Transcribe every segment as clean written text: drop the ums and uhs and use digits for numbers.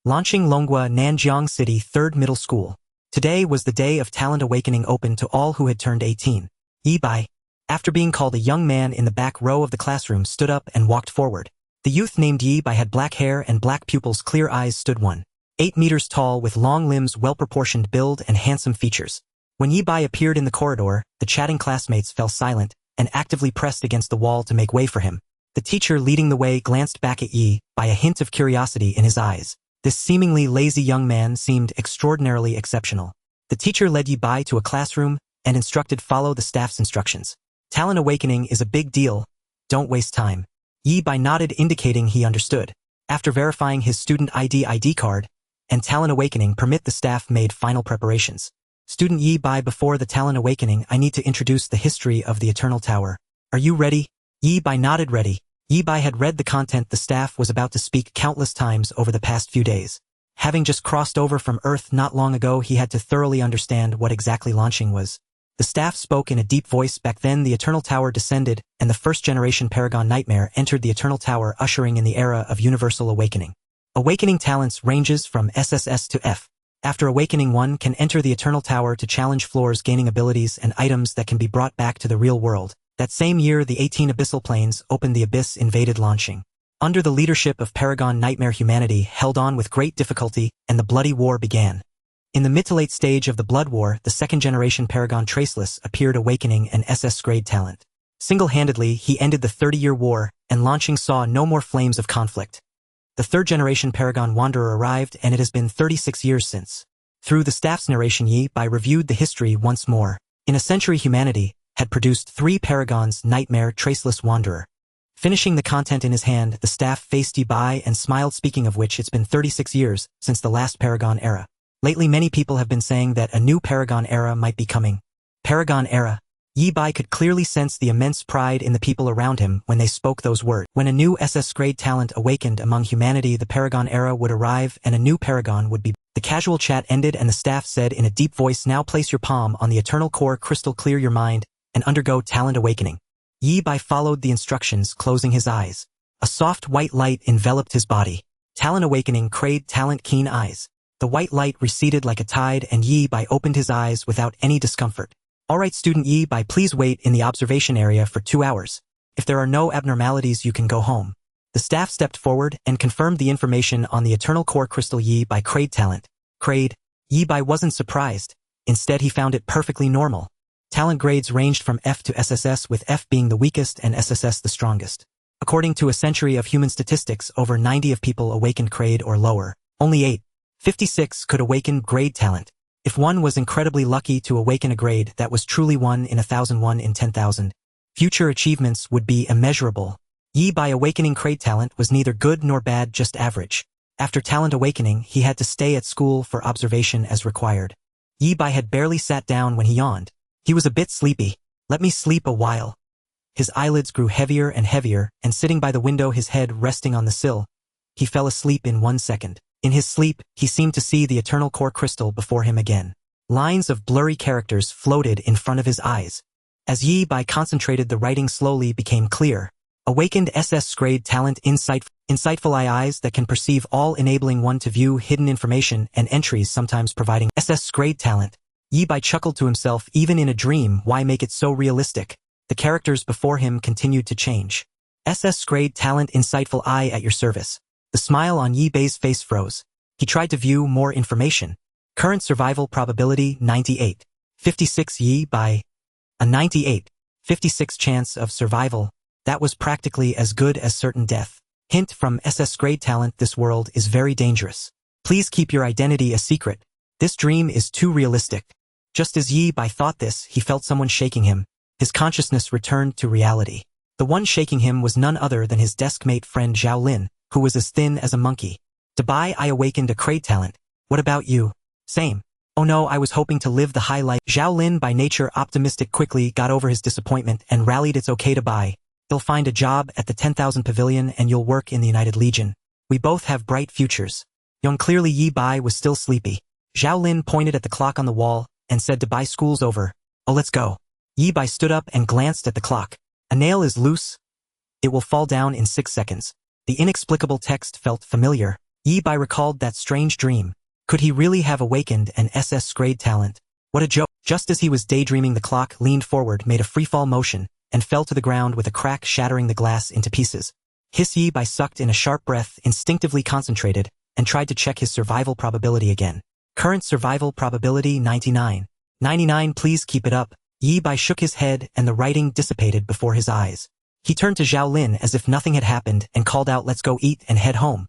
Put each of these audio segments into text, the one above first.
Launching Longhua Nanjiang City 3rd Middle School. Today was the day of talent awakening open to all who had turned 18. Yi Bai, after being called a young man in the back row of the classroom, stood up and walked forward. The youth named Yi Bai had black hair and black pupils, clear eyes, stood 1.8 meters tall with long limbs, well-proportioned build and handsome features. When Yi Bai appeared in the corridor, the chatting classmates fell silent and actively pressed against the wall to make way for him. The teacher leading the way glanced back at Yi Bai, a hint of curiosity in his eyes. This seemingly lazy young man seemed extraordinarily exceptional. The teacher led Yi Bai to a classroom and instructed, follow the staff's instructions. Talent awakening is a big deal. Don't waste time. Yi Bai nodded, indicating he understood. After verifying his student ID card and talent awakening permit, the staff made final preparations. Student Yi Bai, before the talent awakening, I need to introduce the history of the Eternal Tower. Are you ready? Yi Bai nodded, ready. Yi Bai had read the content the staff was about to speak countless times over the past few days. Having just crossed over from Earth not long ago, he had to thoroughly understand what exactly launching was. The staff spoke in a deep voice. Back then, the Eternal Tower descended, and the first-generation Paragon Nightmare entered the Eternal Tower, ushering in the era of universal awakening. Awakening talents ranges from SSS to F. After awakening, one can enter the Eternal Tower to challenge floors, gaining abilities and items that can be brought back to the real world. That same year, the 18 abyssal planes opened, the abyss invaded, launching. Under the leadership of Paragon Nightmare, humanity held on with great difficulty, and the bloody war began. In the mid to late stage of the Blood War, the second-generation Paragon Traceless appeared, awakening an SS-grade talent. Single-handedly, he ended the 30-year war, and launching saw no more flames of conflict. The third-generation Paragon Wanderer arrived, and it has been 36 years since. Through the staff's narration, Yi Bai reviewed the history once more. In a century, humanity had produced 3 Paragons: Nightmare, Traceless, Wanderer. Finishing the content in his hand, the staff faced Yi Bai and smiled. Speaking of which, it's been 36 years since the last Paragon era. Lately, many people have been saying that a new Paragon era might be coming. Paragon era. Yi Bai could clearly sense the immense pride in the people around him when they spoke those words. When a new SS-grade talent awakened among humanity, the Paragon era would arrive and a new Paragon would be. The casual chat ended and the staff said in a deep voice, now place your palm on the Eternal Core crystal, clear your mind, and undergo talent awakening. Yi Bai followed the instructions, closing his eyes. A soft white light enveloped his body. Talent awakening created talent keen eyes. The white light receded like a tide and Yi Bai opened his eyes without any discomfort. Alright, student Yi Bai, please wait in the observation area for 2 hours. If there are no abnormalities, you can go home. The staff stepped forward and confirmed the information on the Eternal Core crystal. Yi Bai crade talent. Crade. Yi Bai wasn't surprised. Instead, he found it perfectly normal. Talent grades ranged from F to SSS, with F being the weakest and SSS the strongest. According to a century of human statistics, over 90 of people awakened grade or lower. Only 856 could awaken grade talent. If one was incredibly lucky to awaken a grade, that was truly 1 in 1,000, 1 in 10,000. Future achievements would be immeasurable. Yi Bai awakening grade talent was neither good nor bad, just average. After talent awakening, he had to stay at school for observation as required. Yi Bai had barely sat down when he yawned. He was a bit sleepy. Let me sleep a while. His eyelids grew heavier and heavier, and sitting by the window, his head resting on the sill, he fell asleep in 1 second. In his sleep, he seemed to see the Eternal Core crystal before him again. Lines of blurry characters floated in front of his eyes. As Yi Bai concentrated, the writing slowly became clear. Awakened SS-grade talent, insightful eyes that can perceive all, enabling one to view hidden information and entries, sometimes providing SS-grade talent. Yi Bai chuckled to himself, even in a dream, why make it so realistic? The characters before him continued to change. SS-grade talent, insightful eye at your service. The smile on Yi Bai's face froze. He tried to view more information. Current survival probability 98.56. Yi Bai. A 98.56 chance of survival. That was practically as good as certain death. Hint from SS-grade talent, this world is very dangerous. Please keep your identity a secret. This dream is too realistic. Just as Yi Bai thought this, he felt someone shaking him. His consciousness returned to reality. The one shaking him was none other than his deskmate friend Zhao Lin, who was as thin as a monkey. Bai, I awakened a grade talent. What about you? Same. Oh no, I was hoping to live the high life. Zhao Lin, by nature optimistic, quickly got over his disappointment and rallied. It's okay to Bai. You'll find a job at the 10,000 Pavilion and you'll work in the United Legion. We both have bright futures. Young, clearly Yi Bai was still sleepy. Zhao Lin pointed at the clock on the wall and said to Bai, school's over. Oh, let's go. Yi Bai stood up and glanced at the clock. A nail is loose. It will fall down in 6 seconds. The inexplicable text felt familiar. Yi Bai recalled that strange dream. Could he really have awakened an SS grade talent? What a joke. Just as he was daydreaming, the clock leaned forward, made a freefall motion, and fell to the ground with a crack, shattering the glass into pieces. Yi Bai sucked in a sharp breath, instinctively concentrated, and tried to check his survival probability again. Current survival probability 99. 99, please keep it up. Yi Bai shook his head and the writing dissipated before his eyes. He turned to Zhao Lin as if nothing had happened and called out, "Let's go eat and head home."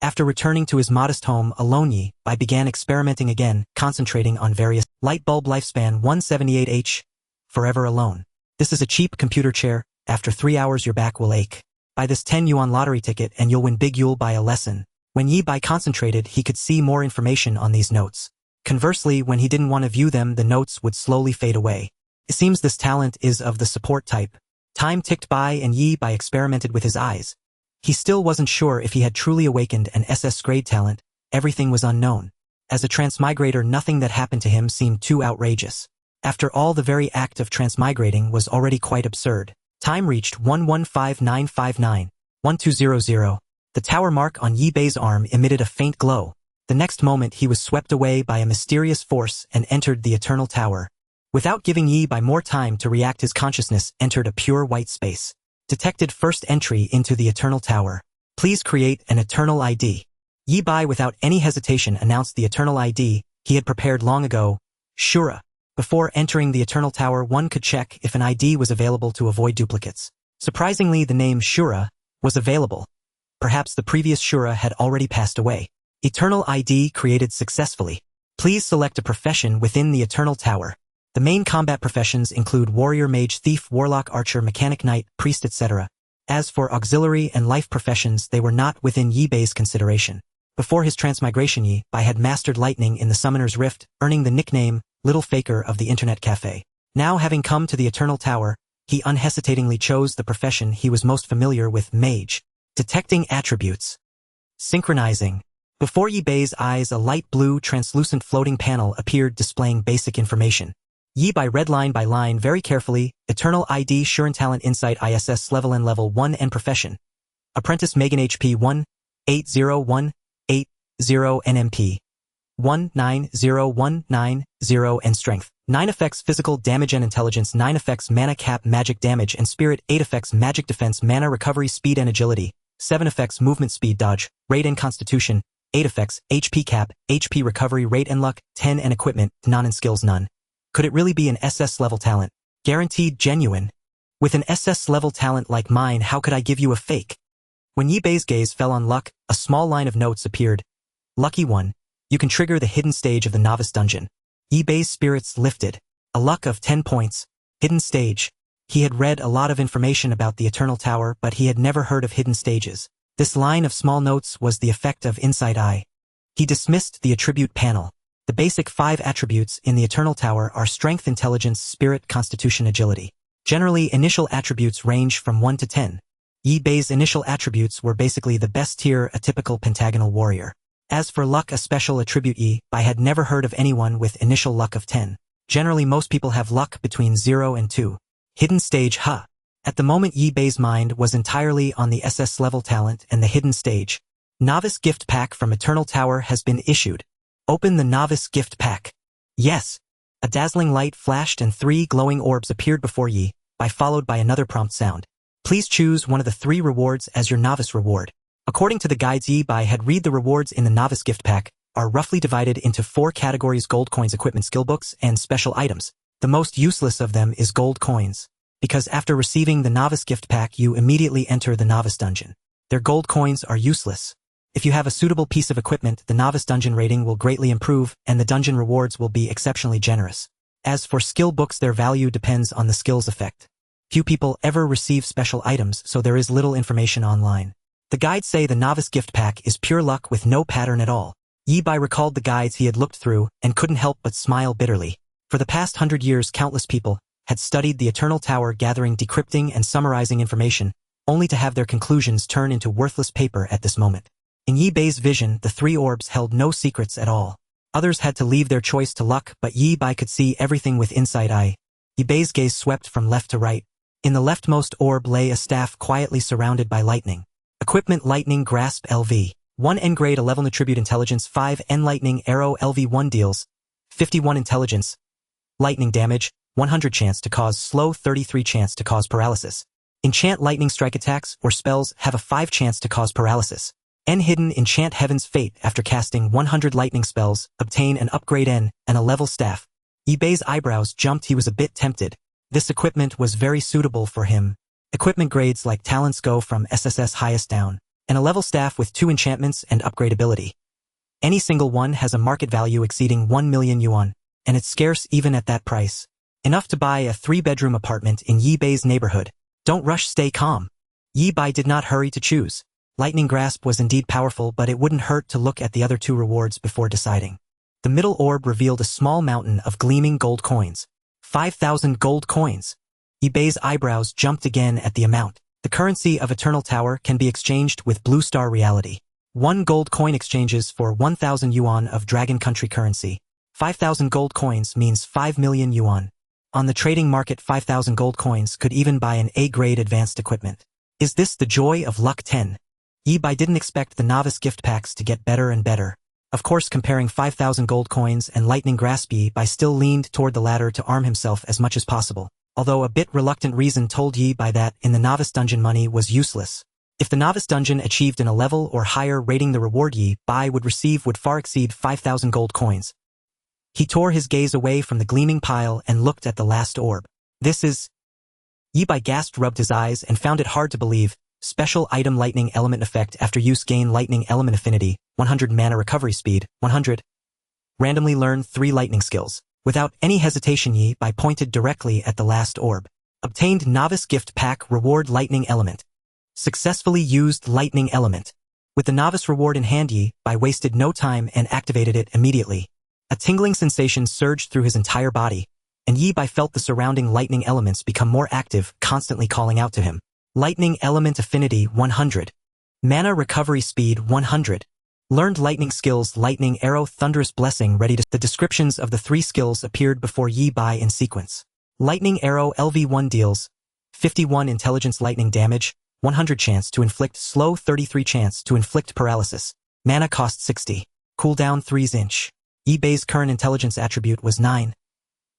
After returning to his modest home alone, Yi Bai began experimenting again, concentrating on various light bulb lifespan 178H, forever alone. This is a cheap computer chair. After 3 hours your back will ache. Buy this 10 yuan lottery ticket and you'll win big. You'll buy a lesson. When Yi Bai concentrated, he could see more information on these notes. Conversely, when he didn't want to view them, the notes would slowly fade away. It seems this talent is of the support type. Time ticked by and Yi Bai experimented with his eyes. He still wasn't sure if he had truly awakened an SS grade talent. Everything was unknown. As a transmigrator, nothing that happened to him seemed too outrageous. After all, the very act of transmigrating was already quite absurd. Time reached 115959, 1200. The tower mark on Yi Bai's arm emitted a faint glow. The next moment he was swept away by a mysterious force and entered the Eternal Tower. Without giving Yi Bai more time to react, his consciousness entered a pure white space. Detected first entry into the Eternal Tower. Please create an Eternal ID. Yi Bai without any hesitation announced the Eternal ID he had prepared long ago, Shura. Before entering the Eternal Tower, one could check if an ID was available to avoid duplicates. Surprisingly, the name Shura was available. Perhaps the previous Shura had already passed away. Eternal ID created successfully. Please select a profession within the Eternal Tower. The main combat professions include warrior, mage, thief, warlock, archer, mechanic, knight, priest, etc. As for auxiliary and life professions, they were not within Yi Bai's consideration. Before his transmigration, Yi Bai had mastered lightning in the Summoner's Rift, earning the nickname Little Faker of the Internet Cafe. Now, having come to the Eternal Tower, he unhesitatingly chose the profession he was most familiar with, mage. Detecting attributes. Synchronizing. Before Yi Bai's eyes, a light blue, translucent floating panel appeared displaying basic information. Yi Bai read line by line very carefully. Eternal ID, Shuran Talent, Insight, ISS-level and Level 1 and Profession. Apprentice, Megan, HP 18080 NMP 190190 and Strength. 9 effects, Physical Damage and Intelligence. 9 effects, Mana Cap, Magic Damage and Spirit. 8 effects, Magic Defense, Mana Recovery, Speed and Agility. 7 effects, Movement, Speed, Dodge, Rate and Constitution. 8 effects, HP Cap, HP Recovery, Rate and Luck. 10 and Equipment, None and Skills, None. Could it really be an SS-level talent? Guaranteed genuine. With an SS-level talent like mine, how could I give you a fake? When Yi Bai's gaze fell on luck, a small line of notes appeared. Lucky 1. You can trigger the hidden stage of the novice dungeon. Yi Bai's spirits lifted. A luck of 10 points. Hidden stage. He had read a lot of information about the Eternal Tower, but he had never heard of hidden stages. This line of small notes was the effect of Insight Eye. He dismissed the attribute panel. The basic 5 attributes in the Eternal Tower are Strength, Intelligence, Spirit, Constitution, Agility. Generally, initial attributes range from 1 to 10. Yi Bai's initial attributes were basically the best tier, a typical pentagonal warrior. As for luck, a special attribute, Yi Bai had never heard of anyone with initial luck of 10. Generally, most people have luck between 0 and 2. Hidden stage, At the moment, Yi Bai's mind was entirely on the SS-level talent and the hidden stage. Novice gift pack from Eternal Tower has been issued. Open the novice gift pack. Yes. A dazzling light flashed and 3 glowing orbs appeared before Yi Bai, followed by another prompt sound. Please choose one of the 3 rewards as your novice reward. According to the guides Yi Bai had read, the rewards in the novice gift pack are roughly divided into 4 categories: gold coins, equipment, skill books, and special items. The most useless of them is gold coins, because after receiving the novice gift pack you immediately enter the novice dungeon. Their gold coins are useless. If you have a suitable piece of equipment, the novice dungeon rating will greatly improve and the dungeon rewards will be exceptionally generous. As for skill books, their value depends on the skill's effect. Few people ever receive special items, so there is little information online. The guides say the novice gift pack is pure luck with no pattern at all. Yi Bai recalled the guides he had looked through and couldn't help but smile bitterly. For the past 100 years, countless people had studied the Eternal Tower, gathering, decrypting, and summarizing information, only to have their conclusions turn into worthless paper at this moment. In Yi Bai's vision, the 3 orbs held no secrets at all. Others had to leave their choice to luck, but Yi Bai could see everything with Insight Eye. Yi Bai's gaze swept from left to right. In the leftmost orb lay a staff quietly surrounded by lightning. Equipment, lightning grasp LV. 1 N-grade 11 attribute intelligence 5 N lightning arrow LV1 deals 51 intelligence, lightning damage, 100 chance to cause slow 33 chance to cause paralysis. Enchant lightning strike attacks or spells have a 5 chance to cause paralysis. N hidden enchant heaven's fate after casting 100 lightning spells, obtain an upgrade N and a level staff. Yibei's eyebrows jumped. He was a bit tempted. This equipment was very suitable for him. Equipment grades like talents go from SSS highest down, and a level staff with 2 enchantments and upgrade ability. Any single one has a market value exceeding 1 million yuan, and it's scarce even at that price. Enough to buy a 3-bedroom apartment in Yibei's neighborhood. Don't rush, stay calm. Yibai did not hurry to choose. Lightning Grasp was indeed powerful, but it wouldn't hurt to look at the other 2 rewards before deciding. The middle orb revealed a small mountain of gleaming gold coins. 5,000 gold coins. Yibei's eyebrows jumped again at the amount. The currency of Eternal Tower can be exchanged with Blue Star Reality. 1 gold coin exchanges for 1,000 yuan of Dragon Country currency. 5,000 gold coins means 5 million yuan. On the trading market, 5,000 gold coins could even buy an A-grade advanced equipment. Is this the joy of luck? 10. Yibai didn't expect the novice gift packs to get better and better. Of course, comparing 5,000 gold coins and lightning grasp, Yibai still leaned toward the latter to arm himself as much as possible. Although a bit reluctant reason told Yibai that in the novice dungeon money was useless. If the novice dungeon achieved an 11 level or higher rating, the reward Yibai would receive would far exceed 5,000 gold coins. He tore his gaze away from the gleaming pile and looked at the last orb. This is... Yibai gasped, rubbed his eyes, and found it hard to believe. Special item lightning element effect after use gain lightning element affinity, 100 mana recovery speed, 100. Randomly learn 3 lightning skills. Without any hesitation, Yibai pointed directly at the last orb. Obtained novice gift pack reward lightning element. Successfully used lightning element. With the novice reward in hand, Yibai wasted no time and activated it immediately. A tingling sensation surged through his entire body, and Yibai felt the surrounding lightning elements become more active, constantly calling out to him. Lightning element affinity 100. Mana recovery speed 100. Learned lightning skills lightning arrow thunderous blessing ready to... The descriptions of the 3 skills appeared before Yibai in sequence. Lightning arrow LV1 deals 51 intelligence lightning damage, 100 chance to inflict slow 33 chance to inflict paralysis. Mana cost 60. Cooldown 3 inch. Yibei's current intelligence attribute was 9.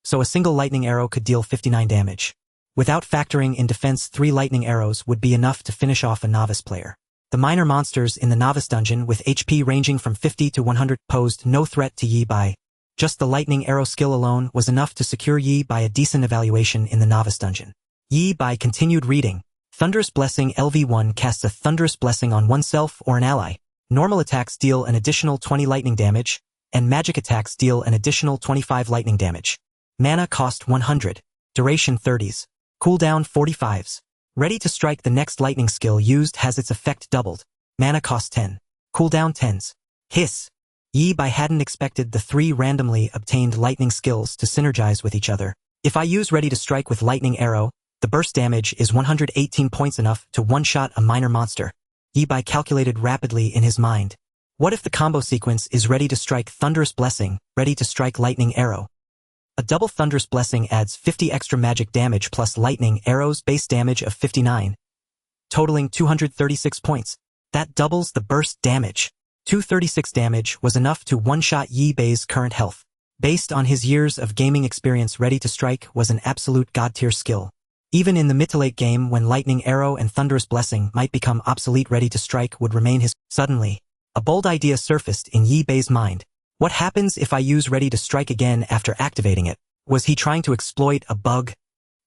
So a single lightning arrow could deal 59 damage. Without factoring in defense, 3 lightning arrows would be enough to finish off a novice player. The minor monsters in the novice dungeon with HP ranging from 50 to 100 posed no threat to Yibai. Just the lightning arrow skill alone was enough to secure Yibai a decent evaluation in the novice dungeon. Yibai continued reading. Thunderous Blessing LV1 casts a Thunderous Blessing on oneself or an ally. Normal attacks deal an additional 20 lightning damage, and magic attacks deal an additional 25 lightning damage. Mana cost 100. Duration 30s. Cooldown 45s. Ready to strike, the next lightning skill used has its effect doubled. Mana cost 10. Cooldown 10s. Hiss. Yibai hadn't expected the 3 randomly obtained lightning skills to synergize with each other. If I use Ready to Strike with Lightning Arrow, the burst damage is 118 points, enough to one-shot a minor monster. Yibai calculated rapidly in his mind. What if the combo sequence is Ready to Strike Thunderous Blessing, Ready to Strike Lightning Arrow? A double Thunderous Blessing adds 50 extra magic damage plus Lightning Arrow's base damage of 59, totaling 236 points. That doubles the burst damage. 236 damage was enough to one-shot Yibei's current health. Based on his years of gaming experience, Ready to Strike was an absolute god-tier skill. Even in the mid to late game, when Lightning Arrow and Thunderous Blessing might become obsolete, Ready to Strike would remain his... Suddenly, a bold idea surfaced in Yibei's mind. What happens if I use Ready to Strike again after activating it? Was he trying to exploit a bug?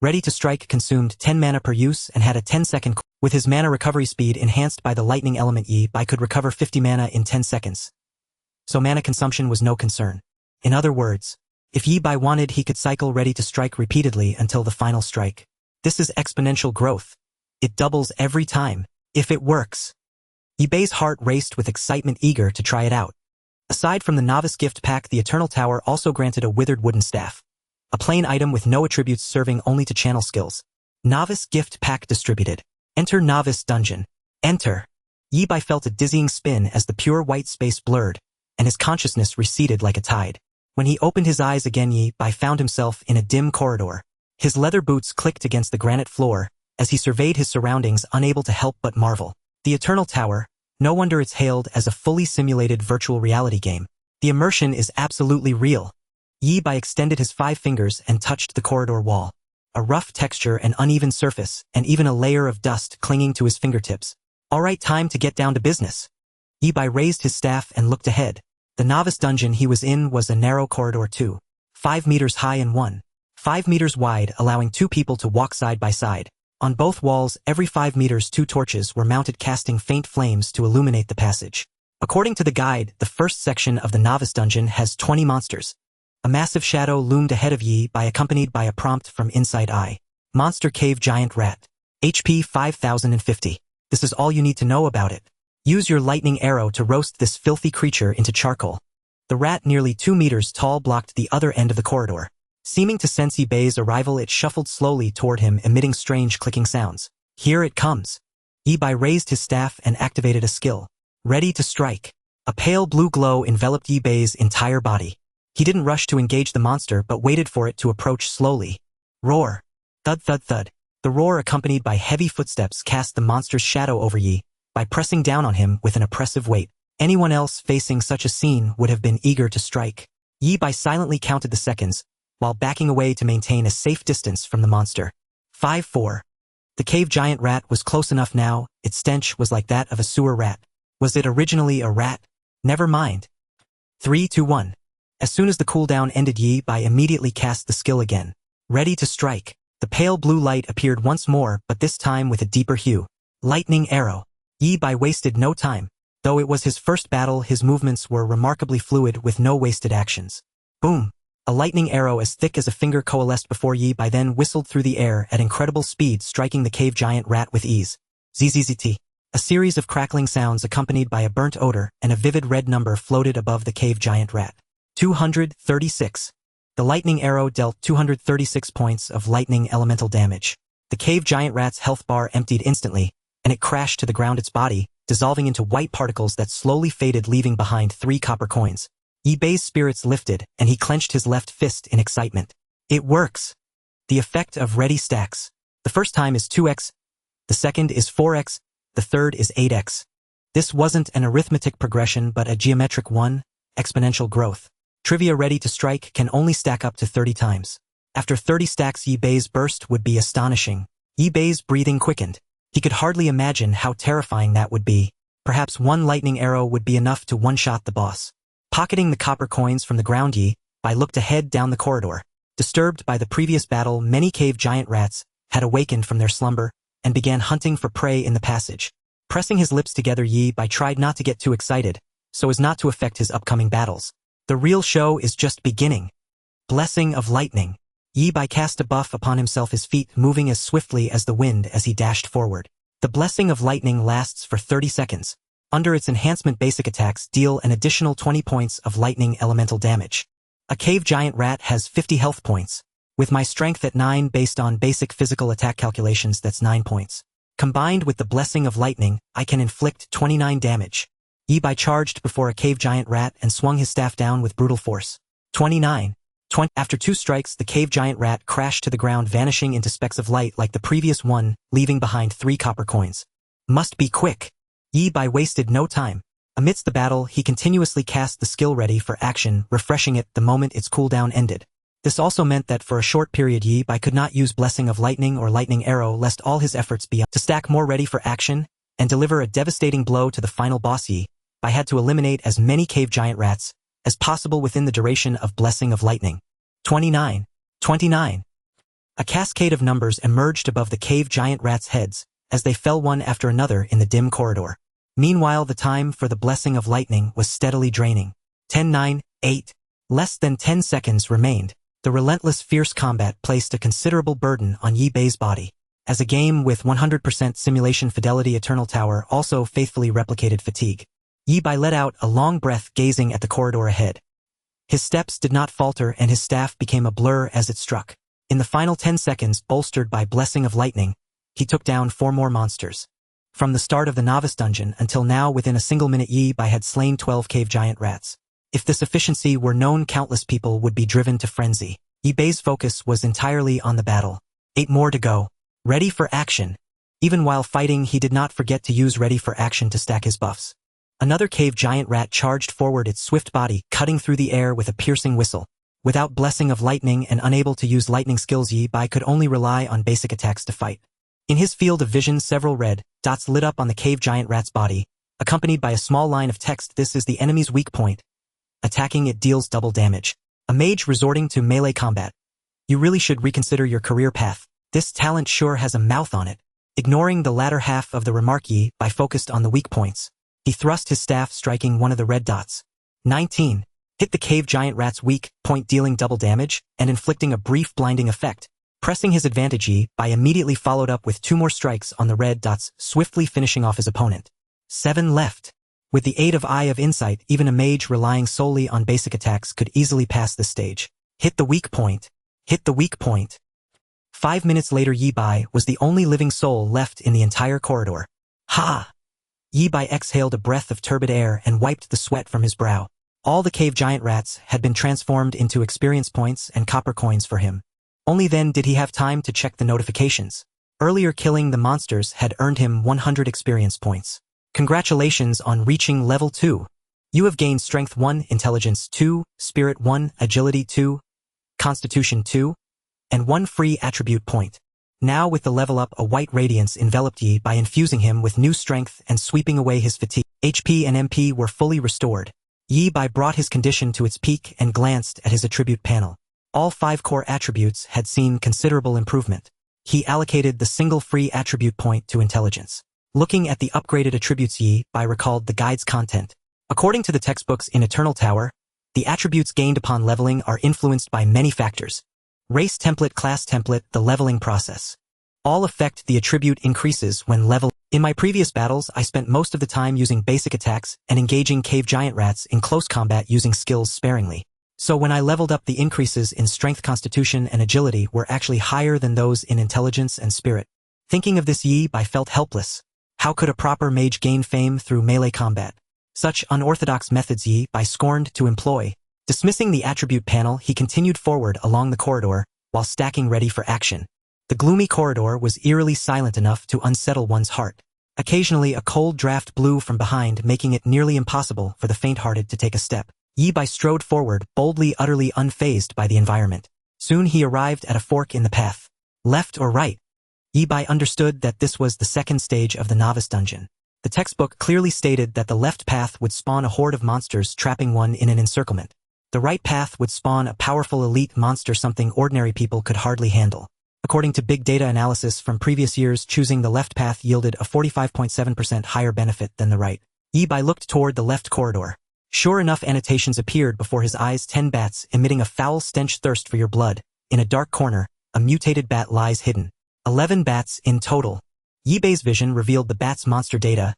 Ready to Strike consumed 10 mana per use and had a 10-second... With his mana recovery speed enhanced by the lightning element, Yibai could recover 50 mana in 10 seconds. So mana consumption was no concern. In other words, if Yibai wanted, he could cycle Ready to Strike repeatedly until the final strike. This is exponential growth. It doubles every time. If it works. Yibei's heart raced with excitement, eager to try it out. Aside from the novice gift pack, the Eternal Tower also granted a withered wooden staff. A plain item with no attributes, serving only to channel skills. Novice gift pack distributed. Enter novice dungeon. Enter. Yibai felt a dizzying spin as the pure white space blurred, and his consciousness receded like a tide. When he opened his eyes again, Yibai found himself in a dim corridor. His leather boots clicked against the granite floor as he surveyed his surroundings, unable to help but marvel. The Eternal Tower, No wonder it's hailed as a fully simulated virtual reality game. The immersion is absolutely real. Yi Bai extended his 5 fingers and touched the corridor wall. A rough texture, an uneven surface, and even a layer of dust clinging to his fingertips. Alright, time to get down to business. Yi Bai raised his staff and looked ahead. The novice dungeon he was in was a narrow corridor 5 meters high and 5 meters wide, allowing 2 people to walk side by side. On both walls, every 5 meters 2 torches were mounted, casting faint flames to illuminate the passage. According to the guide, the first section of the novice dungeon has 20 monsters. A massive shadow loomed ahead of Yi Bai, accompanied by a prompt from inside eye. Monster Cave Giant Rat. HP 5050. This is all you need to know about it. Use your lightning arrow to roast this filthy creature into charcoal. The rat, nearly 2 meters tall, blocked the other end of the corridor. Seeming to sense Yi Bai's arrival, it shuffled slowly toward him, emitting strange clicking sounds. Here it comes. Yi Bai raised his staff and activated a skill. Ready to strike. A pale blue glow enveloped Yi Bai's entire body. He didn't rush to engage the monster, but waited for it to approach slowly. Roar. Thud thud thud. The roar, accompanied by heavy footsteps, cast the monster's shadow over Yi Bai, pressing down on him with an oppressive weight. Anyone else facing such a scene would have been eager to strike. Yi Bai silently counted the seconds, while backing away to maintain a safe distance from the monster. 5-4. The cave giant rat was close enough now. Its stench was like that of a sewer rat. Was it originally a rat? Never mind. 3-1. As soon as the cooldown ended, Yi Bai immediately cast the skill again. Ready to strike. The pale blue light appeared once more, but this time with a deeper hue. Lightning arrow. Yi Bai wasted no time. Though it was his first battle, his movements were remarkably fluid, with no wasted actions. Boom. A lightning arrow as thick as a finger coalesced before Yi Bai, then whistled through the air at incredible speed, striking the cave giant rat with ease. ZZZT. A series of crackling sounds accompanied by a burnt odor and a vivid red number floated above the cave giant rat. 236. The lightning arrow dealt 236 points of lightning elemental damage. The cave giant rat's health bar emptied instantly, and it crashed to the ground, its body dissolving into white particles that slowly faded, leaving behind 3 copper coins. Yi Bai's spirits lifted, and he clenched his left fist in excitement. It works! The effect of ready stacks. The first time is 2x, the second is 4x, the third is 8x. This wasn't an arithmetic progression, but a geometric one, exponential growth. Trivia: ready to strike can only stack up to 30 times. After 30 stacks, Yi Bai's burst would be astonishing. Yi Bai's breathing quickened. He could hardly imagine how terrifying that would be. Perhaps one lightning arrow would be enough to one-shot the boss. Pocketing the copper coins from the ground, Yi Bai looked ahead down the corridor. Disturbed by the previous battle, many cave giant rats had awakened from their slumber and began hunting for prey in the passage. Pressing his lips together, Yi Bai tried not to get too excited, so as not to affect his upcoming battles. The real show is just beginning. Blessing of lightning. Yi Bai cast a buff upon himself, his feet moving as swiftly as the wind as he dashed forward. The blessing of lightning lasts for 30 seconds. Under its enhancement, basic attacks deal an additional 20 points of lightning elemental damage. A cave giant rat has 50 health points. With my strength at 9 based on basic physical attack calculations, that's 9 points. Combined with the blessing of lightning, I can inflict 29 damage. Yi Bai charged before a cave giant rat and swung his staff down with brutal force. 29. 20. After 2 strikes, the cave giant rat crashed to the ground, vanishing into specks of light like the previous one, leaving behind 3 copper coins. Must be quick. Yi Bai wasted no time. Amidst the battle, he continuously cast the skill ready for action, refreshing it the moment its cooldown ended. This also meant that for a short period Yi Bai could not use Blessing of Lightning or Lightning Arrow, lest all his efforts be to stack more ready for action and deliver a devastating blow to the final boss. Yi Bai had to eliminate as many cave giant rats as possible within the duration of Blessing of Lightning. 29. 29. A cascade of numbers emerged above the cave giant rats' heads as they fell one after another in the dim corridor. Meanwhile, the time for the Blessing of Lightning was steadily draining. 10, 9, 8. Less than 10 seconds remained. The relentless, fierce combat placed a considerable burden on Yi Bai's body. As a game with 100% simulation fidelity, Eternal Tower also faithfully replicated fatigue. Yi Bai let out a long breath, gazing at the corridor ahead. His steps did not falter, and his staff became a blur as it struck. In the final 10 seconds, bolstered by Blessing of Lightning, he took down 4 more monsters. From the start of the novice dungeon until now, within a single minute, Yi Bai had slain 12 cave giant rats. If this efficiency were known, countless people would be driven to frenzy. Yi Bai's focus was entirely on the battle. 8 more to go. Ready for action. Even while fighting, he did not forget to use ready for action to stack his buffs. Another cave giant rat charged forward, its swift body cutting through the air with a piercing whistle. Without blessing of lightning and unable to use lightning skills, Yi Bai could only rely on basic attacks to fight. In his field of vision, several red dots lit up on the cave giant rat's body, accompanied by a small line of text: "This is the enemy's weak point. Attacking it deals double damage." A mage resorting to melee combat. You really should reconsider your career path. This talent sure has a mouth on it. Ignoring the latter half of the remark, Yi Bai focused on the weak points. He thrust his staff, striking one of the red dots. 19. Hit the cave giant rat's weak point, dealing double damage and inflicting a brief blinding effect. Pressing his advantage, Yi Bai immediately followed up with 2 more strikes on the red dots, swiftly finishing off his opponent. 7 left. With the aid of Eye of Insight, even a mage relying solely on basic attacks could easily pass this stage. Hit the weak point. Hit the weak point. 5 minutes later, Yi Bai was the only living soul left in the entire corridor. Ha! Yi Bai exhaled a breath of turbid air and wiped the sweat from his brow. All the cave giant rats had been transformed into experience points and copper coins for him. Only then did he have time to check the notifications. Earlier, killing the monsters had earned him 100 experience points. Congratulations on reaching level 2. You have gained Strength 1, Intelligence 2, Spirit 1, Agility 2, Constitution 2, and 1 free attribute point. Now with the level up, a white radiance enveloped Yi Bai, infusing him with new strength and sweeping away his fatigue. HP and MP were fully restored. Yi Bai brought his condition to its peak and glanced at his attribute panel. All 5 core attributes had seen considerable improvement. He allocated the single free attribute point to intelligence. Looking at the upgraded attributes, Yi Bai recalled the guide's content. According to the textbooks in Eternal Tower, the attributes gained upon leveling are influenced by many factors. Race template, class template, the leveling process. All affect the attribute increases when level. In my previous battles, I spent most of the time using basic attacks and engaging cave giant rats in close combat using skills sparingly. So when I leveled up, the increases in strength, constitution, and agility were actually higher than those in intelligence and spirit. Thinking of this, Yi Bai felt helpless. How could a proper mage gain fame through melee combat? Such unorthodox methods Yi Bai scorned to employ. Dismissing the attribute panel, he continued forward along the corridor while stacking ready for action. The gloomy corridor was eerily silent enough to unsettle one's heart. Occasionally, a cold draft blew from behind, making it nearly impossible for the faint-hearted to take a step. Yi Bai strode forward, boldly, utterly unfazed by the environment. Soon he arrived at a fork in the path. Left or right? Yi Bai understood that this was the second stage of the novice dungeon. The textbook clearly stated that the left path would spawn a horde of monsters, trapping one in an encirclement. The right path would spawn a powerful elite monster, something ordinary people could hardly handle. According to big data analysis from previous years, choosing the left path yielded a 45.7% higher benefit than the right. Yi Bai looked toward the left corridor. Sure enough, annotations appeared before his eyes: 10 bats emitting a foul stench, thirst for your blood. In a dark corner, a mutated bat lies hidden. 11 bats in total. Yi Bai's vision revealed the bats' monster data.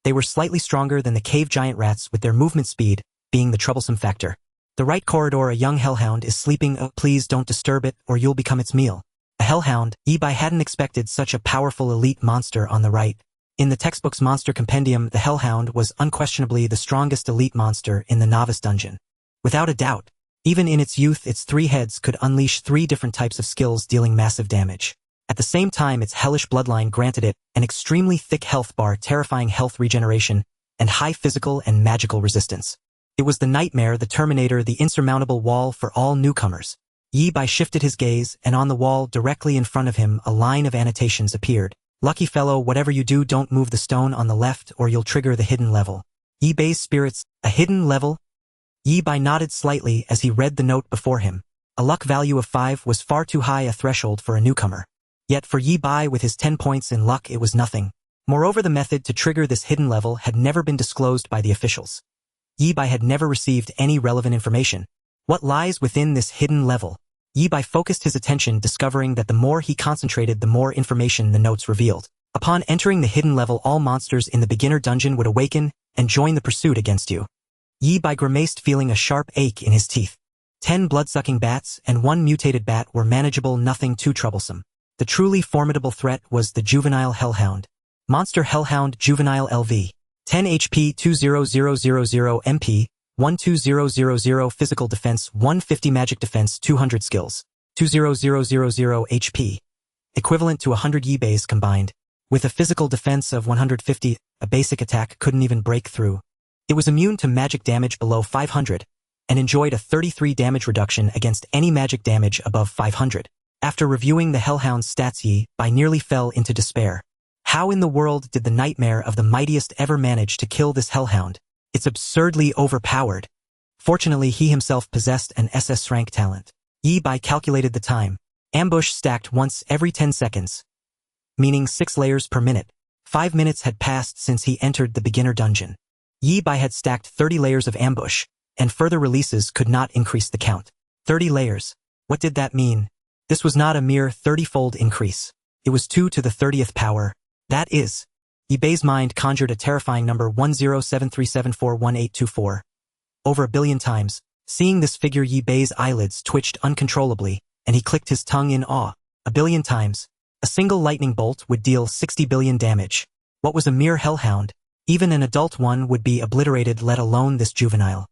They were slightly stronger than the cave giant rats, with their movement speed being the troublesome factor. The right corridor, a young hellhound is sleeping. Oh, please don't disturb it or you'll become its meal. A hellhound. Yi Bai hadn't expected such a powerful elite monster on the right. In the textbook's monster compendium, the hellhound was unquestionably the strongest elite monster in the novice dungeon. Without a doubt. Even in its youth, its 3 heads could unleash 3 different types of skills, dealing massive damage. At the same time, its hellish bloodline granted it an extremely thick health bar, terrifying health regeneration, and high physical and magical resistance. It was the nightmare, the Terminator, the insurmountable wall for all newcomers. Yi Bai shifted his gaze, and on the wall directly in front of him, a line of annotations appeared. Lucky fellow, whatever you do, don't move the stone on the left or you'll trigger the hidden level. Yi Bai's spirits, a hidden level? Yi Bai nodded slightly as he read the note before him. A luck value of 5 was far too high a threshold for a newcomer. Yet for Yi Bai, with his 10 points in luck, it was nothing. Moreover, the method to trigger this hidden level had never been disclosed by the officials. Yi Bai had never received any relevant information. What lies within this hidden level? Yi Bai focused his attention, discovering that the more he concentrated, the more information the notes revealed. Upon entering the hidden level, all monsters in the beginner dungeon would awaken and join the pursuit against you. Yi Bai grimaced, feeling a sharp ache in his teeth. 10 blood-sucking bats and 1 mutated bat were manageable, nothing too troublesome. The truly formidable threat was the juvenile hellhound. Monster Hellhound Juvenile LV. 10 HP, 20000 MP, 12000 physical defense, 150 magic defense, 200 skills, 20000 HP. Equivalent to 100 Yi Bais combined. With a physical defense of 150, a basic attack couldn't even break through. It was immune to magic damage below 500, and enjoyed a 33 damage reduction against any magic damage above 500. After reviewing the Hellhound's stats, Yi Bai nearly fell into despair. How in the world did the nightmare of the mightiest ever manage to kill this Hellhound? It's absurdly overpowered. Fortunately, he himself possessed an SSS-Rank talent. Yi Bai calculated the time. Ambush stacked once every 10 seconds, meaning 6 layers per minute. 5 minutes had passed since he entered the beginner dungeon. Yi Bai had stacked 30 layers of ambush, and further releases could not increase the count. 30 layers. What did that mean? This was not a mere 30-fold increase. It was 2 to the 30th power. That is. Yi Bai's mind conjured a terrifying number 1073741824. Over a billion times. Seeing this figure, Yi Bai's eyelids twitched uncontrollably, and he clicked his tongue in awe. A billion times. A single lightning bolt would deal 60 billion damage. What was a mere hellhound? Even an adult one would be obliterated, let alone this juvenile.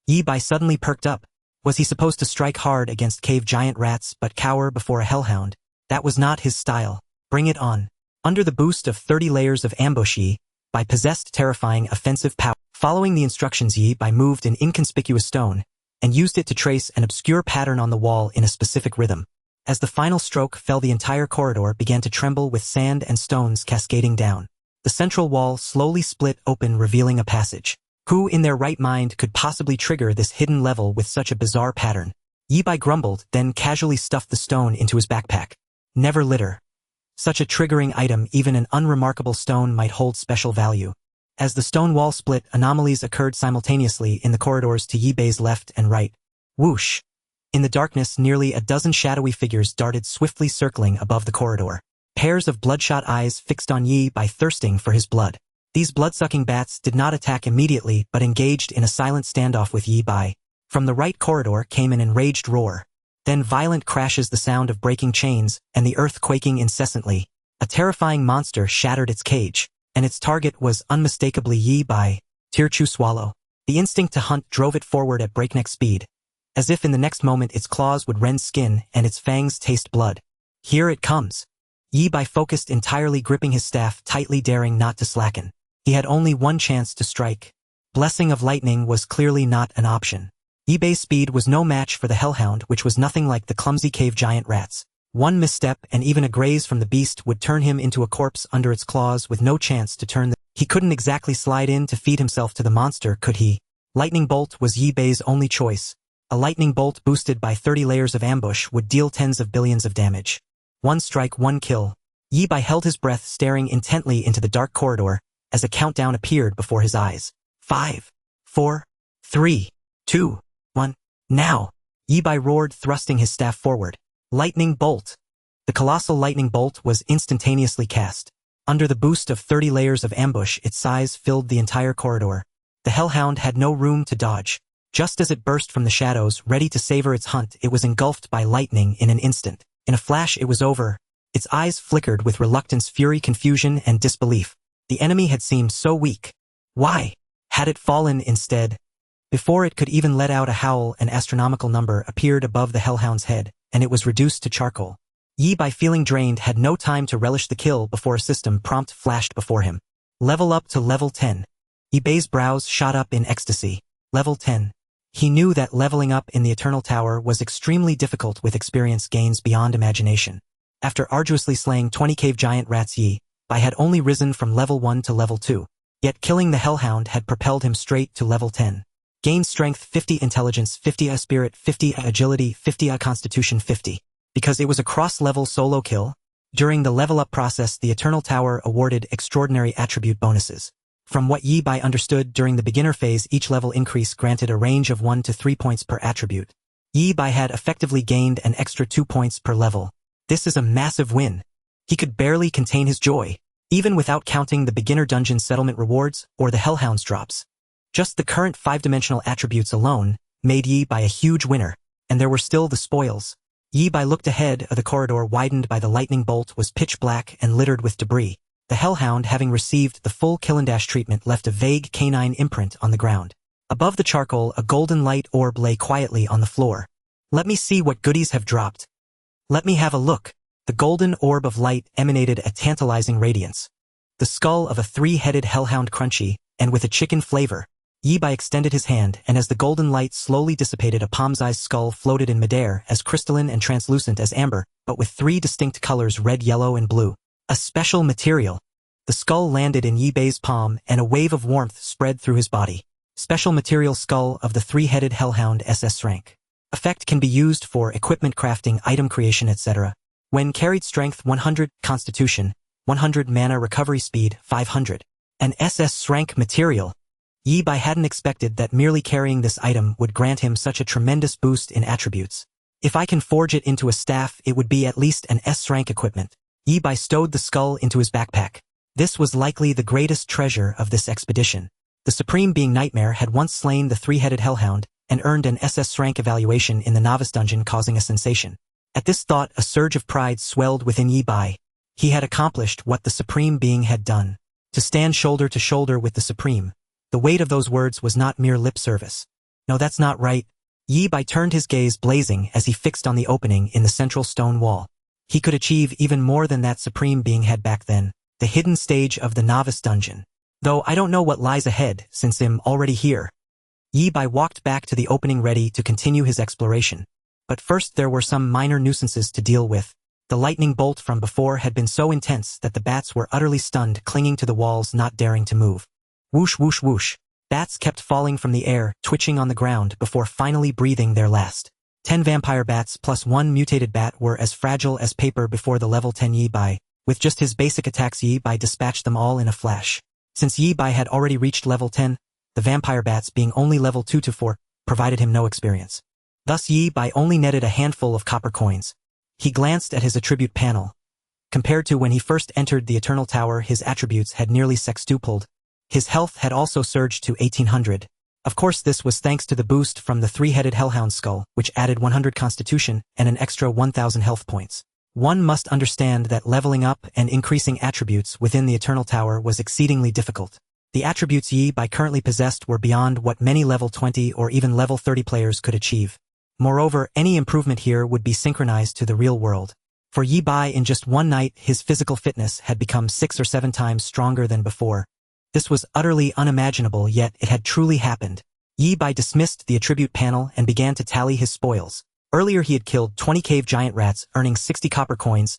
Yi Bai suddenly perked up. Was he supposed to strike hard against cave giant rats but cower before a hellhound? That was not his style. Bring it on. Under the boost of 30 layers of ambush, Yi Bai possessed terrifying offensive power. Following the instructions, Yi Bai moved an inconspicuous stone and used it to trace an obscure pattern on the wall in a specific rhythm. As the final stroke fell, the entire corridor began to tremble with sand and stones cascading down. The central wall slowly split open, revealing a passage. Who in their right mind could possibly trigger this hidden level with such a bizarre pattern? Yi Bai grumbled, then casually stuffed the stone into his backpack. Never litter. Such a triggering item, even an unremarkable stone might hold special value. As the stone wall split, anomalies occurred simultaneously in the corridors to Yi Bai's left and right. Whoosh! In the darkness, nearly a dozen shadowy figures darted swiftly, circling above the corridor. Pairs of bloodshot eyes fixed on Yi Bai, thirsting for his blood. These blood-sucking bats did not attack immediately but engaged in a silent standoff with Yi Bai. From the right corridor came an enraged roar. Then violent crashes, the sound of breaking chains, and the earth quaking incessantly. A terrifying monster shattered its cage, and its target was unmistakably Yi Bai. Tirchu swallow. The instinct to hunt drove it forward at breakneck speed, as if in the next moment its claws would rend skin and its fangs taste blood. Here it comes. Yi Bai focused entirely, gripping his staff tightly, daring not to slacken. He had only one chance to strike. Blessing of lightning was clearly not an option. Yi Bai's speed was no match for the hellhound, which was nothing like the clumsy cave giant rats. One misstep and even a graze from the beast would turn him into a corpse under its claws, with no chance to turn. He couldn't exactly slide in to feed himself to the monster, could he? Lightning bolt was Yi Bai's only choice. A lightning bolt boosted by 30 layers of ambush would deal tens of billions of damage. One strike, one kill. Yi Bai held his breath, staring intently into the dark corridor, as a countdown appeared before his eyes. 5, 4, 3, 2, 1. Now! Yi Bai roared, thrusting his staff forward. Lightning bolt! The colossal lightning bolt was instantaneously cast. Under the boost of 30 layers of ambush, its size filled the entire corridor. The hellhound had no room to dodge. Just as it burst from the shadows, ready to savor its hunt, it was engulfed by lightning in an instant. In a flash, it was over. Its eyes flickered with reluctance, fury, confusion, and disbelief. The enemy had seemed so weak. Why had it fallen instead? Before it could even let out a howl, an astronomical number appeared above the hellhound's head, and it was reduced to charcoal. Yi Bai, feeling drained, had no time to relish the kill before a system prompt flashed before him. Level up to level 10. Yi Bai's brows shot up in ecstasy. Level 10. He knew that leveling up in the Eternal Tower was extremely difficult with experience gains beyond imagination. After arduously slaying 20 cave giant rats, Yi Bai had only risen from level 1 to level 2. Yet killing the hellhound had propelled him straight to level 10. Gain strength 50, intelligence 50, spirit 50, agility 50, constitution 50. Because it was a cross-level solo kill, during the level-up process the Eternal Tower awarded extraordinary attribute bonuses. From what Yi Bai understood, during the beginner phase each level increase granted a range of 1 to 3 points per attribute. Yi Bai had effectively gained an extra 2 points per level. This is a massive win. He could barely contain his joy, even without counting the beginner dungeon settlement rewards or the hellhound's drops. Just the current 5-dimensional attributes alone made Yi Bai a huge winner, and there were still the spoils. Yi Bai looked ahead. The corridor widened by the lightning bolt was pitch black and littered with debris. The hellhound, having received the full kill-and-dash treatment, left a vague canine imprint on the ground. Above the charcoal, a golden light orb lay quietly on the floor. Let me see what goodies have dropped. Let me have a look. The golden orb of light emanated a tantalizing radiance. The skull of a 3-headed hellhound, crunchy, and with a chicken flavor. Yi Bai extended his hand, and as the golden light slowly dissipated, a palm-sized skull floated in midair, as crystalline and translucent as amber, but with 3 distinct colors: red, yellow, and blue. A special material. The skull landed in Yi Bai's palm, and a wave of warmth spread through his body. Special material skull of the 3-headed hellhound SS-Rank. Effect can be used for equipment crafting, item creation, etc. When carried, strength 100, constitution 100, mana recovery speed 500. An SS-Rank material. Yi Bai hadn't expected that merely carrying this item would grant him such a tremendous boost in attributes. If I can forge it into a staff, it would be at least an S-Rank equipment. Yi Bai stowed the skull into his backpack. This was likely the greatest treasure of this expedition. The Supreme Being Nightmare had once slain the 3-headed hellhound and earned an SS-Rank evaluation in the novice dungeon, causing a sensation. At this thought, a surge of pride swelled within Yi Bai. He had accomplished what the Supreme Being had done. To stand shoulder to shoulder with the Supreme. The weight of those words was not mere lip service. No, that's not right. Yi Bai turned his gaze blazing as he fixed on the opening in the central stone wall. He could achieve even more than that Supreme Being had back then. The hidden stage of the novice dungeon. Though I don't know what lies ahead, since I'm already here. Yi Bai walked back to the opening, ready to continue his exploration. But first there were some minor nuisances to deal with. The lightning bolt from before had been so intense that the bats were utterly stunned, clinging to the walls, not daring to move. Whoosh, whoosh, whoosh. Bats kept falling from the air, twitching on the ground before finally breathing their last. 10 vampire bats plus 1 mutated bat were as fragile as paper before the level 10 Yi Bai. With just his basic attacks, Yi Bai dispatched them all in a flash. Since Yi Bai had already reached level 10, the vampire bats, being only level 2 to 4, provided him no experience. Thus Yi Bai only netted a handful of copper coins. He glanced at his attribute panel. Compared to when he first entered the Eternal Tower, his attributes had nearly sextupled. His health had also surged to 1800. Of course, this was thanks to the boost from the 3-headed hellhound skull, which added 100 constitution and an extra 1000 health points. One must understand that leveling up and increasing attributes within the Eternal Tower was exceedingly difficult. The attributes Yi Bai currently possessed were beyond what many level 20 or even level 30 players could achieve. Moreover, any improvement here would be synchronized to the real world. For Yi Bai, in just one night, his physical fitness had become 6 or 7 times stronger than before. This was utterly unimaginable, yet it had truly happened. Yi Bai dismissed the attribute panel and began to tally his spoils. Earlier he had killed 20 cave giant rats, earning 60 copper coins.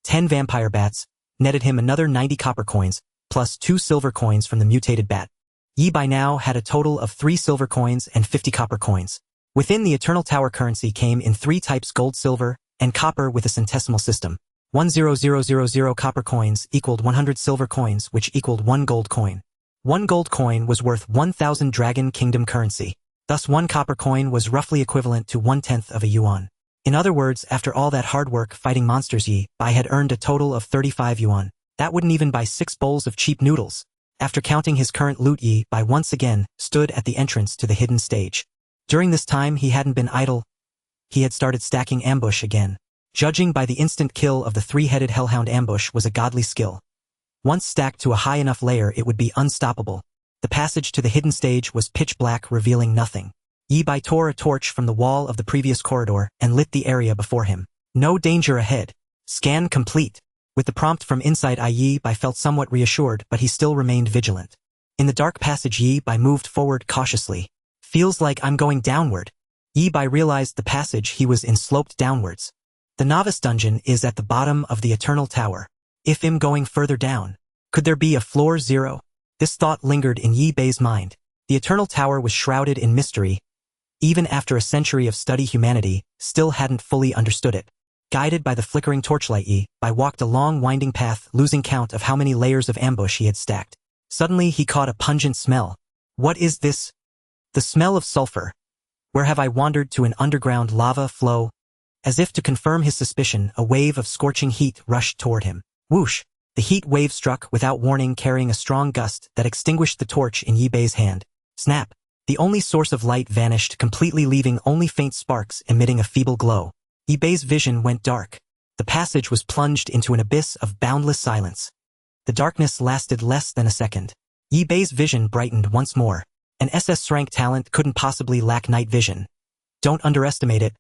10 vampire bats netted him another 90 copper coins, plus 2 silver coins from the mutated bat. Yi Bai now had a total of 3 silver coins and 50 copper coins. Within the Eternal Tower, currency came in 3 types: gold, silver, and copper with a centesimal system. 100,000 copper coins equaled 100 silver coins, which equaled 1 gold coin. 1 gold coin was worth 1,000 Dragon Kingdom currency. Thus 1 copper coin was roughly equivalent to 1/10 of a yuan. In other words, after all that hard work fighting monsters, Yi Bai had earned a total of 35 yuan. That wouldn't even buy 6 bowls of cheap noodles. After counting his current loot, Yi Bai once again stood at the entrance to the hidden stage. During this time he hadn't been idle. He had started stacking ambush again. Judging by the instant kill of the 3-headed hellhound, ambush was a godly skill. Once stacked to a high enough layer, it would be unstoppable. The passage to the hidden stage was pitch black, revealing nothing. Yi Bai tore a torch from the wall of the previous corridor and lit the area before him. No danger ahead. Scan complete. With the prompt from inside, Yi Bai felt somewhat reassured, but he still remained vigilant. In the dark passage, Yi Bai moved forward cautiously. Feels like I'm going downward. Yi Bai realized the passage he was in sloped downwards. The novice dungeon is at the bottom of the Eternal Tower. If I'm going further down, could there be a floor 0? This thought lingered in Yi Bai's mind. The Eternal Tower was shrouded in mystery. Even after a century of study, humanity still hadn't fully understood it. Guided by the flickering torchlight, Yi Bai walked a long winding path, losing count of how many layers of ambush he had stacked. Suddenly he caught a pungent smell. What is this? The smell of sulfur. Where have I wandered to? An underground lava flow? As if to confirm his suspicion, a wave of scorching heat rushed toward him. Whoosh! The heat wave struck without warning, carrying a strong gust that extinguished the torch in Yi Bai's hand. Snap! The only source of light vanished completely, leaving only faint sparks emitting a feeble glow. Yi Bai's vision went dark. The passage was plunged into an abyss of boundless silence. The darkness lasted less than a second. Yi Bai's vision brightened once more. An SS-Rank talent couldn't possibly lack night vision. Don't underestimate it.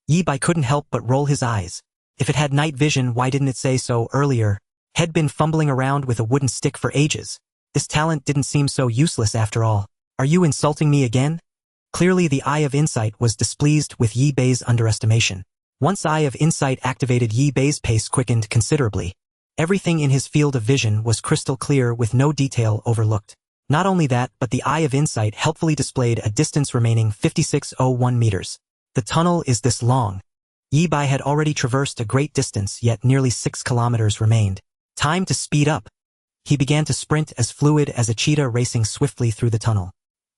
Yi Bai couldn't help but roll his eyes. If it had night vision, why didn't it say so earlier? Had been fumbling around with a wooden stick for ages. This talent didn't seem so useless after all. Are you insulting me again? Clearly the Eye of Insight was displeased with Yi Bei's underestimation. Once Eye of Insight activated, Yi Bei's pace quickened considerably. Everything in his field of vision was crystal clear with no detail overlooked. Not only that, but the Eye of Insight helpfully displayed a distance remaining 5601 meters. The tunnel is this long. Yi Bei had already traversed a great distance, yet nearly 6 kilometers remained. Time to speed up. He began to sprint as fluid as a cheetah racing swiftly through the tunnel.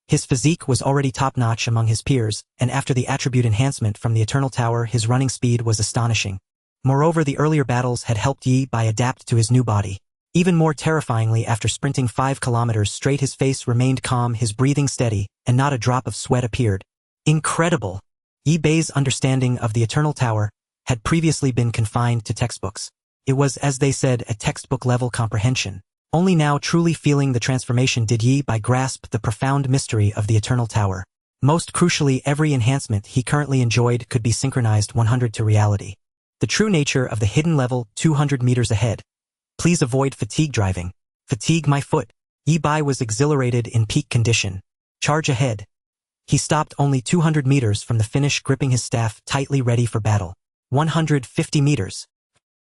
His physique was already top-notch among his peers, and after the attribute enhancement from the Eternal Tower, his running speed was astonishing. Moreover, the earlier battles had helped Yi Bei adapt to his new body. Even more terrifyingly, after sprinting 5 kilometers straight, his face remained calm, his breathing steady, and not a drop of sweat appeared. Incredible! Yi Bei's understanding of the Eternal Tower had previously been confined to textbooks. It was, as they said, a textbook-level comprehension. Only now, truly feeling the transformation, did Yi Bei grasp the profound mystery of the Eternal Tower. Most crucially, every enhancement he currently enjoyed could be synchronized 100 to reality. The true nature of the hidden level 200 meters ahead. Please avoid fatigue driving. Fatigue my foot. Yi Bei was exhilarated in peak condition. Charge ahead. He stopped only 200 meters from the finish, gripping his staff tightly, ready for battle. 150 meters.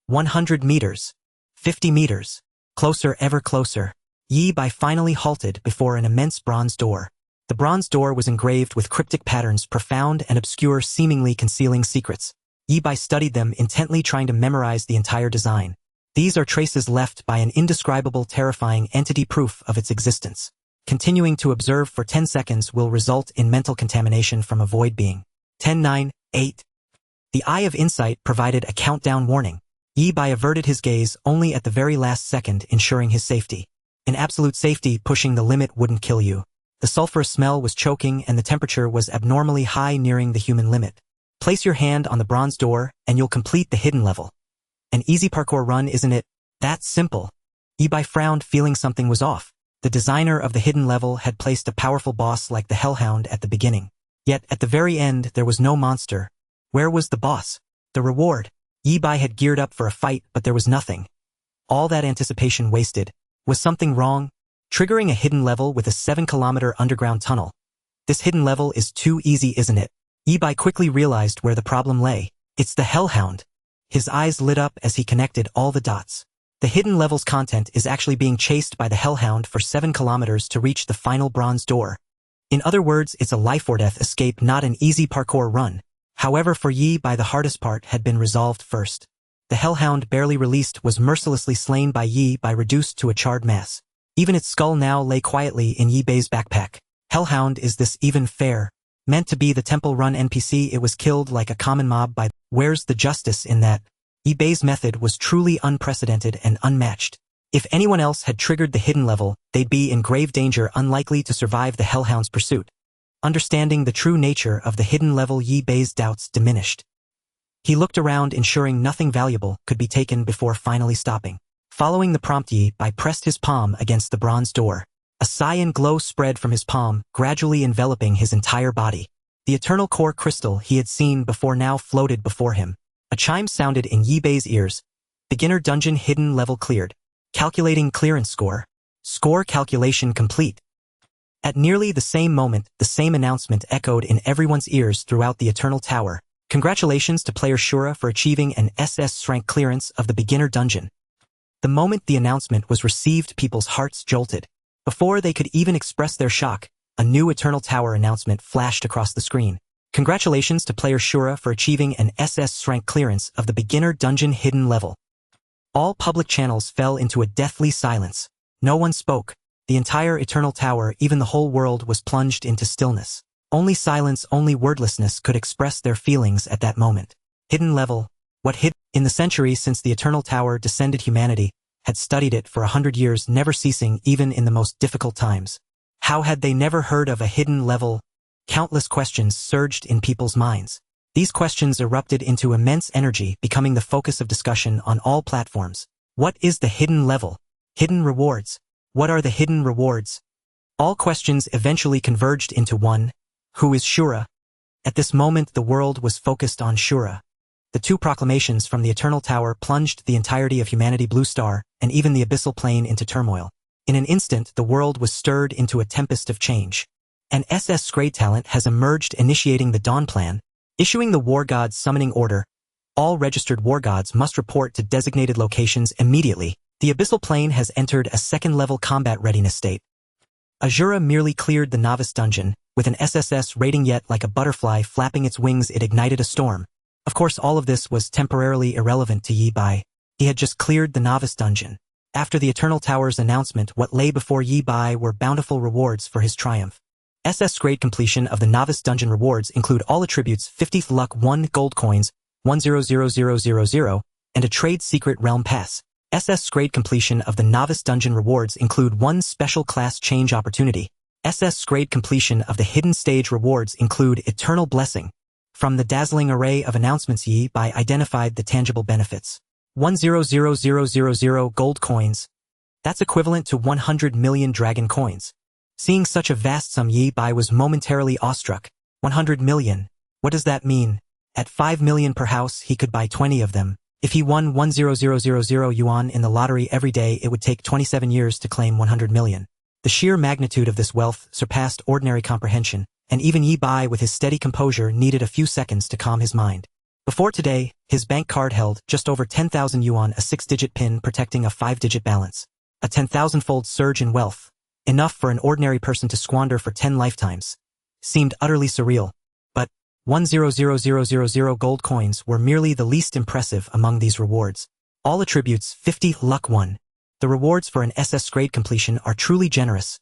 100 meters. 50 meters. Closer, ever closer. Yi Bei finally halted before an immense bronze door. The bronze door was engraved with cryptic patterns, profound and obscure, seemingly concealing secrets. Yi Bei studied them intently, trying to memorize the entire design. These are traces left by an indescribable, terrifying entity, proof of its existence. Continuing to observe for 10 seconds will result in mental contamination from a void being. 10, 9, 8. The Eye of Insight provided a countdown warning. Yi Bei averted his gaze only at the very last second, ensuring his safety. In absolute safety, pushing the limit wouldn't kill you. The sulfurous smell was choking and the temperature was abnormally high, nearing the human limit. Place your hand on the bronze door and you'll complete the hidden level. An easy parkour run, isn't it? That's simple. Yi Bei frowned, feeling something was off. The designer of the hidden level had placed a powerful boss like the Hellhound at the beginning. Yet at the very end there was no monster. Where was the boss? The reward? Yi Bei had geared up for a fight, but there was nothing. All that anticipation wasted. Was something wrong? Triggering a hidden level with a 7-kilometer underground tunnel. This hidden level is too easy, isn't it? Yi Bei quickly realized where the problem lay. It's the Hellhound. His eyes lit up as he connected all the dots. The hidden level's content is actually being chased by the Hellhound for 7 kilometers to reach the final bronze door. In other words, it's a life-or-death escape, not an easy parkour run. However, for Yi Bei, the hardest part had been resolved first. The Hellhound, barely released, was mercilessly slain by Yi Bei, reduced to a charred mass. Even its skull now lay quietly in Yi Bei's backpack. Hellhound, is this even fair? Meant to be the Temple Run NPC, it was killed like a common mob by... Where's the justice in that? Yi Bei's method was truly unprecedented and unmatched. If anyone else had triggered the hidden level, they'd be in grave danger, unlikely to survive the Hellhound's pursuit. Understanding the true nature of the hidden level, Yi Bei's doubts diminished. He looked around, ensuring nothing valuable could be taken before finally stopping. Following the prompt, Yi Bei pressed his palm against the bronze door. A cyan glow spread from his palm, gradually enveloping his entire body. The eternal core crystal he had seen before now floated before him. A chime sounded in Yi Bei's ears. Beginner dungeon hidden level cleared. Calculating clearance score. Score calculation complete. At nearly the same moment, the same announcement echoed in everyone's ears throughout the Eternal Tower. Congratulations to player Shura for achieving an SSS-Rank clearance of the beginner dungeon. The moment the announcement was received, people's hearts jolted. Before they could even express their shock, a new Eternal Tower announcement flashed across the screen. Congratulations to player Shura for achieving an SSS-Rank clearance of the beginner dungeon hidden level. All public channels fell into a deathly silence. No one spoke. The entire Eternal Tower, even the whole world, was plunged into stillness. Only silence, only wordlessness could express their feelings at that moment. Hidden level. What hid? In the century since the Eternal Tower descended, humanity had studied it for 100 years, never ceasing, even in the most difficult times. How had they never heard of a hidden level? Countless questions surged in people's minds. These questions erupted into immense energy, becoming the focus of discussion on all platforms. What is the hidden level? Hidden rewards. What are the hidden rewards? All questions eventually converged into one. Who is Shura? At this moment, the world was focused on Shura. The two proclamations from the Eternal Tower plunged the entirety of humanity, Blue Star, and even the abyssal plane into turmoil. In an instant, the world was stirred into a tempest of change. An SS-grade talent has emerged, initiating the Dawn Plan, issuing the War God's summoning order. All registered War Gods must report to designated locations immediately. The Abyssal Plane has entered a second-level combat readiness state. Asura merely cleared the Novice Dungeon. With an SSS rating, yet like a butterfly flapping its wings, it ignited a storm. Of course, all of this was temporarily irrelevant to Yi Bai. He had just cleared the Novice Dungeon. After the Eternal Tower's announcement, what lay before Yi Bai were bountiful rewards for his triumph. SS-grade completion of the Novice Dungeon rewards include all attributes: 50th luck, 1 gold coins, 100000, and a trade secret realm pass. SS-grade completion of the Novice Dungeon rewards include 1 special class change opportunity. SS-grade completion of the Hidden Stage rewards include Eternal Blessing. From the dazzling array of announcements, Yi Bai identified the tangible benefits. 100000 gold coins. That's equivalent to 100 million dragon coins. Seeing such a vast sum, Yi Bai was momentarily awestruck. 100 million. What does that mean? At 5 million per house, he could buy 20 of them. If he won 10000 yuan in the lottery every day, it would take 27 years to claim 100 million. The sheer magnitude of this wealth surpassed ordinary comprehension, and even Yi Bai, with his steady composure, needed a few seconds to calm his mind. Before today, his bank card held just over 10,000 yuan, a 6-digit pin protecting a 5-digit balance. A 10,000-fold surge in wealth, enough for an ordinary person to squander for 10 lifetimes, seemed utterly surreal. But 100000 gold coins were merely the least impressive among these rewards. All attributes: 50 luck, 1. The rewards for an SS-grade completion are truly generous.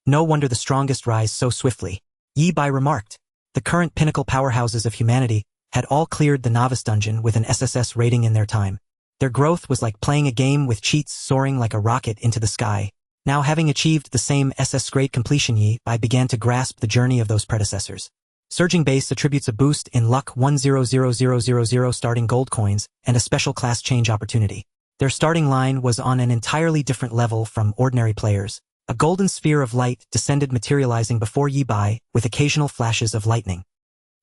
No wonder the strongest rise so swiftly. Yi Bai remarked. The current pinnacle powerhouses of humanity had all cleared the Novice Dungeon with an SSS rating in their time. Their growth was like playing a game with cheats, soaring like a rocket into the sky. Now, having achieved the same SS-grade completion, Yi Bai began to grasp the journey of those predecessors. Surging base attributes, a boost in luck, 100000 starting gold coins, and a special class change opportunity. Their starting line was on an entirely different level from ordinary players. A golden sphere of light descended, materializing before Yi Bai with occasional flashes of lightning.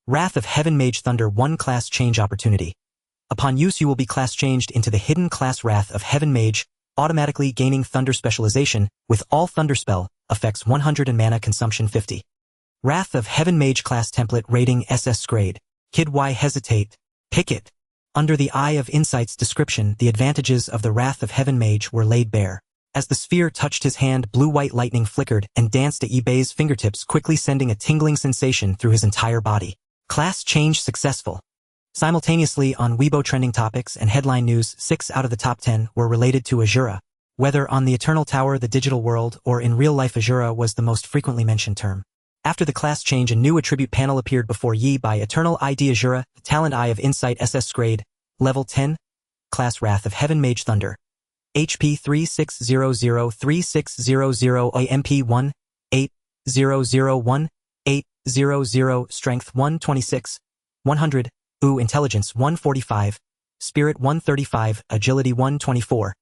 Wrath of Heaven Mage Thunder, 1 class change opportunity. Upon use, you will be class changed into the hidden class Wrath of Heaven Mage, automatically gaining Thunder specialization, with all Thunder spell effects 100 and mana consumption 50. Wrath of Heaven Mage class template rating SS grade. Kid, why hesitate? Pick it. Under the Eye of Insight's description, the advantages of the Wrath of Heaven Mage were laid bare. As the sphere touched his hand, blue-white lightning flickered and danced at Yi Bai's fingertips, quickly sending a tingling sensation through his entire body. Class change successful. Simultaneously, on Weibo trending topics and headline news, 6 out of the top 10 were related to Asura. Whether on the Eternal Tower, the digital world, or in real life, Asura was the most frequently mentioned term. After the class change, a new attribute panel appeared before Yi Bai. Eternal ID Asura, Talent Eye of Insight, SS grade, level 10, class Wrath of Heaven Mage Thunder. HP 36003600, IMP 1, 8001, 800, Strength 126, 100, Intelligence 145, Spirit 135, Agility 124,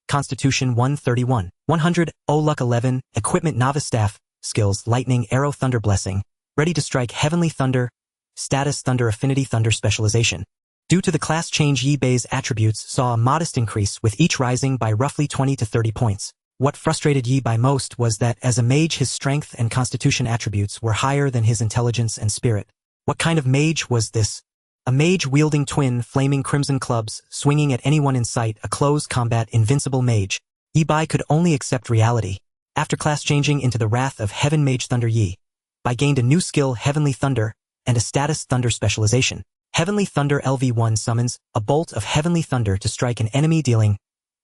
Constitution 131, 100, Luck 11, Equipment Novice Staff, Skills Lightning Arrow Thunder Blessing, Ready to Strike Heavenly Thunder, Status Thunder Affinity Thunder Specialization. Due to the class change, Yi Bai's attributes saw a modest increase, with each rising by roughly 20 to 30 points. What frustrated Yi Bai most was that as a mage, his strength and constitution attributes were higher than his intelligence and spirit. What kind of mage was this? A mage wielding twin flaming crimson clubs, swinging at anyone in sight, a close combat invincible mage. Yi Bai could only accept reality. After class changing into the Wrath of Heaven Mage Thunder, Yi Bai gained a new skill, Heavenly Thunder, and a status Thunder Specialization. Heavenly Thunder LV1 summons a bolt of Heavenly Thunder to strike an enemy, dealing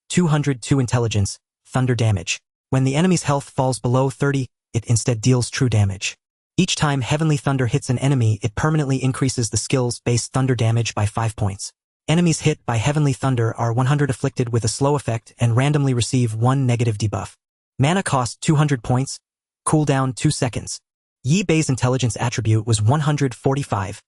202 intelligence, thunder damage. When the enemy's health falls below 30, it instead deals true damage. Each time Heavenly Thunder hits an enemy, it permanently increases the skill's base thunder damage by 5 points. Enemies hit by Heavenly Thunder are 100 afflicted with a slow effect and randomly receive 1 negative debuff. Mana cost 200 points, cooldown 2 seconds. Yi Bai's intelligence attribute was 145.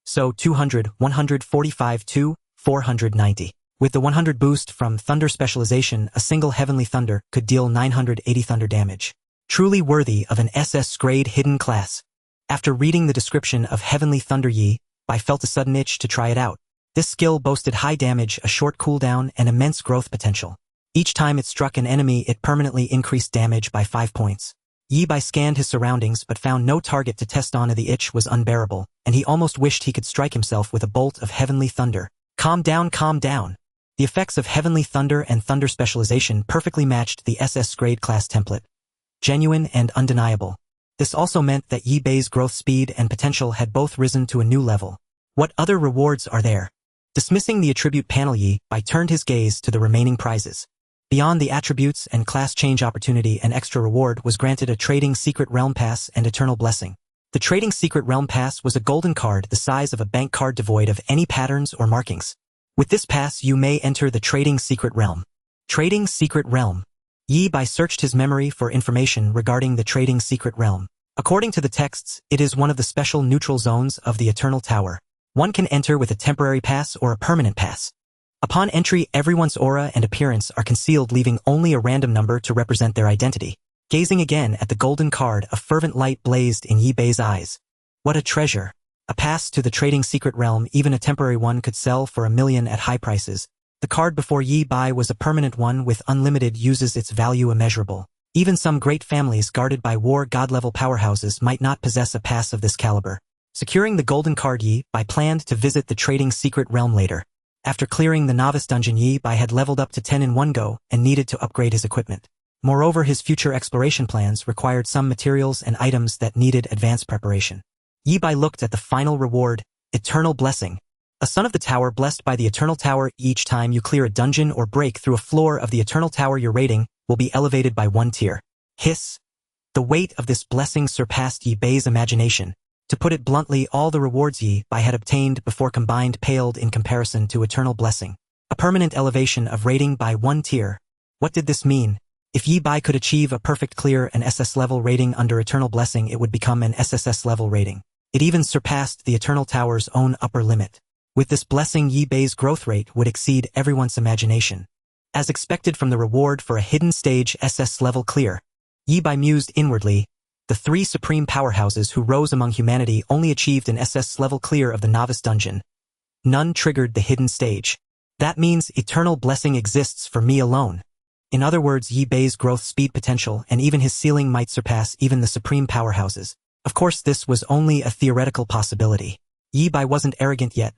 So 200, 145 to 490. With the 100 boost from Thunder Specialization, a single Heavenly Thunder could deal 980 thunder damage. Truly worthy of an SS grade hidden class. After reading the description of Heavenly Thunder, Yi Bai felt a sudden itch to try it out. This skill boasted high damage, a short cooldown, and immense growth potential. Each time it struck an enemy, it permanently increased damage by 5 points. Yi Bai scanned his surroundings but found no target to test on. The itch was unbearable, and he almost wished he could strike himself with a bolt of heavenly thunder. Calm down, calm down. The effects of heavenly thunder and thunder specialization perfectly matched the SS grade class template. Genuine and undeniable. This also meant that Yi Bai's growth speed and potential had both risen to a new level. What other rewards are there? Dismissing the attribute panel, Yi Bai turned his gaze to the remaining prizes. Beyond the attributes and class change opportunity, an extra reward was granted: a Trading Secret Realm Pass and Eternal Blessing. The Trading Secret Realm Pass was a golden card the size of a bank card devoid of any patterns or markings. With this pass you may enter the Trading Secret Realm. Trading Secret Realm. Yi Bai searched his memory for information regarding the Trading Secret Realm. According to the texts, it is one of the special neutral zones of the Eternal Tower. One can enter with a temporary pass or a permanent pass. Upon entry, everyone's aura and appearance are concealed, leaving only a random number to represent their identity. Gazing again at the golden card, a fervent light blazed in Yi Bai's eyes. What a treasure! A pass to the Trading Secret Realm, even a temporary one, could sell for $1 million at high prices. The card before Yi Bai was a permanent one with unlimited uses, its value immeasurable. Even some great families guarded by war god-level powerhouses might not possess a pass of this caliber. Securing the golden card, Yi Bai planned to visit the Trading Secret Realm later. After clearing the novice dungeon, Yi Bai had leveled up to 10 in one go and needed to upgrade his equipment. Moreover, his future exploration plans required some materials and items that needed advanced preparation. Yi Bai looked at the final reward: Eternal Blessing. A son of the tower blessed by the Eternal Tower. Each time you clear a dungeon or break through a floor of the Eternal Tower, your rating will be elevated by 1 tier. Hiss. The weight of this blessing surpassed Yi Bai's imagination. To put it bluntly, all the rewards Yi Bai had obtained before combined paled in comparison to Eternal Blessing. A permanent elevation of rating by 1 tier. What did this mean? If Yi Bai could achieve a perfect clear and SS-level rating under Eternal Blessing, it would become an SSS-level rating. It even surpassed the Eternal Tower's own upper limit. With this blessing, Yi Bai's growth rate would exceed everyone's imagination. As expected from the reward for a hidden stage SS-level clear, Yi Bai mused inwardly. The 3 supreme powerhouses who rose among humanity only achieved an SS-level clear of the novice dungeon. None triggered the hidden stage. That means Eternal Blessing exists for me alone. In other words, Yi Bai's growth speed potential and even his ceiling might surpass even the supreme powerhouses. Of course, this was only a theoretical possibility. Yi Bai wasn't arrogant yet.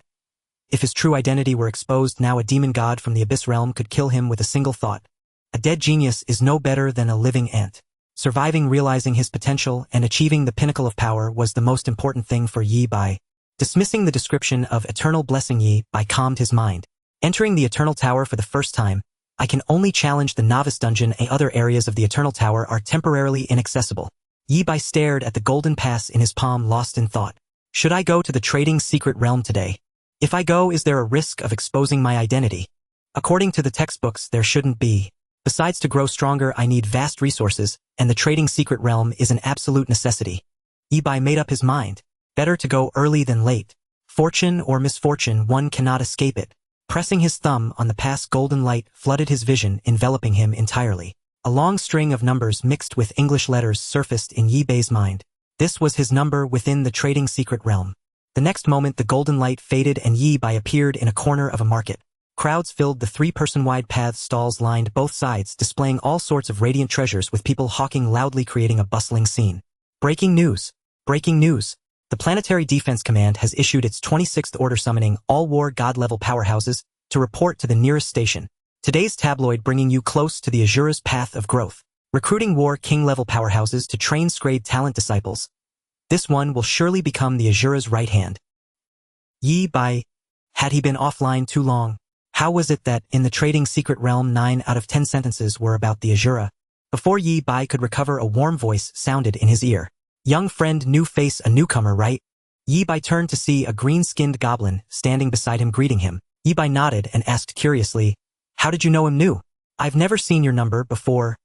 If his true identity were exposed now, a demon god from the Abyss realm could kill him with a single thought. A dead genius is no better than a living ant. Surviving, realizing his potential, and achieving the pinnacle of power was the most important thing for Yi Bai. Dismissing the description of Eternal Blessing, Yi Bai calmed his mind. Entering the Eternal Tower for the first time, I can only challenge the novice dungeon, and other areas of the Eternal Tower are temporarily inaccessible. Yi Bai stared at the golden pass in his palm, lost in thought. Should I go to the Trading Secret Realm today? If I go, is there a risk of exposing my identity? According to the textbooks, there shouldn't be. Besides, to grow stronger, I need vast resources, and the Trading Secret Realm is an absolute necessity. Yi Bai made up his mind. Better to go early than late. Fortune or misfortune, one cannot escape it. Pressing his thumb on the pass, golden light flooded his vision, enveloping him entirely. A long string of numbers mixed with English letters surfaced in Yi Bai's mind. This was his number within the Trading Secret Realm. The next moment, the golden light faded and Yi Bai appeared in a corner of a market. Crowds filled the 3-person-wide paths, stalls lined both sides, displaying all sorts of radiant treasures, with people hawking loudly, creating a bustling scene. Breaking news! Breaking news! The Planetary Defense Command has issued its 26th order summoning all war god-level powerhouses to report to the nearest station. Today's tabloid bringing you close to the Asura's path of growth. Recruiting war king-level powerhouses to train Scrade talent disciples. This one will surely become the Asura's right hand. Yi Bai. Had he been offline too long? How was it that, in the Trading Secret Realm, 9 out of 10 sentences were about the Asura? Before Yi Bai could recover, a warm voice sounded in his ear. Young friend, new face, a newcomer, right? Yi Bai turned to see a green-skinned goblin standing beside him, greeting him. Yi Bai nodded and asked curiously, how did you know him new? I've never seen your number before.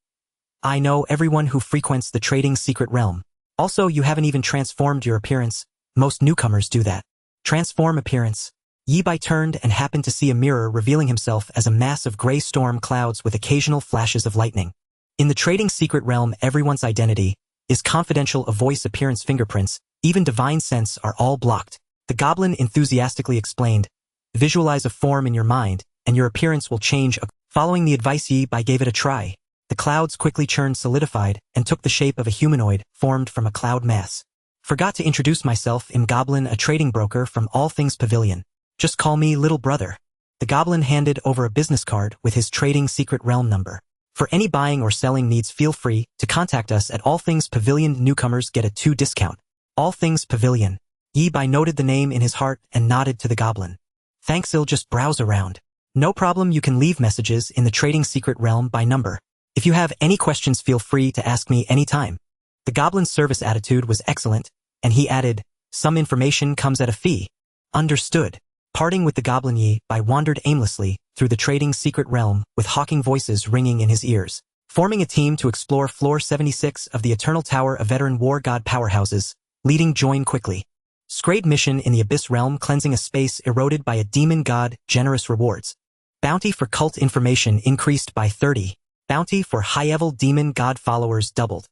I know everyone who frequents the Trading Secret Realm. Also, you haven't even transformed your appearance. Most newcomers do that. Transform appearance. Yi Bai turned and happened to see a mirror revealing himself as a mass of gray storm clouds with occasional flashes of lightning. In the Trading Secret Realm, everyone's identity is confidential. A voice, appearance, fingerprints, even divine sense are all blocked. The goblin enthusiastically explained, visualize a form in your mind, and your appearance will change. Following the advice, Yi Bai gave it a try. The clouds quickly churned solidified and took the shape of a humanoid formed from a cloud mass. Forgot to introduce myself. I'm Goblin, a trading broker from All Things Pavilion. Just call me little brother. The goblin handed over a business card with his trading secret realm number. For any buying or selling needs, feel free to contact us at All Things Pavilion. Newcomers get a 2 discount. All Things Pavilion. Yi Bai noted the name in his heart and nodded to the goblin. Thanks, I'll just browse around. No problem, you can leave messages in the trading secret realm by number. If you have any questions, feel free to ask me anytime. The goblin's service attitude was excellent, and he added, some information comes at a fee. Understood. Parting with the goblin, Yi Bai wandered aimlessly through the trading secret realm with hawking voices ringing in his ears. Forming a team to explore floor 76 of the Eternal Tower of Veteran War God Powerhouses, leading join quickly. Scrade mission in the Abyss Realm, cleansing a space eroded by a demon god, generous rewards. Bounty for cult information increased by 30. Bounty for high-level demon god followers doubled.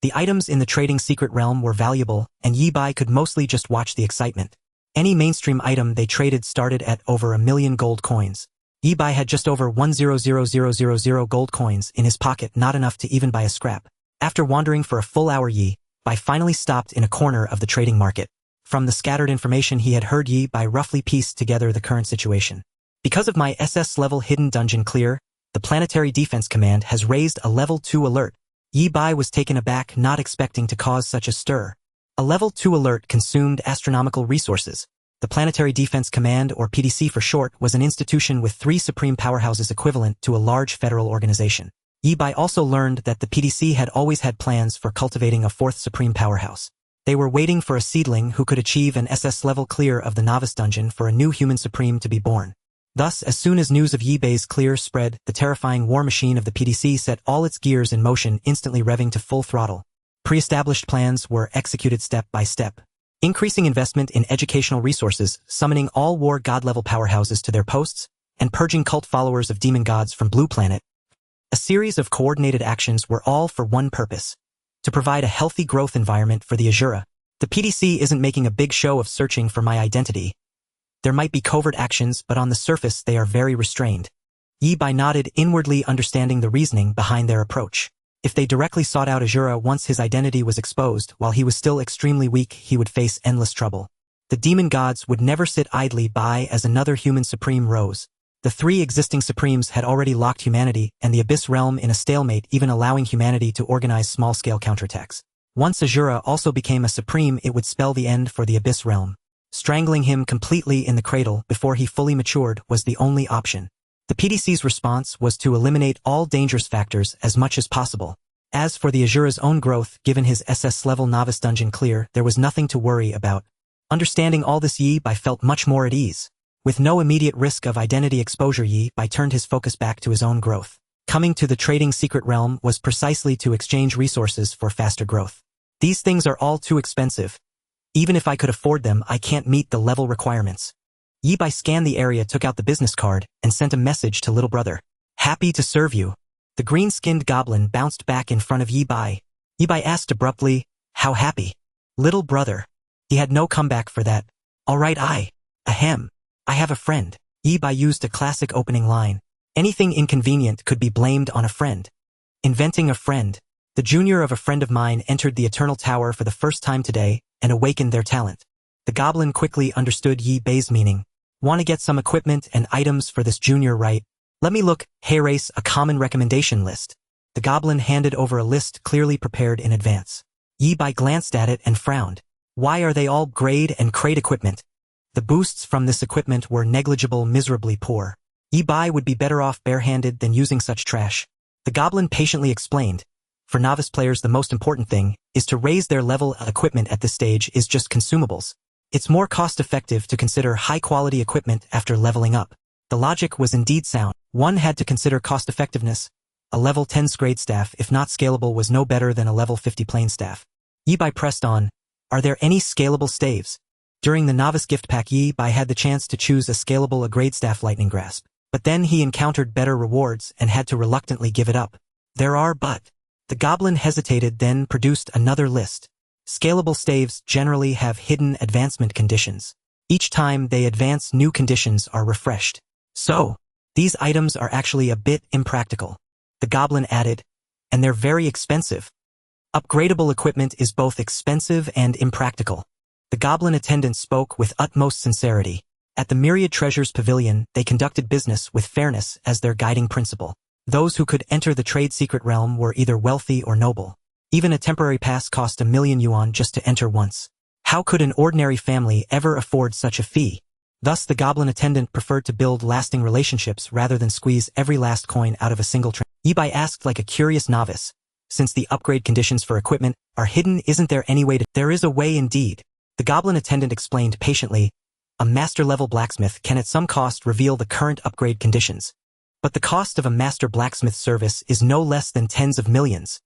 The items in the trading secret realm were valuable, and Yi Bai could mostly just watch the excitement. Any mainstream item they traded started at over 1 million gold coins. Yi Bai had just over 1,000,000 gold coins in his pocket, not enough to even buy a scrap. After wandering for a full hour, Yi Bai finally stopped in a corner of the trading market. From the scattered information he had heard, Yi Bai roughly pieced together the current situation. Because of my SS-level hidden dungeon clear, the Planetary Defense Command has raised a level 2 alert. Yi Bai was taken aback, not expecting to cause such a stir. A level 2 alert consumed astronomical resources. The Planetary Defense Command, or PDC for short, was an institution with 3 supreme powerhouses equivalent to a large federal organization. Yi Bai also learned that the PDC had always had plans for cultivating a 4th supreme powerhouse. They were waiting for a seedling who could achieve an SS-level clear of the novice dungeon for a new human supreme to be born. Thus, as soon as news of Yi Bai's clear spread, the terrifying war machine of the PDC set all its gears in motion, instantly revving to full throttle. Pre-established plans were executed step by step. Increasing investment in educational resources, summoning all war god-level powerhouses to their posts, and purging cult followers of demon gods from Blue Planet. A series of coordinated actions were all for one purpose: to provide a healthy growth environment for the Asura. The PDC isn't making a big show of searching for my identity. There might be covert actions, but on the surface they are very restrained. Yi Bai nodded, inwardly understanding the reasoning behind their approach. If they directly sought out Asura once his identity was exposed, while he was still extremely weak, he would face endless trouble. The demon gods would never sit idly by as another human supreme rose. The 3 existing supremes had already locked humanity and the Abyss Realm in a stalemate, even allowing humanity to organize small-scale counterattacks. Once Asura also became a supreme, it would spell the end for the Abyss Realm. Strangling him completely in the cradle before he fully matured was the only option. The PDC's response was to eliminate all dangerous factors as much as possible. As for the Asura's own growth, given his SS-level novice dungeon clear, there was nothing to worry about. Understanding all this, Yi Bai felt much more at ease. With no immediate risk of identity exposure, Yi Bai turned his focus back to his own growth. Coming to the trading secret realm was precisely to exchange resources for faster growth. These things are all too expensive. Even if I could afford them, I can't meet the level requirements. Yi Bai scanned the area, took out the business card, and sent a message to little brother. Happy to serve you. The green-skinned goblin bounced back in front of Yi Bai. Yi Bai asked abruptly, how happy? Little brother. He had no comeback for that. All right, ahem. I have a friend. Yi Bai used a classic opening line. Anything inconvenient could be blamed on a friend. Inventing a friend. The junior of a friend of mine entered the Eternal Tower for the first time today and awakened their talent. The goblin quickly understood Yi Bai's meaning. Want to get some equipment and items for this junior, right? Let me look. Hey race, a common recommendation list. The goblin handed over a list clearly prepared in advance. Yi Bai glanced at it and frowned. Why are they all grade and crate equipment? The boosts from this equipment were negligible, miserably poor. Yi Bai would be better off barehanded than using such trash. The goblin patiently explained. For novice players, the most important thing is to raise their level. Equipment at this stage is just consumables. It's more cost-effective to consider high-quality equipment after leveling up. The logic was indeed sound. One had to consider cost-effectiveness. A level 10 grade staff, if not scalable, was no better than a level 50 plain staff. Yi Bai pressed on. Are there any scalable staves? During the novice gift pack, Yi Bai had the chance to choose a scalable grade staff lightning grasp. But then he encountered better rewards and had to reluctantly give it up. There are, but... The goblin hesitated, then produced another list. Scalable staves generally have hidden advancement conditions. Each time they advance, new conditions are refreshed. So, these items are actually a bit impractical. The goblin added, and they're very expensive. Upgradable equipment is both expensive and impractical. The goblin attendant spoke with utmost sincerity. At the Myriad Treasures Pavilion, they conducted business with fairness as their guiding principle. Those who could enter the trade secret realm were either wealthy or noble. Even a temporary pass cost 1,000,000 yuan just to enter once. How could an ordinary family ever afford such a fee? Thus the goblin attendant preferred to build lasting relationships rather than squeeze every last coin out of a single Yibai asked like a curious novice. Since the upgrade conditions for equipment are hidden, isn't there any way to— There is a way indeed. The goblin attendant explained patiently. A master-level blacksmith can at some cost reveal the current upgrade conditions. But the cost of a master blacksmith service is no less than tens of millions.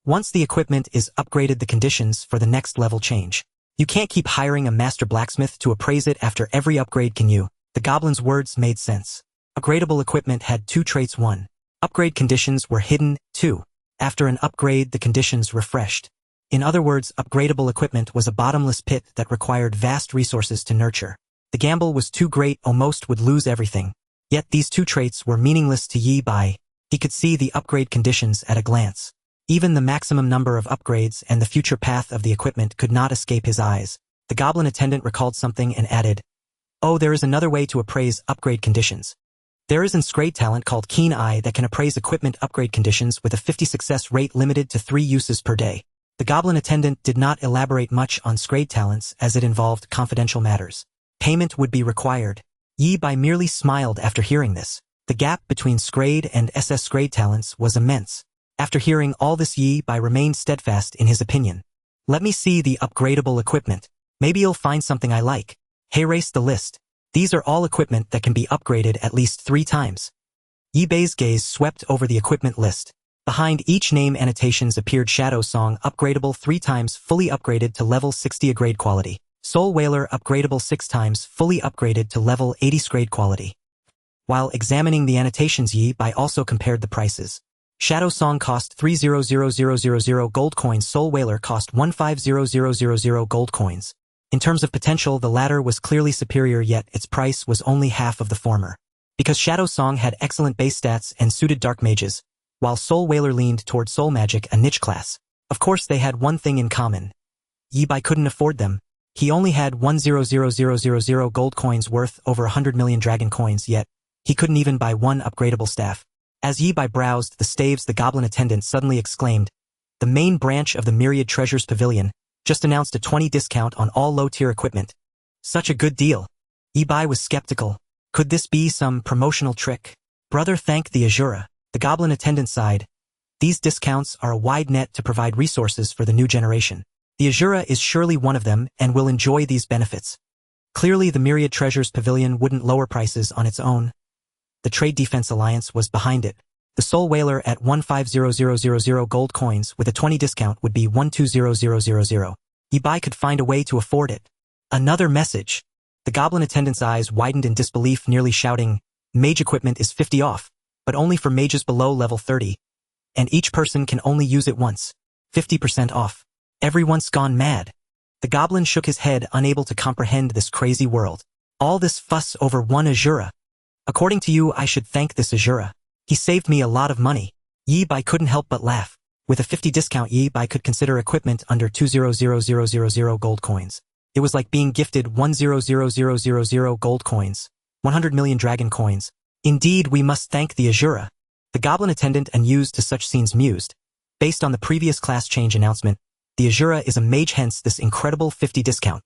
Once the equipment is upgraded, the conditions for the next level change. You can't keep hiring a master blacksmith to appraise it after every upgrade, can you? The goblin's words made sense. Upgradable equipment had two traits. 1. Upgrade conditions were hidden. 2. After an upgrade, the conditions refreshed. In other words, upgradable equipment was a bottomless pit that required vast resources to nurture. The gamble was too great, almost would lose everything. Yet these two traits were meaningless to Yibai. He could see the upgrade conditions at a glance. Even the maximum number of upgrades and the future path of the equipment could not escape his eyes. The goblin attendant recalled something and added, "Oh, there is another way to appraise upgrade conditions. There is an SSS talent called Keen Eye that can appraise equipment upgrade conditions with a 50 success rate limited to 3 uses per day." The goblin attendant did not elaborate much on SSS talents as it involved confidential matters. Payment would be required. Yibai merely smiled after hearing this. The gap between SSS and SSS talents was immense. After hearing all this, Yibai remained steadfast in his opinion. "Let me see the upgradable equipment. Maybe you'll find something I like." He erased the list. These are all equipment that can be upgraded at least 3 times. Yibai's gaze swept over the equipment list. Behind each name annotations appeared Shadow Song upgradable 3 times, fully upgraded to level 60 grade quality. Soul Whaler upgradable 6 times, fully upgraded to level 80 grade quality. While examining the annotations, Yibai also compared the prices. Shadow Song cost 300,000 gold coins, Soul Whaler cost 150,000 gold coins. In terms of potential, the latter was clearly superior, yet its price was only half of the former. Because Shadow Song had excellent base stats and suited dark mages, while Soul Whaler leaned toward soul magic, a niche class. Of course, they had one thing in common. Yibai couldn't afford them. He only had 100,000 gold coins worth over 100 million dragon coins, yet he couldn't even buy one upgradable staff. As Yibai browsed the staves, the goblin attendant suddenly exclaimed, "The main branch of the Myriad Treasures Pavilion just announced a 20% discount on all low-tier equipment. Such a good deal." Yibai was skeptical. Could this be some promotional trick? "Brother, thank the Asura." The goblin attendant sighed. "These discounts are a wide net to provide resources for the new generation. The Asura is surely one of them and will enjoy these benefits." Clearly, the Myriad Treasures Pavilion wouldn't lower prices on its own. The Trade Defense Alliance was behind it. The Soul Whaler at 150,000 gold coins with a 20% discount would be 120,000. Yibai could find a way to afford it. Another message. The goblin attendant's eyes widened in disbelief, nearly shouting, "Mage equipment is 50 off, but only for mages below level 30. And each person can only use it once. 50% off. Everyone's gone mad." The goblin shook his head, unable to comprehend this crazy world. All this fuss over one Asura. "According to you, I should thank this Asura. He saved me a lot of money." Yibai couldn't help but laugh. With a 50% discount, Yibai could consider equipment under 200,000 gold coins. It was like being gifted 100,000 gold coins, 100 million dragon coins. "Indeed, we must thank the Asura." The goblin attendant, unused to such scenes, mused. Based on the previous class change announcement, the Asura is a mage, hence this incredible 50% discount.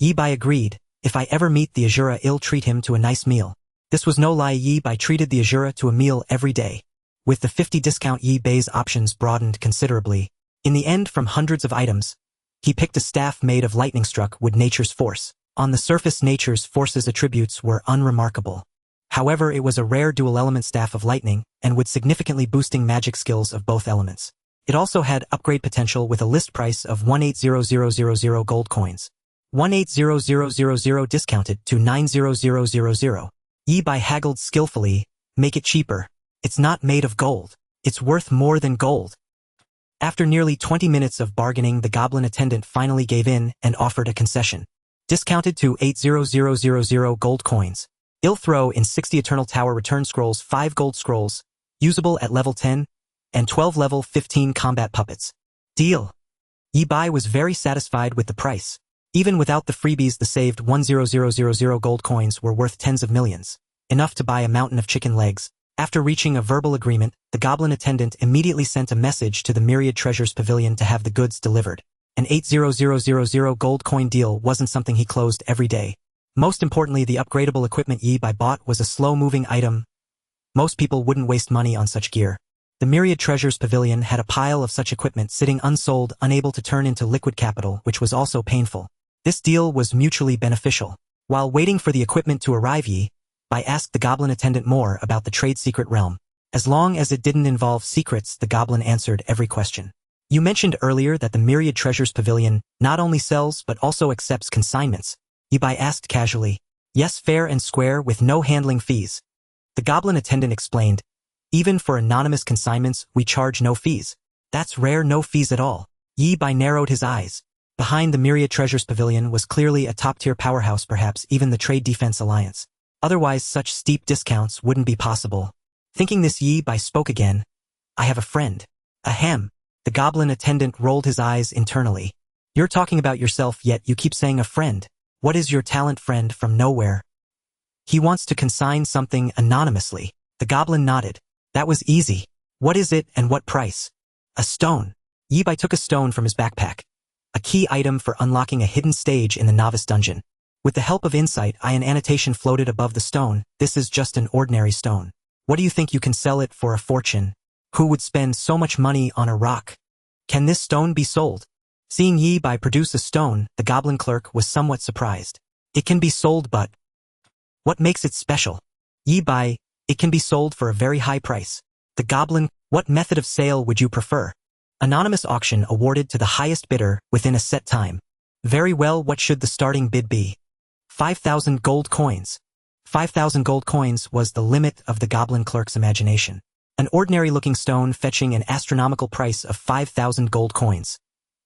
Yibai agreed. "If I ever meet the Asura, I'll treat him to a nice meal." This was no lie. Yibai treated the Asura to a meal every day. With the 50% discount, Yibai's options broadened considerably. In the end, from hundreds of items, he picked a staff made of lightning struck with nature's force. On the surface, nature's force's attributes were unremarkable. However, it was a rare dual-element staff of lightning and would significantly boosting magic skills of both elements. It also had upgrade potential with a list price of 180,000 gold coins. 180,000 discounted to 90,000. Yibai haggled skillfully. "Make it cheaper. It's not made of gold. It's worth more than gold." After nearly 20 minutes of bargaining, the goblin attendant finally gave in and offered a concession. Discounted to 80,000 gold coins. I'll throw in 60 Eternal Tower Return Scrolls, 5 gold scrolls, usable at level 10, and 12 level 15 combat puppets. Deal. Yi Bai was very satisfied with the price. Even without the freebies, the saved 100,000 gold coins were worth tens of millions, enough to buy a mountain of chicken legs. After reaching a verbal agreement, the goblin attendant immediately sent a message to the Myriad Treasures Pavilion to have the goods delivered. An 800,000 gold coin deal wasn't something he closed every day. Most importantly, the upgradable equipment Yi Bai bought was a slow-moving item. Most people wouldn't waste money on such gear. The Myriad Treasures Pavilion had a pile of such equipment sitting unsold, unable to turn into liquid capital, which was also painful. This deal was mutually beneficial. While waiting for the equipment to arrive, Yi Bai asked the goblin attendant more about the trade secret realm. As long as it didn't involve secrets, the goblin answered every question. You mentioned earlier that the Myriad Treasures Pavilion not only sells but also accepts consignments. Yi Bai asked casually. Yes, fair and square with no handling fees. The goblin attendant explained. Even for anonymous consignments, we charge no fees. That's rare, no fees at all. Yi Bai narrowed his eyes. Behind the Myriad Treasures Pavilion was clearly a top-tier powerhouse, perhaps even the Trade Defense Alliance. Otherwise, such steep discounts wouldn't be possible. Thinking this, Yi Bai spoke again. I have a friend. Ahem. The goblin attendant rolled his eyes internally. You're talking about yourself, yet you keep saying a friend. What is your talent friend from nowhere? He wants to consign something anonymously. The goblin nodded. That was easy. What is it and what price? A stone. Yi Bai took a stone from his backpack. A key item for unlocking a hidden stage in the novice dungeon. With the help of insight, an annotation floated above the stone. This is just an ordinary stone. What do you think, you can sell it for a fortune? Who would spend so much money on a rock? Can this stone be sold? Seeing Yi Bai produce a stone, the goblin clerk was somewhat surprised. It can be sold, but what makes it special? Yi Bai, it can be sold for a very high price. The goblin, what method of sale would you prefer? Anonymous auction awarded to the highest bidder within a set time. Very well, what should the starting bid be? 5,000 gold coins. 5,000 gold coins was the limit of the goblin clerk's imagination. An ordinary-looking stone fetching an astronomical price of 5,000 gold coins.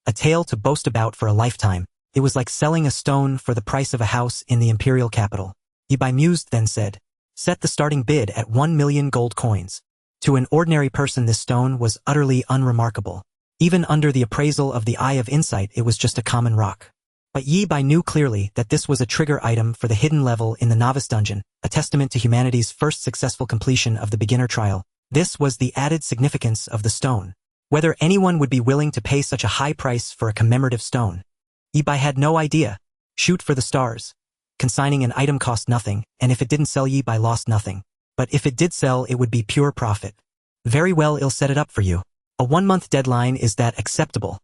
A tale to boast about for a lifetime. It was like selling a stone for the price of a house in the imperial capital. Yi Bai mused, then said, set the starting bid at 1,000,000 gold coins. To an ordinary person, this stone was utterly unremarkable. Even under the appraisal of the Eye of Insight, it was just a common rock. But Yi Bai knew clearly that this was a trigger item for the hidden level in the novice dungeon, a testament to humanity's first successful completion of the beginner trial. This was the added significance of the stone. Whether anyone would be willing to pay such a high price for a commemorative stone. Yi Bai had no idea. Shoot for the stars. Consigning an item cost nothing, and if it didn't sell, Yi Bai lost nothing. But if it did sell, it would be pure profit. Very well, I'll set it up for you. A 1-month deadline, is that acceptable?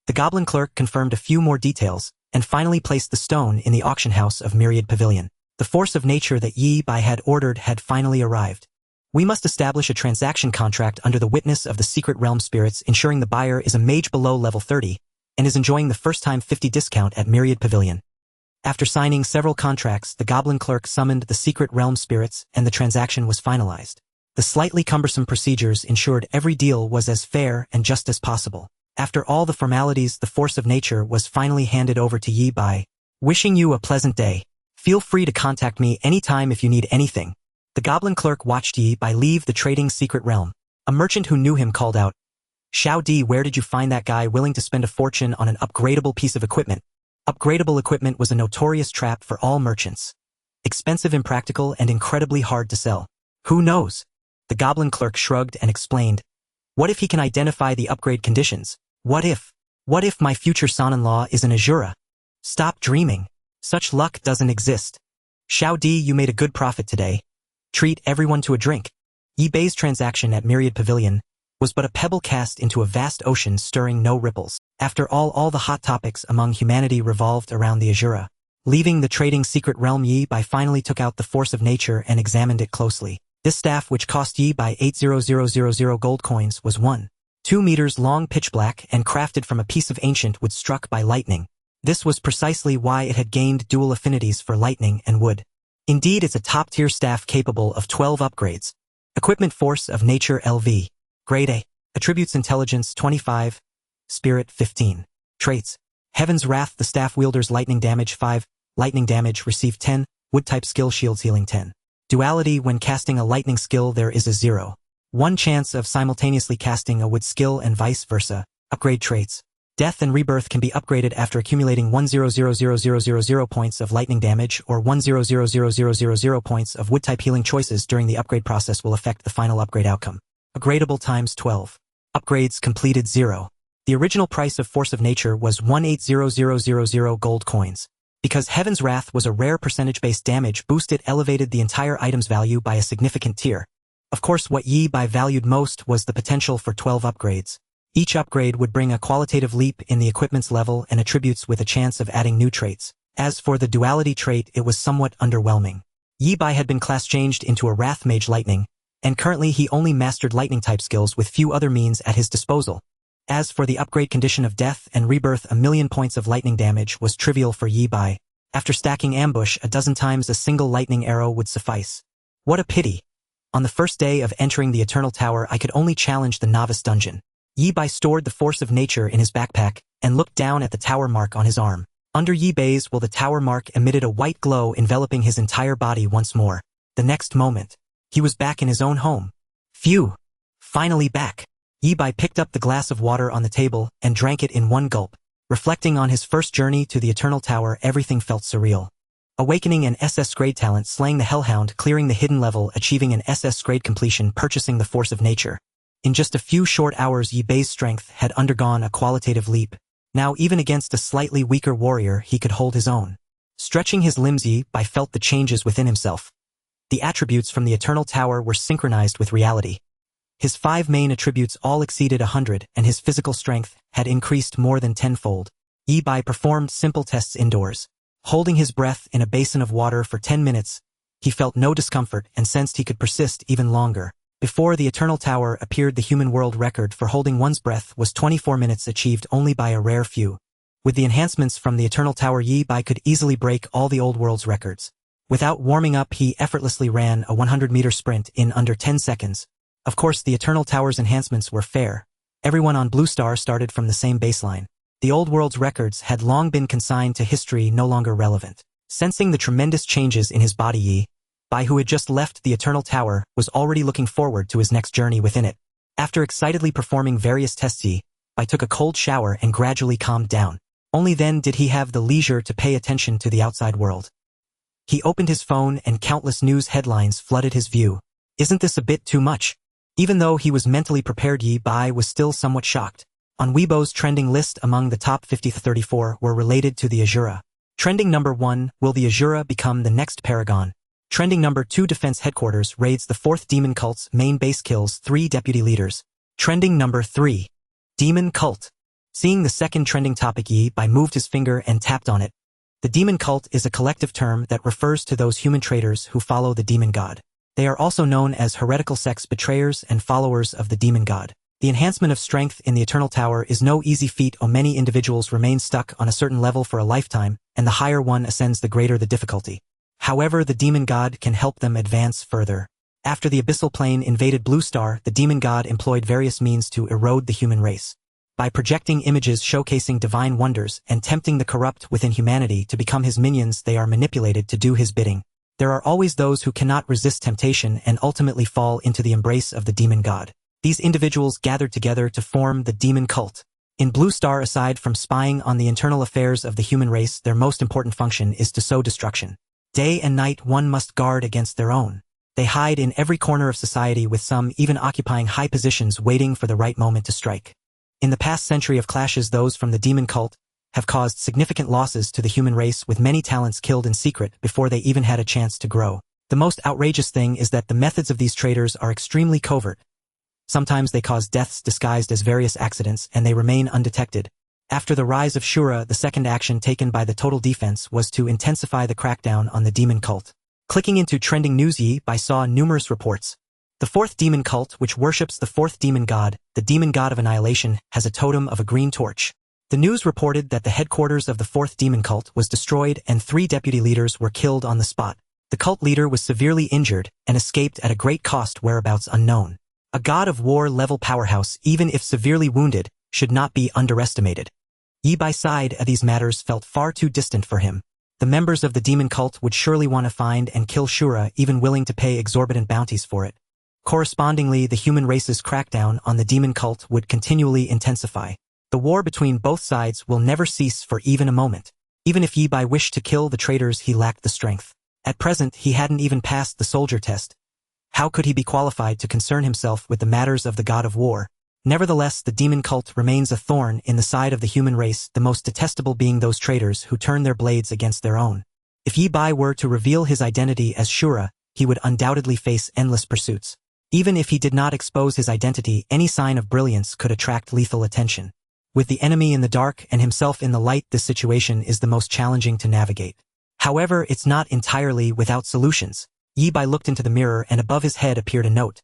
The goblin clerk confirmed a few more details, and finally placed the stone in the auction house of Myriad Pavilion. The force of nature that Yi Bai had ordered had finally arrived. We must establish a transaction contract under the witness of the secret realm spirits, ensuring the buyer is a mage below level 30, and is enjoying the first-time 50 discount at Myriad Pavilion. After signing several contracts, the goblin clerk summoned the secret realm spirits, and the transaction was finalized. The slightly cumbersome procedures ensured every deal was as fair and just as possible. After all the formalities, the force of nature was finally handed over to Yi Bai. Wishing you a pleasant day. Feel free to contact me anytime if you need anything. The goblin clerk watched Yi Bai leave the trading secret realm. A merchant who knew him called out, Xiao, where did you find that guy willing to spend a fortune on an upgradable piece of equipment? Upgradable equipment was a notorious trap for all merchants. Expensive, impractical, and incredibly hard to sell. Who knows? The goblin clerk shrugged and explained, what if he can identify the upgrade conditions? What if my future son-in-law is an Asura? Stop dreaming. Such luck doesn't exist. Xiao, you made a good profit today. Treat everyone to a drink. Yi Bai's transaction at Myriad Pavilion was but a pebble cast into a vast ocean stirring no ripples. After all the hot topics among humanity revolved around the Asura. Leaving the trading secret realm, Yi Bai finally took out the force of nature and examined it closely. This staff, which cost Yi Bai 800,000 gold coins, was 1.2 meters long, pitch black, and crafted from a piece of ancient wood struck by lightning. This was precisely why it had gained dual affinities for lightning and wood. Indeed, it's a top-tier staff capable of 12 upgrades. Equipment: Force of Nature LV. Grade A. Attributes: Intelligence 25. Spirit 15. Traits: Heaven's Wrath. The staff wielder's lightning damage 5. Lightning damage received 10. Wood type skill: Shields healing 10. Duality: when casting a lightning skill there is a 0. 1 chance of simultaneously casting a wood skill and vice versa. Upgrade traits. Death and rebirth can be upgraded after accumulating 1000000 points of lightning damage or 1000000 points of wood-type healing choices during the upgrade process will affect the final upgrade outcome. Upgradable times 12. Upgrades completed 0. The original price of Force of Nature was 180000 gold coins. Because Heaven's Wrath was a rare percentage-based damage boost, it elevated the entire item's value by a significant tier. Of course, what Yi Bai valued most was the potential for 12 upgrades. Each upgrade would bring a qualitative leap in the equipment's level and attributes with a chance of adding new traits. As for the duality trait, it was somewhat underwhelming. Yi Bai had been class changed into a Wrath Mage Lightning, and currently he only mastered lightning-type skills with few other means at his disposal. As for the upgrade condition of Death and Rebirth, 1,000,000 points of lightning damage was trivial for Yi Bai. After stacking Ambush a dozen times, a single lightning arrow would suffice. What a pity. On the first day of entering the Eternal Tower, I could only challenge the Novice Dungeon. Yi Bai stored the Force of Nature in his backpack and looked down at the tower mark on his arm. Under Yi Bai's will the tower mark emitted a white glow enveloping his entire body once more. The next moment, he was back in his own home. Phew! Finally back. Yi Bai picked up the glass of water on the table and drank it in one gulp. Reflecting on his first journey to the Eternal Tower, everything felt surreal. Awakening an SS grade talent, slaying the Hellhound, clearing the hidden level, achieving an SS grade completion, purchasing the Force of Nature. In just a few short hours, Yi Bai's strength had undergone a qualitative leap. Now even against a slightly weaker warrior, he could hold his own. Stretching his limbs, Yi Bai felt the changes within himself. The attributes from the Eternal Tower were synchronized with reality. His 5 main attributes all exceeded 100, and his physical strength had increased more than tenfold. Yi Bai performed simple tests indoors. Holding his breath in a basin of water for 10 minutes, he felt no discomfort and sensed he could persist even longer. Before the Eternal Tower appeared, the human world record for holding one's breath was 24 minutes, achieved only by a rare few. With the enhancements from the Eternal Tower, Yi Bai could easily break all the old world's records. Without warming up, he effortlessly ran a 100-meter sprint in under 10 seconds. Of course, the Eternal Tower's enhancements were fair. Everyone on Blue Star started from the same baseline. The old world's records had long been consigned to history, no longer relevant. Sensing the tremendous changes in his body, Yi Bai, who had just left the Eternal Tower, was already looking forward to his next journey within it. After excitedly performing various tests, Yi Bai took a cold shower and gradually calmed down. Only then did he have the leisure to pay attention to the outside world. He opened his phone and countless news headlines flooded his view. Isn't this a bit too much? Even though he was mentally prepared, Yi Bai was still somewhat shocked. On Weibo's trending list, among the top 50, 34 were related to the Asura. Trending number 1, will the Asura become the next Paragon? Trending number 2, Defense Headquarters raids the 4th Demon Cult's main base, kills 3 deputy leaders. Trending number 3, Demon Cult. Seeing the second trending topic, Yi Bai moved his finger and tapped on it. The Demon Cult is a collective term that refers to those human traitors who follow the demon god. They are also known as heretical sects, betrayers and followers of the demon god. The enhancement of strength in the Eternal Tower is no easy feat. Many individuals remain stuck on a certain level for a lifetime, and the higher one ascends, the greater the difficulty. However, the demon god can help them advance further. After the Abyssal Plane invaded Blue Star, the demon god employed various means to erode the human race. By projecting images showcasing divine wonders and tempting the corrupt within humanity to become his minions, they are manipulated to do his bidding. There are always those who cannot resist temptation and ultimately fall into the embrace of the demon god. These individuals gathered together to form the Demon Cult. In Blue Star, aside from spying on the internal affairs of the human race, their most important function is to sow destruction. Day and night one must guard against their own. They hide in every corner of society, with some even occupying high positions waiting for the right moment to strike. In the past century of clashes, those from the Demon Cult have caused significant losses to the human race, with many talents killed in secret before they even had a chance to grow. The most outrageous thing is that the methods of these traitors are extremely covert. Sometimes they cause deaths disguised as various accidents, and they remain undetected. After the rise of Shura, the second action taken by the Total Defense was to intensify the crackdown on the Demon Cult. Clicking into trending news, Yi Bai saw numerous reports. The 4th Demon Cult, which worships the 4th demon god, the demon god of annihilation, has a totem of a green torch. The news reported that the headquarters of the 4th Demon Cult was destroyed and 3 deputy leaders were killed on the spot. The cult leader was severely injured and escaped at a great cost, whereabouts unknown. A god of war level powerhouse, even if severely wounded, should not be underestimated. Yi Bai's side of these matters felt far too distant for him. The members of the Demon Cult would surely want to find and kill Shura, even willing to pay exorbitant bounties for it. Correspondingly, the human race's crackdown on the demon cult would continually intensify. The war between both sides will never cease for even a moment. Even if Yi Bai wished to kill the traitors, he lacked the strength. At present, he hadn't even passed the soldier test. How could he be qualified to concern himself with the matters of the god of war? Nevertheless, the demon cult remains a thorn in the side of the human race, the most detestable being those traitors who turn their blades against their own. If Yi Bai were to reveal his identity as Shura, he would undoubtedly face endless pursuits. Even if he did not expose his identity, any sign of brilliance could attract lethal attention. With the enemy in the dark and himself in the light, this situation is the most challenging to navigate. However, it's not entirely without solutions. Yi Bai looked into the mirror and above his head appeared a note.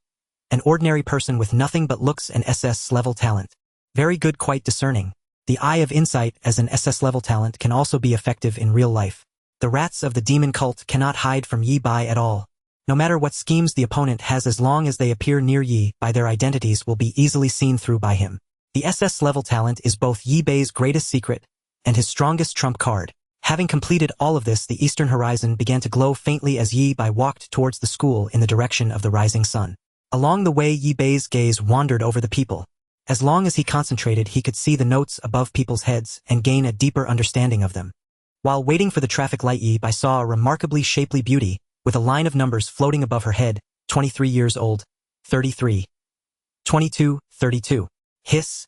An ordinary person with nothing but looks and SS-level talent. Very good, quite discerning. The eye of insight as an SS-level talent can also be effective in real life. The rats of the demon cult cannot hide from Yi Bai at all. No matter what schemes the opponent has, as long as they appear near Yi Bai, their identities will be easily seen through by him. The SS-level talent is both Yi Bai's greatest secret and his strongest trump card. Having completed all of this, the eastern horizon began to glow faintly as Yi Bai walked towards the school in the direction of the rising sun. Along the way, Yi Bai's gaze wandered over the people. As long as he concentrated, he could see the notes above people's heads and gain a deeper understanding of them. While waiting for the traffic light, Yi Bai saw a remarkably shapely beauty, with a line of numbers floating above her head, 23 years old, 33, 22, 32. Hiss.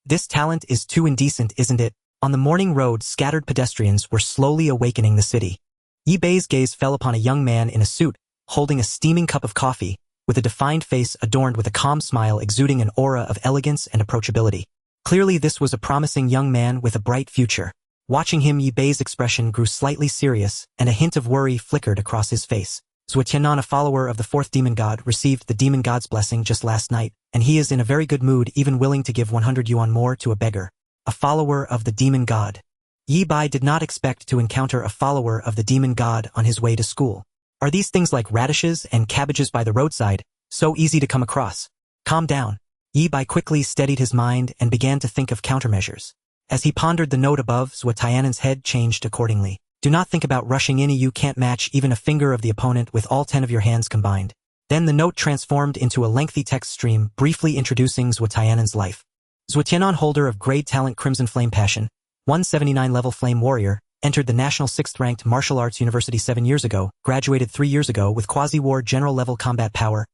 This talent is too indecent, isn't it? On the morning road, scattered pedestrians were slowly awakening the city. Yi Bai's gaze fell upon a young man in a suit, holding a steaming cup of coffee, with a defined face adorned with a calm smile exuding an aura of elegance and approachability. Clearly this was a promising young man with a bright future. Watching him, Yi Bai's expression grew slightly serious, and a hint of worry flickered across his face. Zhuo Tianan, a follower of the fourth demon god, received the demon god's blessing just last night, and he is in a very good mood, even willing to give 100 yuan more to a beggar. A follower of the demon god. Yi Bai did not expect to encounter a follower of the demon god on his way to school. Are these things like radishes and cabbages by the roadside, so easy to come across? Calm down. Yi Bai quickly steadied his mind and began to think of countermeasures. As he pondered the note above, Zhuo Tianan's head changed accordingly. Do not think about rushing in. You can't match even a finger of the opponent with all 10 of your hands combined. Then the note transformed into a lengthy text stream, briefly introducing Zhuo Tianan's life. Zhuo Tianan, holder of grade talent Crimson Flame Passion, 179 level Flame Warrior, entered the national 6th ranked martial arts university 7 years ago, graduated 3 years ago with quasi-war general level combat power.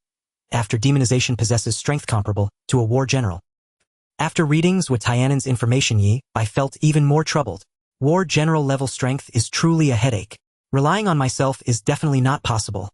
After demonization, possesses strength comparable to a war general. After reading Zhuo Tianan's information, Yi Bai felt even more troubled. War general level strength is truly a headache. Relying on myself is definitely not possible.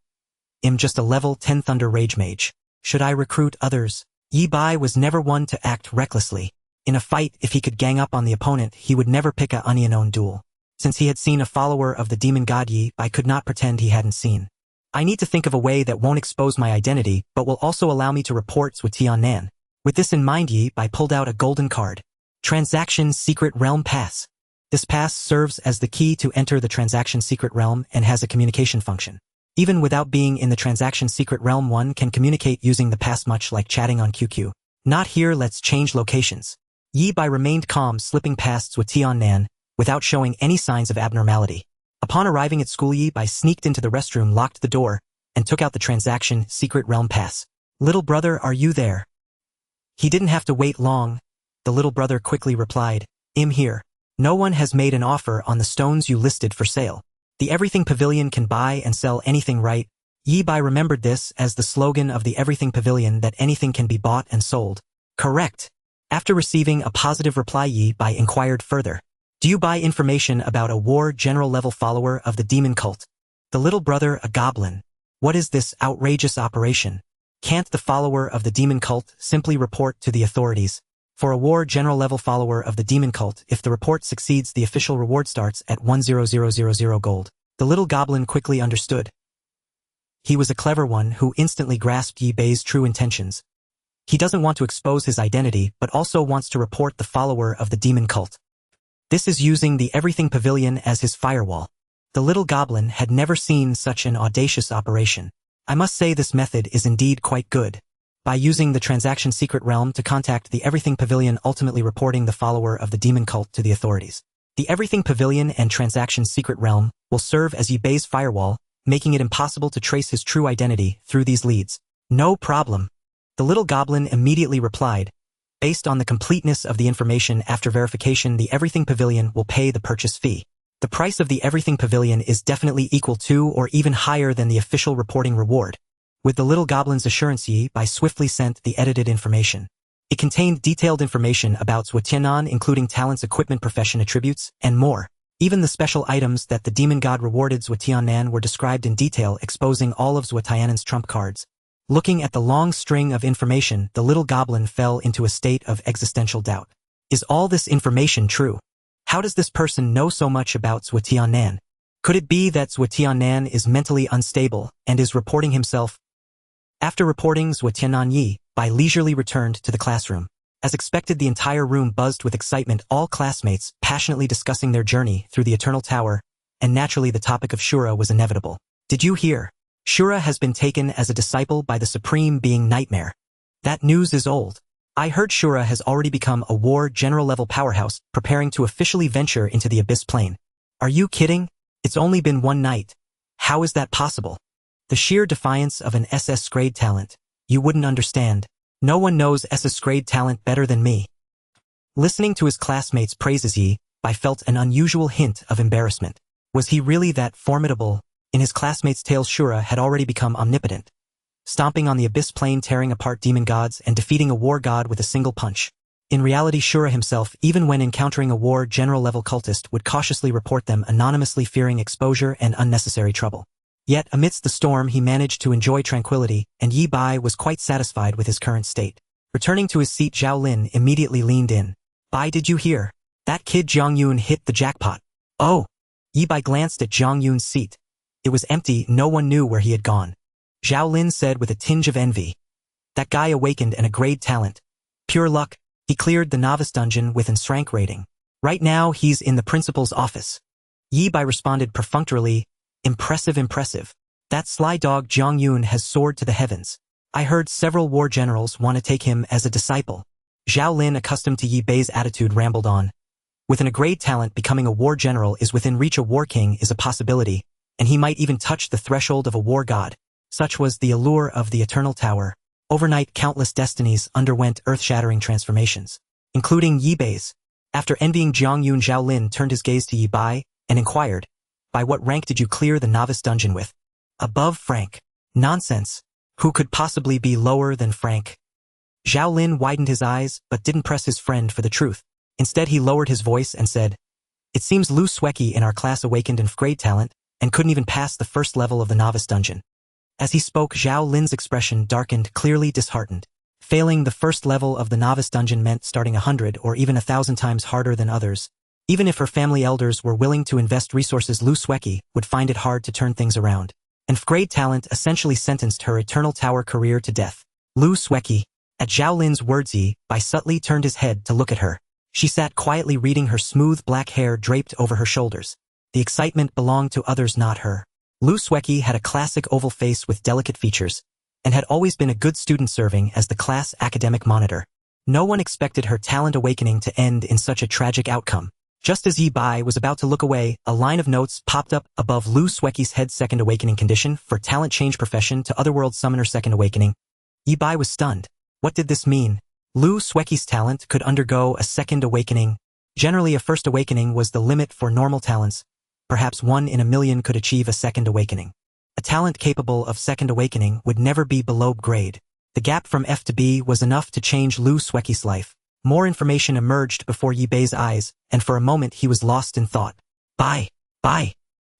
I'm just a level 10 Thunder Rage Mage. Should I recruit others? Yi Bai was never one to act recklessly. In a fight, if he could gang up on the opponent, he would never pick a unknown duel. Since he had seen a follower of the demon god, Yi Bai could not pretend he hadn't seen. I need to think of a way that won't expose my identity, but will also allow me to report Zhuo Tianan. With this in mind, Yi Bai pulled out a golden card. Transaction Secret Realm Pass. This pass serves as the key to enter the Transaction Secret Realm and has a communication function. Even without being in the Transaction Secret Realm, one can communicate using the pass, much like chatting on QQ. Not here, let's change locations. Yi Bai remained calm, slipping past Zhuo Tianan without showing any signs of abnormality. Upon arriving at school, Yi Bai sneaked into the restroom, locked the door, and took out the Transaction Secret Realm Pass. Little brother, are you there? He didn't have to wait long. The little brother quickly replied, I'm here. No one has made an offer on the stones you listed for sale. The Everything Pavilion can buy and sell anything, right? Yi Bai remembered this as the slogan of the Everything Pavilion, that anything can be bought and sold. Correct. After receiving a positive reply, Yi Bai inquired further. Do you buy information about a war general level follower of the demon cult? The little brother, a goblin. What is this outrageous operation? Can't the follower of the demon cult simply report to the authorities? For a war general level follower of the demon cult, if the report succeeds, the official reward starts at 100,000 gold. The little goblin quickly understood. He was a clever one who instantly grasped Yi Bai's true intentions. He doesn't want to expose his identity, but also wants to report the follower of the demon cult. This is using the Everything Pavilion as his firewall. The little goblin had never seen such an audacious operation. I must say this method is indeed quite good. By using the Transaction Secret Realm to contact the Everything Pavilion, ultimately reporting the follower of the demon cult to the authorities. The Everything Pavilion and Transaction Secret Realm will serve as Yi Bai's firewall, making it impossible to trace his true identity through these leads. No problem. The little goblin immediately replied, based on the completeness of the information after verification, the Everything Pavilion will pay the purchase fee. The price of the Everything Pavilion is definitely equal to or even higher than the official reporting reward. With the little goblin's assurance, Yi Bai swiftly sent the edited information. It contained detailed information about Zhuo Tianan, including talents, equipment, profession, attributes, and more. Even the special items that the demon god rewarded Zhuo Tianan were described in detail, exposing all of Zhuo Tianan's trump cards. Looking at the long string of information, the little goblin fell into a state of existential doubt. Is all this information true? How does this person know so much about Zhuo Tianan? Could it be that Zhuo Tianan is mentally unstable and is reporting himself? After reporting Zhuo Tianan, Yi Bai leisurely returned to the classroom. As expected, the entire room buzzed with excitement, all classmates passionately discussing their journey through the Eternal Tower, and naturally the topic of Shura was inevitable. Did you hear? Shura has been taken as a disciple by the supreme being Nightmare. That news is old. I heard Shura has already become a war general level powerhouse, preparing to officially venture into the Abyss Plane. Are you kidding? It's only been one night. How is that possible? The sheer defiance of an SS grade talent. You wouldn't understand. No one knows SS grade talent better than me. Listening to his classmates' praises, Yi Bai felt an unusual hint of embarrassment. Was he really that formidable? In his classmates' tales, Shura had already become omnipotent, stomping on the Abyss Plane, tearing apart demon gods, and defeating a war god with a single punch. In reality, Shura himself, even when encountering a war general-level cultist, would cautiously report them anonymously, fearing exposure and unnecessary trouble. Yet, amidst the storm, he managed to enjoy tranquility, and Yi Bai was quite satisfied with his current state. Returning to his seat, Zhao Lin immediately leaned in. Bai, did you hear? That kid Zhang Yun hit the jackpot. Oh! Yi Bai glanced at Zhang Yun's seat. It was empty, no one knew where he had gone. Zhao Lin said with a tinge of envy. That guy awakened and a grade talent. Pure luck. He cleared the novice dungeon with an SSS-Rank rating. Right now he's in the principal's office. Yi Bai responded perfunctorily, impressive, impressive. That sly dog Zhang Yun has soared to the heavens. I heard several war generals want to take him as a disciple. Zhao Lin, accustomed to Yi Bai's attitude, rambled on. With a grade talent, becoming a war general is within reach. A war king is a possibility, and he might even touch the threshold of a war god. Such was the allure of the Eternal Tower. Overnight, countless destinies underwent earth-shattering transformations, including Yi Bai's. After envying Zhang Yun, Zhao Lin turned his gaze to Yi Bai and inquired, by what rank did you clear the novice dungeon with? Above Frank. Nonsense. Who could possibly be lower than Frank? Zhao Lin widened his eyes, but didn't press his friend for the truth. Instead, he lowered his voice and said, it seems Lu Sueki in our class awakened in grade talent and couldn't even pass the first level of the novice dungeon. As he spoke, Zhao Lin's expression darkened, clearly disheartened. Failing the first level of the novice dungeon meant starting 100 or even 1,000 times harder than others. Even if her family elders were willing to invest resources, Lu Sueki would find it hard to turn things around. And grade talent essentially sentenced her Eternal Tower career to death. Lu Sueki. At Zhao Lin's words, Yi Bai subtly turned his head to look at her. She sat quietly, reading, her smooth black hair draped over her shoulders. The excitement belonged to others, not her. Lu Sueki had a classic oval face with delicate features, and had always been a good student, serving as the class academic monitor. No one expected her talent awakening to end in such a tragic outcome. Just as Yi Bai was about to look away, a line of notes popped up above Lu Sueki's head. Second awakening condition for talent: change profession to Otherworld Summoner. Second awakening. Yi Bai was stunned. What did this mean? Lu Sueki's talent could undergo a second awakening. Generally, a first awakening was the limit for normal talents. Perhaps 1 in a million could achieve a second awakening. A talent capable of second awakening would never be below grade. The gap from F to B was enough to change Lu Sueki's life. More information emerged before Yi Bai's eyes, and for a moment he was lost in thought. Bai!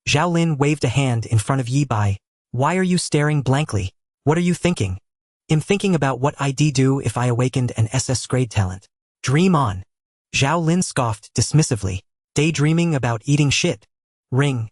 Zhao Lin waved a hand in front of Yi Bai. Why are you staring blankly? What are you thinking? I'm thinking about what I'd do if I awakened an SS grade talent. Dream on. Zhao Lin scoffed dismissively. Daydreaming about eating shit. Ring.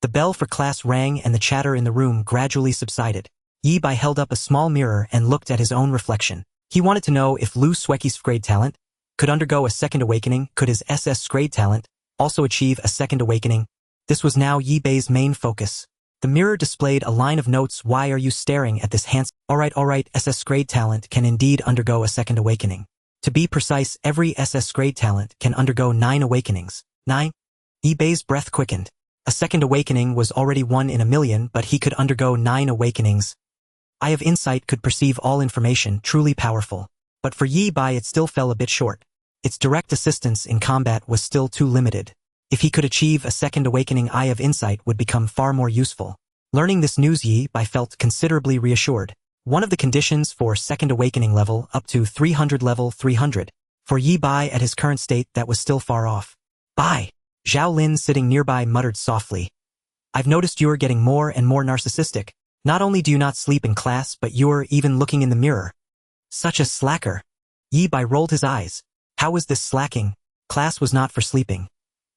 The bell for class rang and the chatter in the room gradually subsided. Yi Bai held up a small mirror and looked at his own reflection. He wanted to know if Lu Sueki's grade talent could undergo a second awakening. Could his SS grade talent also achieve a second awakening? This was now Yi Bai's main focus. The mirror displayed a line of notes. Why are you staring at this handsome? Alright, SS grade talent can indeed undergo a second awakening. To be precise, every SS grade talent can undergo 9 awakenings. 9? Yi Bai's breath quickened. A second awakening was already 1 in a million, but he could undergo 9 awakenings. Eye of Insight could perceive all information, truly powerful. But for Yi Bai it still fell a bit short. Its direct assistance in combat was still too limited. If he could achieve a second awakening, Eye of Insight would become far more useful. Learning this news, Yi Bai felt considerably reassured. One of the conditions for second awakening level up to 300 level 300. For Yi Bai at his current state that was still far off. Bai! Zhao Lin sitting nearby muttered softly. I've noticed you're getting more and more narcissistic. Not only do you not sleep in class, but you're even looking in the mirror. Such a slacker. Yi Bai rolled his eyes. How was this slacking? Class was not for sleeping.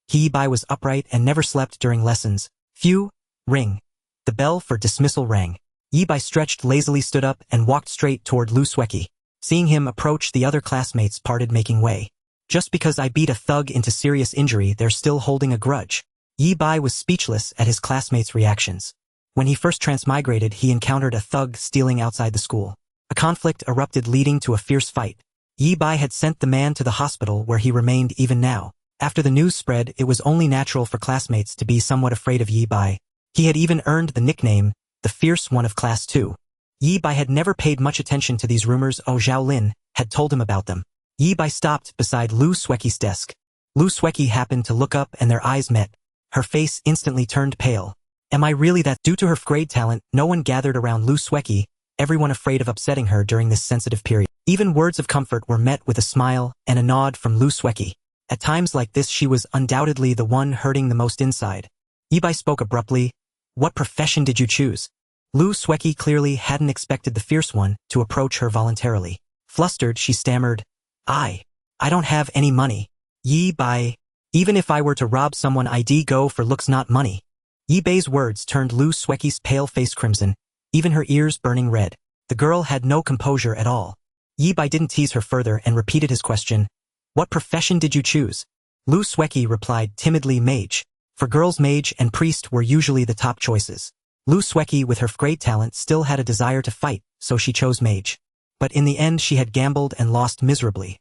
Yi Bai was upright and never slept during lessons. Phew! Ring. The bell for dismissal rang. Yi Bai stretched lazily, stood up, and walked straight toward Lu Sueki. Seeing him approach, the other classmates parted, making way. Just because I beat a thug into serious injury, they're still holding a grudge. Yi Bai was speechless at his classmates' reactions. When he first transmigrated, he encountered a thug stealing outside the school. A conflict erupted, leading to a fierce fight. Yi Bai had sent the man to the hospital, where he remained even now. After the news spread, it was only natural for classmates to be somewhat afraid of Yi Bai. He had even earned the nickname, the Fierce One of Class 2. Yi Bai had never paid much attention to these rumors. Zhao Lin had told him about them. Yi Bai stopped beside Lu Sueki's desk. Lu Sueki happened to look up and their eyes met. Her face instantly turned pale. Am I really that? Due to her grade talent, no one gathered around Lu Sueki, everyone afraid of upsetting her during this sensitive period. Even words of comfort were met with a smile and a nod from Lu Sueki. At times like this, she was undoubtedly the one hurting the most inside. Yi Bai spoke abruptly. What profession did you choose? Lu Sueki clearly hadn't expected the fierce one to approach her voluntarily. Flustered, she stammered, I don't have any money. Yi Bai, even if I were to rob someone, I'd go for looks, not money. Yi Bai's words turned Lu Sueki's pale face crimson, even her ears burning red. The girl had no composure at all. Yi Bai didn't tease her further and repeated his question. What profession did you choose? Lu Sueki replied timidly, mage. For girls, mage and priest were usually the top choices. Lu Sueki, with her great talent, still had a desire to fight, so she chose mage. But in the end she had gambled and lost miserably.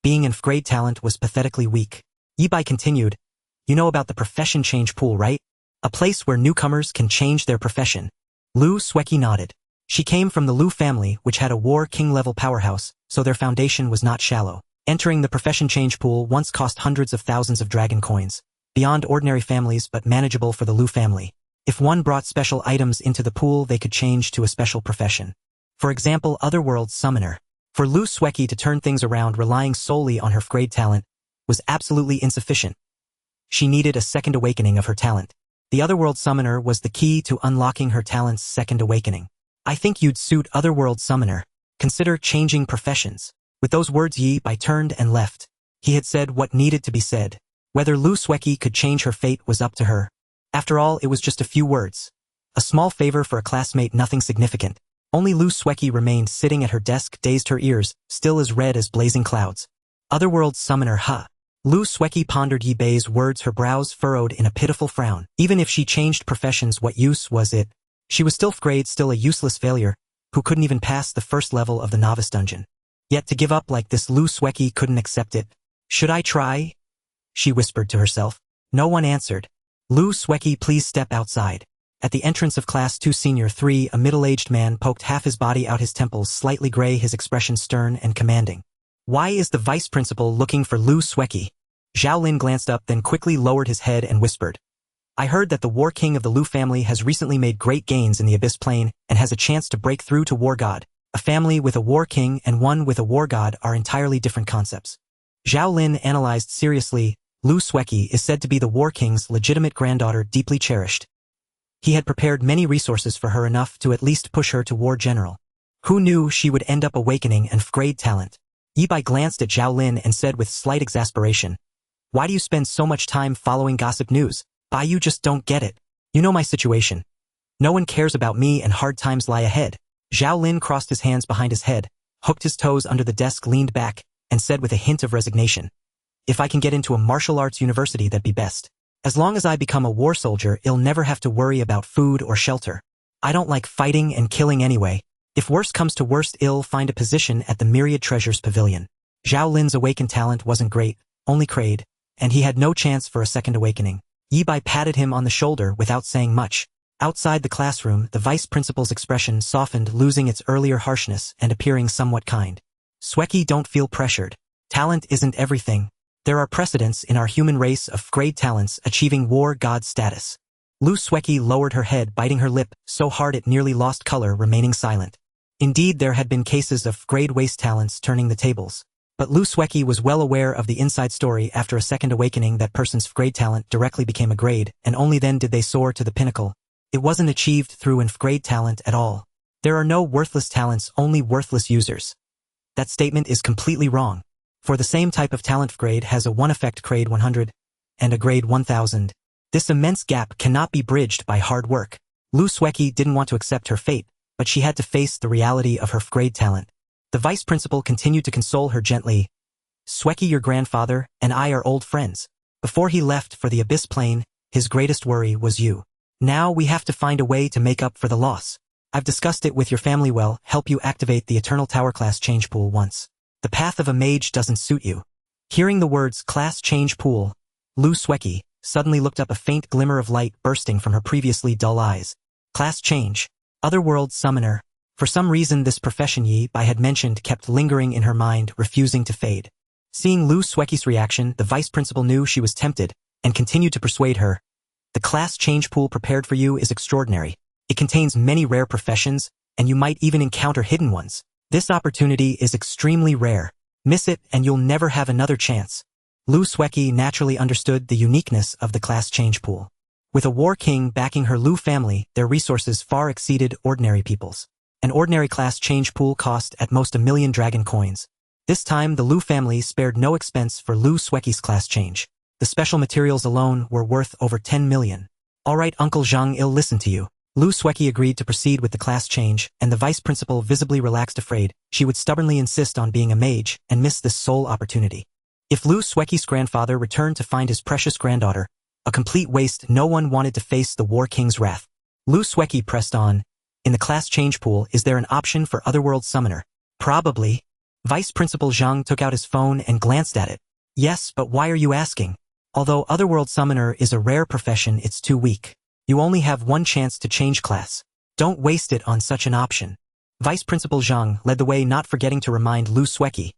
Being in great talent was pathetically weak. Yi Bai continued, you know about the profession change pool, right? A place where newcomers can change their profession. Lu Sueki nodded. She came from the Lu family, which had a war king level powerhouse, so their foundation was not shallow. Entering the profession change pool once cost hundreds of thousands of dragon coins. Beyond ordinary families, but manageable for the Lu family. If one brought special items into the pool, they could change to a special profession. For example, Otherworld Summoner. For Lu Sueki to turn things around relying solely on her grade talent was absolutely insufficient. She needed a second awakening of her talent. The Otherworld Summoner was the key to unlocking her talent's second awakening. I think you'd suit Otherworld Summoner. Consider changing professions. With those words, Yi Bai turned and left. He had said what needed to be said. Whether Lu Sueki could change her fate was up to her. After all, it was just a few words. A small favor for a classmate, nothing significant. Only Lu Sueki remained sitting at her desk, dazed, her ears still as red as blazing clouds. Otherworld Summoner, huh? Lu Sueki pondered Yi Bai's words, her brows furrowed in a pitiful frown. Even if she changed professions, what use was it? She was still grade, still a useless failure, who couldn't even pass the first level of the novice dungeon. Yet to give up like this, Lu Sueki couldn't accept it. Should I try? She whispered to herself. No one answered. Lu Sueki, please step outside. At the entrance of Class 2 Senior 3, a middle-aged man poked half his body out, his temples slightly gray, his expression stern and commanding. Why is the vice principal looking for Lu Sueki? Zhao Lin glanced up, then quickly lowered his head and whispered. I heard that the War King of the Lu family has recently made great gains in the Abyss Plane and has a chance to break through to War God. A family with a War King and one with a War God are entirely different concepts. Zhao Lin analyzed seriously. Lu Sueki is said to be the War King's legitimate granddaughter, deeply cherished. He had prepared many resources for her, enough to at least push her to War General. Who knew she would end up awakening and grade talent? Yi Bai glanced at Zhao Lin and said with slight exasperation, why do you spend so much time following gossip news? Bai, you just don't get it. You know my situation. No one cares about me and hard times lie ahead. Zhao Lin crossed his hands behind his head, hooked his toes under the desk, leaned back, and said with a hint of resignation, if I can get into a martial arts university, that'd be best. As long as I become a war soldier, I'll never have to worry about food or shelter. I don't like fighting and killing anyway. If worst comes to worst, I'll find a position at the Myriad Treasures Pavilion. Zhao Lin's awakened talent wasn't great, only grade, and he had no chance for a second awakening. Yi Bai patted him on the shoulder without saying much. Outside the classroom, the vice principal's expression softened, losing its earlier harshness and appearing somewhat kind. Sweki, don't feel pressured. Talent isn't everything. There are precedents in our human race of grade talents achieving war god status. Lu Sweki lowered her head, biting her lip so hard it nearly lost color, remaining silent. Indeed, there had been cases of grade waste talents turning the tables. But Lu Sweki was well aware of the inside story. After a second awakening, that person's grade talent directly became a grade, and only then did they soar to the pinnacle. It wasn't achieved through grade talent at all. There are no worthless talents, only worthless users. That statement is completely wrong. For the same type of talent, grade has a one-effect grade 100 and a grade 1000. This immense gap cannot be bridged by hard work. Lu Sweki didn't want to accept her fate, but she had to face the reality of her grade talent. The vice principal continued to console her gently. Sweki, your grandfather and I are old friends. Before he left for the abyss plane, his greatest worry was you. Now we have to find a way to make up for the loss. I've discussed it with your family. Will help you activate the Eternal Tower class change pool once. The path of a mage doesn't suit you. Hearing the words class change pool, Lu Sweki suddenly looked up, a faint glimmer of light bursting from her previously dull eyes. Class change. Otherworld summoner. For some reason, this profession Yi Bai had mentioned kept lingering in her mind, refusing to fade. Seeing Lu Sweki's reaction, the vice principal knew she was tempted and continued to persuade her. The class change pool prepared for you is extraordinary. It contains many rare professions, and you might even encounter hidden ones. This opportunity is extremely rare. Miss it and you'll never have another chance. Lu Sweki naturally understood the uniqueness of the class change pool. With a war king backing her Lu family, their resources far exceeded ordinary people's. An ordinary class change pool cost at most 1 million dragon coins. This time the Lu family spared no expense for Lu Sweki's class change. The special materials alone were worth over 10 million. Alright, Uncle Zhang, I'll listen to you. Lu Sweki agreed to proceed with the class change, and the vice principal visibly relaxed, afraid she would stubbornly insist on being a mage and miss this sole opportunity. If Lu Sweki's grandfather returned to find his precious granddaughter a complete waste, no one wanted to face the war king's wrath. Lu Sweki pressed on. In the class change pool, is there an option for Otherworld Summoner? Probably. Vice Principal Zhang took out his phone and glanced at it. Yes, but why are you asking? Although Otherworld Summoner is a rare profession, it's too weak. You only have one chance to change class. Don't waste it on such an option. Vice Principal Zhang led the way, not forgetting to remind Lu Sweki.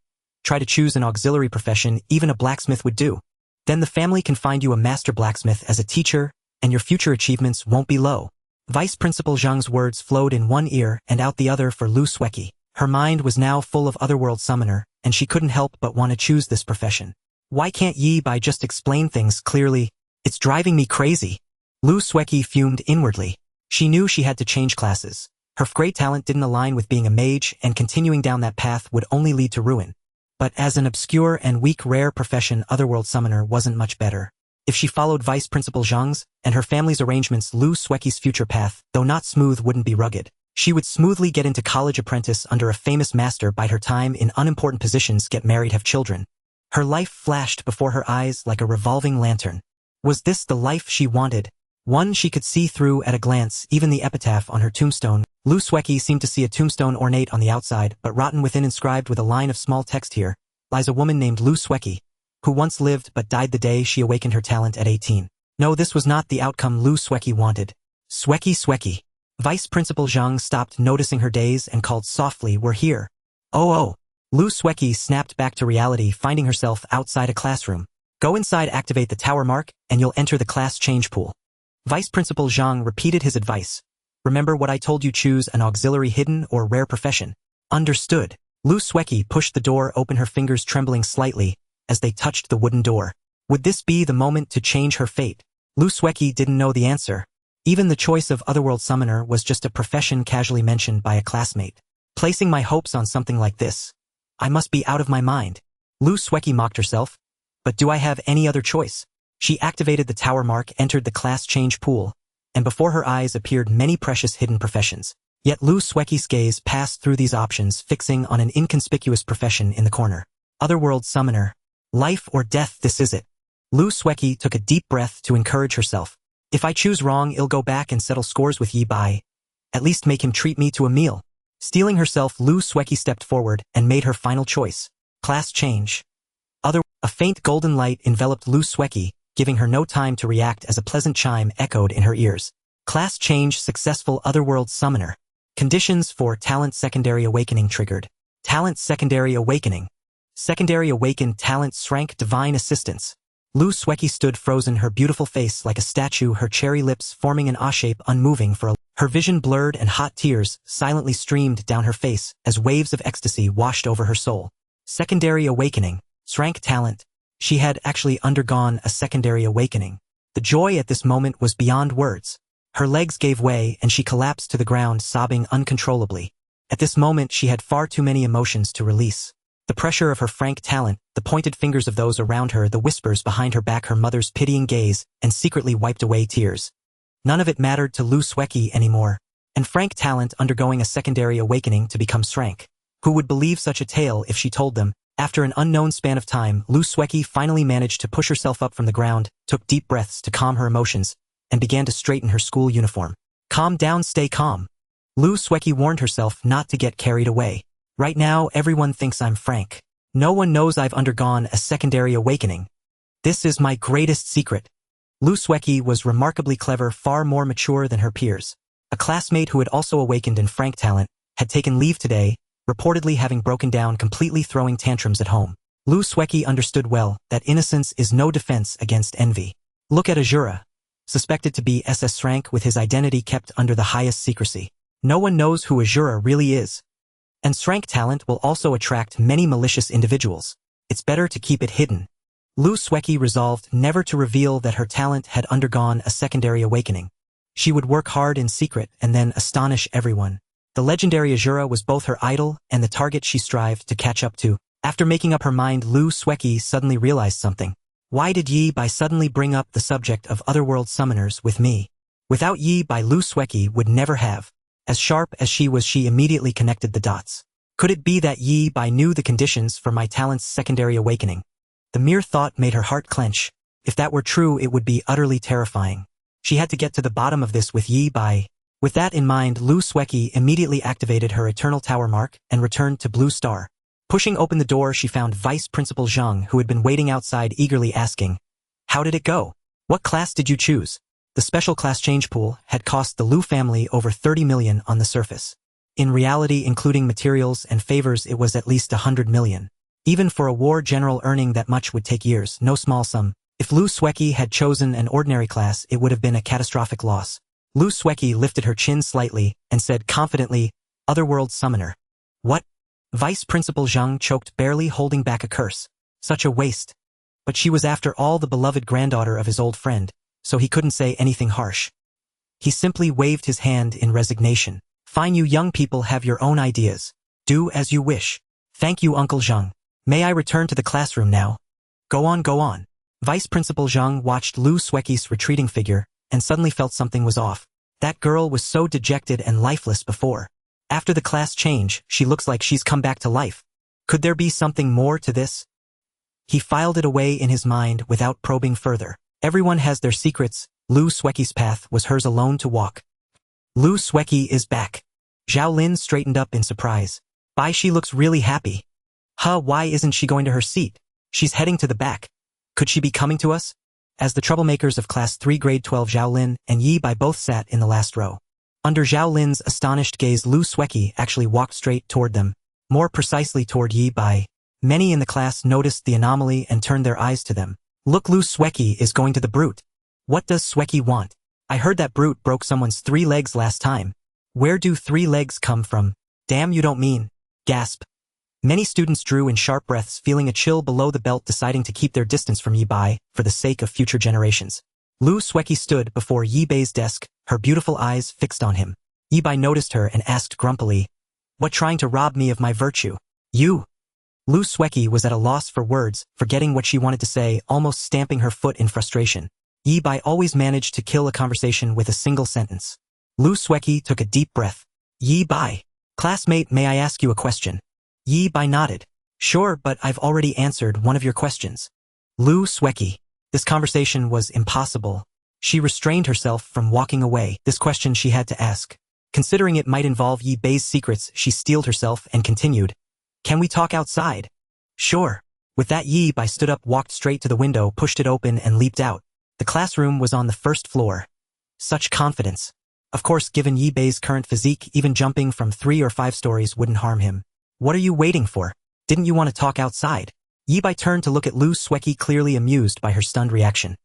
Try to choose an auxiliary profession, even a blacksmith would do. Then the family can find you a master blacksmith as a teacher, and your future achievements won't be low. Vice Principal Zhang's words flowed in one ear and out the other for Lu Sweki. Her mind was now full of Otherworld Summoner, and she couldn't help but want to choose this profession. Why can't Yi Bai just explain things clearly? It's driving me crazy. Lu Sweki fumed inwardly. She knew she had to change classes. Her great talent didn't align with being a mage, and continuing down that path would only lead to ruin. But as an obscure and weak rare profession, Otherworld Summoner wasn't much better. If she followed Vice Principal Zhang's and her family's arrangements, Lu Sweki's future path, though not smooth, wouldn't be rugged. She would smoothly get into college, apprentice under a famous master, bide her time in unimportant positions, get married, have children. Her life flashed before her eyes like a revolving lantern. Was this the life she wanted? One she could see through at a glance, even the epitaph on her tombstone. Lu Sweki seemed to see a tombstone ornate on the outside, but rotten within, inscribed with a line of small text: here lies a woman named Lu Sweki, who once lived but died the day she awakened her talent at 18. No, this was not the outcome Lu Sweki wanted. Sweki. Vice Principal Zhang stopped noticing her days and called softly, we're here. Oh. Lu Sweki snapped back to reality, finding herself outside a classroom. Go inside, activate the tower mark, and you'll enter the class change pool. Vice Principal Zhang repeated his advice. Remember what I told you, choose an auxiliary, hidden or rare profession. Understood. Lu Sweki pushed the door open, her fingers trembling slightly as they touched the wooden door. Would this be the moment to change her fate? Lu Sweki didn't know the answer. Even the choice of Otherworld Summoner was just a profession casually mentioned by a classmate. Placing my hopes on something like this. I must be out of my mind. Lu Sweki mocked herself. But do I have any other choice? She activated the tower mark, entered the class change pool, and before her eyes appeared many precious hidden professions. Yet Lu Sweki's gaze passed through these options, fixing on an inconspicuous profession in the corner. Otherworld Summoner. Life or death, this is it. Lu Sweki took a deep breath to encourage herself. If I choose wrong, I'll go back and settle scores with Yi Bai. At least make him treat me to a meal. Steeling herself, Lu Sweki stepped forward and made her final choice. Class change. A faint golden light enveloped Lu Sweki, giving her no time to react as a pleasant chime echoed in her ears. Class change successful otherworld summoner. Conditions for talent secondary awakening triggered. Talent secondary awakening. Secondary awakened talent SSS-Rank divine assistance. Lu Sueki stood frozen, her beautiful face like a statue, her cherry lips forming an A shape, unmoving for a. Her vision blurred and hot tears silently streamed down her face as waves of ecstasy washed over her soul. Secondary awakening. SSS-Rank talent. She had actually undergone a secondary awakening. The joy at this moment was beyond words. Her legs gave way and she collapsed to the ground, sobbing uncontrollably. At this moment she had far too many emotions to release. The pressure of her SSS-Rank talent, the pointed fingers of those around her, the whispers behind her back, her mother's pitying gaze, and secretly wiped away tears. None of it mattered to Lu Sueki anymore. And SSS-Rank talent undergoing a secondary awakening to become SSS-Rank. Who would believe such a tale if she told them? After an unknown span of time, Lu Sueki finally managed to push herself up from the ground, took deep breaths to calm her emotions, and began to straighten her school uniform. Calm down, stay calm. Lu Sueki warned herself not to get carried away. Right now, everyone thinks I'm SSS-Rank. No one knows I've undergone a secondary awakening. This is my greatest secret. Lu Sueki was remarkably clever, far more mature than her peers. A classmate who had also awakened in SSS-Rank talent had taken leave today, reportedly having broken down, completely throwing tantrums at home. Lu Sueki understood well that innocence is no defense against envy. Look at Asura, suspected to be SSS-Rank with his identity kept under the highest secrecy. No one knows who Asura really is. And SSS-Rank talent will also attract many malicious individuals. It's better to keep it hidden. Lu Sueki resolved never to reveal that her talent had undergone a secondary awakening. She would work hard in secret and then astonish everyone. The legendary Asura was both her idol and the target she strived to catch up to. After making up her mind, Lu Sueki suddenly realized something. Why did Yi Bai suddenly bring up the subject of otherworld summoners with me? Without Yi Bai, Lu Sueki would never have. As sharp as she was, she immediately connected the dots. Could it be that Yi Bai knew the conditions for my talent's secondary awakening? The mere thought made her heart clench. If that were true, it would be utterly terrifying. She had to get to the bottom of this with Yi Bai. With that in mind, Lu Sueki immediately activated her Eternal Tower mark and returned to Blue Star. Pushing open the door, she found Vice Principal Zhang, who had been waiting outside eagerly asking, "How did it go? What class did you choose?" The special class change pool had cost the Lu family over 30 million on the surface. In reality, including materials and favors, it was at least 100 million. Even for a war general earning that much would take years, no small sum. If Lu Sueki had chosen an ordinary class, it would have been a catastrophic loss. Lu Sueki lifted her chin slightly and said confidently, "Otherworld summoner." "What?" Vice Principal Zhang choked, barely holding back a curse. Such a waste. But she was after all the beloved granddaughter of his old friend, so he couldn't say anything harsh. He simply waved his hand in resignation. "Fine, you young people have your own ideas. Do as you wish. Thank you, Uncle Zhang. May I return to the classroom now?" Go on, go on." Vice Principal Zhang watched Lu Sueki's retreating figure and suddenly felt something was off. That girl was so dejected and lifeless before. After the class change, she looks like she's come back to life. Could there be something more to this? He filed it away in his mind without probing further. Everyone has their secrets. Lu Sueki's path was hers alone to walk. Lu Sueki is back. Zhao Lin straightened up in surprise. Bai, she looks really happy. Why isn't she going to her seat? She's heading to the back. Could she be coming to us? As the troublemakers of Class 3 Grade 12, Zhao Lin and Yi Bai both sat in the last row. Under Zhao Lin's astonished gaze, Lu Sueki actually walked straight toward them, more precisely toward Yi Bai. Many in the class noticed the anomaly and turned their eyes to them. Look, Lu Sueki is going to the brute. What does Sueki want? I heard that brute broke someone's 3 legs last time. Where do 3 legs come from? Damn, you don't mean. Gasp. Many students drew in sharp breaths, feeling a chill below the belt, deciding to keep their distance from Yi Bai for the sake of future generations. Lu Sueki stood before Yi Bai's desk, her beautiful eyes fixed on him. Yi Bai noticed her and asked grumpily, "What, trying to rob me of my virtue? You?" Lu Sueki was at a loss for words, forgetting what she wanted to say, almost stamping her foot in frustration. Yi Bai always managed to kill a conversation with a single sentence. Lu Sueki took a deep breath. "Yi Bai. Classmate, may I ask you a question?" Yi Bai nodded. "Sure, but I've already answered one of your questions." Lu Sueki. This conversation was impossible. She restrained herself from walking away. This question she had to ask. Considering it might involve Yi Bai's secrets, she steeled herself and continued, "Can we talk outside?" "Sure." With that, Yi Bai stood up, walked straight to the window, pushed it open, and leaped out. The classroom was on the first floor. Such confidence. Of course, given Yi Bei's current physique, even jumping from 3 or 5 stories wouldn't harm him. What are you waiting for? Didn't you want to talk outside? Yi Bei turned to look at Lu Sueki, clearly amused by her stunned reaction.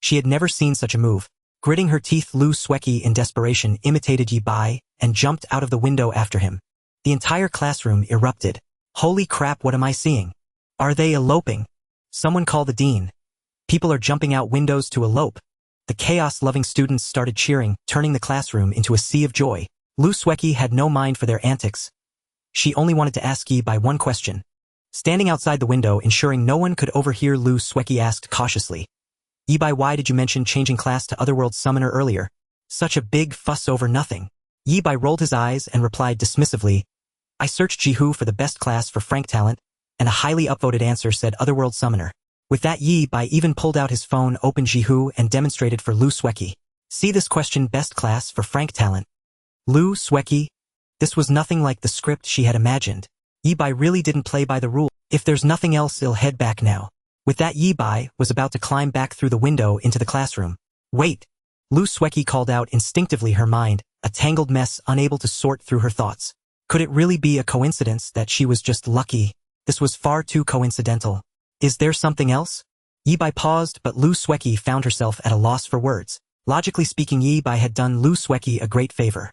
She had never seen such a move. Gritting her teeth, Lu Sueki in desperation imitated Yi Bei and jumped out of the window after him. The entire classroom erupted. Holy crap, what am I seeing? Are they eloping? Someone call the dean. People are jumping out windows to elope. The chaos-loving students started cheering, turning the classroom into a sea of joy. Lu Sueki had no mind for their antics. She only wanted to ask Yi Bei one question. Standing outside the window, ensuring no one could overhear, Lu Sueki asked cautiously, Yi Bei, why did you mention changing class to Otherworld Summoner earlier? Such a big fuss over nothing. Yi Bei rolled his eyes and replied dismissively, I searched Jihu for the best class for Frank talent, and a highly upvoted answer said Otherworld Summoner. With that, Yi Bei even pulled out his phone, opened Jihu, and demonstrated for Lu Sueki. See this question, best class for Frank talent. Lu Sueki? This was nothing like the script she had imagined. Yi Bei really didn't play by the rule. If there's nothing else, I'll head back now. With that, Yi Bei was about to climb back through the window into the classroom. Wait! Lu Sueki called out instinctively, her mind, a tangled mess, unable to sort through her thoughts. Could it really be a coincidence that she was just lucky? This was far too coincidental. Is there something else? Yi Bei paused, but Lu Sueki found herself at a loss for words. Logically speaking, Yi Bei had done Lu Sueki a great favor.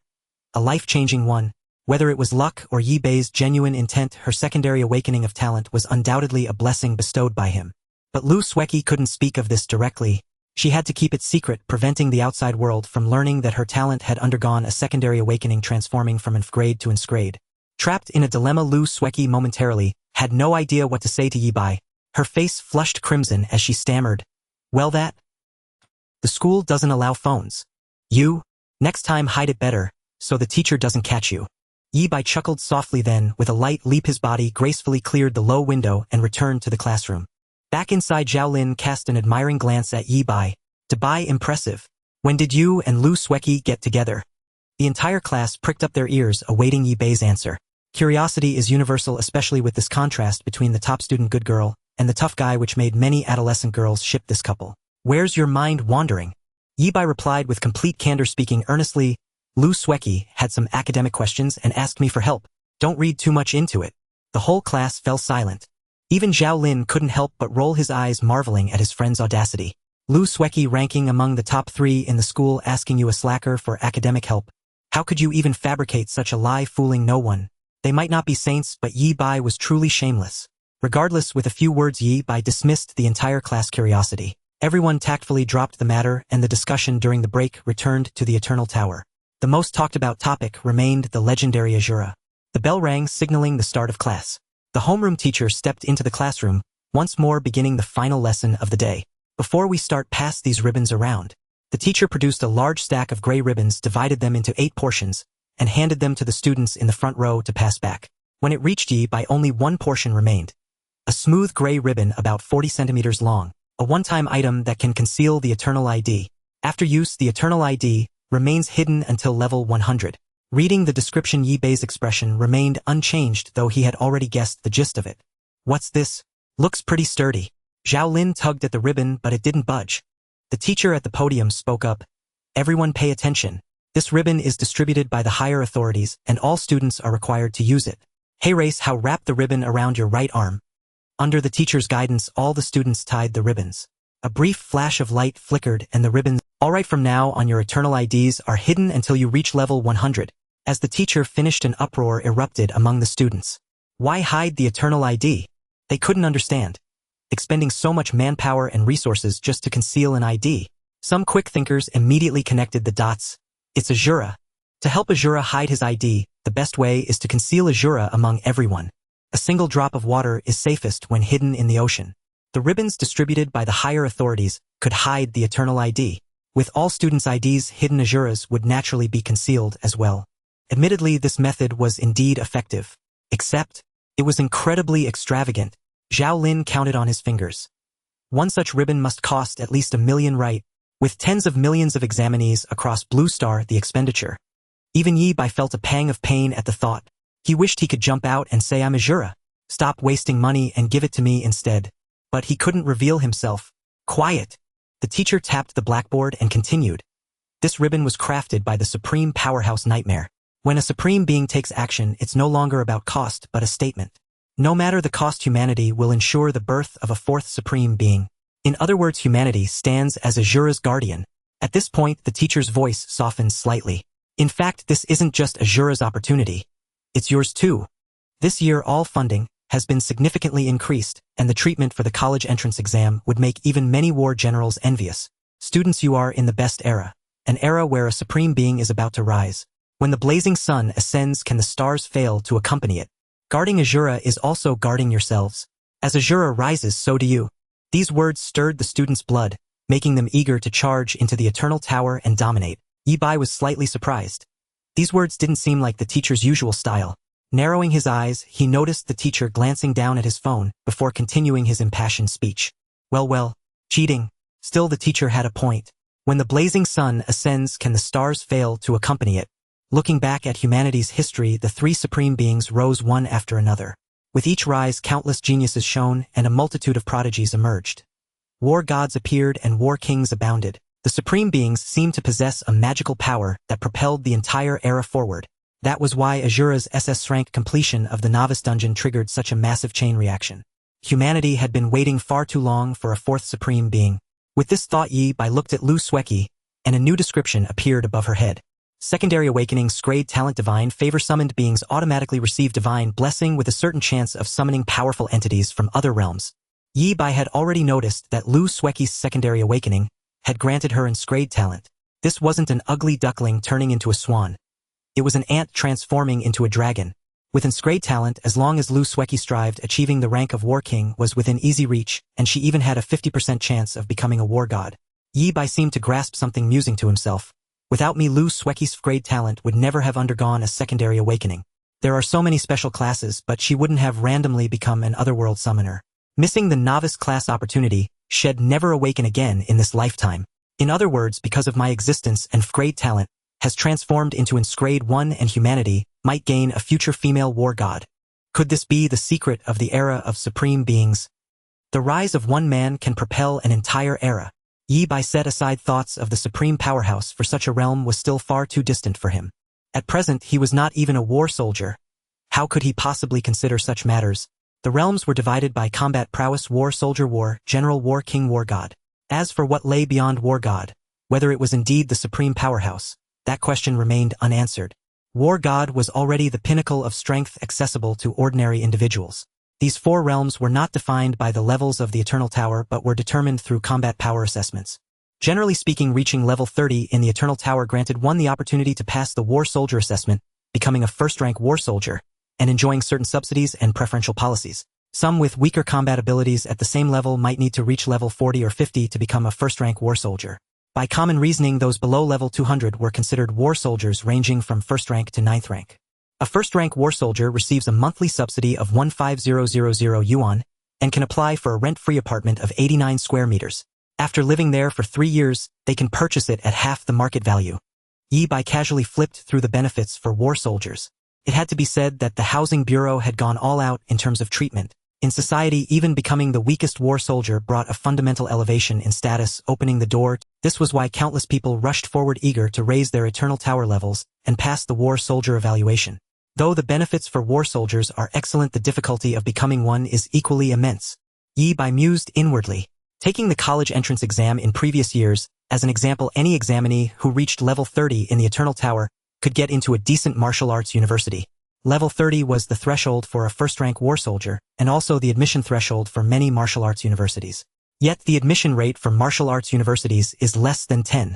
A life-changing one. Whether it was luck or Yi Bei's genuine intent, her secondary awakening of talent was undoubtedly a blessing bestowed by him. But Lu Sueki couldn't speak of this directly. She had to keep it secret, preventing the outside world from learning that her talent had undergone a secondary awakening, transforming from grade to grade. Trapped in a dilemma, Lu Sueki momentarily had no idea what to say to Yi Bei. Her face flushed crimson as she stammered, well, the school doesn't allow phones. You? Next time hide it better, so the teacher doesn't catch you. Yi Bei chuckled softly, then, with a light leap, his body gracefully cleared the low window and returned to the classroom. Back inside, Zhao Lin cast an admiring glance at Yi Bei. To Bai, impressive. When did you and Lu Sueki get together? The entire class pricked up their ears, awaiting Yi Bei's answer. Curiosity is universal, especially with this contrast between the top student good girl and the tough guy, which made many adolescent girls ship this couple. Where's your mind wandering? Yi Bei replied with complete candor, speaking earnestly. Lu Sueki had some academic questions and asked me for help. Don't read too much into it. The whole class fell silent. Even Zhao Lin couldn't help but roll his eyes, marveling at his friend's audacity. Lu Sueki, ranking among the top 3 in the school, asking you, a slacker, for academic help. How could you even fabricate such a lie, fooling no one? They might not be saints, but Yi Bei was truly shameless. Regardless, with a few words, Yi Bei dismissed the entire class curiosity. Everyone tactfully dropped the matter, and the discussion during the break returned to the Eternal Tower. The most talked about topic remained the legendary Asura. The bell rang, signaling the start of class. The homeroom teacher stepped into the classroom, once more beginning the final lesson of the day. Before we start, pass these ribbons around. The teacher produced a large stack of gray ribbons, divided them into 8 portions, and handed them to the students in the front row to pass back. When it reached Yi Bei, only one portion remained. A smooth gray ribbon about 40 centimeters long. A one-time item that can conceal the Eternal ID. After use, the Eternal ID remains hidden until level 100. Reading the description, Yi Bei's expression remained unchanged, though he had already guessed the gist of it. What's this? Looks pretty sturdy. Zhao Lin tugged at the ribbon, but it didn't budge. The teacher at the podium spoke up. Everyone pay attention. This ribbon is distributed by the higher authorities, and all students are required to use it. Hey Race, how wrap the ribbon around your right arm. Under the teacher's guidance, all the students tied the ribbons. A brief flash of light flickered, and the ribbons, alright, from now on your Eternal IDs are hidden until you reach level 100. As the teacher finished, an uproar erupted among the students. Why hide the Eternal ID? They couldn't understand. Expending so much manpower and resources just to conceal an ID. Some quick thinkers immediately connected the dots. It's Asura. To help Asura hide his ID, the best way is to conceal Asura among everyone. A single drop of water is safest when hidden in the ocean. The ribbons distributed by the higher authorities could hide the Eternal ID. With all students' IDs hidden, Asura's would naturally be concealed as well. Admittedly, this method was indeed effective. Except, it was incredibly extravagant. Zhao Lin counted on his fingers. One such ribbon must cost at least 1 million, right? With tens of millions of examinees across Blue Star, the expenditure. Even Yi Bei felt a pang of pain at the thought. He wished he could jump out and say, I'm Asura. Stop wasting money and give it to me instead. But he couldn't reveal himself. Quiet. The teacher tapped the blackboard and continued. This ribbon was crafted by the Supreme Powerhouse Nightmare. When a Supreme Being takes action, it's no longer about cost but a statement. No matter the cost, humanity will ensure the birth of a fourth Supreme Being. In other words, humanity stands as Asura's guardian. At this point, the teacher's voice softens slightly. In fact, this isn't just Asura's opportunity. It's yours too. This year, all funding has been significantly increased, and the treatment for the college entrance exam would make even many war generals envious. Students, you are in the best era, an era where a Supreme Being is about to rise. When the blazing sun ascends, can the stars fail to accompany it? Guarding Asura is also guarding yourselves. As Asura rises, so do you. These words stirred the students' blood, making them eager to charge into the Eternal Tower and dominate. Yi Bai was slightly surprised. These words didn't seem like the teacher's usual style. Narrowing his eyes, he noticed the teacher glancing down at his phone before continuing his impassioned speech. Well, cheating. Still, the teacher had a point. When the blazing sun ascends, can the stars fail to accompany it? Looking back at humanity's history, the three Supreme Beings rose one after another. With each rise, countless geniuses shone and a multitude of prodigies emerged. War gods appeared and war kings abounded. The Supreme Beings seemed to possess a magical power that propelled the entire era forward. That was why Asura's SSS-Rank completion of the novice dungeon triggered such a massive chain reaction. Humanity had been waiting far too long for a fourth Supreme Being. With this thought, Yi Bai looked at Lu Sueki, and a new description appeared above her head. Secondary awakening, Scrade talent, divine favor. Summoned beings automatically receive divine blessing with a certain chance of summoning powerful entities from other realms. Yi Bai had already noticed that Lu Sueki's secondary awakening had granted her an Scrade talent. This wasn't an ugly duckling turning into a swan. It was an ant transforming into a dragon. With an Scrade talent, as long as Lu Sueki strived, achieving the rank of War King was within easy reach, and she even had a 50% chance of becoming a war god. Yi Bai seemed to grasp something, musing to himself. Without me, Lu Sueki's Scrade talent would never have undergone a secondary awakening. There are so many special classes, but she wouldn't have randomly become an otherworld summoner. Missing the novice class opportunity, she'd never awaken again in this lifetime. In other words, because of my existence, and Scrade talent has transformed into an Scrade 1, and humanity might gain a future female war god. Could this be the secret of the era of Supreme Beings? The rise of one man can propel an entire era. Yi Bai set aside thoughts of the Supreme Powerhouse, for such a realm was still far too distant for him. At present, he was not even a war soldier. How could he possibly consider such matters? The realms were divided by combat prowess: war soldier, war general, war king, war god. As for what lay beyond war god, whether it was indeed the Supreme Powerhouse, that question remained unanswered. War god was already the pinnacle of strength accessible to ordinary individuals. These four realms were not defined by the levels of the Eternal Tower but were determined through combat power assessments. Generally speaking, reaching level 30 in the Eternal Tower granted one the opportunity to pass the War Soldier assessment, becoming a first-rank war soldier, and enjoying certain subsidies and preferential policies. Some with weaker combat abilities at the same level might need to reach level 40 or 50 to become a first-rank war soldier. By common reasoning, those below level 200 were considered war soldiers, ranging from first rank to ninth rank. A first-rank war soldier receives a monthly subsidy of 15000 yuan and can apply for a rent-free apartment of 89 square meters. After living there for 3 years, they can purchase it at half the market value. Yi Bai casually flipped through the benefits for war soldiers. It had to be said that the Housing Bureau had gone all out in terms of treatment. In society, even becoming the weakest war soldier brought a fundamental elevation in status, opening the door. This was why countless people rushed forward, eager to raise their Eternal Tower levels and pass the war soldier evaluation. Though the benefits for war soldiers are excellent, the difficulty of becoming one is equally immense. Yi Bai mused inwardly. Taking the college entrance exam in previous years, as an example, any examinee who reached level 30 in the Eternal Tower could get into a decent martial arts university. Level 30 was the threshold for a first-rank war soldier, and also the admission threshold for many martial arts universities. Yet the admission rate for martial arts universities is less than 10.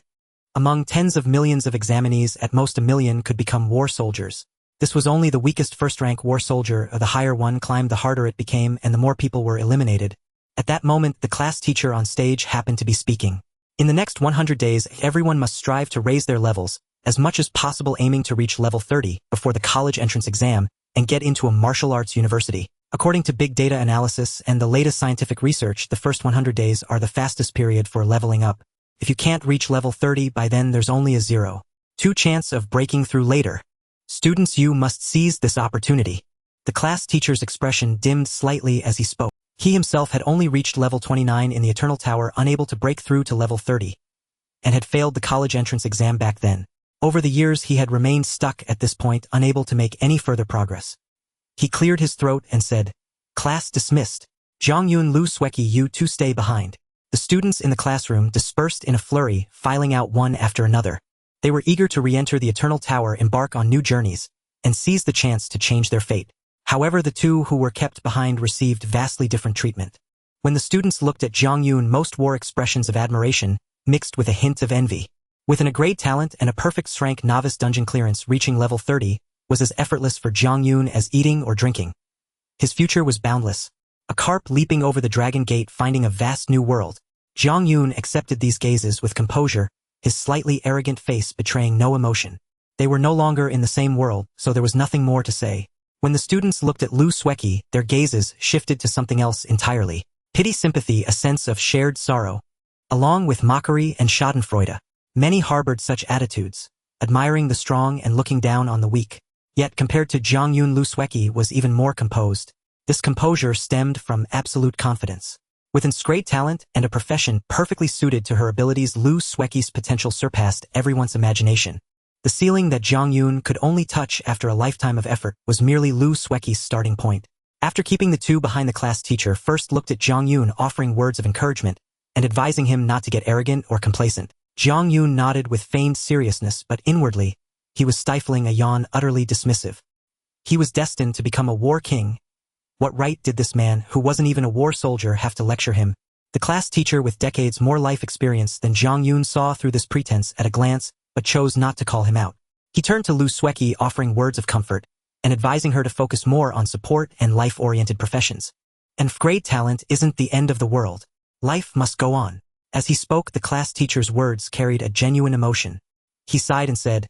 Among tens of millions of examinees, at most a million could become war soldiers. This was only the weakest first-rank war soldier. The higher one climbed, the harder it became, and the more people were eliminated. At that moment, the class teacher on stage happened to be speaking. In the next 100 days, everyone must strive to raise their levels as much as possible, aiming to reach level 30 before the college entrance exam and get into a martial arts university. According to big data analysis and the latest scientific research, the first 100 days are the fastest period for leveling up. If you can't reach level 30 by then, there's only a 0.2 chance of breaking through later. Students, you must seize this opportunity. The class teacher's expression dimmed slightly as he spoke. He himself had only reached level 29 in the Eternal Tower, unable to break through to level 30. and had failed the college entrance exam back then. Over the years he had remained stuck at this point, unable to make any further progress. He cleared his throat and said, "Class dismissed. Zhongyun, Lu Sueki, you two stay behind." The students in the classroom dispersed in a flurry, filing out one after another. They were eager to re-enter the Eternal Tower, embark on new journeys, and seize the chance to change their fate. However, the two who were kept behind received vastly different treatment. When the students looked at Zhongyun, most wore expressions of admiration, mixed with a hint of envy. With a great talent and a perfect SSS-Rank novice dungeon clearance, reaching level 30 was as effortless for Zhongyun as eating or drinking. His future was boundless. A carp leaping over the dragon gate, finding a vast new world. Zhongyun accepted these gazes with composure, his slightly arrogant face betraying no emotion. They were no longer in the same world, so there was nothing more to say. When the students looked at Lu Sueki, their gazes shifted to something else entirely. Pity, sympathy, a sense of shared sorrow. Along with mockery and schadenfreude. Many harbored such attitudes, admiring the strong and looking down on the weak. Yet compared to Zhongyun, Lu Sueki was even more composed. This composure stemmed from absolute confidence. With great talent and a profession perfectly suited to her abilities, Lu Sueki's potential surpassed everyone's imagination. The ceiling that Zhongyun could only touch after a lifetime of effort was merely Lu Sueki's starting point. After keeping the two behind, the class teacher first looked at Zhongyun, offering words of encouragement and advising him not to get arrogant or complacent. Zhongyun nodded with feigned seriousness, but inwardly, he was stifling a yawn, utterly dismissive. He was destined to become a war king. What right did this man, who wasn't even a war soldier, have to lecture him? The class teacher with decades more life experience than Zhongyun saw through this pretense at a glance, but chose not to call him out. He turned to Lu Sueki, offering words of comfort and advising her to focus more on support and life-oriented professions. And great talent isn't the end of the world. Life must go on. As he spoke, the class teacher's words carried a genuine emotion. He sighed and said,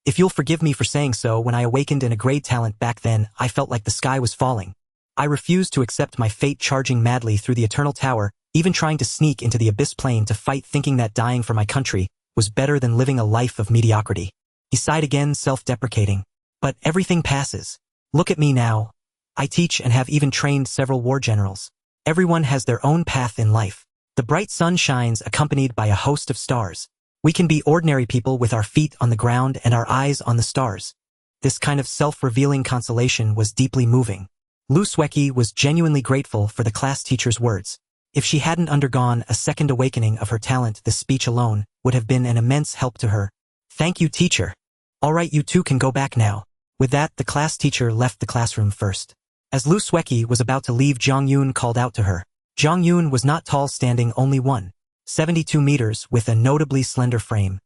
"If you'll forgive me for saying so, when I awakened in a great talent back then, I felt like the sky was falling. I refused to accept my fate, charging madly through the Eternal Tower, even trying to sneak into the Abyss Plane to fight, thinking that dying for my country was better than living a life of mediocrity." He sighed again, self-deprecating. "But everything passes. Look at me now. I teach and have even trained several war generals. Everyone has their own path in life. The bright sun shines accompanied by a host of stars. We can be ordinary people with our feet on the ground and our eyes on the stars." This kind of self-revealing consolation was deeply moving. Lu Sueki was genuinely grateful for the class teacher's words. If she hadn't undergone a second awakening of her talent, this speech alone would have been an immense help to her. "Thank you, teacher. All right, you two can go back now." With that, the class teacher left the classroom first. As Lu Sueki was about to leave, Zhongyun called out to her. Zhongyun was not tall, standing only 1.72 meters, with a notably slender frame.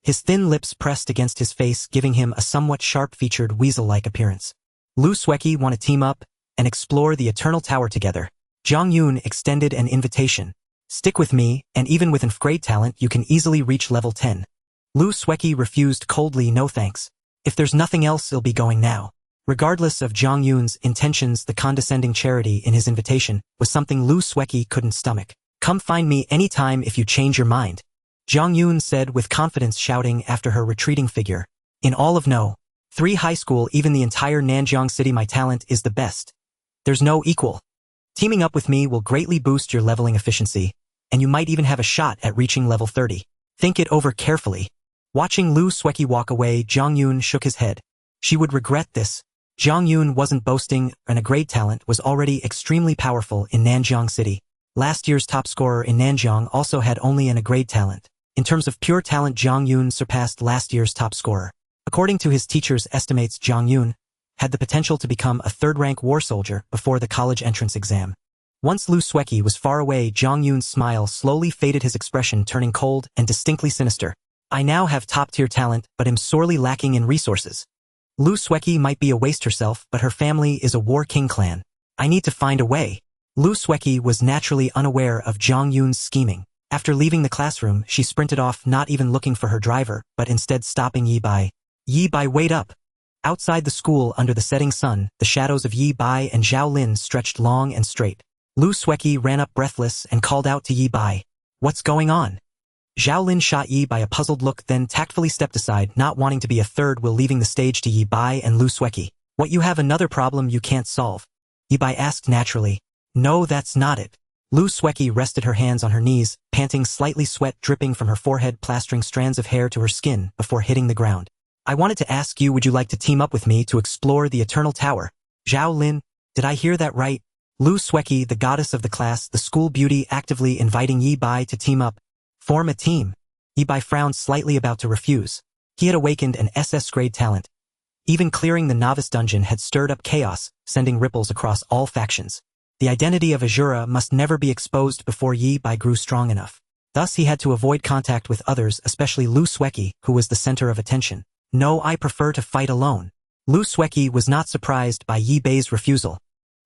His thin lips pressed against his face, giving him a somewhat sharp-featured, weasel-like appearance. Lu Sueki want to team up and explore the Eternal Tower together. Zhongyun extended an invitation. "Stick with me, and even with great talent, you can easily reach level 10. Lu Sueki refused coldly, "No thanks. If there's nothing else, I'll be going now." Regardless of Zhongyun's intentions, the condescending charity in his invitation was something Lu Sueki couldn't stomach. "Come find me anytime if you change your mind," Zhongyun said with confidence, shouting after her retreating figure. "In all of No. 3 high school, even the entire Nanjiang city, my talent is the best. There's no equal. Teaming up with me will greatly boost your leveling efficiency, and you might even have a shot at reaching level 30. Think it over carefully." Watching Lu Sueki walk away, Zhongyun shook his head. She would regret this. Zhongyun wasn't boasting, and a great talent was already extremely powerful in Nanjiang city. Last year's top scorer in Nanjiang also had only a great talent. In terms of pure talent, Zhongyun surpassed last year's top scorer. According to his teacher's estimates, Zhongyun had the potential to become a third-rank war soldier before the college entrance exam. Once Lu Sueki was far away, Zhongyun's smile slowly faded, his expression turning cold and distinctly sinister. "I now have top-tier talent, but am sorely lacking in resources. Lu Sueki might be a waste herself, but her family is a war king clan. I need to find a way." Lu Sueki was naturally unaware of Zhongyun's scheming. After leaving the classroom, she sprinted off, not even looking for her driver, but instead stopping Yi Bai. "Yi Bai, wait up!" Outside the school, under the setting sun, the shadows of Yi Bai and Zhao Lin stretched long and straight. Lu Sueki ran up breathless and called out to Yi Bai. "What's going on?" Zhao Lin shot Yi Bai a puzzled look, then tactfully stepped aside, not wanting to be a third wheel, leaving the stage to Yi Bai and Lu Sueki. "What, you have another problem you can't solve?" Yi Bai asked naturally. "No, that's not it. Lu Sueki rested her hands on her knees, panting, slightly, sweat dripping from her forehead, plastering strands of hair to her skin before hitting the ground. I wanted to ask you, would you like to team up with me to explore the Eternal Tower? Zhao Lin, did I hear that right? Lu Sueki, the goddess of the class, the school beauty, actively inviting Yi Bai to team up. Form a team. Yi Bai frowned slightly, about to refuse. He had awakened an SS-grade talent. Even clearing the novice dungeon had stirred up chaos, sending ripples across all factions. The identity of Asura must never be exposed before Yi Bai grew strong enough. Thus he had to avoid contact with others, especially Lu Sueki, who was the center of attention. No, I prefer to fight alone. Lu Sueki was not surprised by Yi Bai's refusal.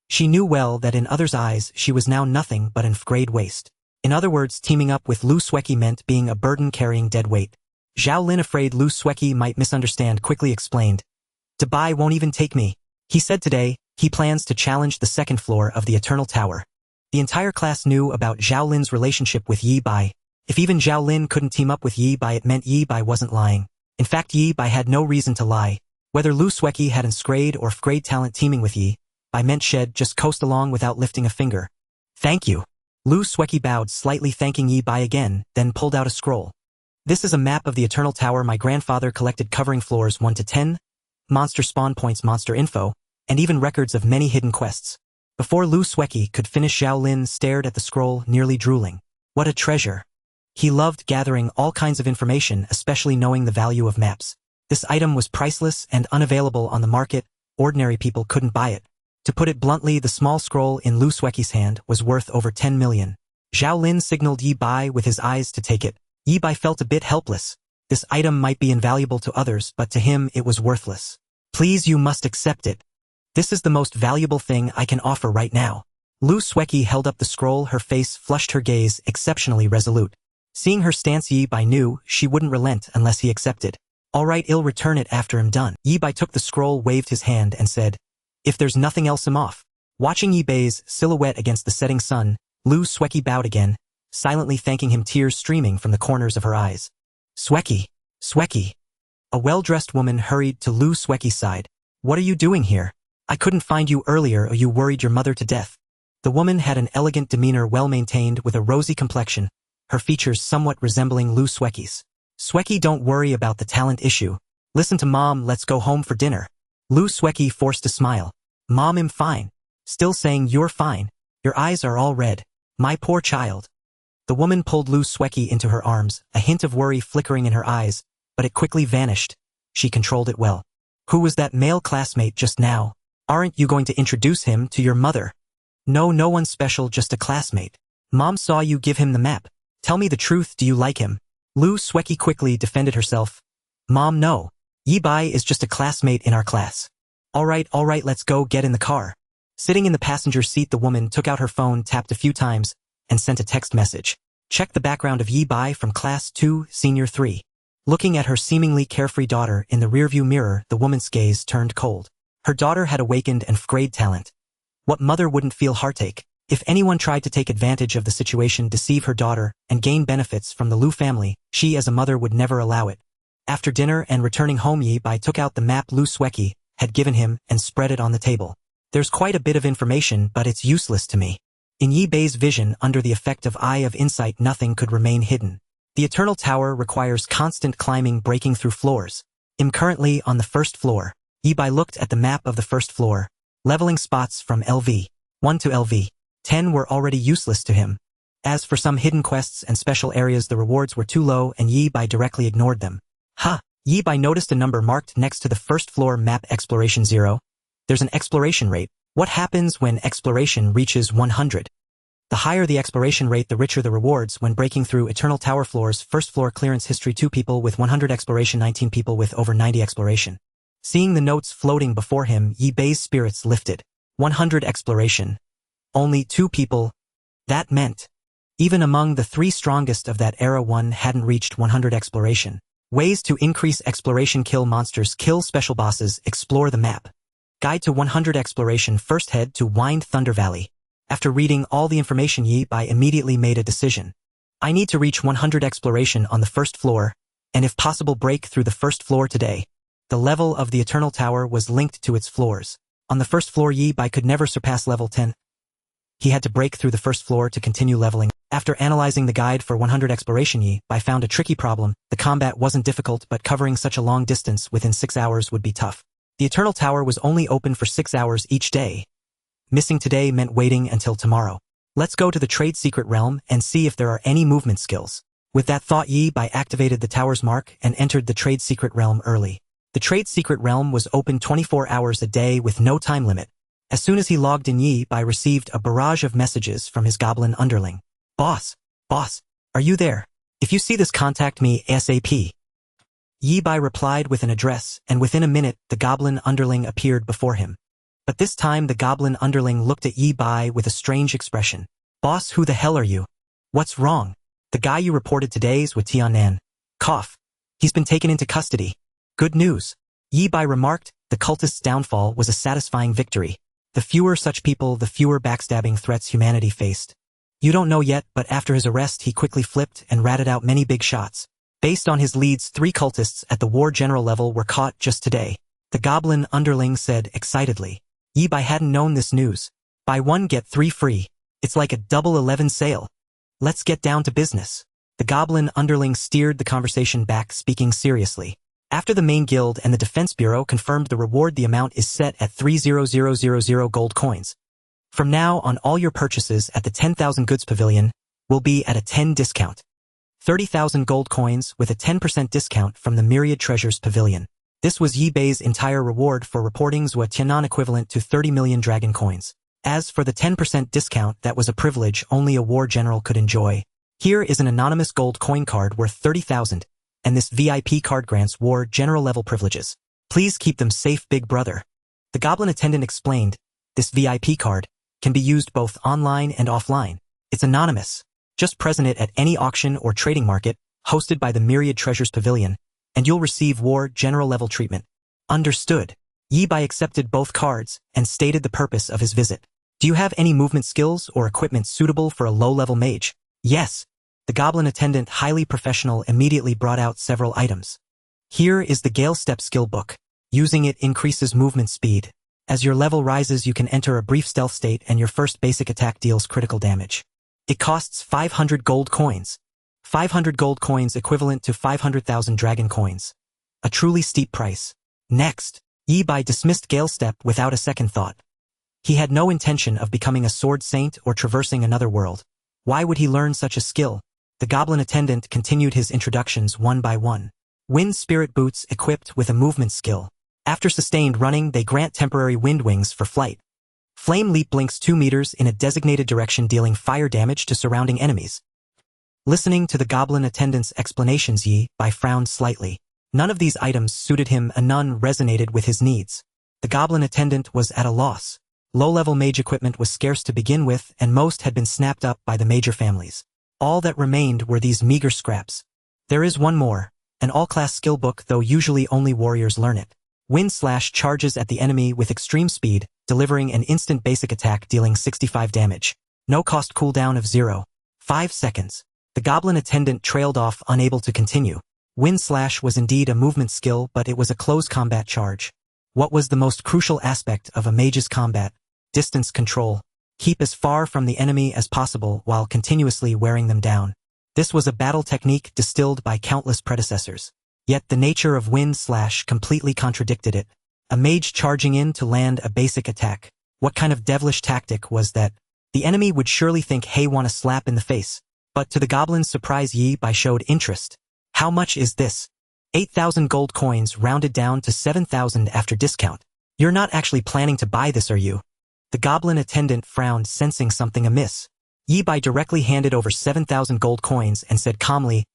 She knew well that in others' eyes she was now nothing but an grade waste. In other words, teaming up with Lu Sueki meant being a burden carrying dead weight. Zhao Lin, afraid Lu Sueki might misunderstand, quickly explained. Bai won't even take me. He said today, he plans to challenge the second floor of the Eternal Tower. The entire class knew about Zhao Lin's relationship with Yi Bai. If even Zhao Lin couldn't team up with Yi Bai, it meant Yi Bai wasn't lying. In fact, Yi Bai had no reason to lie. Whether Lu Sueki had an grade or grade talent, teaming with Yi Bai meant she'd just coast along without lifting a finger. Thank you. Lu Sueki bowed slightly, thanking Yi Bai again, then pulled out a scroll. This is a map of the Eternal Tower my grandfather collected, covering floors 1 to 10, monster spawn points, monster info, and even records of many hidden quests. Before Lu Sueki could finish, Zhao Lin stared at the scroll, nearly drooling. What a treasure. He loved gathering all kinds of information, especially knowing the value of maps. This item was priceless and unavailable on the market. Ordinary people couldn't buy it. To put it bluntly, the small scroll in Lu Sueki's hand was worth over 10 million. Zhao Lin signaled Yi Bai with his eyes to take it. Yi Bai felt a bit helpless. This item might be invaluable to others, but to him it was worthless. Please, you must accept it. This is the most valuable thing I can offer right now. Lu Sueki held up the scroll, her face flushed, her gaze exceptionally resolute. Seeing her stance, Yi Bai knew she wouldn't relent unless he accepted. All right, I'll return it after I'm done. Yi Bai took the scroll, waved his hand, and said, if there's nothing else, I'm off. Watching Yi Bai's silhouette against the setting sun, Lu Sueki bowed again, silently thanking him, tears streaming from the corners of her eyes. Sueki, Sueki. A well-dressed woman hurried to Lu Sueki's side. What are you doing here? I couldn't find you earlier, or you worried your mother to death. The woman had an elegant demeanor, well-maintained, with a rosy complexion, her features somewhat resembling Lu Sueki's. Sueki, don't worry about the talent issue. Listen to Mom, let's go home for dinner. Lu Sueki forced a smile. Mom, I'm fine. Still saying you're fine. Your eyes are all red. My poor child. The woman pulled Lu Sueki into her arms, a hint of worry flickering in her eyes, but it quickly vanished. She controlled it well. Who was that male classmate just now? Aren't you going to introduce him to your mother? No, no one special, just a classmate. Mom saw you give him the map. Tell me the truth, do you like him? Lu Sueki quickly defended herself. Mom, no. Yi Bai is just a classmate in our class. All right, let's go, get in the car. Sitting in the passenger seat, the woman took out her phone, tapped a few times, and sent a text message. Check the background of Yi Bai from Class 2, Senior 3. Looking at her seemingly carefree daughter in the rearview mirror, the woman's gaze turned cold. Her daughter had awakened an grade talent. What mother wouldn't feel heartache? If anyone tried to take advantage of the situation, deceive her daughter, and gain benefits from the Lu family, she as a mother would never allow it. After dinner and returning home, Yi Bai took out the map Lu Sueki had given him and spread it on the table. There's quite a bit of information, but it's useless to me. In Yi Bai's vision, under the effect of Eye of Insight, nothing could remain hidden. The Eternal Tower requires constant climbing, breaking through floors. I'm currently on the first floor. Yi Bai looked at the map of the first floor. Leveling spots from LV 1 to LV 10 were already useless to him. As for some hidden quests and special areas, the rewards were too low and Yi Bai directly ignored them. Yi Bai noticed a number marked next to the first floor map, Exploration 0. There's an exploration rate. What happens when exploration reaches 100? The higher the exploration rate, the richer the rewards when breaking through Eternal Tower floors. First floor clearance history: 2 people with 100 exploration, 19 people with over 90 exploration. Seeing the notes floating before him, Yi Bai's spirits lifted. 100 exploration. Only 2 people. That meant, even among the 3 strongest of that era, one hadn't reached 100 exploration. Ways to increase exploration: kill monsters, kill special bosses, explore the map. Guide to 100 exploration: first head to Wind Thunder Valley. After reading all the information, Yi Bai immediately made a decision. I need to reach 100 exploration on the first floor, and if possible break through the first floor today. The level of the Eternal Tower was linked to its floors. On the first floor, Yi Bai could never surpass level 10. he had to break through the first floor to continue leveling. After analyzing the guide for 100 exploration, Yi Bai found a tricky problem. The combat wasn't difficult, but covering such a long distance within 6 hours would be tough. The Eternal Tower was only open for 6 hours each day. Missing today meant waiting until tomorrow. Let's go to the Trade Secret Realm and see if there are any movement skills. With that thought, Yi Bai activated the tower's mark and entered the Trade Secret Realm early. The Trade Secret Realm was open 24 hours a day with no time limit. As soon as he logged in, Yi Bai received a barrage of messages from his goblin underling. Boss, are you there? If you see this, contact me ASAP. Yi Bai replied with an address, and within a minute, the goblin underling appeared before him. But this time the goblin underling looked at Yi Bai with a strange expression. Boss, who the hell are you? What's wrong? The guy you reported today's with Tianan. Cough. He's been taken into custody. Good news. Yi Bai remarked, the cultist's downfall was a satisfying victory. The fewer such people, the fewer backstabbing threats humanity faced. You don't know yet, but after his arrest he quickly flipped and ratted out many big shots. Based on his leads, 3 cultists at the war general level were caught just today. The goblin underling said excitedly. Yi Bai hadn't known this news. Buy 1 get 3 free. It's like a double 11 sale. Let's get down to business. The goblin underling steered the conversation back, speaking seriously. After the main guild and the Defense Bureau confirmed the reward, the amount is set at 300,000 gold coins. From now on, all your purchases at the 10,000 goods pavilion will be at a 10 discount. 30,000 gold coins with a 10% discount from the Myriad Treasures Pavilion. This was Yi Bai's entire reward for reporting Zhua Tianan, equivalent to 30 million dragon coins. As for the 10% discount, that was a privilege only a war general could enjoy. Here is an anonymous gold coin card worth 30,000, and this VIP card grants war general level privileges. Please keep them safe, big brother. The goblin attendant explained, this VIP card can be used both online and offline. It's anonymous. Just present it at any auction or trading market hosted by the Myriad Treasures Pavilion, and you'll receive war general level treatment. Understood. Yi Bai accepted both cards and stated the purpose of his visit. Do you have any movement skills or equipment suitable for a low-level mage? Yes. The goblin attendant, highly professional, immediately brought out several items. Here is the Gale Step skill book. Using it increases movement speed. As your level rises, you can enter a brief stealth state and your first basic attack deals critical damage. It costs 500 gold coins. 500 gold coins equivalent to 500,000 dragon coins. A truly steep price. Next, Yi Bai dismissed Gale Step without a second thought. He had no intention of becoming a sword saint or traversing another world. Why would he learn such a skill? The goblin attendant continued his introductions one by one. Wind Spirit Boots equipped with a movement skill. After sustained running, they grant temporary wind wings for flight. Flame Leap blinks 2 meters in a designated direction, dealing fire damage to surrounding enemies. Listening to the goblin attendant's explanations, Yi Bai frowned slightly. None of these items suited him, and none resonated with his needs. The goblin attendant was at a loss. Low-level mage equipment was scarce to begin with, and most had been snapped up by the major families. All that remained were these meager scraps. There is one more, an all-class skill book, though usually only warriors learn it. Wind Slash charges at the enemy with extreme speed, delivering an instant basic attack dealing 65 damage. No cost cooldown of 0.5 seconds. The goblin attendant trailed off, unable to continue. Wind Slash was indeed a movement skill, but it was a close combat charge. What was the most crucial aspect of a mage's combat? Distance control. Keep as far from the enemy as possible while continuously wearing them down. This was a battle technique distilled by countless predecessors. Yet the nature of Wind Slash completely contradicted it. A mage charging in to land a basic attack. What kind of devilish tactic was that? The enemy would surely think, hey, want a slap in the face. But to the goblin's surprise, Yi Bai showed interest. How much is this? 8,000 gold coins, rounded down to 7,000 after discount. You're not actually planning to buy this, are you? The goblin attendant frowned, sensing something amiss. Yi Bai directly handed over 7,000 gold coins and said calmly,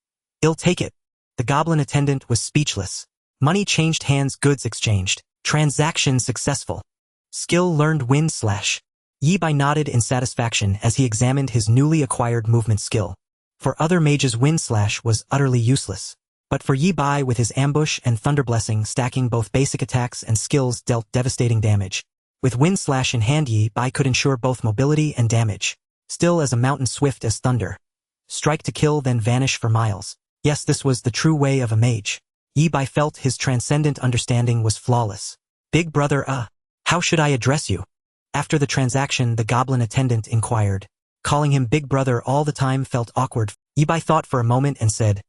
"I'll take it." The goblin attendant was speechless. Money changed hands, goods exchanged. Transaction successful. Skill learned, Wind Slash. Yi Bai nodded in satisfaction as he examined his newly acquired movement skill. For other mages, Wind Slash was utterly useless. But for Yi Bai, with his ambush and thunder blessing stacking both basic attacks and skills, dealt devastating damage. With Wind Slash in hand, Yi Bai could ensure both mobility and damage. Still as a mountain, swift as thunder. Strike to kill, then vanish for miles. Yes, this was the true way of a mage. Yi Bai felt his transcendent understanding was flawless. Big brother, how should I address you? After the transaction, the goblin attendant inquired. Calling him Big Brother all the time felt awkward. Yi Bai thought for a moment and said,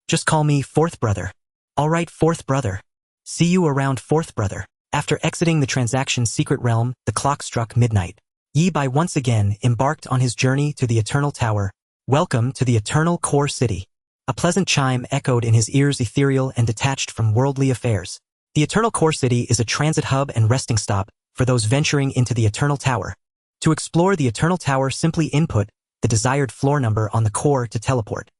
Just call me Fourth Brother. All right, Fourth Brother. See you around, Fourth Brother. After exiting the transaction's secret realm, the clock struck midnight. Yi Bai once again embarked on his journey to the Eternal Tower. Welcome to the Eternal Core City. A pleasant chime echoed in his ears, ethereal and detached from worldly affairs. The Eternal Core City is a transit hub and resting stop for those venturing into the Eternal Tower. To explore the Eternal Tower, simply input the desired floor number on the core to teleport.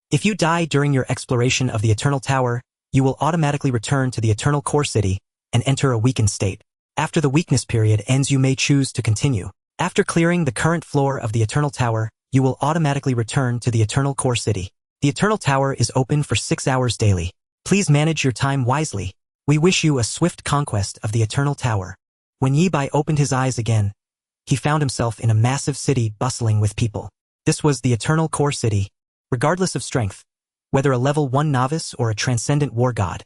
If you die during your exploration of the Eternal Tower, you will automatically return to the Eternal Core City and enter a weakened state. After the weakness period ends, you may choose to continue. After clearing the current floor of the Eternal Tower, you will automatically return to the Eternal Core City. The Eternal Tower is open for 6 hours daily. Please manage your time wisely. We wish you a swift conquest of the Eternal Tower. When Yi Bai opened his eyes again, he found himself in a massive city bustling with people. This was the Eternal Core City. Regardless of strength, whether a level 1 novice or a transcendent war god,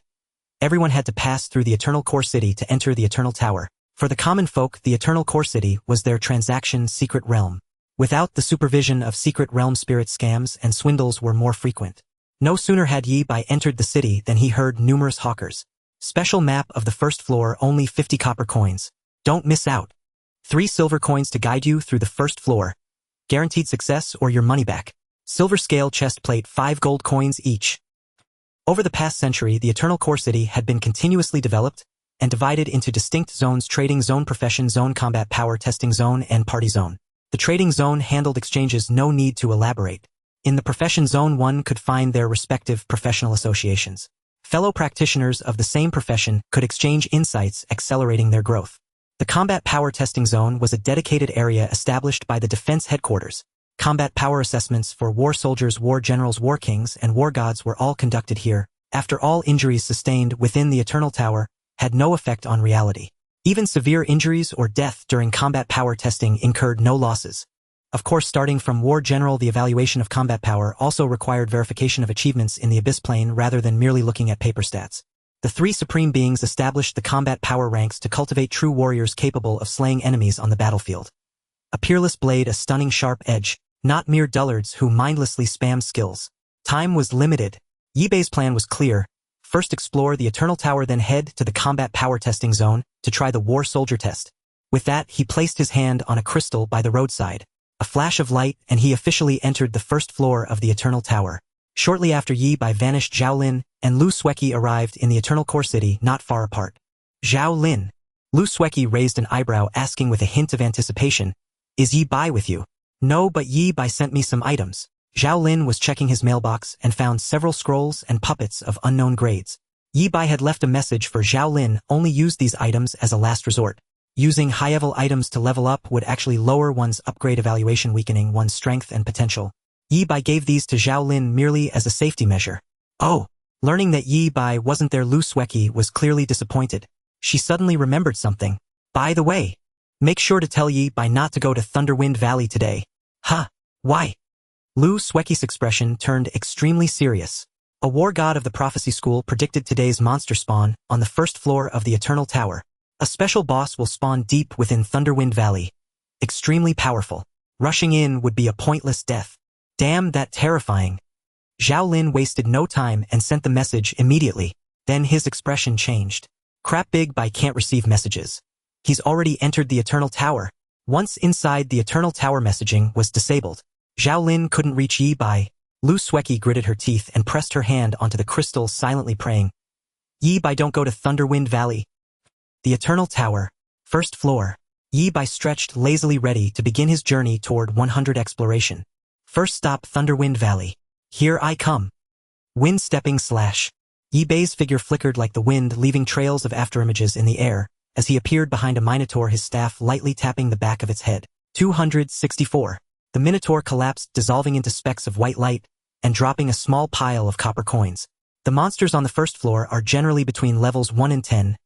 everyone had to pass through the Eternal Core City to enter the Eternal Tower. For the common folk, the Eternal Core City was their transaction's secret realm. Without the supervision of secret realm, spirit scams and swindles were more frequent. No sooner had Yi Bai entered the city than he heard numerous hawkers. Special map of the first floor, only 50 copper coins. Don't miss out. 3 silver coins to guide you through the first floor. Guaranteed success or your money back. Silver scale chest plate, 5 gold coins each. Over the past century, the Eternal Core City had been continuously developed and divided into distinct zones: trading zone, profession zone, combat power testing zone, and party zone. The trading zone handled exchanges, no need to elaborate. In the profession zone, one could find their respective professional associations. Fellow practitioners of the same profession could exchange insights, accelerating their growth. The combat power testing zone was a dedicated area established by the defense headquarters. Combat power assessments for war soldiers, war generals, war kings, and war gods were all conducted here. After all, injuries sustained within the Eternal Tower had no effect on reality. Even severe injuries or death during combat power testing incurred no losses. Of course, starting from war general, the evaluation of combat power also required verification of achievements in the abyss plane rather than merely looking at paper stats. The 3 supreme beings established the combat power ranks to cultivate true warriors capable of slaying enemies on the battlefield. A peerless blade, a stunning sharp edge, not mere dullards who mindlessly spam skills. Time was limited. Yi Bai's plan was clear. First explore the Eternal Tower, then head to the combat power testing zone to try the war soldier test. With that, he placed his hand on a crystal by the roadside. A flash of light, and he officially entered the first floor of the Eternal Tower. Shortly after, Yi Bai vanished. Zhao Lin and Lu Sueki arrived in the Eternal Core City not far apart. Zhao Lin. Lu Sueki raised an eyebrow, asking with a hint of anticipation, "Is Yi Bai with you?" "No, but Yi Bai sent me some items." Zhao Lin was checking his mailbox and found several scrolls and puppets of unknown grades. Yi Bai had left a message for Zhao Lin, only use these items as a last resort. Using high-level items to level up would actually lower one's upgrade evaluation, weakening one's strength and potential. Yi Bai gave these to Zhao Lin merely as a safety measure. Oh! Learning that Yi Bai wasn't there, Lu Sueki was clearly disappointed. She suddenly remembered something. "By the way, make sure to tell Yi Bai not to go to Thunderwind Valley today." "Huh? Why?" Lu Sueki's expression turned extremely serious. A war god of the prophecy school predicted today's monster spawn on the first floor of the Eternal Tower. A special boss will spawn deep within Thunderwind Valley. Extremely powerful. Rushing in would be a pointless death. Damn, that terrifying. Zhao Lin wasted no time and sent the message immediately. Then his expression changed. Crap, Big Bai can't receive messages. He's already entered the Eternal Tower. Once inside, the Eternal Tower messaging was disabled. Zhao Lin couldn't reach Yi Bai. Lu Sueki gritted her teeth and pressed her hand onto the crystal, silently praying. "Yi Bai, don't go to Thunderwind Valley." The Eternal Tower. First floor. Yi Bai stretched lazily, ready to begin his journey toward 100 exploration. First stop, Thunderwind Valley. Here I come. Wind stepping slash. Yi Bai's figure flickered like the wind, leaving trails of afterimages in the air, as he appeared behind a minotaur, his staff lightly tapping the back of its head. 264. The minotaur collapsed, dissolving into specks of white light, and dropping a small pile of copper coins. The monsters on the first floor are generally between levels 1 and 10.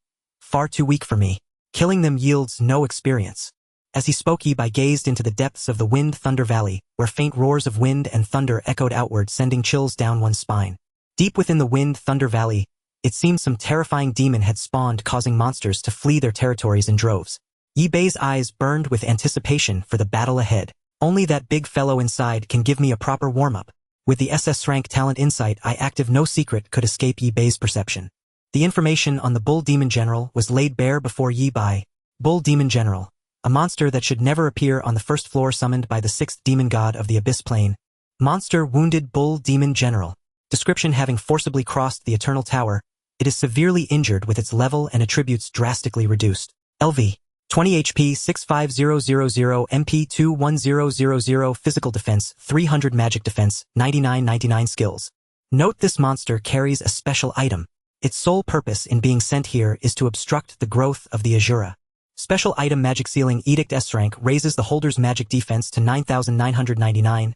Far too weak for me. Killing them yields no experience. As he spoke, Yi Bai gazed into the depths of the Wind Thunder Valley, where faint roars of wind and thunder echoed outward, sending chills down one's spine. Deep within the Wind Thunder Valley, it seemed some terrifying demon had spawned, causing monsters to flee their territories in droves. Yi Bei's eyes burned with anticipation for the battle ahead. Only that big fellow inside can give me a proper warm-up. With the SSS-Rank talent insight I active, no secret could escape Yi Bei's perception. The information on the Bull Demon General was laid bare before Yi Bei. Bull Demon General, a monster that should never appear on the first floor, summoned by the sixth demon god of the Abyss Plane. Monster wounded Bull Demon General. Description: having forcibly crossed the Eternal Tower, it is severely injured with its level and attributes drastically reduced. LV. 20 HP 65000 MP 21000 Physical Defense 300 Magic Defense 99 Skills. Note: this monster carries a special item. Its sole purpose in being sent here is to obstruct the growth of the Asura. Special item: Magic Sealing Edict S-Rank raises the holder's magic defense to 9999,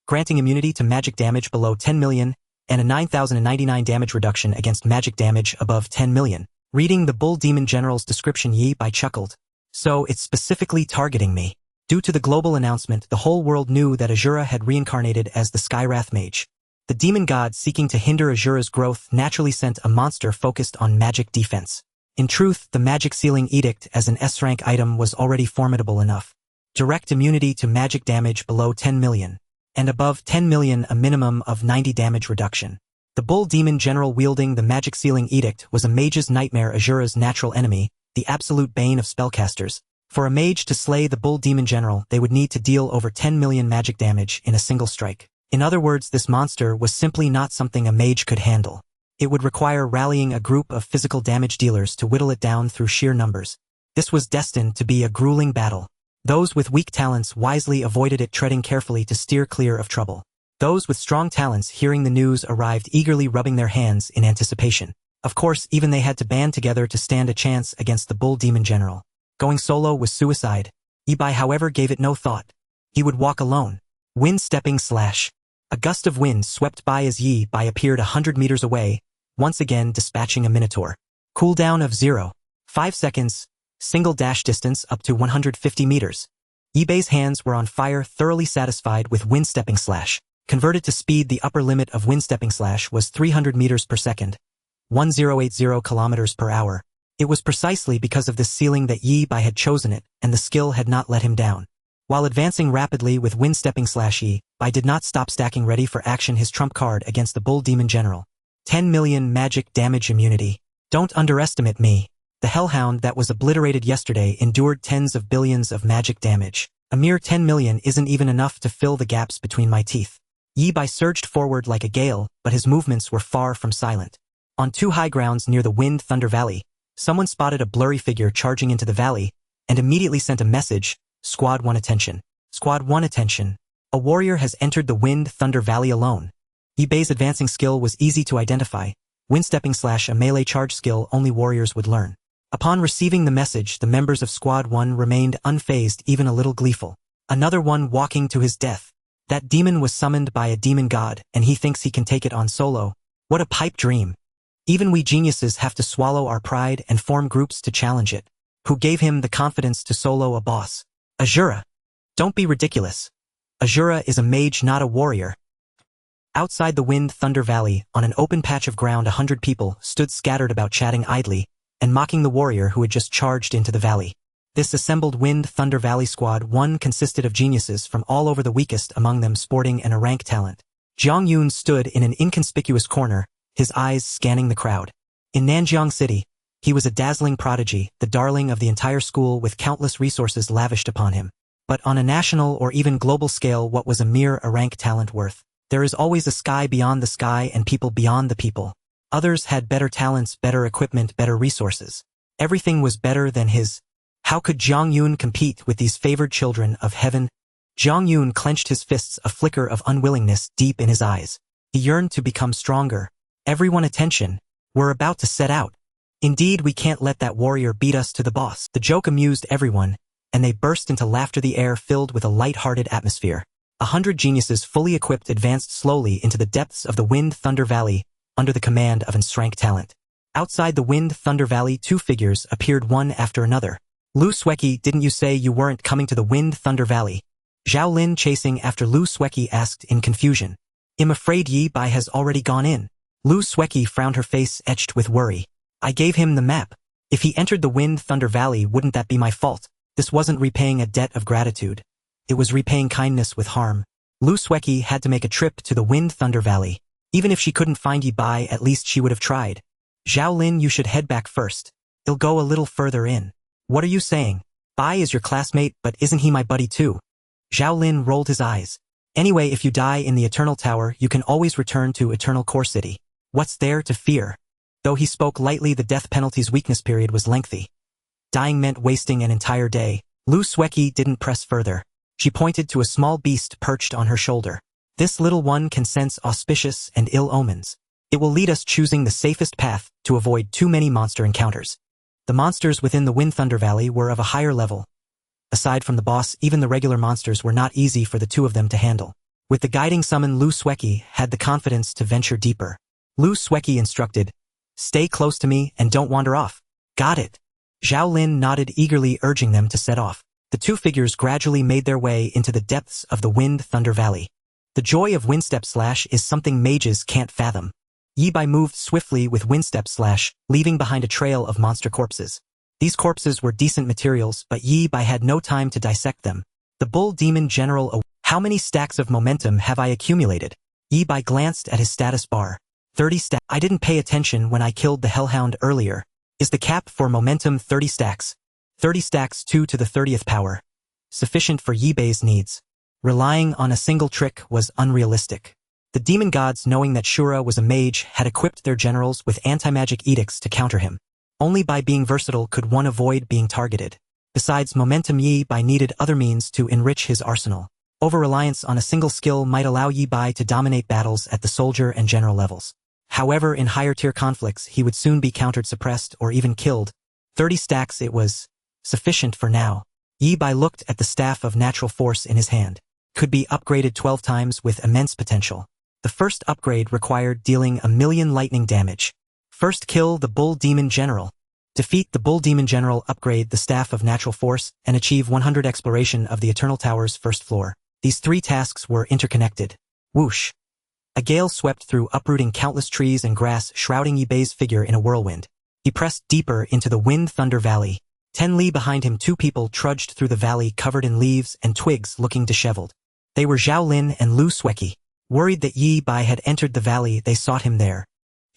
granting immunity to magic damage below 10 million and a 9099 damage reduction against magic damage above 10 million. Reading the Bull Demon General's description, Yi Bei chuckled. So it's specifically targeting me. Due to the global announcement, the whole world knew that Asura had reincarnated as the Skywrath Mage. The demon god, seeking to hinder Asura's growth, naturally sent a monster focused on magic defense. In truth, the Magic Sealing Edict as an S-Rank item was already formidable enough. Direct immunity to magic damage below 10 million, and above 10 million a minimum of 90 damage reduction. The Bull Demon General wielding the Magic Sealing Edict was a mage's nightmare, Asura's natural enemy, the absolute bane of spellcasters. For a mage to slay the Bull Demon General, they would need to deal over 10 million magic damage in a single strike. In other words, this monster was simply not something a mage could handle. It would require rallying a group of physical damage dealers to whittle it down through sheer numbers. This was destined to be a grueling battle. Those with weak talents wisely avoided it, treading carefully to steer clear of trouble. Those with strong talents, hearing the news, arrived eagerly, rubbing their hands in anticipation. Of course, even they had to band together to stand a chance against the Bull Demon General. Going solo was suicide. Yi Bei, however, gave it no thought. He would walk alone. Wind stepping slash. A gust of wind swept by as Yi Bei appeared 100 meters away, once again dispatching a Minotaur. Cooldown of 0.5 seconds, single dash distance up to 150 meters. Yi Bei's hands were on fire, thoroughly satisfied with wind stepping slash. Converted to speed, the upper limit of wind stepping slash was 300 meters per second, 1080 kilometers per hour. It was precisely because of this ceiling that Yi Bei had chosen it, and the skill had not let him down. While advancing rapidly with wind stepping slash, Yi Bei did not stop stacking, ready for action, his trump card against the Bull Demon General. 10 million magic damage immunity. Don't underestimate me. The hellhound that was obliterated yesterday endured tens of billions of magic damage. A mere 10 million isn't even enough to fill the gaps between my teeth. Yi Bei surged forward like a gale, but his movements were far from silent. On two high grounds near the Wind Thunder Valley, someone spotted a blurry figure charging into the valley, and immediately sent a message: Squad 1 attention. Squad 1 attention. A warrior has entered the Wind Thunder Valley alone. Yi Bei's advancing skill was easy to identify. Wind stepping slash, a melee charge skill only warriors would learn. Upon receiving the message, the members of Squad 1 remained unfazed, even a little gleeful. Another one walking to his death. That demon was summoned by a demon god, and he thinks he can take it on solo. What a pipe dream. Even we geniuses have to swallow our pride and form groups to challenge it. Who gave him the confidence to solo a boss? Asura. Don't be ridiculous. Asura is a mage, not a warrior. Outside the Wind Thunder Valley, on an open patch of ground, 100 people stood scattered about, chatting idly and mocking the warrior who had just charged into the valley. This assembled Wind Thunder Valley Squad 1 consisted of geniuses from all over, the weakest among them sporting an rank talent. Jiang Yun stood in an inconspicuous corner, his eyes scanning the crowd. In Nanjiang City, he was a dazzling prodigy, the darling of the entire school, with countless resources lavished upon him. But on a national or even global scale, what was a mere rank talent worth? There is always a sky beyond the sky and people beyond the people. Others had better talents, better equipment, better resources. Everything was better than his. How could Jiang Yun compete with these favored children of heaven? Jiang Yun clenched his fists, a flicker of unwillingness deep in his eyes. He yearned to become stronger. Everyone attention. We're about to set out. Indeed, we can't let that warrior beat us to the boss. The joke amused everyone, and they burst into laughter, the air filled with a light-hearted atmosphere. 100 geniuses fully equipped advanced slowly into the depths of the Wind Thunder Valley, under the command of an S-Rank talent. Outside the Wind Thunder Valley, two figures appeared one after another. Lu Sueki, didn't you say you weren't coming to the Wind Thunder Valley? Zhao Lin, chasing after Lu Sueki, asked in confusion. I'm afraid Yi Bei has already gone in. Lu Sueki frowned, her face etched with worry. I gave him the map. If he entered the Wind Thunder Valley, wouldn't that be my fault? This wasn't repaying a debt of gratitude. It was repaying kindness with harm. Lu Sueki had to make a trip to the Wind Thunder Valley. Even if she couldn't find Yi Bai, at least she would have tried. Zhao Lin, you should head back first. He'll go a little further in. What are you saying? Bai is your classmate, but isn't he my buddy too? Zhao Lin rolled his eyes. Anyway, if you die in the Eternal Tower, you can always return to Eternal Core City. What's there to fear? Though he spoke lightly, the death penalty's weakness period was lengthy. Dying meant wasting an entire day. Lu Sueki didn't press further. She pointed to a small beast perched on her shoulder. This little one can sense auspicious and ill omens. It will lead us choosing the safest path to avoid too many monster encounters. The monsters within the Wind Thunder Valley were of a higher level. Aside from the boss, even the regular monsters were not easy for the two of them to handle. With the guiding summon, Lu Sueki had the confidence to venture deeper. Lu Sueki instructed, "Stay close to me and don't wander off." Got it. Zhao Lin nodded eagerly, urging them to set off. The two figures gradually made their way into the depths of the Wind Thunder Valley. The joy of Windstep Slash is something mages can't fathom. Yi Bai moved swiftly with Windstep Slash, leaving behind a trail of monster corpses. These corpses were decent materials, but Yi Bai had no time to dissect them. The Bull Demon General. How many stacks of momentum have I accumulated? Yi Bai glanced at his status bar. 30 stacks. I didn't pay attention when I killed the Hellhound earlier. Is the cap for momentum 30 stacks? 30 stacks 2 to the 30th power. Sufficient for Yi Bai's needs. Relying on a single trick was unrealistic. The demon gods, knowing that Shura was a mage, had equipped their generals with anti-magic edicts to counter him. Only by being versatile could one avoid being targeted. Besides momentum, Yi Bai needed other means to enrich his arsenal. Over-reliance on a single skill might allow Yi Bai to dominate battles at the soldier and general levels. However, in higher-tier conflicts, he would soon be countered, suppressed, or even killed. 30 stacks, it was sufficient for now. Yi Bai looked at the staff of natural force in his hand. Could be upgraded 12 times with immense potential. The first upgrade required dealing 1,000,000 lightning damage. First, kill the Bull Demon General. Defeat the Bull Demon General, upgrade the Staff of Natural Force, and achieve 100 exploration of the Eternal Tower's first floor. These three tasks were interconnected. Whoosh! A gale swept through, uprooting countless trees and grass, shrouding Yi Bai's figure in a whirlwind. He pressed deeper into the Wind Thunder Valley. 10 li behind him, two people trudged through the valley covered in leaves and twigs, looking disheveled. They were Zhao Lin and Lu Sueki. Worried that Yi Bai had entered the valley, they sought him there.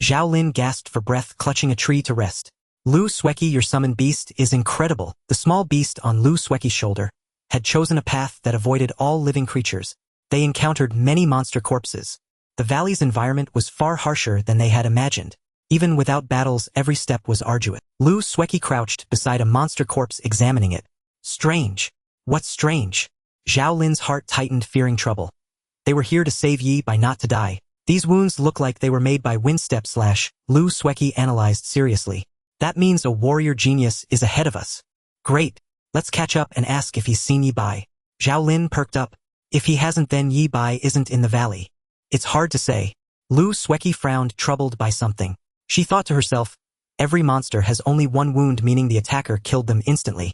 Zhao Lin gasped for breath, clutching a tree to rest. Lu Sueki, your summoned beast is incredible. The small beast on Lu Sueki's shoulder had chosen a path that avoided all living creatures. They encountered many monster corpses. The valley's environment was far harsher than they had imagined. Even without battles, every step was arduous. Lu Sueki crouched beside a monster corpse, examining it. Strange. What's strange? Zhao Lin's heart tightened, fearing trouble. They were here to save Yi Bai, not to die. These wounds look like they were made by Windstep Slash, Lu Sueki analyzed seriously. That means a warrior genius is ahead of us. Great. Let's catch up and ask if he's seen Yi Bai. Zhao Lin perked up. If he hasn't, then Yi Bai isn't in the valley. It's hard to say. Lu Sueki frowned, troubled by something. She thought to herself, every monster has only one wound, meaning the attacker killed them instantly.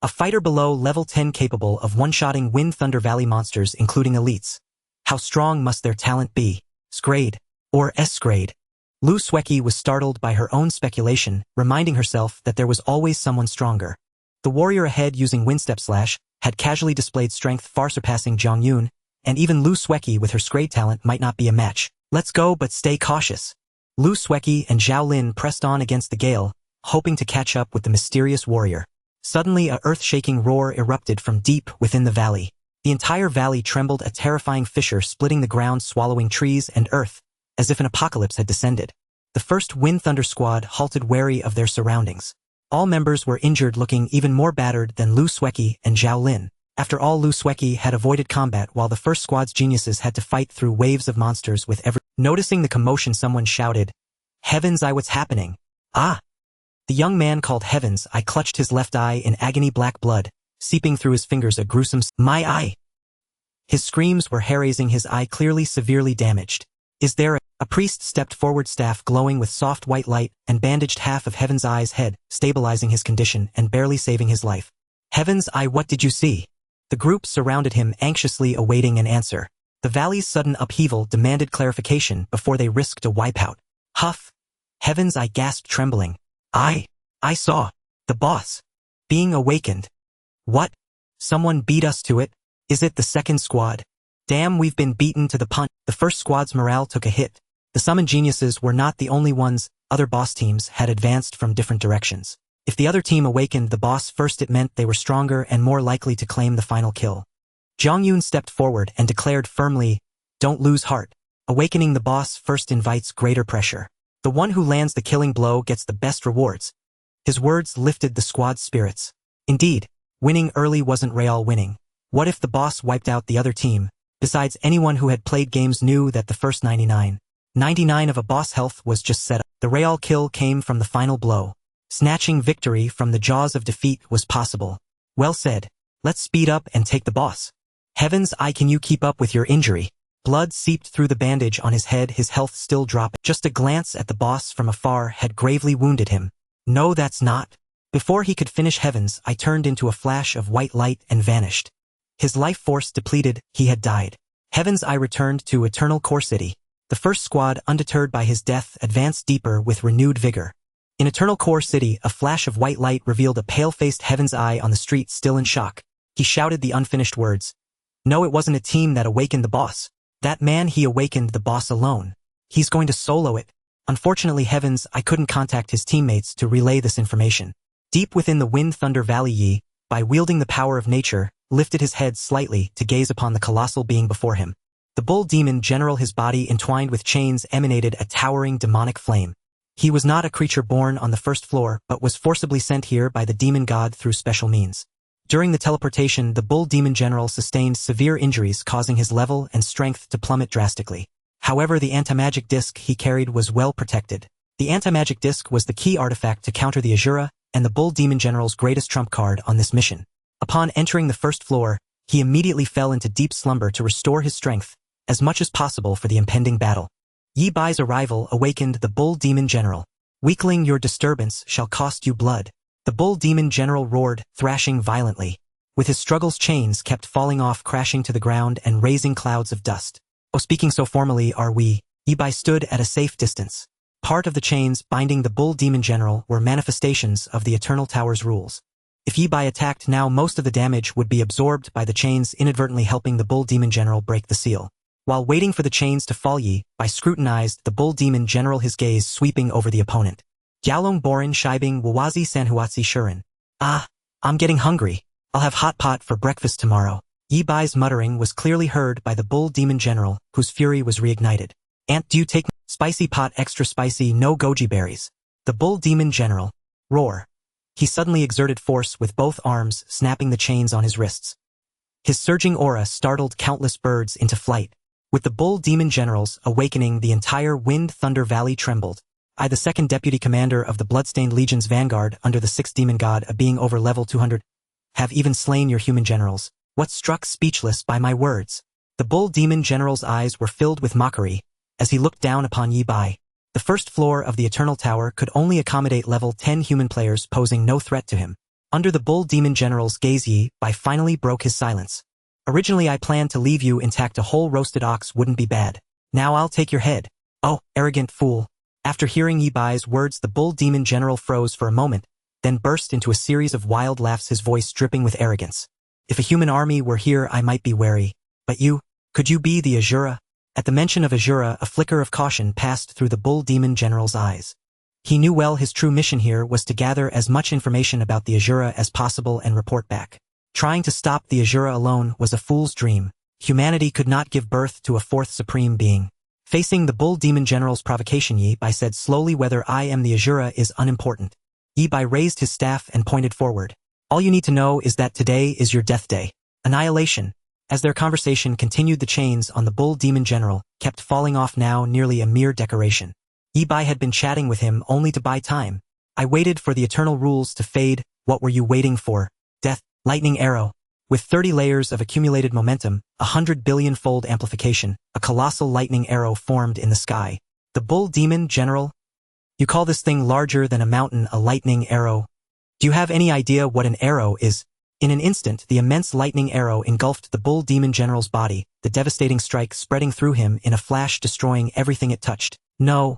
A fighter below level 10 capable of one-shotting Wind Thunder Valley monsters, including elites. How strong must their talent be? S-grade. Or S-grade. Lu Sueki was startled by her own speculation, reminding herself that there was always someone stronger. The warrior ahead, using Windstep Slash, had casually displayed strength far surpassing Zhang Yun, and even Lu Sueki with her S-grade talent might not be a match. Let's go, but stay cautious. Lu Sueki and Zhao Lin pressed on against the gale, hoping to catch up with the mysterious warrior. Suddenly, a earth-shaking roar erupted from deep within the valley. The entire valley trembled, a terrifying fissure splitting the ground, swallowing trees and earth, as if an apocalypse had descended. The first Wind Thunder squad halted, wary of their surroundings. All members were injured, looking even more battered than Lu Sueki and Zhao Lin. After all, Lu Sueki had avoided combat, while the first squad's geniuses had to fight through waves of monsters with every... Noticing the commotion, someone shouted, "Heavens, what's happening?" Ah! The young man called Heavens. I clutched his left eye in agony, black blood seeping through his fingers, a gruesome... My eye! His screams were hair-raising, his eye clearly severely damaged. Is there a priest stepped forward, staff glowing with soft white light, and bandaged half of Heaven's eye's head, stabilizing his condition and barely saving his life. Heaven's eye, what did you see? The group surrounded him, anxiously awaiting an answer. The valley's sudden upheaval demanded clarification before they risked a wipeout. Huff! Heaven's eye gasped, trembling. I saw the boss being awakened. What? Someone beat us to it? Is it the second squad? Damn, we've been beaten to the punch. The first squad's morale took a hit. The summoned geniuses were not the only ones. Other boss teams had advanced from different directions. If the other team awakened the boss first, it meant they were stronger and more likely to claim the final kill. Zhang Yun stepped forward and declared firmly, "Don't lose heart. Awakening the boss first invites greater pressure. The one who lands the killing blow gets the best rewards." His words lifted the squad's spirits. Indeed, winning early wasn't real winning. What if the boss wiped out the other team? Besides, anyone who had played games knew that the first 99 of a boss health was just set up. The real kill came from the final blow. Snatching victory from the jaws of defeat was possible. Well said. Let's speed up and take the boss. Heavens, can you keep up with your injury? Blood seeped through the bandage on his head, his health still dropping. Just a glance at the boss from afar had gravely wounded him. No, that's not. Before he could finish Heavens, I turned into a flash of white light and vanished. His life force depleted, he had died. Heavens, I returned to Eternal Core City. The first squad, undeterred by his death, advanced deeper with renewed vigor. In Eternal Core City, a flash of white light revealed a pale-faced Heaven's Eye on the street, still in shock. He shouted the unfinished words. No, it wasn't a team that awakened the boss. That man, he awakened the boss alone. He's going to solo it. Unfortunately, Heavens, I couldn't contact his teammates to relay this information. Deep within the Wind Thunder Valley, Yi, by wielding the power of nature, lifted his head slightly to gaze upon the colossal being before him. The bull demon general, his body entwined with chains, emanated a towering demonic flame. He was not a creature born on the first floor, but was forcibly sent here by the demon god through special means. During the teleportation, the bull demon general sustained severe injuries, causing his level and strength to plummet drastically. However, the anti-magic disc he carried was well protected. The anti-magic disc was the key artifact to counter the Asura and the bull demon general's greatest trump card on this mission. Upon entering the first floor, he immediately fell into deep slumber to restore his strength as much as possible for the impending battle. Yi Bai's arrival awakened the bull demon general. Weakling, your disturbance shall cost you blood. The bull demon general roared, thrashing violently. With his struggles, chains kept falling off, crashing to the ground and raising clouds of dust. Oh, speaking so formally are we. Yi Bai stood at a safe distance. Part of the chains binding the bull demon general were manifestations of the Eternal Tower's rules. If Yi Bai attacked now, most of the damage would be absorbed by the chains, inadvertently helping the bull demon general break the seal. While waiting for the chains to fall, Yi Bai scrutinized the bull demon general, his gaze sweeping over the opponent. Jialong Boren Shibing Wawazi Sanhuatsi Shuren. I'm getting hungry. I'll have hot pot for breakfast tomorrow. Yi Bai's muttering was clearly heard by the bull demon general, whose fury was reignited. Aunt, do you take spicy pot, extra spicy, no goji berries? The bull demon general. Roar. He suddenly exerted force with both arms, snapping the chains on his wrists. His surging aura startled countless birds into flight. With the bull demon generals awakening, the entire Wind Thunder Valley trembled. I, the second deputy commander of the Bloodstained Legion's vanguard under the sixth demon god, a being over level 200, have even slain your human generals. What struck speechless by my words? The bull demon general's eyes were filled with mockery as he looked down upon Yi Bai. The first floor of the Eternal Tower could only accommodate level 10 human players, posing no threat to him. Under the bull demon general's gaze, Yi Bai finally broke his silence. Originally, I planned to leave you intact. A whole roasted ox wouldn't be bad. Now I'll take your head. Oh, arrogant fool. After hearing Yi Bai's words, the bull demon general froze for a moment, then burst into a series of wild laughs, his voice dripping with arrogance. If a human army were here, I might be wary. But you, could you be the Asura? At the mention of Asura, a flicker of caution passed through the bull demon general's eyes. He knew well his true mission here was to gather as much information about the Asura as possible and report back. Trying to stop the Asura alone was a fool's dream. Humanity could not give birth to a fourth supreme being. Facing the bull demon general's provocation, Yi Bai said slowly, whether I am the Asura is unimportant. Yi Bai raised his staff and pointed forward. All you need to know is that today is your death day. Annihilation. As their conversation continued, the chains on the bull demon general kept falling off, now nearly a mere decoration. Yi Bai had been chatting with him only to buy time. I waited for the eternal rules to fade. What were you waiting for? Death. Lightning arrow. With 30 layers of accumulated momentum, 100 billion-fold amplification, a colossal lightning arrow formed in the sky. The bull demon general? You call this thing larger than a mountain a lightning arrow? Do you have any idea what an arrow is? In an instant, the immense lightning arrow engulfed the bull demon general's body, the devastating strike spreading through him in a flash, destroying everything it touched. No.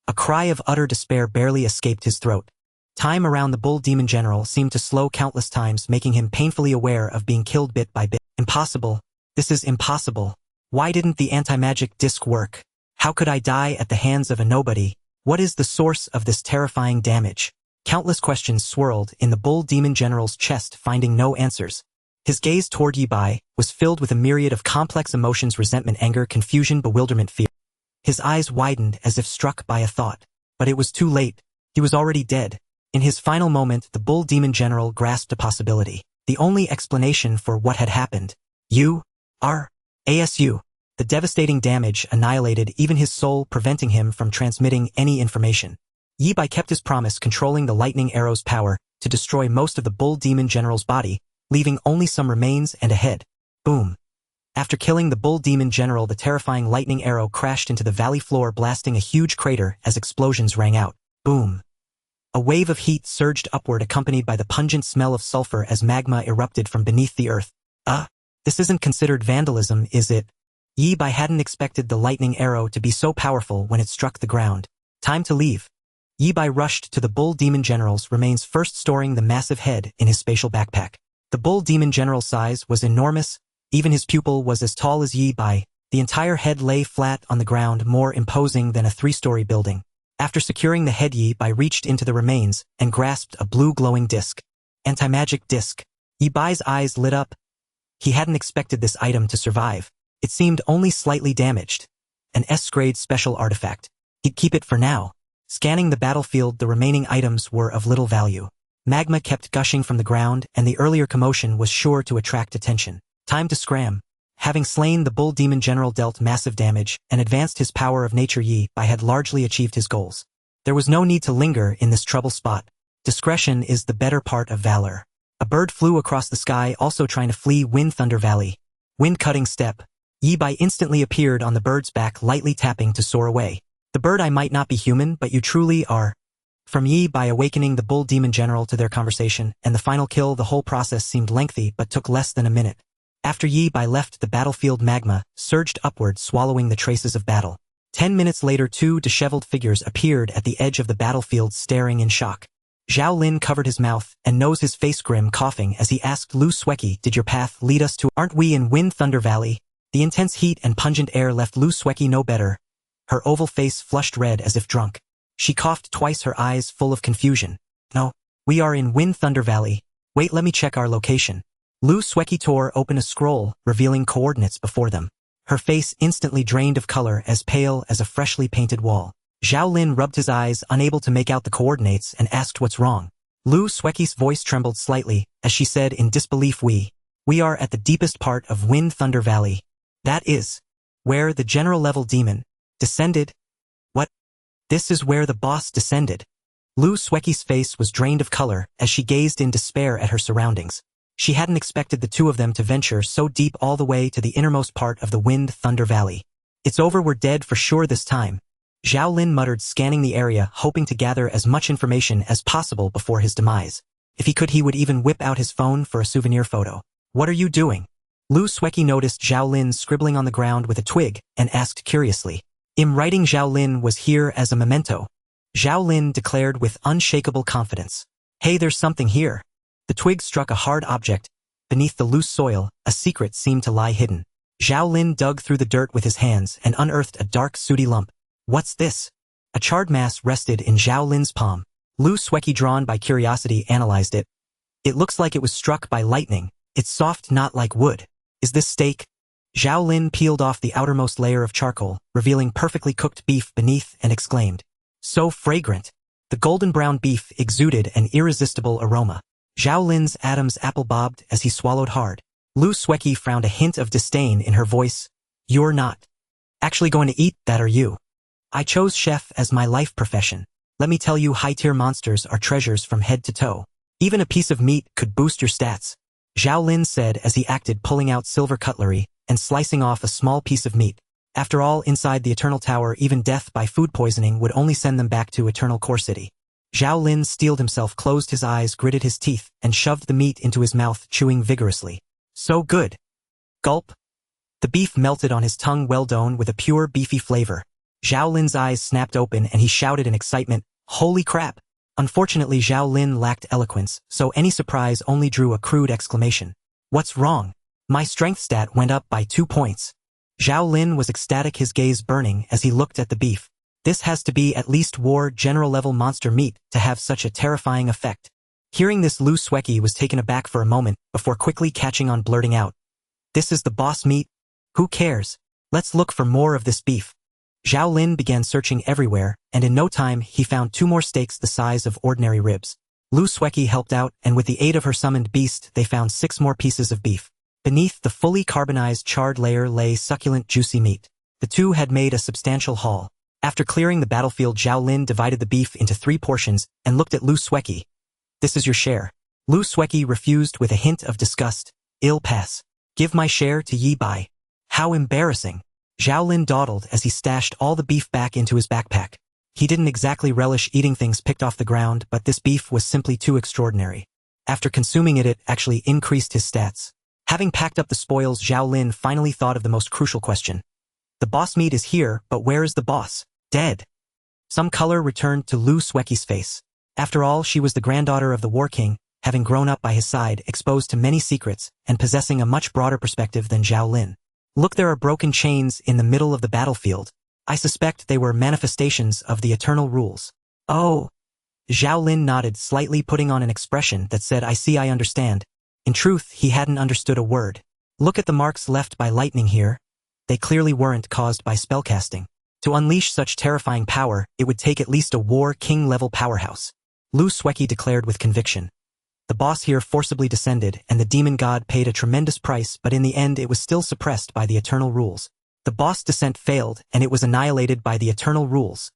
A cry of utter despair barely escaped his throat. Time around the bull demon general seemed to slow countless times, making him painfully aware of being killed bit by bit. Impossible. This is impossible. Why didn't the anti-magic disc work? How could I die at the hands of a nobody? What is the source of this terrifying damage? Countless questions swirled in the bull demon general's chest, finding no answers. His gaze toward Yi Bai was filled with a myriad of complex emotions: resentment, anger, confusion, bewilderment, fear. His eyes widened as if struck by a thought. But it was too late. He was already dead. In his final moment, the bull demon general grasped a possibility. The only explanation for what had happened. ASU. The devastating damage annihilated even his soul, preventing him from transmitting any information. Yi Bai kept his promise, controlling the lightning arrow's power to destroy most of the bull demon general's body, leaving only some remains and a head. Boom. After killing the bull demon general, the terrifying lightning arrow crashed into the valley floor, blasting a huge crater as explosions rang out. Boom. A wave of heat surged upward, accompanied by the pungent smell of sulfur as magma erupted from beneath the earth. This isn't considered vandalism, is it? Yi Bai hadn't expected the lightning arrow to be so powerful when it struck the ground. Time to leave. Yi Bai rushed to the bull demon general's remains, first storing the massive head in his spatial backpack. The bull demon general's size was enormous. Even his pupil was as tall as Yi Bai. The entire head lay flat on the ground, more imposing than a 3-story building. After securing the head, Yi Bai reached into the remains and grasped a blue glowing disc. Anti-magic disc. Yi Bai's eyes lit up. He hadn't expected this item to survive. It seemed only slightly damaged. An S-grade special artifact. He'd keep it for now. Scanning the battlefield, the remaining items were of little value. Magma kept gushing from the ground, and the earlier commotion was sure to attract attention. Time to scram. Having slain the bull demon general, dealt massive damage, and advanced his power of nature, Yi Bai had largely achieved his goals. There was no need to linger in this trouble spot. Discretion is the better part of valor. A bird flew across the sky, also trying to flee Wind Thunder Valley. Wind-cutting step. Yi Bai instantly appeared on the bird's back, lightly tapping to soar away. The bird: I might not be human, but you truly are. From Yi Bai awakening the bull demon general to their conversation and the final kill, the whole process seemed lengthy but took less than a minute. After Yi Bai left the battlefield, magma surged upward, swallowing the traces of battle. 10 minutes later, 2 disheveled figures appeared at the edge of the battlefield, staring in shock. Zhao Lin covered his mouth and nose, his face grim, coughing as he asked Lu Sueki, "Did your path lead us to? Aren't we in Wind Thunder Valley?" The intense heat and pungent air left Lu Sueki no better. Her oval face flushed red as if drunk. She coughed twice, her eyes full of confusion. "No, we are in Wind Thunder Valley. Wait, let me check our location." Lu Sueki tore open a scroll, revealing coordinates before them. Her face instantly drained of color, as pale as a freshly painted wall. Zhao Lin rubbed his eyes, unable to make out the coordinates, and asked what's wrong. Lu Sueki's voice trembled slightly as she said in disbelief, We are at the deepest part of Wind Thunder Valley. That is where the general-level demon descended." "What? This is where the boss descended?" Lu Sueki's face was drained of color as she gazed in despair at her surroundings. She hadn't expected the two of them to venture so deep, all the way to the innermost part of the Wind Thunder Valley. "It's over, we're dead for sure this time," Zhao Lin muttered, scanning the area, hoping to gather as much information as possible before his demise. If he could, he would even whip out his phone for a souvenir photo. "What are you doing?" Lu Sueki noticed Zhao Lin scribbling on the ground with a twig and asked curiously. "I'm writing Zhao Lin was here as a memento," Zhao Lin declared with unshakable confidence. "Hey, there's something here." The twig struck a hard object. Beneath the loose soil, a secret seemed to lie hidden. Zhao Lin dug through the dirt with his hands and unearthed a dark, sooty lump. "What's this?" A charred mass rested in Zhao Lin's palm. Lu Sueki, drawn by curiosity, analyzed it. "It looks like it was struck by lightning. It's soft, not like wood. Is this steak?" Zhao Lin peeled off the outermost layer of charcoal, revealing perfectly cooked beef beneath, and exclaimed, "So fragrant." The golden brown beef exuded an irresistible aroma. Zhao Lin's Adam's apple bobbed as he swallowed hard. Lu Sueki frowned, a hint of disdain in her voice. "You're not actually going to eat that, are you?" "I chose chef as my life profession. Let me tell you, high-tier monsters are treasures from head to toe. Even a piece of meat could boost your stats," Zhao Lin said as he acted, pulling out silver cutlery and slicing off a small piece of meat. After all, inside the Eternal Tower, even death by food poisoning would only send them back to Eternal Core City. Zhao Lin steeled himself, closed his eyes, gritted his teeth, and shoved the meat into his mouth, chewing vigorously. "So good." Gulp. The beef melted on his tongue, well done with a pure, beefy flavor. Zhao Lin's eyes snapped open and he shouted in excitement, "Holy crap! Unfortunately, Zhao Lin lacked eloquence, so any surprise only drew a crude exclamation. What's wrong? My strength stat went up by 2 points. Zhao Lin was ecstatic, his gaze burning as he looked at the beef. This has to be at least war general level monster meat to have such a terrifying effect. Hearing this, Lu Sueki was taken aback for a moment before quickly catching on, blurting out. This is the boss meat? Who cares? Let's look for more of this beef. Zhao Lin began searching everywhere, and in no time he found 2 more steaks the size of ordinary ribs. Lu Sueki helped out, and with the aid of her summoned beast they found 6 more pieces of beef. Beneath the fully carbonized charred layer lay succulent juicy meat. The two had made a substantial haul. After clearing the battlefield, Zhao Lin divided the beef into 3 portions and looked at Lu Sueki. This is your share. Lu Sueki refused with a hint of disgust. I'll pass. Give my share to Yi Bai. How embarrassing. Zhao Lin dawdled as he stashed all the beef back into his backpack. He didn't exactly relish eating things picked off the ground, but this beef was simply too extraordinary. After consuming it, it actually increased his stats. Having packed up the spoils, Zhao Lin finally thought of the most crucial question. The boss meat is here, but where is the boss? Dead. Some color returned to Lu Sueki's face. After all, she was the granddaughter of the War King, having grown up by his side, exposed to many secrets, and possessing a much broader perspective than Zhao Lin. Look, there are broken chains in the middle of the battlefield. I suspect they were manifestations of the eternal rules. Oh. Zhao Lin nodded slightly, putting on an expression that said, I see, I understand. In truth, he hadn't understood a word. Look at the marks left by lightning here. They clearly weren't caused by spellcasting. To unleash such terrifying power, it would take at least a War King-level powerhouse. Lu Sueki declared with conviction. The boss here forcibly descended, and the demon god paid a tremendous price, but in the end it was still suppressed by the eternal rules. The boss descent failed, and it was annihilated by the eternal rules.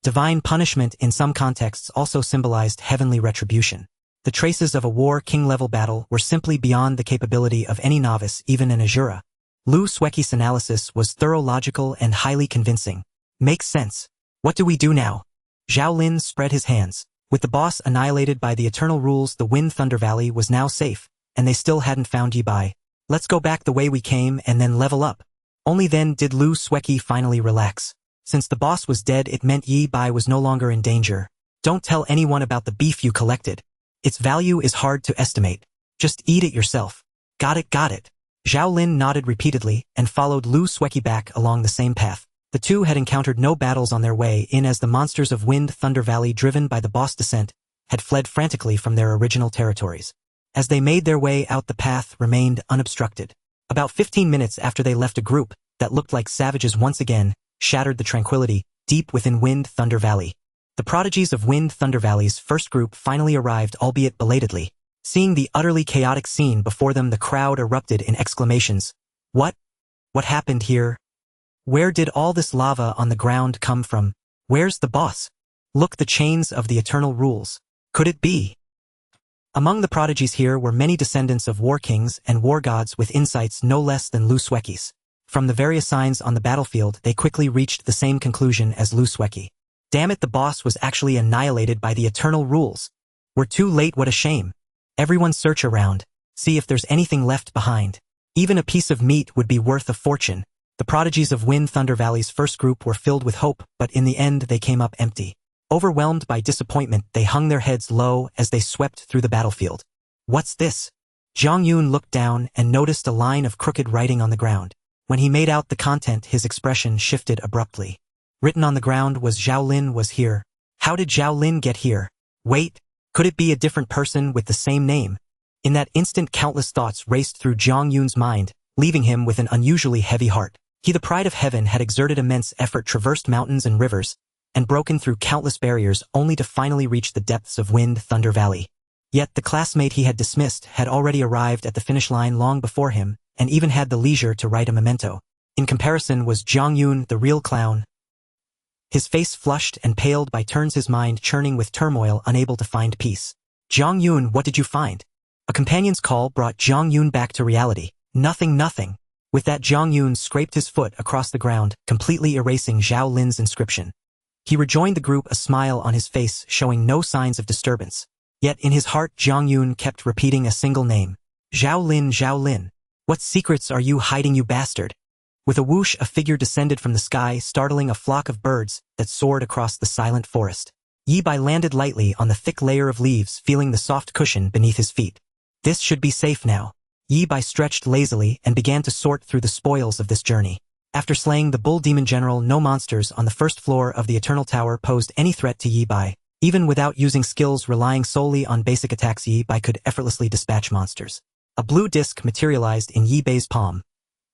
Divine punishment in some contexts also symbolized heavenly retribution. The traces of a War King-level battle were simply beyond the capability of any novice, even an Asura. Lu Sueki's analysis was thorough, logical, and highly convincing. Makes sense. What do we do now? Zhao Lin spread his hands. With the boss annihilated by the eternal rules, the Wind Thunder Valley was now safe, and they still hadn't found Yi Bai. Let's go back the way we came and then level up. Only then did Lu Sueki finally relax. Since the boss was dead, it meant Yi Bai was no longer in danger. Don't tell anyone about the beef you collected. Its value is hard to estimate. Just eat it yourself. Got it, got it. Zhao Lin nodded repeatedly and followed Lu Sueki back along the same path. The two had encountered no battles on their way in, as the monsters of Wind Thunder Valley, driven by the boss descent, had fled frantically from their original territories. As they made their way out, the path remained unobstructed. About 15 minutes after they left, a group that looked like savages once again shattered the tranquility deep within Wind Thunder Valley. The prodigies of Wind Thunder Valley's first group finally arrived, albeit belatedly. Seeing the utterly chaotic scene before them, the crowd erupted in exclamations. What? What happened here? Where did all this lava on the ground come from? Where's the boss? Look, the chains of the eternal rules. Could it be? Among the prodigies here were many descendants of war kings and war gods with insights no less than Lu Sueki's. From the various signs on the battlefield, they quickly reached the same conclusion as Lu Sueki. Damn it, the boss was actually annihilated by the eternal rules. We're too late, what a shame. Everyone search around. See if there's anything left behind. Even a piece of meat would be worth a fortune. The prodigies of Wind Thunder Valley's first group were filled with hope, but in the end they came up empty. Overwhelmed by disappointment, they hung their heads low as they swept through the battlefield. What's this? Zhang Yun looked down and noticed a line of crooked writing on the ground. When he made out the content, his expression shifted abruptly. Written on the ground was, Zhao Lin was here. How did Zhao Lin get here? Wait, could it be a different person with the same name? In that instant, countless thoughts raced through Zhang Yun's mind, leaving him with an unusually heavy heart. He, the pride of heaven, had exerted immense effort, traversed mountains and rivers, and broken through countless barriers only to finally reach the depths of Wind Thunder Valley. Yet the classmate he had dismissed had already arrived at the finish line long before him, and even had the leisure to write a memento. In comparison was Zhang Yun, the real clown. His face flushed and paled by turns, his mind churning with turmoil, unable to find peace. Zhang Yun, what did you find? A companion's call brought Zhang Yun back to reality. Nothing. With that, Zhang Yun scraped his foot across the ground, completely erasing Zhao Lin's inscription. He rejoined the group, a smile on his face, showing no signs of disturbance. Yet in his heart, Zhang Yun kept repeating a single name. Zhao Lin, Zhao Lin. What secrets are you hiding, you bastard? With a whoosh, a figure descended from the sky, startling a flock of birds that soared across the silent forest. Yi Bai landed lightly on the thick layer of leaves, feeling the soft cushion beneath his feet. This should be safe now. Yi Bai stretched lazily and began to sort through the spoils of this journey. After slaying the bull demon general, no monsters on the first floor of the Eternal Tower posed any threat to Yi Bai. Even without using skills relying solely on basic attacks, Yi Bai could effortlessly dispatch monsters. A blue disc materialized in Yi Bai's palm.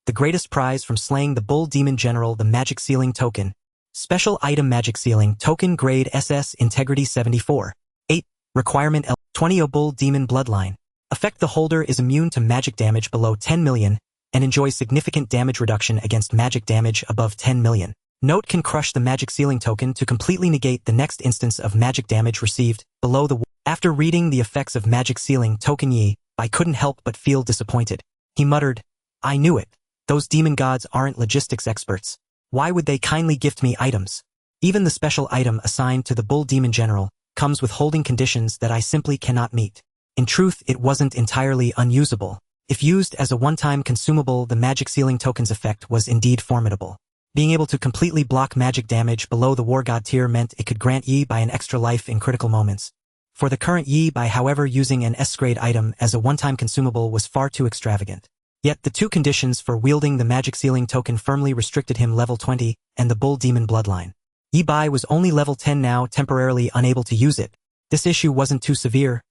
The greatest prize from slaying the bull demon general, the magic sealing token. Special item magic sealing token grade SS integrity 74. 8. Requirement L. 20 bull demon bloodline. Effect: the holder is immune to magic damage below 10 million and enjoys significant damage reduction against magic damage above 10 million. Note: can crush the magic sealing token to completely negate the next instance of magic damage received below the. After reading the effects of magic sealing token, Yi Bai couldn't help but feel disappointed. He muttered, "I knew it. Those demon gods aren't logistics experts. Why would they kindly gift me items? Even the special item assigned to the bull demon general comes with holding conditions that I simply cannot meet." In truth, it wasn't entirely unusable. If used as a one-time consumable, the magic sealing token's effect was indeed formidable. Being able to completely block magic damage below the war god tier meant it could grant Yi Bai an extra life in critical moments. For the current Yi Bai, however, using an S-grade item as a one-time consumable was far too extravagant. Yet the two conditions for wielding the magic sealing token firmly restricted him: level 20 and the bull demon bloodline. Yi Bai was only level 10 now, temporarily unable to use it. This issue wasn't too severe.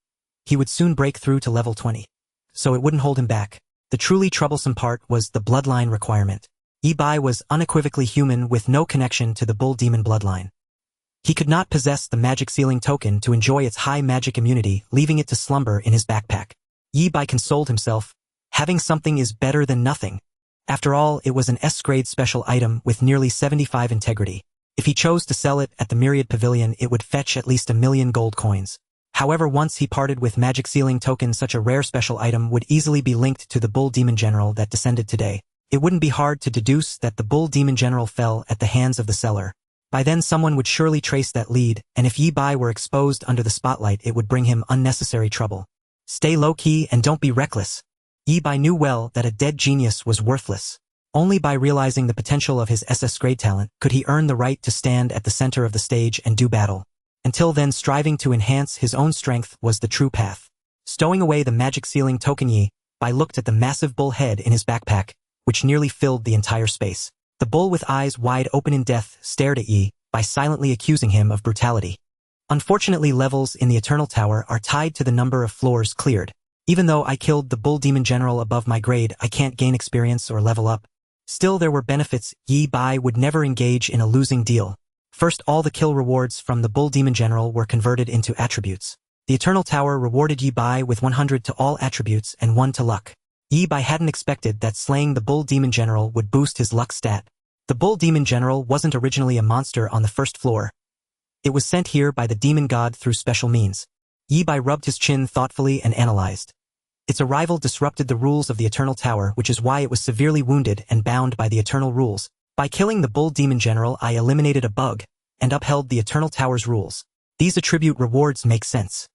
He would soon break through to level 20. So it wouldn't hold him back. The truly troublesome part was the bloodline requirement. Yi Bai was unequivocally human with no connection to the bull demon bloodline. He could not possess the magic sealing token to enjoy its high magic immunity, leaving it to slumber in his backpack. Yi Bai consoled himself. Having something is better than nothing. After all, it was an S-grade special item with nearly 75 integrity. If he chose to sell it at the Myriad Pavilion, it would fetch at least 1,000,000 gold coins. However, once he parted with magic sealing token, such a rare special item would easily be linked to the bull demon general that descended today. It wouldn't be hard to deduce that the bull demon general fell at the hands of the seller. By then someone would surely trace that lead, and if Yi Bai were exposed under the spotlight, it would bring him unnecessary trouble. Stay low-key and don't be reckless. Yi Bai knew well that a dead genius was worthless. Only by realizing the potential of his SS-grade talent could he earn the right to stand at the center of the stage and do battle. Until then, striving to enhance his own strength was the true path. Stowing away the magic sealing token, Yi Bai looked at the massive bull head in his backpack, which nearly filled the entire space. The bull, with eyes wide open in death, stared at Yi Bai, silently accusing him of brutality. Unfortunately, levels in the Eternal Tower are tied to the number of floors cleared. Even though I killed the bull demon general above my grade, I can't gain experience or level up. Still, there were benefits. Yi Bai would never engage in a losing deal. First, all the kill rewards from the bull demon general were converted into attributes. The Eternal Tower rewarded Yi Bai with 100 to all attributes and 1 to luck. Yi Bai hadn't expected that slaying the bull demon general would boost his luck stat. The bull demon general wasn't originally a monster on the first floor. It was sent here by the demon god through special means. Yi Bai rubbed his chin thoughtfully and analyzed. Its arrival disrupted the rules of the Eternal Tower, which is why it was severely wounded and bound by the Eternal rules. By killing the bull demon general, I eliminated a bug and upheld the Eternal Tower's rules. These attribute rewards make sense.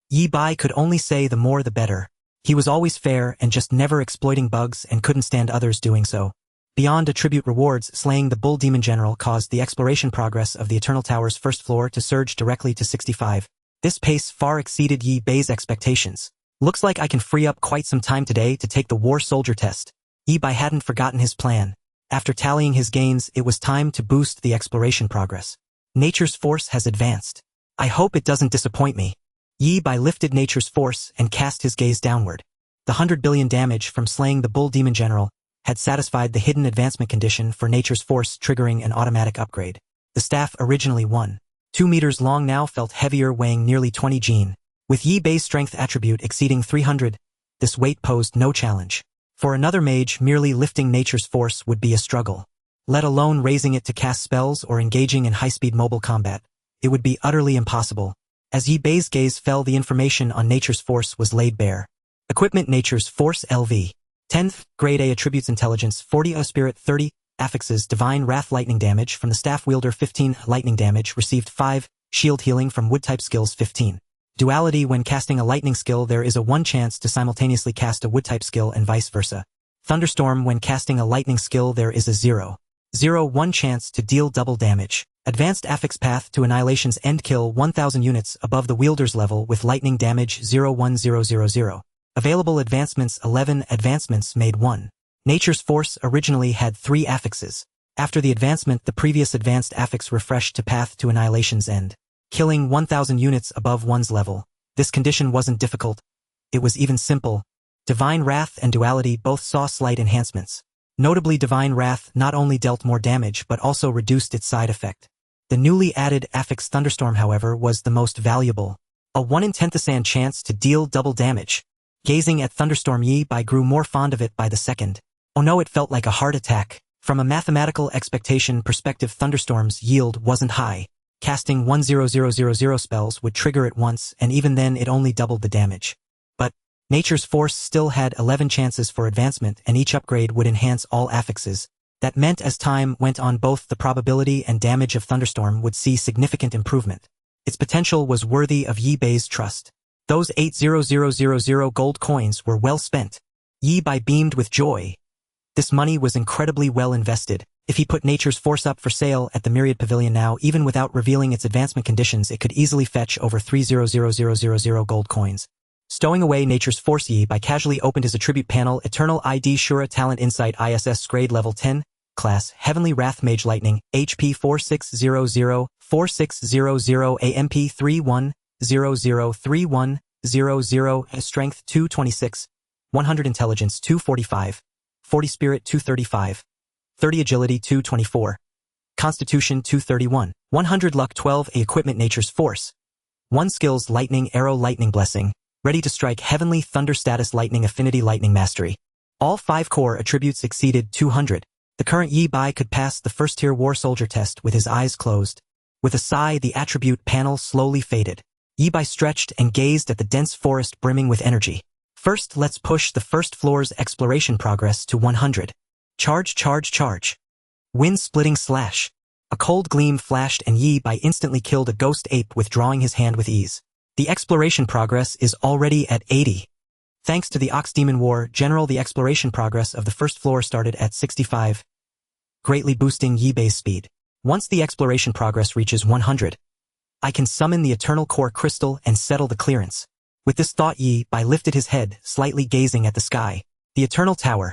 Yi Bai could only say the more the better. He was always fair and just never exploiting bugs and couldn't stand others doing so. Beyond attribute rewards, slaying the bull demon general caused the exploration progress of the Eternal Tower's first floor to surge directly to 65. This pace far exceeded Yi Bai's expectations. Looks like I can free up quite some time today to take the war soldier test. Yi Bai hadn't forgotten his plan. After tallying his gains, it was time to boost the exploration progress. Nature's force has advanced. I hope it doesn't disappoint me. Yi Bai lifted Nature's force and cast his gaze downward. The 100 billion damage from slaying the bull demon general had satisfied the hidden advancement condition for Nature's force, triggering an automatic upgrade. The staff, originally 1.2 meters long, now felt heavier, weighing nearly 20 gene. With Yi Bai's strength attribute exceeding 300, this weight posed no challenge. For another mage, merely lifting Nature's force would be a struggle. Let alone raising it to cast spells or engaging in high-speed mobile combat. It would be utterly impossible. As Yi Bai's gaze fell, the information on Nature's force was laid bare. Equipment: Nature's force LV. 10th, grade A attributes: intelligence 40, spirit 30, affixes divine wrath, lightning damage from the staff wielder 15, lightning damage received 5, shield healing from wood type skills 15. Duality: when casting a lightning skill, there is a 1 chance to simultaneously cast a wood type skill and vice versa. Thunderstorm: when casting a lightning skill, there is a 0 0-1 chance to deal double damage. Advanced affix path to annihilation's end, kill 1000 units above the wielder's level with lightning damage 0-1-0-0-0. Available advancements 11 advancements made 1. Nature's Force originally had 3 affixes. After the advancement, the previous advanced affix refreshed to path to annihilation's end, killing 1000 units above one's level. This condition wasn't difficult. It was even simple. Divine Wrath and Duality both saw slight enhancements. Notably, Divine Wrath not only dealt more damage but also reduced its side effect. The newly added affix Thunderstorm, however, was the most valuable. A 1 in 10,000 chance to deal double damage. Gazing at Thunderstorm, Yi Bai grew more fond of it by the second. Oh no, it felt like a heart attack. From a mathematical expectation perspective, Thunderstorm's yield wasn't high. Casting 10000 spells would trigger it once, and even then it only doubled the damage. But Nature's Force still had 11 chances for advancement, and each upgrade would enhance all affixes. That meant as time went on, both the probability and damage of Thunderstorm would see significant improvement. Its potential was worthy of Yi Bai's trust. Those 80000 gold coins were well spent. Yi Bai beamed with joy. This money was incredibly well invested. If he put Nature's Force up for sale at the Myriad Pavilion now, even without revealing its advancement conditions, it could easily fetch over 300,000 gold coins. Stowing away Nature's Force, Yi Bai casually opened his attribute panel. Eternal ID Shura Talent Insight ISS Grade Level 10. Class Heavenly Wrath Mage Lightning. HP 4600 4600 AMP 31003100. Strength 226. 100 Intelligence 245. 40 Spirit 235. 30 Agility 224. Constitution 231. 100 Luck 12. A Equipment Nature's Force. 1 Skills Lightning Arrow Lightning Blessing. Ready to strike Heavenly Thunder Status Lightning Affinity Lightning Mastery. All 5 core attributes exceeded 200. The current Yi Bai could pass the first tier War Soldier test with his eyes closed. With a sigh, the attribute panel slowly faded. Yi Bai stretched and gazed at the dense forest brimming with energy. First, let's push the first floor's exploration progress to 100. Charge, charge, charge. Wind-splitting slash. A cold gleam flashed and Yi Bai instantly killed a ghost ape, withdrawing his hand with ease. The exploration progress is already at 80. Thanks to the Ox Demon War General, the exploration progress of the first floor started at 65, greatly boosting Yi Bai's speed. Once the exploration progress reaches 100, I can summon the Eternal Core Crystal and settle the clearance. With this thought, Yi Bai lifted his head, slightly gazing at the sky. The Eternal Tower.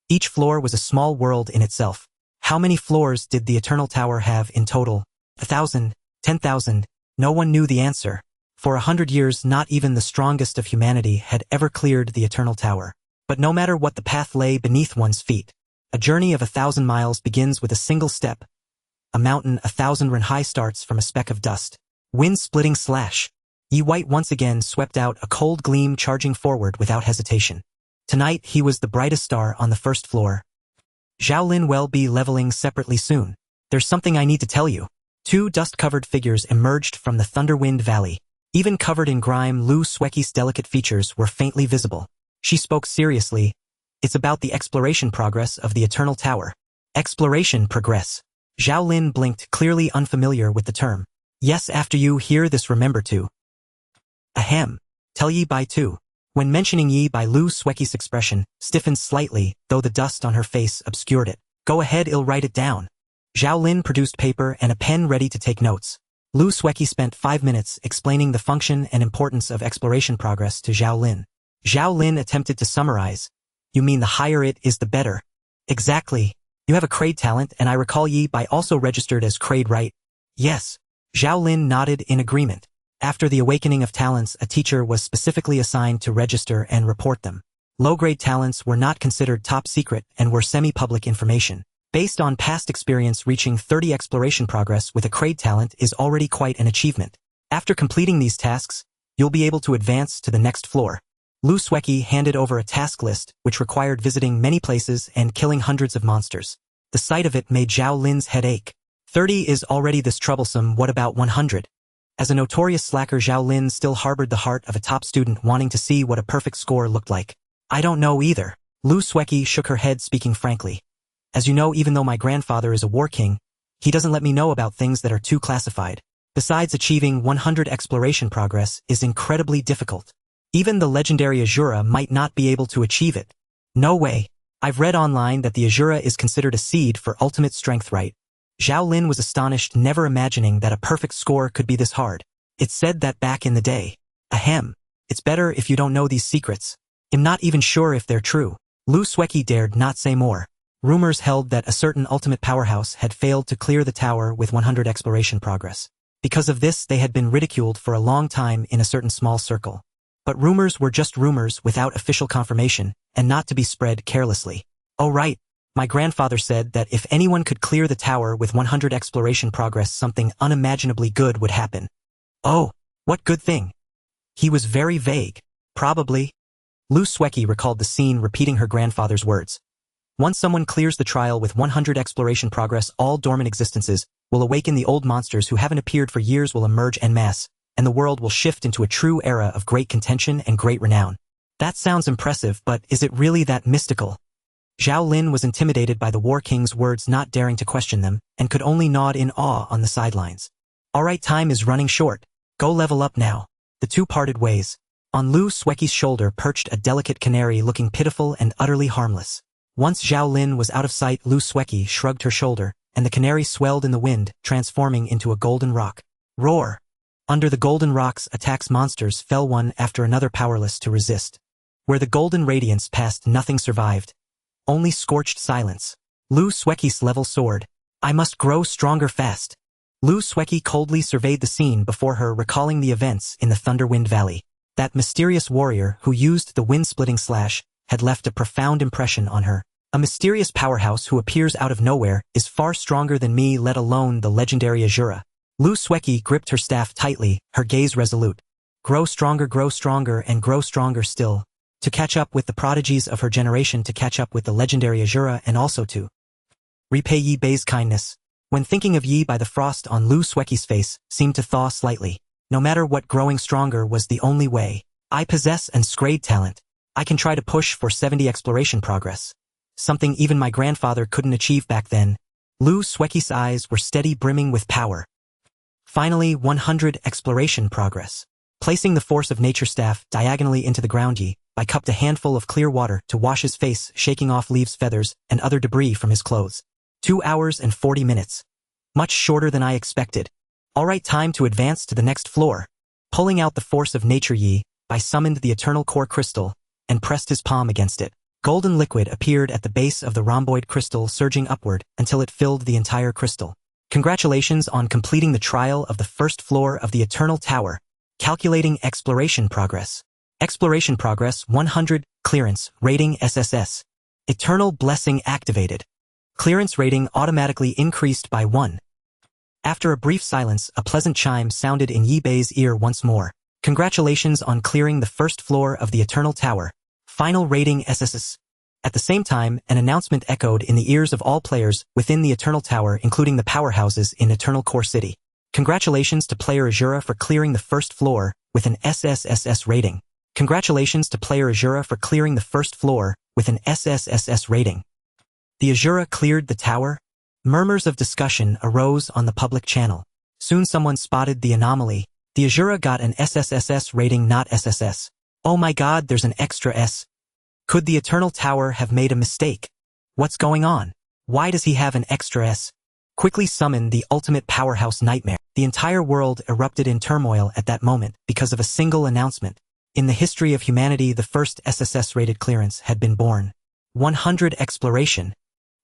Each floor was a small world in itself. How many floors did the Eternal Tower have in total? 1,000? 10,000? No one knew the answer. For 100 years, not even the strongest of humanity had ever cleared the Eternal Tower. But no matter what the path lay beneath one's feet, a journey of 1,000 miles begins with a single step. A mountain 1,000 ren high starts from a speck of dust. Wind-splitting slash. Yi White once again swept out a cold gleam, charging forward without hesitation. Tonight, he was the brightest star on the first floor. Xiaolin will be leveling separately soon. There's something I need to tell you. 2 dust-covered figures emerged from the Thunderwind Valley. Even covered in grime, Lu Sueki's delicate features were faintly visible. She spoke seriously. It's about the exploration progress of the Eternal Tower. Exploration progress. Xiaolin blinked, clearly unfamiliar with the term. Yes, after you hear this, remember to ahem. Tell Yi Bai too. When mentioning Yi Bai, Lu Sueki's expression stiffened slightly, though the dust on her face obscured it. Go ahead, I'll write it down. Xiaolin produced paper and a pen, ready to take notes. Lu Sueki spent 5 minutes explaining the function and importance of exploration progress to Xiaolin. Xiaolin attempted to summarize. You mean the higher it is, the better? Exactly. You have a Kraid talent, and I recall Yi Bai also registered as Kraid, right? Yes. Xiaolin nodded in agreement. After the awakening of talents, a teacher was specifically assigned to register and report them. Low-grade talents were not considered top secret and were semi-public information. Based on past experience, reaching 30 exploration progress with a Kraid talent is already quite an achievement. After completing these tasks, you'll be able to advance to the next floor. Lu Sueki handed over a task list, which required visiting many places and killing hundreds of monsters. The sight of it made Zhao Lin's head ache. 30 is already this troublesome, what about 100? As a notorious slacker, Zhao Lin still harbored the heart of a top student, wanting to see what a perfect score looked like. I don't know either. Lu Sueki shook her head, speaking frankly. As you know, even though my grandfather is a war king, he doesn't let me know about things that are too classified. Besides, achieving 100 exploration progress is incredibly difficult. Even the legendary Asura might not be able to achieve it. No way. I've read online that the Asura is considered a seed for ultimate strength, right? Zhao Lin was astonished, never imagining that a perfect score could be this hard. It's said that back in the day. Ahem. It's better if you don't know these secrets. I'm not even sure if they're true. Lu Sueki dared not say more. Rumors held that a certain ultimate powerhouse had failed to clear the tower with 100 exploration progress. Because of this, they had been ridiculed for a long time in a certain small circle. But rumors were just rumors without official confirmation, and not to be spread carelessly. Oh right, my grandfather said that if anyone could clear the tower with 100 exploration progress, something unimaginably good would happen. Oh, what good thing? He was very vague. Probably. Lu Sueki recalled the scene, repeating her grandfather's words. Once someone clears the trial with 100 exploration progress, all dormant existences will awaken. The old monsters who haven't appeared for years will emerge en masse, and the world will shift into a true era of great contention and great renown. That sounds impressive, but is it really that mystical? Zhao Lin was intimidated by the War King's words, not daring to question them, and could only nod in awe on the sidelines. Alright, time is running short. Go level up now. The two parted ways. On Lu Sueki's shoulder perched a delicate canary, looking pitiful and utterly harmless. Once Zhao Lin was out of sight, Lu Sueki shrugged her shoulder, and the canary swelled in the wind, transforming into a golden rock. Roar! Under the golden rock's attacks, monsters fell one after another, powerless to resist. Where the golden radiance passed, nothing survived. Only scorched silence. Lu Sueki's level soared. I must grow stronger fast. Lu Sueki coldly surveyed the scene before her, recalling the events in the Thunderwind Valley. That mysterious warrior who used the wind-splitting slash had left a profound impression on her. A mysterious powerhouse who appears out of nowhere is far stronger than me, let alone the legendary Asura. Lu Sueki gripped her staff tightly, her gaze resolute. Grow stronger, and grow stronger still. To catch up with the prodigies of her generation, to catch up with the legendary Asura, and also to repay Yi Bei's kindness. When thinking of Yi Bei, the frost on Lu Sueki's face seemed to thaw slightly. No matter what, growing stronger was the only way. I possess an great talent. I can try to push for 70 exploration progress. Something even my grandfather couldn't achieve back then. Lu Sueki's eyes were steady, brimming with power. Finally, 100 exploration progress. Placing the force of nature staff diagonally into the ground, Yi Bei cupped a handful of clear water to wash his face, shaking off leaves, feathers, and other debris from his clothes. 2 hours and 40 minutes. Much shorter than I expected. Alright, time to advance to the next floor. Pulling out the force of nature, Yi Bei summoned the eternal core crystal and pressed his palm against it. Golden liquid appeared at the base of the rhomboid crystal, surging upward until it filled the entire crystal. Congratulations on completing the trial of the first floor of the Eternal Tower. Calculating exploration progress. Exploration progress 100. Clearance rating SSS. Eternal blessing activated. Clearance rating automatically increased by 1. After a brief silence, a pleasant chime sounded in Yi Bei's ear once more. Congratulations on clearing the first floor of the Eternal Tower. Final rating SSS. At the same time, an announcement echoed in the ears of all players within the Eternal Tower, including the powerhouses in Eternal Core City. Congratulations to player Asura for clearing the first floor with an SSS rating. Congratulations to player Asura for clearing the first floor with an SSS rating. The Asura cleared the tower? Murmurs of discussion arose on the public channel. Soon someone spotted the anomaly. The Asura got an SSS rating, not SSS. Oh my god, there's an extra S. Could the Eternal Tower have made a mistake? What's going on? Why does he have an extra S? Quickly summon the ultimate powerhouse nightmare. The entire world erupted in turmoil at that moment because of a single announcement. In the history of humanity, the first SSS-rated clearance had been born. 100 exploration.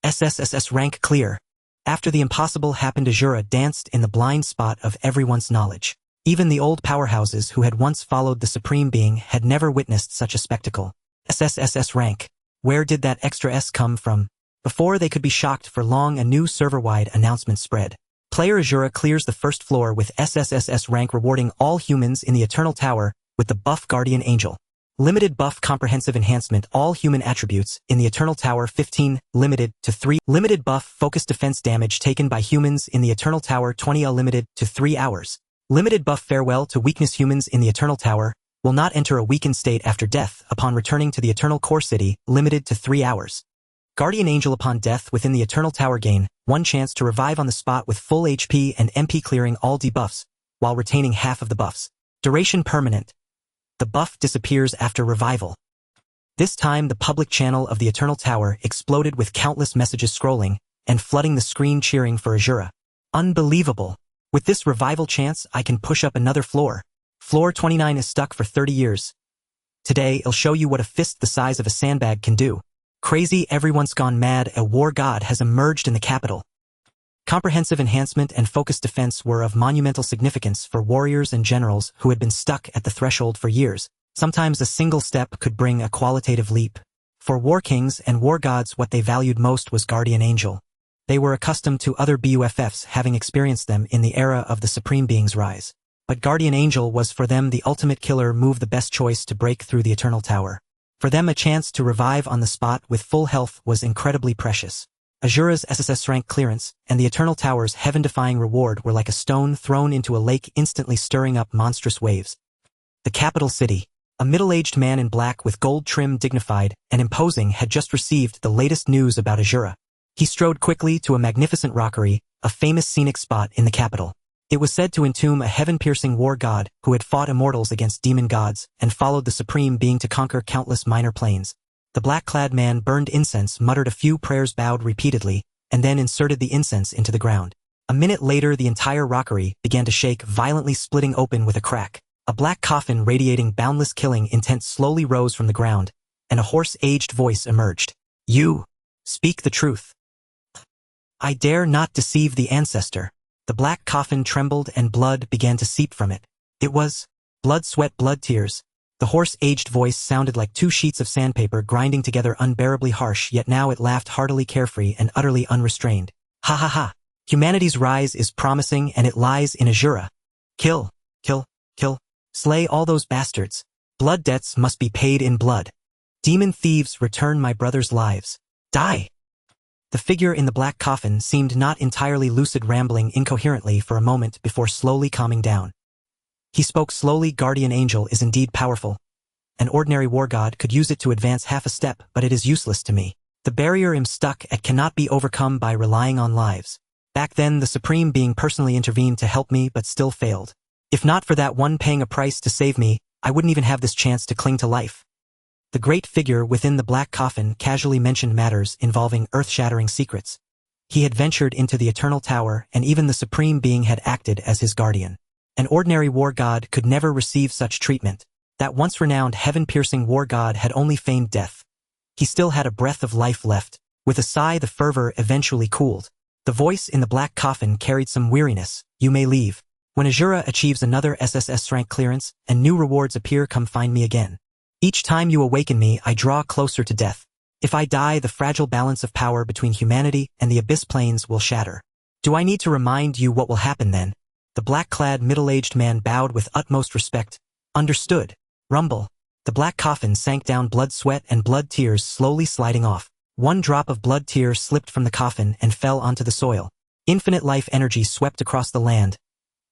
SSS-rank clear. After the impossible happened, Asura danced in the blind spot of everyone's knowledge. Even the old powerhouses who had once followed the Supreme Being had never witnessed such a spectacle. SSS-rank. Where did that extra S come from? Before they could be shocked for long, a new server-wide announcement spread. Player Asura clears the first floor with SSS-rank, rewarding all humans in the Eternal Tower with the buff Guardian Angel. Limited buff comprehensive enhancement, all human attributes in the Eternal Tower 15, limited to 3. Limited buff focused defense damage taken by humans in the Eternal Tower 20, limited to 3 hours. Limited buff farewell to weakness, humans in the Eternal Tower will not enter a weakened state after death upon returning to the Eternal Core City, limited to 3 hours. Guardian Angel upon death within the Eternal Tower gain 1 chance to revive on the spot with full HP and MP, clearing all debuffs while retaining half of the buffs. Duration permanent. The buff disappears after revival. This time the public channel of the Eternal Tower exploded with countless messages scrolling and flooding the screen cheering for Asura. Unbelievable. With this revival chance, I can push up another floor. Floor 29 is stuck for 30 years. Today, I'll show you what a fist the size of a sandbag can do. Crazy, everyone's gone mad, a war god has emerged in the capital. Comprehensive enhancement and focused defense were of monumental significance for warriors and generals who had been stuck at the threshold for years. Sometimes a single step could bring a qualitative leap. For war kings and war gods, what they valued most was Guardian Angel. They were accustomed to other BUFFs, having experienced them in the era of the Supreme Being's rise. But Guardian Angel was for them the ultimate killer move, the best choice to break through the Eternal Tower. For them, a chance to revive on the spot with full health was incredibly precious. Asura's SSS-Rank clearance and the Eternal Tower's heaven-defying reward were like a stone thrown into a lake, instantly stirring up monstrous waves. The capital city. A middle-aged man in black with gold trim, dignified and imposing, had just received the latest news about Asura. He strode quickly to a magnificent rockery, a famous scenic spot in the capital. It was said to entomb a heaven-piercing war god who had fought immortals against demon gods and followed the Supreme Being to conquer countless minor planes. The black-clad man burned incense, muttered a few prayers, bowed repeatedly, and then inserted the incense into the ground. A minute later, the entire rockery began to shake, violently splitting open with a crack. A black coffin radiating boundless killing intent slowly rose from the ground, and a hoarse, aged voice emerged. "You speak the truth. I dare not deceive the ancestor." The black coffin trembled and blood began to seep from it. It was blood, sweat, blood, tears. The hoarse, aged voice sounded like two sheets of sandpaper grinding together, unbearably harsh, yet now it laughed heartily, carefree and utterly unrestrained. "Ha ha ha. Humanity's rise is promising, and it lies in Asura. Kill, kill, kill. Slay all those bastards. Blood debts must be paid in blood. Demon thieves, return my brothers' lives. Die." The figure in the black coffin seemed not entirely lucid, rambling incoherently for a moment before slowly calming down. He spoke slowly. "Guardian Angel is indeed powerful. An ordinary war god could use it to advance half a step, but it is useless to me. The barrier I'm stuck at cannot be overcome by relying on lives. Back then, the Supreme Being personally intervened to help me, but still failed. If not for that one paying a price to save me, I wouldn't even have this chance to cling to life." The great figure within the black coffin casually mentioned matters involving earth-shattering secrets. He had ventured into the Eternal Tower, and even the Supreme Being had acted as his guardian. An ordinary war god could never receive such treatment. That once-renowned heaven-piercing war god had only feigned death. He still had a breath of life left. With a sigh, the fervor eventually cooled. The voice in the black coffin carried some weariness. "You may leave. When Asura achieves another SSS-Rank clearance and new rewards appear, come find me again. Each time you awaken me, I draw closer to death. If I die, the fragile balance of power between humanity and the abyss planes will shatter. Do I need to remind you what will happen then?" The black-clad, middle-aged man bowed with utmost respect. "Understood." Rumble. The black coffin sank down, blood, sweat, and blood tears slowly sliding off. One drop of blood tear slipped from the coffin and fell onto the soil. Infinite life energy swept across the land.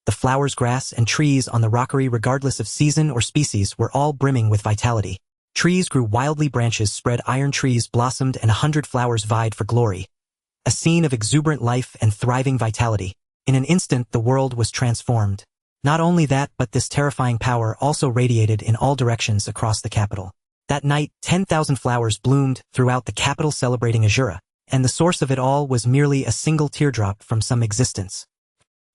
The flowers, grass, and trees on the rockery, regardless of season or species, were all brimming with vitality. Trees grew wildly, branches spread, iron trees blossomed, and 100 flowers vied for glory. A scene of exuberant life and thriving vitality. In an instant, the world was transformed. Not only that, but this terrifying power also radiated in all directions across the capital. That night, 10,000 flowers bloomed throughout the capital celebrating Asura, and the source of it all was merely a single teardrop from some existence.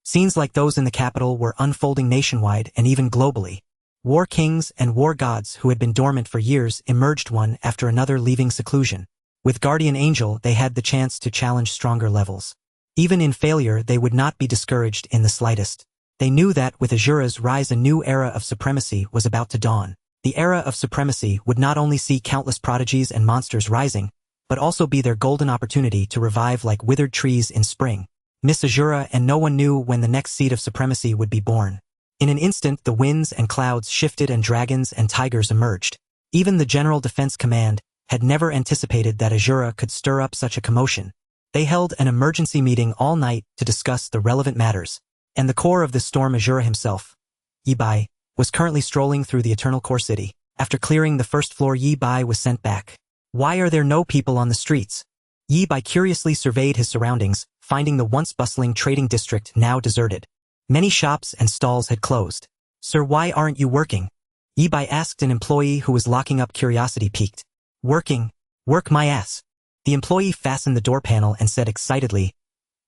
Scenes like those in the capital were unfolding nationwide and even globally. War kings and war gods who had been dormant for years emerged one after another, leaving seclusion. With Guardian Angel, they had the chance to challenge stronger levels. Even in failure, they would not be discouraged in the slightest. They knew that with Asura's rise, a new era of supremacy was about to dawn. The era of supremacy would not only see countless prodigies and monsters rising, but also be their golden opportunity to revive like withered trees in spring. Miss Asura, and no one knew when the next seed of supremacy would be born. In an instant, the winds and clouds shifted and dragons and tigers emerged. Even the General Defense Command had never anticipated that Asura could stir up such a commotion. They held an emergency meeting all night to discuss the relevant matters. And the core of this storm, Asura himself, Yi Bai, was currently strolling through the Eternal Core City. After clearing the first floor, Yi Bai was sent back. "Why are there no people on the streets?" Yi Bai curiously surveyed his surroundings, finding the once bustling trading district now deserted. Many shops and stalls had closed. "Sir, why aren't you working?" Yi Bai asked an employee who was locking up, curiosity piqued. Working. Work my ass. The employee fastened the door panel and said excitedly,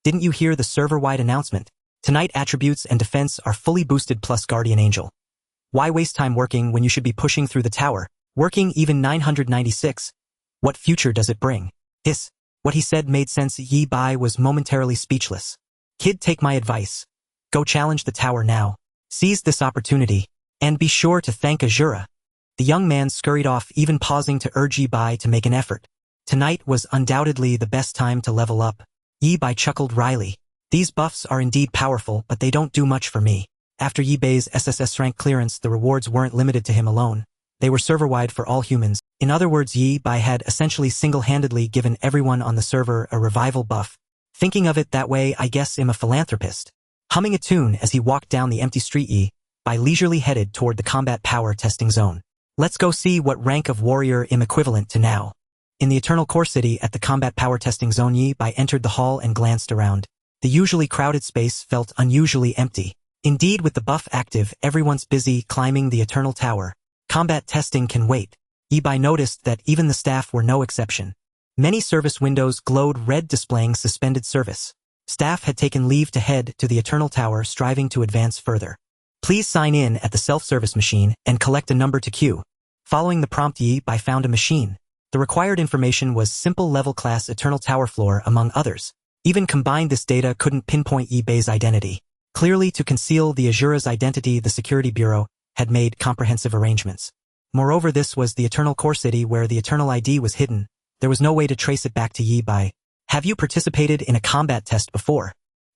"Didn't you hear the server-wide announcement? Tonight attributes and defense are fully boosted plus Guardian Angel. Why waste time working when you should be pushing through the tower? Working even 996. What future does it bring?" Hiss. What he said made sense. Yi Bai was momentarily speechless. "Kid, take my advice. Go challenge the tower now. Seize this opportunity. And be sure to thank Asura." The young man scurried off, even pausing to urge Yi Bai to make an effort. Tonight was undoubtedly the best time to level up. Yi Bai chuckled wryly. "These buffs are indeed powerful, but they don't do much for me." After Yi Bai's SSS-Rank clearance, the rewards weren't limited to him alone. They were server-wide for all humans. In other words, Yi Bai had essentially single-handedly given everyone on the server a revival buff. Thinking of it that way, I guess I'm a philanthropist. Humming a tune as he walked down the empty street, Yi Bai leisurely headed toward the combat power testing zone. Let's go see what rank of warrior I'm equivalent to now. In the Eternal Core City at the combat power testing zone, Yi Bai entered the hall and glanced around. The usually crowded space felt unusually empty. Indeed, with the buff active, everyone's busy climbing the Eternal Tower. Combat testing can wait. Yi Bai noticed that even the staff were no exception. Many service windows glowed red, displaying suspended service. Staff had taken leave to head to the Eternal Tower, striving to advance further. Please sign in at the self-service machine and collect a number to queue. Following the prompt, Yi Bai found a machine. The required information was simple level class Eternal Tower floor, among others. Even combined, this data couldn't pinpoint Yi Bai's identity. Clearly, to conceal the Asura's identity, the Security Bureau had made comprehensive arrangements. Moreover, this was the Eternal Core City where the Eternal ID was hidden. There was no way to trace it back to Yi Bai. Have you participated in a combat test before?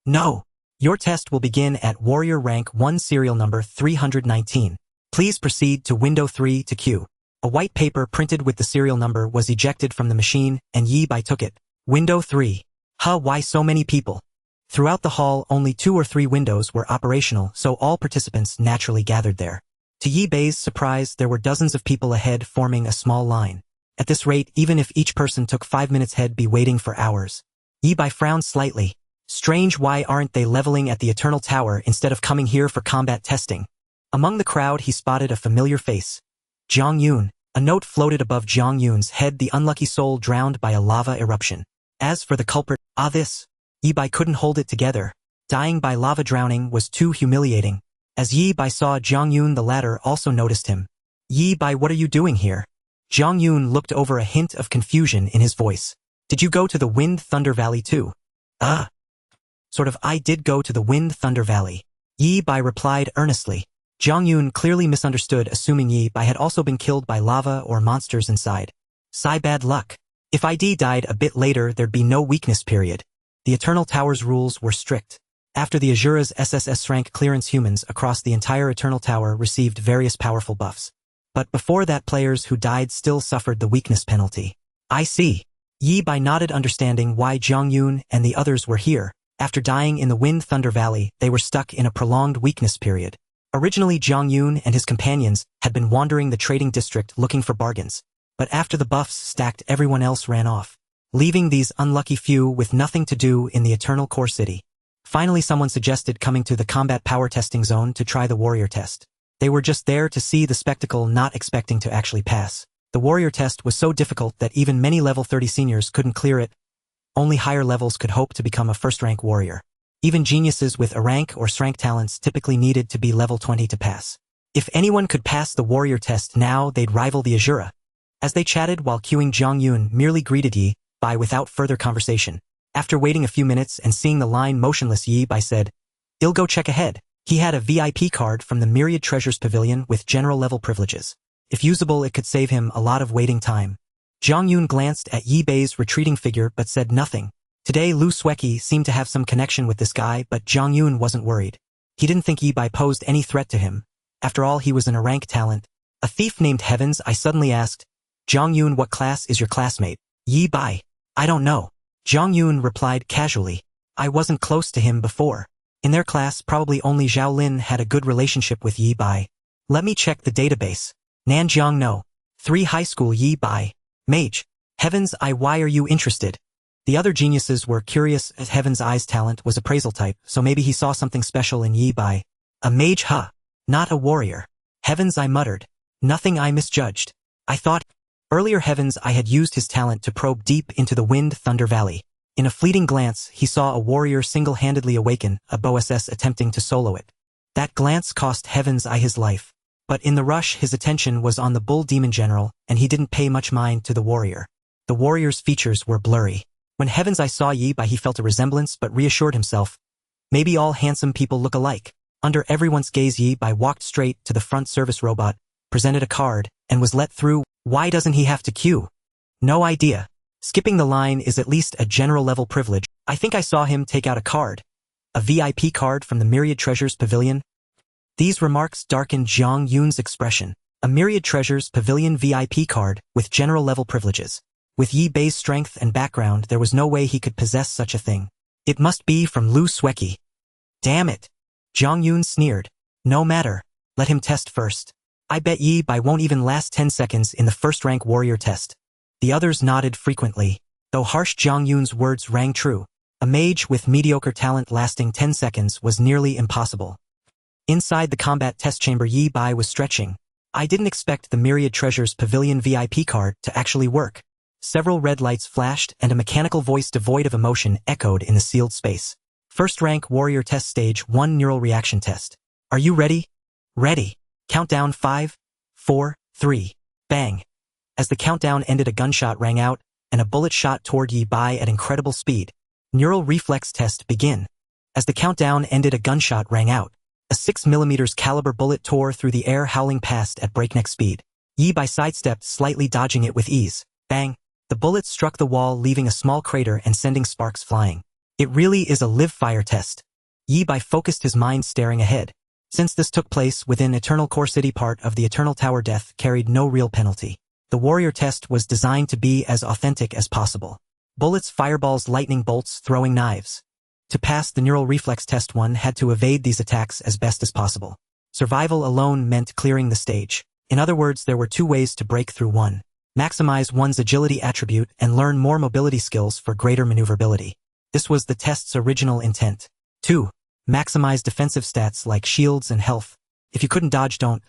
No. Your test will begin at Warrior Rank 1, serial number 319. Please proceed to Window 3 to queue. A white paper printed with the serial number was ejected from the machine, and Yi Bai took it. Window 3. Why so many people? Throughout the hall, only 2 or 3 windows were operational, so all participants naturally gathered there. To Yi Bai's surprise, there were dozens of people ahead, forming a small line. At this rate, even if each person took 5 minutes, he'd be waiting for hours. Yi Bai frowned slightly. Strange, why aren't they leveling at the Eternal Tower instead of coming here for combat testing? Among the crowd, he spotted a familiar face. Zhang Yun. A note floated above Zhang Yun's head: the unlucky soul drowned by a lava eruption. As for the culprit, this. Yi Bai couldn't hold it together. Dying by lava drowning was too humiliating. As Yi Bai saw Zhang Yun, the latter also noticed him. Yi Bai, what are you doing here? Zhang Yun looked over, a hint of confusion in his voice. Did you go to the Wind Thunder Valley too? Sort of, I did go to the Wind Thunder Valley. Yi Bai replied earnestly. Zhang Yun clearly misunderstood, assuming Yi Bai had also been killed by lava or monsters inside. Sigh, bad luck. If ID died a bit later, there'd be no weakness period. The Eternal Tower's rules were strict. After the Asura's SSS-Rank clearance, humans across the entire Eternal Tower received various powerful buffs. But before that, players who died still suffered the weakness penalty. I see. Yi Bai nodded, understanding why Zhang Yun and the others were here. After dying in the Wind Thunder Valley, they were stuck in a prolonged weakness period. Originally, Zhang Yun and his companions had been wandering the trading district looking for bargains. But after the buffs stacked, everyone else ran off, leaving these unlucky few with nothing to do in the Eternal Core City. Finally, someone suggested coming to the combat power testing zone to try the warrior test. They were just there to see the spectacle, not expecting to actually pass. The warrior test was so difficult that even many level 30 seniors couldn't clear it. Only higher levels could hope to become a first-rank warrior. Even geniuses with a rank or S-rank talents typically needed to be level 20 to pass. If anyone could pass the warrior test now, they'd rival the Asura. As they chatted while queuing, Zhang Yun merely greeted Yi Bai without further conversation. After waiting a few minutes and seeing the line motionless, Yi Bai said, "I'll go check ahead." He had a VIP card from the Myriad Treasures Pavilion with general-level privileges. If usable, it could save him a lot of waiting time. Zhang Yun glanced at Yi Bai's retreating figure but said nothing. Today, Lu Sueki seemed to have some connection with this guy, but Zhang Yun wasn't worried. He didn't think Yi Bai posed any threat to him. After all, he was an A-rank talent. A thief named Heavens, I suddenly asked. Zhang Yun, what class is your classmate? Yi Bai. I don't know. Zhang Yun replied casually. I wasn't close to him before. In their class, probably only Zhao Lin had a good relationship with Yi Bai. Let me check the database. Nanjiang No. 3 High School. Yi Bai. Mage. Heavens, why are you interested? The other geniuses were curious, as Heaven's Eye's talent was appraisal type, so maybe he saw something special in Yi Bai. A mage, huh? Not a warrior. Heaven's Eye muttered. Nothing, I misjudged. I thought. Earlier heavens I had used his talent to probe deep into the Wind Thunder Valley. In a fleeting glance, he saw a warrior single-handedly awaken, a SSS attempting to solo it. That glance cost heavens I his life. But in the rush his attention was on the bull demon general, and he didn't pay much mind to the warrior. The warrior's features were blurry. When heavens I saw Yi Bai he felt a resemblance but reassured himself. Maybe all handsome people look alike. Under everyone's gaze Yi Bai walked straight to the front service robot, presented a card, and was let through. Why doesn't he have to queue? No idea. Skipping the line is at least a general-level privilege. I think I saw him take out a card. A VIP card from the Myriad Treasures Pavilion. These remarks darkened Jiang Yun's expression. A Myriad Treasures Pavilion VIP card with general-level privileges. With Yi Bai's strength and background, there was no way he could possess such a thing. It must be from Lu Sueki. Damn it. Jiang Yun sneered. No matter. Let him test first. I bet Yi Bai won't even last 10 seconds in the first-rank warrior test. The others nodded frequently. Though harsh, Jiang Yun's words rang true. A mage with mediocre talent lasting 10 seconds was nearly impossible. Inside the combat test chamber Yi Bai was stretching. I didn't expect the Myriad Treasures Pavilion VIP card to actually work. Several red lights flashed and a mechanical voice devoid of emotion echoed in the sealed space. First-rank warrior test stage 1 neural reaction test. Are you ready? Ready. Countdown 5, 4, 3. Bang. As the countdown ended a gunshot rang out, and a bullet shot toward Yi Bai at incredible speed. Neural reflex test begin. As the countdown ended a gunshot rang out. A 6mm caliber bullet tore through the air howling past at breakneck speed. Yi Bai sidestepped, slightly dodging it with ease. Bang. The bullet struck the wall, leaving a small crater and sending sparks flying. It really is a live-fire test. Yi Bai focused his mind staring ahead. Since this took place within Eternal Core City, part of the Eternal Tower, death carried no real penalty. The warrior test was designed to be as authentic as possible. Bullets, fireballs, lightning bolts, throwing knives. To pass the neural reflex test, one had to evade these attacks as best as possible. Survival alone meant clearing the stage. In other words, there were two ways to break through: one, maximize one's agility attribute and learn more mobility skills for greater maneuverability. This was the test's original intent. 2. Maximize defensive stats like shields and health. If you couldn't dodge, don't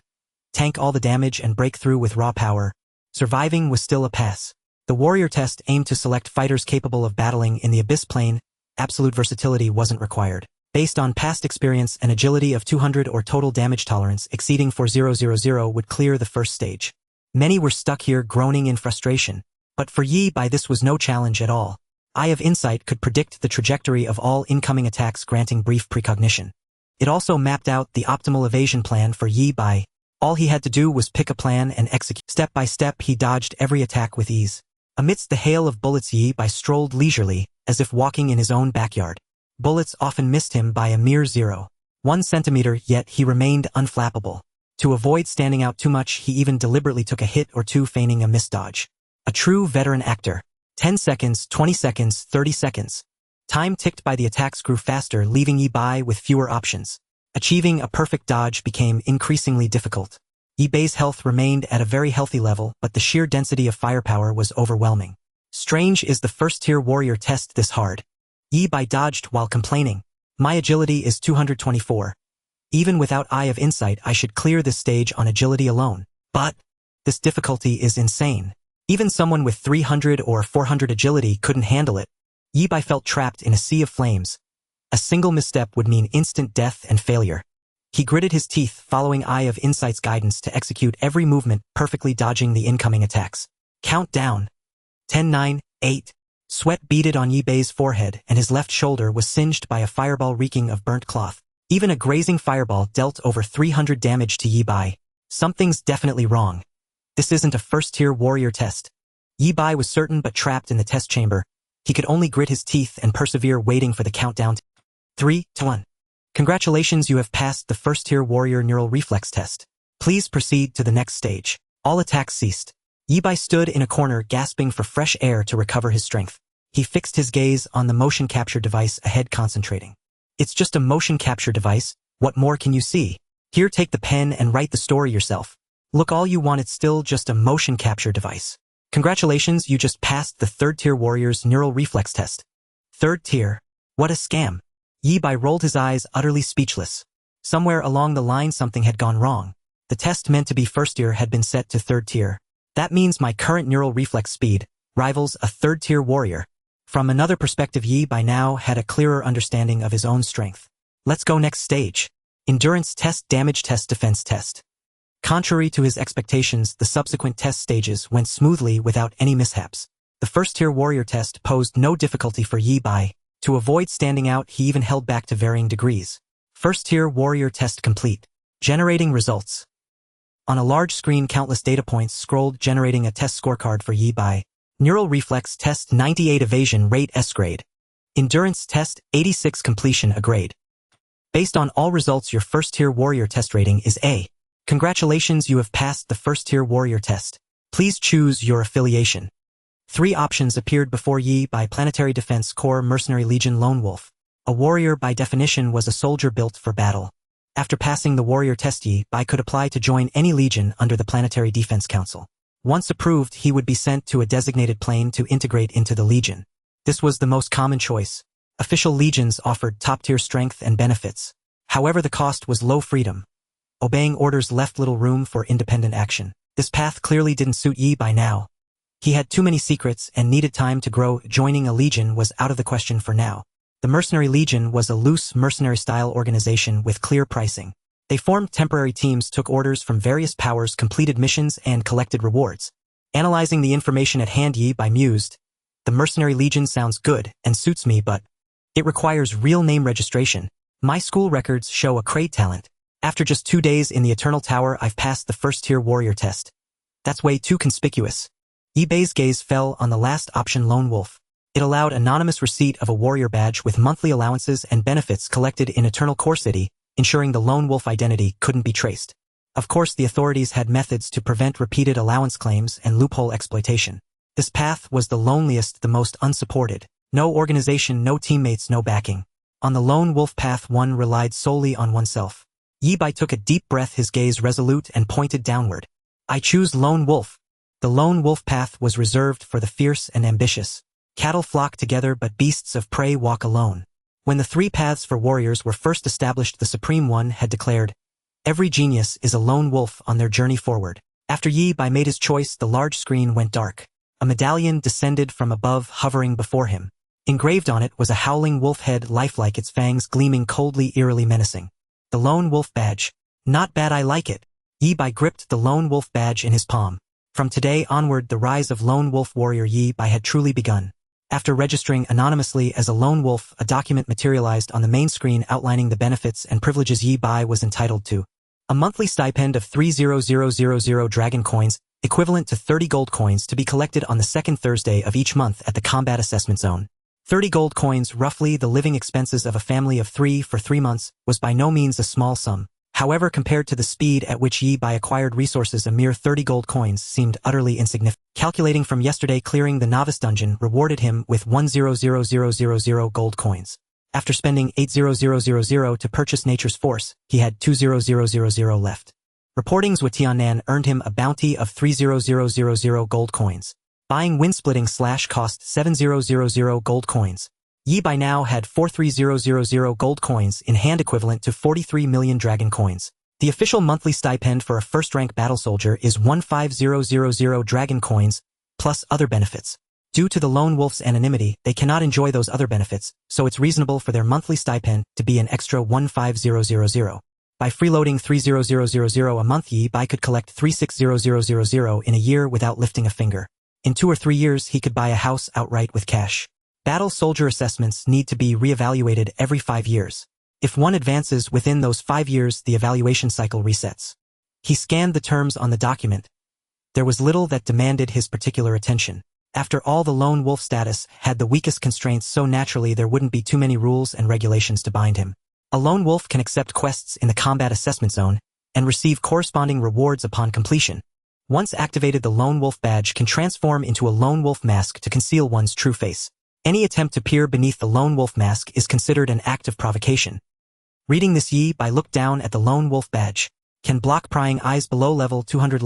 tank all the damage and break through with raw power. Surviving was still a pass. The warrior test aimed to select fighters capable of battling in the abyss plane. Absolute versatility wasn't required. Based on past experience, an agility of 200 or total damage tolerance exceeding 4000 would clear the first stage. Many were stuck here groaning in frustration. But for Yi Bai this was no challenge at all. Eye of Insight could predict the trajectory of all incoming attacks, granting brief precognition. It also mapped out the optimal evasion plan for Yi Bai. All he had to do was pick a plan and execute. Step by step he dodged every attack with ease. Amidst the hail of bullets Yi Bai strolled leisurely, as if walking in his own backyard. Bullets often missed him by a mere 0.1 centimeter, yet he remained unflappable. To avoid standing out too much, he even deliberately took a hit or two, feigning a misdodge. A true veteran actor. 10 seconds, 20 seconds, 30 seconds. Time ticked by, the attacks grew faster, leaving Yi Bai with fewer options. Achieving a perfect dodge became increasingly difficult. Yi Bai's health remained at a very healthy level, but the sheer density of firepower was overwhelming. Strange is the first-tier warrior test this hard. Yi Bai dodged while complaining. My agility is 224. Even without Eye of Insight I should clear this stage on agility alone. But this difficulty is insane. Even someone with 300 or 400 agility couldn't handle it. Yi Bai felt trapped in a sea of flames. A single misstep would mean instant death and failure. He gritted his teeth, following Eye of Insight's guidance to execute every movement, perfectly dodging the incoming attacks. Countdown. 10, 9, 8. Sweat beaded on Yi Bai's forehead, and his left shoulder was singed by a fireball reeking of burnt cloth. Even a grazing fireball dealt over 300 damage to Yi Bai. Something's definitely wrong. This isn't a first-tier warrior test. Yi Bai was certain, but trapped in the test chamber. He could only grit his teeth and persevere, waiting for the countdown. 3, 2, 1. Congratulations, you have passed the first-tier warrior neural reflex test. Please proceed to the next stage. All attacks ceased. Yi Bai stood in a corner, gasping for fresh air to recover his strength. He fixed his gaze on the motion capture device ahead, concentrating. It's just a motion capture device. What more can you see? Here, take the pen and write the story yourself. Look all you want, it's still just a motion capture device. Congratulations, you just passed the third-tier warrior's neural reflex test. Third tier? What a scam. Yi Bai rolled his eyes, utterly speechless. Somewhere along the line something had gone wrong. The test meant to be first tier had been set to third tier. That means my current neural reflex speed rivals a third-tier warrior. From another perspective, Yi by now had a clearer understanding of his own strength. Let's go next stage. Endurance test, damage test, defense test. Contrary to his expectations, the subsequent test stages went smoothly without any mishaps. The first-tier warrior test posed no difficulty for Yi Bai. To avoid standing out, he even held back to varying degrees. First-tier warrior test complete. Generating results. On a large screen, countless data points scrolled, generating a test scorecard for Yi Bai. Neural reflex test 98, evasion rate S grade. Endurance test 86, completion A grade. Based on all results, your first-tier warrior test rating is A. Congratulations, you have passed the first-tier warrior test. Please choose your affiliation. 3 options appeared before Yi Bai: Planetary Defense Corps, Mercenary Legion, Lone Wolf. A warrior by definition was a soldier built for battle. After passing the warrior test, Yi Bai could apply to join any legion under the Planetary Defense Council. Once approved, he would be sent to a designated plane to integrate into the legion. This was the most common choice. Official legions offered top-tier strength and benefits. However, the cost was low freedom. Obeying orders left little room for independent action. This path clearly didn't suit Yi Bai now. He had too many secrets and needed time to grow. Joining a legion was out of the question for now. The Mercenary Legion was a loose, mercenary-style organization with clear pricing. They formed temporary teams, took orders from various powers, completed missions, and collected rewards. Analyzing the information at hand, Yi Bai mused, "The Mercenary Legion sounds good and suits me, but it requires real name registration. My school records show a crate talent. After just 2 days in the Eternal Tower, I've passed the first-tier warrior test. That's way too conspicuous." Yi Bai's gaze fell on the last option, Lone Wolf. It allowed anonymous receipt of a warrior badge with monthly allowances and benefits collected in Eternal Core City, ensuring the Lone Wolf identity couldn't be traced. Of course, the authorities had methods to prevent repeated allowance claims and loophole exploitation. This path was the loneliest, the most unsupported. No organization, no teammates, no backing. On the Lone Wolf path, one relied solely on oneself. Yi Bai took a deep breath, his gaze resolute and pointed downward. "I choose Lone Wolf." The Lone Wolf path was reserved for the fierce and ambitious. Cattle flock together, but beasts of prey walk alone. When the 3 paths for warriors were first established, the Supreme One had declared, "Every genius is a lone wolf on their journey forward." After Yi Bai made his choice, the large screen went dark. A medallion descended from above, hovering before him. Engraved on it was a howling wolf head, lifelike, its fangs gleaming coldly, eerily menacing. The Lone Wolf badge. Not bad, I like it. Yi Bai gripped the Lone Wolf badge in his palm. From today onward, the rise of Lone Wolf warrior Yi Bai had truly begun. After registering anonymously as a Lone Wolf, a document materialized on the main screen outlining the benefits and privileges Yi Bai was entitled to. A monthly stipend of 30000 dragon coins, equivalent to 30 gold coins, to be collected on the second Thursday of each month at the combat assessment zone. 30 gold coins, roughly the living expenses of a family of 3 for 3 months, was by no means a small sum. However, compared to the speed at which Yi Bai acquired resources, a mere 30 gold coins seemed utterly insignificant. Calculating from yesterday, clearing the novice dungeon rewarded him with 100,000 gold coins. After spending 800,000 to purchase Nature's Force, he had 200,000 left. Reporting Zhuotianan earned him a bounty of 30,000 gold coins. Buying Windsplitting Slash cost 7,000 gold coins. Yi Bai now had 43,000 gold coins in hand, equivalent to 43 million dragon coins. The official monthly stipend for a first-rank battle soldier is 15,000 dragon coins, plus other benefits. Due to the Lone Wolf's anonymity, they cannot enjoy those other benefits, so it's reasonable for their monthly stipend to be an extra 15,000. By freeloading 30,000 a month, Yi Bai could collect 36,000 in a year without lifting a finger. In 2 or 3 years, he could buy a house outright with cash. Battle soldier assessments need to be re-evaluated every 5 years. If one advances within those 5 years, the evaluation cycle resets. He scanned the terms on the document. There was little that demanded his particular attention. After all, the Lone Wolf status had the weakest constraints, so naturally there wouldn't be too many rules and regulations to bind him. A Lone Wolf can accept quests in the combat assessment zone and receive corresponding rewards upon completion. Once activated, the Lone Wolf badge can transform into a Lone Wolf mask to conceal one's true face. Any attempt to peer beneath the Lone Wolf mask is considered an act of provocation. Reading this, Yi Bai looked down at the Lone Wolf badge. Can block prying eyes below level 200,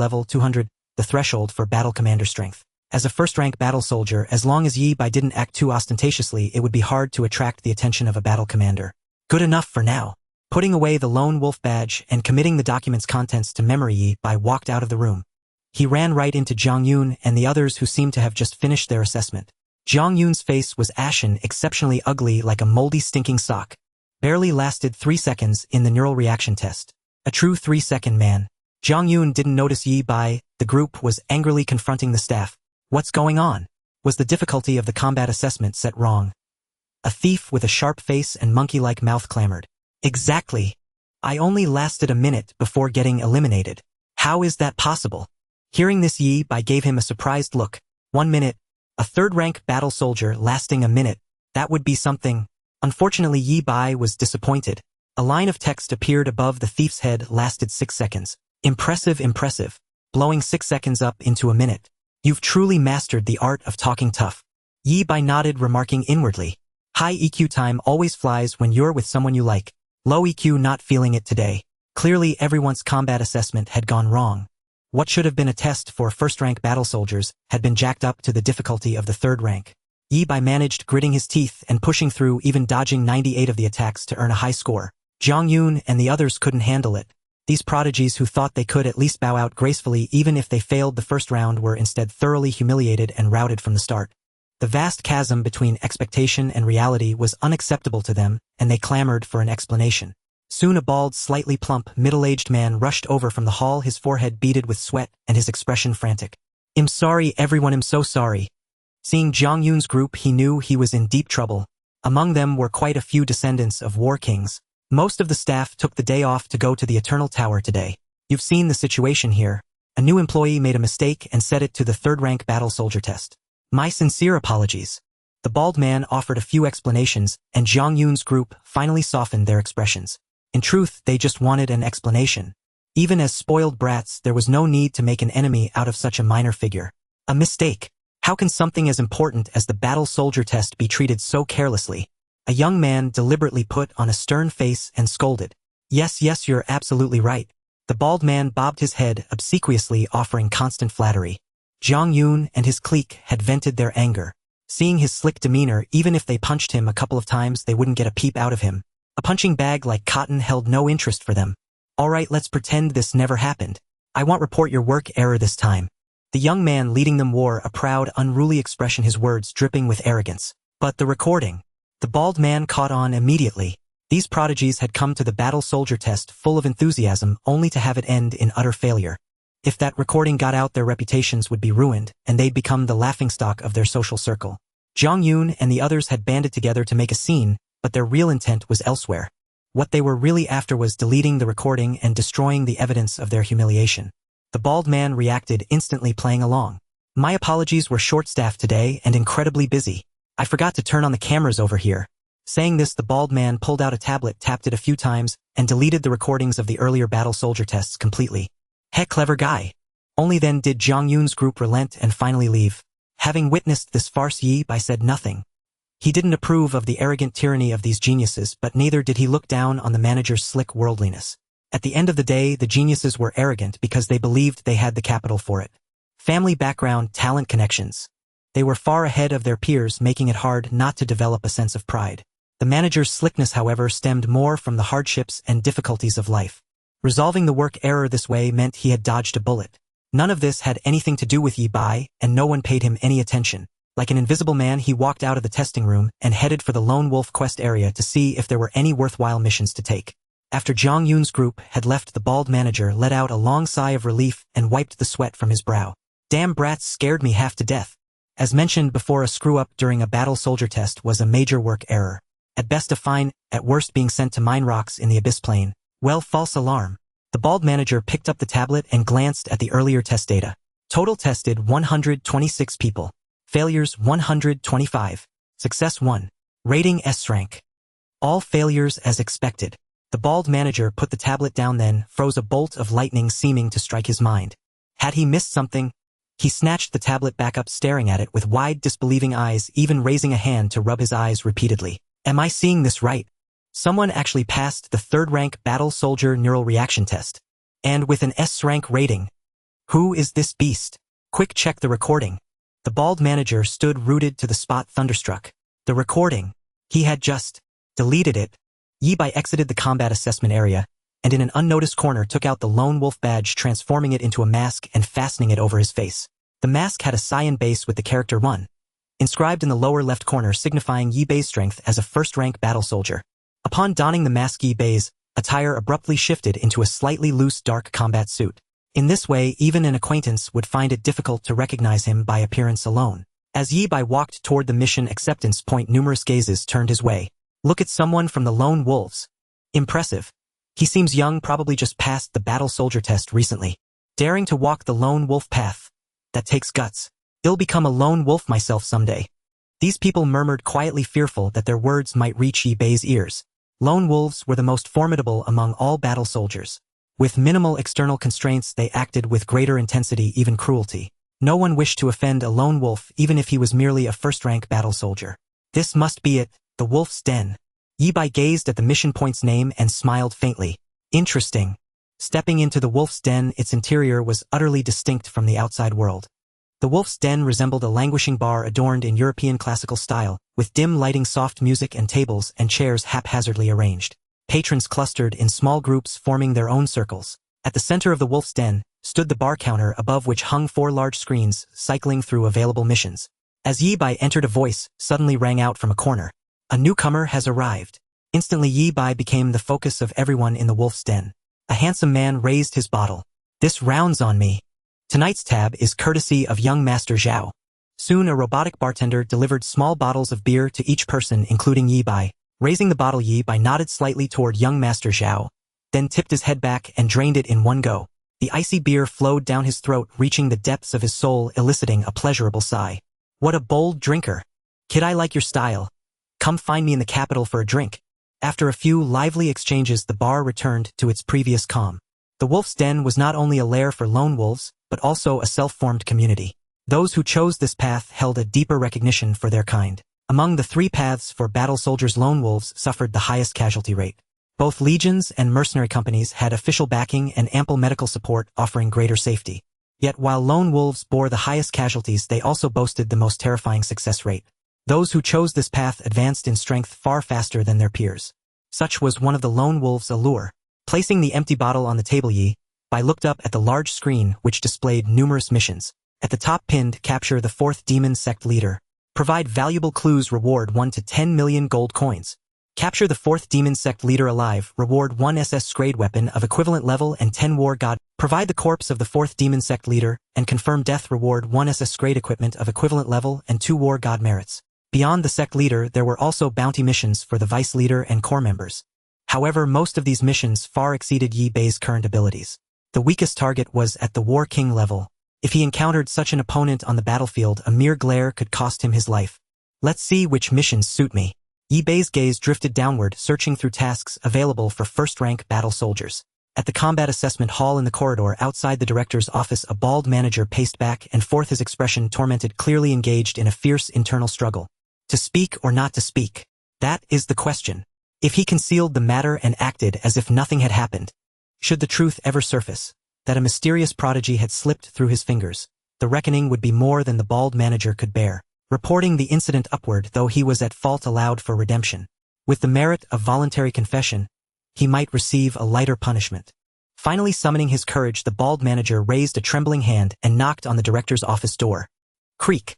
the threshold for battle commander strength. As a first-rank battle soldier, as long as Yi Bai didn't act too ostentatiously, it would be hard to attract the attention of a battle commander. Good enough for now. Putting away the Lone Wolf badge and committing the document's contents to memory, Yi Bai walked out of the room. He ran right into Jiang Yun and the others who seemed to have just finished their assessment. Jiang Yun's face was ashen, exceptionally ugly like a moldy stinking sock. Barely lasted 3 seconds in the neural reaction test. A true 3-second man. Jiang Yun didn't notice Yi Bai. The group was angrily confronting the staff. What's going on? Was the difficulty of the combat assessment set wrong? A thief with a sharp face and monkey-like mouth clamored. Exactly. I only lasted a minute before getting eliminated. How is that possible? Hearing this, Yi Bai gave him a surprised look. 1 minute. A third-rank battle soldier lasting a minute. That would be something. Unfortunately, Yi Bai was disappointed. A line of text appeared above the thief's head, lasted 6 seconds. Impressive, impressive. Blowing 6 seconds up into a minute. You've truly mastered the art of talking tough. Yi Bai nodded, remarking inwardly. High EQ time always flies when you're with someone you like. Low EQ not feeling it today. Clearly everyone's combat assessment had gone wrong. What should have been a test for first-rank battle soldiers had been jacked up to the difficulty of the third rank. Yi Bai managed, gritting his teeth and pushing through, even dodging 98 of the attacks to earn a high score. Jiang Yun and the others couldn't handle it. These prodigies who thought they could at least bow out gracefully even if they failed the first round were instead thoroughly humiliated and routed from the start. The vast chasm between expectation and reality was unacceptable to them, and they clamored for an explanation. Soon a bald, slightly plump, middle-aged man rushed over from the hall, his forehead beaded with sweat and his expression frantic. I'm sorry everyone, I'm so sorry. Seeing Jiang Yun's group, he knew he was in deep trouble. Among them were quite a few descendants of war kings. Most of the staff took the day off to go to the Eternal Tower today. You've seen the situation here. A new employee made a mistake and set it to the third-rank battle soldier test. My sincere apologies. The bald man offered a few explanations, and Jiang Yun's group finally softened their expressions. In truth, they just wanted an explanation. Even as spoiled brats, there was no need to make an enemy out of such a minor figure. A mistake. How can something as important as the battle soldier test be treated so carelessly? A young man deliberately put on a stern face and scolded. Yes, you're absolutely right. The bald man bobbed his head, obsequiously offering constant flattery. Jiang Yun and his clique had vented their anger. Seeing his slick demeanor, even if they punched him a couple of times, they wouldn't get a peep out of him. A punching bag like cotton held no interest for them. All right, let's pretend this never happened. I won't report your work error this time. The young man leading them wore a proud, unruly expression, his words dripping with arrogance. But the recording. The bald man caught on immediately. These prodigies had come to the battle soldier test full of enthusiasm, only to have it end in utter failure. If that recording got out, their reputations would be ruined, and they'd become the laughingstock of their social circle. Jiang Yun and the others had banded together to make a scene, but their real intent was elsewhere. What they were really after was deleting the recording and destroying the evidence of their humiliation. The bald man reacted, instantly playing along. My apologies, we're short-staffed today and incredibly busy. I forgot to turn on the cameras over here. Saying this, the bald man pulled out a tablet, tapped it a few times, and deleted the recordings of the earlier battle soldier tests completely. Heck, clever guy. Only then did Jiang Yun's group relent and finally leave. Having witnessed this farce, Yi Bai said nothing. He didn't approve of the arrogant tyranny of these geniuses, but neither did he look down on the manager's slick worldliness. At the end of the day, the geniuses were arrogant because they believed they had the capital for it. Family background, talent, connections. They were far ahead of their peers, making it hard not to develop a sense of pride. The manager's slickness, however, stemmed more from the hardships and difficulties of life. Resolving the work error this way meant he had dodged a bullet. None of this had anything to do with Yi Bai, and no one paid him any attention. Like an invisible man, he walked out of the testing room and headed for the Lone Wolf quest area to see if there were any worthwhile missions to take. After Jiang Yun's group had left, the bald manager let out a long sigh of relief and wiped the sweat from his brow. Damn brats scared me half to death. As mentioned before, a screw-up during a battle soldier test was a major work error. At best a fine, at worst being sent to mine rocks in the abyss plane. Well, false alarm. The bald manager picked up the tablet and glanced at the earlier test data. Total tested 126 people. Failures 125. Success 1. Rating S-Rank. All failures as expected. The bald manager put the tablet down, then froze, a bolt of lightning seeming to strike his mind. Had he missed something? He snatched the tablet back up, staring at it with wide, disbelieving eyes, even raising a hand to rub his eyes repeatedly. Am I seeing this right? Someone actually passed the third-rank battle soldier neural reaction test. And with an S-rank rating. Who is this beast? Quick, check the recording. The bald manager stood rooted to the spot, thunderstruck. The recording. He had just deleted it. Yi Bai exited the combat assessment area and in an unnoticed corner took out the lone wolf badge, transforming it into a mask and fastening it over his face. The mask had a cyan base with the character 1 inscribed in the lower left corner, signifying Yi Bei's strength as a first-rank battle soldier. Upon donning the mask, Yi Bei's attire abruptly shifted into a slightly loose dark combat suit. In this way, even an acquaintance would find it difficult to recognize him by appearance alone. As Yi Bei walked toward the mission acceptance point, numerous gazes turned his way. Look at someone from the Lone Wolves. Impressive. He seems young, probably just passed the battle soldier test recently. Daring to walk the lone wolf path. That takes guts. I'll become a lone wolf myself someday. These people murmured quietly, fearful that their words might reach Yi Bei's ears. Lone wolves were the most formidable among all battle soldiers. With minimal external constraints, they acted with greater intensity, even cruelty. No one wished to offend a lone wolf, even if he was merely a first-rank battle soldier. This must be it, the wolf's den. Yi Bei gazed at the mission point's name and smiled faintly. Interesting. Stepping into the wolf's den, its interior was utterly distinct from the outside world. The wolf's den resembled a languishing bar adorned in European classical style, with dim lighting, soft music, and tables and chairs haphazardly arranged. Patrons clustered in small groups, forming their own circles. At the center of the wolf's den stood the bar counter, above which hung 4 large screens, cycling through available missions. As Yi Bei entered, a voice suddenly rang out from a corner. A newcomer has arrived. Instantly, Yi Bei became the focus of everyone in the wolf's den. A handsome man raised his bottle. This round's on me. Tonight's tab is courtesy of young Master Zhao. Soon a robotic bartender delivered small bottles of beer to each person, including Yi Bei. Raising the bottle, Yi Bei nodded slightly toward young Master Zhao, then tipped his head back and drained it in one go. The icy beer flowed down his throat, reaching the depths of his soul, eliciting a pleasurable sigh. What a bold drinker. Kid, I like your style. Come find me in the capital for a drink. After a few lively exchanges, the bar returned to its previous calm. The wolf's den was not only a lair for lone wolves, but also a self-formed community. Those who chose this path held a deeper recognition for their kind. Among the 3 paths for battle soldiers, lone wolves suffered the highest casualty rate. Both legions and mercenary companies had official backing and ample medical support, offering greater safety. Yet while lone wolves bore the highest casualties, they also boasted the most terrifying success rate. Those who chose this path advanced in strength far faster than their peers. Such was one of the lone wolves' allure. Placing the empty bottle on the table, Yi Bei looked up at the large screen, which displayed numerous missions. At the top, pinned, capture the 4th demon sect leader. Provide valuable clues, reward 1 to 10 million gold coins. Capture the 4th demon sect leader alive, reward 1 SS grade weapon of equivalent level and 10 war god. Provide the corpse of the 4th demon sect leader and confirm death, reward 1 SS grade equipment of equivalent level and 2 war god merits. Beyond the sect leader, there were also bounty missions for the vice leader and core members. However, most of these missions far exceeded Yi Bei's current abilities. The weakest target was at the War King level. If he encountered such an opponent on the battlefield, a mere glare could cost him his life. Let's see which missions suit me. Yi Bei's gaze drifted downward, searching through tasks available for first-rank battle soldiers. At the combat assessment hall in the corridor outside the director's office, a bald manager paced back and forth, his expression tormented, clearly engaged in a fierce internal struggle. To speak or not to speak? That is the question. If he concealed the matter and acted as if nothing had happened, should the truth ever surface, that a mysterious prodigy had slipped through his fingers, the reckoning would be more than the bald manager could bear. Reporting the incident upward, though he was at fault, allowed for redemption. With the merit of voluntary confession, he might receive a lighter punishment. Finally summoning his courage, the bald manager raised a trembling hand and knocked on the director's office door. Creak.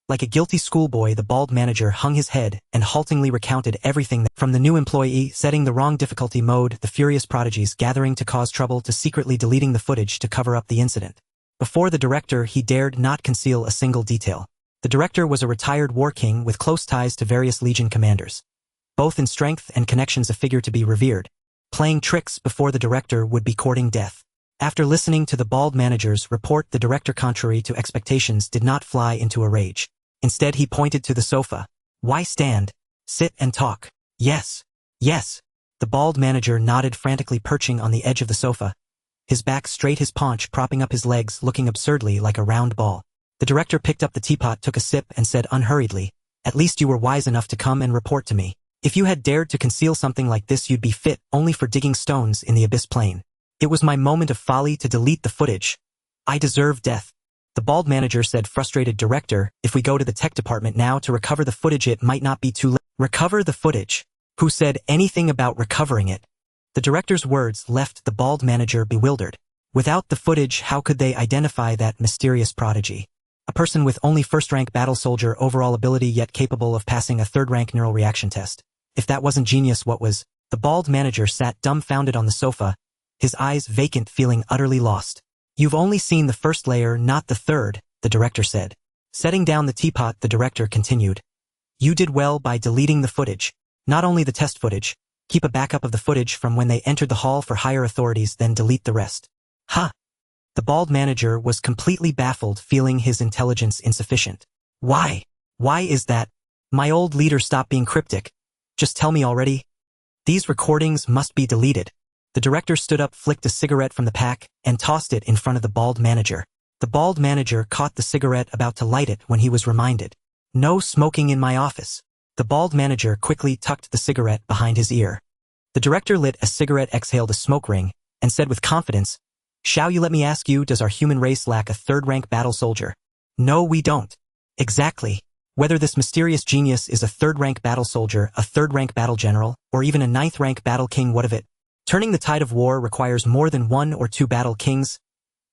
Like a guilty schoolboy, the bald manager hung his head and haltingly recounted everything, from the new employee setting the wrong difficulty mode, the furious prodigies gathering to cause trouble, to secretly deleting the footage to cover up the incident. Before the director, he dared not conceal a single detail. The director was a retired war king with close ties to various legion commanders. Both in strength and connections, a figure to be revered. Playing tricks before the director would be courting death. After listening to the bald manager's report, the director, contrary to expectations, did not fly into a rage. Instead, he pointed to the sofa. Why stand? Sit and talk. Yes. Yes. The bald manager nodded, frantically perching on the edge of the sofa. His back straight, his paunch propping up his legs, looking absurdly like a round ball. The director picked up the teapot, took a sip, and said unhurriedly, "At least you were wise enough to come and report to me. If you had dared to conceal something like this, you'd be fit only for digging stones in the abyss plain. It was my moment of folly to delete the footage. I deserve death." The bald manager said, frustrated, "Director, if we go to the tech department now to recover the footage, it might not be too late." Recover the footage? Who said anything about recovering it? The director's words left the bald manager bewildered. Without the footage, how could they identify that mysterious prodigy? A person with only first-rank battle soldier overall ability yet capable of passing a third-rank neural reaction test. If that wasn't genius, what was? The bald manager sat dumbfounded on the sofa, his eyes vacant, feeling utterly lost. You've only seen the first layer, not the third, the director said. Setting down the teapot, the director continued. You did well by deleting the footage. Not only the test footage. Keep a backup of the footage from when they entered the hall for higher authorities, then delete the rest. Huh? The bald manager was completely baffled, feeling his intelligence insufficient. Why? Why is that? My old leader, stop being cryptic. Just tell me already. These recordings must be deleted. The director stood up, flicked a cigarette from the pack, and tossed it in front of the bald manager. The bald manager caught the cigarette, about to light it, when he was reminded. No smoking in my office. The bald manager quickly tucked the cigarette behind his ear. The director lit a cigarette, exhaled a smoke ring, and said with confidence, Xiaoyao, let me ask you, does our human race lack a third-rank battle soldier? No, we don't. Exactly. Whether this mysterious genius is a third-rank battle soldier, a third-rank battle general, or even a ninth-rank battle king, what of it? Turning the tide of war requires more than one or two battle kings.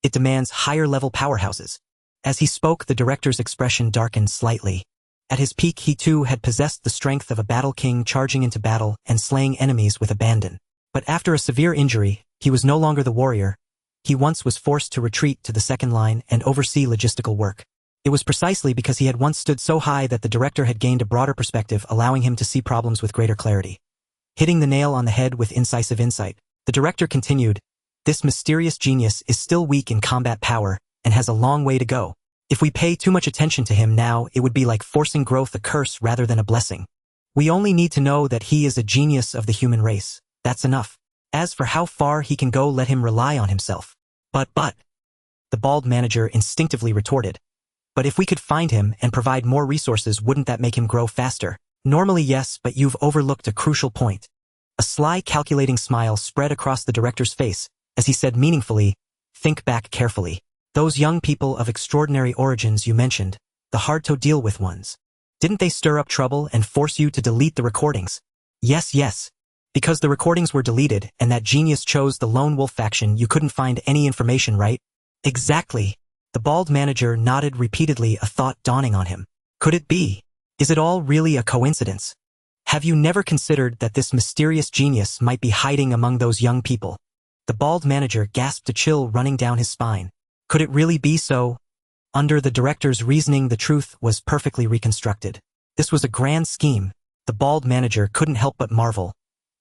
It demands higher-level powerhouses. As he spoke, the director's expression darkened slightly. At his peak, he too had possessed the strength of a battle king, charging into battle and slaying enemies with abandon. But after a severe injury, he was no longer the warrior. He once was forced to retreat to the second line and oversee logistical work. It was precisely because he had once stood so high that the director had gained a broader perspective, allowing him to see problems with greater clarity. Hitting the nail on the head with incisive insight, the director continued, this mysterious genius is still weak in combat power and has a long way to go. If we pay too much attention to him now, it would be like forcing growth, a curse rather than a blessing. We only need to know that he is a genius of the human race. That's enough. As for how far he can go, let him rely on himself. But, the bald manager instinctively retorted. But if we could find him and provide more resources, wouldn't that make him grow faster? Normally yes, but you've overlooked a crucial point. A sly, calculating smile spread across the director's face as he said meaningfully, think back carefully. Those young people of extraordinary origins you mentioned, the hard-to-deal-with ones. Didn't they stir up trouble and force you to delete the recordings? Yes. Because the recordings were deleted and that genius chose the Lone Wolf faction, you couldn't find any information, right? Exactly. The bald manager nodded repeatedly, a thought dawning on him. Could it be? Is it all really a coincidence? Have you never considered that this mysterious genius might be hiding among those young people? The bald manager gasped, a chill running down his spine. Could it really be so? Under the director's reasoning, the truth was perfectly reconstructed. This was a grand scheme. The bald manager couldn't help but marvel.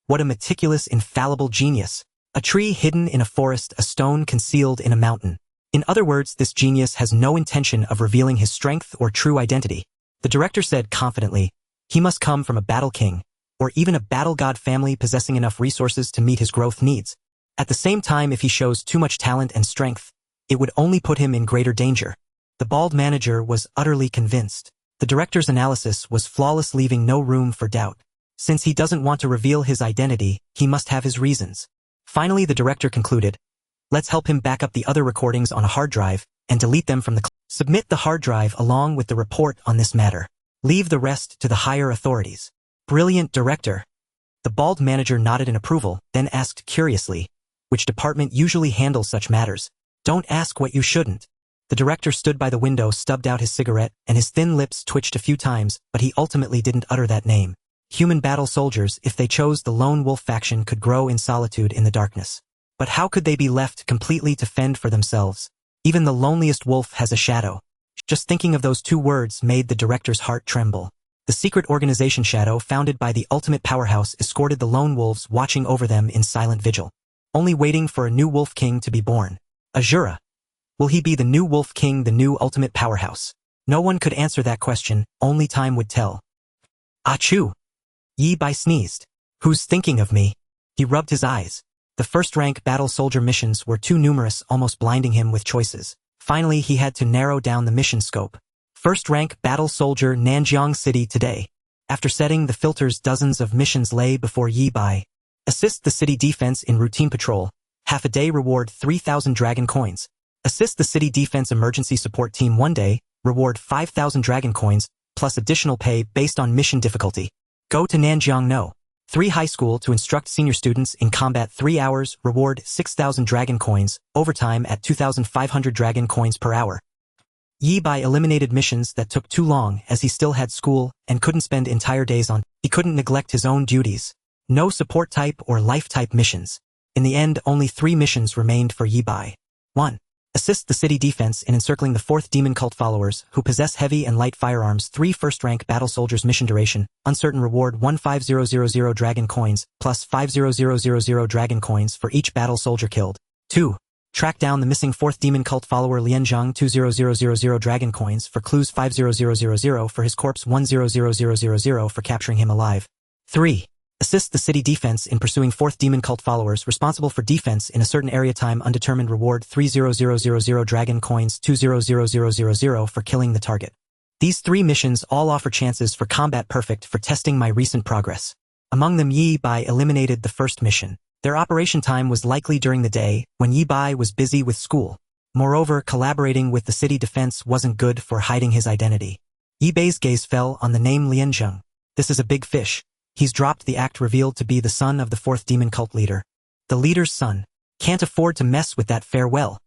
What a meticulous, infallible genius. A tree hidden in a forest, a stone concealed in a mountain. In other words, this genius has no intention of revealing his strength or true identity. The director said confidently, he must come from a battle king, or even a battle god family possessing enough resources to meet his growth needs. At the same time, if he shows too much talent and strength, it would only put him in greater danger. The bald manager was utterly convinced. The director's analysis was flawless, leaving no room for doubt. Since he doesn't want to reveal his identity, he must have his reasons. Finally, the director concluded, let's help him back up the other recordings on a hard drive and delete them from the Submit the hard drive along with the report on this matter. Leave the rest to the higher authorities. Brilliant, director. The bald manager nodded in approval, then asked curiously, which department usually handles such matters? Don't ask what you shouldn't. The director stood by the window, stubbed out his cigarette, and his thin lips twitched a few times, but he ultimately didn't utter that name. Human battle soldiers, if they chose the Lone Wolf faction, could grow in solitude in the darkness. But how could they be left completely to fend for themselves? Even the loneliest wolf has a shadow. Just thinking of those two words made the director's heart tremble. The secret organization Shadow, founded by the ultimate powerhouse, escorted the lone wolves, watching over them in silent vigil. Only waiting for a new wolf king to be born. Asura. Will he be the new wolf king, the new ultimate powerhouse? No one could answer that question, only time would tell. Achoo! Yi Bai sneezed. Who's thinking of me? He rubbed his eyes. The first-rank battle soldier missions were too numerous, almost blinding him with choices. Finally, he had to narrow down the mission scope. First-rank battle soldier, Nanjiang City today. After setting the filters, dozens of missions lay before Yi Bai. Assist the city defense in routine patrol. Half a day, reward 3,000 dragon coins. Assist the city defense emergency support team 1 day, reward 5,000 dragon coins, plus additional pay based on mission difficulty. Go to Nanjiang No. 3 high school to instruct senior students in combat 3 hours, reward 6,000 dragon coins, overtime at 2,500 dragon coins per hour. Yi Bai eliminated missions that took too long as he still had school and couldn't spend entire days on. He couldn't neglect his own duties. No support type or life type missions. In the end, only 3 missions remained for Yi Bai. 1. Assist the city defense in encircling the 4th demon cult followers who possess heavy and light firearms. 3 first-rank battle soldiers. Mission duration, uncertain. Reward 15000 dragon coins, plus 50000 dragon coins for each battle soldier killed. 2. Track down the missing 4th demon cult follower Lianzhang. 20000 dragon coins for clues. 50000 for his corpse. 10000 for capturing him alive. 3. Assist the city defense in pursuing 4th demon cult followers responsible for defense in a certain area. Time undetermined. Reward 30000 dragon coins. 20000 for killing the target. These 3 missions all offer chances for combat perfect for testing my recent progress. Among them, Yi Bai eliminated the first mission. Their operation time was likely during the day when Yi Bai was busy with school. Moreover, collaborating with the city defense wasn't good for hiding his identity. Yi Bai's gaze fell on the name Lianzhang. This is a big fish. He's dropped the act revealed to be the son of the 4th demon cult leader. The leader's son. Can't afford to mess with that farewell.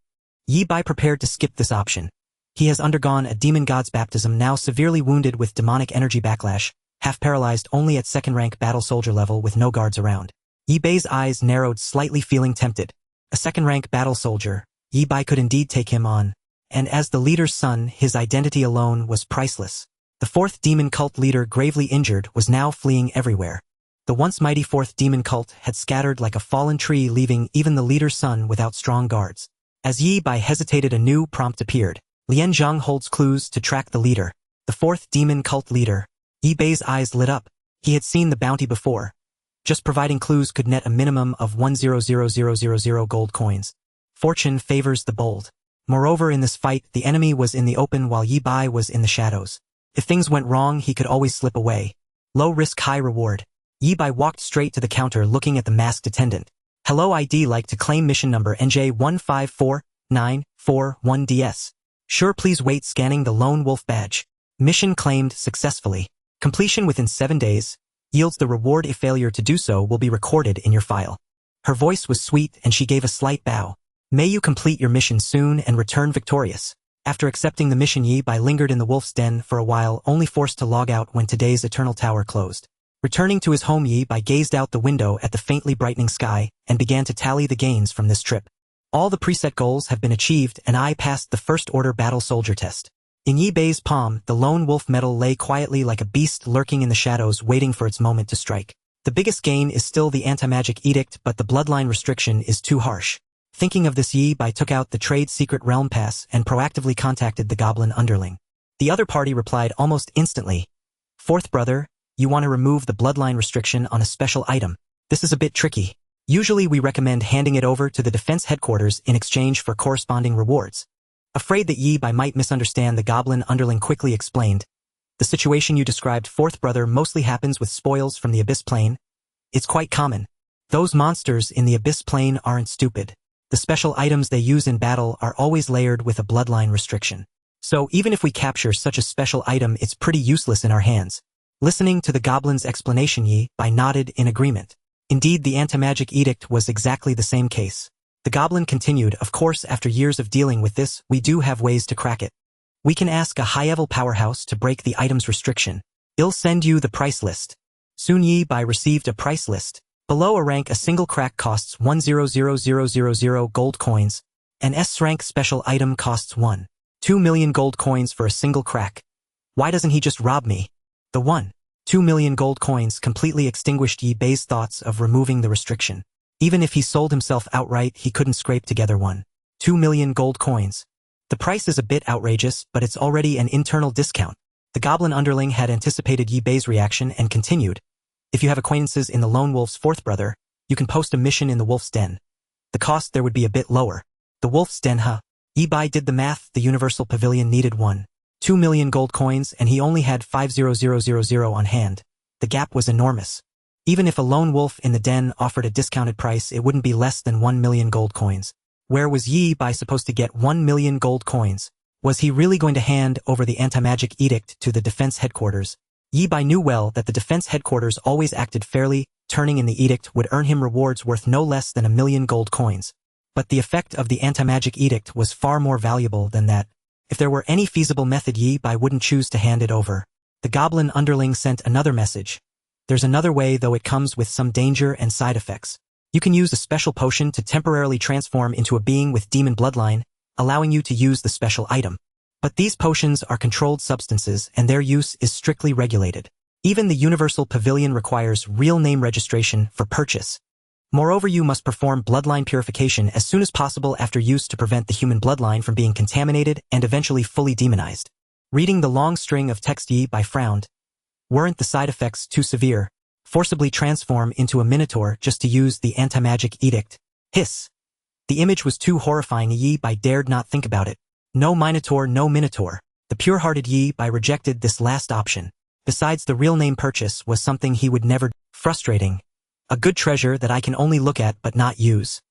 Yi Bai prepared to skip this option. He has undergone a demon god's baptism, now severely wounded with demonic energy backlash, half paralyzed, only at 2nd rank battle soldier level with no guards around. Yi Bai's eyes narrowed slightly, feeling tempted. A 2nd rank battle soldier, Yi Bai could indeed take him on. And as the leader's son, his identity alone was priceless. The 4th demon cult leader, gravely injured, was now fleeing everywhere. The once mighty 4th demon cult had scattered like a fallen tree, leaving even the leader's son without strong guards. As Yi Bai hesitated, a new prompt appeared. Lianzhang holds clues to track the leader. The 4th demon cult leader. Yi Bai's eyes lit up. He had seen the bounty before. Just providing clues could net a minimum of 100,000 gold coins. Fortune favors the bold. Moreover, in this fight, the enemy was in the open while Yi Bai was in the shadows. If things went wrong, he could always slip away. Low risk, high reward. Yi Bai walked straight to the counter, looking at the masked attendant. Hello, ID like to claim mission number NJ154941DS. Sure, please wait. Scanning the Lone Wolf badge. Mission claimed successfully. Completion within 7 days. Yields the reward. If failure to do so will be recorded in your file. Her voice was sweet and she gave a slight bow. May you complete your mission soon and return victorious. After accepting the mission, Yi Bai lingered in the wolf's den for a while, only forced to log out when today's eternal tower closed. Returning to his home, Yi Bai gazed out the window at the faintly brightening sky and began to tally the gains from this trip. All the preset goals have been achieved and I passed the first order battle soldier test. In Yi Bai's palm, the lone wolf medal lay quietly like a beast lurking in the shadows, waiting for its moment to strike. The biggest gain is still the anti-magic edict, but the bloodline restriction is too harsh. Thinking of this, Yi Bai took out the trade secret realm pass and proactively contacted the goblin underling. The other party replied almost instantly. 4th brother, you want to remove the bloodline restriction on a special item. This is a bit tricky. Usually we recommend handing it over to the defense headquarters in exchange for corresponding rewards. Afraid that Yi Bai might misunderstand, the goblin underling quickly explained. The situation you described, 4th brother, mostly happens with spoils from the Abyss Plane. It's quite common. Those monsters in the Abyss Plane aren't stupid. The special items they use in battle are always layered with a bloodline restriction. So even if we capture such a special item, it's pretty useless in our hands. Listening to the goblin's explanation, Yi Bai nodded in agreement. Indeed, the anti-magic edict was exactly the same case. The goblin continued, of course, after years of dealing with this, we do have ways to crack it. We can ask a high-level powerhouse to break the item's restriction. I'll send you the price list. Soon Yi Bai received a price list. Below a rank, a single crack costs 100,000 gold coins. An S-rank special item costs 1.2 million gold coins for a single crack. Why doesn't he just rob me? The 1.2 million gold coins completely extinguished Yi Bai's thoughts of removing the restriction. Even if he sold himself outright, he couldn't scrape together 1.2 million gold coins. The price is a bit outrageous, but it's already an internal discount. The goblin underling had anticipated Yi Bai's reaction and continued. If you have acquaintances in the lone wolf's 4th brother, you can post a mission in the wolf's den. The cost there would be a bit lower. The wolf's den, huh? Yi Bai did the math. The universal pavilion needed 1.2 million gold coins and he only had 500,000 on hand. The gap was enormous. Even if a lone wolf in the den offered a discounted price, it wouldn't be less than 1 million gold coins. Where was Yi Bai supposed to get 1 million gold coins? Was he really going to hand over the anti-magic edict to the defense headquarters? Yi Bai knew well that the defense headquarters always acted fairly. turning in the edict would earn him rewards worth no less than 1,000,000 gold coins. But the effect of the anti-magic edict was far more valuable than that. If there were any feasible method, Yi Bai wouldn't choose to hand it over. The goblin underling sent another message. There's another way, though it comes with some danger and side effects. You can use a special potion to temporarily transform into a being with demon bloodline, allowing you to use the special item. But these potions are controlled substances and their use is strictly regulated. Even the Universal Pavilion requires real name registration for purchase. Moreover, you must perform bloodline purification as soon as possible after use to prevent the human bloodline from being contaminated and eventually fully demonized. Reading the long string of text, Yi Bai frowned. Weren't the side effects too severe? Forcibly transform into a minotaur just to use the anti-magic edict. Hiss. The image was too horrifying. Yi Bai dared not think about it. No minotaur, no minotaur. The pure-hearted Yi Bai rejected this last option. Besides, the real name purchase was something he would never. Frustrating. A good treasure that I can only look at but not use.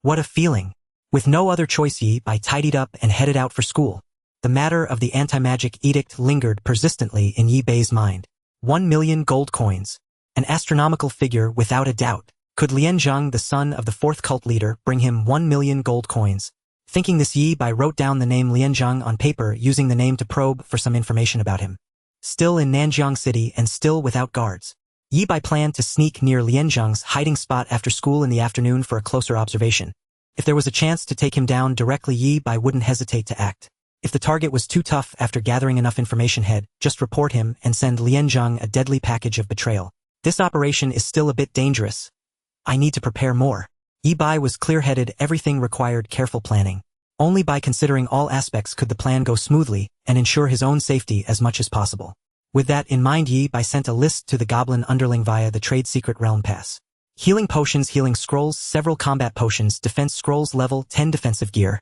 What a feeling. With no other choice, Yi Bai tidied up and headed out for school. The matter of the anti-magic edict lingered persistently in Yi Bai's mind. 1,000,000 gold coins. An astronomical figure without a doubt. Could Lianzhang, the son of the fourth cult leader, bring him 1,000,000 gold coins? Thinking this, Yi Bai wrote down the name Lianzhang on paper, using the name to probe for some information about him. Still in Nanjiang City and still without guards. Yi Bai planned to sneak near Lianzhang's hiding spot after school in the afternoon for a closer observation. If there was a chance to take him down directly, Yi Bai wouldn't hesitate to act. If the target was too tough after gathering enough information, just report him and send Lianzhang a deadly package of betrayal. This operation is still a bit dangerous. I need to prepare more. Yi Bai was clear-headed. Everything required careful planning. Only by considering all aspects could the plan go smoothly and ensure his own safety as much as possible. With that in mind, Yi Bai sent a list to the goblin underling via the trade secret realm pass. Healing potions, healing scrolls, several combat potions, defense scrolls, level 10 defensive gear.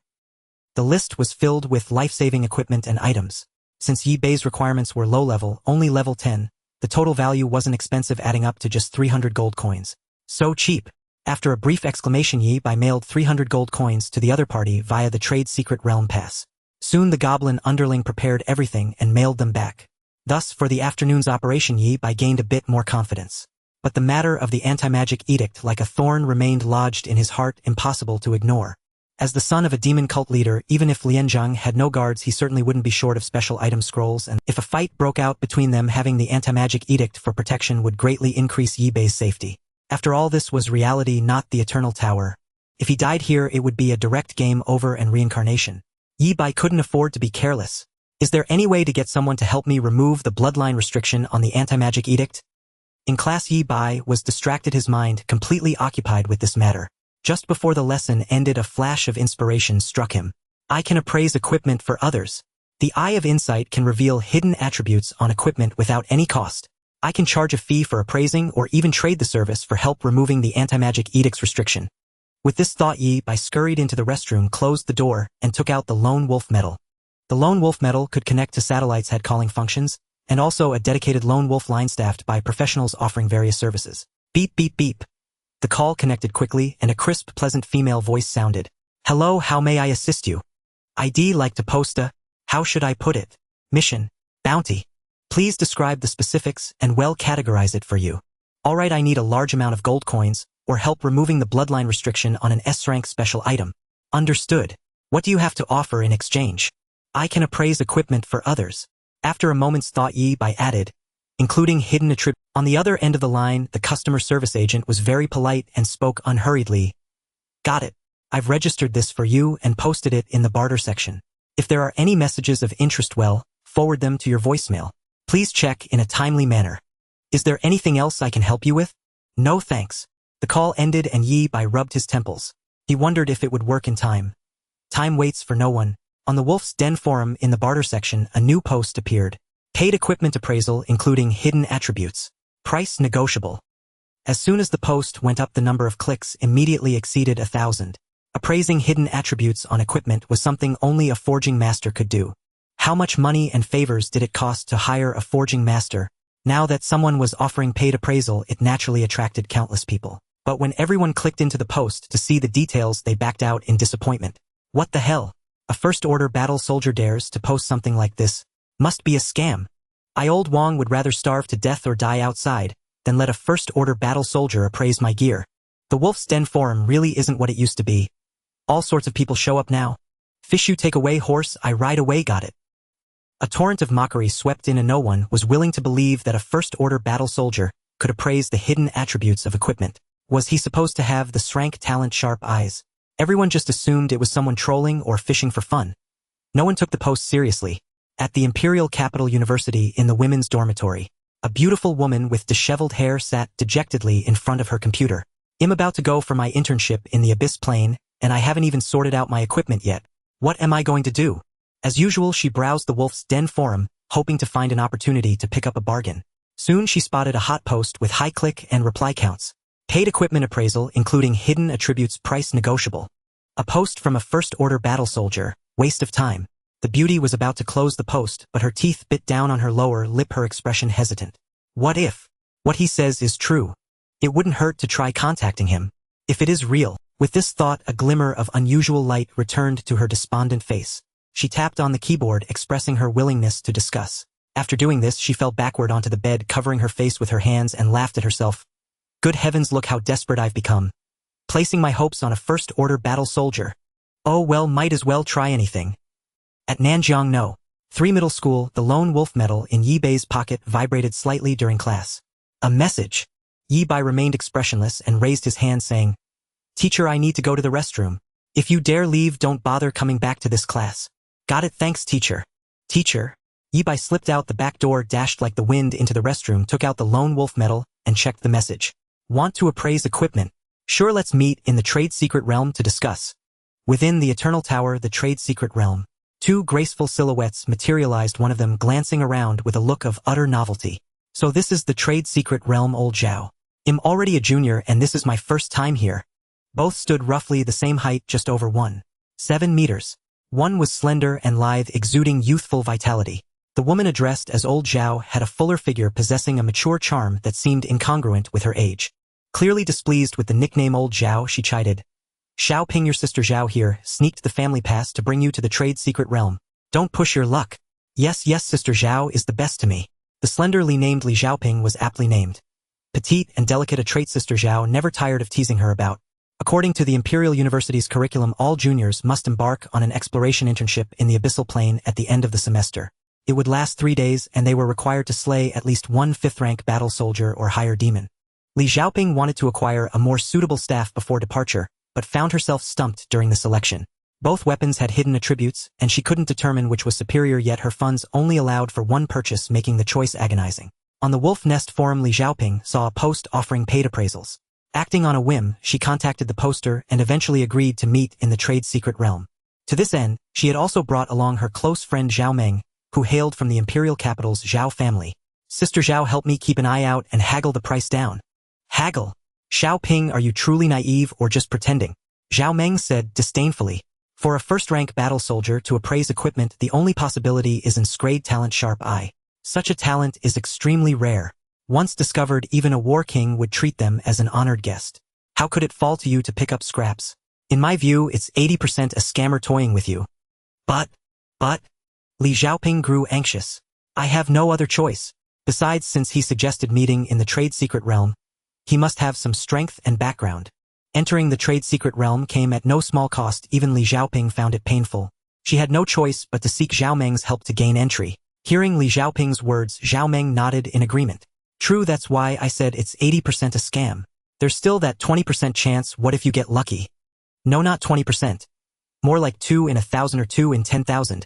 The list was filled with life-saving equipment and items. Since Yi Bai's requirements were low-level, only level 10, the total value wasn't expensive, adding up to just 300 gold coins. So cheap. After a brief exclamation, Yi Bai mailed 300 gold coins to the other party via the trade secret realm pass. Soon the goblin underling prepared everything and mailed them back. Thus, for the afternoon's operation, Yi Bai gained a bit more confidence. But the matter of the anti-magic edict, like a thorn, remained lodged in his heart, impossible to ignore. As the son of a demon cult leader, even if Lianzhang had no guards, he certainly wouldn't be short of special item scrolls, and if a fight broke out between them, having the anti-magic edict for protection would greatly increase Yi Bai's safety. After all, this was reality, not the Eternal Tower. If he died here, it would be a direct game over and reincarnation. Yi Bai couldn't afford to be careless. Is there any way to get someone to help me remove the bloodline restriction on the anti-magic edict? In class, Yi Bai was distracted, his mind completely occupied with this matter. Just before the lesson ended, a flash of inspiration struck him. I can appraise equipment for others. The Eye of Insight can reveal hidden attributes on equipment without any cost. I can charge a fee for appraising or even trade the service for help removing the anti-magic edict's restriction. With this thought, Yi Bai scurried into the restroom, closed the door, and took out the Lone Wolf Medal. The Lone Wolf Medal could connect to satellites, had calling functions, and also a dedicated Lone Wolf line staffed by professionals offering various services. Beep, beep, beep. The call connected quickly, and a crisp, pleasant female voice sounded. Hello, how may I assist you? ID like to post a, how should I put it? Mission. Bounty. Please describe the specifics and well categorize it for you. Alright, I need a large amount of gold coins, or help removing the bloodline restriction on an S-rank special item. Understood. What do you have to offer in exchange? I can appraise equipment for others. After a moment's thought, Yi Bai added, including hidden attributes. On the other end of the line, the customer service agent was very polite and spoke unhurriedly. Got it. I've registered this for you and posted it in the barter section. If there are any messages of interest, well, forward them to your voicemail. Please check in a timely manner. Is there anything else I can help you with? No thanks. The call ended and Yi Bai rubbed his temples. He wondered if it would work in time. Time waits for no one. On the Wolf's Den forum in the barter section, a new post appeared. Paid equipment appraisal including hidden attributes. Price negotiable. As soon as the post went up, the number of clicks immediately exceeded 1,000. Appraising hidden attributes on equipment was something only a forging master could do. How much money and favors did it cost to hire a forging master? Now that someone was offering paid appraisal, it naturally attracted countless people. But when everyone clicked into the post to see the details, they backed out in disappointment. What the hell? A first-order battle soldier dares to post something like this? Must be a scam. Old Wong would rather starve to death or die outside then let a first-order battle soldier appraise my gear. The Wolf's Den forum really isn't what it used to be. All sorts of people show up now. Fish you take away, horse I ride away, got it. A torrent of mockery swept in and no one was willing to believe that a first-order battle soldier could appraise the hidden attributes of equipment. Was he supposed to have the SSS-Rank talent sharp eyes? Everyone just assumed it was someone trolling or fishing for fun. No one took the post seriously. At the Imperial Capital University in the women's dormitory, a beautiful woman with disheveled hair sat dejectedly in front of her computer. I'm about to go for my internship in the Abyss Plane, and I haven't even sorted out my equipment yet. What am I going to do? As usual, she browsed the Wolf's Den forum, hoping to find an opportunity to pick up a bargain. Soon she spotted a hot post with high click and reply counts. Paid equipment appraisal, including hidden attributes, price negotiable. A post from a first-order battle soldier, waste of time. The beauty was about to close the post, but her teeth bit down on her lower lip, her expression hesitant. What if what he says is true? It wouldn't hurt to try contacting him. If it is real. With this thought, a glimmer of unusual light returned to her despondent face. She tapped on the keyboard, expressing her willingness to discuss. After doing this, she fell backward onto the bed, covering her face with her hands, and laughed at herself. Good heavens, look how desperate I've become. Placing my hopes on a first-order battle soldier. Oh well, might as well try anything. At Nanjiang No. 3 Middle School, the lone wolf medal in Yi Bei's pocket vibrated slightly during class. A message. Yi Bei remained expressionless and raised his hand, saying, "Teacher, I need to go to the restroom. If you dare leave, don't bother coming back to this class." Got it, thanks, teacher. Teacher? Yi Bei slipped out the back door, dashed like the wind into the restroom, took out the lone wolf medal, and checked the message. Want to appraise equipment? Sure, let's meet in the trade secret realm to discuss. Within the Eternal Tower, the trade secret realm. Two graceful silhouettes materialized, one of them glancing around with a look of utter novelty. So this is the trade secret realm, old Xiao. I'm already a junior and this is my first time here. Both stood roughly the same height, just over 1.7 meters. One was slender and lithe, exuding youthful vitality. The woman addressed as old Xiao had a fuller figure, possessing a mature charm that seemed incongruent with her age. Clearly displeased with the nickname old Xiao, she chided. Xiaoping, your sister Xiao here, sneaked the family pass to bring you to the trade secret realm. Don't push your luck. Yes, sister Xiao is the best to me. The slenderly named Li Xiaoping was aptly named. Petite and delicate, a trait sister Xiao never tired of teasing her about. According to the Imperial University's curriculum, all juniors must embark on an exploration internship in the Abyssal Plane at the end of the semester. It would last 3 days, and they were required to slay at least one 5th-rank battle soldier or higher demon. Li Xiaoping wanted to acquire a more suitable staff before departure, but found herself stumped during the selection. Both weapons had hidden attributes, and she couldn't determine which was superior, yet her funds only allowed for one purchase, making the choice agonizing. On the Wolf Nest forum, Li Xiaoping saw a post offering paid appraisals. Acting on a whim, she contacted the poster and eventually agreed to meet in the trade secret realm. To this end, she had also brought along her close friend Zhao Meng, who hailed from the imperial capital's Zhao family. Sister Zhao, help me keep an eye out and haggle the price down. Haggle? Xiaoping, are you truly naive or just pretending? Zhao Meng said disdainfully. For a first-rank battle soldier to appraise equipment, the only possibility is an inscrayed talent sharp eye. Such a talent is extremely rare. Once discovered, even a war king would treat them as an honored guest. How could it fall to you to pick up scraps? In my view, it's 80% a scammer toying with you. But, Li Xiaoping grew anxious. I have no other choice. Besides, since he suggested meeting in the trade secret realm, he must have some strength and background. Entering the trade secret realm came at no small cost. Even Li Xiaoping found it painful. She had no choice but to seek Zhao Meng's help to gain entry. Hearing Li Xiaoping's words, Zhao Meng nodded in agreement. True, that's why I said it's 80% a scam. There's still that 20% chance. What if you get lucky? No, not 20%. More like 2 in 1,000 or 2 in 10,000.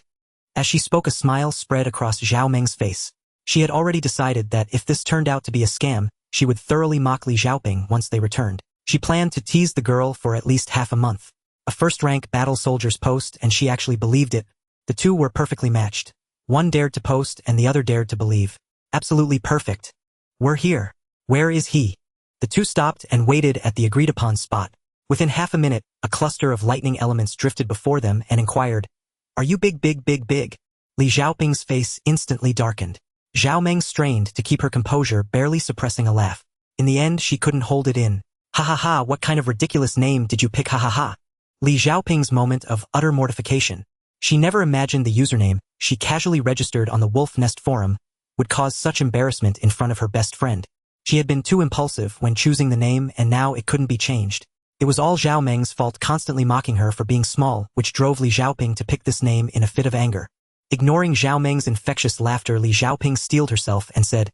As she spoke, a smile spread across Zhao Meng's face. She had already decided that if this turned out to be a scam, she would thoroughly mock Li Xiaoping once they returned. She planned to tease the girl for at least half a month. A first-rank battle soldier's post, and she actually believed it. The two were perfectly matched. One dared to post and the other dared to believe. Absolutely perfect. We're here. Where is he? The two stopped and waited at the agreed-upon spot. Within half a minute, a cluster of lightning elements drifted before them and inquired, "Are you big? Li Xiaoping's face instantly darkened. Zhao Meng strained to keep her composure, barely suppressing a laugh. In the end, she couldn't hold it in. Ha, what kind of ridiculous name did you pick, ha. Li Xiaoping's moment of utter mortification. She never imagined the username she casually registered on the Wolf Nest forum would cause such embarrassment in front of her best friend. She had been too impulsive when choosing the name and now it couldn't be changed. It was all Zhao Meng's fault, constantly mocking her for being small, which drove Li Xiaoping to pick this name in a fit of anger. Ignoring Zhao Meng's infectious laughter, Li Xiaoping steeled herself and said,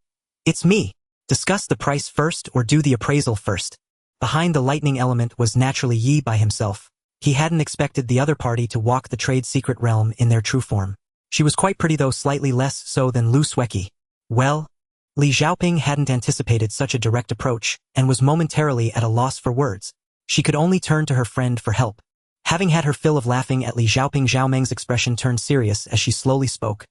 "It's me. Discuss the price first or do the appraisal first." Behind the lightning element was naturally Yi by himself. He hadn't expected the other party to walk the trade secret realm in their true form. She was quite pretty, though slightly less so than Lu Sueki. Well, Li Xiaoping hadn't anticipated such a direct approach and was momentarily at a loss for words. She could only turn to her friend for help. Having had her fill of laughing at Li Xiaoping, Zhao Meng's expression turned serious as she slowly spoke.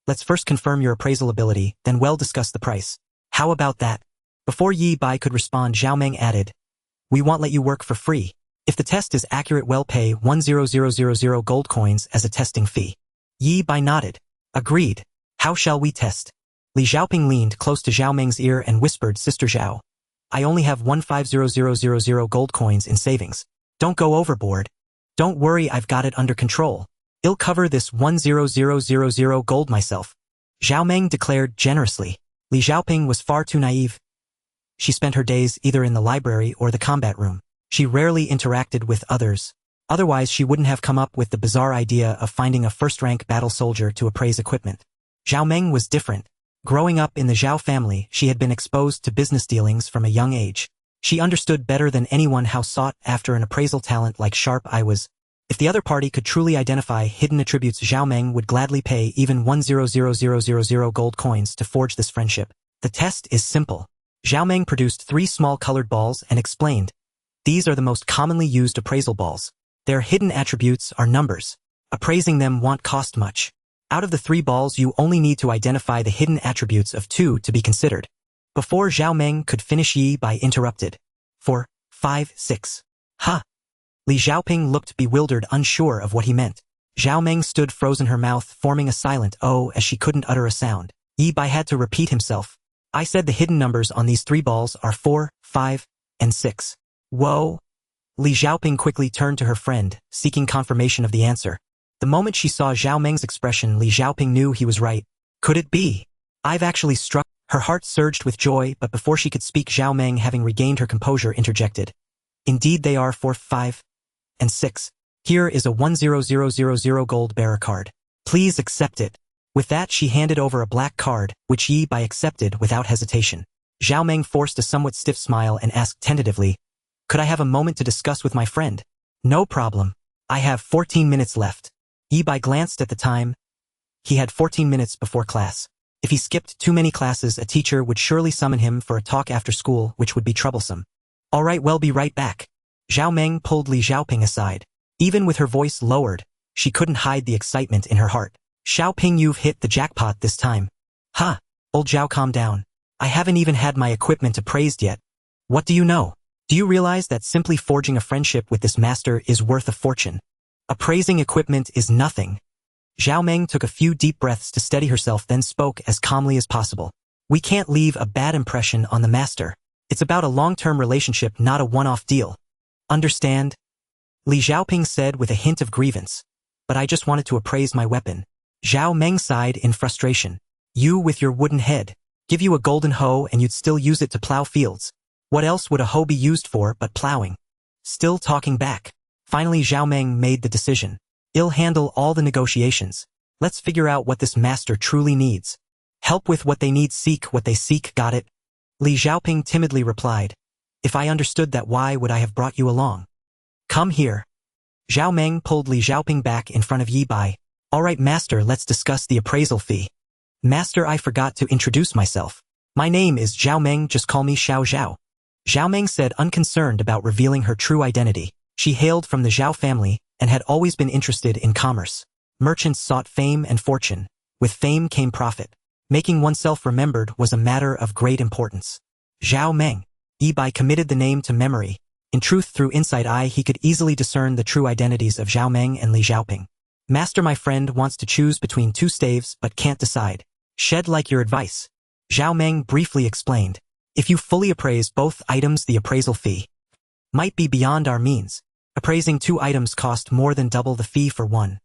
"Let's first confirm your appraisal ability, then we'll discuss the price. How about that?" Before Yi Bai could respond, Zhao Meng added, "We won't let you work for free. If the test is accurate, we'll pay 100,000 gold coins as a testing fee." Yi Bai nodded. "Agreed. How shall we test?" Li Xiaoping leaned close to Zhao Meng's ear and whispered, "Sister Zhao, I only have 150,000 gold coins in savings. Don't go overboard." "Don't worry, I've got it under control. I'll cover this 100,000 gold myself," Zhao Meng declared generously. Li Xiaoping was far too naive. She spent her days either in the library or the combat room. She rarely interacted with others. Otherwise, she wouldn't have come up with the bizarre idea of finding a first-rank battle soldier to appraise equipment. Zhao Meng was different. Growing up in the Zhao family, she had been exposed to business dealings from a young age. She understood better than anyone how sought after an appraisal talent like sharp eye was. If the other party could truly identify hidden attributes, Zhao Meng would gladly pay even 100,000 gold coins to forge this friendship. The test is simple. Zhao Meng produced 3 small colored balls and explained, "These are the most commonly used appraisal balls. Their hidden attributes are numbers. Appraising them won't cost much. Out of the 3 balls, you only need to identify the hidden attributes of 2 to be considered." Before Zhao Meng could finish, Yi Bai interrupted. 4, 5, 6. "Huh?" Li Xiaoping looked bewildered, unsure of what he meant. Zhao Meng stood frozen, her mouth forming a silent "oh" as she couldn't utter a sound. Yi Bai had to repeat himself. "I said the hidden numbers on these 3 balls are 4, 5, and 6. Whoa. Li Xiaoping quickly turned to her friend, seeking confirmation of the answer. The moment she saw Zhao Meng's expression, Li Xiaoping knew he was right. Could it be? I've actually struck. Her heart surged with joy, but before she could speak, Zhao Meng, having regained her composure, interjected. "Indeed they are 4, 5, and 6. Here is a 100,000 gold bearer card. Please accept it." With that, she handed over a black card, which Yi Bai accepted without hesitation. Zhao Meng forced a somewhat stiff smile and asked tentatively, "Could I have a moment to discuss with my friend?" "No problem. I have 14 minutes left." Yi Bai glanced at the time. He had 14 minutes before class. If he skipped too many classes, a teacher would surely summon him for a talk after school, which would be troublesome. "All right, we'll be right back." Zhao Meng pulled Li Xiaoping aside. Even with her voice lowered, she couldn't hide the excitement in her heart. "Xiaoping, you've hit the jackpot this time." "Huh? Old Zhao, calm down. I haven't even had my equipment appraised yet. What do you know? Do you realize that simply forging a friendship with this master is worth a fortune? Appraising equipment is nothing." Zhao Meng took a few deep breaths to steady herself, then spoke as calmly as possible. "We can't leave a bad impression on the master. It's about a long-term relationship, not a one-off deal. Understand?" Li Xiaoping said with a hint of grievance. "But I just wanted to appraise my weapon." Zhao Meng sighed in frustration. "You with your wooden head. Give you a golden hoe and you'd still use it to plow fields. What else would a hoe be used for but plowing?" Still talking back. Finally, Zhao Meng made the decision. "I'll handle all the negotiations. Let's figure out what this master truly needs. Help with what they need, seek what they seek, got it?" Li Xiaoping timidly replied. "If I understood that, why would I have brought you along? Come here." Zhao Meng pulled Li Xiaoping back in front of Yi Bai. "All right, master, let's discuss the appraisal fee." "Master, I forgot to introduce myself. My name is Zhao Meng, just call me Xiaoyao." Zhao Meng said, unconcerned about revealing her true identity. She hailed from the Zhao family and had always been interested in commerce. Merchants sought fame and fortune. With fame came profit. Making oneself remembered was a matter of great importance. Zhao Meng. Yi Bai committed the name to memory. In truth, through inside eye, he could easily discern the true identities of Zhao Meng and Li Xiaoping. "Master, my friend wants to choose between 2 staves but can't decide. Shed like your advice." Zhao Meng briefly explained. "If you fully appraise both items, the appraisal fee might be beyond our means. Appraising 2 items cost more than double the fee for 1.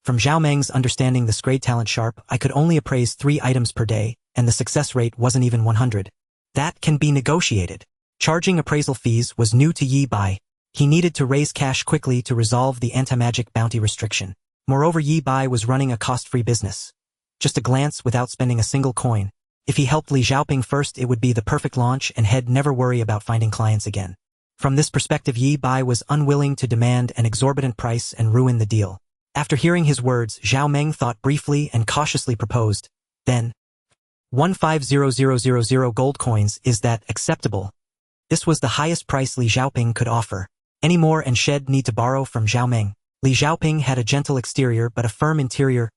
From Zhao Meng's understanding, this grade talent sharp, I could only appraise 3 items per day, and the success rate wasn't even 100. That can be negotiated. Charging appraisal fees was new to Yi Bai. He needed to raise cash quickly to resolve the anti-magic bounty restriction. Moreover, Yi Bai was running a cost-free business. Just a glance without spending a single coin. If he helped Li Xiaoping first, it would be the perfect launch and he'd never worry about finding clients again. From this perspective, Yi Bai was unwilling to demand an exorbitant price and ruin the deal. After hearing his words, Zhao Meng thought briefly and cautiously proposed. Then, 150000 gold coins, is that acceptable? This was the highest price Li Xiaoping could offer. Any more and she'd need to borrow from Zhao Meng. Li Xiaoping had a gentle exterior but a firm interior.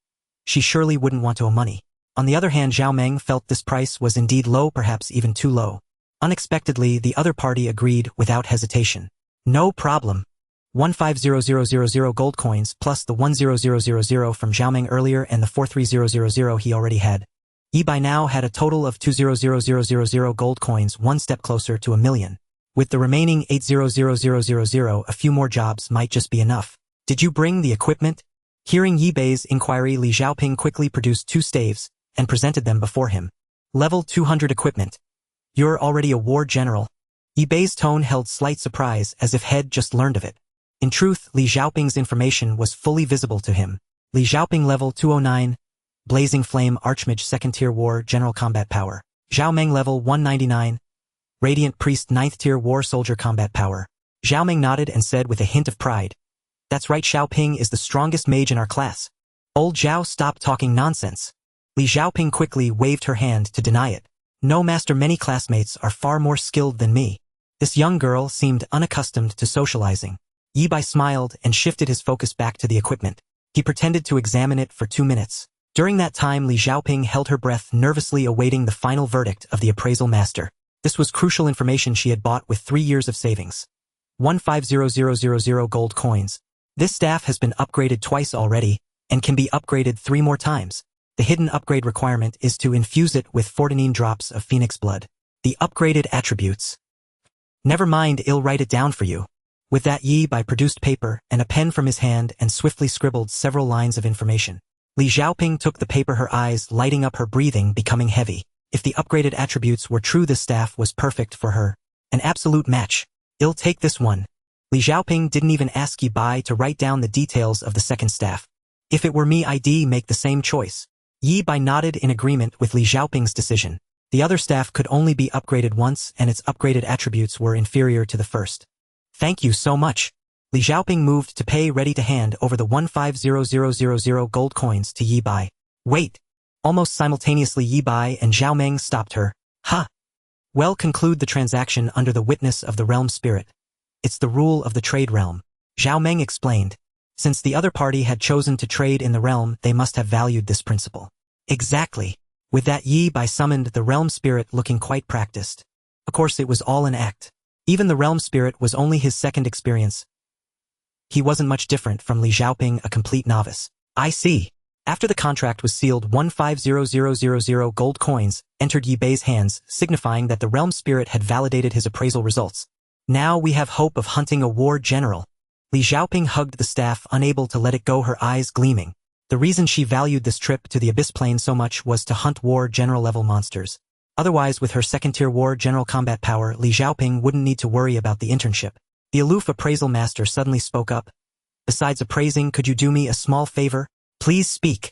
She surely wouldn't want to owe money. On the other hand, Zhao Meng felt this price was indeed low, perhaps even too low. Unexpectedly, the other party agreed without hesitation. No problem. 150000 gold coins plus the 10000 from Zhao Meng earlier and the 43000 he already had. Yi Bai now had a total of 200000 gold coins, one step closer to 1 million. With the remaining 800000, a few more jobs might just be enough. Did you bring the equipment? Hearing Yi Bai's inquiry, Li Xiaoping quickly produced 2 staves and presented them before him. Level 200 equipment. You're already a war general. Yi Bai's tone held slight surprise, as if he'd just learned of it. In truth, Li Xiaoping's information was fully visible to him. Li Xiaoping level 209, Blazing Flame Archmage 2nd tier war general combat power. Zhao Meng level 199, Radiant Priest 9th tier war soldier combat power. Zhao Meng nodded and said with a hint of pride, "That's right, Xiaoping is the strongest mage in our class." Old Zhao stopped talking nonsense. Li Xiaoping quickly waved her hand to deny it. "No, master, many classmates are far more skilled than me." This young girl seemed unaccustomed to socializing. Yi Bai smiled and shifted his focus back to the equipment. He pretended to examine it for 2 minutes. During that time, Li Xiaoping held her breath, nervously awaiting the final verdict of the appraisal master. This was crucial information she had bought with 3 years of savings. 150000 gold coins. This staff has been upgraded twice already, and can be upgraded 3 more times. The hidden upgrade requirement is to infuse it with 14 drops of phoenix blood. The upgraded attributes. Never mind, I'll write it down for you. With that, Yi Bai produced paper and a pen from his hand and swiftly scribbled several lines of information. Li Xiaoping took the paper, her eyes lighting up, her breathing becoming heavy. If the upgraded attributes were true, this staff was perfect for her. An absolute match. I'll take this one. Li Xiaoping didn't even ask Yi Bai to write down the details of the second staff. If it were me, I'd make the same choice. Yi Bai nodded in agreement with Li Xiaoping's decision. The other staff could only be upgraded once, and its upgraded attributes were inferior to the first. Thank you so much. Li Xiaoping moved to pay, ready to hand over the 150000 gold coins to Yi Bai. Wait. Almost simultaneously, Yi Bai and Zhao Meng stopped her. Ha! Well, conclude the transaction under the witness of the realm spirit. It's the rule of the trade realm. Zhao Meng explained. Since the other party had chosen to trade in the realm, they must have valued this principle. Exactly. With that, Yi Bai summoned the realm spirit, looking quite practiced. Of course, it was all an act. Even the realm spirit was only his second experience. He wasn't much different from Li Xiaoping, a complete novice. I see. After the contract was sealed, 150000 gold coins entered Yi Bai's hands, signifying that the realm spirit had validated his appraisal results. Now we have hope of hunting a war general. Li Xiaoping hugged the staff, unable to let it go, her eyes gleaming. The reason she valued this trip to the Abyss Plane so much was to hunt war general level monsters. Otherwise, with her second-tier war general combat power, Li Xiaoping wouldn't need to worry about the internship. The aloof appraisal master suddenly spoke up. Besides appraising, could you do me a small favor? Please speak.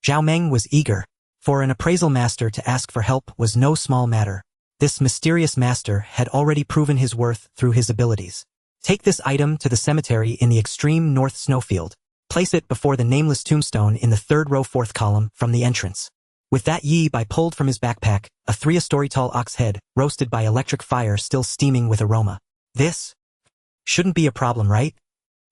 Zhao Meng was eager. For an appraisal master to ask for help was no small matter. This mysterious master had already proven his worth through his abilities. Take this item to the cemetery in the extreme north snowfield. Place it before the nameless tombstone in the 3rd row 4th column from the entrance. With that, Yi Bai pulled from his backpack a 3-story tall ox head, roasted by electric fire, still steaming with aroma. This shouldn't be a problem, right?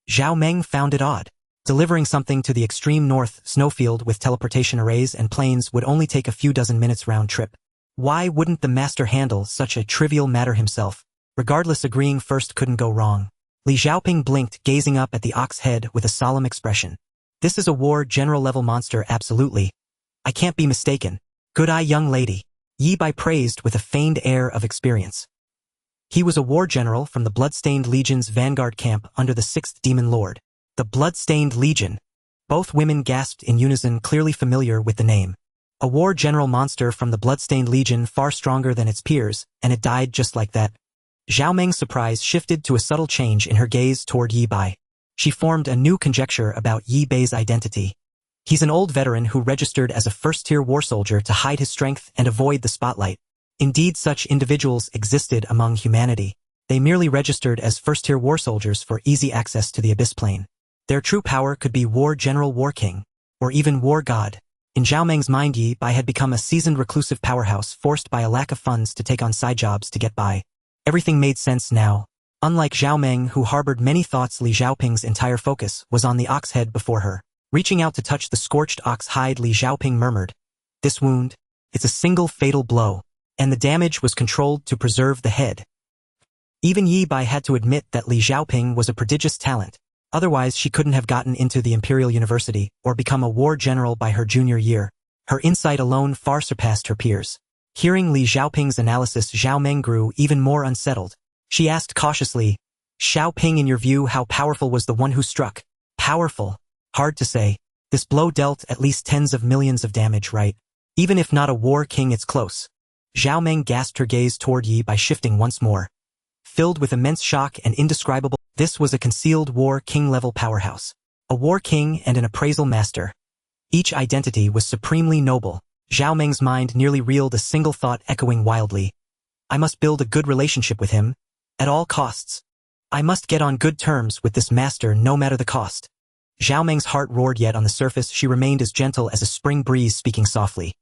Zhao Meng found it odd. Delivering something to the extreme north snowfield with teleportation arrays and planes would only take a few dozen minutes round trip. Why wouldn't the master handle such a trivial matter himself? Regardless, agreeing first couldn't go wrong. Li Xiaoping blinked, gazing up at the ox head with a solemn expression. This is a war general level monster, absolutely. I can't be mistaken. Good eye, young lady. Yi Bai praised with a feigned air of experience. He was a war general from the Bloodstained Legion's vanguard camp under the 6th Demon Lord. The Bloodstained Legion. Both women gasped in unison, clearly familiar with the name. A war general monster from the bloodstained legion far stronger than its peers, and it died just like that. Zhao Meng's surprise shifted to a subtle change in her gaze toward Yi Bai. She formed a new conjecture about Yi Bai's identity. He's an old veteran who registered as a first-tier war soldier to hide his strength and avoid the spotlight. Indeed, such individuals existed among humanity. They merely registered as first-tier war soldiers for easy access to the Abyss Plane. Their true power could be War General, War King, or even War God. In Zhao Meng's mind, Yi Bai had become a seasoned reclusive powerhouse forced by a lack of funds to take on side jobs to get by. Everything made sense now. Unlike Zhao Meng, who harbored many thoughts, Li Xiaoping's entire focus was on the ox head before her. Reaching out to touch the scorched ox hide, Li Xiaoping murmured, "This wound, it's a single fatal blow, and the damage was controlled to preserve the head." Even Yi Bai had to admit that Li Xiaoping was a prodigious talent. Otherwise, she couldn't have gotten into the Imperial University or become a war general by her junior year. Her insight alone far surpassed her peers. Hearing Li Xiaoping's analysis, Zhao Meng grew even more unsettled. She asked cautiously, "Xiaoping, in your view, how powerful was the one who struck?" "Powerful? Hard to say. This blow dealt at least tens of millions of damage, right? Even if not a war king, it's close." Zhao Meng gasped, her gaze toward Yi Bai shifting once more. Filled with immense shock and indescribable, this was a concealed war king-level powerhouse. A war king and an appraisal master. Each identity was supremely noble. Zhao Meng's mind nearly reeled, a single thought echoing wildly. "I must build a good relationship with him, at all costs. I must get on good terms with this master no matter the cost." Zhao Meng's heart roared, yet on the surface she remained as gentle as a spring breeze, speaking softly.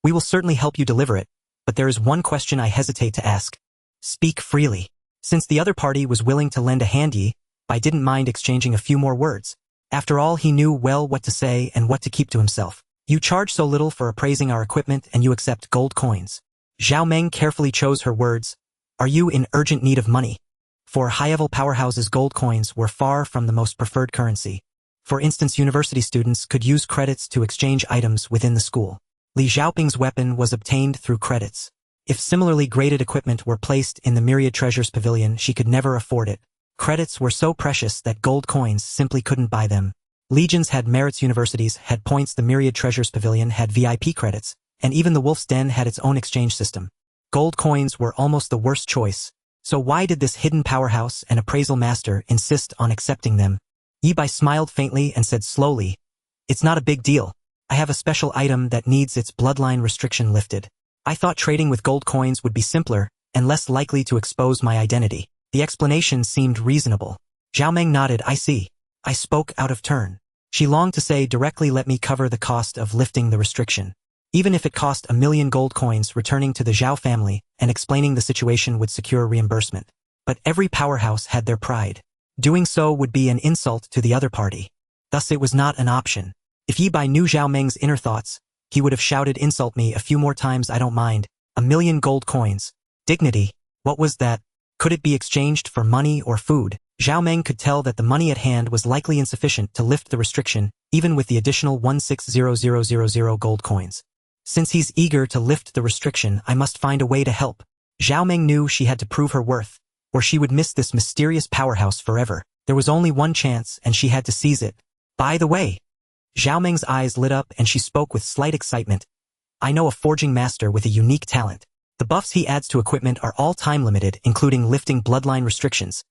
"We will certainly help you deliver it, but there is one question I hesitate to ask. Speak freely." Since the other party was willing to lend a hand, Yi Bai didn't mind exchanging a few more words. After all, he knew well what to say and what to keep to himself. "You charge so little for appraising our equipment, and you accept gold coins." Zhao Meng carefully chose her words. "Are you in urgent need of money?" For high-level powerhouses, gold coins were far from the most preferred currency. For instance, university students could use credits to exchange items within the school. Li Xiaoping's weapon was obtained through credits. If similarly graded equipment were placed in the Myriad Treasures Pavilion, she could never afford it. Credits were so precious that gold coins simply couldn't buy them. Legions had merits, universities had points, the Myriad Treasures Pavilion had VIP credits, and even the Wolf's Den had its own exchange system. Gold coins were almost the worst choice. So why did this hidden powerhouse and appraisal master insist on accepting them? Yi Bai smiled faintly and said slowly, "It's not a big deal. I have a special item that needs its bloodline restriction lifted. I thought trading with gold coins would be simpler and less likely to expose my identity." The explanation seemed reasonable. Zhao Meng nodded. "I see. I spoke out of turn." She longed to say directly, "Let me cover the cost of lifting the restriction." Even if it cost 1,000,000 gold coins, returning to the Zhao family and explaining the situation would secure reimbursement. But every powerhouse had their pride. Doing so would be an insult to the other party. Thus it was not an option. If Yi Bai knew Zhao Meng's inner thoughts, he would have shouted, "Insult me a few more times, I don't mind. 1,000,000 gold coins. Dignity. What was that? Could it be exchanged for money or food?" Zhao Meng could tell that the money at hand was likely insufficient to lift the restriction, even with the additional 160000 gold coins. Since he's eager to lift the restriction, I must find a way to help. Zhao Meng knew she had to prove her worth, or she would miss this mysterious powerhouse forever. There was only one chance, and she had to seize it. "By the way," Zhao Meng's eyes lit up and she spoke with slight excitement, "I know a forging master with a unique talent. The buffs he adds to equipment are all time-limited, including lifting bloodline restrictions.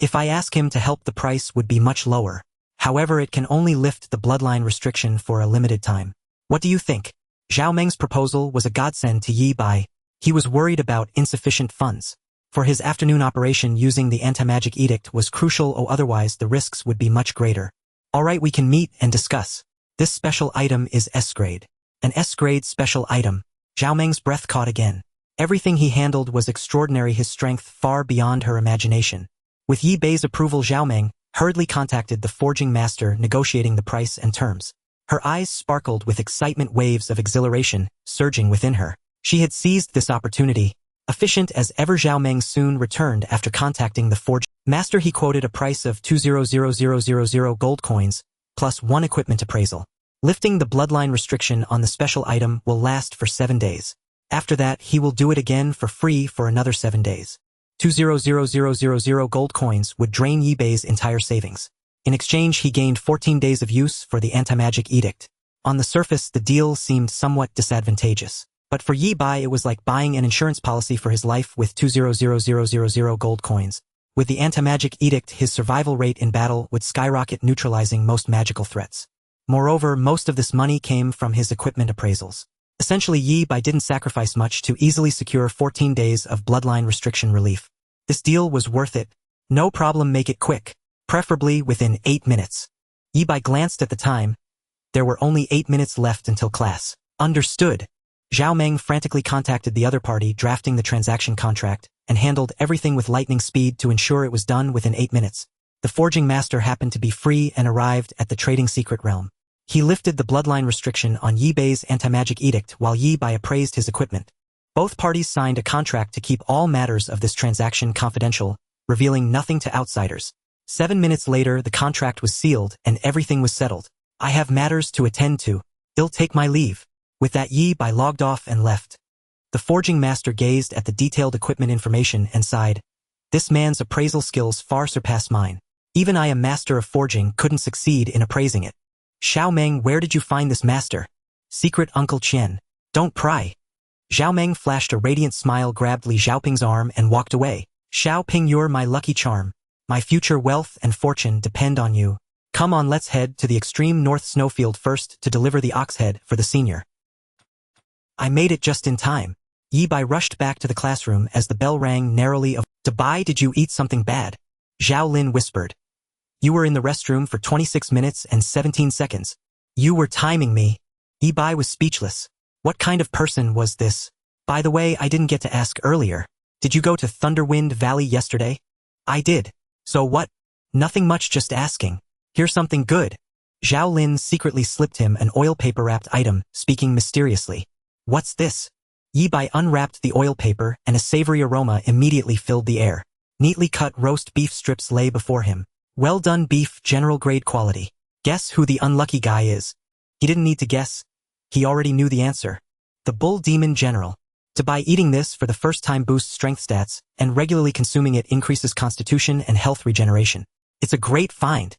If I ask him to help, the price would be much lower. However, it can only lift the bloodline restriction for a limited time. What do you think?" Zhao Meng's proposal was a godsend to Yi Bai. He was worried about insufficient funds. For his afternoon operation, using the anti-magic edict was crucial, or otherwise the risks would be much greater. "All right, we can meet and discuss. This special item is S-grade. An S-grade special item." Zhao Meng's breath caught again. Everything he handled was extraordinary, his strength far beyond her imagination. With Yi Bai's approval, Zhao Meng hurriedly contacted the forging master, negotiating the price and terms. Her eyes sparkled with excitement, waves of exhilaration surging within her. She had seized this opportunity. Efficient as ever, Zhao Meng soon returned after contacting the forging master. He quoted a price of 200000 gold coins, plus 1 equipment appraisal. Lifting the bloodline restriction on the special item will last for 7 days. After that, he will do it again for free for another 7 days. 200000 gold coins would drain Yi Bai's entire savings. In exchange, he gained 14 days of use for the anti-magic edict. On the surface, the deal seemed somewhat disadvantageous. But for Yi Bai, it was like buying an insurance policy for his life with 200,000 gold coins. With the anti-magic edict, his survival rate in battle would skyrocket, neutralizing most magical threats. Moreover, most of this money came from his equipment appraisals. Essentially, Yi Bai didn't sacrifice much to easily secure 14 days of bloodline restriction relief. This deal was worth it. No problem, make it quick. Preferably within 8 minutes. Yi Bai glanced at the time. There were only 8 minutes left until class. Understood. Zhao Meng frantically contacted the other party drafting the transaction contract and handled everything with lightning speed to ensure it was done within 8 minutes. The forging master happened to be free and arrived at the trading secret realm. He lifted the bloodline restriction on Yi Bai's anti-magic edict while Yi Bai appraised his equipment. Both parties signed a contract to keep all matters of this transaction confidential, revealing nothing to outsiders. 7 minutes later, the contract was sealed and everything was settled. I have matters to attend to. I'll take my leave. With that, Yi Bai logged off and left. The forging master gazed at the detailed equipment information and sighed. This man's appraisal skills far surpass mine. Even I, a master of forging, couldn't succeed in appraising it. Xiao Meng, where did you find this master? Secret Uncle Qian. Don't pry. Zhao Meng flashed a radiant smile, grabbed Li Xiaoping's arm and walked away. Xiao Ping, you're my lucky charm. My future wealth and fortune depend on you. Come on, let's head to the extreme north snowfield first to deliver the ox head for the senior. I made it just in time. Yi Bai rushed back to the classroom as the bell rang narrowly. Bai, did you eat something bad? Zhao Lin whispered. You were in the restroom for 26 minutes and 17 seconds. You were timing me. Yi Bai was speechless. What kind of person was this? By the way, I didn't get to ask earlier. Did you go to Thunderwind Valley yesterday? I did. So what? Nothing much, just asking. Here's something good. Zhao Lin secretly slipped him an oil paper wrapped item, speaking mysteriously. What's this? Yi Bai unwrapped the oil paper and a savory aroma immediately filled the air. Neatly cut roast beef strips lay before him. Well done beef, general grade quality. Guess who the unlucky guy is? He didn't need to guess. He already knew the answer. The Bull Demon General. By eating this for the first time boosts strength stats, and regularly consuming it increases constitution and health regeneration. It's a great find.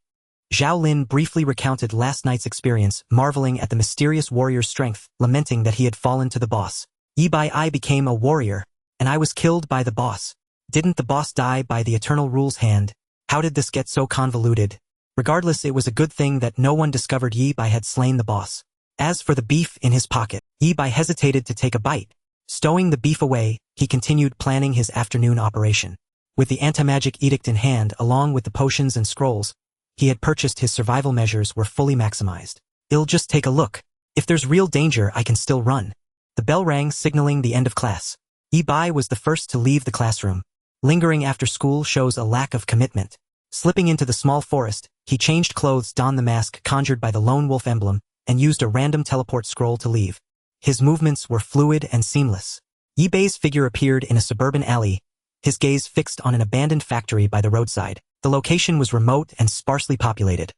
Zhao Lin briefly recounted last night's experience, marveling at the mysterious warrior's strength, lamenting that he had fallen to the boss. Yi Bai, I became a warrior, and I was killed by the boss. Didn't the boss die by the eternal rule's hand? How did this get so convoluted? Regardless, it was a good thing that no one discovered Yi Bai had slain the boss. As for the beef in his pocket, Yi Bai hesitated to take a bite. Stowing the beef away, he continued planning his afternoon operation. With the anti-magic edict in hand, along with the potions and scrolls he had purchased, his survival measures were fully maximized. I'll just take a look. If there's real danger, I can still run. The bell rang, signaling the end of class. Yi Bai was the first to leave the classroom. Lingering after school shows a lack of commitment. Slipping into the small forest, he changed clothes, donned the mask conjured by the lone wolf emblem, and used a random teleport scroll to leave. His movements were fluid and seamless. Yi Bai's figure appeared in a suburban alley, his gaze fixed on an abandoned factory by the roadside. The location was remote and sparsely populated.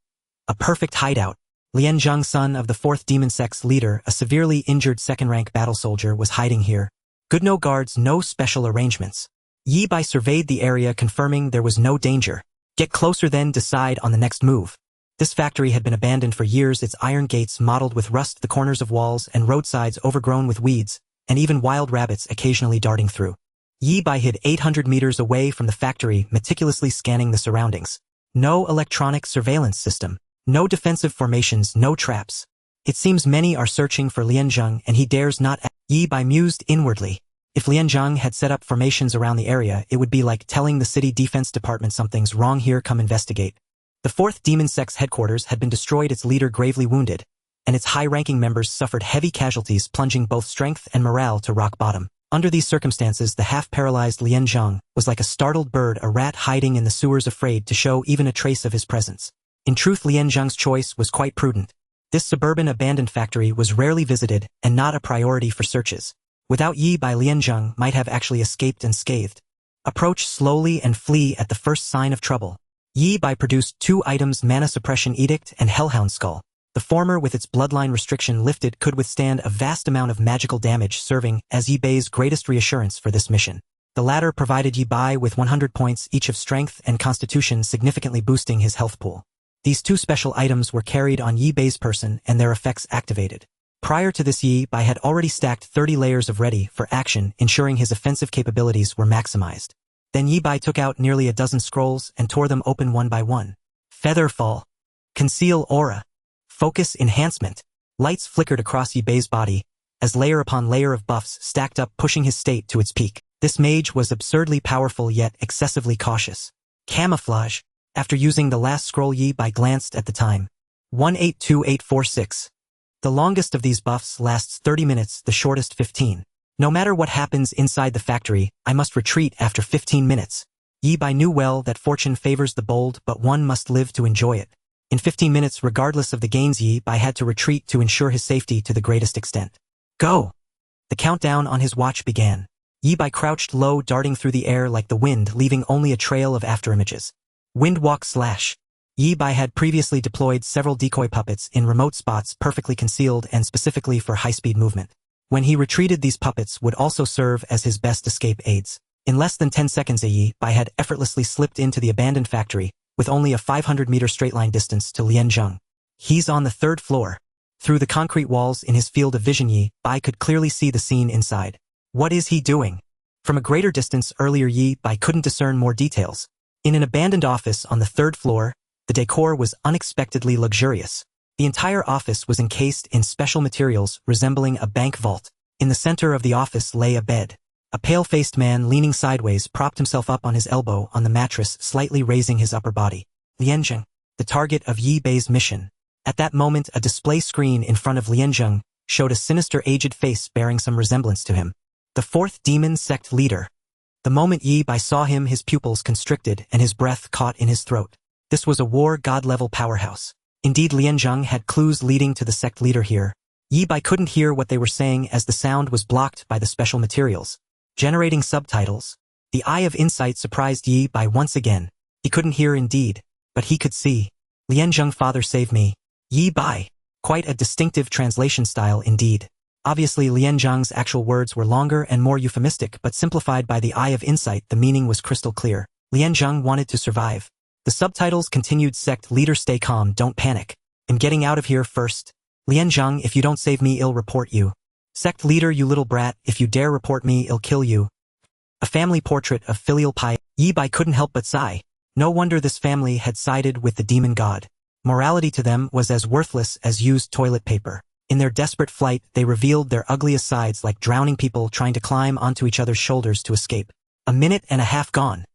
A perfect hideout. Lian Zhang, son of the 4th Demon Sect's leader, a severely injured second-rank battle soldier, was hiding here. Good, no guards, no special arrangements. Yi Bai surveyed the area, confirming there was no danger. Get closer, then decide on the next move. This factory had been abandoned for years, its iron gates mottled with rust, the corners of walls and roadsides overgrown with weeds, and even wild rabbits occasionally darting through. Yi Bai hid 800 meters away from the factory, meticulously scanning the surroundings. No electronic surveillance system. No defensive formations, no traps. It seems many are searching for Lianzhang, and he dares not act. Yi Bai mused inwardly. If Lianzhang had set up formations around the area, it would be like telling the city defense department something's wrong here, come investigate. The 4th Demon Sect's headquarters had been destroyed, its leader gravely wounded, and its high-ranking members suffered heavy casualties, plunging both strength and morale to rock bottom. Under these circumstances, the half-paralyzed Lianzhang was like a startled bird, a rat hiding in the sewers, afraid to show even a trace of his presence. In truth, Lianzhang's choice was quite prudent. This suburban abandoned factory was rarely visited and not a priority for searches. Without Yi Bai, Lianzhang might have actually escaped unscathed. Approach slowly and flee at the first sign of trouble. Yi Bai produced 2 items: Mana Suppression Edict and Hellhound Skull. The former, with its bloodline restriction lifted, could withstand a vast amount of magical damage, serving as Yi Bai's greatest reassurance for this mission. The latter provided Yi Bai with 100 points each of strength and constitution, significantly boosting his health pool. These two special items were carried on Yi Bai's person and their effects activated. Prior to this, Yi Bai had already stacked 30 layers of ready for action, ensuring his offensive capabilities were maximized. Then Yi Bai took out nearly a dozen scrolls and tore them open one by one. Feather Fall. Conceal Aura. Focus Enhancement. Lights flickered across Yi Bai's body, as layer upon layer of buffs stacked up, pushing his state to its peak. This mage was absurdly powerful yet excessively cautious. Camouflage. After using the last scroll, Yi Bai glanced at the time. 182846. The longest of these buffs lasts 30 minutes, the shortest 15. No matter what happens inside the factory, I must retreat after 15 minutes. Yi Bai knew well that fortune favors the bold, but one must live to enjoy it. In 15 minutes, regardless of the gains, Yi Bai had to retreat to ensure his safety to the greatest extent. Go! The countdown on his watch began. Yi Bai crouched low, darting through the air like the wind, leaving only a trail of afterimages. Windwalk Slash. Yi Bai had previously deployed several decoy puppets in remote spots, perfectly concealed and specifically for high-speed movement. When he retreated, these puppets would also serve as his best escape aids. In less than 10 seconds, Yi Bai had effortlessly slipped into the abandoned factory, with only a 500-meter straight-line distance to Lianzheng. He's on the 3rd floor. Through the concrete walls in his field of vision, Yi Bai could clearly see the scene inside. What is he doing? From a greater distance earlier, Yi Bai couldn't discern more details. In an abandoned office on the 3rd floor, the decor was unexpectedly luxurious. The entire office was encased in special materials resembling a bank vault. In the center of the office lay a bed. A pale-faced man leaning sideways propped himself up on his elbow on the mattress, slightly raising his upper body. Lianzheng, the target of Yi Bai's mission. At that moment, a display screen in front of Lianzheng showed a sinister, aged face bearing some resemblance to him. The 4th Demon Sect leader. The moment Yi Bai saw him, his pupils constricted and his breath caught in his throat. This was a war god-level powerhouse. Indeed, Lianzheng had clues leading to the sect leader here. Yi Bai couldn't hear what they were saying as the sound was blocked by the special materials. Generating subtitles. The Eye of Insight surprised Yi Bai once again. He couldn't hear indeed, but he could see. Lianzheng, father, save me. Yi Bai. Quite a distinctive translation style indeed. Obviously, Lianzheng's actual words were longer and more euphemistic, but simplified by the Eye of Insight, the meaning was crystal clear. Lianzheng wanted to survive. The subtitles continued, sect leader, stay calm, don't panic. I'm getting out of here first. Lianzheng, if you don't save me, I'll report you. Sect leader, you little brat, if you dare report me, I'll kill you. A family portrait of filial piety. Yi Bai couldn't help but sigh. No wonder this family had sided with the demon god. Morality to them was as worthless as used toilet paper. In their desperate flight, they revealed their ugliest sides, like drowning people trying to climb onto each other's shoulders to escape. A minute and a half gone.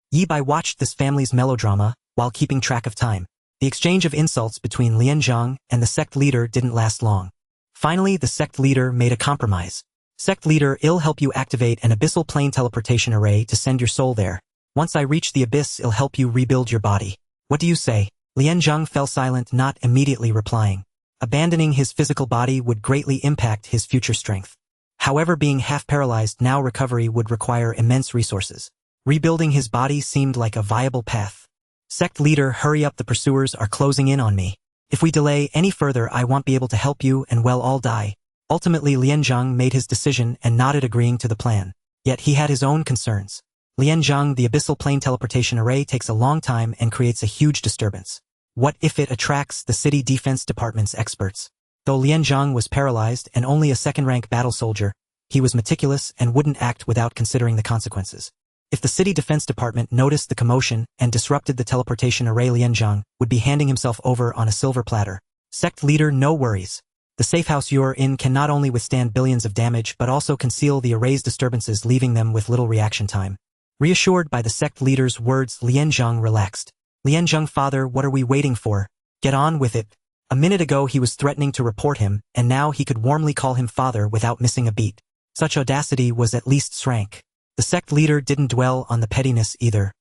Yi Bai watched this family's melodrama while keeping track of time. The exchange of insults between Lianzheng and the sect leader didn't last long. Finally, the sect leader made a compromise. Sect leader, I'll help you activate an abyssal plane teleportation array to send your soul there. Once I reach the abyss, I'll help you rebuild your body. What do you say? Lianzheng fell silent, not immediately replying. Abandoning his physical body would greatly impact his future strength. However, being half-paralyzed now, recovery would require immense resources. Rebuilding his body seemed like a viable path. Sect leader, hurry up, the pursuers are closing in on me. If we delay any further, I won't be able to help you and we'll all die. Ultimately, Lianzheng made his decision and nodded, agreeing to the plan. Yet he had his own concerns. Lianzheng, the abyssal plane teleportation array takes a long time and creates a huge disturbance. What if it attracts the city defense department's experts? Though Lianzheng was paralyzed and only a 2nd-rank battle soldier, he was meticulous and wouldn't act without considering the consequences. If the city defense department noticed the commotion and disrupted the teleportation array, Lianzheng would be handing himself over on a silver platter. Sect leader, no worries. The safe house you're in can not only withstand billions of damage but also conceal the array's disturbances, leaving them with little reaction time. Reassured by the sect leader's words, Lianzheng relaxed. Lianzheng, father, what are we waiting for? Get on with it. A minute ago he was threatening to report him, and now he could warmly call him father without missing a beat. Such audacity was at least SSS-Rank. The sect leader didn't dwell on the pettiness either.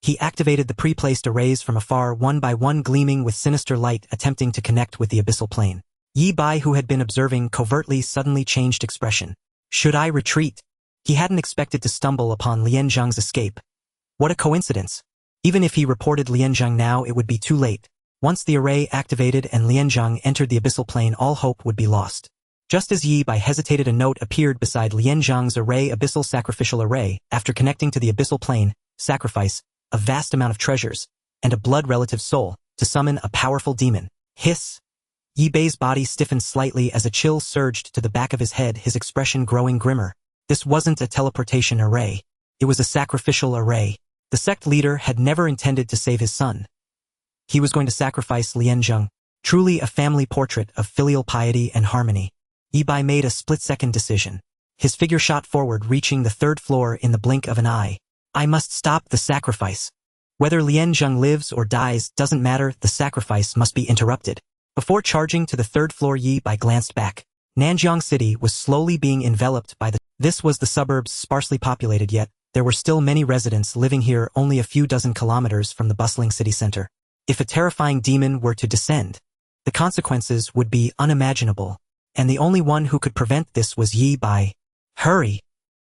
He activated the pre-placed arrays from afar, one by one, gleaming with sinister light, attempting to connect with the abyssal plane. Yi Bai, who had been observing covertly, suddenly changed expression. Should I retreat? He hadn't expected to stumble upon Lianzheng's escape. What a coincidence. Even if he reported Lianzheng now, it would be too late. Once the array activated and Lianzheng entered the abyssal plane, all hope would be lost. Just as Yi Bai hesitated, a note appeared beside Lianzheng's array: abyssal sacrificial array. After connecting to the abyssal plane, sacrifice a vast amount of treasures and a blood relative soul. to summon a powerful demon. Hiss! Yi Bei's body stiffened slightly as a chill surged to the back of his head, his expression growing grimmer. This wasn't a teleportation array. It was a sacrificial array. The sect leader had never intended to save his son. He was going to sacrifice Lianzheng. Truly a family portrait of filial piety and harmony. Yi Bei made a split-second decision. His figure shot forward, reaching the third floor in the blink of an eye. I must stop the sacrifice. Whether Lianzheng lives or dies doesn't matter, the sacrifice must be interrupted. Before charging to the third floor, Yi Bei glanced back. Nanjiang City was slowly being enveloped by This was the suburbs, sparsely populated, yet there were still many residents living here, only a few dozen kilometers from the bustling city center. If a terrifying demon were to descend, the consequences would be unimaginable, and the only one who could prevent this was Yi Bei. Hurry!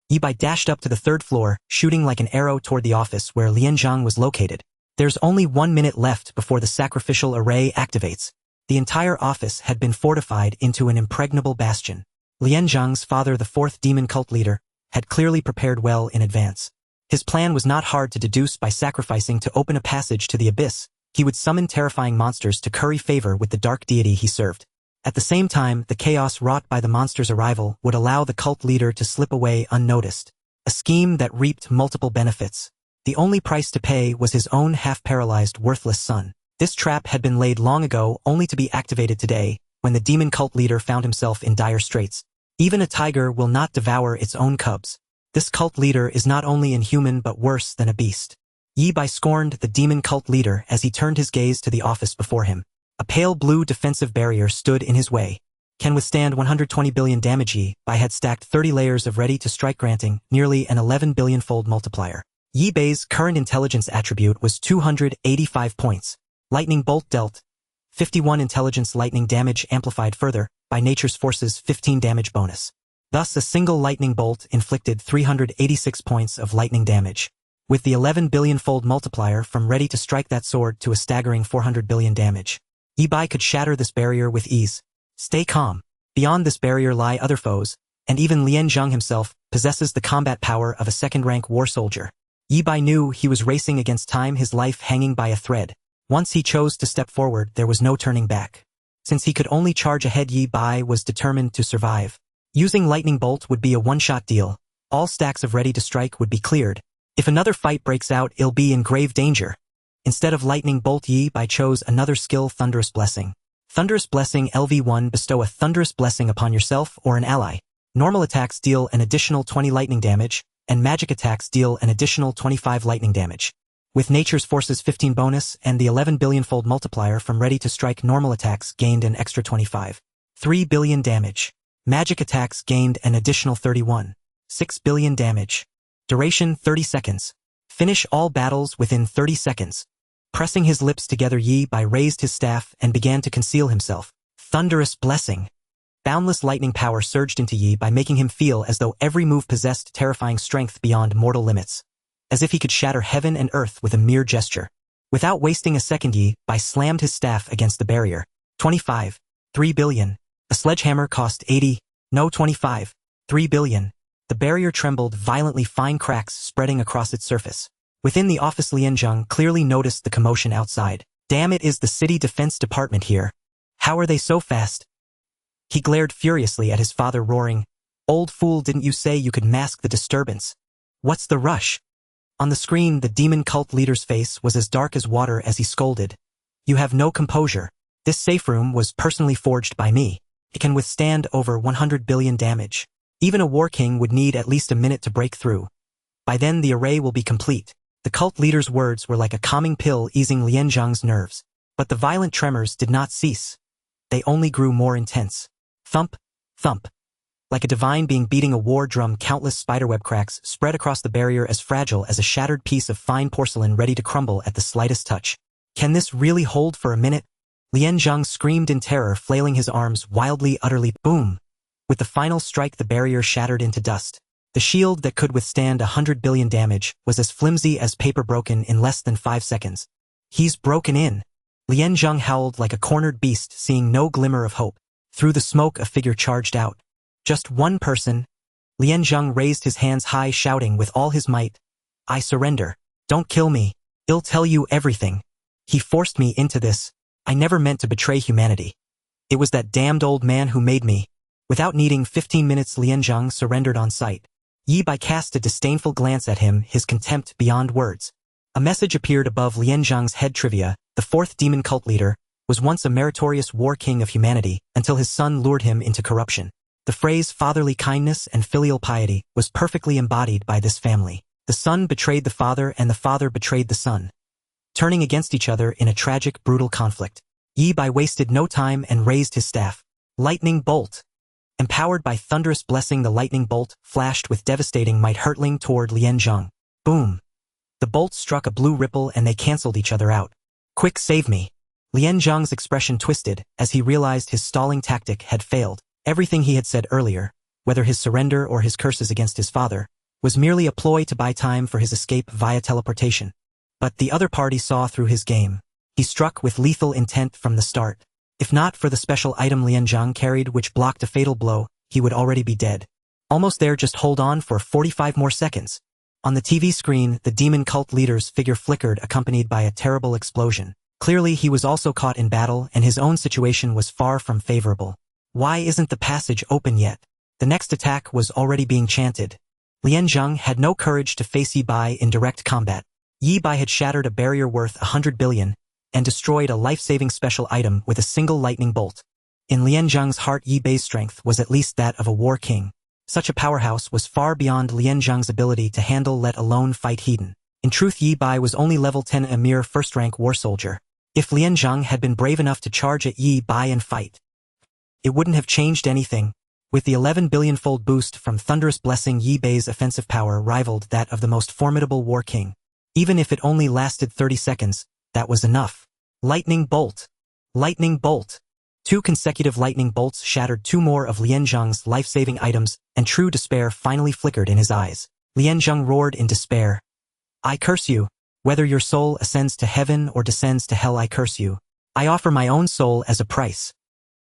Yi Bei dashed up to the third floor, shooting like an arrow toward the office where Lianzheng was located. There's only 1 minute left before the sacrificial array activates. The entire office had been fortified into an impregnable bastion. Lianzheng's father, the fourth demon cult leader, had clearly prepared well in advance. His plan was not hard to deduce. By sacrificing to open a passage to the abyss, he would summon terrifying monsters to curry favor with the dark deity he served. At the same time, the chaos wrought by the monster's arrival would allow the cult leader to slip away unnoticed. A scheme that reaped multiple benefits. The only price to pay was his own half-paralyzed, worthless son. This trap had been laid long ago, only to be activated today, when the demon cult leader found himself in dire straits. Even a tiger will not devour its own cubs. This cult leader is not only inhuman but worse than a beast. Yi Bei scorned the demon cult leader as he turned his gaze to the office before him. A pale blue defensive barrier stood in his way. Can withstand 120 billion damage. Yi Bei had stacked 30 layers of ready-to-strike, granting nearly an 11 billion-fold multiplier. Yi Bei's current intelligence attribute was 285 points. Lightning bolt dealt 51 intelligence, lightning damage amplified further by nature's forces, 15 damage bonus. Thus a single lightning bolt inflicted 386 points of lightning damage. With the 11 billion-fold multiplier from ready to strike, that soared to a staggering 400 billion damage. Yi Bei could shatter this barrier with ease. Stay calm. Beyond this barrier lie other foes, and even Lianzheng himself possesses the combat power of a second-rank war soldier. Yi Bei knew he was racing against time, his life hanging by a thread. Once he chose to step forward, there was no turning back. Since he could only charge ahead, Yi Bei was determined to survive. Using lightning bolt would be a one-shot deal. All stacks of ready to strike would be cleared. If another fight breaks out, he'll be in grave danger. Instead of lightning bolt, Yi Bei chose another skill, thunderous blessing. Thunderous blessing LV1. Bestow a thunderous blessing upon yourself or an ally. Normal attacks deal an additional 20 lightning damage, and magic attacks deal an additional 25 lightning damage. With nature's forces 15 bonus and the 11 billion-fold multiplier from ready to strike, normal attacks gained an extra 25. 3 billion damage. Magic attacks gained an additional 31. 6 billion damage. Duration 30 seconds. Finish all battles within 30 seconds. Pressing his lips together, Yi Bei raised his staff and began to conceal himself. Thunderous blessing. Boundless lightning power surged into Yi Bei, making him feel as though every move possessed terrifying strength beyond mortal limits. As if he could shatter heaven and earth with a mere gesture. Without wasting a second, Yi Bei slammed his staff against the barrier. 25. 3 billion. A sledgehammer cost 80. No, 25. 3 billion. The barrier trembled violently, fine cracks spreading across its surface. Within the office, Lianzheng clearly noticed the commotion outside. Damn, it is the city defense department here. How are they so fast? He glared furiously at his father, roaring, "Old fool, didn't you say you could mask the disturbance? What's the rush?" On the screen, the demon cult leader's face was as dark as water as he scolded. "You have no composure. This safe room was personally forged by me. It can withstand over 100 billion damage. Even a war king would need at least a minute to break through. By then the array will be complete." The cult leader's words were like a calming pill, easing Lianzheng's nerves. But the violent tremors did not cease. They only grew more intense. Thump, thump. Like a divine being beating a war drum, countless spiderweb cracks spread across the barrier, as fragile as a shattered piece of fine porcelain ready to crumble at the slightest touch. Can this really hold for a minute? Lianzheng screamed in terror, flailing his arms wildly, utterly. Boom! With the final strike, the barrier shattered into dust. The shield that could withstand 100 billion damage was as flimsy as paper, broken in less than 5 seconds. He's broken in. Lianzheng howled like a cornered beast, seeing no glimmer of hope. Through the smoke, a figure charged out. Just one person. Lianzheng raised his hands high, shouting with all his might, "I surrender. Don't kill me. I'll tell you everything." He forced me into this. I never meant to betray humanity. It was that damned old man who made me. Without needing 15 minutes, Lianzhang surrendered on sight. Yi Bai cast a disdainful glance at him, his contempt beyond words. A message appeared above Lianzhang's head. Trivia: the fourth demon cult leader was once a meritorious war king of humanity until his son lured him into corruption. The phrase fatherly kindness and filial piety was perfectly embodied by this family. The son betrayed the father and the father betrayed the son, turning against each other in a tragic, brutal conflict. Yi Bai wasted no time and raised his staff. Lightning bolt. Empowered by thunderous blessing, the lightning bolt flashed with devastating might, hurtling toward Lianzhang. Boom. The bolt struck a blue ripple and they canceled each other out. Quick, save me. Lianzhang's expression twisted as he realized his stalling tactic had failed. Everything he had said earlier, whether his surrender or his curses against his father, was merely a ploy to buy time for his escape via teleportation. But the other party saw through his game. He struck with lethal intent from the start. If not for the special item Lianzhang carried which blocked a fatal blow, he would already be dead. Almost there, just hold on for 45 more seconds. On the TV screen, the demon cult leader's figure flickered, accompanied by a terrible explosion. Clearly he was also caught in battle and his own situation was far from favorable. Why isn't the passage open yet? The next attack was already being chanted. Lianzhang had no courage to face Yi Bai in direct combat. Yi Bai had shattered a barrier worth 100 billion and destroyed a life-saving special item with a single lightning bolt. In Lianzhang's heart, Yi Bai's strength was at least that of a war king. Such a powerhouse was far beyond Lianzhang's ability to handle, let alone fight hidden. In truth, Yi Bai was only level 10, a mere first-rank war soldier. If Lianzhang had been brave enough to charge at Yi Bai and fight, it wouldn't have changed anything. With the 11 billion-fold boost from Thunderous Blessing, Yi Bai's offensive power rivaled that of the most formidable war king. Even if it only lasted 30 seconds, that was enough. Lightning bolt. Lightning bolt. 2 consecutive lightning bolts shattered 2 more of Lianzhang's life-saving items, and true despair finally flickered in his eyes. Lianzhang roared in despair. I curse you. Whether your soul ascends to heaven or descends to hell, I curse you. I offer my own soul as a price.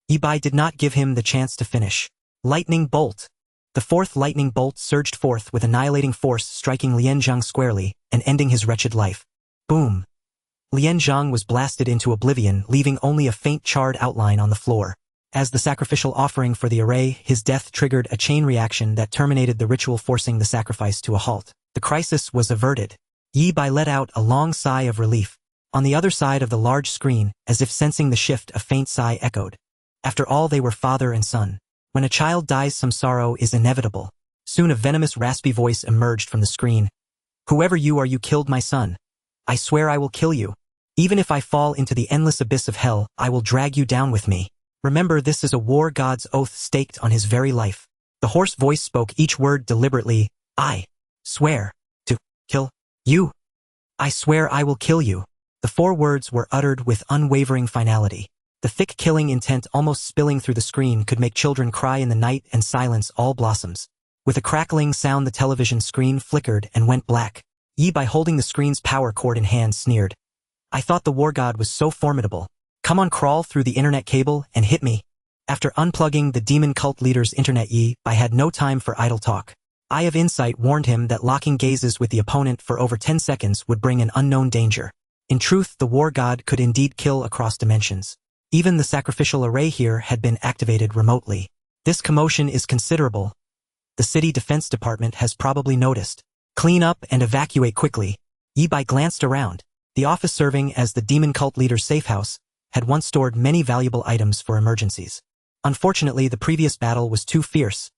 Yi Bai did not give him the chance to finish. Lightning bolt. The fourth lightning bolt surged forth with annihilating force, striking Lianzhang squarely and ending his wretched life. Boom. Lianzhang was blasted into oblivion, leaving only a faint charred outline on the floor. As the sacrificial offering for the array, his death triggered a chain reaction that terminated the ritual, forcing the sacrifice to a halt. The crisis was averted. Yi Bai let out a long sigh of relief. On the other side of the large screen, as if sensing the shift, a faint sigh echoed. After all, they were father and son. When a child dies, some sorrow is inevitable. Soon a venomous, raspy voice emerged from the screen. Whoever you are, you killed my son. I swear I will kill you. Even if I fall into the endless abyss of hell, I will drag you down with me. Remember, this is a war god's oath staked on his very life. The hoarse voice spoke each word deliberately. I swear to kill you. I swear I will kill you. The 4 words were uttered with unwavering finality. The thick killing intent almost spilling through the screen could make children cry in the night and silence all blossoms. With a crackling sound, the television screen flickered and went black. Yi Bai, holding the screen's power cord in hand, sneered. I thought the war god was so formidable. Come on, crawl through the internet cable and hit me. After unplugging the demon cult leader's internet, Yi Bai had no time for idle talk. Eye of Insight warned him that locking gazes with the opponent for over 10 seconds would bring an unknown danger. In truth, the war god could indeed kill across dimensions. Even the sacrificial array here had been activated remotely. This commotion is considerable. The city defense department has probably noticed. Clean up and evacuate quickly. Yi Bai glanced around. The office, serving as the demon cult leader's safe house, had once stored many valuable items for emergencies. Unfortunately, the previous battle was too fierce.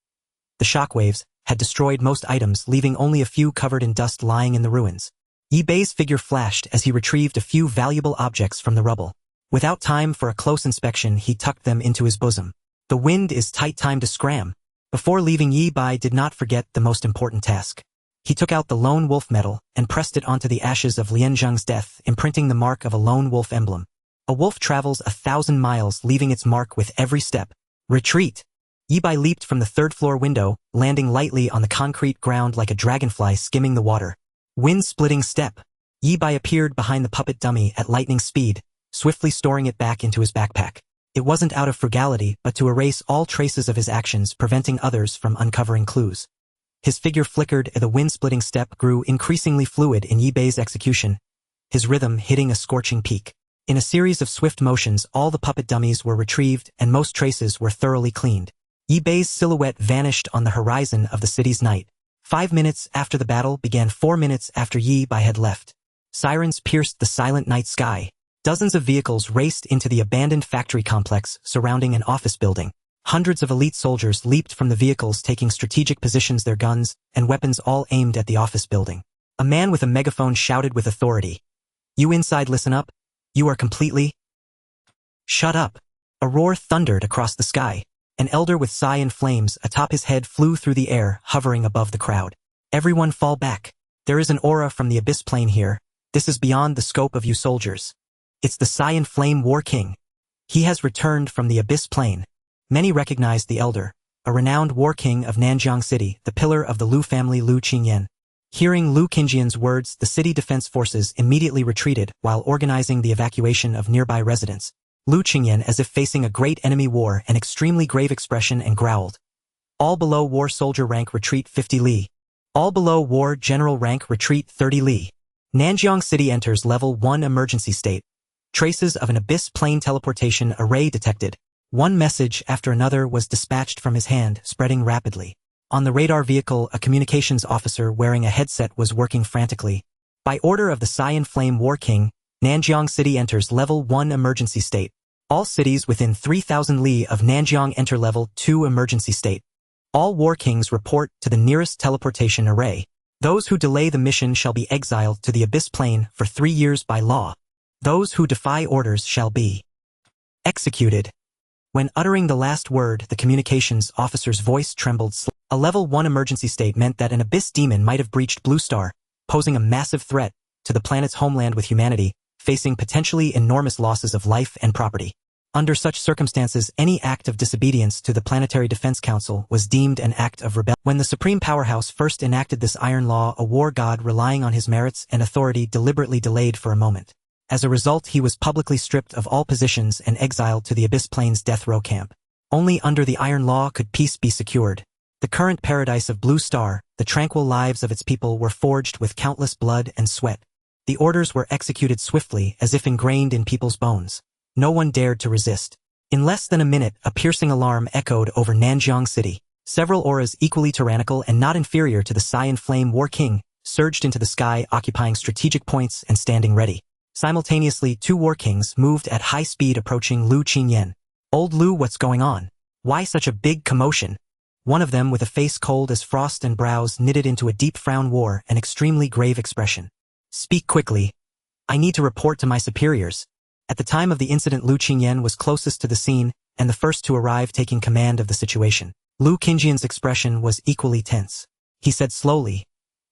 The shockwaves had destroyed most items, leaving only a few covered in dust lying in the ruins. Yi Bai's figure flashed as he retrieved a few valuable objects from the rubble. Without time for a close inspection, he tucked them into his bosom. The wind is tight, time to scram. Before leaving, Yi Bai did not forget the most important task. He took out the lone wolf medal and pressed it onto the ashes of Lianzhang's death, imprinting the mark of a lone wolf emblem. A wolf travels 1,000 miles, leaving its mark with every step. Retreat! Yi Bai leaped from the 3rd-floor window, landing lightly on the concrete ground like a dragonfly skimming the water. Wind-splitting step! Yi Bai appeared behind the puppet dummy at lightning speed, swiftly storing it back into his backpack. It wasn't out of frugality, but to erase all traces of his actions, preventing others from uncovering clues. His figure flickered, and the wind-splitting step grew increasingly fluid in Yi Bai's execution. his rhythm hitting a scorching peak. In a series of swift motions, all the puppet dummies were retrieved and most traces were thoroughly cleaned. Yi Bei's silhouette vanished on the horizon of the city's night. 5 minutes after the battle began 4 minutes after Yi Bei had left. Sirens pierced the silent night sky. Dozens of vehicles raced into the abandoned factory complex surrounding an office building. Hundreds of elite soldiers leaped from the vehicles taking strategic positions, their guns and weapons all aimed at the office building. A man with a megaphone shouted with authority, "You inside, listen up. You are completely..." "Shut up." A roar thundered across the sky. An elder with cyan flames atop his head flew through the air, hovering above the crowd. "Everyone fall back. There is an aura from the abyss plane here. This is beyond the scope of you soldiers. It's the Cyan Flame War King. He has returned from the abyss plane." Many recognized the elder, a renowned war king of Nanjiang City, the pillar of the Lu family, Lu Qingyan. Hearing Lu Qingyan's words, the city defense forces immediately retreated while organizing the evacuation of nearby residents. Lu Qingyan, as if facing a great enemy, wore an extremely grave expression and growled, "All below war soldier rank retreat 50 li. All below war general rank retreat 30 li. Nanjiang City enters level 1 emergency state. Traces of an abyss plane teleportation array detected." One message after another was dispatched from his hand, spreading rapidly. On the radar vehicle, a communications officer wearing a headset was working frantically. "By order of the Cyan Flame War King, Nanjiang City enters level 1 emergency state. All cities within 3,000 li of Nanjiang enter level 2 emergency state. All war kings report to the nearest teleportation array. Those who delay the mission shall be exiled to the abyss plane for 3 years by law. Those who defy orders shall be executed." When uttering the last word, the communications officer's voice trembled slightly. A level 1 emergency state meant that an abyss demon might have breached Blue Star, posing a massive threat to the planet's homeland, with humanity facing potentially enormous losses of life and property. Under such circumstances, any act of disobedience to the Planetary Defense Council was deemed an act of rebellion. When the Supreme Powerhouse first enacted this iron law, a war god relying on his merits and authority deliberately delayed for a moment. As a result, he was publicly stripped of all positions and exiled to the Abyss Plane's death row camp. Only under the Iron Law could peace be secured. The current paradise of Blue Star, the tranquil lives of its people, were forged with countless blood and sweat. The orders were executed swiftly, as if ingrained in people's bones. No one dared to resist. In less than a minute, a piercing alarm echoed over Nanjiang City. Several auras equally tyrannical and not inferior to the Cyan Flame War King surged into the sky, occupying strategic points and standing ready. Simultaneously, 2 war kings moved at high speed, approaching Lu Qingyan. "Old Lu, what's going on? Why such a big commotion?" One of them, with a face cold as frost and brows knitted into a deep frown, wore an extremely grave expression. "Speak quickly. I need to report to my superiors." At the time of the incident, Lu Qingyan was closest to the scene and the first to arrive, taking command of the situation. Lu Qingyan's expression was equally tense. He said slowly,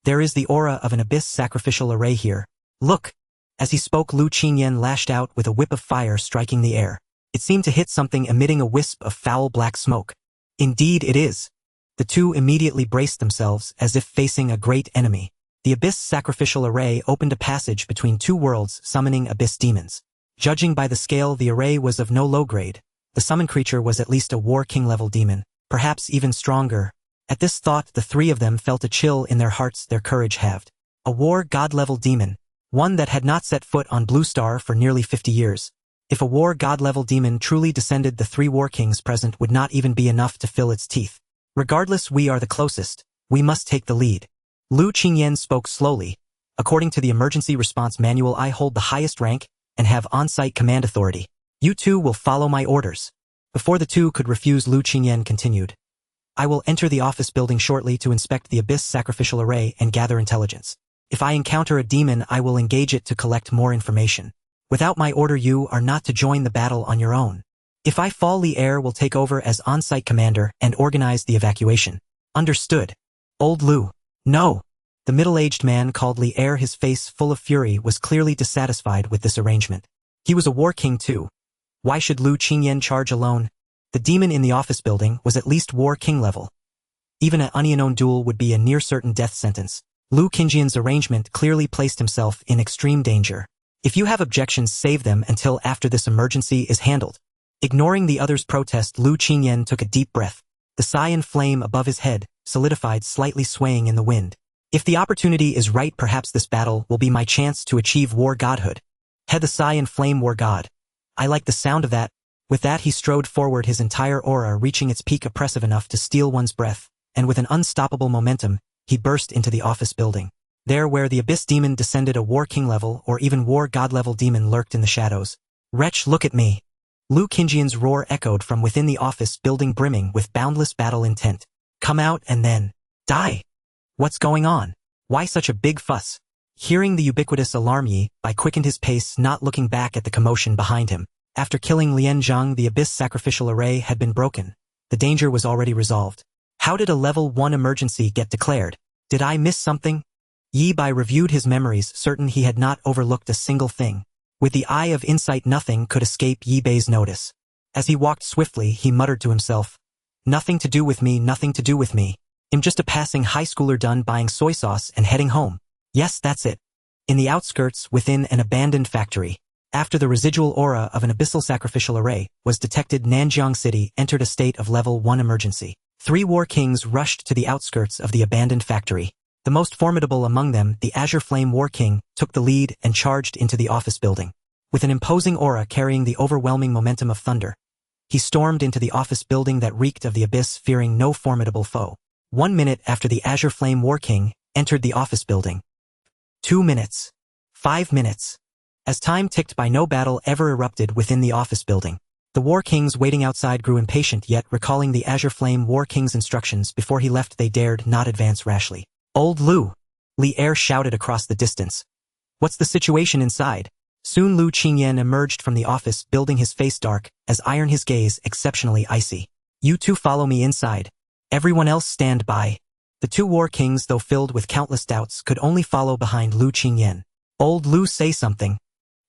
"There is the aura of an abyss sacrificial array here. Look." As he spoke, Lu Qingyan lashed out with a whip of fire, striking the air. It seemed to hit something, emitting a wisp of foul black smoke. "Indeed it is." The two immediately braced themselves, as if facing a great enemy. The abyss sacrificial array opened a passage between 2 worlds, summoning abyss demons. Judging by the scale, the array was of no low grade. The summoned creature was at least a War King level demon, perhaps even stronger. At this thought, the 3 of them felt a chill in their hearts, their courage halved. A War God level demon. One that had not set foot on Blue Star for nearly 50 years. If a War God level demon truly descended, the 3 war kings present would not even be enough to fill its teeth. "Regardless, we are the closest. We must take the lead." Lu Qingyan spoke slowly. "According to the emergency response manual, I hold the highest rank and have on-site command authority. You 2 will follow my orders." Before the 2 could refuse, Lu Qingyan continued, "I will enter the office building shortly to inspect the abyss sacrificial array and gather intelligence. If I encounter a demon, I will engage it to collect more information. Without my order, you are not to join the battle on your own. If I fall, Li Er will take over as on-site commander and organize the evacuation." "Understood." "Old Lu." "No." The middle-aged man called Li Er, his face full of fury, was clearly dissatisfied with this arrangement. He was a war king too. Why should Lu Qingyan charge alone? The demon in the office building was at least War King level. Even an unknown duel would be a near-certain death sentence. Lu Qingyan's arrangement clearly placed himself in extreme danger. "If you have objections, save them until after this emergency is handled." Ignoring the others' protest, Lu Qingyan took a deep breath. The cyan flame above his head solidified, slightly swaying in the wind. If the opportunity is right, perhaps this battle will be my chance to achieve war godhood. Head the Sai and Flame War God. I like the sound of that. With that he strode forward, his entire aura reaching its peak, oppressive enough to steal one's breath, and with an unstoppable momentum, he burst into the office building. There where the Abyss Demon descended, a War King level or even War God level demon lurked in the shadows. Wretch, look at me. Lu Qingjian's roar echoed from within the office building, brimming with boundless battle intent. Come out and then die. What's going on? Why such a big fuss? Hearing the ubiquitous alarm, Yi Bai quickened his pace, not looking back at the commotion behind him. After killing Lian Zhang, the Abyss sacrificial array had been broken. The danger was already resolved. How did a level 1 emergency get declared? Did I miss something? Yi Bai reviewed his memories, certain he had not overlooked a single thing. With the eye of insight, nothing could escape Yi Bai's notice. As he walked swiftly, he muttered to himself, "Nothing to do with me, nothing to do with me. I'm just a passing high schooler done buying soy sauce and heading home. Yes, that's it." In the outskirts, within an abandoned factory, after the residual aura of an abyssal sacrificial array was detected, Nanjiang City entered a state of level 1 emergency. 3 war kings rushed to the outskirts of the abandoned factory. The most formidable among them, the Azure Flame War King, took the lead and charged into the office building. With an imposing aura carrying the overwhelming momentum of thunder, he stormed into the office building that reeked of the abyss, fearing no formidable foe. 1 minute after the Azure Flame War King entered the office building. 2 minutes. 5 minutes. As time ticked by, no battle ever erupted within the office building. The War Kings waiting outside grew impatient, yet recalling the Azure Flame War King's instructions before he left, they dared not advance rashly. "Old Lu!" Li Er shouted across the distance. "What's the situation inside?" Soon Lu Qingyan emerged from the office, building his face dark, as iron, his gaze exceptionally icy. "You two follow me inside. Everyone else stand by." The 2 War Kings, though filled with countless doubts, could only follow behind Lu Qingyan. "Old Lu, say something."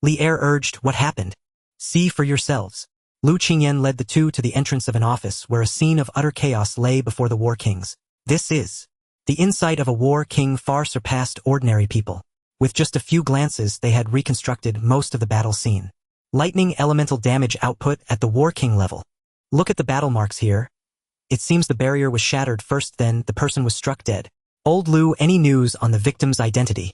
Li Er urged. "What happened? See for yourselves." Lu Qingyan led the 2 to the entrance of an office where a scene of utter chaos lay before the War Kings. This is the insight of a War King, far surpassed ordinary people. With just a few glances, they had reconstructed most of the battle scene. Lightning elemental damage output at the War King level. Look at the battle marks here. It seems the barrier was shattered first, then the person was struck dead. "Old Lu, any news on the victim's identity?"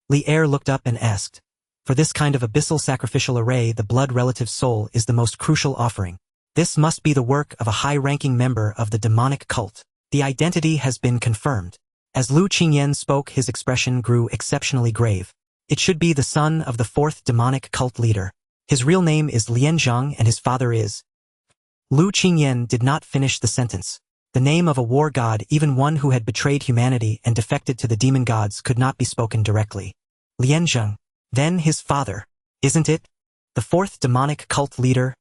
Li Er looked up and asked. For this kind of abyssal sacrificial array, the blood relative soul is the most crucial offering. This must be the work of a high-ranking member of the demonic cult. The identity has been confirmed. As Lu Qingyan spoke, his expression grew exceptionally grave. It should be the son of the 4th demonic cult leader. His real name is Lian Zhang and his father is... Lu Qingyan did not finish the sentence. The name of a war god, even one who had betrayed humanity and defected to the demon gods, could not be spoken directly. Lian Zhang. Then his father. Isn't it? The 4th demonic cult leader?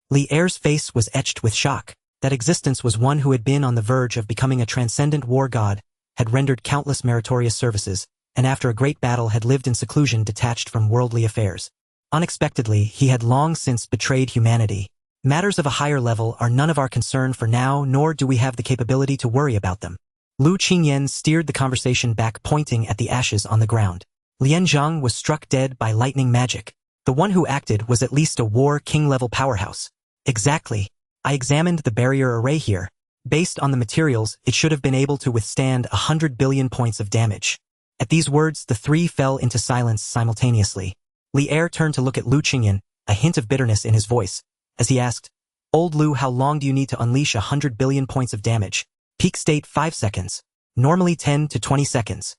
Li Er's face was etched with shock. That existence was one who had been on the verge of becoming a transcendent war god, had rendered countless meritorious services, and after a great battle had lived in seclusion, detached from worldly affairs. Unexpectedly, he had long since betrayed humanity. Matters of a higher level are none of our concern for now, nor do we have the capability to worry about them. Lu Qingyan steered the conversation back, pointing at the ashes on the ground. Lian Zhang was struck dead by lightning magic. The one who acted was at least a War King-level powerhouse. Exactly. I examined the barrier array here. Based on the materials, it should have been able to withstand 100 billion points of damage. At these words, the 3 fell into silence simultaneously. Li Er turned to look at Lu Qingyan, a hint of bitterness in his voice, as he asked, "Old Lu, how long do you need to unleash 100 billion points of damage?" Peak state 5 seconds. Normally 10 to 20 seconds.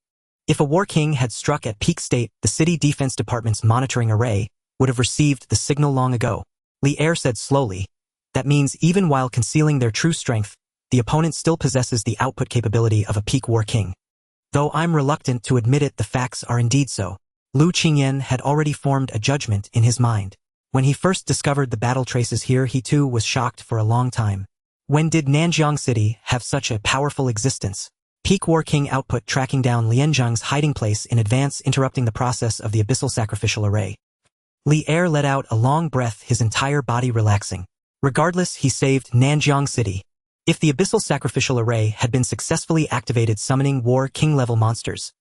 If a War King had struck at peak state, the City Defense Department's monitoring array would have received the signal long ago. Li Er said slowly, "That means even while concealing their true strength, the opponent still possesses the output capability of a peak War King. Though I'm reluctant to admit it, the facts are indeed so." Lu Qingyan had already formed a judgment in his mind. When he first discovered the battle traces here, he too was shocked for a long time. When did Nanjiang City have such a powerful existence? Peak War King output tracking down Lianzhang's hiding place in advance, interrupting the process of the abyssal sacrificial array. Li Er let out a long breath, his entire body relaxing. Regardless, he saved Nanjiang City. If the abyssal sacrificial array had been successfully activated, summoning War King-level monsters,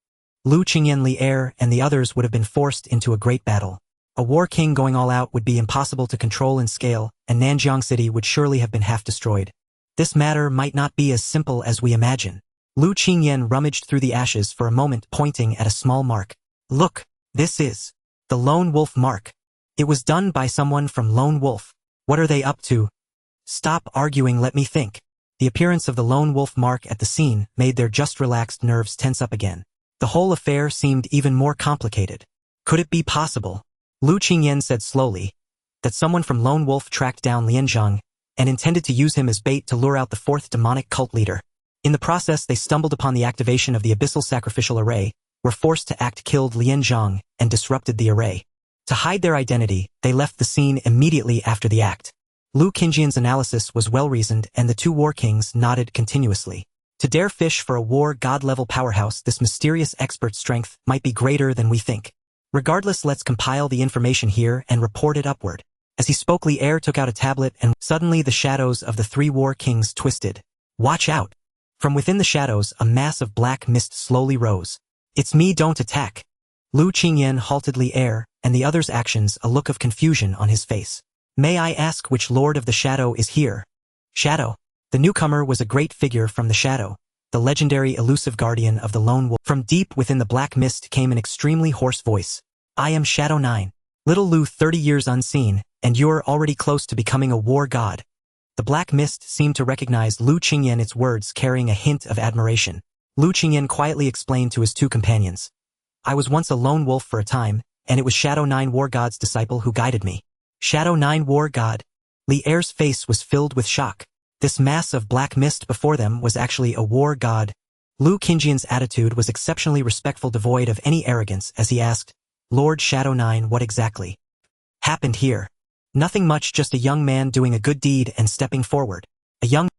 Lu Qingyan, Li Er, and the others would have been forced into a great battle. A War King going all out would be impossible to control and scale, and Nanjiang City would surely have been half destroyed. This matter might not be as simple as we imagine. Lu Qingyan rummaged through the ashes for a moment, pointing at a small mark. Look, this is the Lone Wolf mark. It was done by someone from Lone Wolf. What are they up to? Stop arguing, let me think. The appearance of the Lone Wolf mark at the scene made their just relaxed nerves tense up again. The whole affair seemed even more complicated. Could it be possible, Lu Qingyan said slowly, that someone from Lone Wolf tracked down Lianzhang and intended to use him as bait to lure out the fourth demonic cult leader? In the process, they stumbled upon the activation of the Abyssal Sacrificial Array, were forced to act, killed Lianzhang, and disrupted the array. To hide their identity, they left the scene immediately after the act. Lu Qingyan's analysis was well-reasoned, and the two war kings nodded continuously. To dare fish for a war god-level powerhouse, this mysterious expert's strength might be greater than we think. Regardless, let's compile the information here and report it upward. As he spoke, Li Er took out a tablet, and suddenly the shadows of the three war kings twisted. Watch out! From within the shadows, a mass of black mist slowly rose. It's me, don't attack. Lu Qingyan halted Li Er, and the other's actions, a look of confusion on his face. May I ask which Lord of the Shadow is here? Shadow. The newcomer was a great figure from the shadow, the legendary elusive guardian of the Lone Wolf. From deep within the black mist came an extremely hoarse voice. I am Shadow 9. Little Lu, 30 years unseen, and you're already close to becoming a war god. The black mist seemed to recognize Lu Qingyan, its words carrying a hint of admiration. Lu Qingyan quietly explained to his two companions. I was once a lone wolf for a time, and it was Shadow 9 War God's disciple who guided me. Shadow 9 War God? Li Er's face was filled with shock. This mass of black mist before them was actually a war god. Lu Qingyan's attitude was exceptionally respectful, devoid of any arrogance, as he asked, Lord Shadow 9, what exactly happened here? Nothing much, just a young man doing a good deed and stepping forward.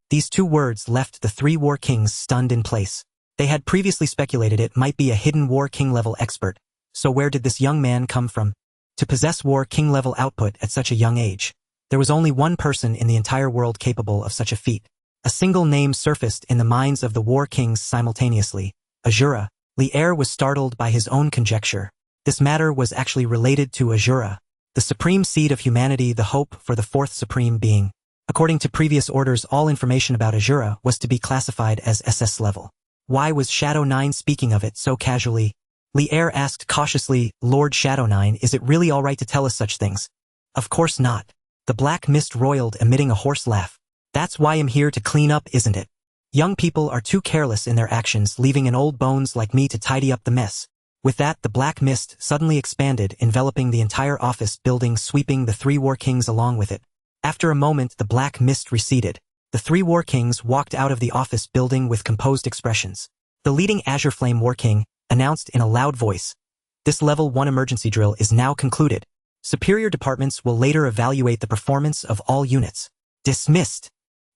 These two words left the three war kings stunned in place. They had previously speculated it might be a hidden war king level expert, so where did this young man come from? To possess war king level output at such a young age. There was only one person in the entire world capable of such a feat. A single name surfaced in the minds of the war kings simultaneously, Asura. Li Er was startled by his own conjecture. This matter was actually related to Asura, the supreme seed of humanity, the hope for the fourth supreme being. According to previous orders, all information about Asura was to be classified as SS level. Why was Shadow 9 speaking of it so casually? Li Er asked cautiously, Lord Shadow 9, is it really all right to tell us such things? Of course not. The black mist roiled, emitting a hoarse laugh. That's why I'm here to clean up, isn't it? Young people are too careless in their actions, leaving an old bones like me to tidy up the mess. With that, the black mist suddenly expanded, enveloping the entire office building, sweeping the three war kings along with it. After a moment, the black mist receded. The three war kings walked out of the office building with composed expressions. The leading Azure Flame War King announced in a loud voice, This Level 1 emergency drill is now concluded. Superior departments will later evaluate the performance of all units. Dismissed.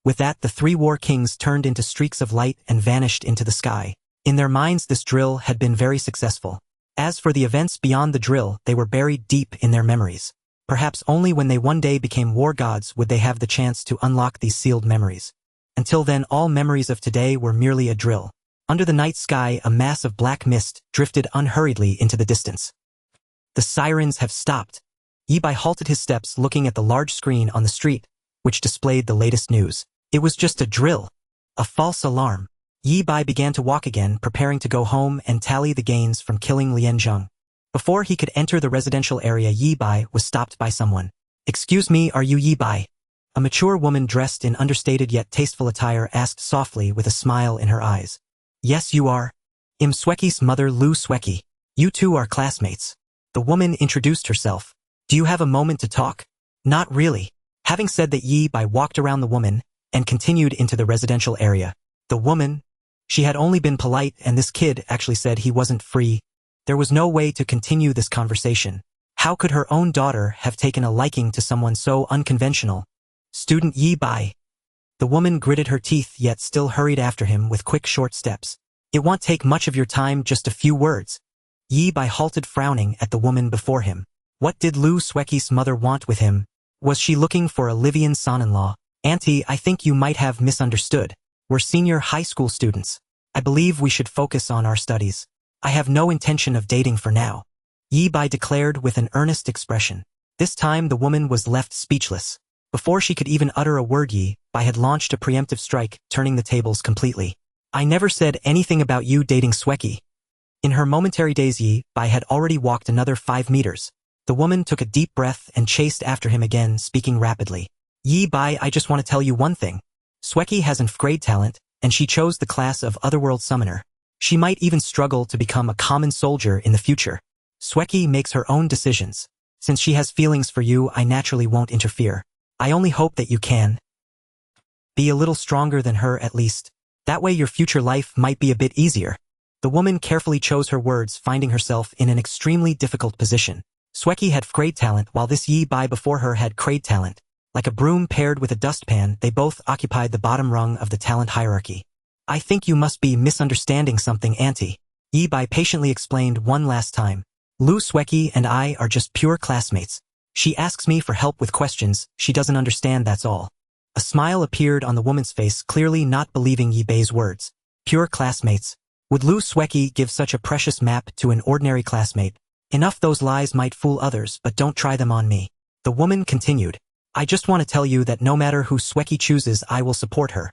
With that, the three war kings turned into streaks of light and vanished into the sky. In their minds, this drill had been very successful. As for the events beyond the drill, they were buried deep in their memories. Perhaps only when they one day became war gods would they have the chance to unlock these sealed memories. Until then, all memories of today were merely a drill. Under the night sky, a mass of black mist drifted unhurriedly into the distance. The sirens have stopped. Yi Bai halted his steps, looking at the large screen on the street, which displayed the latest news. It was just a drill. A false alarm. Yi Bai began to walk again, preparing to go home and tally the gains from killing Lianzhang. Before he could enter the residential area, Yi Bai was stopped by someone. Excuse me, are you Yi Bai? A mature woman dressed in understated yet tasteful attire asked softly with a smile in her eyes. Yes, you are. I'm Sweki's mother, Lu Sweki. You two are classmates. The woman introduced herself. Do you have a moment to talk? Not really. Having said that, Yi Bai walked around the woman and continued into the residential area. The woman, she had only been polite, and this kid actually said he wasn't free. There was no way to continue this conversation. How could her own daughter have taken a liking to someone so unconventional? Student Yi Bai. The woman gritted her teeth yet still hurried after him with quick short steps. It won't take much of your time, just a few words. Yi Bai halted, frowning at the woman before him. What did Lu Sweki's mother want with him? Was she looking for a Livian son-in-law? Auntie, I think you might have misunderstood. We're senior high school students. I believe we should focus on our studies. I have no intention of dating for now. Yi Bai declared with an earnest expression. This time the woman was left speechless. Before she could even utter a word, Yi Bai had launched a preemptive strike, turning the tables completely. I never said anything about you dating Sweki. In her momentary daze, Yi Bai had already walked another 5 meters. The woman took a deep breath and chased after him again, speaking rapidly. Yi Bai, I just want to tell you one thing. Sweki has grade talent, and she chose the class of Otherworld Summoner. She might even struggle to become a common soldier in the future. Sweki makes her own decisions. Since she has feelings for you, I naturally won't interfere. I only hope that you can be a little stronger than her at least. That way your future life might be a bit easier. The woman carefully chose her words, finding herself in an extremely difficult position. Sweki had grade talent while this Yi Bai before her had grade talent. Like a broom paired with a dustpan, they both occupied the bottom rung of the talent hierarchy. I think you must be misunderstanding something, Auntie. Yi Bai patiently explained one last time. Lu Sweki and I are just pure classmates. She asks me for help with questions she doesn't understand, that's all. A smile appeared on the woman's face, clearly not believing Yi Bai's words. Pure classmates. Would Lu Sweki give such a precious map to an ordinary classmate? Enough those lies might fool others, but don't try them on me. The woman continued. I just want to tell you that no matter who Sweki chooses, I will support her.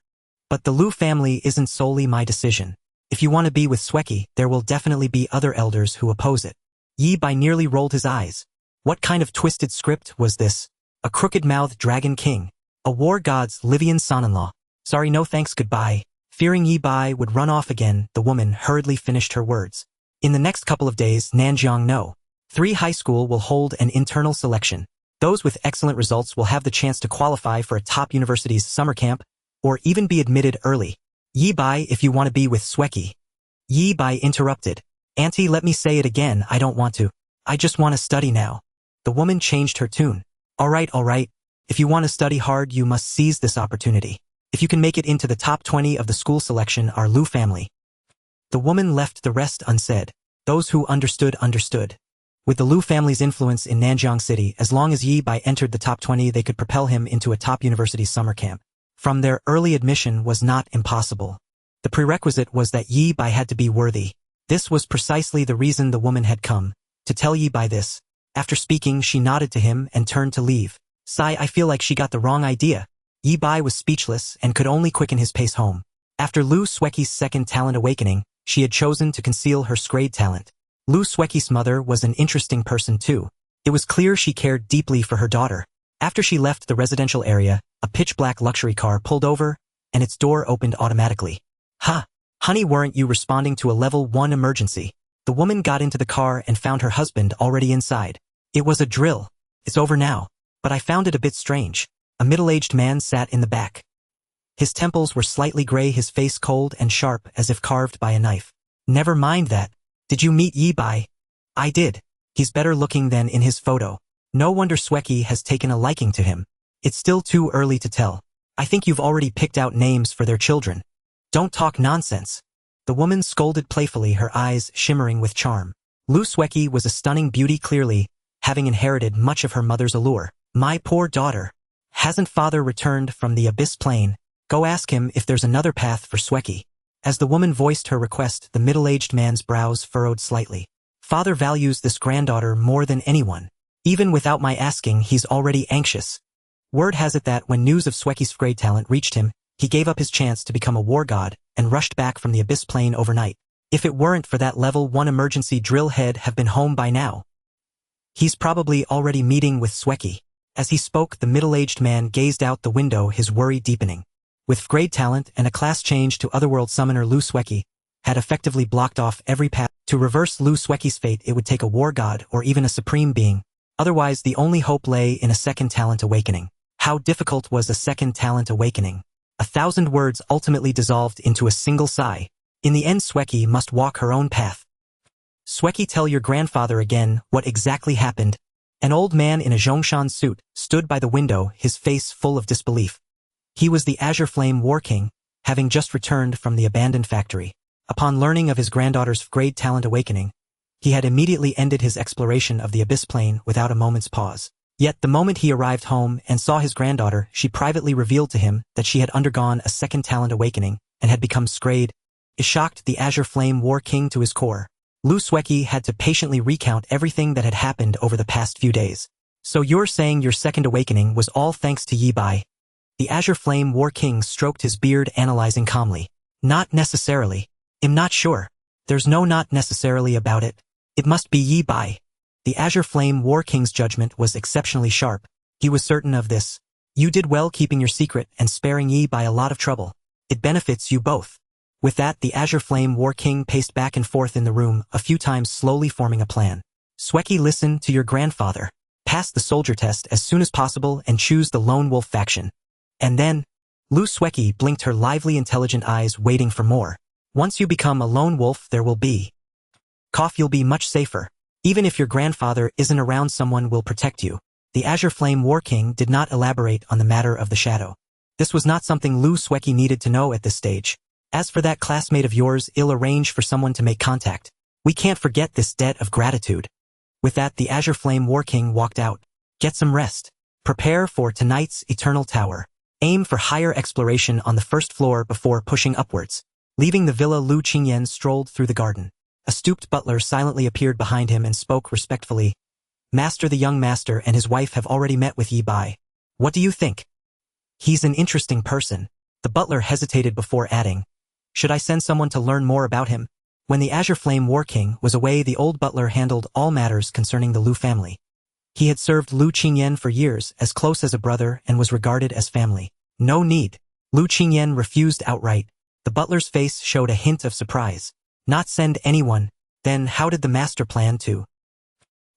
But the Lu family isn't solely my decision. If you want to be with Sweki, there will definitely be other elders who oppose it. Yi Bai nearly rolled his eyes. What kind of twisted script was this? A crooked-mouthed dragon king. A war god's Livian son-in-law. Sorry, no thanks, goodbye. Fearing Yi Bai would run off again, the woman hurriedly finished her words. In the next couple of days, Nanjiang No. 3 High School will hold an internal selection. Those with excellent results will have the chance to qualify for a top university's summer camp, or even be admitted early. Yi Bai, if you want to be with Sweki. Yi Bai interrupted. Auntie, let me say it again, I don't want to. I just want to study now. The woman changed her tune. All right. If you want to study hard, you must seize this opportunity. If you can make it into the top 20 of the school selection, our Lu family. The woman left the rest unsaid. Those who understood. With the Lu family's influence in Nanjiang City, as long as Yi Bai entered the top 20, they could propel him into a top university's summer camp. From there, early admission was not impossible. The prerequisite was that Yi Bai had to be worthy. This was precisely the reason the woman had come, to tell Yi Bai this. After speaking, she nodded to him and turned to leave. Sigh, I feel like she got the wrong idea. Yi Bai was speechless and could only quicken his pace home. After Lu Sweki's second talent awakening, she had chosen to conceal her grade talent. Lu Sweki's mother was an interesting person too. It was clear she cared deeply for her daughter. After she left the residential area, a pitch-black luxury car pulled over, and its door opened automatically. Ha! Honey, weren't you responding to a level 1 emergency? The woman got into the car and found her husband already inside. It was a drill. It's over now. But I found it a bit strange. A middle-aged man sat in the back. His temples were slightly gray, his face cold and sharp as if carved by a knife. Never mind that. Did you meet Yi Bai? I did. He's better looking than in his photo. No wonder Sweki has taken a liking to him. It's still too early to tell. I think you've already picked out names for their children. Don't talk nonsense. The woman scolded playfully, her eyes shimmering with charm. Lu Sweki was a stunning beauty, clearly, having inherited much of her mother's allure. My poor daughter. Hasn't father returned from the abyss plane? Go ask him if there's another path for Sweki. As the woman voiced her request, the middle-aged man's brows furrowed slightly. Father values this granddaughter more than anyone. Even without my asking, he's already anxious. Word has it that when news of Sweki's grade talent reached him, he gave up his chance to become a war god and rushed back from the abyss plane overnight. If it weren't for that level 1 emergency drill, he'd have been home by now. He's probably already meeting with Sweki. As he spoke, the middle-aged man gazed out the window, his worry deepening. With grade talent and a class change to Otherworld Summoner, Lu Sweki had effectively blocked off every path. To reverse Lu Sweki's fate, it would take a war god or even a supreme being. Otherwise, the only hope lay in a second talent awakening. How difficult was a second talent awakening? 1,000 words ultimately dissolved into a single sigh. In the end, Sweki must walk her own path. Sweki, tell your grandfather again what exactly happened. An old man in a Zhongshan suit stood by the window, his face full of disbelief. He was the Azure Flame War King, having just returned from the abandoned factory. Upon learning of his granddaughter's grade talent awakening, he had immediately ended his exploration of the abyss plane without a moment's pause. Yet the moment he arrived home and saw his granddaughter, she privately revealed to him that she had undergone a second talent awakening and had become grade. It shocked the Azure Flame War King to his core. Lu Sweki had to patiently recount everything that had happened over the past few days. So you're saying your second awakening was all thanks to Yi Bai? The Azure Flame War King stroked his beard, analyzing calmly. Not necessarily. I'm not sure. There's no not necessarily about it. It must be Yi Bai. The Azure Flame War King's judgment was exceptionally sharp. He was certain of this. You did well keeping your secret and sparing Yi Bai a lot of trouble. It benefits you both. With that, the Azure Flame War King paced back and forth in the room, a few times slowly forming a plan. Sweki, listen to your grandfather. Pass the soldier test as soon as possible and choose the Lone Wolf faction. And then, Lu Sweki blinked her lively intelligent eyes waiting for more. Once you become a lone wolf there will be you'll be much safer. Even if your grandfather isn't around, someone will protect you. The Azure Flame War King did not elaborate on the matter of the shadow. This was not something Lu Sweki needed to know at this stage. As for that classmate of yours, I'll arrange for someone to make contact. We can't forget this debt of gratitude. With that, the Azure Flame War King walked out. Get some rest. Prepare for tonight's Eternal Tower. Aim for higher exploration on the first floor before pushing upwards. Leaving the villa, Lu Qingyan strolled through the garden. A stooped butler silently appeared behind him and spoke respectfully. Master, the young master and his wife have already met with Yi Bai. What do you think? He's an interesting person. The butler hesitated before adding, should I send someone to learn more about him? When the Azure Flame War King was away, the old butler handled all matters concerning the Lu family. He had served Lu Qingyan for years, as close as a brother, and was regarded as family. No need. Lu Qingyan refused outright. The butler's face showed a hint of surprise. Not send anyone? Then how did the master plan to?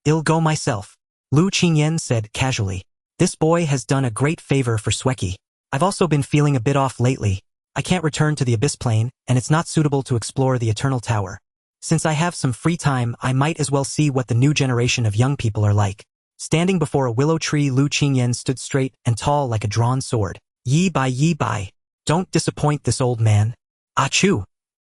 I'll go myself. Lu Qingyan said casually. This boy has done a great favor for Sweki. I've also been feeling a bit off lately. I can't return to the Abyss Plane, and it's not suitable to explore the Eternal Tower. Since I have some free time, I might as well see what the new generation of young people are like. Standing before a willow tree, Lu Qingyan stood straight and tall like a drawn sword. Yi Bai, Yi Bai. Don't disappoint this old man. Achoo!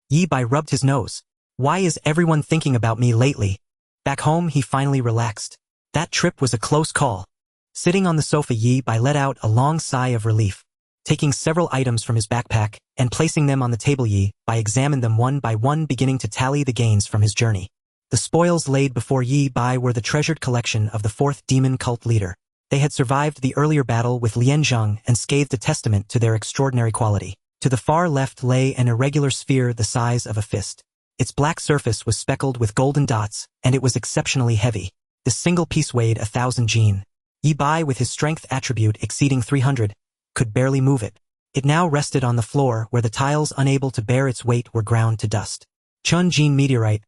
Yi Bai rubbed his nose. Why is everyone thinking about me lately? Back home, he finally relaxed. That trip was a close call. Sitting on the sofa, Yi Bai let out a long sigh of relief. Taking several items from his backpack and placing them on the table, Yi Bai examined them one by one, beginning to tally the gains from his journey. The spoils laid before Yi Bai were the treasured collection of the fourth demon cult leader. They had survived the earlier battle with Lianzhang and scathed a testament to their extraordinary quality. To the far left lay an irregular sphere the size of a fist. Its black surface was speckled with golden dots, and it was exceptionally heavy. This single piece weighed 1,000 jin. Yi Bai, with his strength attribute exceeding 300, could barely move it. It now rested on the floor, where the tiles unable to bear its weight were ground to dust. Chun Jin meteorite,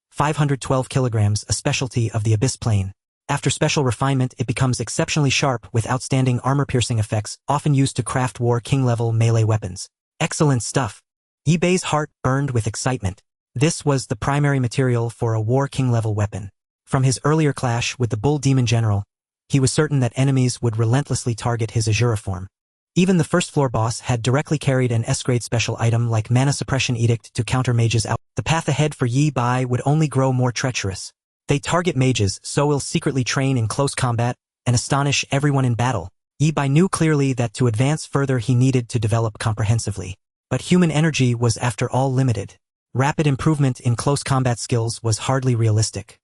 512 kilograms, a specialty of the Abyss Plane. After special refinement, it becomes exceptionally sharp with outstanding armor-piercing effects, often used to craft War King-level melee weapons. Excellent stuff. Yi Bai's heart burned with excitement. This was the primary material for a War King-level weapon. From his earlier clash with the Bull Demon General, he was certain that enemies would relentlessly target his Asura form. Even the first-floor boss had directly carried an S-grade special item like Mana Suppression Edict to counter mages out. The path ahead for Yi Bai would only grow more treacherous. They target mages, so will secretly train in close combat and astonish everyone in battle. Yi Bai knew clearly that to advance further he needed to develop comprehensively. But human energy was after all limited. Rapid improvement in close combat skills was hardly realistic.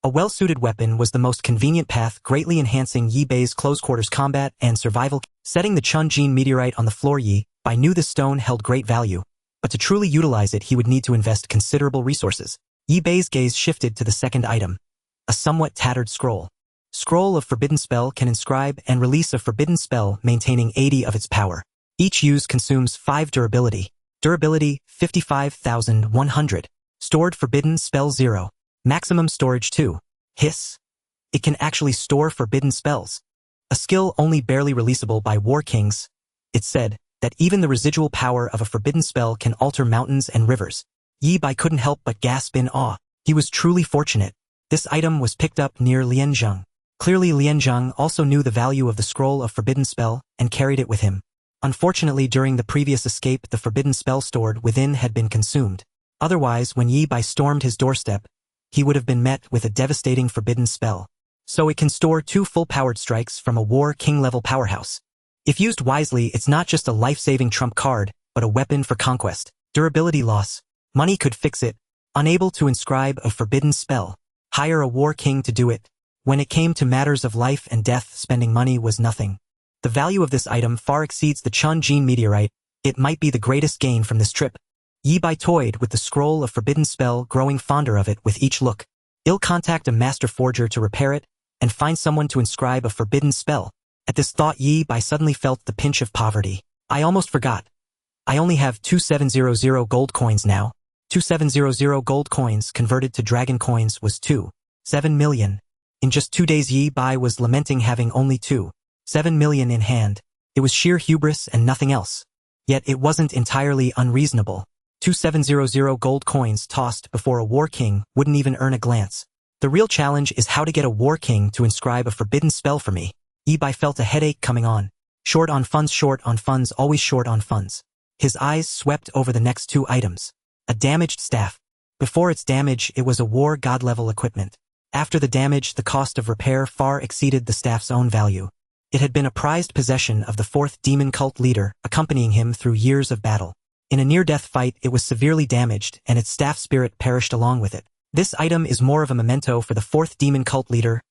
A well-suited weapon was the most convenient path, greatly enhancing Yi Bai's close-quarters combat and survival. Setting the Chun Jin meteorite on the floor, Yi Bai knew this stone held great value, but to truly utilize it he would need to invest considerable resources. Yi Bai's gaze shifted to the second item, a somewhat tattered scroll. Scroll of Forbidden Spell can inscribe and release a forbidden spell maintaining 80 of its power. Each use consumes 5 durability. Durability, 55,100. Stored Forbidden Spell 0. Maximum storage 2. Hiss. It can actually store forbidden spells. A skill only barely releasable by War Kings. It said that even the residual power of a forbidden spell can alter mountains and rivers. Yi Bai couldn't help but gasp in awe. He was truly fortunate. This item was picked up near Lianzhang. Clearly Lianzhang also knew the value of the scroll of forbidden spell and carried it with him. Unfortunately, during the previous escape the forbidden spell stored within had been consumed. Otherwise, when Yi Bai stormed his doorstep, he would have been met with a devastating forbidden spell. So it can store 2 full-powered strikes from a War King-level powerhouse. If used wisely, it's not just a life-saving trump card, but a weapon for conquest. Durability loss. Money could fix it. Unable to inscribe a forbidden spell. Hire a War King to do it. When it came to matters of life and death, spending money was nothing. The value of this item far exceeds the Chun Jin meteorite. It might be the greatest gain from this trip. Yi Bai toyed with the scroll of forbidden spell, growing fonder of it with each look. He'll contact a master forger to repair it, and find someone to inscribe a forbidden spell. At this thought, Yi Bai suddenly felt the pinch of poverty. I almost forgot. I only have 2700 gold coins now. 2700 gold coins converted to dragon coins was 7 million. In just 2 days, Yi Bai was lamenting having only 7 million in hand. It was sheer hubris and nothing else. Yet it wasn't entirely unreasonable. 2700 gold coins tossed before a war king wouldn't even earn a glance. The real challenge is how to get a war king to inscribe a forbidden spell for me. Yi Bai felt a headache coming on. Short on funds, always short on funds. His eyes swept over the next 2 items. A damaged staff. Before its damage, it was a war god level equipment. After the damage, the cost of repair far exceeded the staff's own value. It had been a prized possession of the 4th demon cult leader, accompanying him through years of battle. In a near-death fight, it was severely damaged, and its staff spirit perished along with it. This item is more of a memento for the 4th demon cult leader.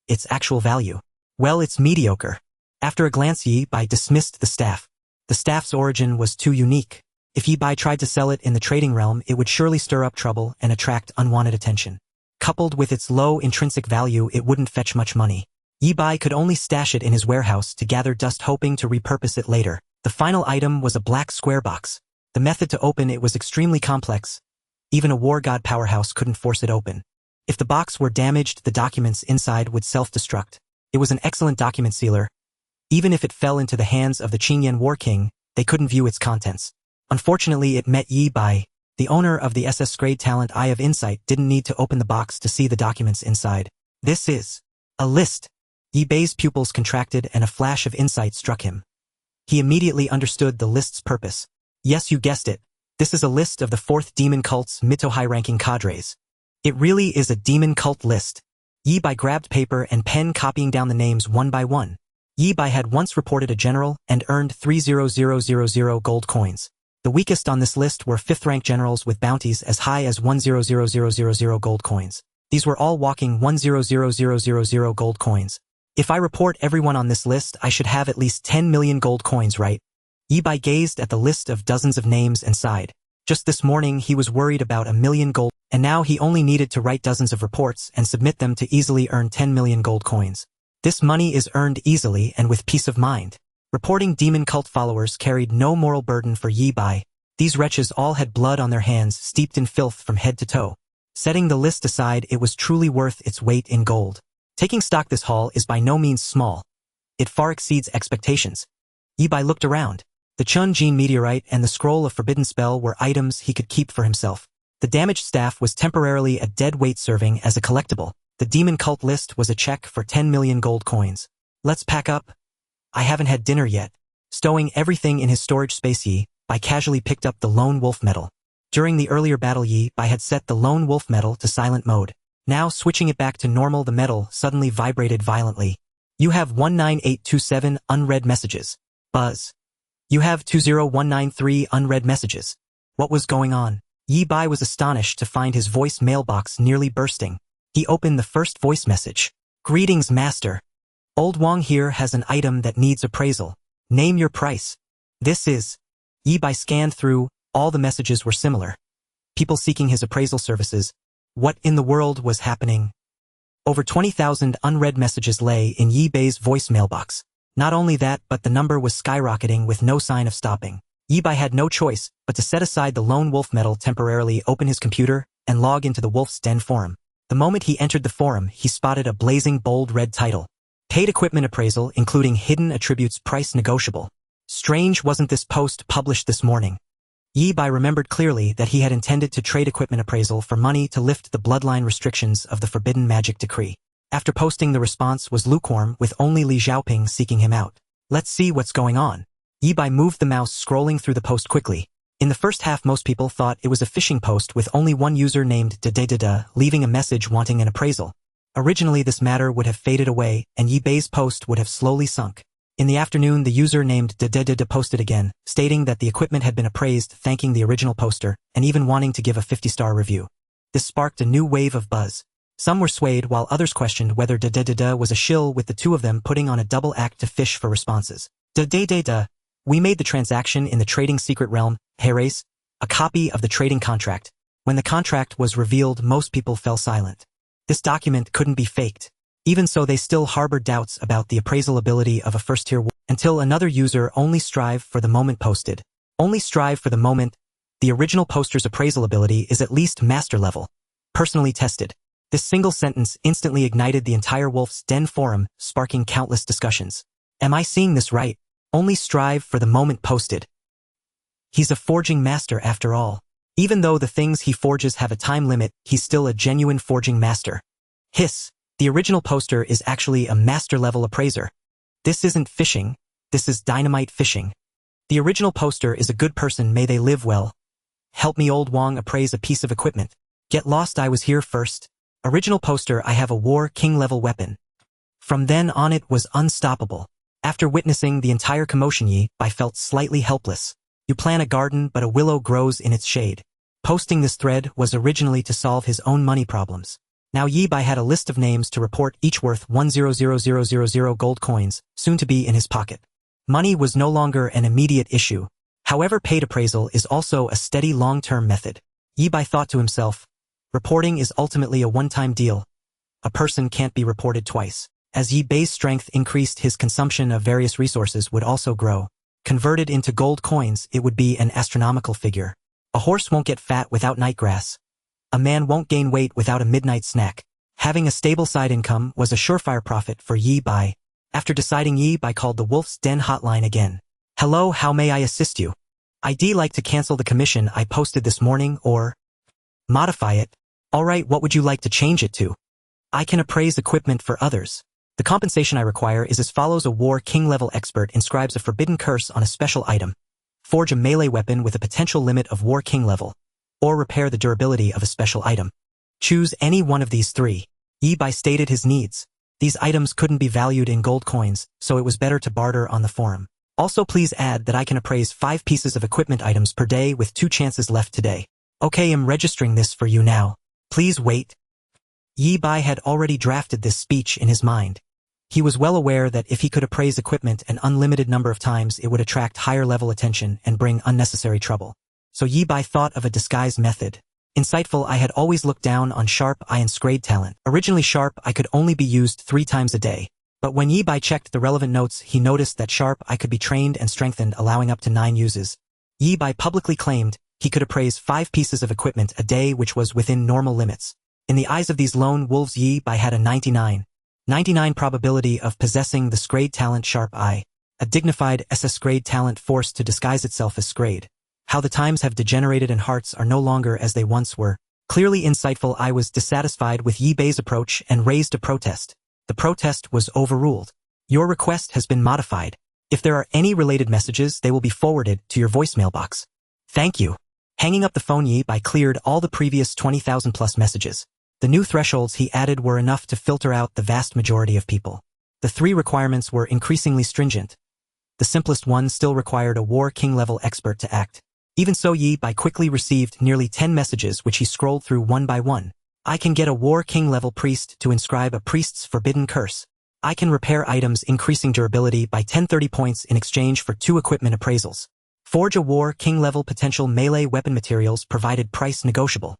Its actual value. Well, it's mediocre. After a glance, Yi Bai dismissed the staff. The staff's origin was too unique. If Yi Bai tried to sell it in the trading realm, it would surely stir up trouble and attract unwanted attention. Coupled with its low intrinsic value, it wouldn't fetch much money. Yi Bai could only stash it in his warehouse to gather dust, hoping to repurpose it later. The final item was a black square box. The method to open it was extremely complex. Even a war god powerhouse couldn't force it open. If the box were damaged, the documents inside would self-destruct. It was an excellent document sealer. Even if it fell into the hands of the Qingyan War King, they couldn't view its contents. Unfortunately, it met Yi Bai. The owner of the SS grade talent Eye of Insight didn't need to open the box to see the documents inside. This is a list. Yi Bai's pupils contracted and a flash of insight struck him. He immediately understood the list's purpose. Yes, you guessed it. This is a list of the 4th demon cult's mid-to-high-ranking cadres. It really is a demon cult list. Yi Bai grabbed paper and pen, copying down the names one by one. Yi Bai had once reported a general and earned 30000 gold coins. The weakest on this list were 5th-rank generals with bounties as high as 1000000 gold coins. These were all walking 1000000 gold coins. If I report everyone on this list, I should have at least 10 million gold coins, right? Yi Bai gazed at the list of dozens of names and sighed. Just this morning he was worried about 1 million gold, and now he only needed to write dozens of reports and submit them to easily earn 10 million gold coins. This money is earned easily and with peace of mind. Reporting demon cult followers carried no moral burden for Yi Bai. These wretches all had blood on their hands, steeped in filth from head to toe. Setting the list aside, it was truly worth its weight in gold. Taking stock, this haul is by no means small. It far exceeds expectations. Yi Bai looked around. The Chun Jin meteorite and the scroll of forbidden spell were items he could keep for himself. The damaged staff was temporarily a dead weight, serving as a collectible. The demon cult list was a check for 10 million gold coins. Let's pack up. I haven't had dinner yet. Stowing everything in his storage space, Yi Bai casually picked up the Lone Wolf medal. During the earlier battle, Yi Bai had set the Lone Wolf medal to silent mode. Now, switching it back to normal, the medal suddenly vibrated violently. You have 19827 unread messages. Buzz. You have 20193 unread messages. What was going on? Yi Bai was astonished to find his voice mailbox nearly bursting. He opened the first voice message. Greetings, Master. Old Wang here has an item that needs appraisal. Name your price. This is... Yi Bai scanned through. All the messages were similar. People seeking his appraisal services. What in the world was happening? Over 20,000 unread messages lay in Yi Bai's voice mailbox. Not only that, but the number was skyrocketing with no sign of stopping. Yi Bai had no choice but to set aside the Lone Wolf medal, temporarily open his computer, and log into the Wolf's Den forum. The moment he entered the forum, he spotted a blazing bold red title. Paid equipment appraisal, including hidden attributes, price negotiable. Strange, wasn't this post published this morning? Yi Bai remembered clearly that he had intended to trade equipment appraisal for money to lift the bloodline restrictions of the Forbidden Magic Decree. After posting, the response was lukewarm, with only Li Xiaoping seeking him out. Let's see what's going on. Yi Bai moved the mouse, scrolling through the post quickly. In the first half, most people thought it was a phishing post with only one user named Da, leaving a message wanting an appraisal. Originally, this matter would have faded away, and Yi Bai's post would have slowly sunk. In the afternoon, the user named Da posted again, stating that the equipment had been appraised, thanking the original poster, and even wanting to give a 50-star review. This sparked a new wave of buzz. Some were swayed, while others questioned whether Da was a shill, with the two of them putting on a double act to fish for responses. Da, we made the transaction in the trading secret realm, Heres. a copy of the trading contract. When the contract was revealed, most people fell silent. This document couldn't be faked. Even so, they still harbored doubts about the appraisal ability of a first-tier until another user only strive for the moment posted. Only strive for the moment. The original poster's appraisal ability is at least master level. Personally tested. This single sentence instantly ignited the entire Wolf's Den forum, sparking countless discussions. Am I seeing this right? Only strive for the moment posted. He's a forging master after all. Even though the things he forges have a time limit, he's still a genuine forging master. Hiss. The original poster is actually a master-level appraiser. This isn't fishing. This is dynamite fishing. The original poster is a good person, may they live well. Help me old Wong appraise a piece of equipment. Get lost, I was here first. Original poster, I have a war king level weapon. From then on it was unstoppable. After witnessing the entire commotion, Yi Bai felt slightly helpless. You plant a garden but a willow grows in its shade. Posting this thread was originally to solve his own money problems. Now Yi Bai had a list of names to report, each worth 100,000 gold coins, soon to be in his pocket. Money was no longer an immediate issue. However, paid appraisal is also a steady long-term method. Yi Bai thought to himself, reporting is ultimately a one-time deal. A person can't be reported twice. As Yi Bai's strength increased, his consumption of various resources would also grow. Converted into gold coins, it would be an astronomical figure. A horse won't get fat without nightgrass. A man won't gain weight without a midnight snack. Having a stable side income was a surefire profit for Yi Bai. After deciding, Yi Bai called the Wolf's Den hotline again. Hello, how may I assist you? I'd like to cancel the commission I posted this morning or modify it. Alright, what would you like to change it to? I can appraise equipment for others. The compensation I require is as follows: a war king level expert inscribes a forbidden curse on a special item. Forge a melee weapon with a potential limit of war king level. Or repair the durability of a special item. Choose any one of these three. Yi Bai stated his needs. These items couldn't be valued in gold coins, so it was better to barter on the forum. Also, please add that I can appraise 5 pieces of equipment items per day with 2 chances left today. Okay, I'm registering this for you now. Please wait. Yi Bai had already drafted this speech in his mind. He was well aware that if he could appraise equipment an unlimited number of times, it would attract higher level attention and bring unnecessary trouble. So Yi Bai thought of a disguise method. Insightful, I had always looked down on sharp eye and scrade talent. Originally sharp eye could only be used 3 times a day. But when Yi Bai checked the relevant notes, he noticed that sharp eye could be trained and strengthened, allowing up to 9 uses. Yi Bai publicly claimed he could appraise 5 pieces of equipment a day, which was within normal limits. In the eyes of these lone wolves, Yi Bai had a 99 probability of possessing the scrade talent sharp eye, a dignified SS scrade talent forced to disguise itself as scrade. How the times have degenerated and hearts are no longer as they once were. Clearly insightful, I was dissatisfied with Yi Bai's approach and raised a protest. The protest was overruled. Your request has been modified. If there are any related messages, they will be forwarded to your voicemail box. Thank you. Hanging up the phone, Yi Bai cleared all the previous 20,000 plus messages. The new thresholds he added were enough to filter out the vast majority of people. The 3 requirements were increasingly stringent. The simplest one still required a war king level expert to act. Even so, Yi Bai quickly received nearly 10 messages, which he scrolled through one by one. I can get a war king level priest to inscribe a priest's forbidden curse. I can repair items increasing durability by 10-30 points in exchange for 2 equipment appraisals. Forge a war king level potential melee weapon materials provided price negotiable.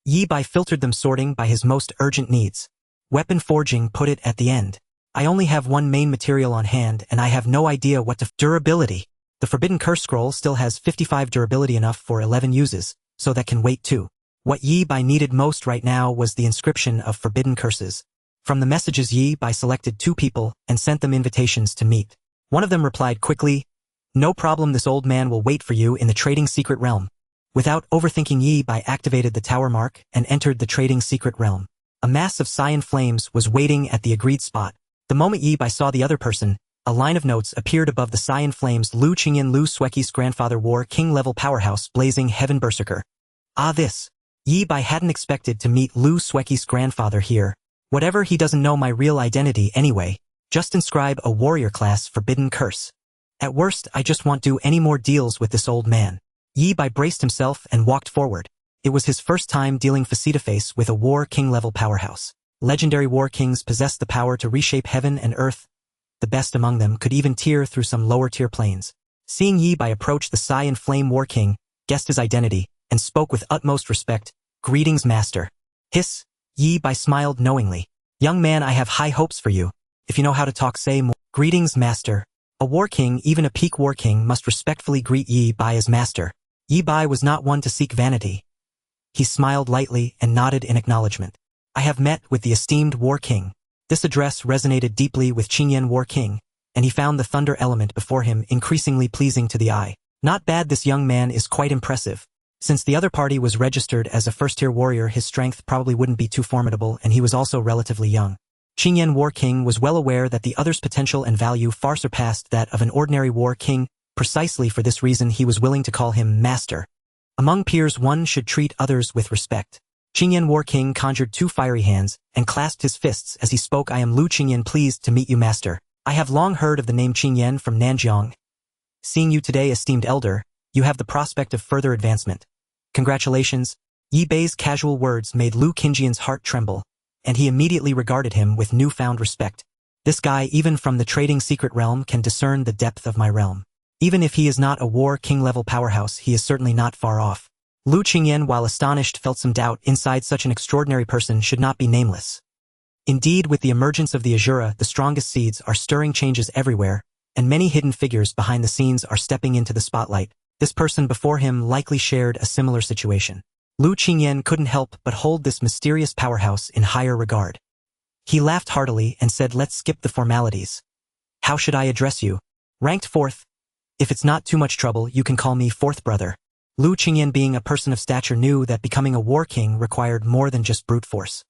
Yi Bai filtered them, sorting by his most urgent needs. Weapon forging, put it at the end. I only have 1 main material on hand and I have no idea what to durability. The forbidden curse scroll still has 55 durability, enough for 11 uses, so that can wait too. What Yi Bai needed most right now was the inscription of forbidden curses. From the messages, Yi Bai selected 2 people and sent them invitations to meet. One of them replied quickly, no problem, this old man will wait for you in the trading secret realm. Without overthinking, Yi Bai activated the tower mark and entered the trading secret realm. A mass of cyan flames was waiting at the agreed spot. The moment Yi Bai saw the other person, a line of notes appeared above the cyan flames. Lu Qingyan, Lu Sueki's grandfather, war king level powerhouse, blazing heaven berserker. Ah, this. Yi Bai hadn't expected to meet Lu Sueki's grandfather here. Whatever, he doesn't know my real identity anyway. Just inscribe a warrior class forbidden curse. At worst, I just won't do any more deals with this old man. Yi Bai braced himself and walked forward. It was his first time dealing face-to-face with a war king level powerhouse. Legendary war kings possess the power to reshape heaven and earth. The best among them could even tear through some lower tier planes. Seeing Yi Bai approach the cyan flame war king, guessed his identity, and spoke with utmost respect. "Greetings, master." "Hiss." Yi Bai smiled knowingly. "Young man, I have high hopes for you. If you know how to talk, say more." "Greetings, master." A war king, even a peak war king, must respectfully greet Yi Bai as master. Yi Bai was not one to seek vanity. He smiled lightly and nodded in acknowledgement. "I have met with the esteemed war king." This address resonated deeply with Qingyan war king, and he found the thunder element before him increasingly pleasing to the eye. Not bad, this young man is quite impressive. Since the other party was registered as a first-tier warrior, his strength probably wouldn't be too formidable, and he was also relatively young. Qingyan war king was well aware that the other's potential and value far surpassed that of an ordinary war king. Precisely for this reason, he was willing to call him master. Among peers, one should treat others with respect. Qingyan war king conjured two fiery hands and clasped his fists as he spoke. "I am Lu Qingyan, pleased to meet you, master. I have long heard of the name Qingyan from Nanjiang. Seeing you today, esteemed elder, you have the prospect of further advancement. Congratulations." Yi Bai's casual words made Lu Qingyan's heart tremble, and he immediately regarded him with newfound respect. This guy, even from the trading secret realm, can discern the depth of my realm. Even if he is not a war king-level powerhouse, he is certainly not far off. Lu Qingyan, while astonished, felt some doubt. Inside such an extraordinary person should not be nameless. Indeed, with the emergence of the Asura, the strongest seeds are stirring changes everywhere, and many hidden figures behind the scenes are stepping into the spotlight. This person before him likely shared a similar situation. Lu Qingyan couldn't help but hold this mysterious powerhouse in higher regard. He laughed heartily and said, "Let's skip the formalities. How should I address you?" "Ranked fourth. If it's not too much trouble, you can call me fourth brother." Lu Qingyan, being a person of stature, knew that becoming a war king required more than just brute force.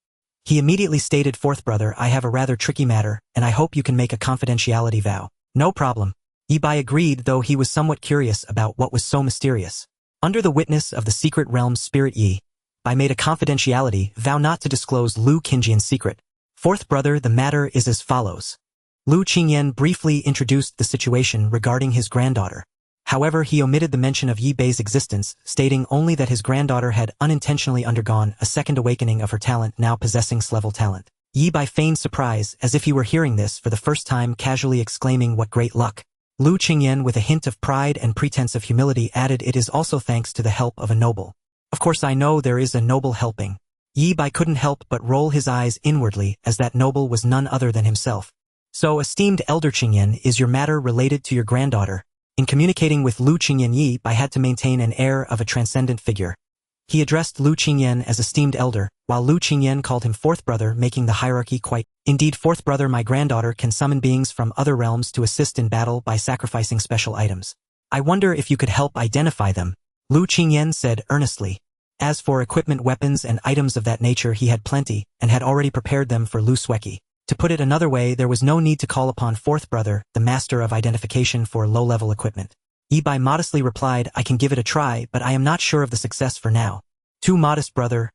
He immediately stated, "Fourth brother, I have a rather tricky matter, and I hope you can make a confidentiality vow." "No problem." Yi Bai agreed, though he was somewhat curious about what was so mysterious. Under the witness of the secret realm's spirit, Yi Bai made a confidentiality vow not to disclose Lu Qingyan's secret. "Fourth brother, the matter is as follows." Lu Qingyan briefly introduced the situation regarding his granddaughter. However, he omitted the mention of Yi Bai's existence, stating only that his granddaughter had unintentionally undergone a second awakening of her talent, now possessing S-level talent. Yi Bai feigned surprise as if he were hearing this for the first time, casually exclaiming, "What great luck." Lu Qingyan, with a hint of pride and pretense of humility, added, "It is also thanks to the help of a noble." "Of course I know there is a noble helping." Yi Bai couldn't help but roll his eyes inwardly, as that noble was none other than himself. "So, esteemed elder Qingyan, is your matter related to your granddaughter?" In communicating with Lu Qingyan, Yi Bai had to maintain an air of a transcendent figure. He addressed Lu Qingyan as esteemed elder, while Lu Qingyan called him fourth brother, making the hierarchy quite. "Indeed, fourth brother, my granddaughter can summon beings from other realms to assist in battle by sacrificing special items. I wonder if you could help identify them," Lu Qingyan said earnestly. As for equipment, weapons, and items of that nature, he had plenty, and had already prepared them for Lu Sueki. To put it another way, there was no need to call upon fourth brother, the master of identification, for low-level equipment. Yi Bai modestly replied, "I can give it a try, but I am not sure of the success for now." "Too modest, brother.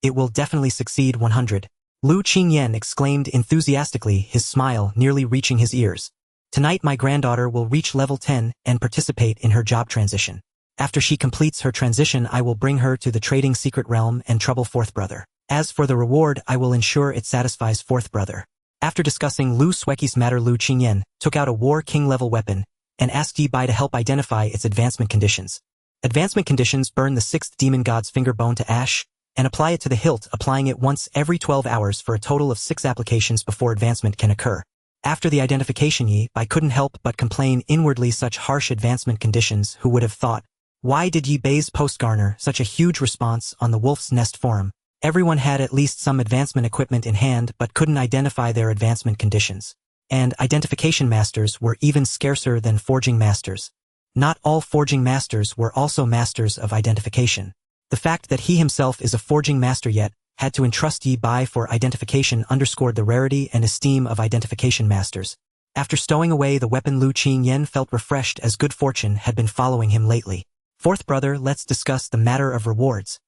It will definitely succeed 100. Lu Qingyan exclaimed enthusiastically, his smile nearly reaching his ears. "Tonight my granddaughter will reach level 10 and participate in her job transition. After she completes her transition, I will bring her to the trading secret realm and trouble fourth brother. As for the reward, I will ensure it satisfies fourth brother." After discussing Lu Sueki's matter, Lu Qingyan took out a war king-level weapon and asked Yi Bai to help identify its advancement conditions. Advancement conditions: burn the sixth demon god's finger bone to ash, and apply it to the hilt, applying it once every 12 hours for a total of 6 applications before advancement can occur. After the identification, Yi Bai couldn't help but complain inwardly, such harsh advancement conditions, who would have thought? Why did Yi Bai's post garner such a huge response on the Wolf's Nest forum? Everyone had at least some advancement equipment in hand but couldn't identify their advancement conditions. And identification masters were even scarcer than forging masters. Not all forging masters were also masters of identification. The fact that he himself is a forging master yet had to entrust Yi Bai for identification underscored the rarity and esteem of identification masters. After stowing away the weapon, Lu Qingyan felt refreshed, as good fortune had been following him lately. "Fourth brother, let's discuss the matter of rewards."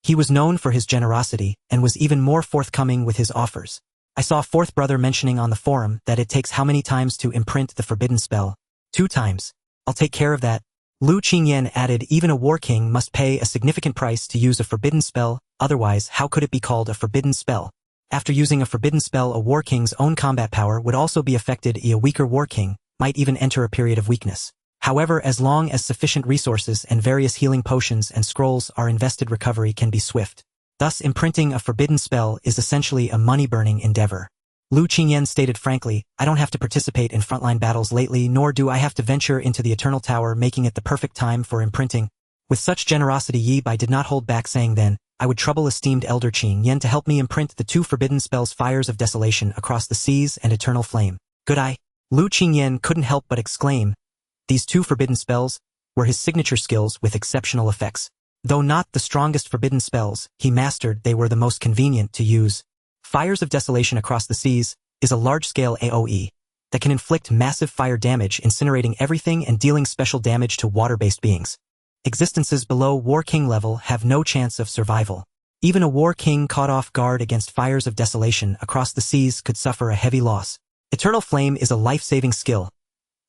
He was known for his generosity and was even more forthcoming with his offers. "I saw fourth brother mentioning on the forum that it takes how many times to imprint the forbidden spell?" 2 times. "I'll take care of that." Lu Qingyan added, "Even a war king must pay a significant price to use a forbidden spell, otherwise how could it be called a forbidden spell? After using a forbidden spell, a war king's own combat power would also be affected. A weaker war king might even enter a period of weakness. However, as long as sufficient resources and various healing potions and scrolls are invested, recovery can be swift. Thus, imprinting a forbidden spell is essentially a money-burning endeavor. Lu Qingyan stated frankly, I don't have to participate in frontline battles lately, nor do I have to venture into the Eternal Tower, making it the perfect time for imprinting. With such generosity, Yi Bai did not hold back, saying then, I would trouble esteemed Elder Qingyan to help me imprint the 2 forbidden spells, Fires of Desolation across the seas and Eternal Flame. Good eye. Lu Qingyan couldn't help but exclaim. These 2 forbidden spells were his signature skills with exceptional effects. Though not the strongest forbidden spells he mastered, they were the most convenient to use. Fires of Desolation across the seas is a large-scale AoE that can inflict massive fire damage, incinerating everything and dealing special damage to water-based beings. Existences below War King level have no chance of survival. Even a War King caught off guard against Fires of Desolation across the seas could suffer a heavy loss. Eternal Flame is a life-saving skill.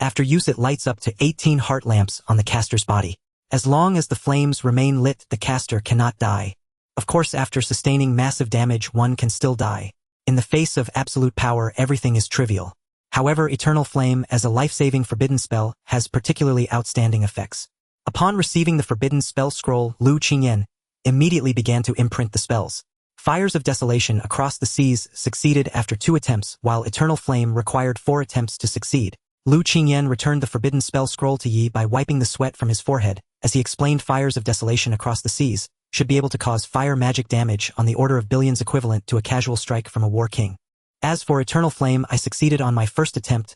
After use, it lights up to 18 heart lamps on the caster's body. As long as the flames remain lit, the caster cannot die. Of course, after sustaining massive damage, one can still die. In the face of absolute power, everything is trivial. However, Eternal Flame as a life-saving forbidden spell has particularly outstanding effects. Upon receiving the forbidden spell scroll, Lu Qingyan immediately began to imprint the spells. Fires of Desolation across the seas succeeded after 2 attempts, while Eternal Flame required 4 attempts to succeed. Lu Qingyan returned the forbidden spell scroll to Yi by wiping the sweat from his forehead, as he explained Fires of Desolation across the seas should be able to cause fire magic damage on the order of billions, equivalent to a casual strike from a War King. As for Eternal Flame, I succeeded on my first attempt.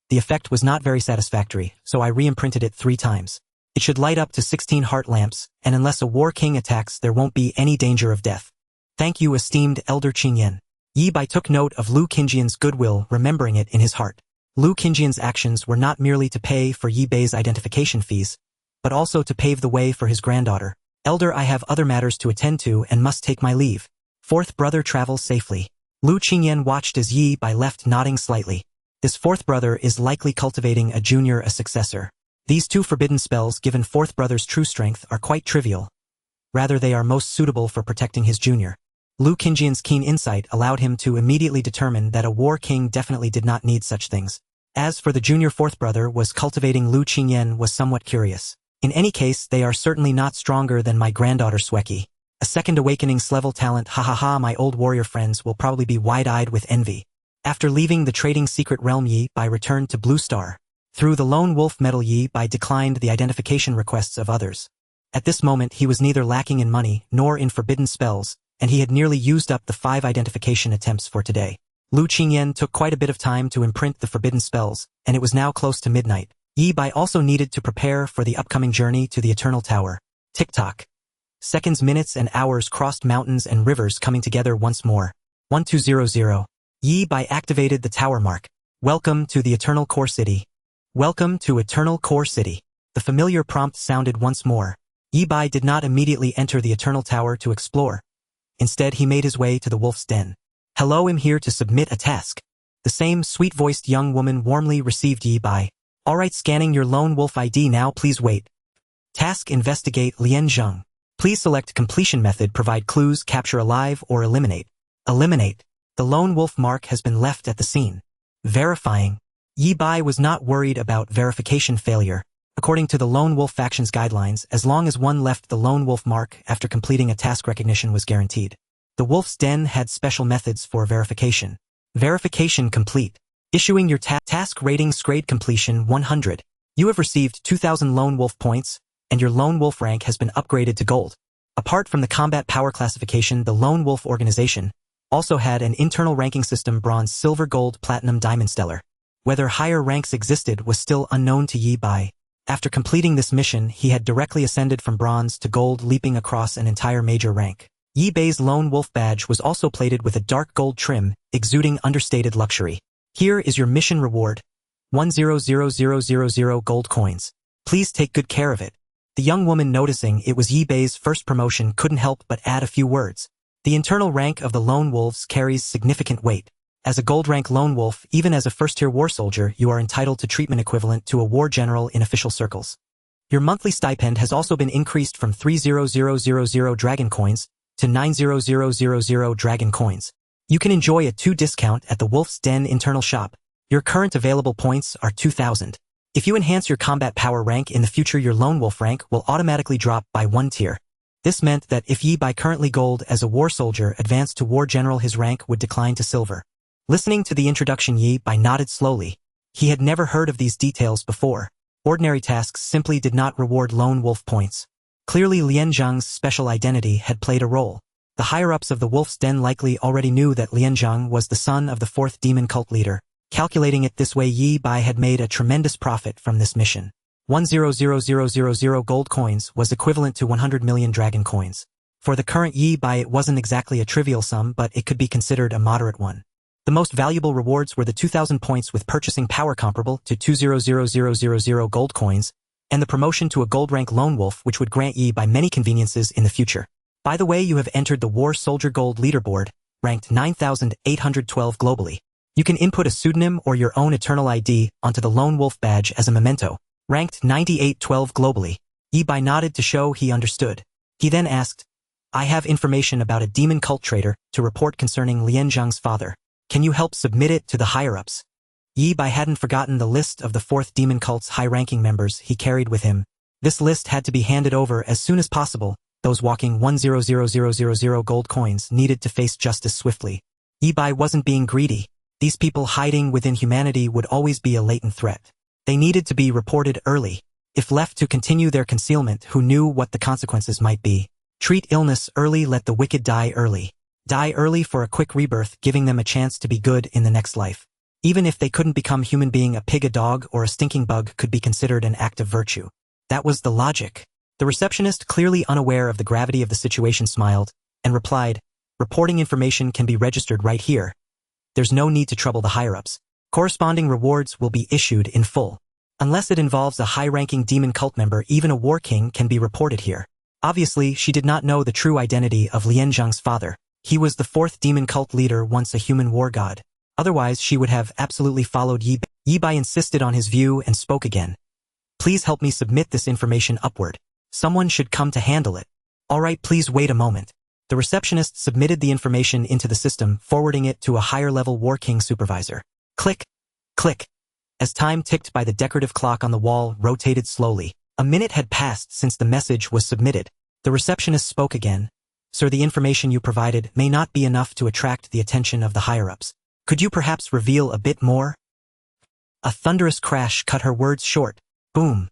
The effect was not very satisfactory, so I re-imprinted it 3 times. It should light up to 16 heart lamps, and unless a War King attacks, there won't be any danger of death. Thank you, esteemed Elder Qingyan. Yi Bai took note of Lu Qingyan's goodwill, remembering it in his heart. Lu Qingyan's actions were not merely to pay for Yi Bai's identification fees, but also to pave the way for his granddaughter. Elder, I have other matters to attend to and must take my leave. 4th brother, travel safely. Lu Qingyan watched as Yi Bai left, nodding slightly. This 4th brother is likely cultivating a successor. These 2 forbidden spells, given 4th brother's true strength, are quite trivial. Rather, they are most suitable for protecting his junior. Lu Qingyan's keen insight allowed him to immediately determine that a War King definitely did not need such things. As for the junior 4th brother was cultivating, Lu Qingyan was somewhat curious. In any case, they are certainly not stronger than my granddaughter Sweki. A 2nd awakening's level talent, my old warrior friends will probably be wide-eyed with envy. After leaving the trading secret realm, Yi Bai returned to Blue Star. Through the Lone Wolf Medal, Yi Bai declined the identification requests of others. At this moment, he was neither lacking in money nor in forbidden spells, and he had nearly used up the 5 identification attempts for today. Lu Qingyan took quite a bit of time to imprint the forbidden spells, and it was now close to midnight. Yi Bai also needed to prepare for the upcoming journey to the Eternal Tower. Tick-tock. Seconds, minutes, and hours crossed, mountains and rivers coming together once more. 1200. Yi Bai activated the tower mark. Welcome to the Eternal Core City. Welcome to Eternal Core City. The familiar prompt sounded once more. Yi Bai did not immediately enter the Eternal Tower to explore. Instead, he made his way to the wolf's den. Hello, I'm here to submit a task. The same sweet-voiced young woman warmly received Yi Bai. Alright, scanning your lone wolf ID now, please wait. Task: investigate Lian Zheng. Please select completion method, provide clues, capture alive, or eliminate. Eliminate. The lone wolf mark has been left at the scene. Verifying. Yi Bai was not worried about verification failure. According to the Lone Wolf faction's guidelines, as long as one left the Lone Wolf mark after completing a task, recognition was guaranteed. The Wolf's Den had special methods for verification. Verification complete. Issuing your task rating: grade completion 100. You have received 2,000 Lone Wolf points, and your Lone Wolf rank has been upgraded to Gold. Apart from the combat power classification, the Lone Wolf organization also had an internal ranking system: Bronze, Silver, Gold, Platinum, Diamond, Stellar. Whether higher ranks existed was still unknown to Yi Bai. After completing this mission, he had directly ascended from Bronze to Gold, leaping across an entire major rank. Yi Bai's Lone Wolf badge was also plated with a dark gold trim, exuding understated luxury. Here is your mission reward: 100,000 gold coins. Please take good care of it. The young woman, noticing it was Yi Bai's first promotion, couldn't help but add a few words. The internal rank of the Lone Wolves carries significant weight. As a gold rank Lone Wolf, even as a first-tier war soldier, you are entitled to treatment equivalent to a war general in official circles. Your monthly stipend has also been increased from 300,000 dragon coins to 900,000 dragon coins. You can enjoy a 2 discount at the Wolf's Den internal shop. Your current available points are 2,000. If you enhance your combat power rank in the future, your lone wolf rank will automatically drop by 1 tier. This meant that if Yi Bai, currently gold as a war soldier, advanced to war general, his rank would decline to silver. Listening to the introduction, Yi Bai nodded slowly. He had never heard of these details before. Ordinary tasks simply did not reward lone wolf points. Clearly Lian Zhang's special identity had played a role. The higher-ups of the Wolf's Den likely already knew that Lian Zhang was the son of the 4th demon cult leader. Calculating it this way, Yi Bai had made a tremendous profit from this mission. 100,000 gold coins was equivalent to 100 million dragon coins. For the current Yi Bai, it wasn't exactly a trivial sum, but it could be considered a moderate one. The most valuable rewards were the 2,000 points with purchasing power comparable to 200,000 gold coins, and the promotion to a gold rank lone wolf, which would grant Yi Bai many conveniences in the future. By the way, you have entered the War Soldier Gold leaderboard, ranked 9,812 globally. You can input a pseudonym or your own eternal ID onto the Lone Wolf badge as a memento, ranked 9812 globally. Yi Bai nodded to show he understood. He then asked, I have information about a demon cult traitor to report concerning Lian Zhang's father. Can you help submit it to the higher-ups? Yi Bai hadn't forgotten the list of the 4th demon cult's high-ranking members he carried with him. This list had to be handed over as soon as possible. Those walking 100,000 gold coins needed to face justice swiftly. Yi Bai wasn't being greedy. These people hiding within humanity would always be a latent threat. They needed to be reported early. If left to continue their concealment, who knew what the consequences might be? Treat illness early, let the wicked die early. Die early for a quick rebirth, giving them a chance to be good in the next life. Even if they couldn't become human being, a pig, a dog, or a stinking bug could be considered an act of virtue. That was the logic. The receptionist, clearly unaware of the gravity of the situation, smiled and replied, reporting information can be registered right here. There's no need to trouble the higher-ups. Corresponding rewards will be issued in full. Unless it involves a high-ranking demon cult member, even a war king can be reported here. Obviously, she did not know the true identity of Lian Zhang's father. He was the 4th demon cult leader, once a human war god. Otherwise, she would have absolutely followed Yi Bai. Yi Bai insisted on his view and spoke again. Please help me submit this information upward. Someone should come to handle it. All right, please wait a moment. The receptionist submitted the information into the system, forwarding it to a higher-level War King supervisor. Click, click. As time ticked by, the decorative clock on the wall rotated slowly. A minute had passed since the message was submitted. The receptionist spoke again. Sir, the information you provided may not be enough to attract the attention of the higher-ups. Could you perhaps reveal a bit more? A thunderous crash cut her words short. Boom.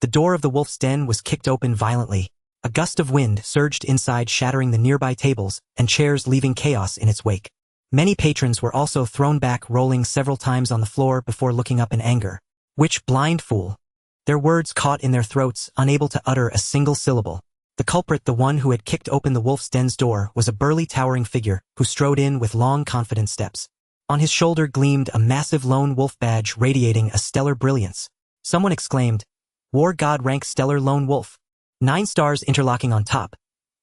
The door of the wolf's den was kicked open violently. A gust of wind surged inside, shattering the nearby tables and chairs, leaving chaos in its wake. Many patrons were also thrown back, rolling several times on the floor before looking up in anger. Which blind fool? Their words caught in their throats, unable to utter a single syllable. The culprit, the one who had kicked open the wolf's den's door, was a burly, towering figure who strode in with long, confident steps. On his shoulder gleamed a massive lone wolf badge radiating a stellar brilliance. Someone exclaimed, War God rank stellar lone wolf. 9 stars interlocking on top.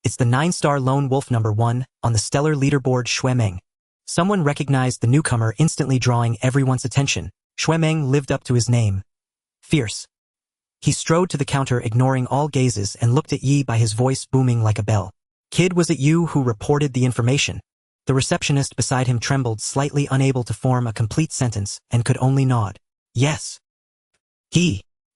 It's the 9-star lone wolf number 1 on the stellar leaderboard, Xuemeng. Someone recognized the newcomer, instantly drawing everyone's attention. Xuemeng lived up to his name. Fierce. He strode to the counter, ignoring all gazes, and looked at Yi Bai, his voice booming like a bell. Kid, was it you who reported the information? The receptionist beside him trembled slightly, unable to form a complete sentence, and could only nod. Yes.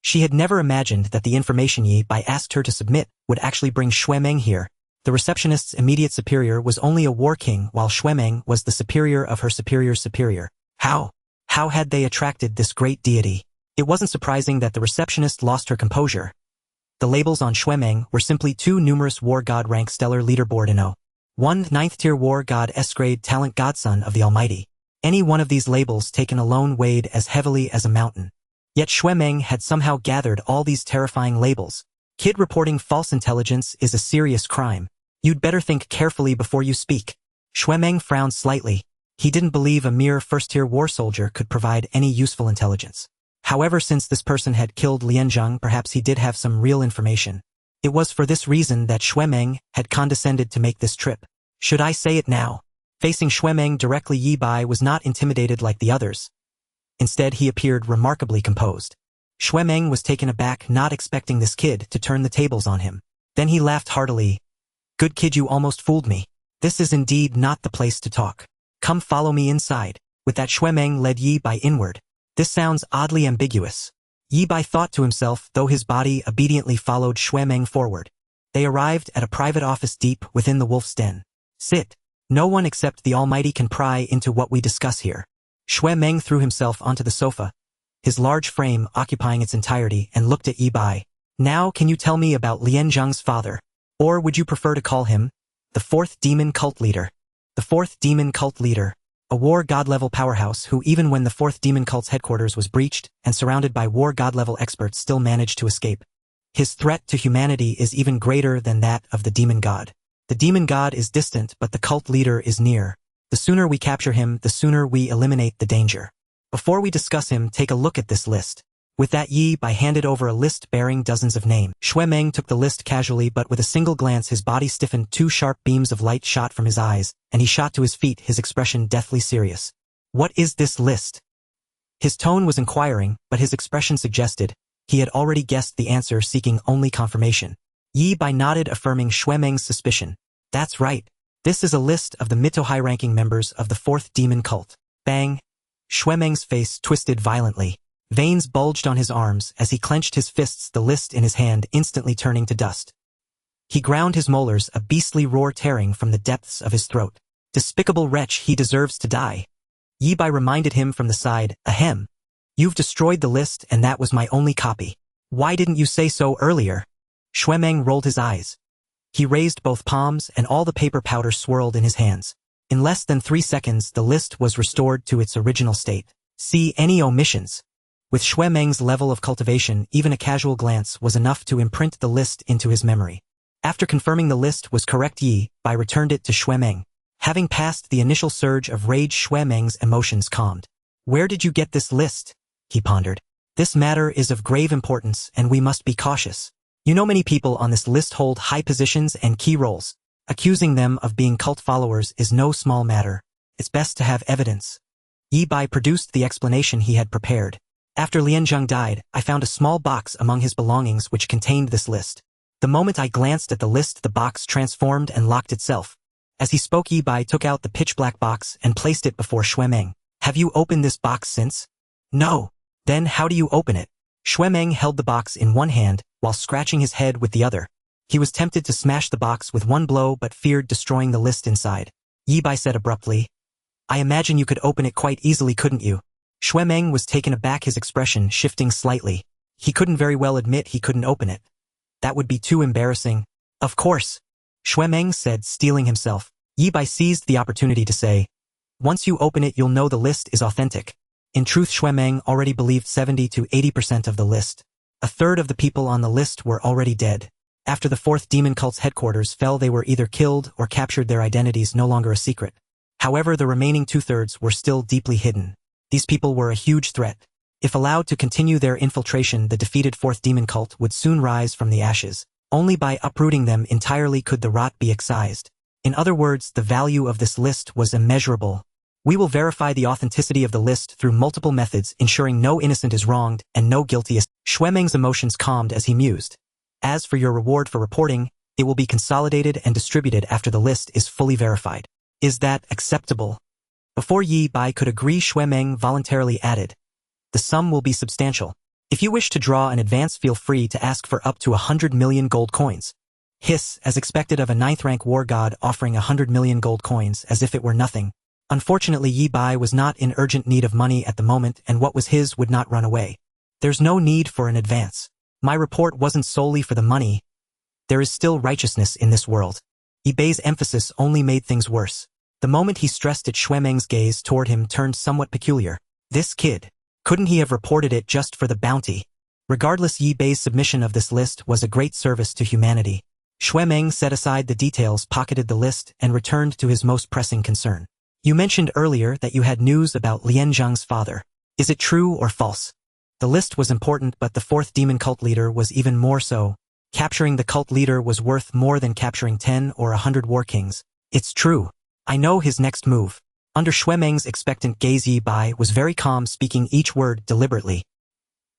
She had never imagined that the information Yi Bai asked her to submit would actually bring Xuemeng here. The receptionist's immediate superior was only a war king, while Xuemeng was the superior of her superior's superior. How had they attracted this great deity? It wasn't surprising that the receptionist lost her composure. The labels on Xuemeng were simply too numerous: War God rank stellar leaderboard No. 1 9th tier War God S-grade talent godson of the Almighty. Any one of these labels taken alone weighed as heavily as a mountain. Yet Xuemeng had somehow gathered all these terrifying labels. Kid, reporting false intelligence is a serious crime. You'd better think carefully before you speak. Xuemeng frowned slightly. He didn't believe a mere first-tier war soldier could provide any useful intelligence. However, since this person had killed Lian Zhang, perhaps he did have some real information. It was for this reason that Xuemeng had condescended to make this trip. Should I say it now? Facing Xuemeng directly, Yi Bai was not intimidated like the others. Instead, he appeared remarkably composed. Xuemeng was taken aback, not expecting this kid to turn the tables on him. Then he laughed heartily. Good kid, you almost fooled me. This is indeed not the place to talk. Come follow me inside. With that, Xuemeng led Yi Bai inward. This sounds oddly ambiguous. Yi Bai thought to himself, though his body obediently followed Xue Meng forward. They arrived at a private office deep within the wolf's den. Sit. No one except the Almighty can pry into what we discuss here. Xue Meng threw himself onto the sofa, his large frame occupying its entirety, and looked at Yi Bai. Now can you tell me about Lian Zhang's father? Or would you prefer to call him the fourth demon cult leader? The fourth demon cult leader, a war god-level powerhouse who, even when the fourth demon cult's headquarters was breached and surrounded by war god-level experts, still managed to escape. His threat to humanity is even greater than that of the demon god. The demon god is distant, but the cult leader is near. The sooner we capture him, the sooner we eliminate the danger. Before we discuss him, take a look at this list. With that, Yi Bai handed over a list bearing dozens of names. Xue Meng took the list casually, but with a single glance his body stiffened. 2 sharp beams of light shot from his eyes, and he shot to his feet, his expression deathly serious. What is this list? His tone was inquiring, but his expression suggested he had already guessed the answer, seeking only confirmation. Yi Bai nodded, affirming Xue Meng's suspicion. That's right. This is a list of the mid to high-ranking members of the fourth demon cult. Bang! Xue Meng's face twisted violently. Veins bulged on his arms as he clenched his fists, the list in his hand instantly turning to dust. He ground his molars, a beastly roar tearing from the depths of his throat. Despicable wretch, he deserves to die. Yi Bai reminded him from the side, ahem. You've destroyed the list, and that was my only copy. Why didn't you say so earlier? Xue Meng rolled his eyes. He raised both palms, and all the paper powder swirled in his hands. In less than 3 seconds, the list was restored to its original state. See any omissions? With Xue Meng's level of cultivation, even a casual glance was enough to imprint the list into his memory. After confirming the list was correct, Yi Bai returned it to Xue Meng. Having passed the initial surge of rage, Xue Meng's emotions calmed. Where did you get this list? He pondered. This matter is of grave importance, and we must be cautious. You know, many people on this list hold high positions and key roles. Accusing them of being cult followers is no small matter. It's best to have evidence. Yi Bai produced the explanation he had prepared. After Lian Zhang died, I found a small box among his belongings which contained this list. The moment I glanced at the list, the box transformed and locked itself. As he spoke, Yi Bai took out the pitch-black box and placed it before Xue Meng. Have you opened this box since? No. Then how do you open it? Xue Meng held the box in one hand, while scratching his head with the other. He was tempted to smash the box with one blow but feared destroying the list inside. Yi Bai said abruptly, I imagine you could open it quite easily, couldn't you? Xue Meng was taken aback, his expression shifting slightly. He couldn't very well admit he couldn't open it. That would be too embarrassing. Of course, Xue Meng said, steeling himself. Yi Bai seized the opportunity to say, once you open it, you'll know the list is authentic. In truth, Xue Meng already believed 70 to 80% of the list. A third of the people on the list were already dead. After the fourth demon cult's headquarters fell, they were either killed or captured, their identities no longer a secret. However, the remaining 2/3 were still deeply hidden. These people were a huge threat. If allowed to continue their infiltration, the defeated fourth demon cult would soon rise from the ashes. Only by uprooting them entirely could the rot be excised. In other words, the value of this list was immeasurable. We will verify the authenticity of the list through multiple methods, ensuring no innocent is wronged and no guilty is. Xue Meng's emotions calmed as he mused. As for your reward for reporting, it will be consolidated and distributed after the list is fully verified. Is that acceptable? Before Yi Bai could agree, Xue Meng voluntarily added, the sum will be substantial. If you wish to draw an advance, feel free to ask for up to 100 million gold coins. Hiss, as expected of a 9th-rank war god offering 100 million gold coins as if it were nothing. Unfortunately, Yi Bai was not in urgent need of money at the moment, and what was his would not run away. There's no need for an advance. My report wasn't solely for the money. There is still righteousness in this world. Yi Bai's emphasis only made things worse. The moment he stressed it, Xue Meng's gaze toward him turned somewhat peculiar. This kid. Couldn't he have reported it just for the bounty? Regardless, Yi Bai's submission of this list was a great service to humanity. Xue Meng set aside the details, pocketed the list, and returned to his most pressing concern. You mentioned earlier that you had news about Lian Zhang's father. Is it true or false? The list was important, but the fourth demon cult leader was even more so. Capturing the cult leader was worth more than capturing 10 or 100 war kings. It's true. I know his next move. Under Xue Meng's expectant gaze, Yi Bai was very calm, speaking each word deliberately.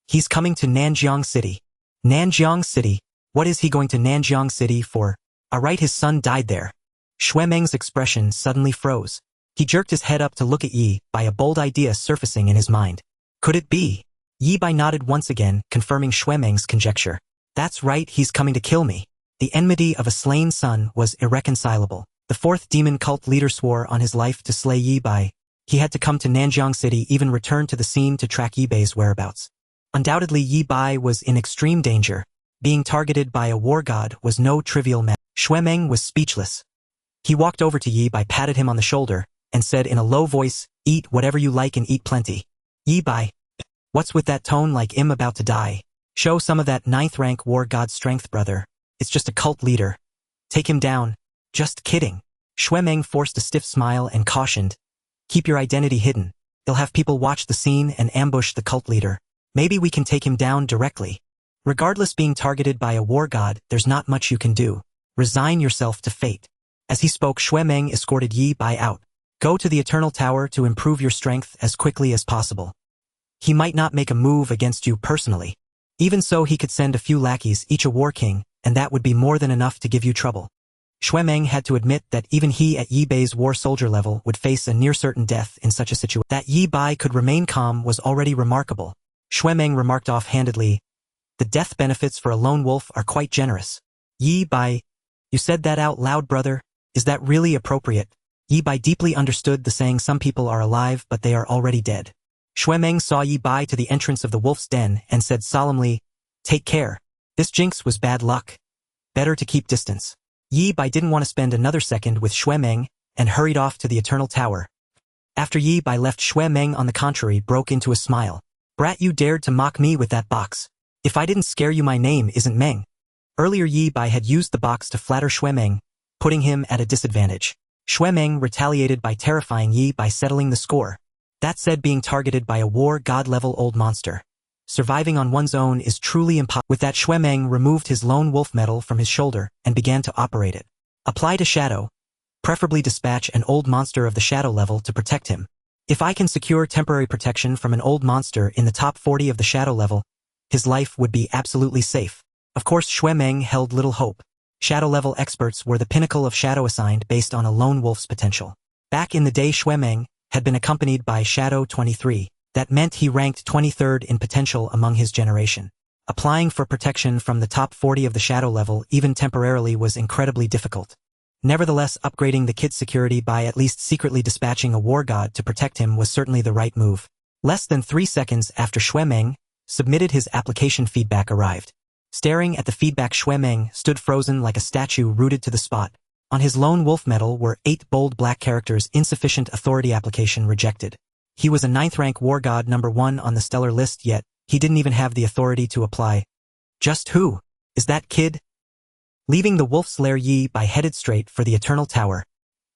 He's coming to Nanjiang City. Nanjiang City? What is he going to Nanjiang City for? Alright, his son died there. Xue Meng's expression suddenly froze. He jerked his head up to look at Yi Bai, a bold idea surfacing in his mind. Could it be? Yi Bai nodded once again, confirming Xuemeng's conjecture. That's right, he's coming to kill me. The enmity of a slain son was irreconcilable. The fourth demon cult leader swore on his life to slay Yi Bai. He had to come to Nanjiang City, even return to the scene to track Yi Bai's whereabouts. Undoubtedly, Yi Bai was in extreme danger. Being targeted by a war god was no trivial matter. Xuemeng was speechless. He walked over to Yi Bai, patted him on the shoulder, and said in a low voice, "Eat whatever you like and eat plenty." Yi Bai, what's with that tone like I'm about to die? Show some of that 9th rank war god strength, brother. It's just a cult leader. Take him down. Just kidding. Xuemeng forced a stiff smile and cautioned, keep your identity hidden. They'll have people watch the scene and ambush the cult leader. Maybe we can take him down directly. Regardless, being targeted by a war god, there's not much you can do. Resign yourself to fate. As he spoke, Xuemeng escorted Yi Bai out. Go to the Eternal Tower to improve your strength as quickly as possible. He might not make a move against you personally. Even so, he could send a few lackeys, each a war king, and that would be more than enough to give you trouble. Xuemeng had to admit that even he at Yi Bai's war soldier level would face a near-certain death in such a situation. That Yi Bai could remain calm was already remarkable. Xuemeng remarked offhandedly, the death benefits for a lone wolf are quite generous. Yi Bai, you said that out loud, brother? Is that really appropriate? Yi Bai deeply understood the saying, some people are alive but they are already dead. Xuemeng saw Yi Bai to the entrance of the wolf's den and said solemnly, take care. This jinx was bad luck. Better to keep distance. Yi Bai didn't want to spend another second with Xuemeng and hurried off to the Eternal Tower. After Yi Bai left, Xuemeng on the contrary broke into a smile. Brat, you dared to mock me with that box. If I didn't scare you, my name isn't Meng. Earlier, Yi Bai had used the box to flatter Xuemeng, putting him at a disadvantage. Xuemeng retaliated by terrifying Yi Bai, settling the score. That said, being targeted by a war god-level old monster, surviving on one's own is truly impossible. With that, Xuemeng removed his lone wolf medal from his shoulder and began to operate it. Apply to shadow. Preferably dispatch an old monster of the shadow level to protect him. If I can secure temporary protection from an old monster in the top 40 of the shadow level, his life would be absolutely safe. Of course, Xuemeng held little hope. Shadow level experts were the pinnacle of shadow assigned based on a lone wolf's potential. Back in the day, Xuemeng had been accompanied by Shadow 23. That meant he ranked 23rd in potential among his generation. Applying for protection from the top 40 of the shadow level, even temporarily, was incredibly difficult. Nevertheless, upgrading the kid's security by at least secretly dispatching a war god to protect him was certainly the right move. Less than 3 seconds after Xuemeng submitted his application, feedback arrived. Staring at the feedback, Xuemeng stood frozen like a statue rooted to the spot. On his lone wolf medal were 8 bold black characters: insufficient authority, application rejected. He was a 9th rank war god #1 on the stellar list, yet he didn't even have the authority to apply. Just who is that kid? Leaving the wolf's lair, Yi Bai headed straight for the Eternal Tower.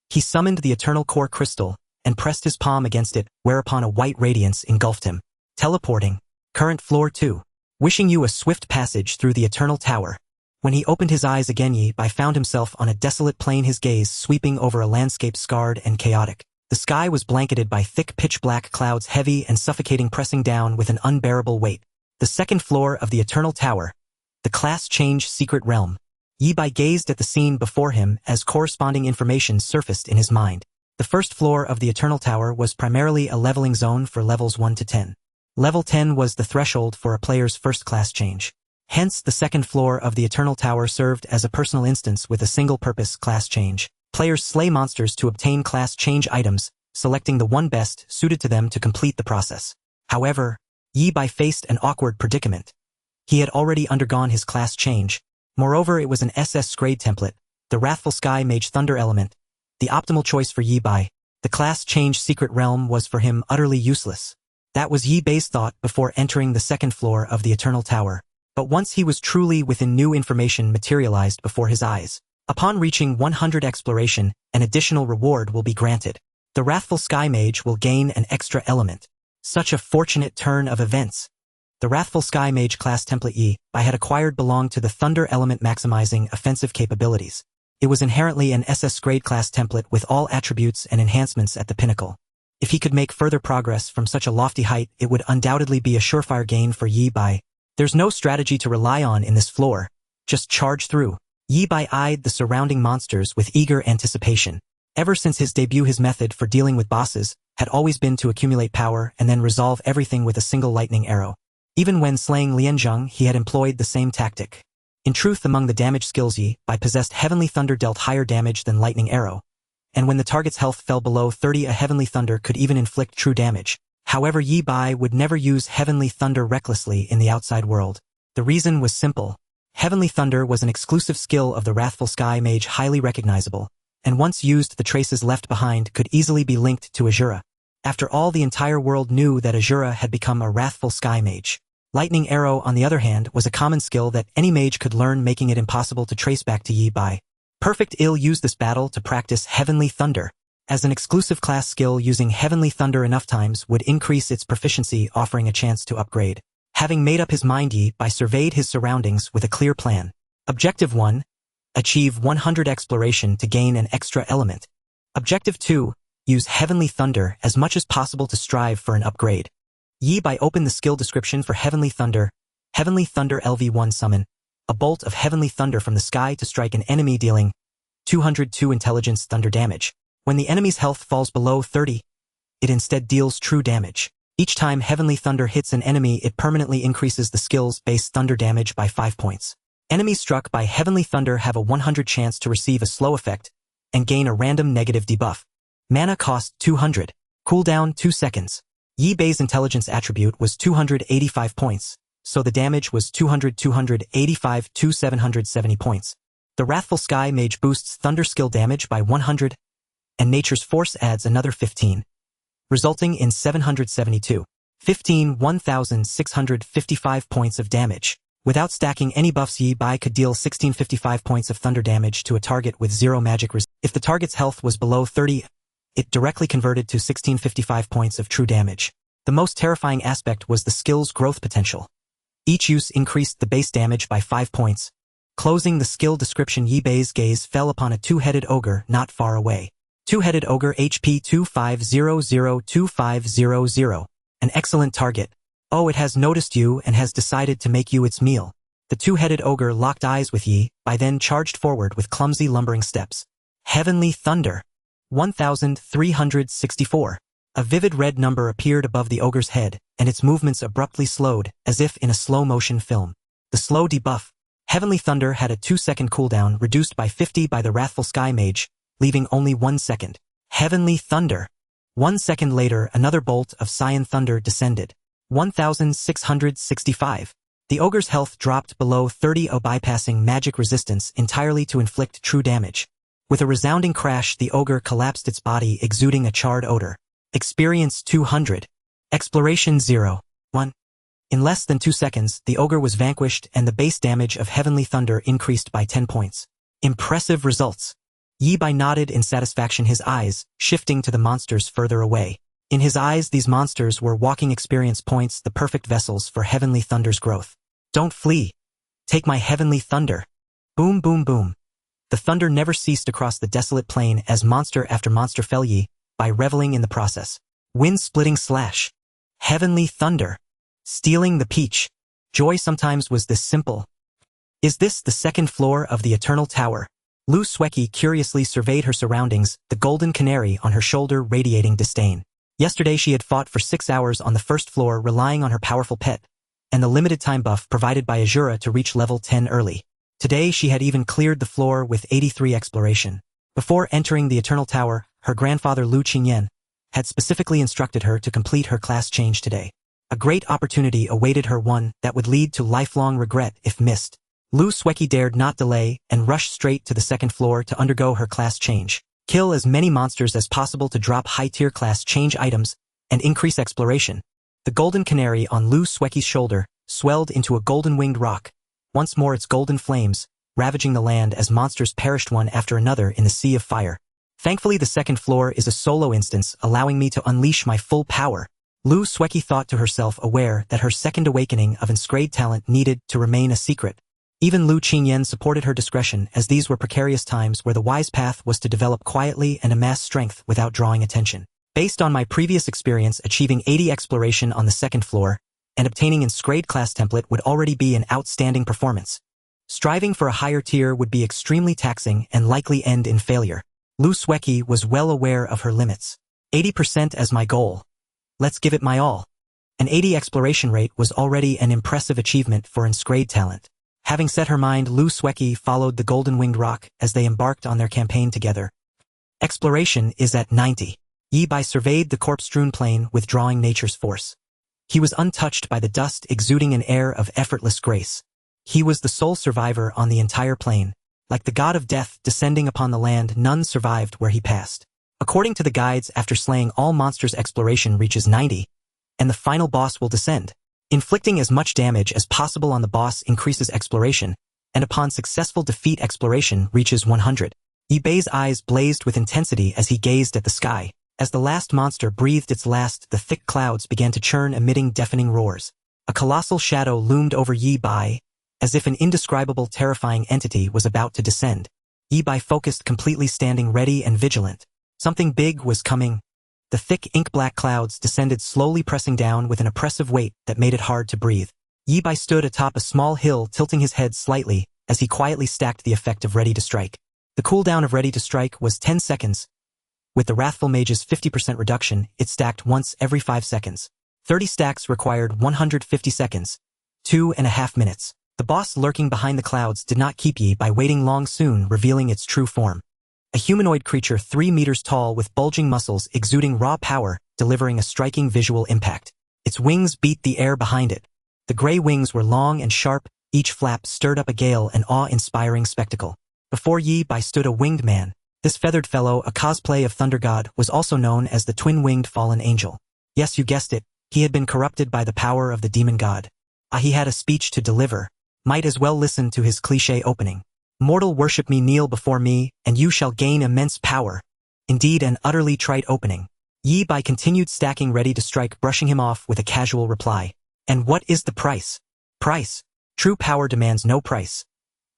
He summoned the Eternal Core Crystal and pressed his palm against it, whereupon a white radiance engulfed him. Teleporting. Current floor 2. Wishing you a swift passage through the Eternal Tower. When he opened his eyes again, Yi Bai found himself on a desolate plain, his gaze sweeping over a landscape scarred and chaotic. The sky was blanketed by thick pitch-black clouds, heavy and suffocating, pressing down with an unbearable weight. The second floor of the Eternal Tower. The class change secret realm. Yi Bai gazed at the scene before him as corresponding information surfaced in his mind. The first floor of the Eternal Tower was primarily a leveling zone for levels 1 to 10. Level 10 was the threshold for a player's first class change. Hence, the second floor of the Eternal Tower served as a personal instance with a single-purpose class change. Players slay monsters to obtain class change items, selecting the one best suited to them to complete the process. However, Yi Bai faced an awkward predicament. He had already undergone his class change. Moreover, it was an SS grade template, the Wrathful Sky Mage Thunder element, the optimal choice for Yi Bai. The class change secret realm was for him utterly useless. That was Yi Bai's thought before entering the second floor of the Eternal Tower. But once he was truly within, new information materialized before his eyes. Upon reaching 100 exploration, an additional reward will be granted. The Wrathful Sky Mage will gain an extra element. Such a fortunate turn of events. The Wrathful Sky Mage class template Yi Bai had acquired belonged to the Thunder element, maximizing offensive capabilities. It was inherently an SS grade class template with all attributes and enhancements at the pinnacle. If he could make further progress from such a lofty height, it would undoubtedly be a surefire gain for Yi Bai. There's no strategy to rely on in this floor. Just charge through. Yi Bai eyed the surrounding monsters with eager anticipation. Ever since his debut, his method for dealing with bosses had always been to accumulate power and then resolve everything with a single lightning arrow. Even when slaying Lianzheng, he had employed the same tactic. In truth, among the damage skills Yi Bai possessed, Heavenly Thunder dealt higher damage than Lightning Arrow, and when the target's health fell below 30, a Heavenly Thunder could even inflict true damage. However, Yi Bai would never use Heavenly Thunder recklessly in the outside world. The reason was simple. Heavenly Thunder was an exclusive skill of the Wrathful Sky Mage, highly recognizable, and once used, the traces left behind could easily be linked to Asura. After all, the entire world knew that Asura had become a Wrathful Sky Mage. Lightning Arrow, on the other hand, was a common skill that any mage could learn, making it impossible to trace back to Yi Bai. Perfect Ill used this battle to practice Heavenly Thunder. As an exclusive class skill, using Heavenly Thunder enough times would increase its proficiency, offering a chance to upgrade. Having made up his mind, Yi Bai surveyed his surroundings with a clear plan. Objective 1. Achieve 100 exploration to gain an extra element. Objective 2. Use Heavenly Thunder as much as possible to strive for an upgrade. Yi Bai opened the skill description for Heavenly Thunder. Heavenly Thunder LV1 Summon. A bolt of Heavenly Thunder from the sky to strike an enemy, dealing 202 intelligence thunder damage. When the enemy's health falls below 30, it instead deals true damage. Each time Heavenly Thunder hits an enemy, it permanently increases the skill's base thunder damage by 5 points. Enemies struck by Heavenly Thunder have a 100 chance to receive a slow effect and gain a random negative debuff. Mana cost 200. Cooldown 2 seconds. Yi Bai's intelligence attribute was 285 points, so the damage was 285 to 770 points. The Wrathful Sky Mage boosts Thunder skill damage by 100, and Nature's Force adds another 15, resulting in 772. 1,655 points of damage. Without stacking any buffs, Yi Bai could deal 1,655 points of thunder damage to a target with 0 magic resistance. If the target's health was below 30, it directly converted to 1,655 points of true damage. The most terrifying aspect was the skill's growth potential. Each use increased the base damage by 5 points. Closing the skill description, Yi Bai's gaze fell upon a two-headed ogre not far away. Two-headed ogre, HP 25002500. An excellent target. Oh, it has noticed you and has decided to make you its meal. The two-headed ogre locked eyes with Yi Bai, then charged forward with clumsy lumbering steps. Heavenly Thunder. 1364. A vivid red number appeared above the ogre's head, and its movements abruptly slowed, as if in a slow-motion film. The slow debuff. Heavenly Thunder had a 2-second cooldown, reduced by 50 by the Wrathful Sky Mage, leaving only 1 second. Heavenly Thunder. 1 second later, another bolt of Cyan Thunder descended. 1,665. The ogre's health dropped below 30, bypassing magic resistance entirely to inflict true damage. With a resounding crash, the ogre collapsed, its body exuding a charred odor. Experience 200. Exploration 0. 1. In less than 2 seconds, the ogre was vanquished and the base damage of Heavenly Thunder increased by 10 points. Impressive results. Yi Bai nodded in satisfaction, his eyes shifting to the monsters further away. In his eyes, these monsters were walking experience points, the perfect vessels for Heavenly Thunder's growth. Don't flee. Take my Heavenly Thunder. Boom, boom, boom. The thunder never ceased across the desolate plain as monster after monster fell, Yi Bai reveling in the process. Wind-splitting slash. Heavenly Thunder. Stealing the peach. Joy sometimes was this simple. Is this the second floor of the Eternal Tower? Lu Sueki curiously surveyed her surroundings, the golden canary on her shoulder radiating disdain. Yesterday she had fought for 6 hours on the first floor, relying on her powerful pet, and the limited time buff provided by Asura to reach level 10 early. Today she had even cleared the floor with 83 exploration. Before entering the Eternal Tower, her grandfather Lu Qingyan had specifically instructed her to complete her class change today. A great opportunity awaited her, one that would lead to lifelong regret if missed. Lu Sueki dared not delay and rushed straight to the second floor to undergo her class change. Kill as many monsters as possible to drop high-tier class change items and increase exploration. The golden canary on Lu Sueki's shoulder swelled into a golden-winged rock. Once more its golden flames, ravaging the land as monsters perished one after another in the sea of fire. Thankfully the second floor is a solo instance, allowing me to unleash my full power. Lu Sueki thought to herself, aware that her second awakening of inscrayed talent needed to remain a secret. Even Lu Qingyan supported her discretion, as these were precarious times where the wise path was to develop quietly and amass strength without drawing attention. Based on my previous experience, achieving 80 exploration on the second floor and obtaining inscrayed class template would already be an outstanding performance. Striving for a higher tier would be extremely taxing and likely end in failure. Lu Sueki was well aware of her limits. 80% as my goal. Let's give it my all. An 80 exploration rate was already an impressive achievement for an SSS-grade talent. Having set her mind, Lu Sueki followed the golden-winged rock as they embarked on their campaign together. Exploration is at 90. Yi Bai surveyed the corpse-strewn plain, withdrawing nature's force. He was untouched by the dust, exuding an air of effortless grace. He was the sole survivor on the entire plain. Like the god of death descending upon the land, none survived where he passed. According to the guides, after slaying all monsters, exploration reaches 90, and the final boss will descend. Inflicting as much damage as possible on the boss increases exploration, and upon successful defeat, exploration reaches 100. Yi Bai's eyes blazed with intensity as he gazed at the sky. As the last monster breathed its last, the thick clouds began to churn, emitting deafening roars. A colossal shadow loomed over Yi Bai, as if an indescribable, terrifying entity was about to descend. Yi Bai focused, completely standing ready and vigilant. Something big was coming. The thick ink-black clouds descended slowly, pressing down with an oppressive weight that made it hard to breathe. Yi Bai stood atop a small hill, tilting his head slightly as he quietly stacked the effect of Ready to Strike. The cooldown of Ready to Strike was 10 seconds. With the Wrathful Mage's 50% reduction, it stacked once every 5 seconds. 30 stacks required 150 seconds, 2.5 minutes. The boss lurking behind the clouds did not keep Yi Bai waiting long, soon revealing its true form. A humanoid creature 3 meters tall with bulging muscles exuding raw power, delivering a striking visual impact. Its wings beat the air behind it. The gray wings were long and sharp, each flap stirred up a gale, an awe-inspiring spectacle. Before Yi Bai stood a winged man. This feathered fellow, a cosplay of Thunder God, was also known as the twin-winged fallen angel. Yes, you guessed it, he had been corrupted by the power of the demon god. He had a speech to deliver. Might as well listen to his cliché opening. Mortal, worship me, kneel before me, and you shall gain immense power. Indeed, an utterly trite opening. Yi Bai continued stacking Ready to Strike, brushing him off with a casual reply. And what is the price? Price? True power demands no price.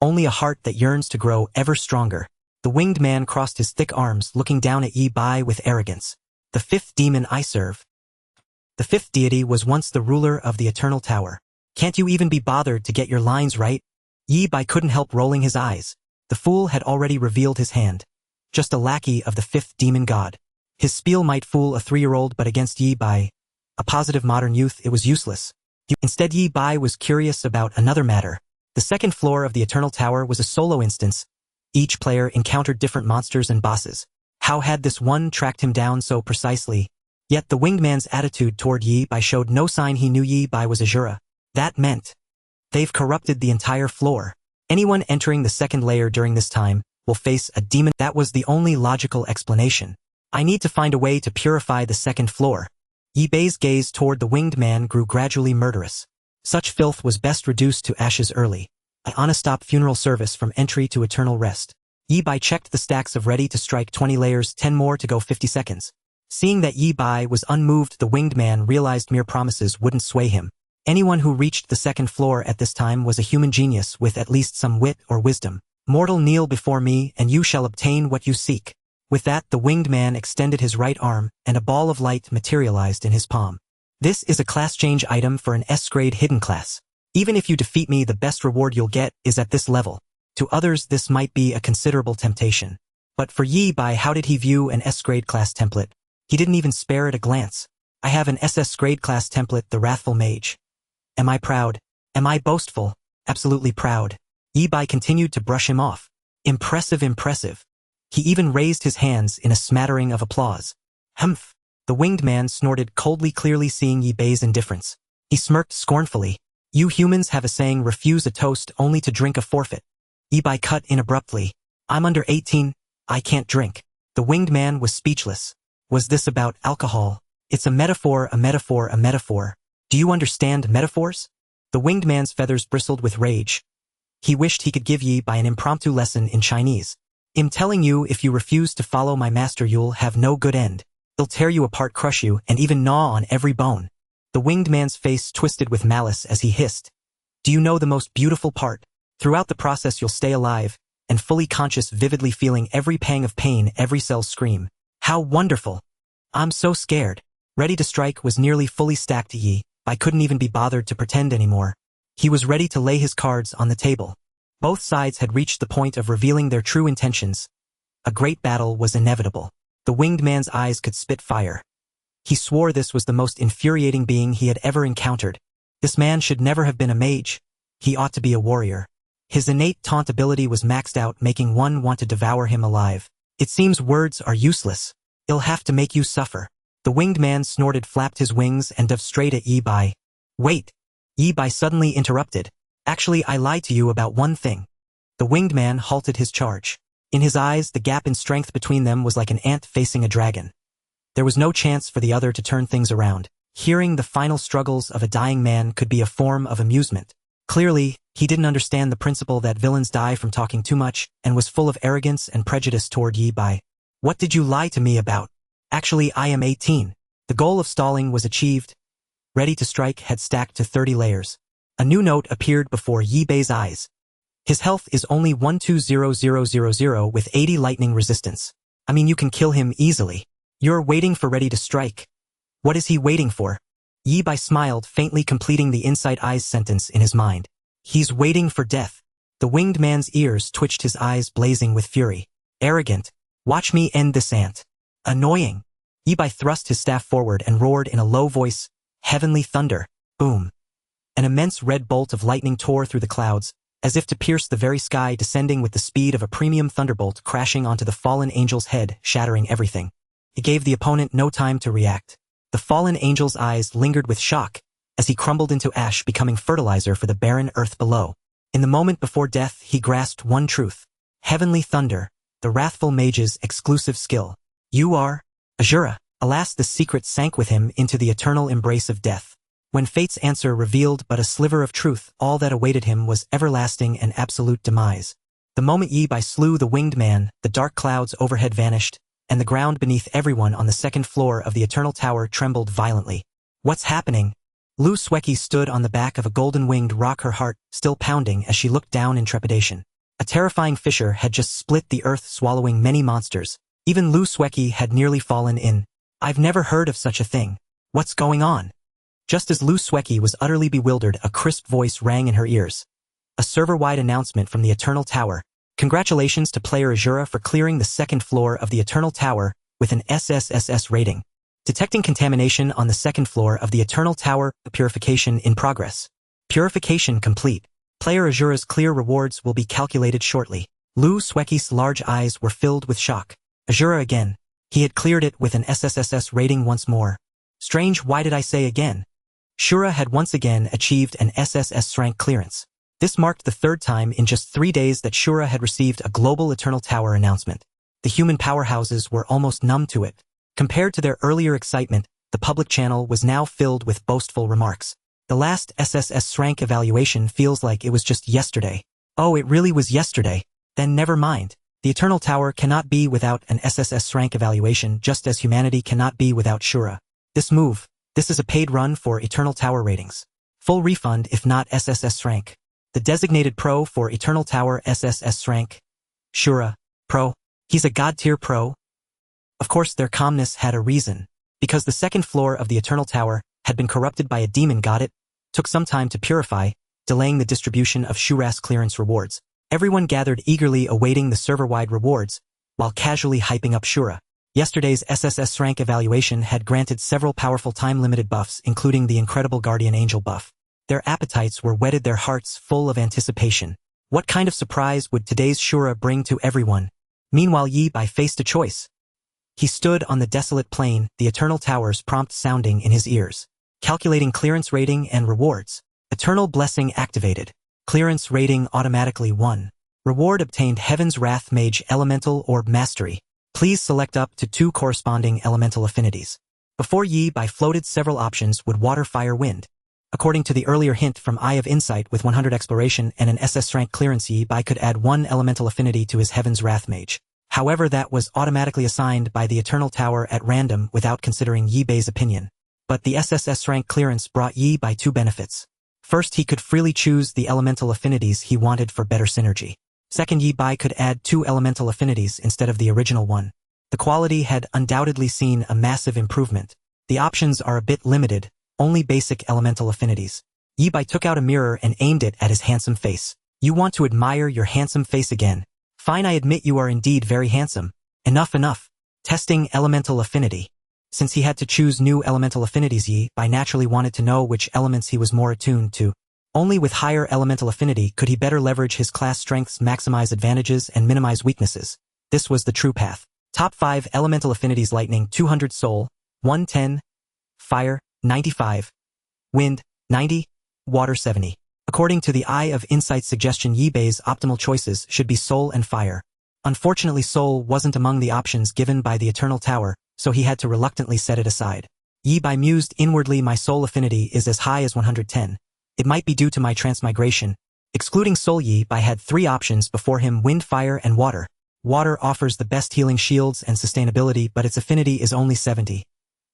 Only a heart that yearns to grow ever stronger. The winged man crossed his thick arms, looking down at Yi Bai with arrogance. The fifth demon I serve. The fifth deity was once the ruler of the Eternal Tower. Can't you even be bothered to get your lines right? Yi Bai couldn't help rolling his eyes. The fool had already revealed his hand. Just a lackey of the fifth demon god. His spiel might fool a 3-year-old, but against Yi Bai, a positive modern youth, it was useless. Instead, Yi Bai was curious about another matter. The second floor of the Eternal Tower was a solo instance. Each player encountered different monsters and bosses. How had this one tracked him down so precisely? Yet the winged man's attitude toward Yi Bai showed no sign he knew Yi Bai was Asura. That meant they've corrupted the entire floor. Anyone entering the second layer during this time will face a demon. That was the only logical explanation. I need to find a way to purify the second floor. Yi Bai's gaze toward the winged man grew gradually murderous. Such filth was best reduced to ashes early. I stop funeral service from entry to eternal rest. Yi Bai checked the stacks of Ready to Strike, 20 layers, 10 more to go, 50 seconds. Seeing that Yi Bai was unmoved, the winged man realized mere promises wouldn't sway him. Anyone who reached the second floor at this time was a human genius with at least some wit or wisdom. Mortal, kneel before me, and you shall obtain what you seek. With that, the winged man extended his right arm, and a ball of light materialized in his palm. This is a class change item for an S-grade hidden class. Even if you defeat me, the best reward you'll get is at this level. To others, this might be a considerable temptation. But for Yi Bai, how did he view an S-grade class template? He didn't even spare it a glance. I have an SS-grade class template, the Wrathful Mage. Am I proud? Am I boastful? Absolutely proud. Yi Bai continued to brush him off. Impressive, impressive. He even raised his hands in a smattering of applause. Humph. The winged man snorted coldly, clearly seeing Yi Bai's indifference. He smirked scornfully. You humans have a saying, refuse a toast only to drink a forfeit. Yi Bai cut in abruptly. I'm under 18, I can't drink. The winged man was speechless. Was this about alcohol? It's a metaphor, a metaphor, a metaphor. Do you understand metaphors? The winged man's feathers bristled with rage. He wished he could give Yi Bai an impromptu lesson in Chinese. I'm telling you, if you refuse to follow my master, you'll have no good end. He'll tear you apart, crush you, and even gnaw on every bone. The winged man's face twisted with malice as he hissed. Do you know the most beautiful part? Throughout the process you'll stay alive, and fully conscious, vividly feeling every pang of pain, every cell scream. How wonderful! I'm so scared. Ready to Strike was nearly fully stacked. Yi Bai couldn't even be bothered to pretend anymore. He was ready to lay his cards on the table. Both sides had reached the point of revealing their true intentions. A great battle was inevitable. The winged man's eyes could spit fire. He swore this was the most infuriating being he had ever encountered. This man should never have been a mage. He ought to be a warrior. His innate taunt ability was maxed out, making one want to devour him alive. It seems words are useless. It'll have to make you suffer. The winged man snorted, flapped his wings, and dove straight at Yi Bai. Wait. Yi Bai suddenly interrupted. Actually, I lied to you about one thing. The winged man halted his charge. In his eyes, the gap in strength between them was like an ant facing a dragon. There was no chance for the other to turn things around. Hearing the final struggles of a dying man could be a form of amusement. Clearly, he didn't understand the principle that villains die from talking too much, and was full of arrogance and prejudice toward Yi Bai. What did you lie to me about? Actually, I am 18. The goal of stalling was achieved. Ready to Strike had stacked to 30 layers. A new note appeared before Yi Bai's eyes. His health is only 120000 with 80 lightning resistance. I mean, you can kill him easily. You're waiting for Ready to Strike. What is he waiting for? Yi Bai smiled, faintly completing the inside eyes sentence in his mind. He's waiting for death. The winged man's ears twitched, his eyes blazing with fury. Arrogant. Watch me end this ant. Annoying. Yi Bai thrust his staff forward and roared in a low voice, Heavenly thunder. Boom. An immense red bolt of lightning tore through the clouds, as if to pierce the very sky, descending with the speed of a premium thunderbolt, crashing onto the fallen angel's head, shattering everything. It gave the opponent no time to react. The fallen angel's eyes lingered with shock as he crumbled into ash, becoming fertilizer for the barren earth below. In the moment before death, he grasped one truth. Heavenly thunder, the wrathful mage's exclusive skill. You are Asura. Alas, the secret sank with him into the eternal embrace of death. When fate's answer revealed but a sliver of truth, all that awaited him was everlasting and absolute demise. The moment Yi Bai slew the winged man, the dark clouds overhead vanished, and the ground beneath everyone on the second floor of the Eternal Tower trembled violently. What's happening? Lu Sueki stood on the back of a golden-winged rock, her heart still pounding as she looked down in trepidation. A terrifying fissure had just split the earth, swallowing many monsters. Even Lu Sueki had nearly fallen in. I've never heard of such a thing. What's going on? Just as Lu Sueki was utterly bewildered, a crisp voice rang in her ears. A server-wide announcement from the Eternal Tower. Congratulations to player Asura for clearing the second floor of the Eternal Tower with an SSS rating. Detecting contamination on the second floor of the Eternal Tower, purification in progress. Purification complete. Player Asura's clear rewards will be calculated shortly. Lu Sueki's large eyes were filled with shock. Asura again. He had cleared it with an SSS rating once more. Strange, why did I say again? Shura had once again achieved an SSS-Rank clearance. This marked the third time in just 3 days that Shura had received a global Eternal Tower announcement. The human powerhouses were almost numb to it. Compared to their earlier excitement, the public channel was now filled with boastful remarks. The last SSS-Rank evaluation feels like it was just yesterday. Oh, it really was yesterday? Then never mind. The Eternal Tower cannot be without an SSS-Rank evaluation, just as humanity cannot be without Shura. This is a paid run for Eternal Tower ratings. Full refund if not SSS-Rank. The designated pro for Eternal Tower SSS-Rank. Shura. Pro. He's a god-tier pro. Of course, their calmness had a reason. Because the second floor of the Eternal Tower had been corrupted by a demon god, it took some time to purify, delaying the distribution of Shura's clearance rewards. Everyone gathered eagerly, awaiting the server-wide rewards, while casually hyping up Shura. Yesterday's SSS-Rank evaluation had granted several powerful time-limited buffs, including the incredible Guardian Angel buff. Their appetites were whetted, their hearts full of anticipation. What kind of surprise would today's Shura bring to everyone? Meanwhile, Yi Bai faced a choice. He stood on the desolate plain, the Eternal Tower's prompt sounding in his ears. Calculating clearance rating and rewards. Eternal Blessing activated. Clearance rating automatically 1. Reward obtained: Heaven's Wrath Mage Elemental Orb Mastery. Please select up to 2 corresponding elemental affinities. Before Yi Bai floated several options: wood, water, fire, wind. According to the earlier hint from Eye of Insight, with 100 exploration and an SS-Rank clearance, Yi Bai could add 1 elemental affinity to his Heaven's Wrath Mage. However, that was automatically assigned by the Eternal Tower at random without considering Yi Bai's opinion. But the SSS-Rank clearance brought Yi Bai 2 benefits. First, he could freely choose the elemental affinities he wanted for better synergy. Second, Yi Bai could add 2 elemental affinities instead of the original 1. The quality had undoubtedly seen a massive improvement. The options are a bit limited, only basic elemental affinities. Yi Bai took out a mirror and aimed it at his handsome face. You want to admire your handsome face again? Fine, I admit you are indeed very handsome. Enough. Testing elemental affinity. Since he had to choose new elemental affinities, Yi Bai naturally wanted to know which elements he was more attuned to. Only with higher elemental affinity could he better leverage his class strengths, maximize advantages, and minimize weaknesses. This was the true path. Top 5 elemental affinities: Lightning 200, Soul 110, Fire 95, Wind 90, Water 70. According to the Eye of Insight's suggestion, Yi Bai's optimal choices should be Soul and Fire. Unfortunately, Soul wasn't among the options given by the Eternal Tower, so he had to reluctantly set it aside. Yi Bai mused inwardly, my soul affinity is as high as 110. It might be due to my transmigration. Excluding Soul, Yi Bai had 3 options before him: Wind, Fire, and Water. Water offers the best healing shields and sustainability, but its affinity is only 70.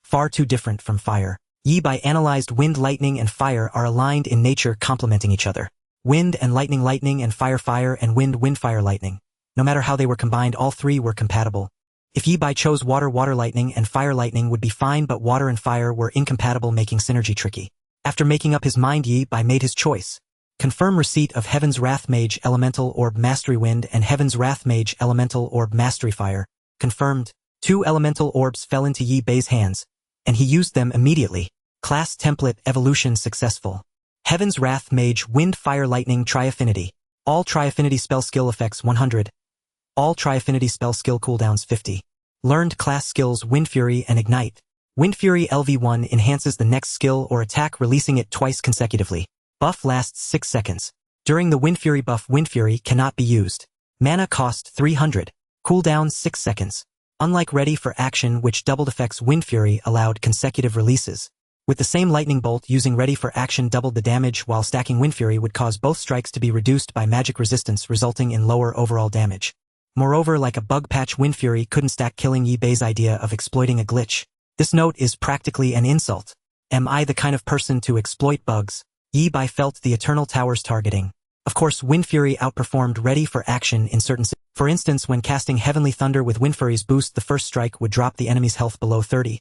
Far too different from Fire. Yi Bai analyzed Wind, Lightning, and Fire are aligned in nature, complementing each other. Wind and Lightning, Lightning and Fire, Fire and Wind, Wind, Fire, Lightning. No matter how they were combined, all 3 were compatible. If Yi Bai chose Water, Water, Lightning and Fire, Lightning would be fine, but Water and Fire were incompatible, making synergy tricky. After making up his mind, Yi Bai made his choice. Confirm receipt of Heaven's Wrath Mage Elemental Orb Mastery Wind and Heaven's Wrath Mage Elemental Orb Mastery Fire. Confirmed. 2 elemental orbs fell into Yi Bai's hands, and he used them immediately. Class template evolution successful. Heaven's Wrath Mage Wind, Fire, Lightning Tri-Affinity. All Tri-Affinity spell skill effects 100. All Tri-Affinity spell skill cooldowns 50. Learned class skills: Wind Fury and Ignite. Wind Fury LV1 enhances the next skill or attack, releasing it twice consecutively. Buff lasts 6 seconds. During the Wind Fury buff, Wind Fury cannot be used. Mana cost 300. Cooldown 6 seconds. Unlike Ready for Action, which doubled effects, Wind Fury allowed consecutive releases. With the same Lightning Bolt, using Ready for Action doubled the damage, while stacking Wind Fury would cause both strikes to be reduced by magic resistance, resulting in lower overall damage. Moreover, like a bug patch, Wind Fury couldn't stack, killing Yi Bai's idea of exploiting a glitch. This note is practically an insult. Am I the kind of person to exploit bugs? Yi Bai felt the Eternal Tower's targeting. Of course, Wind Fury outperformed Ready for Action in certain situations. For instance, when casting Heavenly Thunder with Wind Fury's boost, the first strike would drop the enemy's health below 30,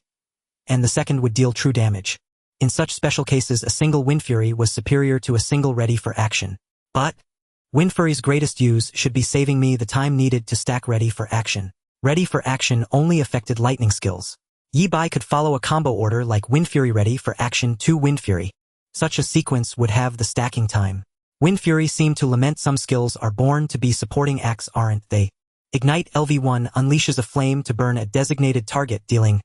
and the second would deal true damage. In such special cases, a single Wind Fury was superior to a single Ready for Action. But Wind Fury's greatest use should be saving me the time needed to stack Ready for Action. Ready for Action only affected lightning skills. Yi Bai could follow a combo order like Wind Fury, Ready for Action, 2 Wind Fury. Such a sequence would have the stacking time. Wind Fury seemed to lament some skills are born to be supporting acts, aren't they? Ignite LV1 unleashes a flame to burn a designated target, dealing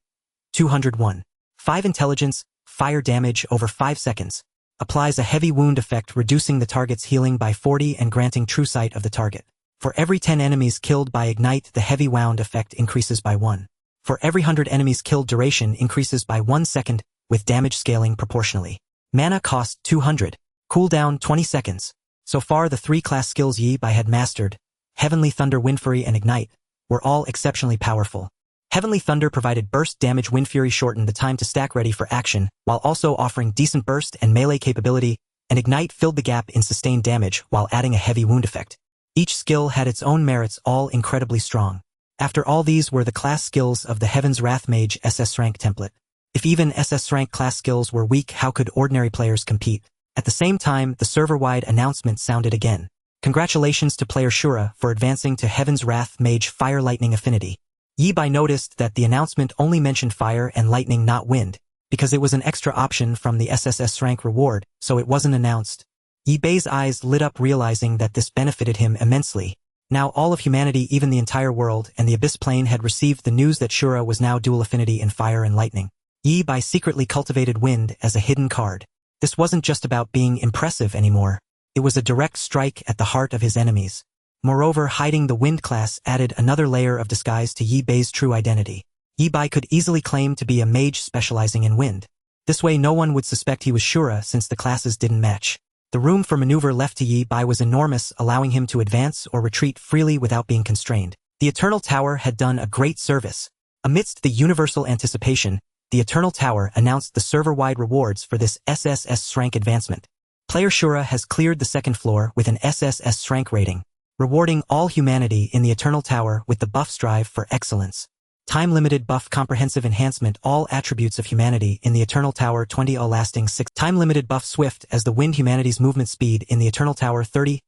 201. 5 intelligence, fire damage over 5 seconds. Applies a heavy wound effect, reducing the target's healing by 40 and granting true sight of the target. For every 10 enemies killed by Ignite, the heavy wound effect increases by 1. For every 100 enemies killed, duration increases by 1 second, with damage scaling proportionally. Mana cost 200. Cooldown 20 seconds. So far, the 3 class skills Yi Bai had mastered, Heavenly Thunder, Wind Fury, and Ignite, were all exceptionally powerful. Heavenly Thunder provided burst damage, Wind Fury shortened the time to stack Ready for Action, while also offering decent burst and melee capability, and Ignite filled the gap in sustained damage while adding a heavy wound effect. Each skill had its own merits, all incredibly strong. After all, these were the class skills of the Heaven's Wrath Mage SSS-Rank template. If even SSS-Rank class skills were weak, how could ordinary players compete? At the same time, the server-wide announcement sounded again. Congratulations to player Shura for advancing to Heaven's Wrath Mage Fire Lightning Affinity. Yi Bai noticed that the announcement only mentioned fire and lightning, not wind, because it was an extra option from the SSS-Rank reward, so it wasn't announced. Yi Bai's eyes lit up, realizing that this benefited him immensely. Now all of humanity, even the entire world and the Abyss Plane, had received the news that Shura was now dual affinity in fire and lightning. Yi Bai secretly cultivated wind as a hidden card. This wasn't just about being impressive anymore. It was a direct strike at the heart of his enemies. Moreover, hiding the wind class added another layer of disguise to Yi Bai's true identity. Yi Bai could easily claim to be a mage specializing in wind. This way no one would suspect he was Shura, since the classes didn't match. The room for maneuver left to Yi Bai was enormous, allowing him to advance or retreat freely without being constrained. The Eternal Tower had done a great service. Amidst the universal anticipation, the Eternal Tower announced the server-wide rewards for this SSS-Rank advancement. Player Shura has cleared the second floor with an SSS-Rank rating, rewarding all humanity in the Eternal Tower with the buff Strive for Excellence. Time-limited buff comprehensive enhancement, all attributes of humanity in the Eternal Tower 20 lasting 6. Time-limited buff Swift as the wind, humanity's movement speed in the Eternal Tower 30.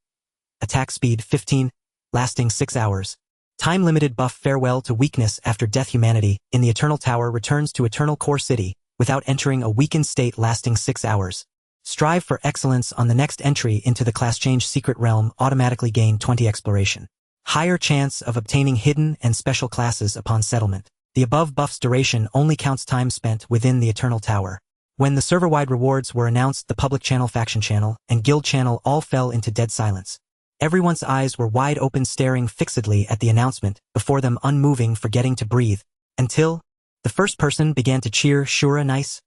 Attack speed 15, lasting 6 hours. Time-limited buff farewell to weakness after death. Humanity in the Eternal Tower returns to Eternal Core City without entering a weakened state lasting 6 hours. Strive for excellence on the next entry into the class change secret realm. Automatically gain 20 exploration. Higher chance of obtaining hidden and special classes upon settlement. The above buff's duration only counts time spent within the Eternal Tower. When the server-wide rewards were announced, the public channel, faction channel, and guild channel all fell into dead silence. Everyone's eyes were wide open, staring fixedly at the announcement, before them unmoving, forgetting to breathe, until the first person began to cheer Shura nice.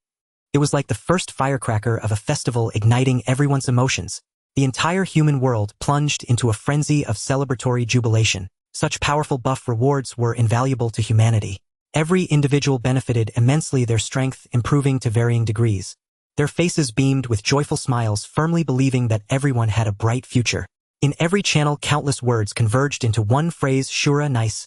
It was like the first firecracker of a festival, igniting everyone's emotions. The entire human world plunged into a frenzy of celebratory jubilation. Such powerful buff rewards were invaluable to humanity. Every individual benefited immensely, their strength improving to varying degrees. Their faces beamed with joyful smiles, firmly believing that everyone had a bright future. In every channel, countless words converged into one phrase: Shura nice.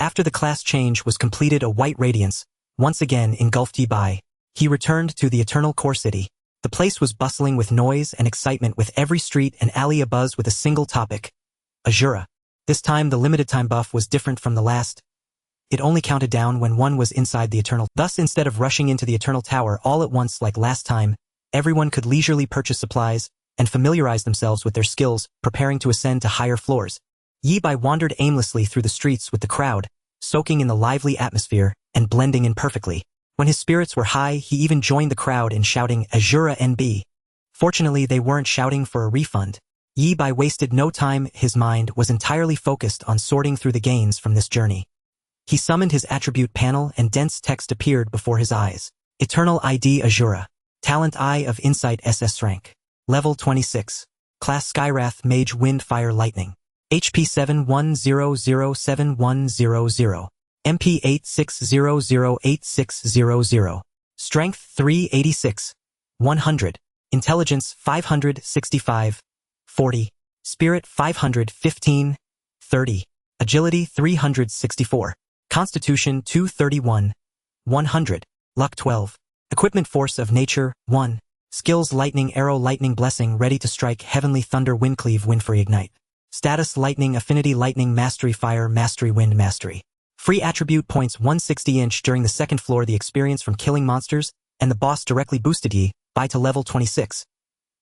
After the class change was completed, a white radiance once again engulfed Yi Bai. He returned to the Eternal Core City. The place was bustling with noise and excitement, with every street and alley abuzz with a single topic: Asura. This time the limited time buff was different from the last. It only counted down when one was inside the Eternal. Thus, instead of rushing into the Eternal Tower all at once like last time, everyone could leisurely purchase supplies and familiarize themselves with their skills, preparing to ascend to higher floors. Yi Bai wandered aimlessly through the streets with the crowd, soaking in the lively atmosphere and blending in perfectly. When his spirits were high, he even joined the crowd in shouting Asura NB. Fortunately, they weren't shouting for a refund. Yi Bai wasted no time. His mind was entirely focused on sorting through the gains from this journey. He summoned his attribute panel and dense text appeared before his eyes. Eternal ID Asura. Talent Eye of Insight SSS-Rank. Level 26. Class Skywrath Mage Wind Fire Lightning. HP 71007100. MP 86008600. Strength 386. 100. Intelligence 565. 40. Spirit 515. 30. Agility 364. Constitution 231. 100. Luck 12. Equipment Force of Nature 1. Skills Lightning Arrow, Lightning Blessing, Ready to Strike, Heavenly Thunder, Wind Cleave, Wind Fury, Ignite. Status Lightning, Affinity Lightning, Mastery Fire, Mastery Wind, Mastery. Free attribute points 160 inch. During the second floor, the experience from killing monsters and the boss directly boosted Yi Bai to level 26,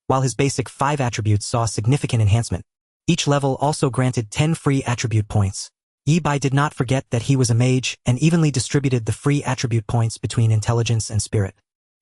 while his basic 5 attributes saw significant enhancement. Each level also granted 10 free attribute points. Yi Bai did not forget that he was a mage and evenly distributed the free attribute points between intelligence and spirit.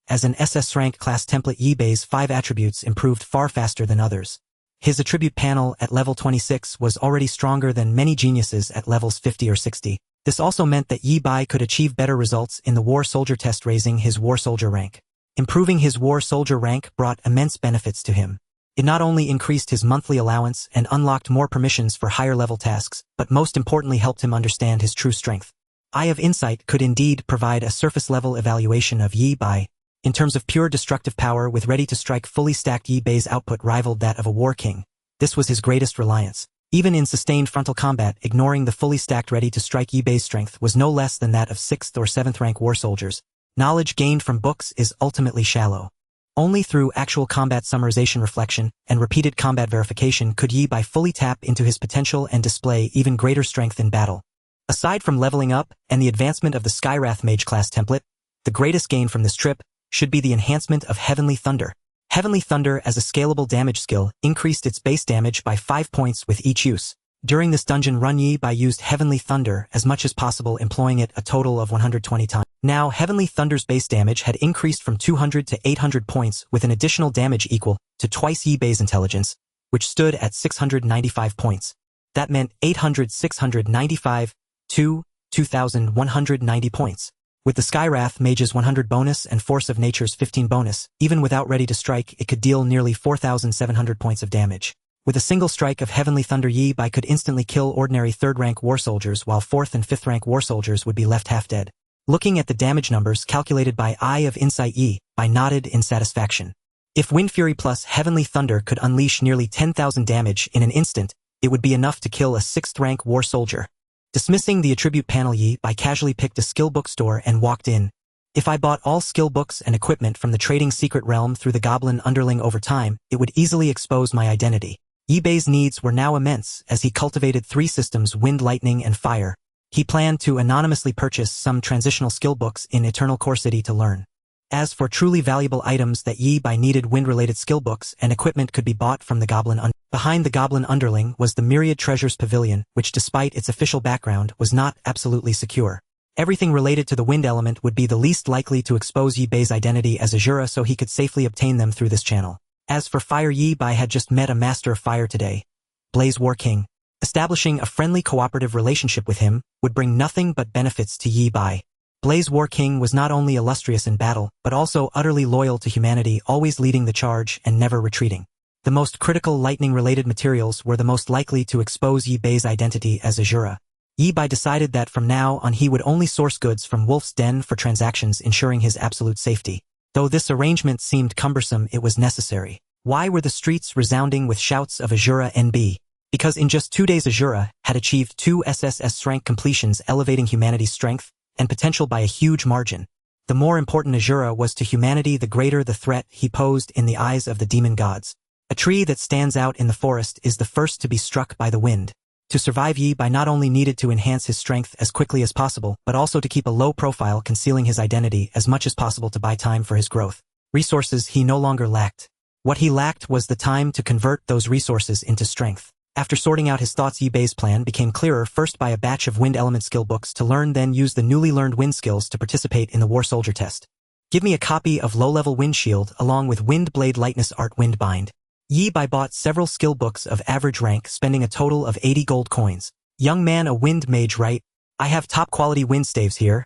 As an SS rank class template, Yi Bai's 5 attributes improved far faster than others. His attribute panel at level 26 was already stronger than many geniuses at levels 50 or 60. This also meant that Yi Bai could achieve better results in the War Soldier test, raising his War Soldier rank. Improving his War Soldier rank brought immense benefits to him. It not only increased his monthly allowance and unlocked more permissions for higher level tasks, but most importantly helped him understand his true strength. Eye of Insight could indeed provide a surface level evaluation of Yi Bai. In terms of pure destructive power, with Ready to Strike fully stacked, Yi Bai's output rivaled that of a War King. This was his greatest reliance. Even in sustained frontal combat, ignoring the fully stacked Ready to Strike, Yi Bai's strength was no less than that of 6th or 7th rank war soldiers. Knowledge gained from books is ultimately shallow. Only through actual combat summarization, reflection, and repeated combat verification could Yi Bai fully tap into his potential and display even greater strength in battle. Aside from leveling up and the advancement of the Skywrath Mage class template, the greatest gain from this trip should be the enhancement of Heavenly Thunder. Heavenly Thunder, as a scalable damage skill, increased its base damage by 5 points with each use. During this dungeon run, Yi Bai used Heavenly Thunder as much as possible, employing it a total of 120 times. Now, Heavenly Thunder's base damage had increased from 200 to 800 points, with an additional damage equal to twice Yi Bai's intelligence, which stood at 695 points. That meant 800, 695 to 2,190 points. With the Skywrath Mage's 100 bonus and Force of Nature's 15 bonus, even without Ready to Strike, it could deal nearly 4,700 points of damage. With a single strike of Heavenly Thunder, Yi Bai could instantly kill ordinary 3rd rank war soldiers, while 4th and 5th rank war soldiers would be left half dead. Looking at the damage numbers calculated by Eye of Insight, Yi Bai nodded in satisfaction. If Wind Fury plus Heavenly Thunder could unleash nearly 10,000 damage in an instant, it would be enough to kill a 6th rank war soldier. Dismissing the attribute panel, Yi Bai casually picked a skill bookstore and walked in. If I bought all skill books and equipment from the trading secret realm through the goblin underling over time, it would easily expose my identity. Yi Bei's needs were now immense as he cultivated 3 systems: wind, lightning, and fire. He planned to anonymously purchase some transitional skill books in Eternal Core City to learn. As for truly valuable items that Yi Bei needed, wind-related skill books and equipment could be bought from the Goblin Behind the Goblin Underling was the Myriad Treasures Pavilion, which despite its official background was not absolutely secure. Everything related to the wind element would be the least likely to expose Yi Bei's identity as Asura, so he could safely obtain them through this channel. As for fire, Yi Bei had just met a master of fire today, Blaze War King. Establishing a friendly cooperative relationship with him would bring nothing but benefits to Yi Bei. Blaze War King was not only illustrious in battle, but also utterly loyal to humanity, always leading the charge and never retreating. The most critical lightning-related materials were the most likely to expose Yi Bei's identity as Asura. Yi Bei decided that from now on he would only source goods from Wolf's Den for transactions, ensuring his absolute safety. Though this arrangement seemed cumbersome, it was necessary. Why were the streets resounding with shouts of Asura NB? Because in just 2 days Asura had achieved 2 SSS-Rank completions, elevating humanity's strength and potential by a huge margin. The more important Asura was to humanity, the greater the threat he posed in the eyes of the demon gods. A tree that stands out in the forest is the first to be struck by the wind. To survive, Yi Bei not only needed to enhance his strength as quickly as possible, but also to keep a low profile, concealing his identity as much as possible to buy time for his growth. Resources he no longer lacked. What he lacked was the time to convert those resources into strength. After sorting out his thoughts, Yi Bei's plan became clearer. First, buy a batch of wind element skill books to learn, then use the newly learned wind skills to participate in the War Soldier test. Give me a copy of low-level Wind Shield along with Wind Blade Lightness Art Wind Bind. Yi Bei bought several skill books of average rank, spending a total of 80 gold coins. Young man, a wind mage, right? I have top-quality wind staves here.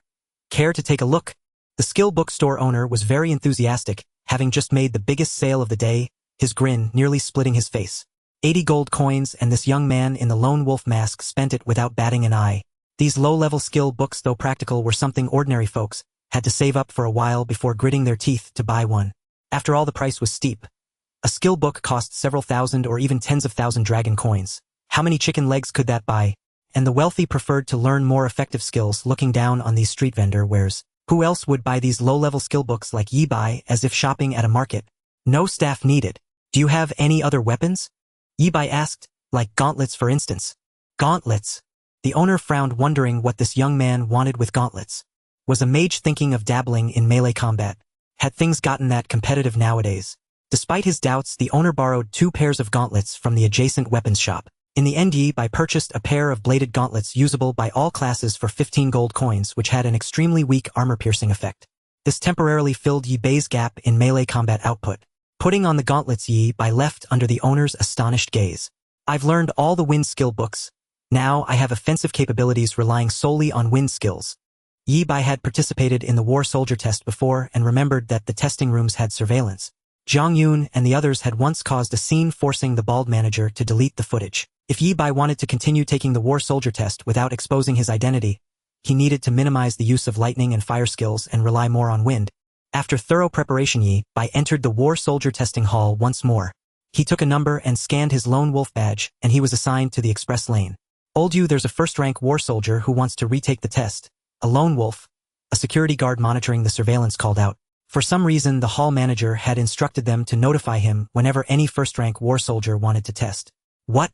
Care to take a look? The skill bookstore owner was very enthusiastic, having just made the biggest sale of the day, his grin nearly splitting his face. 80 gold coins, and this young man in the lone wolf mask spent it without batting an eye. These low-level skill books, though practical, were something ordinary folks had to save up for a while before gritting their teeth to buy one. After all, the price was steep. A skill book cost several thousand or even tens of thousand dragon coins. How many chicken legs could that buy? And the wealthy preferred to learn more effective skills, looking down on these street vendor wares. Who else would buy these low-level skill books like Yi Bei, as if shopping at a market? No staff needed. Do you have any other weapons? Yi Bei asked. Like gauntlets, for instance. Gauntlets? The owner frowned, wondering what this young man wanted with gauntlets. Was a mage thinking of dabbling in melee combat? Had things gotten that competitive nowadays? Despite his doubts, the owner borrowed 2 pairs of gauntlets from the adjacent weapons shop. In the end, Yi Bei purchased a pair of bladed gauntlets usable by all classes for 15 gold coins, which had an extremely weak armor-piercing effect. This temporarily filled Yi Bei's gap in melee combat output. Putting on the gauntlets, Yi Bei left under the owner's astonished gaze. I've learned all the wind skill books. Now I have offensive capabilities relying solely on wind skills. Yi Bei had participated in the War Soldier test before and remembered that the testing rooms had surveillance. Zhang Yun and the others had once caused a scene, forcing the bald manager to delete the footage. If Yi Bei wanted to continue taking the War Soldier test without exposing his identity, he needed to minimize the use of lightning and fire skills and rely more on wind. After thorough preparation, Yi Bei entered the War Soldier testing hall once more. He took a number and scanned his lone wolf badge, and he was assigned to the express lane. Old you, there's a first-rank war soldier who wants to retake the test. A lone wolf, a security guard monitoring the surveillance, called out. For some reason, the hall manager had instructed them to notify him whenever any first-rank war soldier wanted to test. What?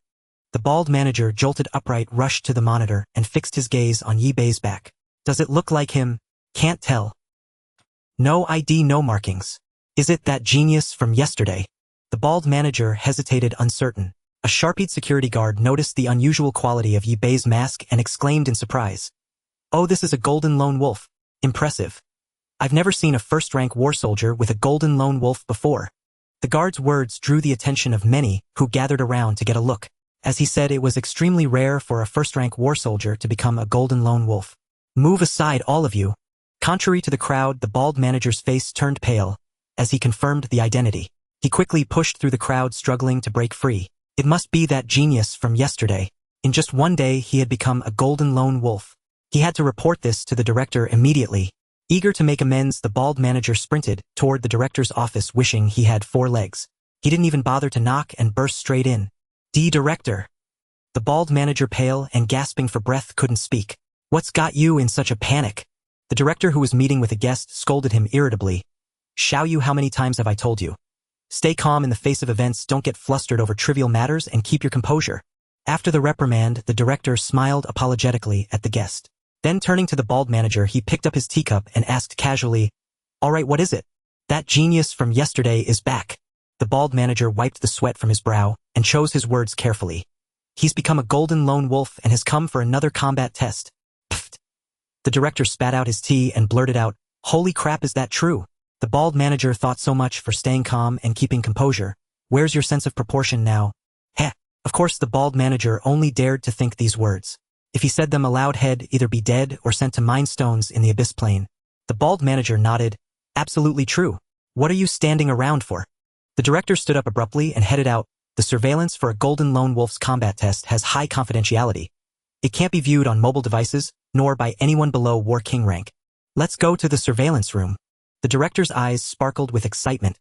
The bald manager jolted upright, rushed to the monitor, and fixed his gaze on Yi Bei's back. Does it look like him? Can't tell. No ID, no markings. Is it that genius from yesterday? The bald manager hesitated, uncertain. A sharp-eyed security guard noticed the unusual quality of Yi Bei's mask and exclaimed in surprise. Oh, this is a golden lone wolf. Impressive. I've never seen a first-rank war soldier with a golden lone wolf before. The guard's words drew the attention of many who gathered around to get a look. As he said, it was extremely rare for a first-rank war soldier to become a golden lone wolf. Move aside, all of you. Contrary to the crowd, the bald manager's face turned pale as he confirmed the identity. He quickly pushed through the crowd, struggling to break free. It must be that genius from yesterday. In just 1 day, he had become a golden lone wolf. He had to report this to the director immediately. Eager to make amends, the bald manager sprinted toward the director's office, wishing he had 4 legs. He didn't even bother to knock and burst straight in. Director. The bald manager, pale and gasping for breath, couldn't speak. What's got you in such a panic? The director, who was meeting with a guest, scolded him irritably. Xiaoyao, how many times have I told you? Stay calm in the face of events, don't get flustered over trivial matters, and keep your composure. After the reprimand, the director smiled apologetically at the guest. Then turning to the bald manager, he picked up his teacup and asked casually, "All right, what is it?" "That genius from yesterday is back." The bald manager wiped the sweat from his brow and chose his words carefully. "He's become a golden lone wolf and has come for another combat test." Pfft. The director spat out his tea and blurted out, "Holy crap, is that true?" The bald manager thought so much for staying calm and keeping composure. "Where's your sense of proportion now?" Heh. Of course the bald manager only dared to think these words. If he said them aloud, he'd either be dead or sent to mine stones in the abyss plane. The bald manager nodded. "Absolutely true. What are you standing around for?" The director stood up abruptly and headed out. "The surveillance for a golden lone wolf's combat test has high confidentiality. It can't be viewed on mobile devices, nor by anyone below War King rank. Let's go to the surveillance room." The director's eyes sparkled with excitement.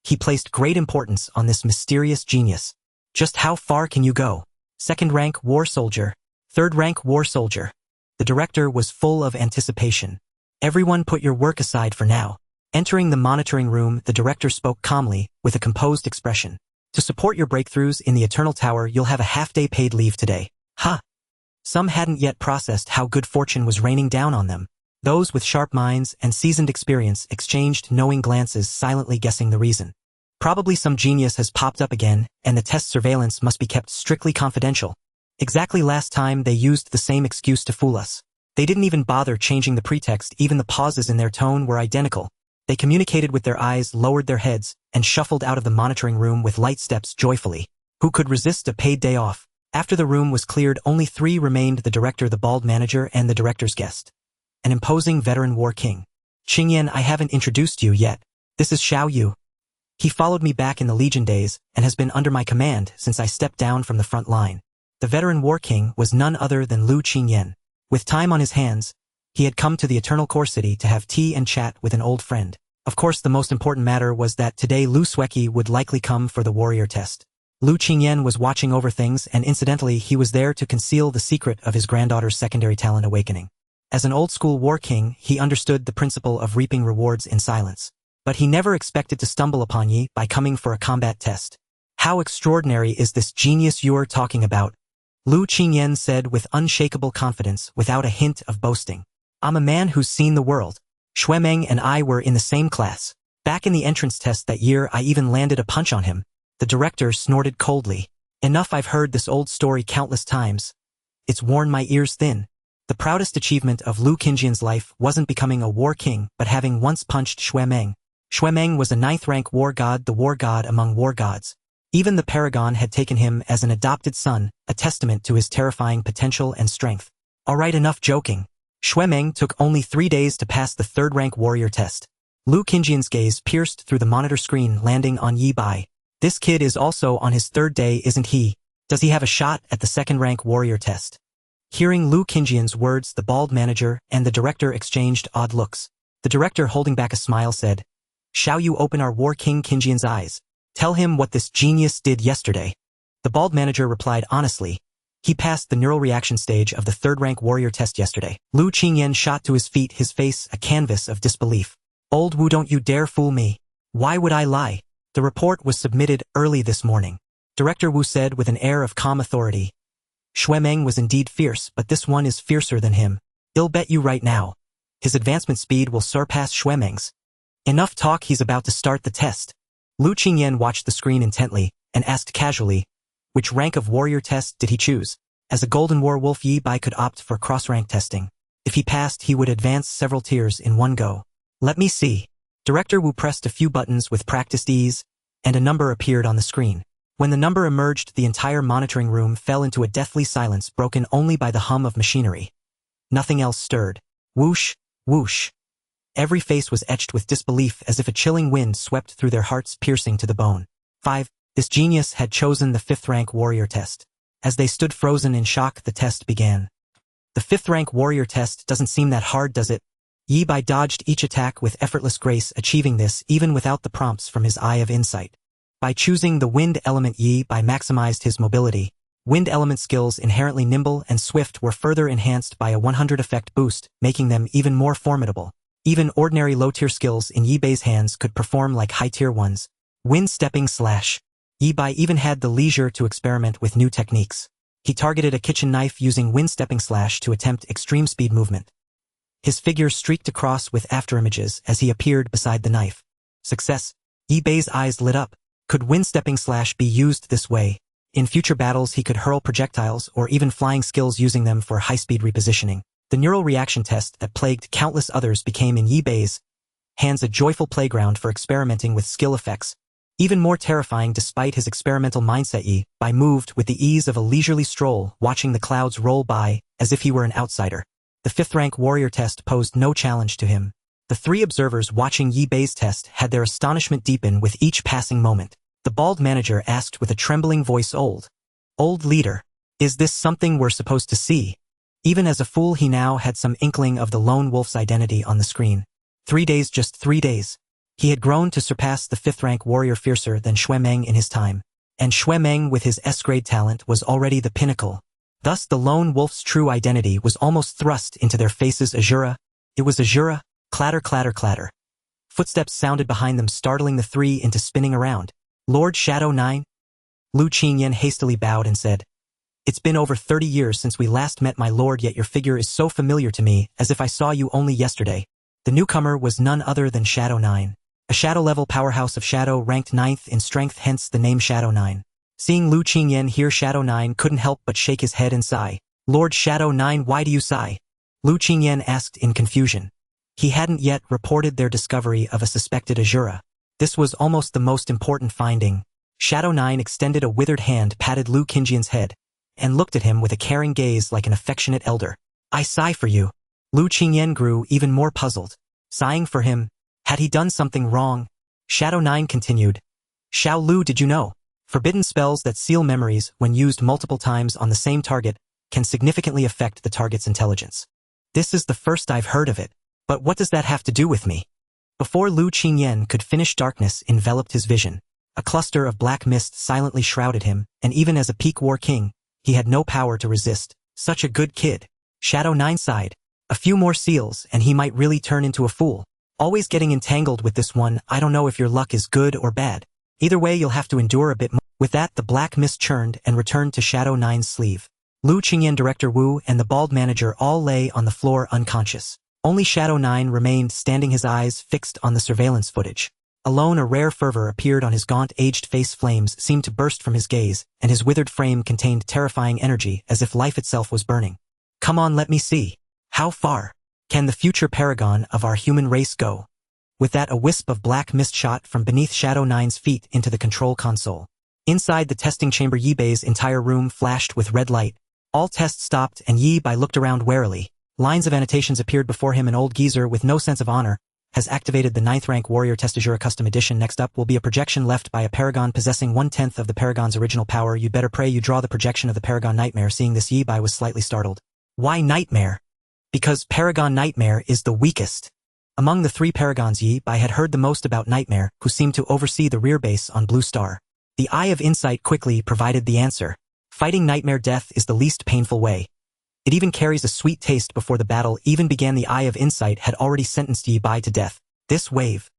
He placed great importance on this mysterious genius. "Just how far can you go? 2nd rank war soldier. 3rd rank war soldier." The director was full of anticipation. "Everyone put your work aside for now." Entering the monitoring room, the director spoke calmly, with a composed expression. "To support your breakthroughs in the Eternal Tower, you'll have a half-day paid leave today." Ha! Some hadn't yet processed how good fortune was raining down on them. Those with sharp minds and seasoned experience exchanged knowing glances, silently guessing the reason. Probably some genius has popped up again, and the test surveillance must be kept strictly confidential. Exactly last time they used the same excuse to fool us. They didn't even bother changing the pretext, even the pauses in their tone were identical. They communicated with their eyes, lowered their heads, and shuffled out of the monitoring room with light steps joyfully. Who could resist a paid day off? After the room was cleared, only 3 remained: the director, the bald manager, and the director's guest. An imposing veteran war king. "Qingyan, I haven't introduced you yet. This is Xiaoyao. He followed me back in the Legion days and has been under my command since I stepped down from the front line." The veteran war king was none other than Lu Qingyan. With time on his hands, he had come to the Eternal Core City to have tea and chat with an old friend. Of course, the most important matter was that today Lu Sueki would likely come for the warrior test. Lu Qingyan was watching over things, and incidentally, he was there to conceal the secret of his granddaughter's secondary talent awakening. As an old-school war king, he understood the principle of reaping rewards in silence. But he never expected to stumble upon Yi by coming for a combat test. "How extraordinary is this genius you're talking about?" Lu Qingyan said with unshakable confidence, without a hint of boasting. "I'm a man who's seen the world. Xuemeng and I were in the same class. Back in the entrance test that year, I even landed a punch on him." The director snorted coldly. "Enough, I've heard this old story countless times. It's worn my ears thin." The proudest achievement of Lu Qingyan's life wasn't becoming a war king, but having once punched Xuemeng. Xuemeng was a 9th rank war god, the war god among war gods. Even the Paragon had taken him as an adopted son, a testament to his terrifying potential and strength. "All right, enough joking. Xuemeng took only 3 days to pass the 3rd rank warrior test." Lu Qingyan's gaze pierced through the monitor screen, landing on Yi Bai. "This kid is also on his 3rd day, isn't he? Does he have a shot at the 2nd rank warrior test?" Hearing Lu Qingyan's words, the bald manager and the director exchanged odd looks. The director, holding back a smile, said, "Shall you open our war king Qingyan's eyes? Tell him what this genius did yesterday." The bald manager replied honestly. "He passed the neural reaction stage of the 3rd rank warrior test yesterday." Lu Qingyan shot to his feet, his face a canvas of disbelief. "Old Wu, don't you dare fool me. Why would I lie? The report was submitted early this morning." Director Wu said with an air of calm authority. "Xuemeng was indeed fierce, but this one is fiercer than him. I'll bet you right now. His advancement speed will surpass Xuemeng's." "Enough talk, he's about to start the test." Lu Qingyan watched the screen intently and asked casually, which rank of warrior test did he choose? As a golden war wolf, Yi Bai could opt for cross-rank testing. If he passed, he would advance several tiers in one go. "Let me see." Director Wu pressed a few buttons with practiced ease, and a number appeared on the screen. When the number emerged, the entire monitoring room fell into a deathly silence, broken only by the hum of machinery. Nothing else stirred. Whoosh, whoosh. Every face was etched with disbelief, as if a chilling wind swept through their hearts, piercing to the bone. 5. This genius had chosen the 5th rank warrior test. As they stood frozen in shock, the test began. "The 5th rank warrior test doesn't seem that hard, does it?" Yi Bai dodged each attack with effortless grace, achieving this even without the prompts from his eye of insight. By choosing the wind element, Yi Bai maximized his mobility. Wind element skills, inherently nimble and swift, were further enhanced by a 100 effect boost, making them even more formidable. Even ordinary low-tier skills in Yi Bai's hands could perform like high-tier ones. Wind stepping slash. Yi Bai even had the leisure to experiment with new techniques. He targeted a kitchen knife using wind stepping slash to attempt extreme speed movement. His figure streaked across with afterimages as he appeared beside the knife. Success. Yi Bai's eyes lit up. Could wind stepping slash be used this way? In future battles he could hurl projectiles or even flying skills using them for high-speed repositioning. The neural reaction test that plagued countless others became in Yi Bai's hands a joyful playground for experimenting with skill effects. Even more terrifying despite his experimental mindset, Yi Bai moved with the ease of a leisurely stroll, watching the clouds roll by as if he were an outsider. The 5th rank warrior test posed no challenge to him. The 3 observers watching Yi Bai's test had their astonishment deepen with each passing moment. The bald manager asked with a trembling voice, Old leader, is this something we're supposed to see? Even as a fool he now had some inkling of the lone wolf's identity on the screen. 3 days, just 3 days. He had grown to surpass the 5th rank warrior fiercer than Xue Meng in his time. And Xue Meng with his S-grade talent was already the pinnacle. Thus the lone wolf's true identity was almost thrust into their faces. Asura. It was Asura. Clatter, clatter, clatter. Footsteps sounded behind them, startling the 3 into spinning around. Lord Shadow 9? Lu Qingyan hastily bowed and said, It's been over 30 years since we last met, my lord, yet your figure is so familiar to me, as if I saw you only yesterday. The newcomer was none other than Shadow 9. A shadow-level powerhouse of shadow, ranked 9th in strength, hence the name Shadow 9. Seeing Lu Qingyan here, Shadow 9 couldn't help but shake his head and sigh. Lord Shadow 9, why do you sigh? Lu Qingyan asked in confusion. He hadn't yet reported their discovery of a suspected Asura. This was almost the most important finding. Shadow 9 extended a withered hand, patted Lu Qingyan's head, and looked at him with a caring gaze like an affectionate elder. I sigh for you. Lu Qingyan grew even more puzzled. Sighing for him? Had he done something wrong? Shadow 9 continued. Xiao Lu, did you know? Forbidden spells that seal memories when used multiple times on the same target can significantly affect the target's intelligence. This is the first I've heard of it. But what does that have to do with me? Before Lu Qingyan could finish, darkness enveloped his vision. A cluster of black mist silently shrouded him, and even as a peak war king, he had no power to resist. Such a good kid. Shadow 9 sighed. A few more seals and he might really turn into a fool. Always getting entangled with this one. I don't know if your luck is good or bad. Either way you'll have to endure a bit more. With that the black mist churned and returned to Shadow 9's sleeve. Lu Qingyan, Director Wu, and the bald manager all lay on the floor unconscious. Only Shadow 9 remained standing, his eyes fixed on the surveillance footage. Alone a rare fervor appeared on his gaunt, aged face. Flames seemed to burst from his gaze, and his withered frame contained terrifying energy as if life itself was burning. Come on, let me see. How far can the future paragon of our human race go? With that a wisp of black mist shot from beneath Shadow 9's feet into the control console. Inside the testing chamber Yi Bai's entire room flashed with red light. All tests stopped and Yi Bai looked around warily. Lines of annotations appeared before him. An old geezer with no sense of honor has activated the 9th rank warrior test. Asura custom edition. Next up will be a projection left by a paragon possessing 1/10 of the paragon's original power. You'd better pray you draw the projection of the paragon nightmare. Seeing this, Yi Bai was slightly startled. Why nightmare? Because paragon nightmare is the weakest. Among the 3 paragons, Yi Bai had heard the most about Nightmare, who seemed to oversee the rear base on Blue Star. The Eye of Insight quickly provided the answer. Fighting Nightmare, death is the least painful way. It even carries a sweet taste. Before the battle even began, the Eye of Insight had already sentenced Yi Bai to death. This wave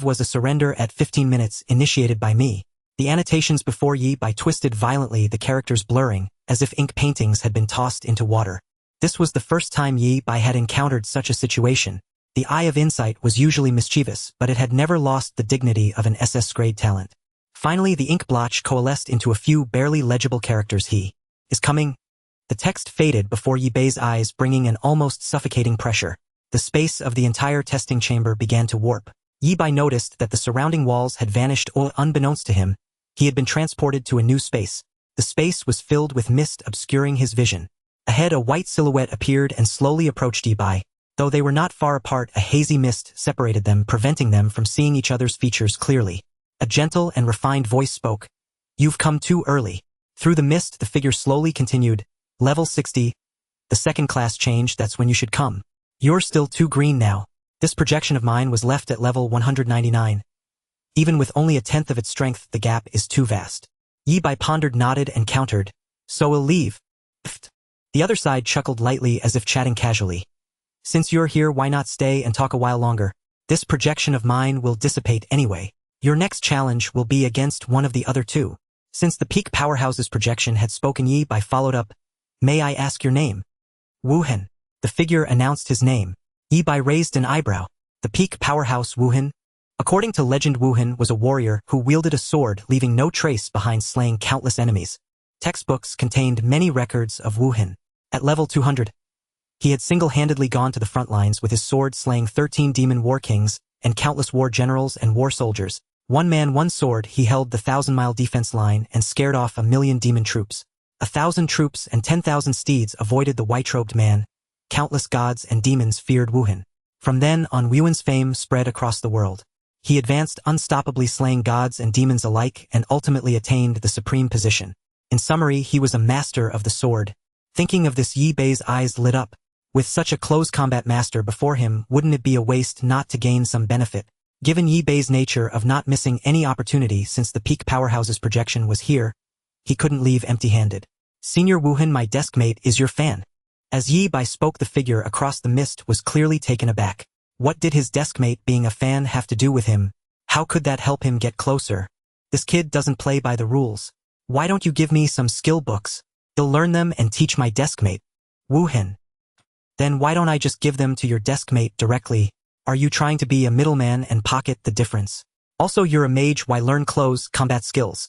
was a surrender at 15 minutes, initiated by me. The annotations before Yi Bai twisted violently, the characters blurring, as if ink paintings had been tossed into water. This was the first time Yi Bai had encountered such a situation. The Eye of Insight was usually mischievous, but it had never lost the dignity of an SS-grade talent. Finally the ink blotch coalesced into a few barely legible characters. He is coming. The text faded before Yi Bai's eyes, bringing an almost suffocating pressure. The space of the entire testing chamber began to warp. Yi Bai noticed that the surrounding walls had vanished, or unbeknownst to him, he had been transported to a new space. The space was filled with mist obscuring his vision. Ahead a white silhouette appeared and slowly approached Yi Bai. Though they were not far apart, a hazy mist separated them, preventing them from seeing each other's features clearly. A gentle and refined voice spoke. You've come too early. Through the mist the figure slowly continued. Level 60. The second class change, that's when you should come. You're still too green now. This projection of mine was left at level 199. Even with only 1/10 of its strength, the gap is too vast. Yi Bai pondered, nodded, and countered. So we'll leave. Pfft. The other side chuckled lightly as if chatting casually. Since you're here, why not stay and talk a while longer? This projection of mine will dissipate anyway. Your next challenge will be against one of the other two. Since the peak powerhouse's projection had spoken, Yi Bai followed up, "May I ask your name?" "Wuhen." The figure announced his name. Yi Bai raised an eyebrow. The peak powerhouse Wuhen? According to legend, Wuhen was a warrior who wielded a sword, leaving no trace behind, slaying countless enemies. Textbooks contained many records of Wuhen. At level 200, he had single-handedly gone to the front lines with his sword, slaying 13 demon war kings and countless war generals and war soldiers. One man, one sword, he held the 1,000-mile defense line and scared off 1,000,000 demon troops. 1,000 troops and 10,000 steeds avoided the white-robed man. Countless gods and demons feared Wuhen. From then on, Wuhen's fame spread across the world. He advanced unstoppably, slaying gods and demons alike, and ultimately attained the supreme position. In summary, he was a master of the sword. Thinking of this, Yi Bai's eyes lit up. With such a close combat master before him, wouldn't it be a waste not to gain some benefit? Given Yi Bai's nature of not missing any opportunity since the peak powerhouse's projection was here, he couldn't leave empty-handed. "Senior Wuhen, my deskmate is your fan." As Yi Bai spoke, the figure across the mist was clearly taken aback. What did his deskmate being a fan have to do with him? How could that help him get closer? This kid doesn't play by the rules. Why don't you give me some skill books? I'll learn them and teach my deskmate. Wuhen. Then why don't I just give them to your deskmate directly? Are you trying to be a middleman and pocket the difference? Also, you're a mage, why learn close combat skills?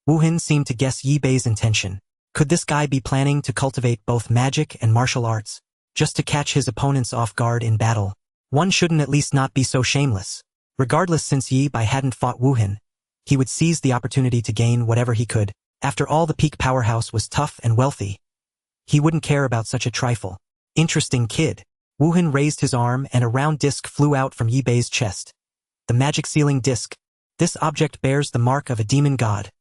Wuhen seemed to guess Yi Bai's intention. Could this guy be planning to cultivate both magic and martial arts, just to catch his opponents off guard in battle? One shouldn't at least not be so shameless. Regardless, since Yi Bai hadn't fought Wuhen, he would seize the opportunity to gain whatever he could. After all, the peak powerhouse was tough and wealthy. He wouldn't care about such a trifle. Interesting kid. Wuhen raised his arm and a round disc flew out from Yi Bai's chest. The magic sealing disc. This object bears the mark of a demon god.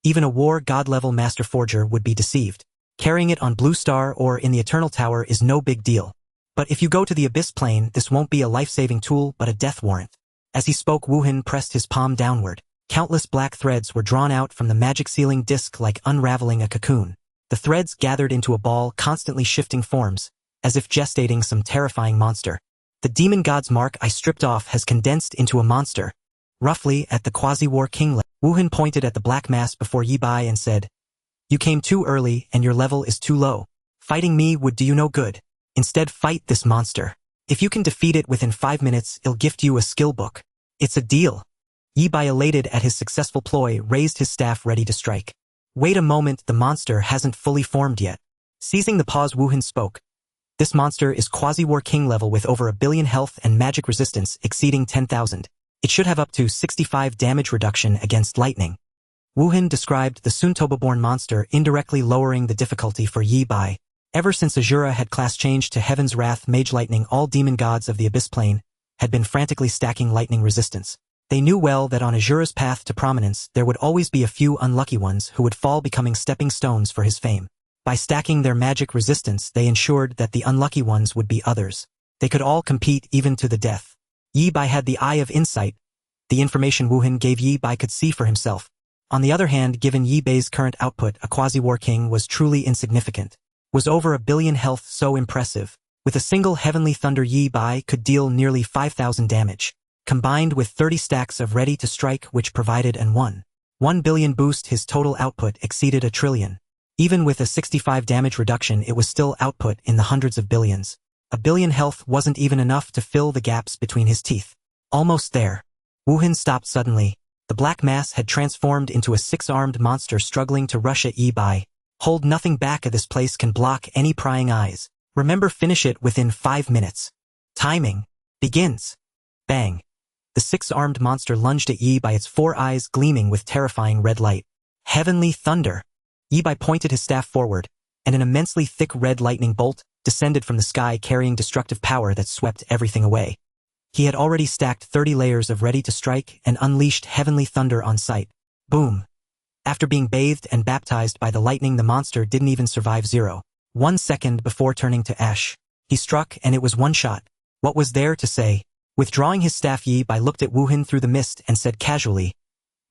Even a war god-level master forger would be deceived. Carrying it on Blue Star or in the Eternal Tower is no big deal. But if you go to the Abyss Plane, this won't be a life-saving tool but a death warrant. As he spoke, Wuhen pressed his palm downward. Countless black threads were drawn out from the magic sealing disc like unraveling a cocoon. The threads gathered into a ball, constantly shifting forms, as if gestating some terrifying monster. The demon god's mark I stripped off has condensed into a monster, roughly at the quasi-war king level. Wuhen pointed at the black mass before Yi Bai and said, "You came too early and your level is too low. Fighting me would do you no good. Instead, fight this monster. If you can defeat it within 5 minutes, I'll gift you a skill book. It's a deal." Yi Bai, elated at his successful ploy, raised his staff ready to strike. "Wait a moment, the monster hasn't fully formed yet." Seizing the pause, Wuhen spoke. "This monster is quasi-war king level with over 1,000,000,000 health and magic resistance exceeding 10,000. It should have up to 65 damage reduction against lightning." Wuhen described the Suntoba-born monster, indirectly lowering the difficulty for Yi Bai. Ever since Asura had class changed to Heaven's Wrath Mage Lightning, all demon gods of the Abyss Plane had been frantically stacking lightning resistance. They knew well that on Asura's path to prominence there would always be a few unlucky ones who would fall, becoming stepping stones for his fame. By stacking their magic resistance, they ensured that the unlucky ones would be others. They could all compete even to the death. Yi Bai had the eye of insight. The information Wuhen gave Yi Bai could see for himself. On the other hand, given Yi Bai's current output, a quasi-war king was truly insignificant. Was over 1,000,000,000 health so impressive? With a single heavenly thunder, Yi Bai could deal nearly 5,000 damage. Combined with 30 stacks of ready to strike, which provided an 1 billion boost, his total output exceeded 1 trillion. Even with a 65 damage reduction, it was still output in the hundreds of billions. 1,000,000,000 health wasn't even enough to fill the gaps between his teeth. Almost there. Wuhen stopped suddenly. The black mass had transformed into a 6-armed monster struggling to rush at Yi Bai. "Hold nothing back, this place can block any prying eyes. Remember, finish it within 5 minutes. Timing begins." Bang. The 6-armed monster lunged at Yi Bai, its 4 eyes gleaming with terrifying red light. Heavenly thunder. Yi Bai pointed his staff forward, and an immensely thick red lightning bolt descended from the sky, carrying destructive power that swept everything away. He had already stacked 30 layers of ready to strike and unleashed heavenly thunder on sight. Boom. After being bathed and baptized by the lightning, the monster didn't even survive 0.1 second before turning to ash. He struck and it was one shot. What was there to say? Withdrawing his staff, Yi Bai looked at Wuhen through the mist and said casually,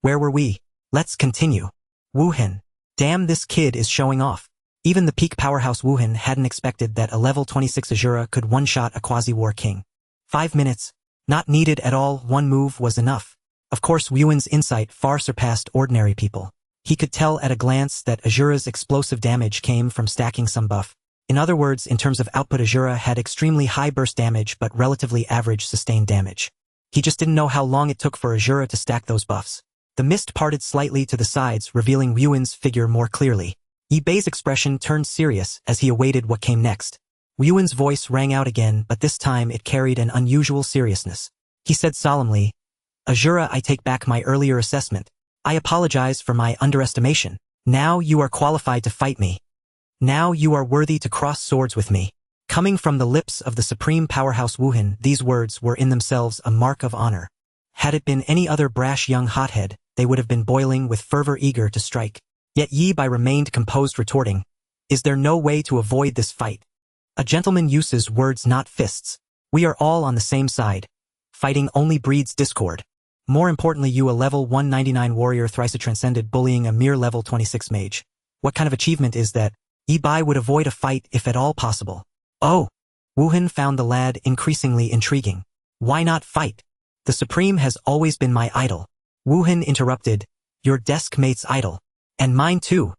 "Where were we? Let's continue." Wuhen. Damn, this kid is showing off. Even the peak powerhouse Wuhen hadn't expected that a level 26 Asura could one-shot a quasi-war king. 5 minutes. Not needed at all, one move was enough. Of course, Wuhen's insight far surpassed ordinary people. He could tell at a glance that Asura's explosive damage came from stacking some buff. In other words, in terms of output, Asura had extremely high burst damage but relatively average sustained damage. He just didn't know how long it took for Asura to stack those buffs. The mist parted slightly to the sides, revealing Wuhen's figure more clearly. Yi Bei's expression turned serious as he awaited what came next. Wuhen's voice rang out again, but this time it carried an unusual seriousness. He said solemnly, "Asura, I take back my earlier assessment. I apologize for my underestimation. Now you are qualified to fight me. Now you are worthy to cross swords with me." Coming from the lips of the supreme powerhouse Wuhen, these words were in themselves a mark of honor. Had it been any other brash young hothead, they would have been boiling with fervor, eager to strike. Yet Yi Bei remained composed, retorting, "Is there no way to avoid this fight? A gentleman uses words, not fists. We are all on the same side. Fighting only breeds discord. More importantly, you, a level 199 warrior, thrice transcended, bullying a mere level 26 mage. What kind of achievement is that?" Yi Bei would avoid a fight if at all possible. "Oh!" Wuhen found the lad increasingly intriguing. "Why not fight? The Supreme has always been my idol." Wuhen interrupted, "Your desk mate's idol. And mine too."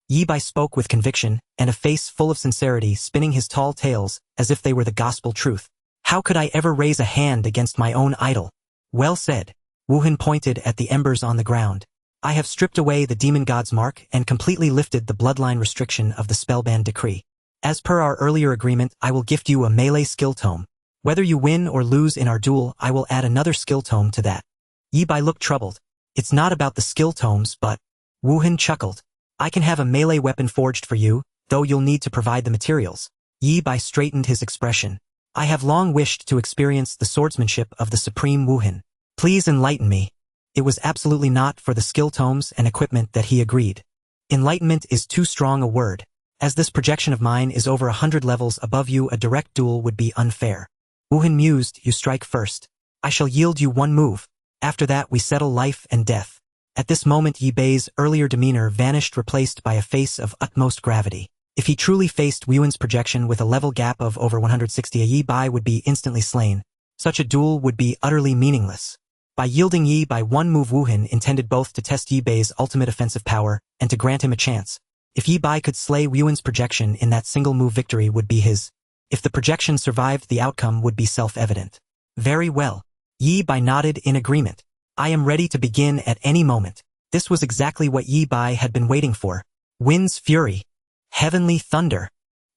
Yi Bei spoke with conviction, and a face full of sincerity, spinning his tall tails as if they were the gospel truth. "How could I ever raise a hand against my own idol?" "Well said." Wuhen pointed at the embers on the ground. "I have stripped away the demon god's mark and completely lifted the bloodline restriction of the spellband decree. As per our earlier agreement, I will gift you a melee skill tome. Whether you win or lose in our duel, I will add another skill tome to that." Yi Bei looked troubled. "It's not about the skill tomes, but..." Wuhen chuckled. "I can have a melee weapon forged for you, though you'll need to provide the materials." Yi Bei straightened his expression. "I have long wished to experience the swordsmanship of the supreme Wuhen. Please enlighten me." It was absolutely not for the skill tomes and equipment that he agreed. Enlightenment is too strong a word. As this projection of mine is over 100 levels above you, a direct duel would be unfair. Wuhen mused, "You strike first. I shall yield you one move. After that we settle life and death." At this moment Yi Bei's earlier demeanor vanished, replaced by a face of utmost gravity. If he truly faced Wuhen's projection with a level gap of over 160, Yi Bei would be instantly slain. Such a duel would be utterly meaningless. By yielding Yi Bei one move, Wuhen intended both to test Yi Bei's ultimate offensive power and to grant him a chance. If Yi Bei could slay Wuhen's projection in that single move, victory would be his. If the projection survived, the outcome would be self-evident. "Very well." Yi Bei nodded in agreement. "I am ready to begin at any moment." This was exactly what Yi Bei had been waiting for. Wind's fury. Heavenly thunder.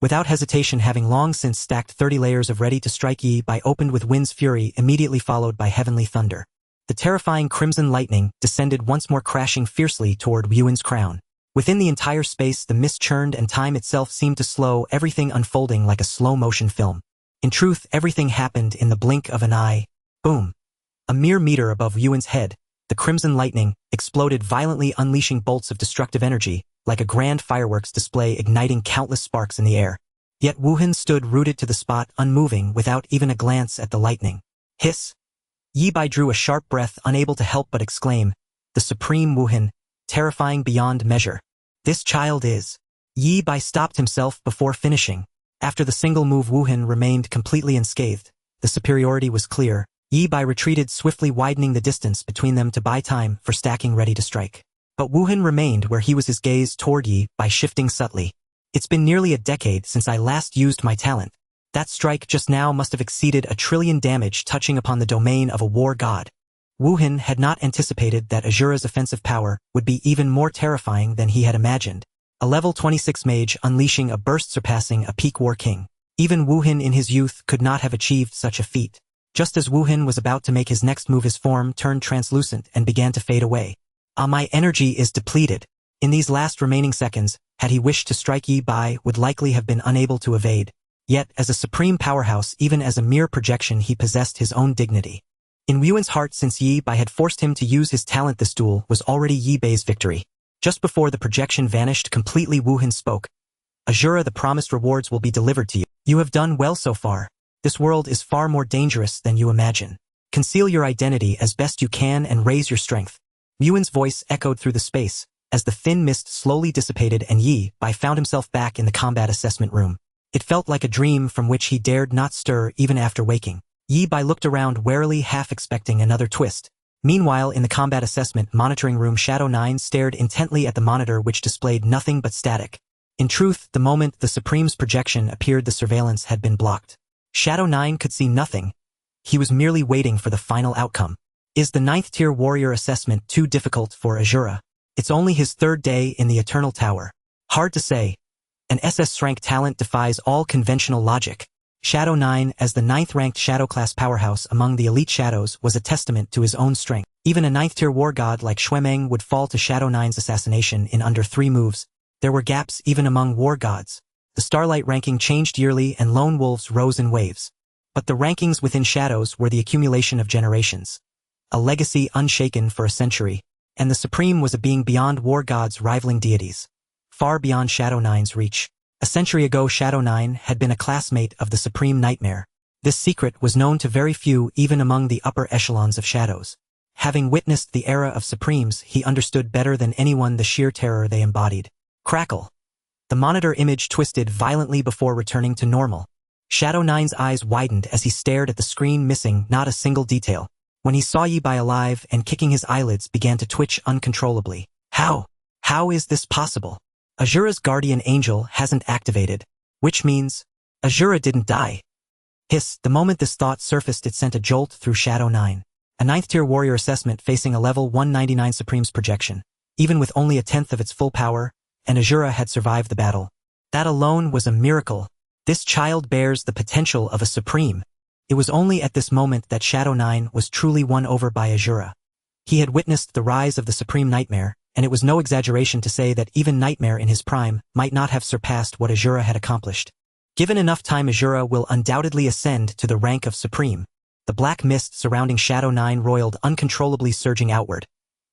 Without hesitation, having long since stacked 30 layers of ready to strike, Yi Bei opened with Wind's fury, immediately followed by heavenly thunder. The terrifying crimson lightning descended once more, crashing fiercely toward Wuhen's crown. Within the entire space, the mist churned and time itself seemed to slow, everything unfolding like a slow-motion film. In truth, everything happened in the blink of an eye. Boom. A mere meter above Wuhen's head, the crimson lightning exploded violently, unleashing bolts of destructive energy, like a grand fireworks display, igniting countless sparks in the air. Yet Wuhen stood rooted to the spot, unmoving, without even a glance at the lightning. Hiss. Yi Bei drew a sharp breath, unable to help but exclaim, "The supreme Wuhen, terrifying beyond measure. This child is..." Yi Bei stopped himself before finishing. After the single move, Wuhen remained completely unscathed. The superiority was clear. Yi Bei retreated swiftly, widening the distance between them to buy time for stacking ready to strike. But Wuhen remained where he was, his gaze toward Yi Bei shifting subtly. "It's been nearly a decade since I last used my talent. That strike just now must have exceeded 1 trillion damage, touching upon the domain of a war god." Wuhen had not anticipated that Asura's offensive power would be even more terrifying than he had imagined. A level 26 mage unleashing a burst surpassing a peak war king. Even Wuhen in his youth could not have achieved such a feat. Just as Wuhen was about to make his next move, his form turned translucent and began to fade away. My energy is depleted." In these last remaining seconds, had he wished to strike, Yi Bei would likely have been unable to evade. Yet, as a supreme powerhouse, even as a mere projection, he possessed his own dignity. In Wuhen's heart, since Yi Bei had forced him to use his talent, this duel was already Yi Bei's victory. Just before the projection vanished completely, Wuhen spoke. "Asura, the promised rewards will be delivered to you. You have done well so far. This world is far more dangerous than you imagine. Conceal your identity as best you can and raise your strength." Wuhen's voice echoed through the space, as the thin mist slowly dissipated and Yi Bei found himself back in the combat assessment room. It felt like a dream from which he dared not stir even after waking. Yi Bei looked around warily, half expecting another twist. Meanwhile, in the combat assessment monitoring room, Shadow 9 stared intently at the monitor, which displayed nothing but static. In truth, the moment the Supreme's projection appeared, the surveillance had been blocked. Shadow 9 could see nothing. He was merely waiting for the final outcome. Is the 9th tier warrior assessment too difficult for Asura? It's only his 3rd day in the Eternal Tower. Hard to say. An SS-rank talent defies all conventional logic. Shadow 9, as the 9th ranked shadow class powerhouse among the elite shadows, was a testament to his own strength. Even a 9th tier war god like Xiaoyao would fall to Shadow 9's assassination in under 3 moves. There were gaps even among war gods. The Starlight ranking changed yearly and lone wolves rose in waves. But the rankings within shadows were the accumulation of generations. A legacy unshaken for a century. And the Supreme was a being beyond war gods, rivaling deities. Far beyond Shadow 9's reach. A century ago, Shadow 9 had been a classmate of the Supreme Nightmare. This secret was known to very few even among the upper echelons of shadows. Having witnessed the era of Supremes, he understood better than anyone the sheer terror they embodied. Crackle. The monitor image twisted violently before returning to normal. Shadow 9's eyes widened as he stared at the screen, missing not a single detail. When he saw Yi Bai alive and kicking, his eyelids began to twitch uncontrollably. How? How is this possible? Asura's guardian angel hasn't activated, which means Asura didn't die. Hiss, the moment this thought surfaced, it sent a jolt through Shadow 9. A 9th tier warrior assessment facing a level 199 Supreme's projection. Even with only a 10th of its full power, and Asura had survived the battle. That alone was a miracle. This child bears the potential of a Supreme. It was only at this moment that Shadow 9 was truly won over by Asura. He had witnessed the rise of the Supreme Nightmare, and it was no exaggeration to say that even Nightmare in his prime might not have surpassed what Asura had accomplished. Given enough time, Asura will undoubtedly ascend to the rank of Supreme. The black mist surrounding Shadow 9 roiled uncontrollably, surging outward.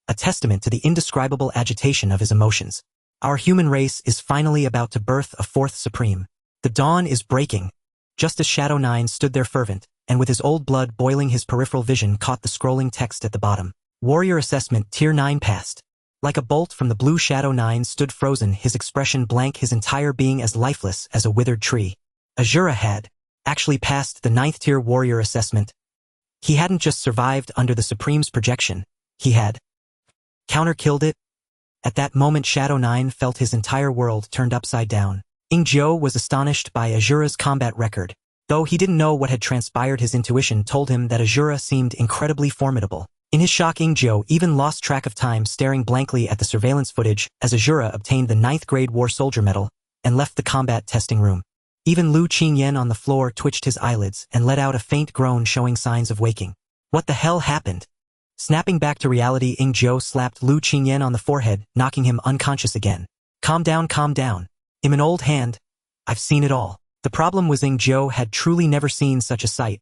A testament to the indescribable agitation of his emotions. Our human race is finally about to birth a 4th Supreme. The dawn is breaking. Just as Shadow 9 stood there fervent, and with his old blood boiling, his peripheral vision caught the scrolling text at the bottom. Warrior Assessment Tier 9 passed. Like a bolt from the blue, Shadow 9 stood frozen, his expression blank, his entire being as lifeless as a withered tree. Asura had actually passed the 9th tier warrior assessment. He hadn't just survived under the Supreme's projection, he had counter-killed it. At that moment, Shadow 9 felt his entire world turned upside down. Ingzhou was astonished by Asura's combat record. Though he didn't know what had transpired, his intuition told him that Asura seemed incredibly formidable. In his shock, Ingzhou even lost track of time, staring blankly at the surveillance footage as Asura obtained the 9th grade war soldier medal and left the combat testing room. Even Lu Qingyan on the floor twitched his eyelids and let out a faint groan, showing signs of waking. What the hell happened? Snapping back to reality, Ingzhou slapped Lu Qingyan on the forehead, knocking him unconscious again. Calm down, calm down. I'm an old hand. I've seen it all. The problem was Ingzhou had truly never seen such a sight.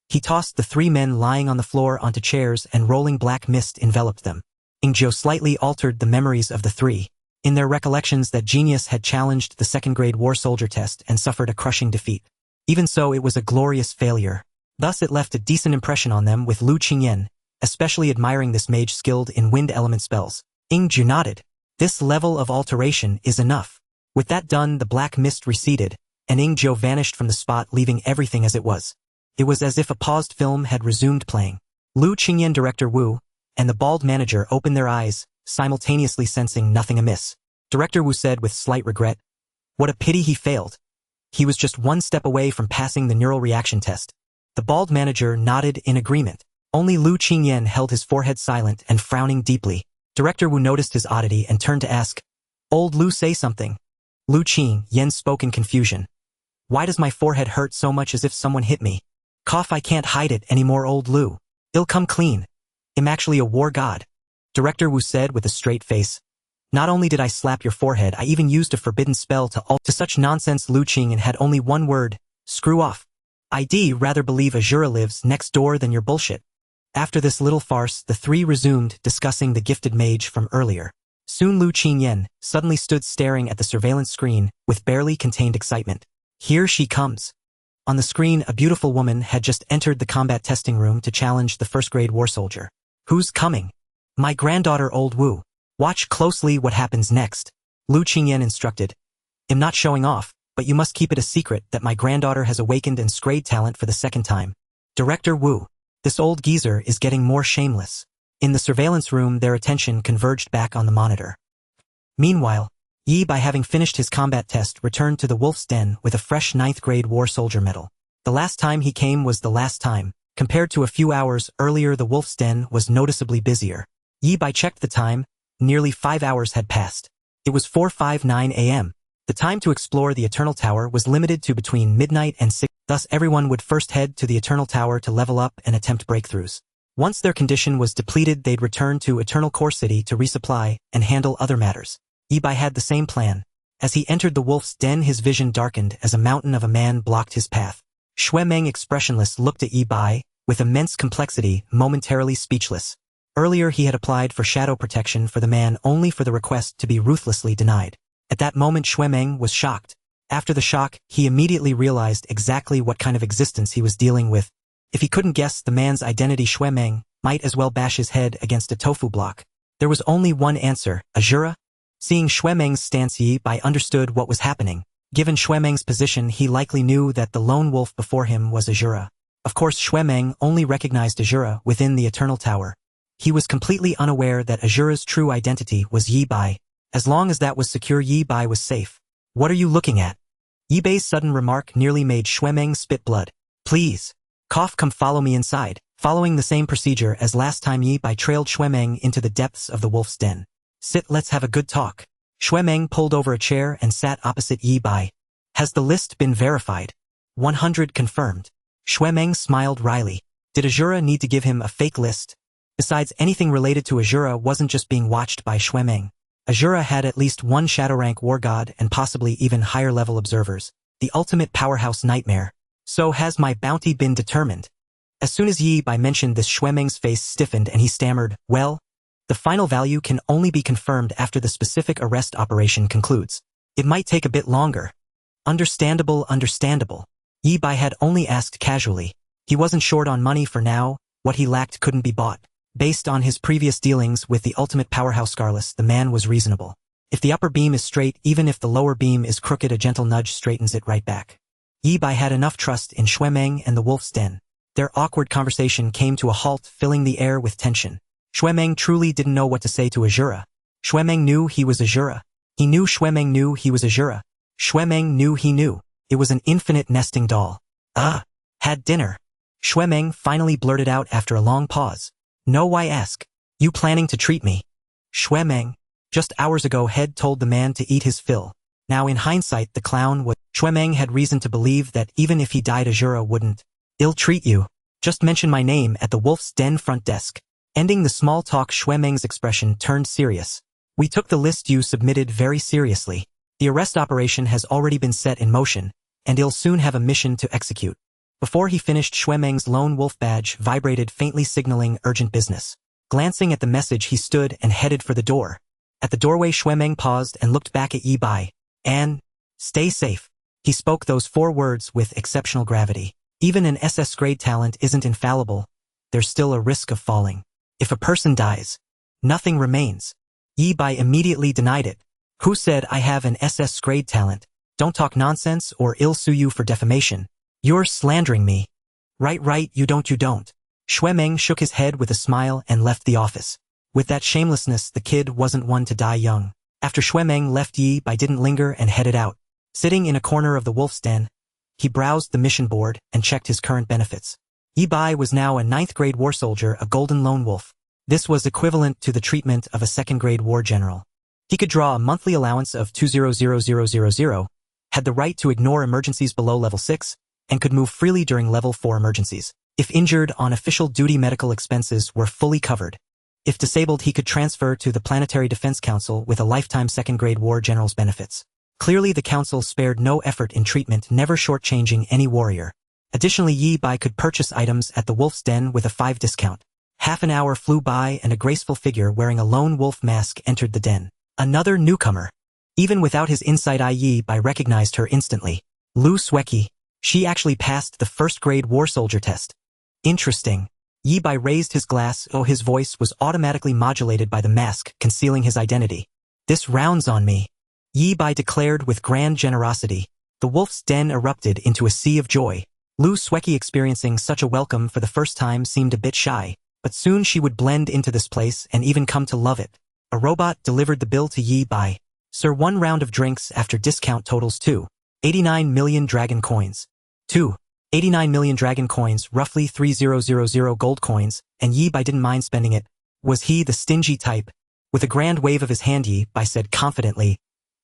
He tossed the 3 men lying on the floor onto chairs, and rolling black mist enveloped them. Ingzhou slightly altered the memories of the 3. In their recollections, that genius had challenged the 2nd grade war soldier test and suffered a crushing defeat. Even so, it was a glorious failure. Thus it left a decent impression on them, with Lu Qingyan especially admiring this mage skilled in wind element spells. Ingzhou nodded. This level of alteration is enough. With that done, the black mist receded, and Ingzhou vanished from the spot, leaving everything as it was. It was as if a paused film had resumed playing. Lu Qingyan, Director Wu, and the bald manager opened their eyes, simultaneously sensing nothing amiss. Director Wu said with slight regret, "What a pity he failed. He was just 1 step away from passing the neural reaction test." The bald manager nodded in agreement. Only Lu Qingyan held his forehead, silent and frowning deeply. Director Wu noticed his oddity and turned to ask, "Old Lu, say something." Lu Qingyan spoke in confusion. "Why does my forehead hurt so much, as if someone hit me? Cough, I can't hide it anymore, old Lu. It'll come clean. I'm actually a war god." Director Wu said with a straight face. "Not only did I slap your forehead, I even used a forbidden spell to such nonsense." Lu Qingyan had only one word: screw off. I'd rather believe Asura lives next door than your bullshit. After this little farce, the 3 resumed discussing the gifted mage from earlier. Soon Lu Qingyan suddenly stood staring at the surveillance screen with barely contained excitement. Here she comes. On the screen, a beautiful woman had just entered the combat testing room to challenge the 1st grade war soldier. "Who's coming?" "My granddaughter, old Wu. Watch closely what happens next," Lu Qingyan instructed. "I'm not showing off, but you must keep it a secret that my granddaughter has awakened and scrayed talent for the 2nd time. Director Wu, this old geezer is getting more shameless." In the surveillance room, their attention converged back on the monitor. Meanwhile, Yi, by having finished his combat test, returned to the Wolf's Den with a fresh 9th grade war soldier medal. The last time he came was the last time. Compared to a few hours earlier, the Wolf's Den was noticeably busier. Yi Bai checked the time. Nearly 5 hours had passed. It was 4:59 a.m. The time to explore the Eternal Tower was limited to between midnight and 6. Thus everyone would first head to the Eternal Tower to level up and attempt breakthroughs. Once their condition was depleted, they'd return to Eternal Core City to resupply and handle other matters. Yi Bai had the same plan. As he entered the Wolf's Den, his vision darkened as a mountain of a man blocked his path. Xue Meng, expressionless, looked at Yi Bai with immense complexity, momentarily speechless. Earlier he had applied for shadow protection for the man only for the request to be ruthlessly denied. At that moment Xue Meng was shocked. After the shock, he immediately realized exactly what kind of existence he was dealing with. If he couldn't guess the man's identity, Xue Meng might as well bash his head against a tofu block. There was only one answer: Asura? Seeing Xue Meng's stance, Yi Bai understood what was happening. Given Xue Meng's position, he likely knew that the lone wolf before him was Asura. Of course, Xue Meng only recognized Asura within the Eternal Tower. He was completely unaware that Asura's true identity was Yi Bai. As long as that was secure, Yi Bai was safe. What are you looking at? Yi Bai's sudden remark nearly made Xue Meng spit blood. Please. Cough, come follow me inside. Following the same procedure as last time, Yi Bai trailed Xue Meng into the depths of the Wolf's Den. Sit, let's have a good talk. Xue Meng pulled over a chair and sat opposite Yi Bai. Has the list been verified? 100 confirmed. Xue Meng smiled wryly. Did Asura need to give him a fake list? Besides, anything related to Asura wasn't just being watched by Xue Meng. Asura had at least one shadow rank war god and possibly even higher level observers. The ultimate powerhouse nightmare. So has my bounty been determined? As soon as Yi Bai mentioned this, Xue Meng's face stiffened and he stammered, well, the final value can only be confirmed after the specific arrest operation concludes. It might take a bit longer. Understandable, understandable. Yi Bai had only asked casually. He wasn't short on money for now. What he lacked couldn't be bought. Based on his previous dealings with the ultimate powerhouse Scarless, the man was reasonable. If the upper beam is straight, even if the lower beam is crooked, a gentle nudge straightens it right back. Yi Bai had enough trust in Xue Meng and the Wolf's Den. Their awkward conversation came to a halt, filling the air with tension. Xue Meng truly didn't know what to say to Asura. Xue Meng knew he was Asura. He knew Xue Meng knew he was Asura. Xue Meng knew he knew. It was an infinite nesting doll. Had dinner. Xue Meng finally blurted out after a long pause. No, why ask? You planning to treat me? Xue Meng, just hours ago, had told the man to eat his fill. Now in hindsight, the clown was. Xue Meng had reason to believe that even if he died, Asura wouldn't ill-treat you. Just mention my name at the Wolf's Den front desk. Ending the small talk, Xue Meng's expression turned serious. We took the list you submitted very seriously. The arrest operation has already been set in motion, and he'll soon have a mission to execute. Before he finished, Xue Meng's lone wolf badge vibrated faintly, signaling urgent business. Glancing at the message, he stood and headed for the door. At the doorway, Xue Meng paused and looked back at Yi Bai. And, stay safe. He spoke those 4 words with exceptional gravity. Even an SS grade talent isn't infallible. There's still a risk of falling. If a person dies, nothing remains. Yi Bai immediately denied it. Who said I have an SS grade talent? Don't talk nonsense or I'll sue you for defamation. You're slandering me. Right, you don't. Xue Meng shook his head with a smile and left the office. With that shamelessness, the kid wasn't one to die young. After Xue Meng left, Yi Bai didn't linger and headed out. Sitting in a corner of the Wolf's Den, he browsed the mission board and checked his current benefits. Yi Bai was now a 9th grade war soldier, a golden lone wolf. This was equivalent to the treatment of a 2nd grade war general. He could draw a monthly allowance of 200,000, had the right to ignore emergencies below level 6, and could move freely during level 4 emergencies. If injured on official duty, medical expenses were fully covered. If disabled, he could transfer to the Planetary Defense Council with a lifetime 2nd grade war general's benefits. Clearly the council spared no effort in treatment, never shortchanging any warrior. Additionally, Yi Bai could purchase items at the Wolf's Den with a 5 discount. Half an hour flew by and a graceful figure wearing a lone wolf mask entered the den. Another newcomer. Even without his inside eye, Yi Bai recognized her instantly. Lu Sueki. She actually passed the 1st grade war soldier test. Interesting. Yi Bai raised his glass, his voice was automatically modulated by the mask, concealing his identity. This rounds on me. Yi Bai declared with grand generosity. The Wolf's Den erupted into a sea of joy. Lu Sueki, experiencing such a welcome for the first time, seemed a bit shy. But soon she would blend into this place and even come to love it. A robot delivered the bill to Yi Bai. Sir, 1 round of drinks after discount totals 2.89 million dragon coins. 2.89 million dragon coins, roughly 3000 gold coins, and Yi Bai didn't mind spending it. Was he the stingy type? With a grand wave of his hand, Yi Bai said confidently,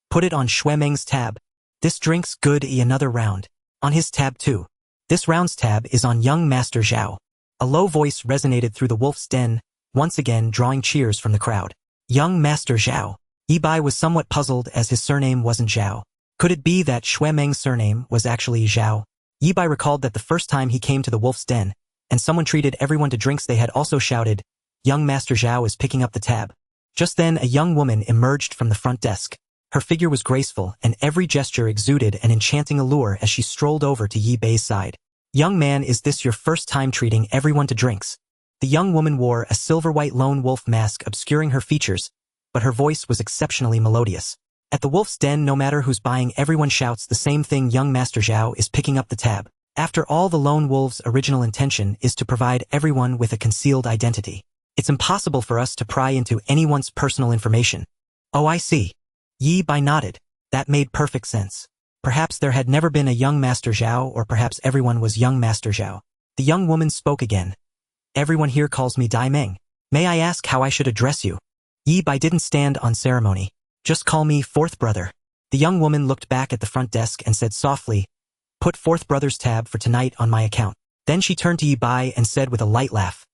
"Put it on Shui Meng's tab. This drink's good. Another round. On his tab too. This round's tab is on young Master Xiao." A low voice resonated through the wolf's den, once again drawing cheers from the crowd. Young Master Xiao. Yi Bai was somewhat puzzled as his surname wasn't Zhao. Could it be that Shui Meng's surname was actually Zhao? Yi Bai recalled that the first time he came to the wolf's den, and someone treated everyone to drinks, they had also shouted, "Young Master Zhao is picking up the tab." Just then a young woman emerged from the front desk. Her figure was graceful, and every gesture exuded an enchanting allure as she strolled over to Yi Bai's side. "Young man, is this your first time treating everyone to drinks?" The young woman wore a silver-white lone wolf mask obscuring her features, but her voice was exceptionally melodious. At the wolf's den, no matter who's buying, everyone shouts the same thing: "Young Master Zhao is picking up the tab." After all, the lone wolf's original intention is to provide everyone with a concealed identity. It's impossible for us to pry into anyone's personal information. "Oh, I see." Yi Bai nodded. That made perfect sense. Perhaps there had never been a young Master Zhao, or perhaps everyone was young Master Zhao. The young woman spoke again. "Everyone here calls me Dai Meng. May I ask how I should address you?" Yi Bai didn't stand on ceremony. "Just call me Fourth Brother." The young woman looked back at the front desk and said softly, "Put Fourth Brother's tab for tonight on my account." Then she turned to Yi Bai and said with a light laugh,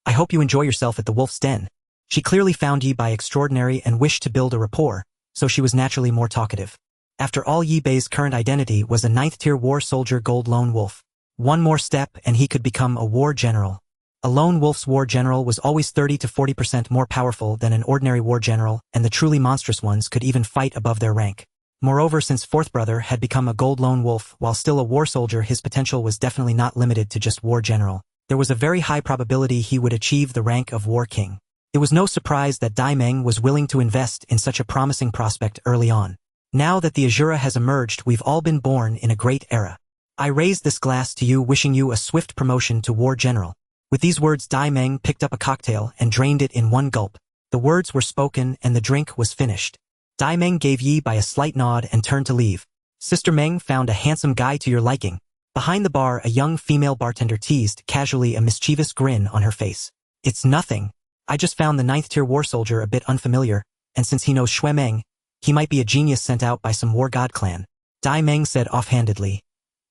"I hope you enjoy yourself at the wolf's den." She clearly found Yi Bai extraordinary and wished to build a rapport, so she was naturally more talkative. After all, Yi Bai's current identity was a 9th-tier war soldier gold lone wolf. One more step and he could become a war general. A lone wolf's war general was always 30 to 40% more powerful than an ordinary war general, and the truly monstrous ones could even fight above their rank. Moreover, since Fourth Brother had become a gold lone wolf while still a war soldier, his potential was definitely not limited to just war general. There was a very high probability he would achieve the rank of war king. It was no surprise that Dai Meng was willing to invest in such a promising prospect early on. Now that the Asura has emerged, we've all been born in a great era. I raise this glass to you, wishing you a swift promotion to war general. With these words, Dai Meng picked up a cocktail and drained it in one gulp. The words were spoken and the drink was finished. Dai Meng gave Yi Bai a slight nod and turned to leave. "Sister Meng, found a handsome guy to your liking." Behind the bar, a young female bartender teased casually, a mischievous grin on her face. "It's nothing. I just found the 9th-tier war soldier a bit unfamiliar, and since he knows Shui Meng, he might be a genius sent out by some war god clan." Dai Meng said offhandedly,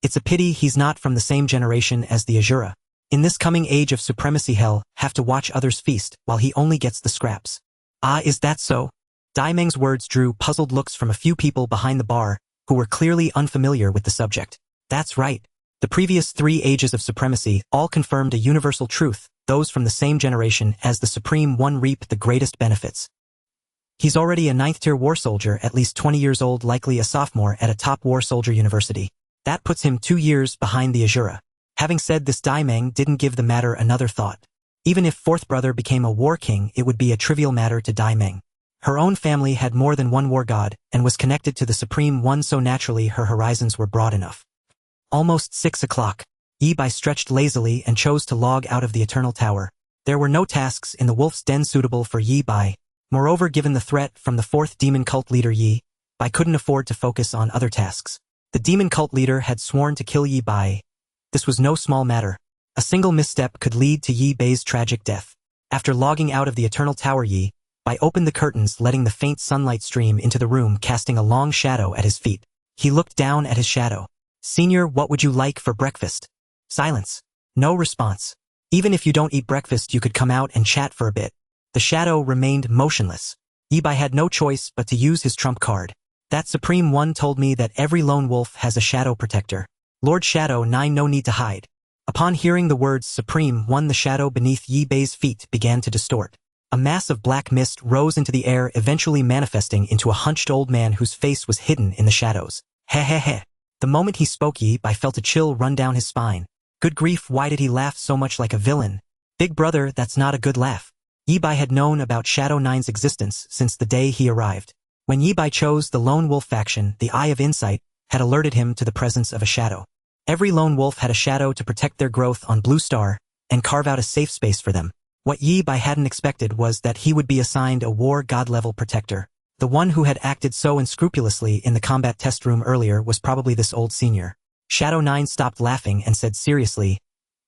"It's a pity he's not from the same generation as the Asura. In this coming age of supremacy, he'll have to watch others feast while he only gets the scraps." "Ah, is that so?" Dai Meng's words drew puzzled looks from a few people behind the bar who were clearly unfamiliar with the subject. "That's right. The previous 3 ages of supremacy all confirmed a universal truth: those from the same generation as the Supreme One reap the greatest benefits. He's already a 9th-tier war soldier, at least 20 years old, likely a sophomore at a top war soldier university. That puts him 2 years behind the Asura." Having said this, Dai Meng didn't give the matter another thought. Even if Fourth Brother became a war king, it would be a trivial matter to Dai Meng. Her own family had more than one war god and was connected to the Supreme One, so naturally her horizons were broad enough. Almost 6 o'clock. Yi Bai stretched lazily and chose to log out of the Eternal Tower. There were no tasks in the wolf's den suitable for Yi Bai. Moreover, given the threat from the 4th demon cult leader, Yi Bai couldn't afford to focus on other tasks. The demon cult leader had sworn to kill Yi Bai. This was no small matter. A single misstep could lead to Yi Bai's tragic death. After logging out of the Eternal Tower, Yi Bai opened the curtains, letting the faint sunlight stream into the room, casting a long shadow at his feet. He looked down at his shadow. "Senior, what would you like for breakfast?" Silence. No response. "Even if you don't eat breakfast, you could come out and chat for a bit." The shadow remained motionless. Yi Bai had no choice but to use his trump card. "That Supreme One told me that every lone wolf has a shadow protector. Lord Shadow 9, no need to hide." Upon hearing the words Supreme One, the shadow beneath Yi Bai's feet began to distort. A mass of black mist rose into the air, eventually manifesting into a hunched old man whose face was hidden in the shadows. "Heh heh heh." The moment he spoke, Yi Bai felt a chill run down his spine. Good grief, why did he laugh so much like a villain? "Big brother, that's not a good laugh." Yi Bai had known about Shadow 9's existence since the day he arrived. When Yi Bai chose the Lone Wolf faction, the Eye of Insight had alerted him to the presence of a shadow. Every lone wolf had a shadow to protect their growth on Blue Star and carve out a safe space for them. What Yi Bai hadn't expected was that he would be assigned a war god-level protector. The one who had acted so unscrupulously in the combat test room earlier was probably this old senior. Shadow 9 stopped laughing and said seriously,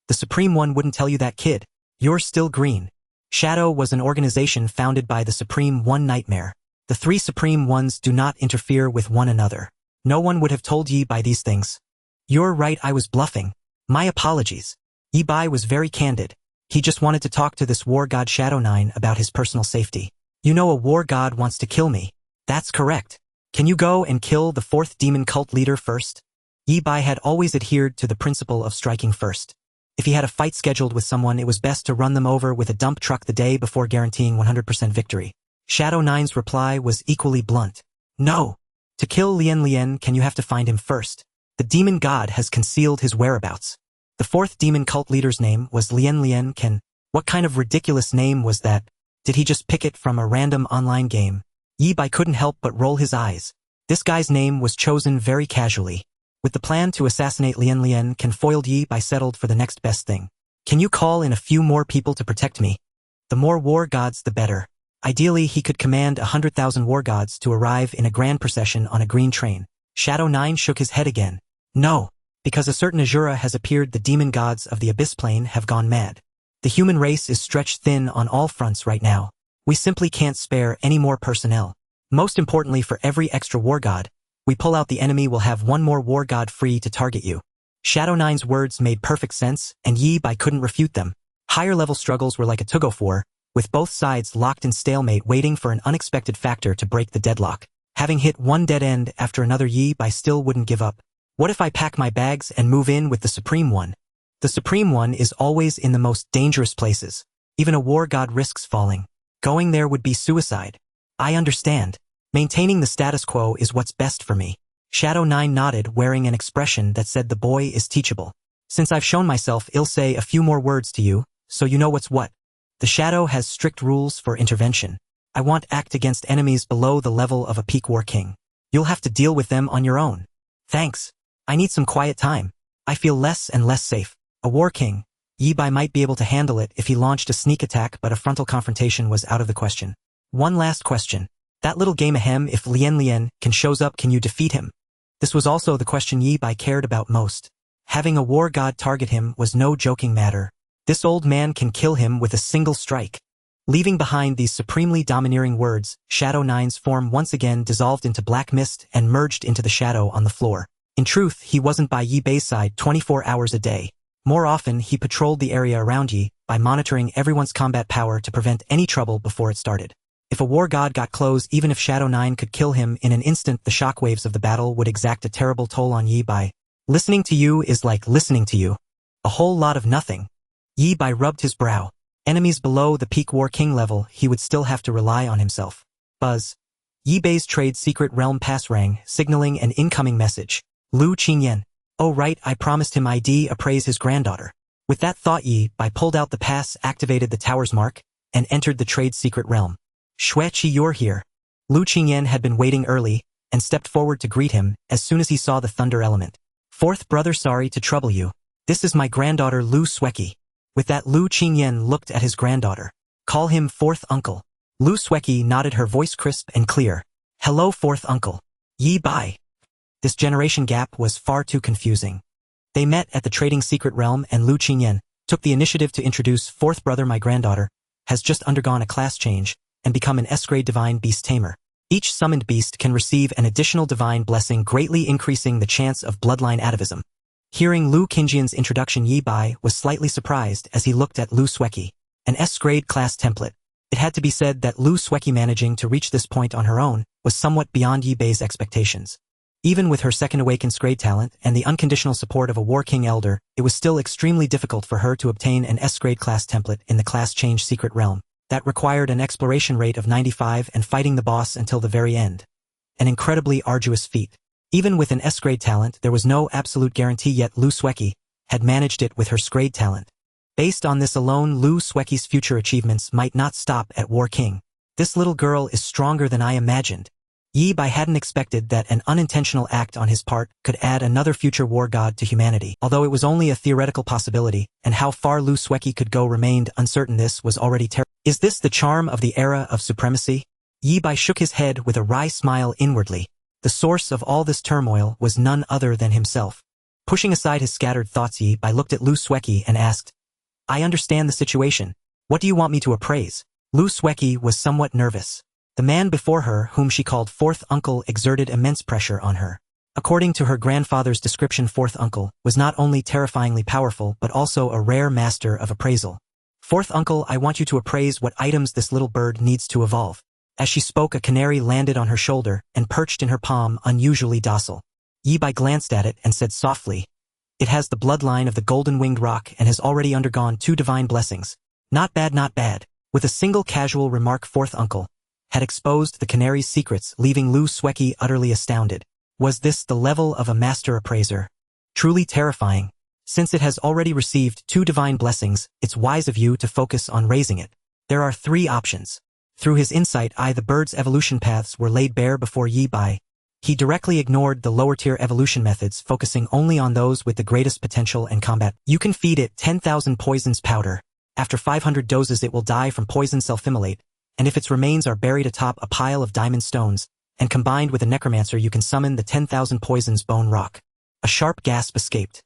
"The Supreme One wouldn't tell you that, kid. You're still green." Shadow was an organization founded by the Supreme One Nightmare. The three Supreme Ones do not interfere with one another. No one would have told Yi Bai these things. "You're right, I was bluffing. My apologies." Yi Bai was very candid. He just wanted to talk to this war god Shadow 9 about his personal safety. "You know a war god wants to kill me." "That's correct. Can you go and kill the fourth demon cult leader first?" Yi Bai had always adhered to the principle of striking first. If he had a fight scheduled with someone, it was best to run them over with a dump truck the day before guaranteeing 100% victory. Shadow 9's reply was equally blunt. "No. To kill Lien, can you have to find him first. The demon god has concealed his whereabouts." The fourth demon cult leader's name was Lien Can. What kind of ridiculous name was that? Did he just pick it from a random online game? Yi Bai couldn't help but roll his eyes. This guy's name was chosen very casually. With the plan to assassinate Lien Can foiled, Yi Bai settled for the next best thing. "Can you call in a few more people to protect me? The more war gods, the better." Ideally, he could command 100,000 war gods to arrive in a grand procession on a green train. Shadow 9 shook his head again. "No. Because a certain Asura has appeared, the demon gods of the Abyss Plane have gone mad. The human race is stretched thin on all fronts right now. We simply can't spare any more personnel. Most importantly, for every extra war god we pull out, the enemy will have one more war god free to target you." Shadow 9's words made perfect sense, and Yi Bai couldn't refute them. Higher-level struggles were like a tug-of-war, with both sides locked in stalemate, waiting for an unexpected factor to break the deadlock. Having hit one dead end after another, Yi Bai still wouldn't give up. "What if I pack my bags and move in with the Supreme One?" The Supreme One is always in the most dangerous places. Even a war god risks falling. Going there would be suicide. "I understand. Maintaining the status quo is what's best for me." Shadow 9 nodded, wearing an expression that said the boy is teachable. "Since I've shown myself, I'll say a few more words to you, so you know what's what. The Shadow has strict rules for intervention. I won't act against enemies below the level of a peak war king. You'll have to deal with them on your own." "Thanks. I need some quiet time. I feel less and less safe." A war king, Yi Bai might be able to handle it if he launched a sneak attack, but a frontal confrontation was out of the question. One last question. That little game ahem, if Lien Can shows up, can you defeat him? This was also the question Yi Bai cared about most. Having a war god target him was no joking matter. This old man can kill him with a single strike. Leaving behind these supremely domineering words, Shadow 9's form once again dissolved into black mist and merged into the shadow on the floor. In truth, he wasn't by Yi Bai's side 24 hours a day. More often, he patrolled the area around Yi by monitoring everyone's combat power to prevent any trouble before it started. If a war god got close, even if Shadow 9 could kill him in an instant, the shockwaves of the battle would exact a terrible toll on Yi Bai. "Listening to you is like listening to you. A whole lot of nothing." Yi Bai rubbed his brow. Enemies below the peak war king level, he would still have to rely on himself. Buzz. Yi Bai's trade secret realm pass rang, signaling an incoming message. "Lu Qingyan. Oh right, I promised him I'd appraise his granddaughter." With that thought, Yi Bai pulled out the pass, activated the tower's mark, and entered the trade secret realm. "Xueqi, you're here." Lu Qingyan had been waiting early, and stepped forward to greet him as soon as he saw the thunder element. "Fourth brother, sorry to trouble you. This is my granddaughter Lu Xueqi." With that, Lu Qingyan looked at his granddaughter. "Call him fourth uncle." Lu Xueqi nodded, her voice crisp and clear. "Hello, fourth uncle." Yi Bai. This generation gap was far too confusing. They met at the trading secret realm, and Lu Qingyan took the initiative to introduce fourth brother. "My granddaughter has just undergone a class change and become an S-grade divine beast tamer. Each summoned beast can receive an additional divine blessing, greatly increasing the chance of bloodline atavism." Hearing Lu Qingyan's introduction, Yi Bai was slightly surprised as he looked at Lu Xueqi. An S-grade class template. It had to be said that Lu Xueqi managing to reach this point on her own was somewhat beyond Yi Bai's expectations. Even with her second awakens grade talent and the unconditional support of a War King Elder, it was still extremely difficult for her to obtain an S-grade class template in the class change secret realm. That required an exploration rate of 95 and fighting the boss until the very end. An incredibly arduous feat. Even with an S-grade talent, there was no absolute guarantee, yet Lu Xueqi had managed it with her S-grade talent. Based on this alone, Lu Xueqi's future achievements might not stop at War King. "This little girl is stronger than I imagined." Yi Bai hadn't expected that an unintentional act on his part could add another future war god to humanity. Although it was only a theoretical possibility, and how far Lu Sueki could go remained uncertain, this was already terrible. Is this the charm of the era of supremacy? Yi Bai shook his head with a wry smile inwardly. The source of all this turmoil was none other than himself. Pushing aside his scattered thoughts, Yi Bai looked at Lu Sueki and asked, I understand the situation. What do you want me to appraise? Lu Sueki was somewhat nervous. The man before her, whom she called Fourth Uncle, exerted immense pressure on her. According to her grandfather's description, Fourth Uncle was not only terrifyingly powerful but also a rare master of appraisal. Fourth Uncle, I want you to appraise what items this little bird needs to evolve. As she spoke, a canary landed on her shoulder and perched in her palm, unusually docile. Yi Bai glanced at it and said softly, It has the bloodline of the golden-winged roc and has already undergone 2 divine blessings. Not bad, not bad. With a single casual remark, Fourth Uncle had exposed the canary's secrets, leaving Lu Sueki utterly astounded. Was this the level of a master appraiser? Truly terrifying. Since it has already received 2 divine blessings, it's wise of you to focus on raising it. There are 3 options. Through his insight eye, the bird's evolution paths were laid bare before Yi Bai. He directly ignored the lower-tier evolution methods, focusing only on those with the greatest potential and combat. You can feed it 10,000 poisons powder. After 500 doses it will die from poison self-immolate, and if its remains are buried atop a pile of diamond stones, and combined with a necromancer, you can summon the 10,000 poisons bone rock. A sharp gasp escaped.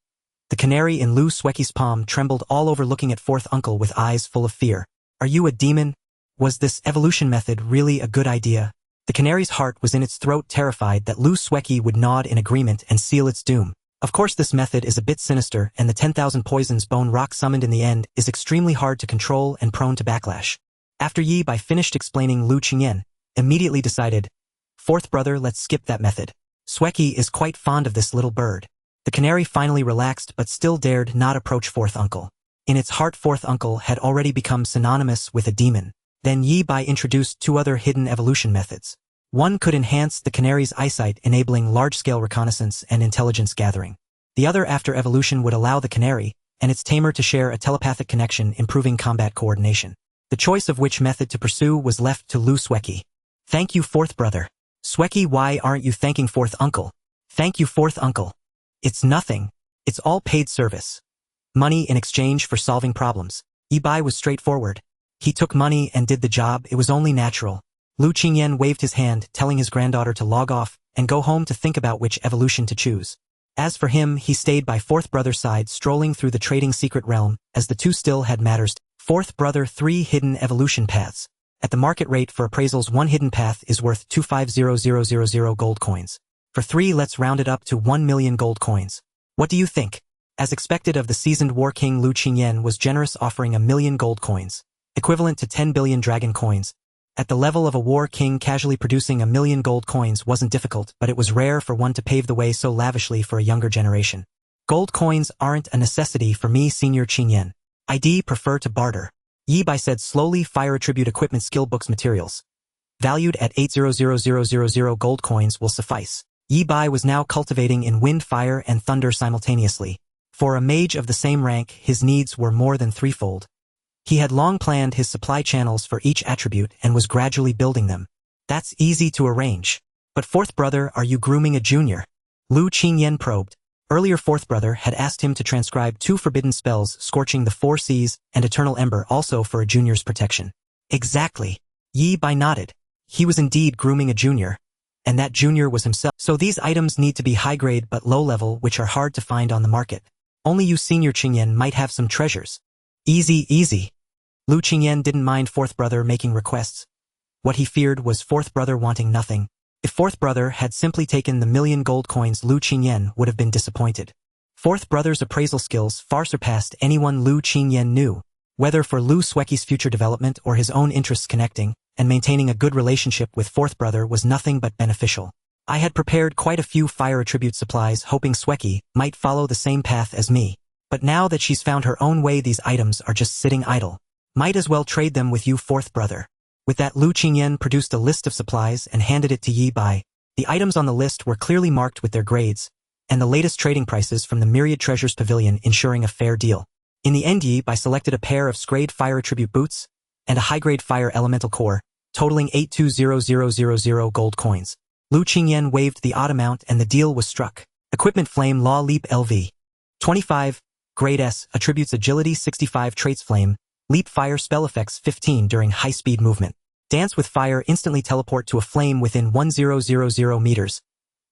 The canary in Lu Sueki's palm trembled all over, looking at Fourth Uncle with eyes full of fear. Are you a demon? Was this evolution method really a good idea? The canary's heart was in its throat, terrified that Lu Sueki would nod in agreement and seal its doom. Of course this method is a bit sinister, and the 10,000 poisons bone rock summoned in the end is extremely hard to control and prone to backlash. After Yi Bai finished explaining, Lu Qingyan immediately decided, Fourth brother, let's skip that method. Sueki is quite fond of this little bird. The canary finally relaxed but still dared not approach Fourth Uncle. In its heart, Fourth Uncle had already become synonymous with a demon. Then Yi Bai introduced 2 other hidden evolution methods. One could enhance the canary's eyesight, enabling large-scale reconnaissance and intelligence gathering. The other, after evolution, would allow the canary and its tamer to share a telepathic connection, improving combat coordination. The choice of which method to pursue was left to Lu Sueki. Thank you, Fourth brother. Sueki, why aren't you thanking Fourth Uncle? Thank you, Fourth Uncle. It's nothing. It's all paid service. Money in exchange for solving problems. Yi Bai was straightforward. He took money and did the job. It was only natural. Lu Qingyan waved his hand, telling his granddaughter to log off and go home to think about which evolution to choose. As for him, he stayed by Fourth brother's side, strolling through the trading secret realm, as the 2 still had matters. Fourth brother, 3 hidden evolution paths. At the market rate for appraisals, 1 hidden path is worth 250000 gold coins. For 3, let's round it up to 1 million gold coins. What do you think? As expected of the seasoned war king, Lu Qingyan was generous, offering 1 million gold coins, equivalent to 10 billion dragon coins. At the level of a war king, casually producing 1 million gold coins wasn't difficult, but it was rare for one to pave the way so lavishly for a younger generation. Gold coins aren't a necessity for me, Senior Qingyan. I'd prefer to barter. Yi Bai said slowly. Fire attribute equipment, skill books, materials valued at 800,000 gold coins will suffice. Yi Bai was now cultivating in wind, fire, and thunder simultaneously. For a mage of the same rank, his needs were more than threefold. He had long planned his supply channels for each attribute and was gradually building them. That's easy to arrange. But Fourth brother, are you grooming a junior? Lu Qingyan probed. Earlier, Fourth brother had asked him to transcribe 2 forbidden spells, Scorching the 4 Seas and Eternal Ember, also for a junior's protection. Exactly. Yi Bai nodded. He was indeed grooming a junior. And that junior was himself. So these items need to be high-grade but low-level, which are hard to find on the market. Only you, Senior Qingyan, might have some treasures. Easy, easy. Lu Qingyan didn't mind Fourth brother making requests. What he feared was Fourth brother wanting nothing. If Fourth brother had simply taken the 1 million gold coins, Lu Qingyan would have been disappointed. Fourth brother's appraisal skills far surpassed anyone Lu Qingyan knew. Whether for Lu Sueki's future development or his own interests, connecting and maintaining a good relationship with Fourth brother was nothing but beneficial. I had prepared quite a few fire attribute supplies, hoping Sueki might follow the same path as me. But now that she's found her own way, these items are just sitting idle. Might as well trade them with you, Fourth brother. With that, Lu Qingyan produced a list of supplies and handed it to Yi Bai. The items on the list were clearly marked with their grades, and the latest trading prices from the Myriad Treasures Pavilion, ensuring a fair deal. In the end, Yi Bai selected a pair of Scrade fire attribute boots and a high-grade fire elemental core, totaling 820000 gold coins. Lu Qingyan waved the odd amount and the deal was struck. Equipment Flame Law Leap LV. 25. Grade S, attributes agility 65 traits Flame, Leap Fire spell effects 15 during high-speed movement. Dance with Fire instantly teleport to a flame within 1000 meters.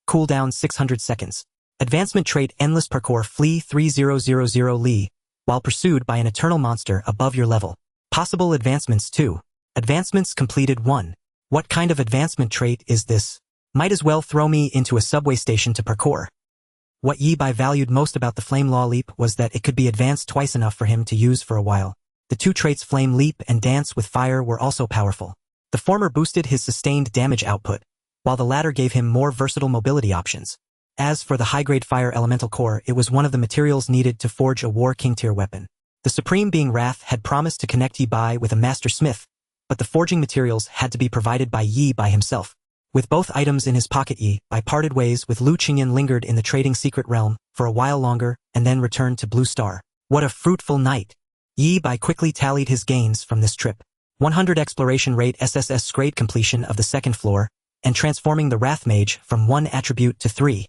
Cooldown 600 seconds. Advancement trait Endless Parkour Flee 3000 Li, while pursued by an eternal monster above your level. Possible advancements 2. Advancements completed 1. What kind of advancement trait is this? Might as well throw me into a subway station to parkour. What Yi Bai valued most about the Flame Law Leap was that it could be advanced twice enough for him to use for a while. The two traits Flame Leap and Dance with Fire were also powerful. The former boosted his sustained damage output, while the latter gave him more versatile mobility options. As for the high-grade Fire Elemental Core, it was one of the materials needed to forge a War King tier weapon. The Supreme Being Wrath had promised to connect Yi Bai with a Master Smith, but the forging materials had to be provided by Yi Bai himself. With both items in his pocket, Yi Bai parted ways with Lu Qingyan, lingered in the trading secret realm for a while longer and then returned to Blue Star. What a fruitful night! Yi Bai quickly tallied his gains from this trip. 100 exploration rate SSS grade completion of the second floor, and transforming the Wrath Mage from 1 attribute to 3.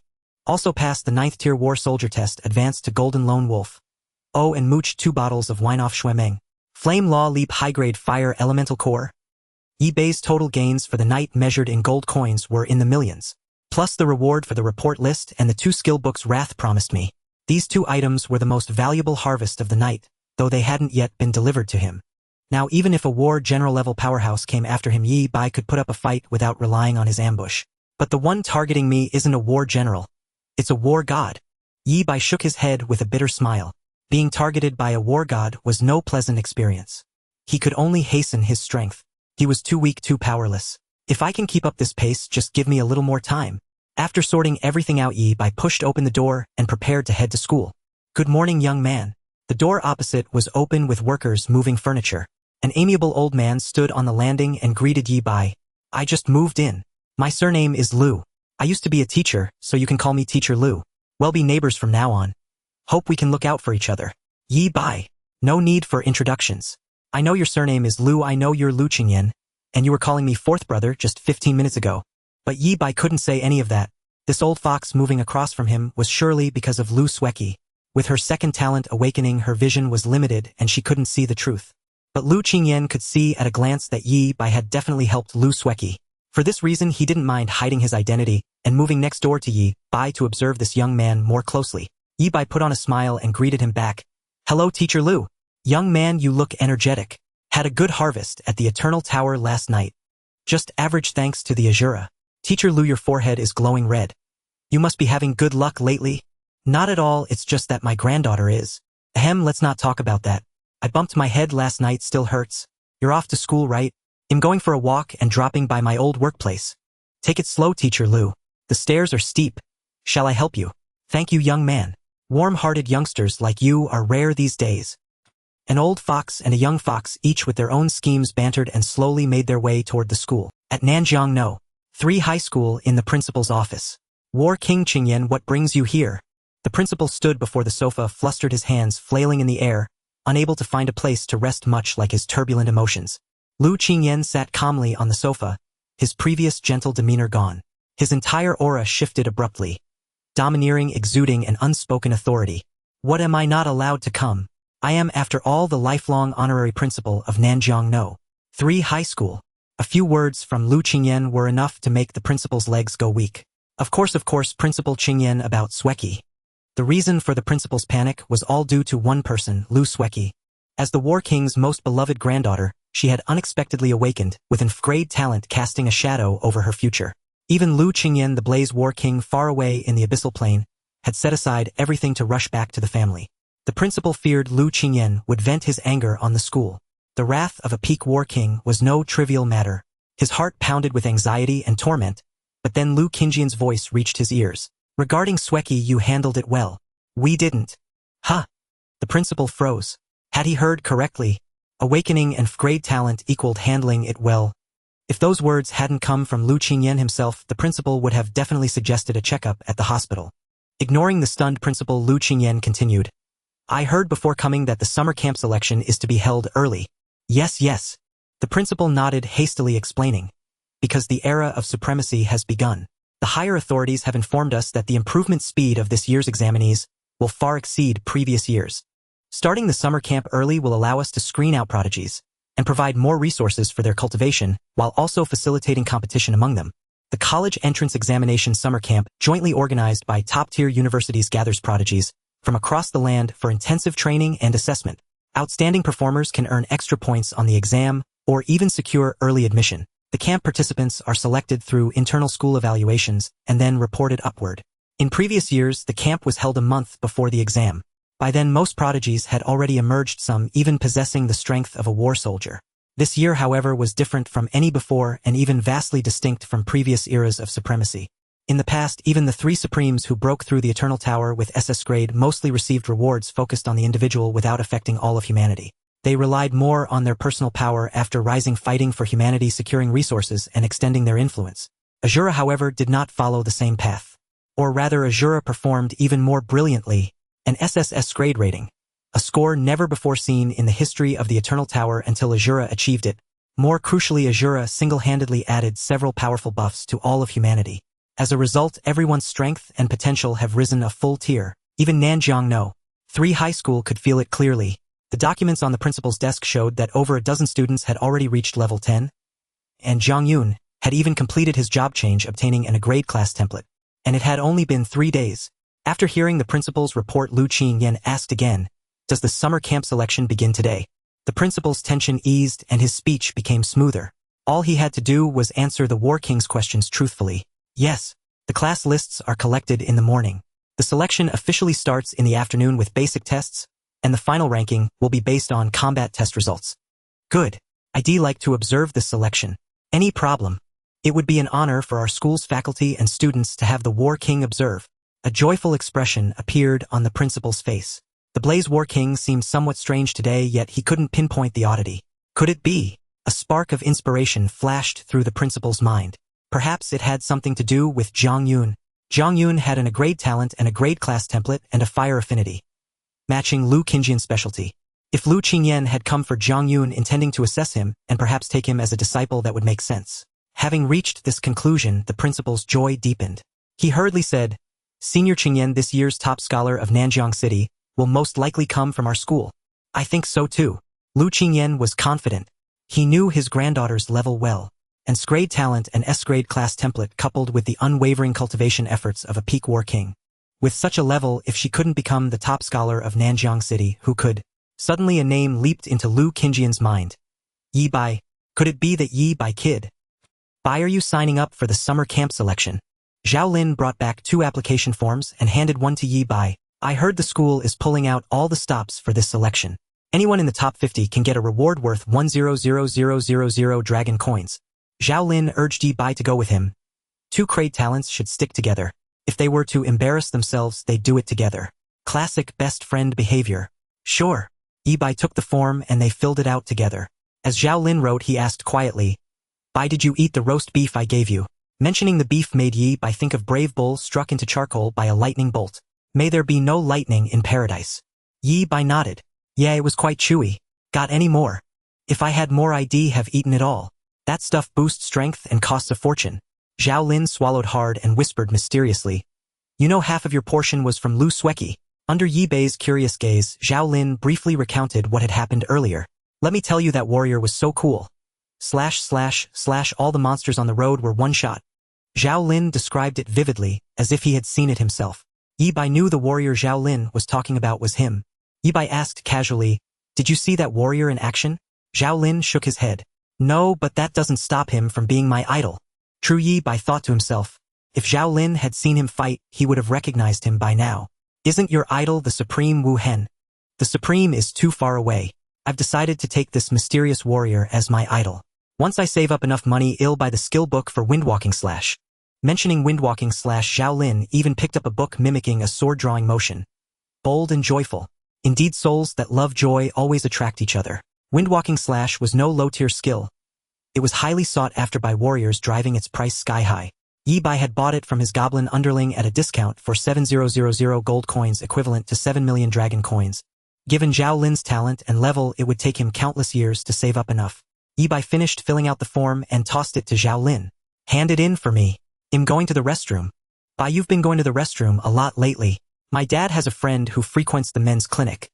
Also passed the 9th tier War Soldier test, advanced to Golden Lone Wolf. Oh, and mooch 2 bottles of wine off Shuemeng. Flame Law Leap high-grade Fire Elemental Core. Yi Bai's total gains for the night measured in gold coins were in the millions, plus the reward for the report list and the 2 skill books Wrath promised me. These 2 items were the most valuable harvest of the night, though they hadn't yet been delivered to him. Now even if a war general level powerhouse came after him, Yi Bai could put up a fight without relying on his ambush. But the one targeting me isn't a war general. It's a war god. Yi Bai shook his head with a bitter smile. Being targeted by a war god was no pleasant experience. He could only hasten his strength. He was too weak, too powerless. If I can keep up this pace, just give me a little more time. After sorting everything out, Yi Bai pushed open the door and prepared to head to school. Good morning, young man. The door opposite was open with workers moving furniture. An amiable old man stood on the landing and greeted Yi Bai. I just moved in. My surname is Lu. I used to be a teacher, so you can call me Teacher Lu. We'll be neighbors from now on. Hope we can look out for each other. Yi Bai. No need for introductions. I know your surname is Lu, I know you're Lu Qingyan, and you were calling me fourth brother just 15 minutes ago. But Yi Bai couldn't say any of that. This old fox moving across from him was surely because of Lu Sueki. With her second talent awakening, her vision was limited and she couldn't see the truth. But Lu Qingyan could see at a glance that Yi Bai had definitely helped Lu Sueki. For this reason, he didn't mind hiding his identity and moving next door to Yi Bai to observe this young man more closely. Yi Bai put on a smile and greeted him back. Hello, Teacher Lu. Young man, you look energetic. Had a good harvest at the Eternal Tower last night. Just average thanks to the Asura. Teacher Lu, your forehead is glowing red. You must be having good luck lately. Not at all, it's just that my granddaughter is. Ahem, let's not talk about that. I bumped my head last night, still hurts. You're off to school, right? I'm going for a walk and dropping by my old workplace. Take it slow, Teacher Lu. The stairs are steep. Shall I help you? Thank you, young man. Warm-hearted youngsters like you are rare these days. An old fox and a young fox, each with their own schemes, bantered and slowly made their way toward the school. At Nanjiang No. 3 High School, in the principal's office. War King Qingyan, what brings you here? The principal stood before the sofa, flustered, his hands flailing in the air, unable to find a place to rest, much like his turbulent emotions. Lu Qingyan sat calmly on the sofa, his previous gentle demeanor gone. His entire aura shifted abruptly, domineering, exuding an unspoken authority. What, am I not allowed to come? I am, after all, the lifelong honorary principal of Nanjiang No. 3 High School. A few words from Lu Qingyan were enough to make the principal's legs go weak. Of course, Principal Qingyan about Sueki. The reason for the principal's panic was all due to one person, Lu Sueki. As the War King's most beloved granddaughter, she had unexpectedly awakened, with an grade talent casting a shadow over her future. Even Lu Qingyan, the Blaze War King far away in the abyssal plane, had set aside everything to rush back to the family. The principal feared Lu Qingyan would vent his anger on the school. The wrath of a peak War King was no trivial matter. His heart pounded with anxiety and torment, but then Lu Qingyan's voice reached his ears. Regarding Sueki, you handled it well. We didn't. Huh? The principal froze. Had he heard correctly? Awakening and grade talent equaled handling it well. If those words hadn't come from Lu Qingyan himself, the principal would have definitely suggested a checkup at the hospital. Ignoring the stunned principal, Lu Qingyan continued. I heard before coming that the summer camp selection is to be held early. Yes. The principal nodded, hastily explaining. Because the era of supremacy has begun. The higher authorities have informed us that the improvement speed of this year's examinees will far exceed previous years. Starting the summer camp early will allow us to screen out prodigies and provide more resources for their cultivation while also facilitating competition among them. The college entrance examination summer camp, jointly organized by top-tier universities, gathers prodigies from across the land for intensive training and assessment. Outstanding performers can earn extra points on the exam or even secure early admission. The camp participants are selected through internal school evaluations and then reported upward. In previous years, the camp was held a month before the exam. By then, most prodigies had already emerged, some even possessing the strength of a war soldier. This year, however, was different from any before and even vastly distinct from previous eras of supremacy. In the past, even the three supremes who broke through the Eternal Tower with SS grade mostly received rewards focused on the individual without affecting all of humanity. They relied more on their personal power after rising, fighting for humanity, securing resources, and extending their influence. Asura, however, did not follow the same path. Or rather, Asura performed even more brilliantly, an SSS grade rating, a score never before seen in the history of the Eternal Tower until Asura achieved it. More crucially, Asura single-handedly added several powerful buffs to all of humanity. As a result, everyone's strength and potential have risen a full tier. Even Nanjiang No. 3 High School could feel it clearly. The documents on the principal's desk showed that over a dozen students had already reached level 10, and Zhang Yun had even completed his job change, obtaining a grade class template. And it had only been 3 days. After hearing the principal's report, Lu Qingyan asked again, "Does the summer camp selection begin today?" The principal's tension eased and his speech became smoother. All he had to do was answer the War King's questions truthfully. Yes, the class lists are collected in the morning. The selection officially starts in the afternoon with basic tests, and the final ranking will be based on combat test results. Good. I'd like to observe this selection. Any problem? It would be an honor for our school's faculty and students to have the War King observe. A joyful expression appeared on the principal's face. The Blaze War King seemed somewhat strange today, yet he couldn't pinpoint the oddity. Could it be? A spark of inspiration flashed through the principal's mind. Perhaps it had something to do with Zhang Yun. Zhang Yun had a grade talent and a grade class template and a fire affinity, matching Lu Qingyan's specialty. If Lu Qingyan had come for Zhang Yun intending to assess him and perhaps take him as a disciple, that would make sense. Having reached this conclusion, the principal's joy deepened. He hurriedly said, "Senior Qingyan, this year's top scholar of Nanjiang City, will most likely come from our school." "I think so too." Lu Qingyan was confident. He knew his granddaughter's level well, and grade talent and S-grade class template coupled with the unwavering cultivation efforts of a peak War King. With such a level, if she couldn't become the top scholar of Nanjiang City, who could? Suddenly a name leaped into Lu Qingyan's mind. Yi Bai. Could it be that Yi Bai kid? "Bai, are you signing up for the summer camp selection?" Zhao Lin brought back 2 application forms and handed one to Yi Bai. "I heard the school is pulling out all the stops for this selection. Anyone in the top 50 can get a reward worth 100,000 dragon coins." Zhao Lin urged Yi Bai to go with him. 2 grade talents should stick together. If they were to embarrass themselves, they'd do it together. Classic best friend behavior. Sure. Yi Bai took the form and they filled it out together. As Zhao Lin wrote, he asked quietly, "Bai, did you eat the roast beef I gave you?" Mentioning the beef made Yi Bai think of brave bull struck into charcoal by a lightning bolt. May there be no lightning in paradise. Yi Bai nodded. "Yeah, it was quite chewy. Got any more?" "If I had more, I'd have eaten it all. That stuff boosts strength and costs a fortune." Zhao Lin swallowed hard and whispered mysteriously, "You know, half of your portion was from Lu Sueki." Under Yi Bai's curious gaze, Zhao Lin briefly recounted what had happened earlier. "Let me tell you, that warrior was so cool. / all the monsters on the road were one shot." Zhao Lin described it vividly, as if he had seen it himself. Yi Bai knew the warrior Zhao Lin was talking about was him. Yi Bai asked casually, "Did you see that warrior in action?" Zhao Lin shook his head. "No, but that doesn't stop him from being my idol." True, Yi Bai thought to himself. If Zhao Lin had seen him fight, he would have recognized him by now. "Isn't your idol the Supreme Wuhen?" "The Supreme is too far away. I've decided to take this mysterious warrior as my idol. Once I save up enough money, I'll buy the skill book for windwalking / Mentioning windwalking / Zhao Lin even picked up a book mimicking a sword-drawing motion. Bold and joyful. Indeed, souls that love joy always attract each other. Windwalking / was no low-tier skill. It was highly sought after by warriors, driving its price sky-high. Yi Bai had bought it from his goblin underling at a discount for 7,000 gold coins, equivalent to 7 million dragon coins. Given Zhao Lin's talent and level, it would take him countless years to save up enough. Yi Bai finished filling out the form and tossed it to Zhao Lin. "Hand it in for me." I'm going to the restroom. Bye, you've been going to the restroom a lot lately. My dad has a friend who frequents the men's clinic.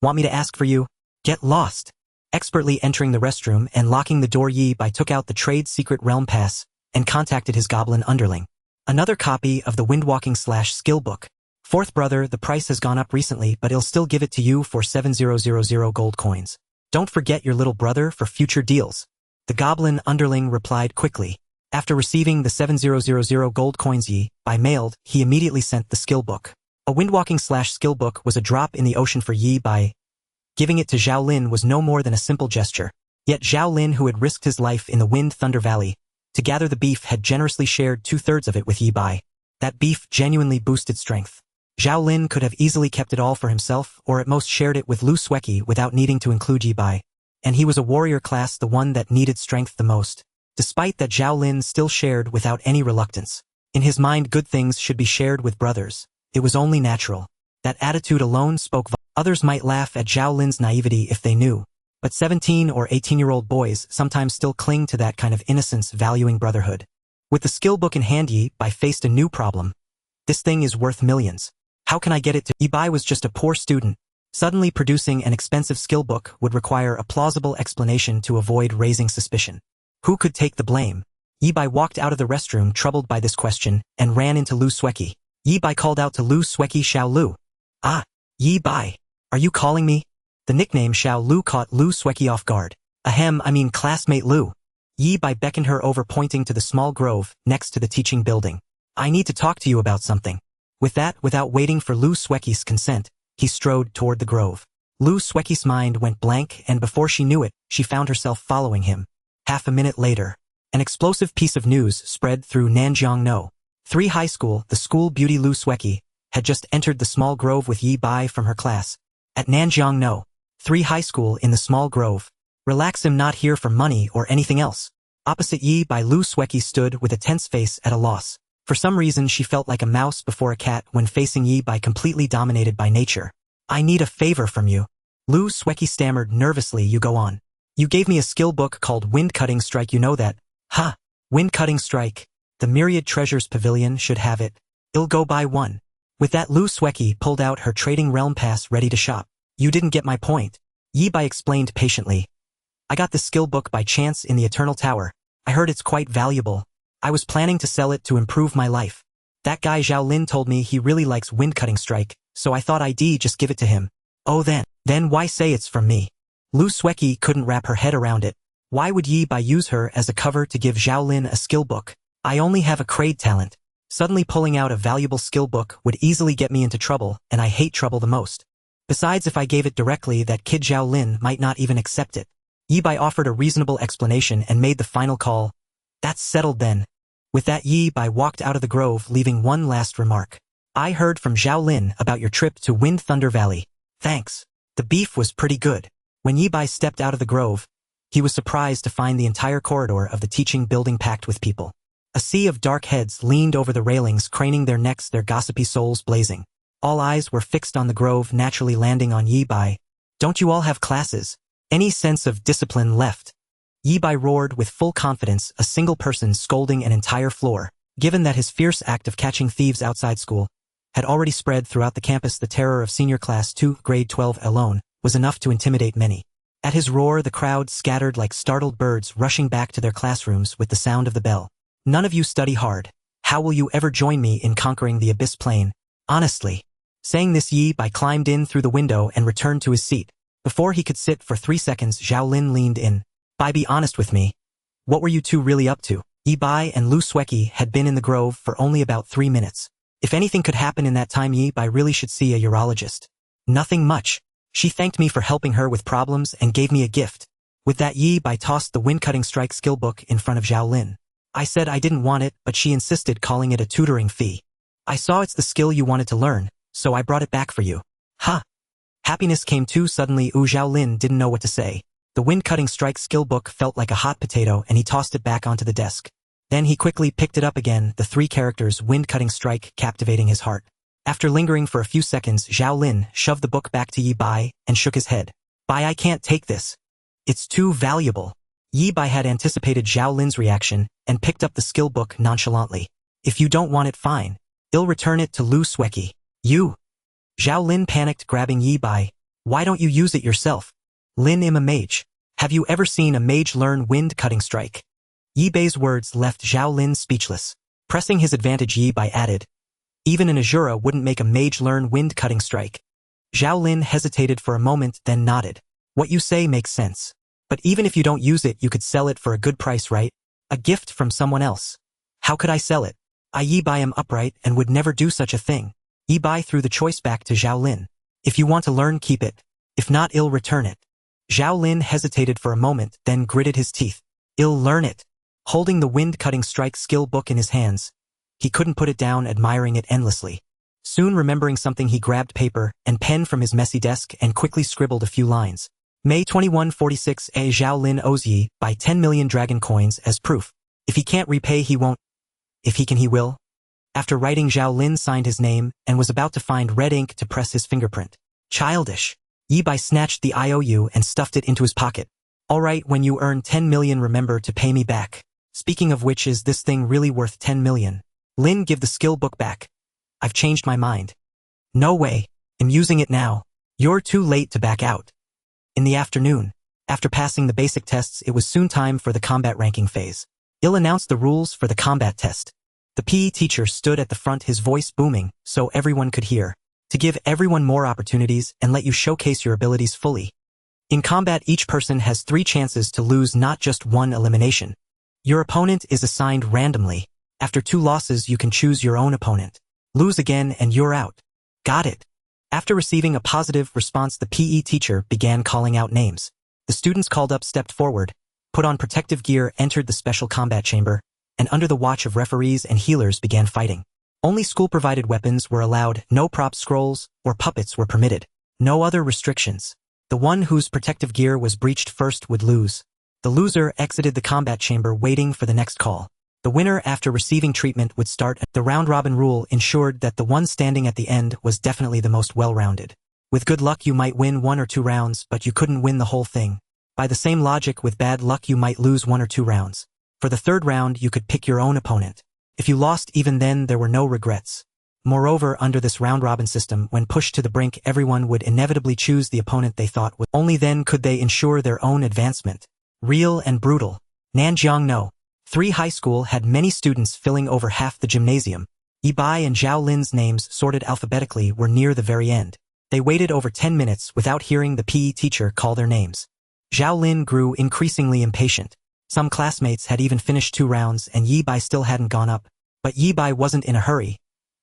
Want me to ask for you? Get lost. Expertly entering the restroom and locking the door, Yi Bai took out the trade secret realm pass and contacted his goblin underling. Another copy of the windwalking/skill book. Fourth brother, the price has gone up recently, but I'll still give it to you for 7,000 gold coins. Don't forget your little brother for future deals. The goblin underling replied quickly. After receiving the 7,000 gold coins Yi Bai mailed, he immediately sent the skill book. A windwalking/skill book was a drop in the ocean for Yi Bai. Giving it to Zhao Lin was no more than a simple gesture. Yet Zhao Lin, who had risked his life in the Wind Thunder Valley to gather the beef, had generously shared 2/3 of it with Yi Bai. That beef genuinely boosted strength. Zhao Lin could have easily kept it all for himself, or at most shared it with Lu Sueki without needing to include Yi Bai. And he was a warrior class, the one that needed strength the most. Despite that, Zhao Lin still shared without any reluctance. In his mind, good things should be shared with brothers. It was only natural. That attitude alone spoke. Others might laugh at Zhao Lin's naivety if they knew, but 17 or 18-year-old boys sometimes still cling to that kind of innocence, valuing brotherhood. With the skill book in hand, Yi Bai faced a new problem. This thing is worth millions. How can I get it to? Yi Bai was just a poor student. Suddenly producing an expensive skill book would require a plausible explanation to avoid raising suspicion. Who could take the blame? Yi Bai walked out of the restroom troubled by this question and ran into Lu Sueki. Yi Bai called out to Lu Sueki, "Xiao Lu." "Ah, Yi Bai. Are you calling me?" The nickname Xiao Lu caught Lu Sueki off guard. I mean classmate Lu. Yi Bai beckoned her over, pointing to the small grove next to the teaching building. "I need to talk to you about something." With that, without waiting for Lu Sueki's consent, he strode toward the grove. Lu Sueki's mind went blank, and before she knew it, she found herself following him. Half a minute later, an explosive piece of news spread through Nanjiang No. 3 High School. The school beauty Lu Sueki had just entered the small grove with Yi Bai from her class. At Nanjiang No. 3 High School in the small grove. Relax, I'm not here for money or anything else. Opposite Yi Bai, Lu Sueki stood with a tense face, at a loss. For some reason she felt like a mouse before a cat when facing Yi Bai, completely dominated by nature. "I need a favor from you." Lu Sueki stammered nervously. "You go on. You gave me a skill book called Wind Cutting Strike, you know that?" "Ha! Wind Cutting Strike. The Myriad Treasures Pavilion should have it. I'll go buy one." With that, Lu Sueki pulled out her trading realm pass, ready to shop. "You didn't get my point," Yi Bai explained patiently. "I got the skill book by chance in the Eternal Tower. I heard it's quite valuable. I was planning to sell it to improve my life. That guy Zhao Lin told me he really likes Wind Cutting Strike, so I thought I'd just give it to him." "Oh, then why say it's from me?" Lu Sueki couldn't wrap her head around it. Why would Yi Bai use her as a cover to give Zhao Lin a skill book? "I only have a crade talent. Suddenly pulling out a valuable skill book would easily get me into trouble, and I hate trouble the most. Besides, if I gave it directly, that kid Zhao Lin might not even accept it." Yi Bai offered a reasonable explanation and made the final call. "That's settled then." With that, Yi Bai walked out of the grove, leaving one last remark. "I heard from Zhao Lin about your trip to Wind Thunder Valley. Thanks. The beef was pretty good." When Yi Bai stepped out of the grove, he was surprised to find the entire corridor of the teaching building packed with people. A sea of dark heads leaned over the railings, craning their necks, their gossipy souls blazing. All eyes were fixed on the grove, naturally landing on Yi Bai. "Don't you all have classes? Any sense of discipline left?" Yi Bai roared with full confidence, a single person scolding an entire floor. Given that his fierce act of catching thieves outside school had already spread throughout the campus, the terror of senior class 2, grade 12 alone was enough to intimidate many. At his roar, the crowd scattered like startled birds, rushing back to their classrooms with the sound of the bell. "None of you study hard. How will you ever join me in conquering the Abyss Plane? Honestly." Saying this, Yi Bai climbed in through the window and returned to his seat. Before he could sit for 3 seconds, Zhao Lin leaned in. "Bai, be honest with me. What were you two really up to?" Yi Bai and Lu Sueki had been in the grove for only about 3 minutes. If anything could happen in that time, Yi Bai really should see a urologist. "Nothing much. She thanked me for helping her with problems and gave me a gift." With that, Yi Bai tossed the Wind Cutting Strike skill book in front of Zhao Lin. "I said I didn't want it, but she insisted, calling it a tutoring fee. I saw it's the skill you wanted to learn, so I brought it back for you." "Huh." Happiness came too suddenly. Zhao Lin didn't know what to say. The Wind Cutting Strike skill book felt like a hot potato, and he tossed it back onto the desk. Then he quickly picked it up again, the 3 characters Wind Cutting Strike captivating his heart. After lingering for a few seconds, Zhao Lin shoved the book back to Yi Bai and shook his head. "Bai, I can't take this. It's too valuable." Yi Bai had anticipated Zhao Lin's reaction and picked up the skill book nonchalantly. If you don't want it, fine. I'll return it to Lu Sueki. You. Zhao Lin panicked, grabbing Yi Bai. Why don't you use it yourself? Lin, I'm a mage. Have you ever seen a mage learn wind-cutting strike? Yi Bai's words left Zhao Lin speechless. Pressing his advantage, Yi Bai added, even an Asura wouldn't make a mage learn wind-cutting strike. Zhao Lin hesitated for a moment, then nodded. What you say makes sense. But even if you don't use it, you could sell it for a good price, right? A gift from someone else. How could I sell it? Yi Bai am upright and would never do such a thing. Yi Bai threw the choice back to Zhao Lin. If you want to learn, keep it. If not, I'll return it. Zhao Lin hesitated for a moment, then gritted his teeth. I'll learn it. Holding the wind-cutting strike skill book in his hands, he couldn't put it down, admiring it endlessly. Soon, remembering something, he grabbed paper and pen from his messy desk and quickly scribbled a few lines. May 2146 A Zhao Lin owes Yi Bai 10 million dragon coins as proof. If he can't repay, he won't. If he can, he will. After writing, Zhao Lin signed his name and was about to find red ink to press his fingerprint. Childish. Yi Bai snatched the IOU and stuffed it into his pocket. All right, when you earn 10 million, remember to pay me back. Speaking of which, is this thing really worth 10 million? Lin, give the skill book back. I've changed my mind. No way. I'm using it now. You're too late to back out. In the afternoon, after passing the basic tests, it was soon time for the combat ranking phase. Il announced the rules for the combat test. The PE teacher stood at the front, his voice booming so everyone could hear. To give everyone more opportunities and let you showcase your abilities fully. In combat, each person has 3 chances to lose, not just 1 elimination. Your opponent is assigned randomly. After 2 losses, you can choose your own opponent. Lose again and you're out. Got it. After receiving a positive response, the PE teacher began calling out names. The students called up stepped forward, put on protective gear, entered the special combat chamber, and under the watch of referees and healers began fighting. Only school-provided weapons were allowed, no prop scrolls or puppets were permitted. No other restrictions. The one whose protective gear was breached first would lose. The loser exited the combat chamber, waiting for the next call. The winner, after receiving treatment, would start. The round-robin rule ensured that the one standing at the end was definitely the most well-rounded. With good luck, you might win 1 or 2 rounds, but you couldn't win the whole thing. By the same logic, with bad luck, you might lose 1 or 2 rounds. For the 3rd round, you could pick your own opponent. If you lost, even then, there were no regrets. Moreover, under this round-robin system, when pushed to the brink, everyone would inevitably choose the opponent they thought would. Only then could they ensure their own advancement. Real and brutal. Nanjiang No. 3 High School had many students, filling over half the gymnasium. Yi Bai and Zhao Lin's names, sorted alphabetically, were near the very end. They waited over 10 minutes without hearing the PE teacher call their names. Zhao Lin grew increasingly impatient. Some classmates had even finished 2 rounds and Yi Bai still hadn't gone up. But Yi Bai wasn't in a hurry.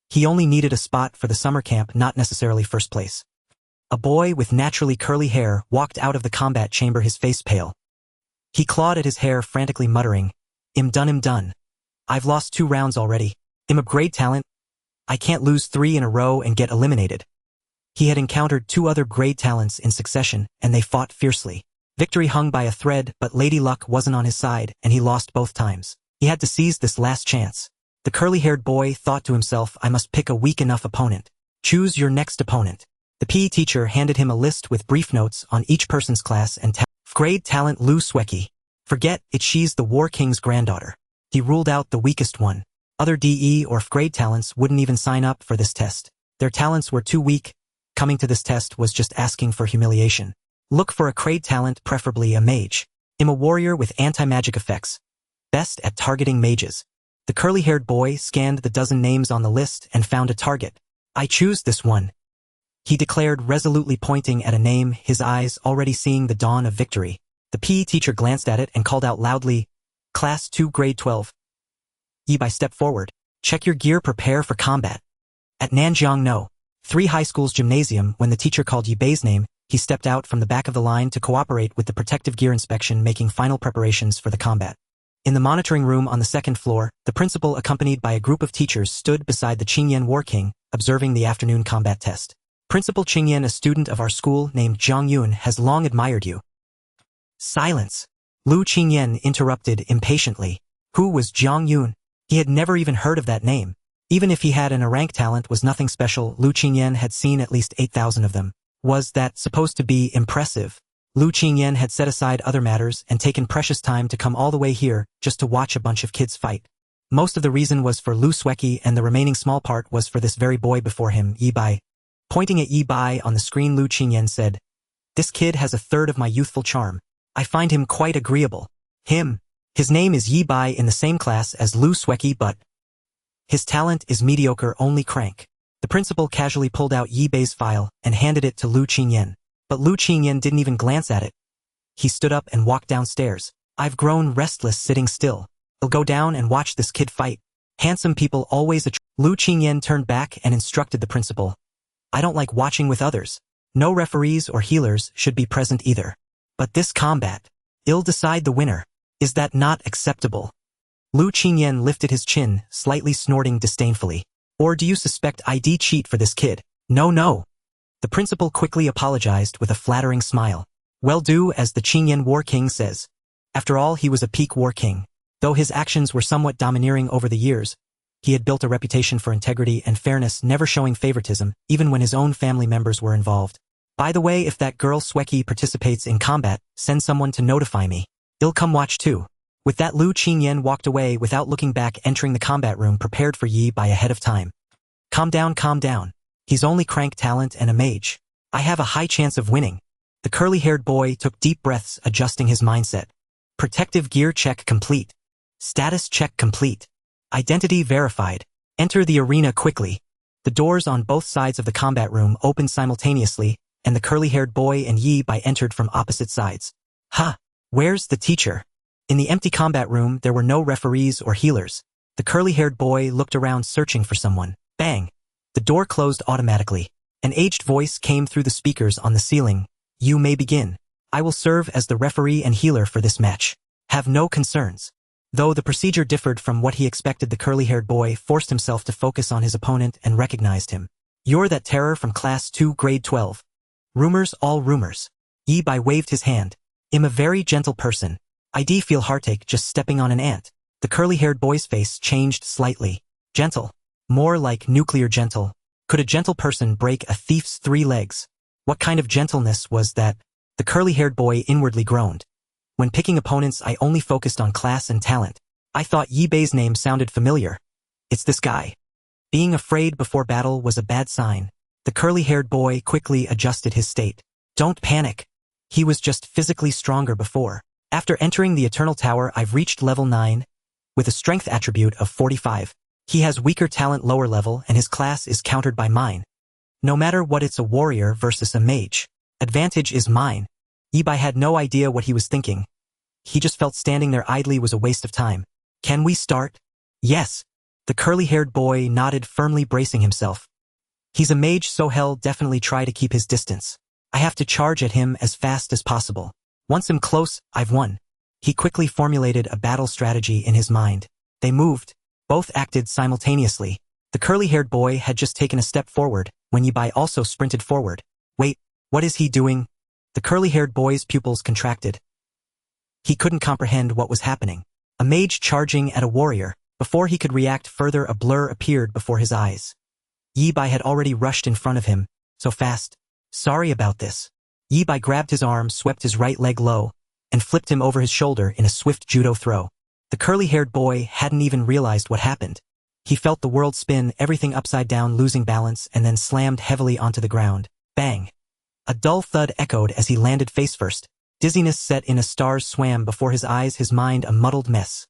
He only needed a spot for the summer camp, not necessarily first place. A boy with naturally curly hair walked out of the combat chamber, his face pale. He clawed at his hair, frantically muttering, I'm done. I've lost 2 rounds already. I'm a grade talent. I can't lose 3 in a row and get eliminated. He had encountered 2 other grade talents in succession, and they fought fiercely. Victory hung by a thread, but Lady Luck wasn't on his side, and he lost both times. He had to seize this last chance. The curly-haired boy thought to himself, I must pick a weak enough opponent. Choose your next opponent. The PE teacher handed him a list with brief notes on each person's class and grade talent. Lu Sueki. Forget it, she's the War King's granddaughter. He ruled out the weakest one. Other DE or F grade talents wouldn't even sign up for this test. Their talents were too weak. Coming to this test was just asking for humiliation. Look for a grade talent, preferably a mage. I'm a warrior with anti-magic effects. Best at targeting mages. The curly-haired boy scanned the dozen names on the list and found a target. I choose this one. He declared, resolutely pointing at a name, his eyes already seeing the dawn of victory. The PE teacher glanced at it and called out loudly, Class 2 Grade 12. Yi Bai stepped forward. Check your gear, prepare for combat. At Nanjiang No. 3 High School's gymnasium, when the teacher called Yi Bai's name, he stepped out from the back of the line to cooperate with the protective gear inspection, making final preparations for the combat. In the monitoring room on the 2nd floor, the principal, accompanied by a group of teachers, stood beside the Qingyan War King, observing the afternoon combat test. Principal Qingyan, a student of our school named Zhang Yun, has long admired you. Silence. Lu Qingyan interrupted impatiently. Who was Zhang Yun? He had never even heard of that name. Even if he had an A-rank talent, was nothing special. Lu Qingyan had seen at least 8,000 of them. Was that supposed to be impressive? Lu Qingyan had set aside other matters and taken precious time to come all the way here just to watch a bunch of kids fight. Most of the reason was for Lu Sueki and the remaining small part was for this very boy before him, Yi Bai. Pointing at Yi Bai on the screen, Lu Qingyan said, "This kid has a third of my youthful charm. I find him quite agreeable. His name is Yi Bai in the same class as Lu Sueki, but his talent is mediocre, only crank." The principal casually pulled out Yi Bai's file and handed it to Lu Qingyan. But Lu Qingyan didn't even glance at it. He stood up and walked downstairs. "I've grown restless sitting still. I'll go down and watch this kid fight. Handsome people always Lu Qingyan turned back and instructed the principal. "I don't like watching with others. No referees or healers should be present either. But this combat, I'll decide the winner. Is that not acceptable?" Lu Qingyan lifted his chin, slightly snorting disdainfully. "Or do you suspect ID cheat for this kid?" No. The principal quickly apologized with a flattering smile. "Well, do as the Qingyan War King says." After all, he was a peak War King. Though his actions were somewhat domineering over the years, he had built a reputation for integrity and fairness, never showing favoritism, even when his own family members were involved. "By the way, if that girl Sueki participates in combat, send someone to notify me. I'll come watch too." With that, Lu Qingyan walked away without looking back, entering the combat room prepared for Yi Bai ahead of time. Calm down. He's only crank talent and a mage. I have a high chance of winning." The curly-haired boy took deep breaths, adjusting his mindset. Protective gear check complete. Status check complete. Identity verified. Enter the arena quickly. The doors on both sides of the combat room opened simultaneously, and the curly-haired boy and Yi Bai entered from opposite sides. Where's the teacher? In the empty combat room, there were no referees or healers. The curly-haired boy looked around searching for someone. Bang! The door closed automatically. An aged voice came through the speakers on the ceiling. "You may begin. I will serve as the referee and healer for this match. Have no concerns." Though the procedure differed from what he expected, the curly-haired boy forced himself to focus on his opponent and recognized him. "You're that terror from Class 2, Grade 12. Rumors, all rumors." Yi Bai waved his hand. "I'm a very gentle person. I'd feel heartache just stepping on an ant." The curly-haired boy's face changed slightly. "Gentle? More like nuclear gentle. Could a gentle person break a thief's 3 legs? What kind of gentleness was that?" The curly-haired boy inwardly groaned. "When picking opponents, I only focused on class and talent. I thought Yi Bai's name sounded familiar. It's this guy." Being afraid before battle was a bad sign. The curly-haired boy quickly adjusted his state. "Don't panic. He was just physically stronger before. After entering the Eternal Tower, I've reached level 9, with a strength attribute of 45. He has weaker talent lower level, and his class is countered by mine. No matter what, it's a warrior versus a mage. Advantage is mine." Yi Bai had no idea what he was thinking. He just felt standing there idly was a waste of time. "Can we start?" "Yes." The curly-haired boy nodded, firmly bracing himself. "He's a mage, so he'll definitely try to keep his distance. I have to charge at him as fast as possible. Once I'm close, I've won." He quickly formulated a battle strategy in his mind. They moved. Both acted simultaneously. The curly-haired boy had just taken a step forward, when Yi Bai also sprinted forward. "Wait, what is he doing?" The curly-haired boy's pupils contracted. He couldn't comprehend what was happening. A mage charging at a warrior. Before he could react further, a blur appeared before his eyes. Yi Bai had already rushed in front of him, so fast. "Sorry about this." Yi Bai grabbed his arm, swept his right leg low, and flipped him over his shoulder in a swift judo throw. The curly-haired boy hadn't even realized what happened. He felt the world spin, everything upside down, losing balance, and then slammed heavily onto the ground. Bang! A dull thud echoed as he landed face first. Dizziness set in, a stars swam before his eyes, his mind a muddled mess.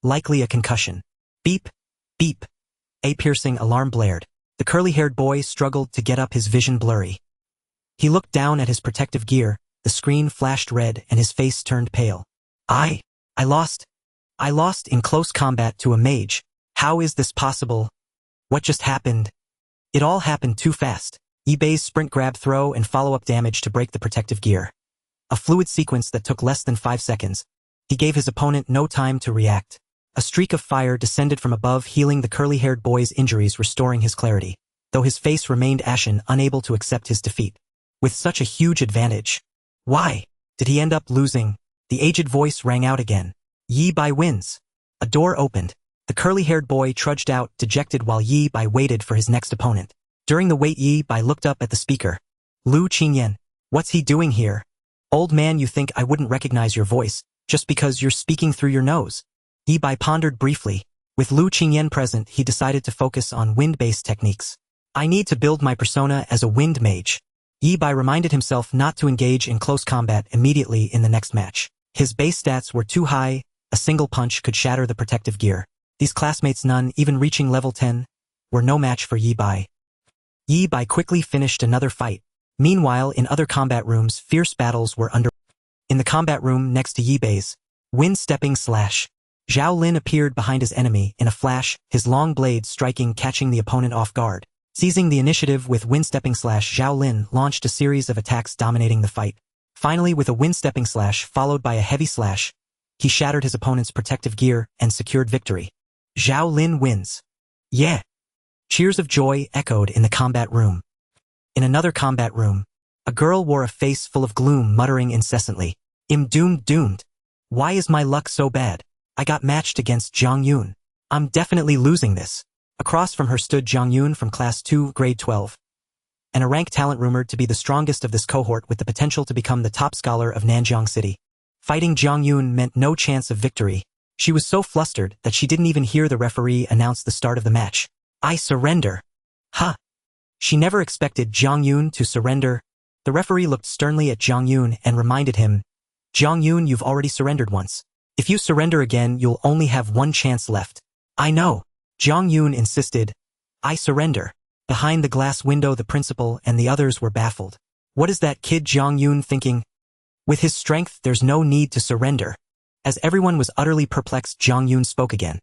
Likely a concussion. Beep! Beep! A piercing alarm blared. The curly-haired boy struggled to get up, his vision blurry. He looked down at his protective gear, the screen flashed red and his face turned pale. I lost in close combat to a mage. How is this possible? What just happened? It all happened too fast. Yi Bai's sprint, grab, throw, and follow-up damage to break the protective gear. A fluid sequence that took less than 5 seconds. He gave his opponent no time to react. A streak of fire descended from above, healing the curly-haired boy's injuries, restoring his clarity, though his face remained ashen, unable to accept his defeat. With such a huge advantage. Why did he end up losing? The aged voice rang out again. Yi Bai wins. A door opened. The curly-haired boy trudged out, dejected, while Yi Bai waited for his next opponent. During the wait, Yi Bai looked up at the speaker. Lu Qingyan. What's he doing here? Old man, you think I wouldn't recognize your voice, just because you're speaking through your nose? Yi Bai pondered briefly. With Lu Qingyan present, he decided to focus on wind-based techniques. I need to build my persona as a wind mage. Yi Bai reminded himself not to engage in close combat immediately in the next match. His base stats were too high, a single punch could shatter the protective gear. These classmates, none even reaching level 10, were no match for Yi Bai. Yi Bai quickly finished another fight. Meanwhile, in other combat rooms, fierce battles were under. In the combat room next to Yi Bai's, wind-stepping slash. Zhao Lin appeared behind his enemy in a flash, his long blade striking catching the opponent off guard. Seizing the initiative with wind-stepping slash, Zhao Lin launched a series of attacks dominating the fight. Finally, with a wind-stepping slash followed by a heavy slash, he shattered his opponent's protective gear and secured victory. Zhao Lin wins. Yeah! Cheers of joy echoed in the combat room. In another combat room, a girl wore a face full of gloom, muttering incessantly, "I'm doomed. Why is my luck so bad? I got matched against Zhang Yun. I'm definitely losing this." Across from her stood Zhang Yun from Class 2, Grade 12. And a rank talent rumored to be the strongest of this cohort with the potential to become the top scholar of Nanjiang City. Fighting Zhang Yun meant no chance of victory. She was so flustered that she didn't even hear the referee announce the start of the match. "I surrender." Ha! She never expected Zhang Yun to surrender. The referee looked sternly at Zhang Yun and reminded him, "Zhang Yun, you've already surrendered once. If you surrender again, you'll only have one chance left." "I know." Zhang Yun insisted. "I surrender." Behind the glass window, the principal and the others were baffled. What is that kid Zhang Yun thinking? With his strength, there's no need to surrender. As everyone was utterly perplexed, Zhang Yun spoke again.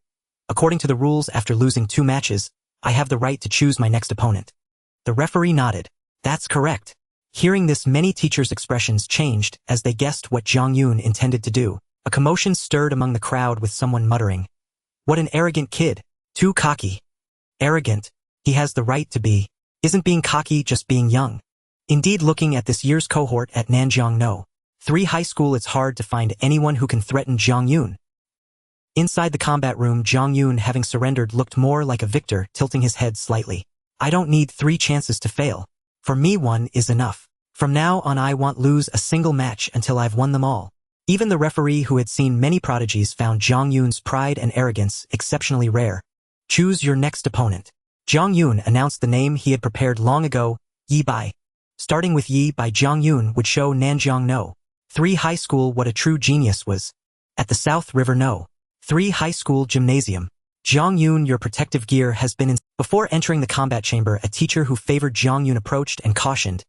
"According to the rules, after losing 2 matches, I have the right to choose my next opponent." The referee nodded. "That's correct." Hearing this, many teachers' expressions changed as they guessed what Zhang Yun intended to do. A commotion stirred among the crowd with someone muttering, "What an arrogant kid. Too cocky." Arrogant. He has the right to be. Isn't being cocky just being young? Indeed, looking at this year's cohort at Nanjiang 3 High School, it's hard to find anyone who can threaten Zhang Yun. Inside the combat room, Zhang Yun, having surrendered, looked more like a victor, tilting his head slightly. "I don't need 3 chances to fail. For me, 1 is enough. From now on, I won't lose a single match until I've won them all." Even the referee, who had seen many prodigies, found Zhang Yun's pride and arrogance exceptionally rare. "Choose your next opponent." Zhang Yun announced the name he had prepared long ago, Yi Bai. Starting with Yi Bai, Zhang Yun would show Nanjiang 3 High School what a true genius was. At the South River 3 High School Gymnasium. "Zhang Yun, your protective gear has been in." Before entering the combat chamber, a teacher who favored Zhang Yun approached and cautioned,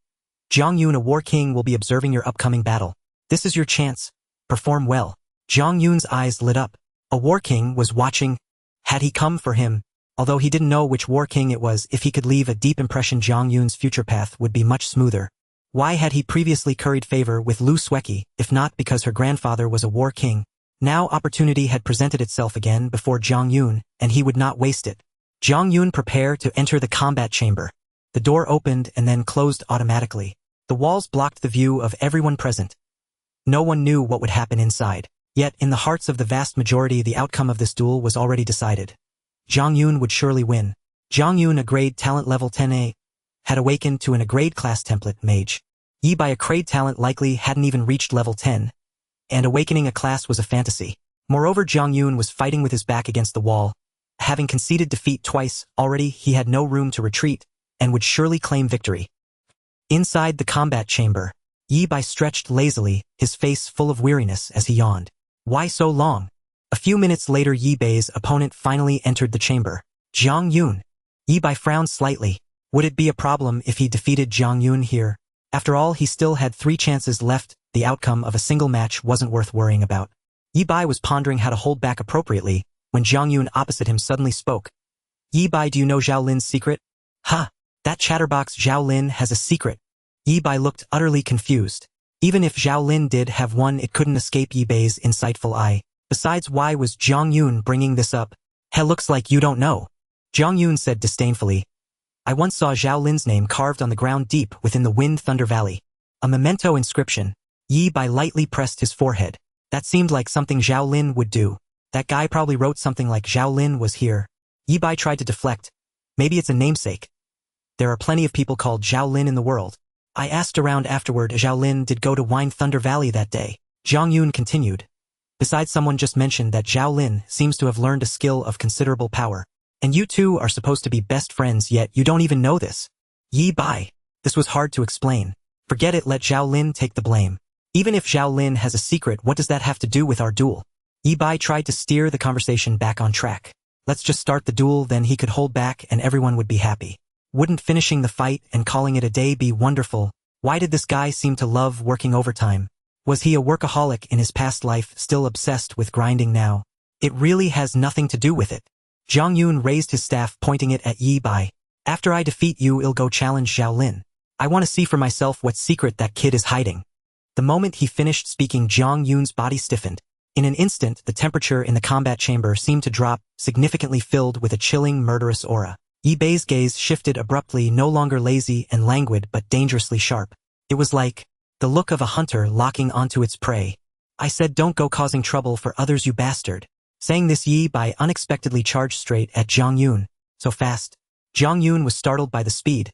"Zhang Yun, a war king will be observing your upcoming battle. This is your chance. Perform well." Zhang Yun's eyes lit up. A war king was watching. Had he come for him? Although he didn't know which war king it was, if he could leave a deep impression, Zhang Yun's future path would be much smoother. Why had he previously curried favor with Lu Sueki, if not because her grandfather was a war king? Now opportunity had presented itself again before Zhang Yun, and he would not waste it. Zhang Yun prepared to enter the combat chamber. The door opened and then closed automatically. The walls blocked the view of everyone present. No one knew what would happen inside. Yet, in the hearts of the vast majority, the outcome of this duel was already decided. Zhang Yun would surely win. Zhang Yun, a grade talent level 10A, had awakened to a grade class template mage. Yi Bai, a grade talent, likely hadn't even reached level 10, and awakening a class was a fantasy. Moreover, Zhang Yun was fighting with his back against the wall. Having conceded defeat twice already, he had no room to retreat, and would surely claim victory. Inside the combat chamber, Yi Bai stretched lazily, his face full of weariness as he yawned. Why so long? A few minutes later, Yi Bai's opponent finally entered the chamber. Zhang Yun. Yi Bai frowned slightly. Would it be a problem if he defeated Zhang Yun here? After all, he still had 3 chances left. The outcome of a single match wasn't worth worrying about. Yi Bai was pondering how to hold back appropriately when Zhang Yun opposite him suddenly spoke. Yi Bai, do you know Zhao Lin's secret? Ha! That chatterbox Zhao Lin has a secret. Yi Bai looked utterly confused. Even if Zhao Lin did have one, it couldn't escape Yi Bai's insightful eye. Besides, why was Zhang Yun bringing this up? Hell, looks like you don't know. Zhang Yun said disdainfully. I once saw Zhao Lin's name carved on the ground deep within the Wind Thunder Valley. A memento inscription. Yi Bai lightly pressed his forehead. That seemed like something Zhao Lin would do. That guy probably wrote something like Zhao Lin was here. Yi Bai tried to deflect. Maybe it's a namesake. There are plenty of people called Zhao Lin in the world. I asked around afterward. Zhao Lin did go to Wind Thunder Valley that day. Zhang Yun continued. Besides, someone just mentioned that Zhao Lin seems to have learned a skill of considerable power. And you two are supposed to be best friends, yet you don't even know this. Yi Bai. This was hard to explain. Forget it, let Zhao Lin take the blame. Even if Zhao Lin has a secret, what does that have to do with our duel? Yi Bai tried to steer the conversation back on track. Let's just start the duel, then he could hold back and everyone would be happy. Wouldn't finishing the fight and calling it a day be wonderful? Why did this guy seem to love working overtime? Was he a workaholic in his past life, still obsessed with grinding now? It really has nothing to do with it. Zhang Yun raised his staff, pointing it at Yi Bai. After I defeat you, I'll go challenge Zhao Lin. I want to see for myself what secret that kid is hiding. The moment he finished speaking, Zhang Yun's body stiffened. In an instant, the temperature in the combat chamber seemed to drop, significantly filled with a chilling, murderous aura. Yi Bai's gaze shifted abruptly, no longer lazy and languid but dangerously sharp. It was like the look of a hunter locking onto its prey. I said, don't go causing trouble for others, you bastard. Saying this, Yi Bai unexpectedly charged straight at Zhang Yun. So fast. Zhang Yun was startled by the speed,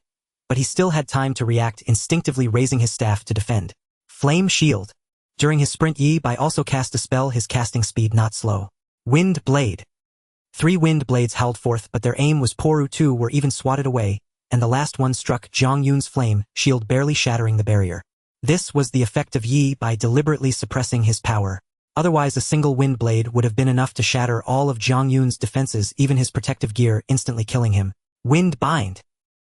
but he still had time to react, instinctively raising his staff to defend. Flame Shield. During his sprint, Yi Bai also cast a spell, his casting speed not slow. Wind Blade. 3 wind blades howled forth, but their aim was poor. 2 were even swatted away, and the last one struck Zhang Yun's flame shield, barely shattering the barrier. This was the effect of Yi Bai deliberately suppressing his power. Otherwise, a single wind blade would have been enough to shatter all of Zhang Yun's defenses, even his protective gear, instantly killing him. Wind Bind.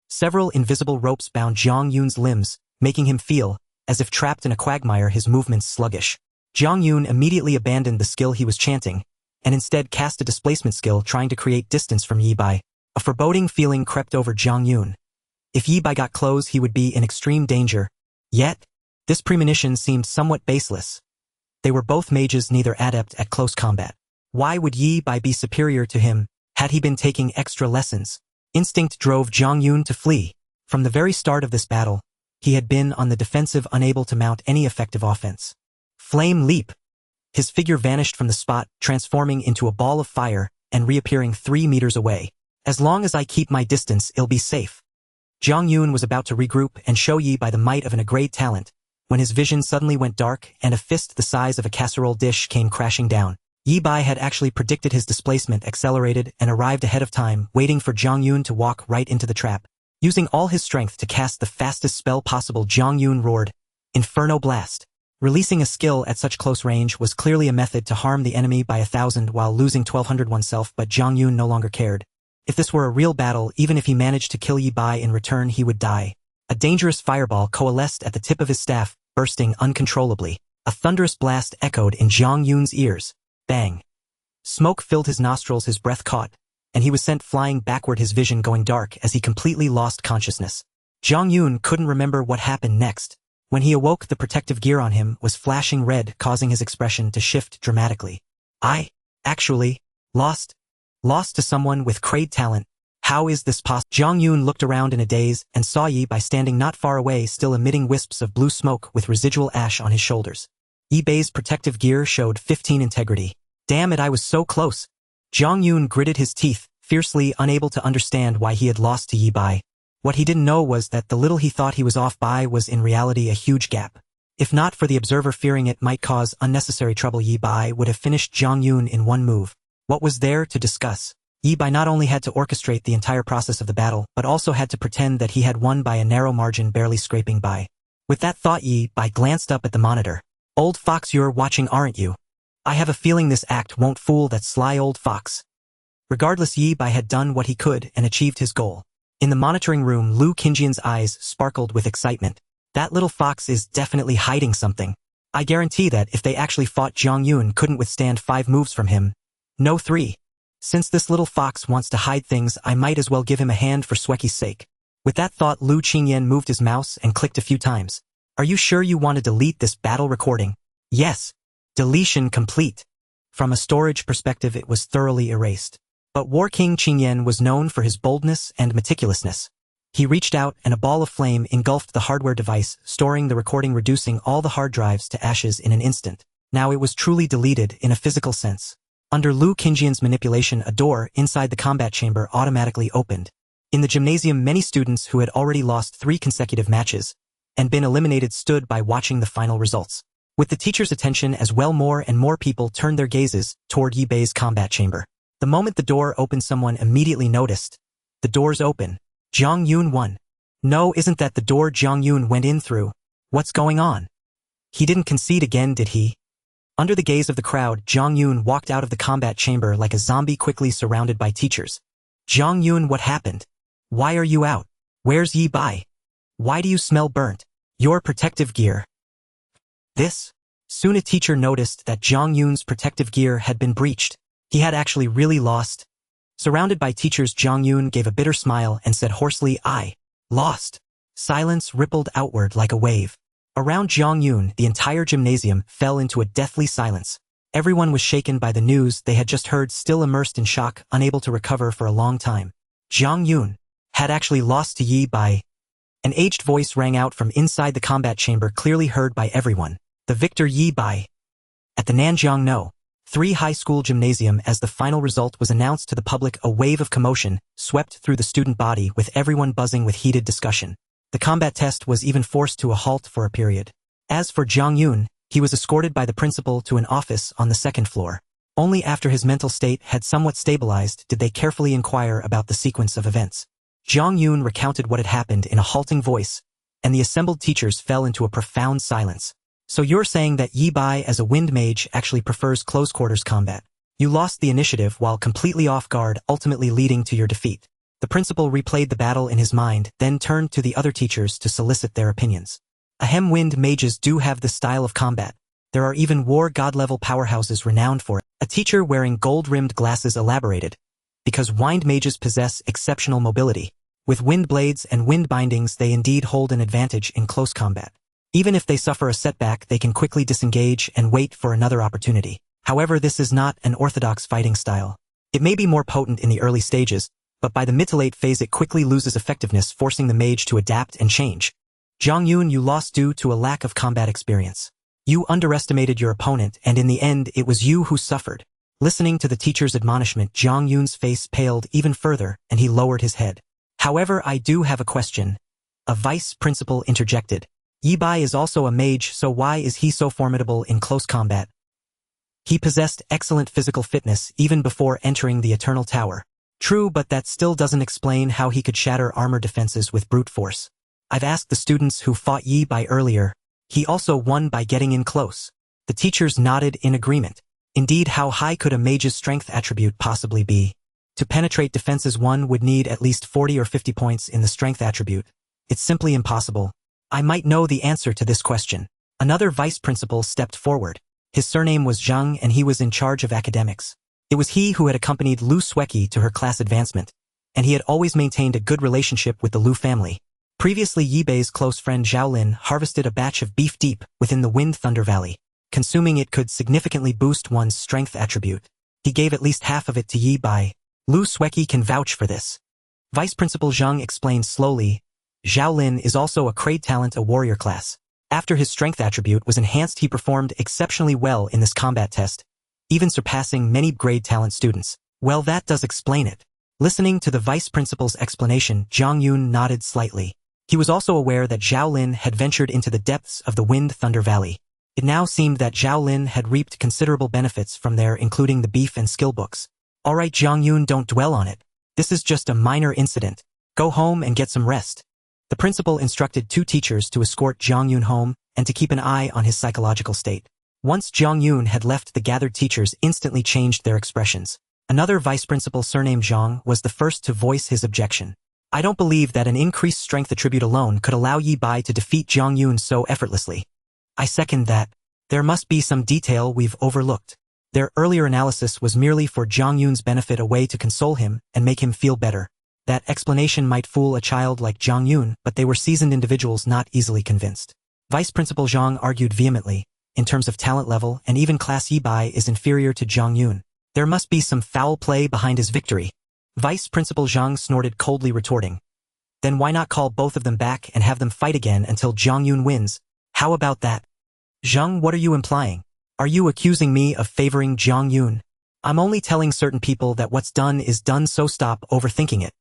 Several invisible ropes bound Zhang Yun's limbs, making him feel as if trapped in a quagmire, his movements sluggish. Zhang Yun immediately abandoned the skill he was chanting, and instead cast a displacement skill, trying to create distance from Yi Bai. A foreboding feeling crept over Zhang Yun. If Yi Bai got close, he would be in extreme danger. Yet, this premonition seemed somewhat baseless. They were both mages, neither adept at close combat. Why would Yi Bai be superior to him? Had he been taking extra lessons? Instinct drove Zhang Yun to flee. From the very start of this battle, he had been on the defensive, unable to mount any effective offense. Flame Leap. His figure vanished from the spot, transforming into a ball of fire and reappearing 3 meters away. As long as I keep my distance, I'll be safe. Zhang Yun was about to regroup and show Yi Bai the might of an great talent, when his vision suddenly went dark and a fist the size of a casserole dish came crashing down. Yi Bai had actually predicted his displacement, accelerated, and arrived ahead of time, waiting for Zhang Yun to walk right into the trap. Using all his strength to cast the fastest spell possible, Zhang Yun roared, Inferno Blast. Releasing a skill at such close range was clearly a method to harm the enemy by 1,000 while losing 1,200 oneself, but Zhang Yun no longer cared. If this were a real battle, even if he managed to kill Yi Bai in return, he would die. A dangerous fireball coalesced at the tip of his staff, bursting uncontrollably. A thunderous blast echoed in Zhang Yun's ears. Bang. Smoke filled his nostrils, his breath caught, and he was sent flying backward, his vision going dark as he completely lost consciousness. Zhang Yun couldn't remember what happened next. When he awoke, the protective gear on him was flashing red, causing his expression to shift dramatically. I, actually, lost to someone with great talent. How is this possible? Zhang Yun looked around in a daze and saw Yi Bai standing not far away, still emitting wisps of blue smoke with residual ash on his shoulders. Yi Bai's protective gear showed 15 integrity. Damn it, I was so close. Zhang Yun gritted his teeth, fiercely unable to understand why he had lost to Yi Bai. What he didn't know was that the little he thought he was off by was in reality a huge gap. If not for the observer fearing it might cause unnecessary trouble, Yi Bai would have finished Zhang Yun in one move. What was there to discuss? Yi Bai not only had to orchestrate the entire process of the battle, but also had to pretend that he had won by a narrow margin, barely scraping by. With that thought, Yi Bai glanced up at the monitor. Old fox, you're watching, aren't you? I have a feeling this act won't fool that sly old fox. Regardless, Yi Bai had done what he could and achieved his goal. In the monitoring room, Lu Qingjian's eyes sparkled with excitement. That little fox is definitely hiding something. I guarantee that if they actually fought, Zhang Yun couldn't withstand 5 moves from him. No 3. Since this little fox wants to hide things, I might as well give him a hand for Sweki's sake. With that thought, Lu Qingyan moved his mouse and clicked a few times. Are you sure you want to delete this battle recording? Yes. Deletion complete. From a storage perspective, it was thoroughly erased. But War King Qingyan was known for his boldness and meticulousness. He reached out and a ball of flame engulfed the hardware device, storing the recording, reducing all the hard drives to ashes in an instant. Now it was truly deleted in a physical sense. Under Lu Qingjian's manipulation, a door inside the combat chamber automatically opened. In the gymnasium, many students who had already lost 3 consecutive matches and been eliminated stood by, watching the final results. With the teacher's attention as well, more and more people turned their gazes toward Yi Bei's combat chamber. The moment the door opened, someone immediately noticed. The door's open. Zhang Yun won. No, isn't that the door Zhang Yun went in through? What's going on? He didn't concede again, did he? Under the gaze of the crowd, Zhang Yun walked out of the combat chamber like a zombie, quickly surrounded by teachers. Zhang Yun, what happened? Why are you out? Where's Yi Bei? Why do you smell burnt? Your protective gear. This? Soon a teacher noticed that Zhang Yun's protective gear had been breached. He had actually really lost. Surrounded by teachers, Zhang Yun gave a bitter smile and said hoarsely, I lost. Silence rippled outward like a wave. Around Zhang Yun, the entire gymnasium fell into a deathly silence. Everyone was shaken by the news they had just heard, still immersed in shock, unable to recover for a long time. Zhang Yun had actually lost to Yi Bei. An aged voice rang out from inside the combat chamber, clearly heard by everyone. The victor, Yi Bei. At the Nanjiang No. 3 high school gymnasium, as the final result was announced to the public, a wave of commotion swept through the student body, with everyone buzzing with heated discussion. The combat test was even forced to a halt for a period. As for Zhang Yun, he was escorted by the principal to an office on the 2nd floor. Only after his mental state had somewhat stabilized did they carefully inquire about the sequence of events. Zhang Yun recounted what had happened in a halting voice, and the assembled teachers fell into a profound silence. So you're saying that Yi Bei as a wind mage actually prefers close-quarters combat. You lost the initiative while completely off guard, ultimately leading to your defeat. The principal replayed the battle in his mind, then turned to the other teachers to solicit their opinions. Ahem, wind mages do have this style of combat. There are even war god-level powerhouses renowned for it. A teacher wearing gold-rimmed glasses elaborated. Because wind mages possess exceptional mobility. With wind blades and wind bindings, they indeed hold an advantage in close combat. Even if they suffer a setback, they can quickly disengage and wait for another opportunity. However, this is not an orthodox fighting style. It may be more potent in the early stages, but by the mid to late phase it quickly loses effectiveness, forcing the mage to adapt and change. Zhang Yun, you lost due to a lack of combat experience. You underestimated your opponent, and in the end it was you who suffered. Listening to the teacher's admonishment, Zhang Yun's face paled even further, and he lowered his head. However, I do have a question. A vice principal interjected. Yi Bei is also a mage, so why is he so formidable in close combat? He possessed excellent physical fitness even before entering the Eternal Tower. True, but that still doesn't explain how he could shatter armor defenses with brute force. I've asked the students who fought Yi Bei earlier. He also won by getting in close. The teachers nodded in agreement. Indeed, how high could a mage's strength attribute possibly be? To penetrate defenses, one would need at least 40 or 50 points in the strength attribute. It's simply impossible. I might know the answer to this question. Another vice principal stepped forward. His surname was Zhang, and he was in charge of academics. It was he who had accompanied Lu Sueki to her class advancement, and he had always maintained a good relationship with the Lu family. Previously, Yi Bei's close friend Zhao Lin harvested a batch of beef deep within the Wind Thunder Valley. Consuming it could significantly boost one's strength attribute. He gave at least half of it to Yi Bei. Lu Sueki can vouch for this. Vice Principal Zhang explained slowly. Zhao Lin is also a grade talent, a warrior class. After his strength attribute was enhanced, he performed exceptionally well in this combat test, even surpassing many grade talent students. Well, that does explain it. Listening to the vice principal's explanation, Zhang Yun nodded slightly. He was also aware that Zhao Lin had ventured into the depths of the Wind Thunder Valley. It now seemed that Zhao Lin had reaped considerable benefits from there, including the beef and skill books. Alright, Zhang Yun, don't dwell on it. This is just a minor incident. Go home and get some rest. The principal instructed 2 teachers to escort Zhang Yun home and to keep an eye on his psychological state. Once Zhang Yun had left, the gathered teachers instantly changed their expressions. Another vice principal, surnamed Zhang, was the first to voice his objection. I don't believe that an increased strength attribute alone could allow Yi Bei to defeat Zhang Yun so effortlessly. I second that. There must be some detail we've overlooked. Their earlier analysis was merely for Zhang Yun's benefit, a way to console him and make him feel better. That explanation might fool a child like Zhang Yun, but they were seasoned individuals, not easily convinced. Vice Principal Zhang argued vehemently. In terms of talent level and even class, Yi Bei is inferior to Zhang Yun. There must be some foul play behind his victory. Vice Principal Zhang snorted coldly, retorting. Then why not call both of them back and have them fight again until Zhang Yun wins? How about that? Zhang, what are you implying? Are you accusing me of favoring Zhang Yun? I'm only telling certain people that what's done is done, so stop overthinking it.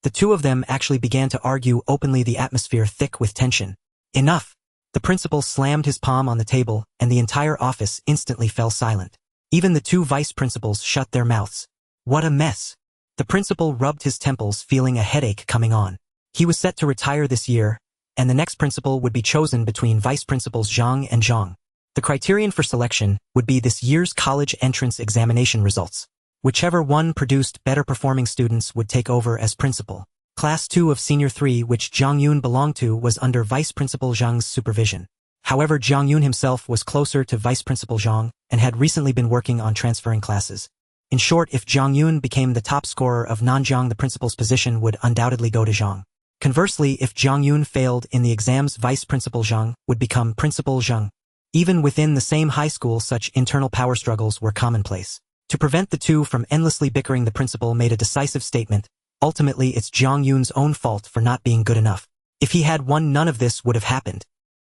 The 2 of them actually began to argue openly, the atmosphere thick with tension. Enough! The principal slammed his palm on the table, and the entire office instantly fell silent. Even the two vice principals shut their mouths. What a mess. The principal rubbed his temples, feeling a headache coming on. He was set to retire this year, and the next principal would be chosen between vice principals Zhang and Zhang. The criterion for selection would be this year's college entrance examination results. Whichever one produced better performing students would take over as principal. Class 2 of Senior 3, which Zhang Yun belonged to, was under Vice Principal Zhang's supervision. However, Zhang Yun himself was closer to Vice Principal Zhang and had recently been working on transferring classes. In short, if Zhang Yun became the top scorer of non-Zhang, the principal's position would undoubtedly go to Zhang. Conversely, if Zhang Yun failed in the exams, Vice Principal Zhang would become Principal Zhang. Even within the same high school, such internal power struggles were commonplace. To prevent the two from endlessly bickering, the principal made a decisive statement. Ultimately, it's Zhang Yun's own fault for not being good enough. If he had won, none of this would have happened.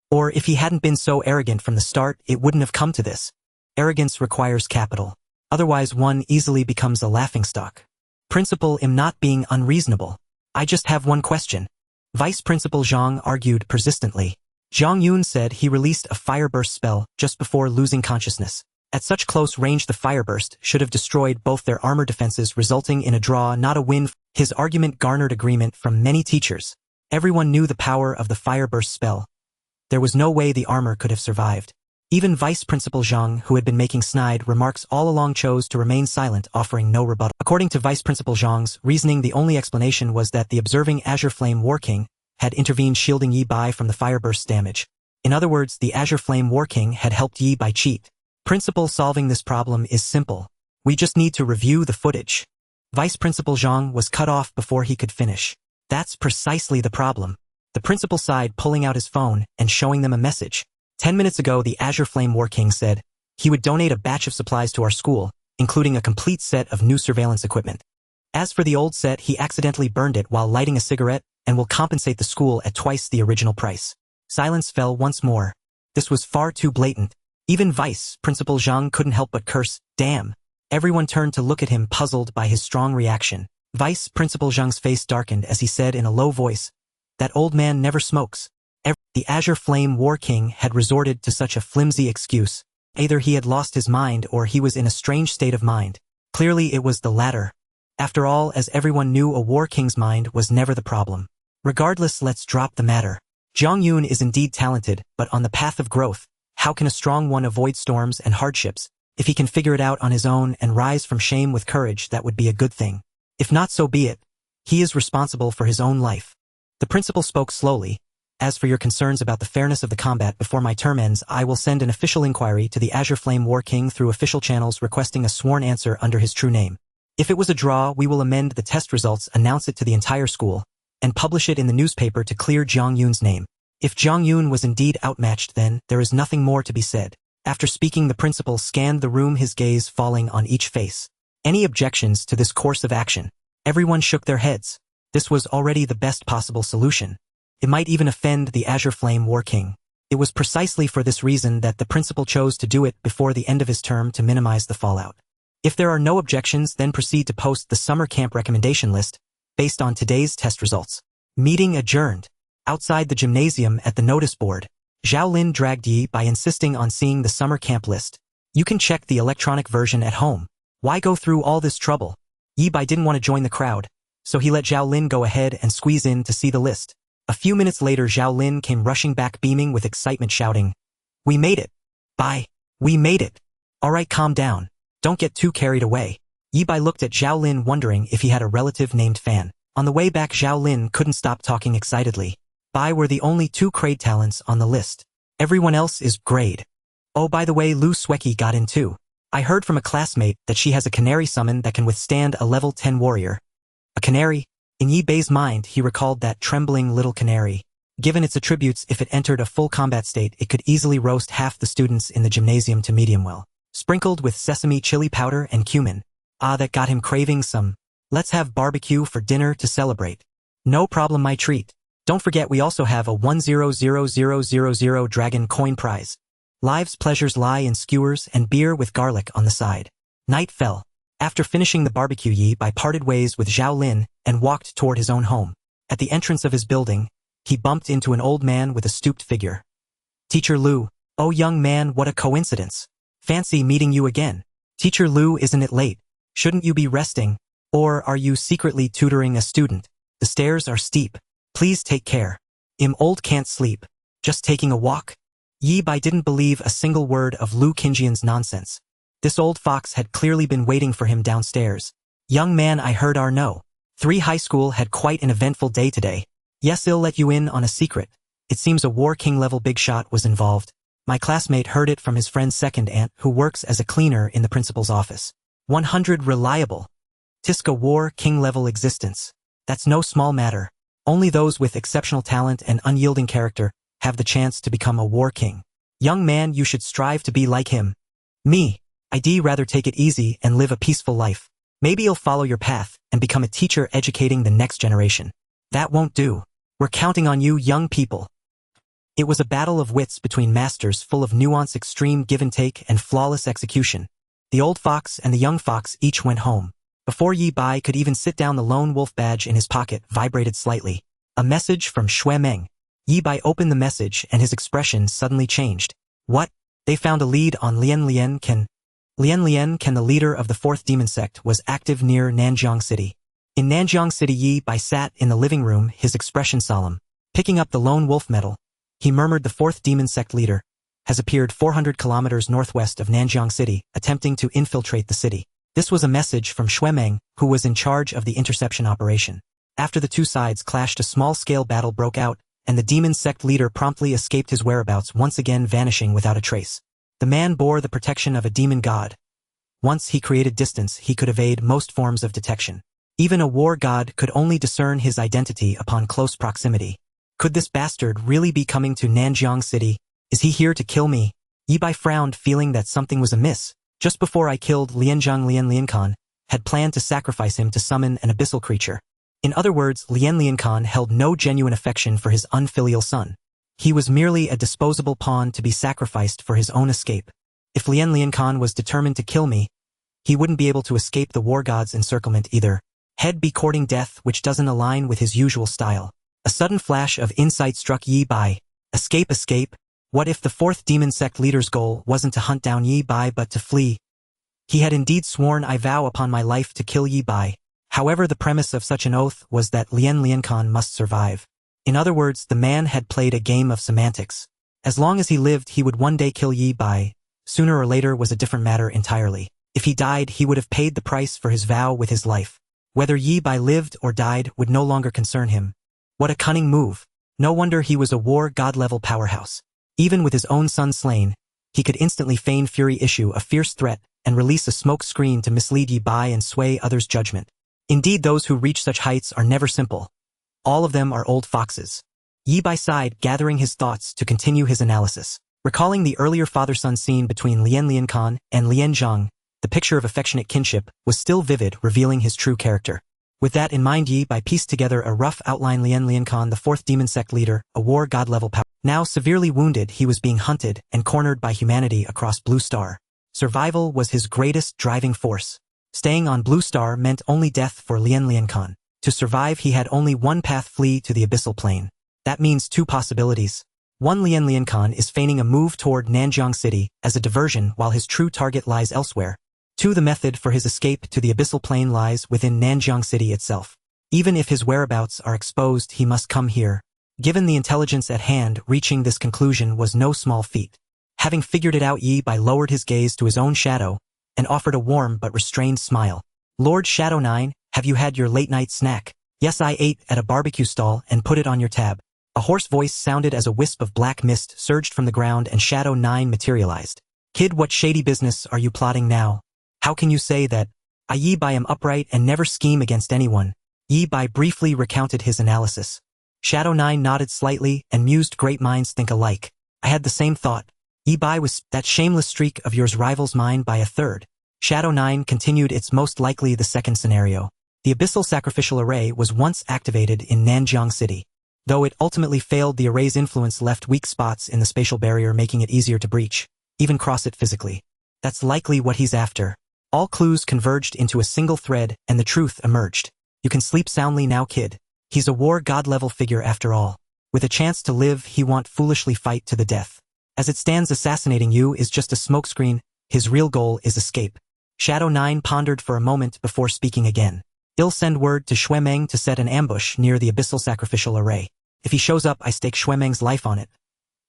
Or if he hadn't been so arrogant from the start, it wouldn't have come to this. Arrogance requires capital. Otherwise, one easily becomes a laughingstock. Principal, I'm not being unreasonable. I just have one question. Vice Principal Zhang argued persistently. Zhang Yun said he released a fireburst spell just before losing consciousness. At such close range, the fireburst should have destroyed both their armor defenses, resulting in a draw, not a win. His argument garnered agreement from many teachers. Everyone knew the power of the fireburst spell. There was no way the armor could have survived. Even Vice Principal Zhang, who had been making snide remarks all along, chose to remain silent, offering no rebuttal. According to Vice Principal Zhang's reasoning, the only explanation was that the observing Azure Flame War King had intervened, shielding Yi Bai from the fireburst's damage. In other words, the Azure Flame War King had helped Yi Bai cheat. Principal, solving this problem is simple. We just need to review the footage. Vice Principal Zhang was cut off before he could finish. That's precisely the problem. The principal sighed, pulling out his phone and showing them a message. 10 minutes ago, the Azure Flame War King said he would donate a batch of supplies to our school, including a complete set of new surveillance equipment. As for the old set, he accidentally burned it while lighting a cigarette and will compensate the school at twice the original price. Silence fell once more. This was far too blatant. Even Vice Principal Zhang couldn't help but curse, damn. Everyone turned to look at him, puzzled by his strong reaction. Vice Principal Zhang's face darkened as he said in a low voice, that old man never smokes. The Azure Flame War King had resorted to such a flimsy excuse. Either he had lost his mind or he was in a strange state of mind. Clearly it was the latter. After all, as everyone knew, a War King's mind was never the problem. Regardless, let's drop the matter. Zhang Yun is indeed talented, but on the path of growth, how can a strong one avoid storms and hardships? If he can figure it out on his own and rise from shame with courage, that would be a good thing. If not, so be it. He is responsible for his own life. The principal spoke slowly. As for your concerns about the fairness of the combat, before my term ends, I will send an official inquiry to the Azure Flame War King through official channels, requesting a sworn answer under his true name. If it was a draw, we will amend the test results, announce it to the entire school, and publish it in the newspaper to clear Zhang Yun's name. If Zhang Yun was indeed outmatched, then there is nothing more to be said. After speaking, the principal scanned the room, his gaze falling on each face. Any objections to this course of action? Everyone shook their heads. This was already the best possible solution. It might even offend the Azure Flame War King. It was precisely for this reason that the principal chose to do it before the end of his term, to minimize the fallout. If there are no objections, then proceed to post the summer camp recommendation list based on today's test results. Meeting adjourned. Outside the gymnasium at the notice board, Zhao Lin dragged Yi by insisting on seeing the summer camp list. You can check the electronic version at home. Why go through all this trouble? Yi Bai didn't want to join the crowd, so he let Zhao Lin go ahead and squeeze in to see the list. A few minutes later, Zhao Lin came rushing back, beaming with excitement, shouting, "We made it! Bai, we made it! Alright, calm down. Don't get too carried away." Yi Bai looked at Zhao Lin, wondering if he had a relative named Fan. On the way back, Zhao Lin couldn't stop talking excitedly. Bai were the only two grade talents on the list. Everyone else is grade. Oh, by the way, Lu Sueki got in too. I heard from a classmate that she has a canary summon that can withstand a level 10 warrior. A canary? In Yi Bai's mind, he recalled that trembling little canary. Given its attributes, if it entered a full combat state, it could easily roast half the students in the gymnasium to medium well. Sprinkled with sesame chili powder and cumin. Ah, that got him craving some. Let's have barbecue for dinner to celebrate. No problem, my treat. Don't forget, we also have a 100000 dragon coin prize. Life's pleasures lie in skewers and beer with garlic on the side. Night fell. After finishing the barbecue, Yi Bai parted ways with Zhao Lin and walked toward his own home. At the entrance of his building, he bumped into an old man with a stooped figure. Teacher Lu, oh young man, what a coincidence. Fancy meeting you again. Teacher Lu, isn't it late? Shouldn't you be resting? Or are you secretly tutoring a student? The stairs are steep. Please take care. Old can't sleep. Just taking a walk? Yi Bai didn't believe a single word of Lu Qingjian's nonsense. This old fox had clearly been waiting for him downstairs. Young man, I heard our no. 3 High School had quite an eventful day today. Yes, I'll let you in on a secret. It seems a War King level big shot was involved. My classmate heard it from his friend's second aunt who works as a cleaner in the principal's office. 100 reliable. Tisca War King level existence. That's no small matter. Only those with exceptional talent and unyielding character have the chance to become a War King. Young man, you should strive to be like him. Me. I'd rather take it easy and live a peaceful life. Maybe you'll follow your path and become a teacher educating the next generation. That won't do. We're counting on you, young people. It was a battle of wits between masters full of nuance, extreme give and take, and flawless execution. The old fox and the young fox each went home. Before Yi Bai could even sit down, the lone wolf badge in his pocket vibrated slightly. A message from Xue Meng. Yi Bai opened the message and his expression suddenly changed. What? They found a lead on Lian Lian Ken. Lian Lian Ken, the leader of the 4th demon sect, was active near Nanjiang City. In Nanjiang City, Yi Bai sat in the living room, his expression solemn. Picking up the lone wolf medal, he murmured, the 4th demon sect leader has appeared 400 kilometers northwest of Nanjiang City, attempting to infiltrate the city. This was a message from Xue Meng, who was in charge of the interception operation. After the two sides clashed, a small-scale battle broke out, and the demon sect leader promptly escaped his whereabouts, once again vanishing without a trace. The man bore the protection of a demon god. Once he created distance, he could evade most forms of detection. Even a war god could only discern his identity upon close proximity. Could this bastard really be coming to Nanjiang City? Is he here to kill me? Yi Bai frowned, feeling that something was amiss. Just before I killed Lianzhang, Lian Liankhan had planned to sacrifice him to summon an abyssal creature. In other words, Lian Liankhan held no genuine affection for his unfilial son. He was merely a disposable pawn to be sacrificed for his own escape. If Lian Liankhan was determined to kill me, he wouldn't be able to escape the war god's encirclement either. He'd be courting death, which doesn't align with his usual style. A sudden flash of insight struck Yi Bai. Escape, escape? What if the 4th demon sect leader's goal wasn't to hunt down Yi Bai but to flee? He had indeed sworn, I vow upon my life to kill Yi Bai. However, the premise of such an oath was that Lian Liankhan must survive. In other words, the man had played a game of semantics. As long as he lived, he would one day kill Yi Bai. Sooner or later was a different matter entirely. If he died, he would have paid the price for his vow with his life. Whether Yi Bai lived or died would no longer concern him. What a cunning move. No wonder he was a war god-level powerhouse. Even with his own son slain, he could instantly feign fury, issue a fierce threat, and release a smoke screen to mislead Yi Bai and sway others' judgment. Indeed, those who reach such heights are never simple. All of them are old foxes. Yi Bai sighed, gathering his thoughts to continue his analysis. Recalling the earlier father-son scene between Lian Liankhan and Lian Zhang, the picture of affectionate kinship was still vivid, revealing his true character. With that in mind, Yi Bai pieced together a rough outline. Lian Liankhan, the 4th demon sect leader, a war god-level power. Now severely wounded, he was being hunted and cornered by humanity across Blue Star. Survival was his greatest driving force. Staying on Blue Star meant only death for Lian Liankhan. To survive, he had only one path: flee to the abyssal plane. That means two possibilities. One, Lian Liankhan is feigning a move toward Nanjiang City as a diversion while his true target lies elsewhere. 2, the method for his escape to the abyssal plane lies within Nanjiang City itself. Even if his whereabouts are exposed, he must come here. Given the intelligence at hand, reaching this conclusion was no small feat. Having figured it out, Yi Bai lowered his gaze to his own shadow and offered a warm but restrained smile. Lord Shadow 9, have you had your late-night snack? Yes, I ate at a barbecue stall and put it on your tab. A hoarse voice sounded as a wisp of black mist surged from the ground and Shadow 9 materialized. Kid, what shady business are you plotting now? How can you say that? Yi Bai am upright and never scheme against anyone. Yi Bai briefly recounted his analysis. Shadow 9 nodded slightly and mused, great minds think alike. I had the same thought. Yi Bai, was that shameless streak of yours rivals mine by a third. Shadow 9 continued, it's most likely the second scenario. The abyssal sacrificial array was once activated in Nanjiang City. Though it ultimately failed, the array's influence left weak spots in the spatial barrier, making it easier to breach, even cross it physically. That's likely what he's after. All clues converged into a single thread, and the truth emerged. You can sleep soundly now, kid. He's a war god-level figure after all. With a chance to live, he won't foolishly fight to the death. As it stands, assassinating you is just a smokescreen. His real goal is escape. Shadow 9 pondered for a moment before speaking again. I'll send word to Xuemeng to set an ambush near the abyssal sacrificial array. If he shows up, I stake Xuemeng's life on it.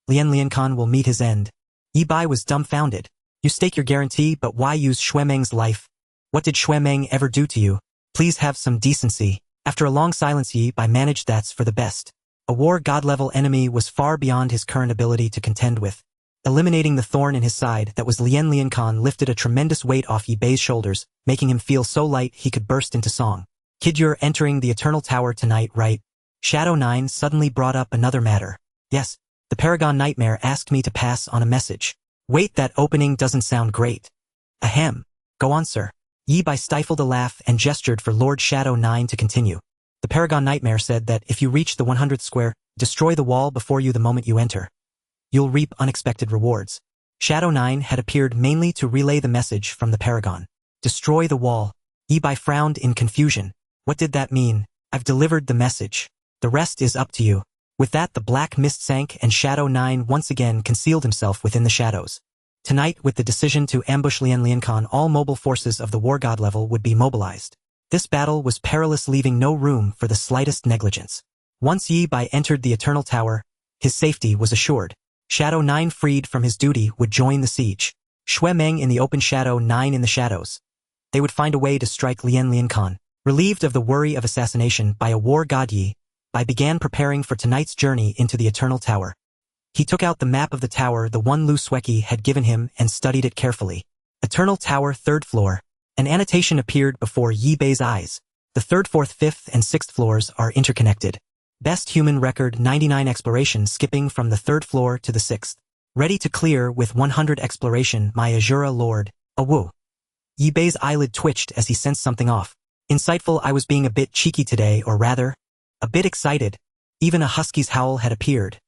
Lian will meet his end. Yi Bai was dumbfounded. You stake your guarantee, but why use Xuemeng's life? What did Xuemeng ever do to you? Please have some decency. After a long silence, Yi Bai managed that's for the best. A war god-level enemy was far beyond his current ability to contend with. Eliminating the thorn in his side that was Lian lifted a tremendous weight off Yi Bai's shoulders, making him feel so light he could burst into song. Kid, you're entering the Eternal Tower tonight, right? Shadow 9 suddenly brought up another matter. Yes, the Paragon Nightmare asked me to pass on a message. Wait, that opening doesn't sound great. Ahem. Go on, sir. Yi Bai stifled a laugh and gestured for Lord Shadow 9 to continue. The Paragon Nightmare said that if you reach the 100th square, destroy the wall before you the moment you enter. You'll reap unexpected rewards. Shadow 9 had appeared mainly to relay the message from the Paragon. Destroy the wall. Yi Bai frowned in confusion. What did that mean? I've delivered the message. The rest is up to you. With that, the black mist sank and Shadow 9 once again concealed himself within the shadows. Tonight, with the decision to ambush Lian, all mobile forces of the war god level would be mobilized. This battle was perilous, leaving no room for the slightest negligence. Once Yi Bai entered the Eternal Tower, his safety was assured. Shadow 9 freed from his duty would join the siege. Xuemeng in the open, Shadow 9 in the shadows. They would find a way to strike Lian. Relieved of the worry of assassination by a war god, Yi Bai began preparing for tonight's journey into the Eternal Tower. He took out the map of the tower the one Lu Sueki had given him and studied it carefully. Eternal Tower, 3rd floor. An annotation appeared before Yi Bai's eyes. The 3rd, 4th, 5th, and 6th floors are interconnected. Best human record 99 exploration, skipping from the 3rd floor to the 6th. Ready to clear with 100 exploration, my Asura Lord, Awu. Yi Bai's eyelid twitched as he sensed something off. Insightful, I was being a bit cheeky today, or rather, a bit excited. Even a husky's howl had appeared.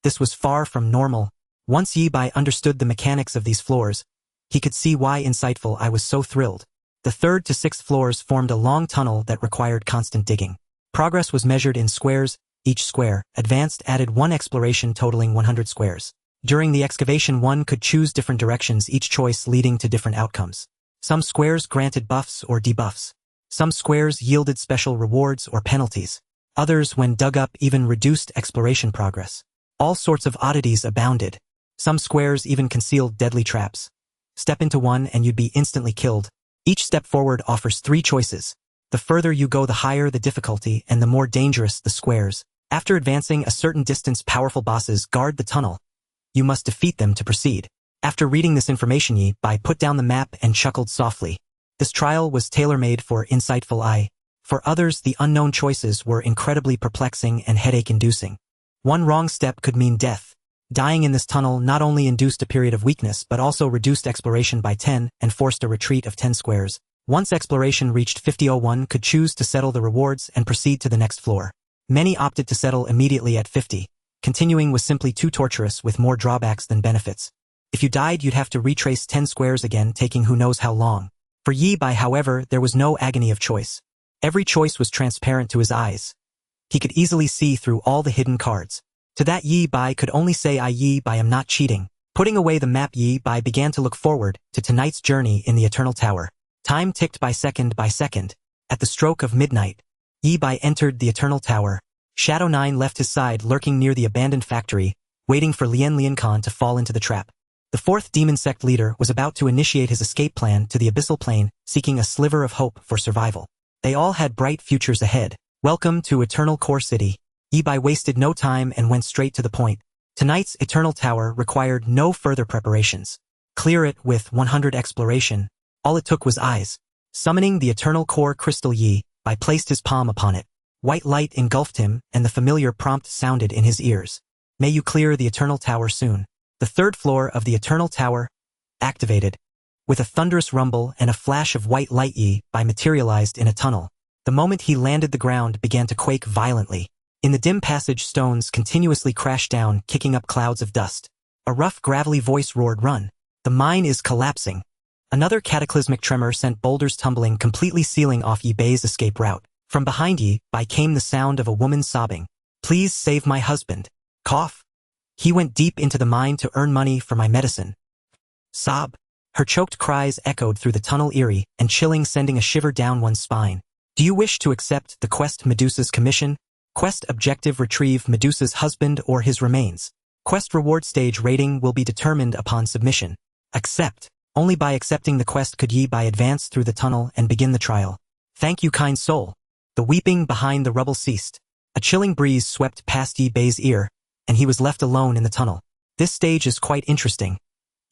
This was far from normal. Once Yi Bai understood the mechanics of these floors, he could see why insightful I was so thrilled. The 3rd to 6th floors formed a long tunnel that required constant digging. Progress was measured in squares. Each square, advanced, added 1 exploration totaling 100 squares. During the excavation, one could choose different directions, each choice leading to different outcomes. Some squares granted buffs or debuffs. Some squares yielded special rewards or penalties. Others, when dug up, even reduced exploration progress. All sorts of oddities abounded. Some squares even concealed deadly traps. Step into one and you'd be instantly killed. Each step forward offers 3 choices. The further you go, the higher the difficulty and the more dangerous the squares. After advancing a certain distance, powerful bosses guard the tunnel. You must defeat them to proceed. After reading this information, Yi Bai put down the map and chuckled softly. This trial was tailor-made for insightful eye. For others, the unknown choices were incredibly perplexing and headache-inducing. One wrong step could mean death. Dying in this tunnel not only induced a period of weakness but also reduced exploration by 10 and forced a retreat of 10 squares. Once exploration reached 50, one could choose to settle the rewards and proceed to the next floor. Many opted to settle immediately at 50. Continuing was simply too torturous, with more drawbacks than benefits. If you died, you'd have to retrace 10 squares again, taking who knows how long. For Yi Bai, however, there was no agony of choice. Every choice was transparent to his eyes. He could easily see through all the hidden cards. To that, Yi Bai could only say, Yi Bai am not cheating. Putting away the map, Yi Bai began to look forward to tonight's journey in the Eternal Tower. Time ticked by second by second. At the stroke of midnight, Yi Bai entered the Eternal Tower. Shadow 9 left his side, lurking near the abandoned factory, waiting for Lian to fall into the trap. The 4th demon sect leader was about to initiate his escape plan to the abyssal plane, seeking a sliver of hope for survival. They all had bright futures ahead. Welcome to Eternal Core City. Yi Bai wasted no time and went straight to the point. Tonight's Eternal Tower required no further preparations. Clear it with 100 exploration. All it took was eyes. Summoning the Eternal Core Crystal, Yi Bai placed his palm upon it. White light engulfed him, and the familiar prompt sounded in his ears. May you clear the Eternal Tower soon. The 3rd floor of the Eternal Tower activated. With a thunderous rumble and a flash of white light, Yi Bai materialized in a tunnel. The moment he landed, the ground began to quake violently. In the dim passage, stones continuously crashed down, kicking up clouds of dust. A rough, gravelly voice roared, "Run! The mine is collapsing." Another cataclysmic tremor sent boulders tumbling, completely sealing off Yi Bai's escape route. From behind Yi Bai came the sound of a woman sobbing. "Please save my husband." Cough. He went deep into the mine to earn money for my medicine. Sob. Her choked cries echoed through the tunnel, eerie and chilling, sending a shiver down one's spine. Do you wish to accept the quest Medusa's commission? Quest objective: retrieve Medusa's husband or his remains. Quest reward: stage rating will be determined upon submission. Accept. Only by accepting the quest could Yi Bai advance through the tunnel and begin the trial. Thank you, kind soul. The weeping behind the rubble ceased. A chilling breeze swept past Yi Bai's ear, and he was left alone in the tunnel. This stage is quite interesting.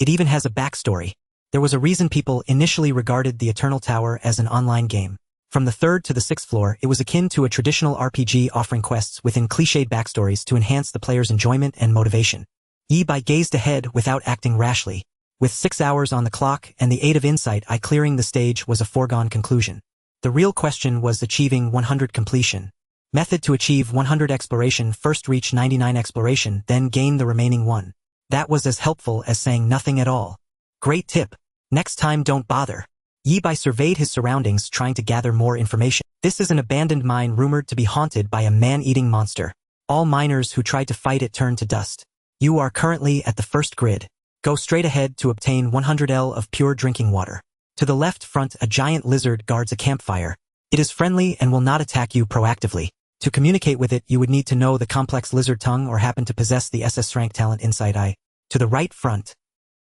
It even has a backstory. There was a reason people initially regarded the Eternal Tower as an online game. From the 3rd to the 6th floor, it was akin to a traditional RPG, offering quests within cliched backstories to enhance the player's enjoyment and motivation. Yi Bai gazed ahead without acting rashly. With 6 hours on the clock and the aid of insight, clearing the stage was a foregone conclusion. The real question was achieving 100 completion. Method to achieve 100 exploration: first reach 99 exploration, then gain the remaining 1. That was as helpful as saying nothing at all. Great tip. Next time don't bother. Yi Bai surveyed his surroundings, trying to gather more information. This is an abandoned mine rumored to be haunted by a man-eating monster. All miners who tried to fight it turned to dust. You are currently at the first grid. Go straight ahead to obtain 100 L of pure drinking water. To the left front, a giant lizard guards a campfire. It is friendly and will not attack you proactively. To communicate with it, you would need to know the complex lizard tongue or happen to possess the SSS-Rank talent Insight Eye. To the right front.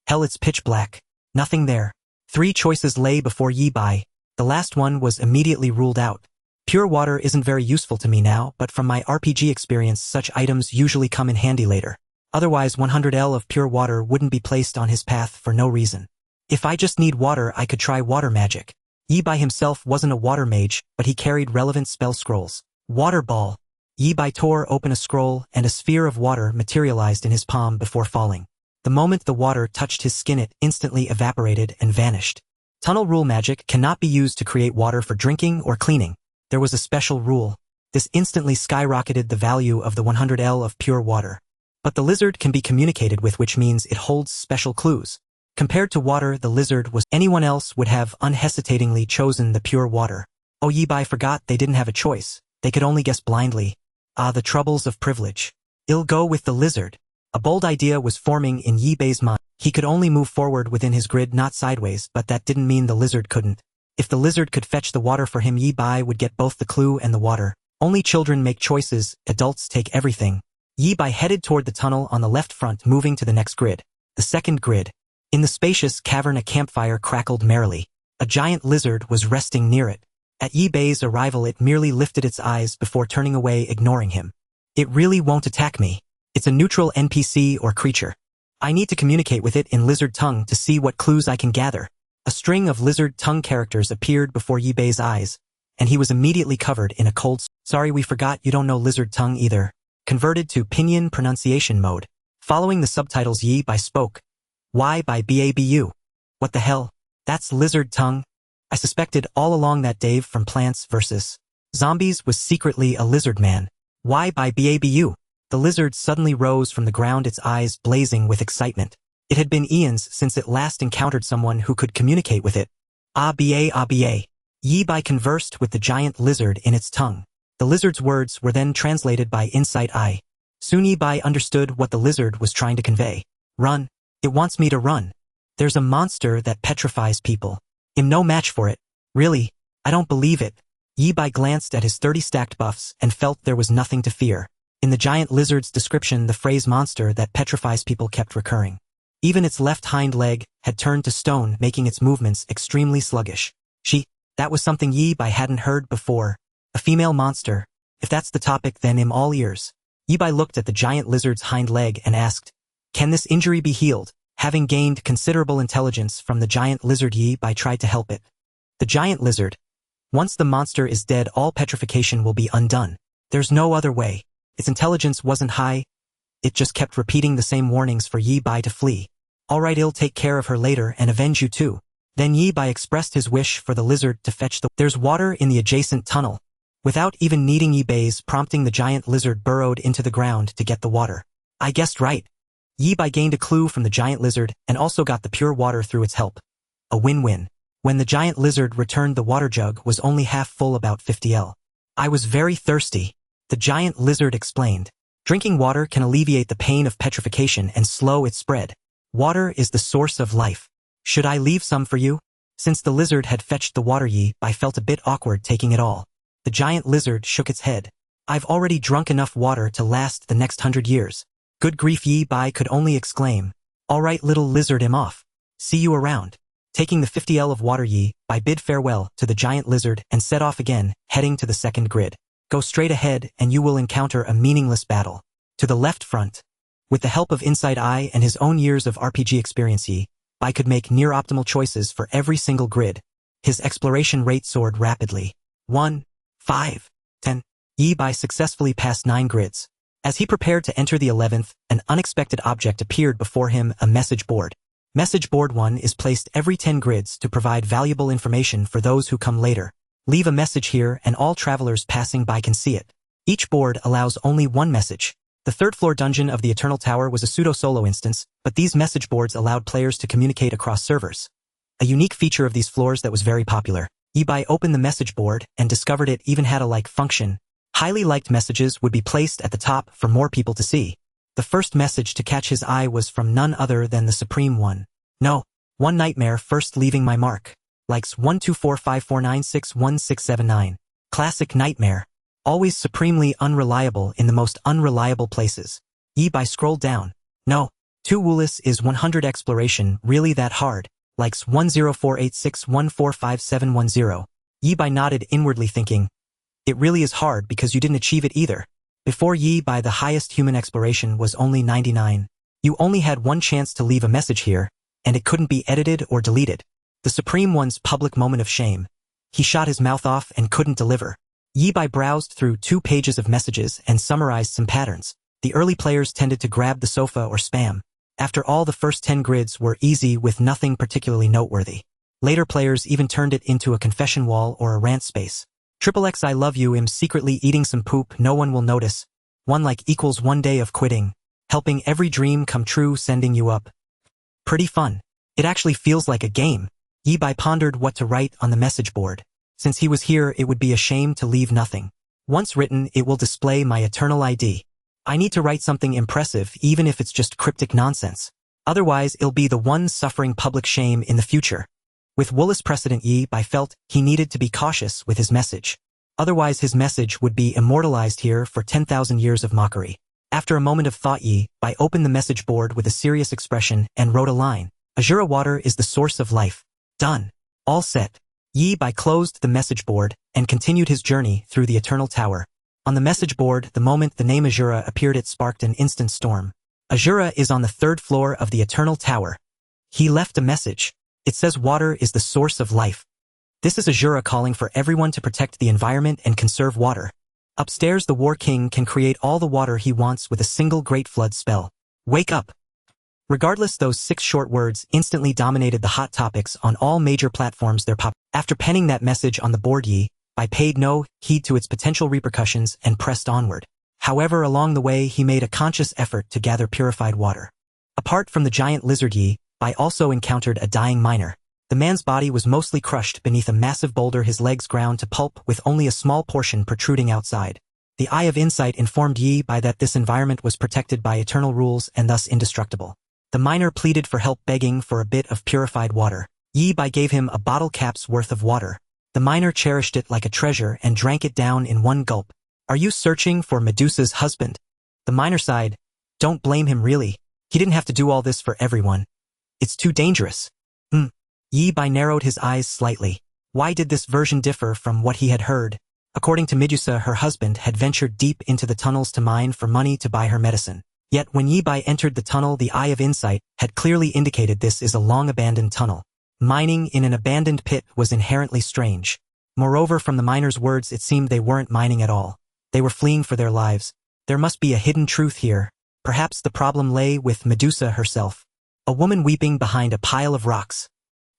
Hell, it's pitch black. Nothing there. 3 choices lay before Yi Bai. The last one was immediately ruled out. Pure water isn't very useful to me now, but from my RPG experience, such items usually come in handy later. Otherwise, 100 L of pure water wouldn't be placed on his path for no reason. If I just need water, I could try water magic. Yi Bai himself wasn't a water mage, but he carried relevant spell scrolls. Water ball. Yi Bai tore open a scroll, and a sphere of water materialized in his palm before falling. The moment the water touched his skin, it instantly evaporated and vanished. Tunnel rule: magic cannot be used to create water for drinking or cleaning. There was a special rule. This instantly skyrocketed the value of the 100 L of pure water. But the lizard can be communicated with, which means it holds special clues. Compared to water, the lizard was anyone else would have unhesitatingly chosen the pure water. Oh, Yi Bai forgot they didn't have a choice. They could only guess blindly. Ah, the troubles of privilege. I'll go with the lizard. A bold idea was forming in Yi Bai's mind. He could only move forward within his grid, not sideways, but that didn't mean the lizard couldn't. If the lizard could fetch the water for him, Yi Bai would get both the clue and the water. Only children make choices, adults take everything. Yi Bai headed toward the tunnel on the left front, moving to the next grid. The second grid. In the spacious cavern, a campfire crackled merrily. A giant lizard was resting near it. At Yi Bai's arrival, it merely lifted its eyes before turning away, ignoring him. It really won't attack me. It's a neutral NPC or creature. I need to communicate with it in lizard tongue to see what clues I can gather. A string of lizard tongue characters appeared before Yi Bai's eyes, and he was immediately covered in a cold. Sorry, we forgot you don't know lizard tongue either. Converted to pinyin pronunciation mode. Following the subtitles, Yi Bai spoke. Why by BABU? What the hell? That's lizard tongue? I suspected all along that Dave from Plants vs. Zombies was secretly a lizard man. Why by BABU? The lizard suddenly rose from the ground, its eyes blazing with excitement. It had been eons since it last encountered someone who could communicate with it. Ah-ba. Yi Bai conversed with the giant lizard in its tongue. The lizard's words were then translated by Insight Eye. Soon Yi Bai understood what the lizard was trying to convey. Run. It wants me to run. There's a monster that petrifies people. I'm no match for it. Really? I don't believe it. Yi Bai glanced at his 30 stacked buffs and felt there was nothing to fear. In the giant lizard's description, the phrase monster that petrifies people kept recurring. Even its left hind leg had turned to stone, making its movements extremely sluggish. That was something Yi Bai hadn't heard before. A female monster. If that's the topic, then I'm all ears. Yi Bai looked at the giant lizard's hind leg and asked, can this injury be healed? Having gained considerable intelligence from the giant lizard, Yi Bai tried to help it. The giant lizard. Once the monster is dead, all petrification will be undone. There's no other way. Its intelligence wasn't high. It just kept repeating the same warnings for Yi Bai to flee. All right, I'll take care of her later and avenge you too. Then Yi Bai expressed his wish for the lizard to fetch There's water in the adjacent tunnel. Without even needing Yi Bai's prompting, the giant lizard burrowed into the ground to get the water. I guessed right. Yi Bai gained a clue from the giant lizard and also got the pure water through its help. A win-win. When the giant lizard returned, the water jug was only half full, about 50 L. I was very thirsty. The giant lizard explained. Drinking water can alleviate the pain of petrification and slow its spread. Water is the source of life. Should I leave some for you? Since the lizard had fetched the water, Yi Bai felt a bit awkward taking it all. The giant lizard shook its head. I've already drunk enough water to last the next 100 years. Good grief, Yi Bai could only exclaim. All right, little lizard, I'm off. See you around. Taking the 50 L of water, Yi Bai bid farewell to the giant lizard and set off again, heading to the second grid. Go straight ahead and you will encounter a meaningless battle. To the left front. With the help of Inside Eye and his own years of RPG experience, Yi Bai could make near-optimal choices for every single grid. His exploration rate soared rapidly. 1, 5, 10. Yi Bai successfully passed 9 grids. As he prepared to enter the 11th, an unexpected object appeared before him, a message board. Message board 1 is placed every 10 grids to provide valuable information for those who come later. Leave a message here and all travelers passing by can see it. Each board allows only one message. The third-floor dungeon of the Eternal Tower was a pseudo-solo instance, but these message boards allowed players to communicate across servers. A unique feature of these floors that was very popular. Yi Bai opened the message board and discovered it even had a like function. Highly liked messages would be placed at the top for more people to see. The first message to catch his eye was from none other than the Supreme One. No. One nightmare first leaving my mark. Likes 12454961679. Classic nightmare. Always supremely unreliable in the most unreliable places. Yi Bai scrolled down. No. 2 Wulis is 100 exploration really that hard? Likes 10486145710. Yi Bai nodded inwardly thinking, it really is hard because you didn't achieve it either. Before Yi Bai, the highest human exploration was only 99. You only had one chance to leave a message here, and it couldn't be edited or deleted. The Supreme One's public moment of shame. He shot his mouth off and couldn't deliver. Yi Bai browsed through 2 pages of messages and summarized some patterns. The early players tended to grab the sofa or spam. After all, the first 10 grids were easy with nothing particularly noteworthy. Later players even turned it into a confession wall or a rant space. XXX I love you, I'm secretly eating some poop, no one will notice. 1 like equals 1 day of quitting. Helping every dream come true, sending you up. Pretty fun. It actually feels like a game. Yi Bai pondered what to write on the message board. Since he was here, it would be a shame to leave nothing. Once written, it will display my eternal ID. I need to write something impressive, even if it's just cryptic nonsense. Otherwise, it'll be the one suffering public shame in the future. With Wulis precedent, Yi Bai felt he needed to be cautious with his message. Otherwise, his message would be immortalized here for 10,000 years of mockery. After a moment of thought, Yi Bai opened the message board with a serious expression and wrote a line. Asura water is the source of life. Done. All set. Yi Bai closed the message board and continued his journey through the Eternal Tower. On the message board, the moment the name Asura appeared, it sparked an instant storm. Asura is on the 3rd floor of the Eternal Tower. He left a message. It says water is the source of life. This is Asura calling for everyone to protect the environment and conserve water. Upstairs, the War King can create all the water he wants with a single Great Flood spell. Wake up! Regardless, those 6 short words instantly dominated the hot topics on all major platforms. After penning that message on the board, Yi Bai paid no heed to its potential repercussions and pressed onward. However, along the way, he made a conscious effort to gather purified water. Apart from the giant lizard, Yi Bai also encountered a dying miner. The man's body was mostly crushed beneath a massive boulder, his legs ground to pulp with only a small portion protruding outside. The Eye of Insight informed Yi Bai that this environment was protected by eternal rules and thus indestructible. The miner pleaded for help, begging for a bit of purified water. Yi Bai gave him a bottle cap's worth of water. The miner cherished it like a treasure and drank it down in one gulp. Are you searching for Medusa's husband? The miner sighed. Don't blame him, really. He didn't have to do all this for everyone. It's too dangerous. Yi Bai narrowed his eyes slightly. Why did this version differ from what he had heard? According to Medusa, her husband had ventured deep into the tunnels to mine for money to buy her medicine. Yet when Yi Bai entered the tunnel, the Eye of Insight had clearly indicated this is a long-abandoned tunnel. Mining in an abandoned pit was inherently strange. Moreover, from the miner's words, it seemed they weren't mining at all. They were fleeing for their lives. There must be a hidden truth here. Perhaps the problem lay with Medusa herself. A woman weeping behind a pile of rocks.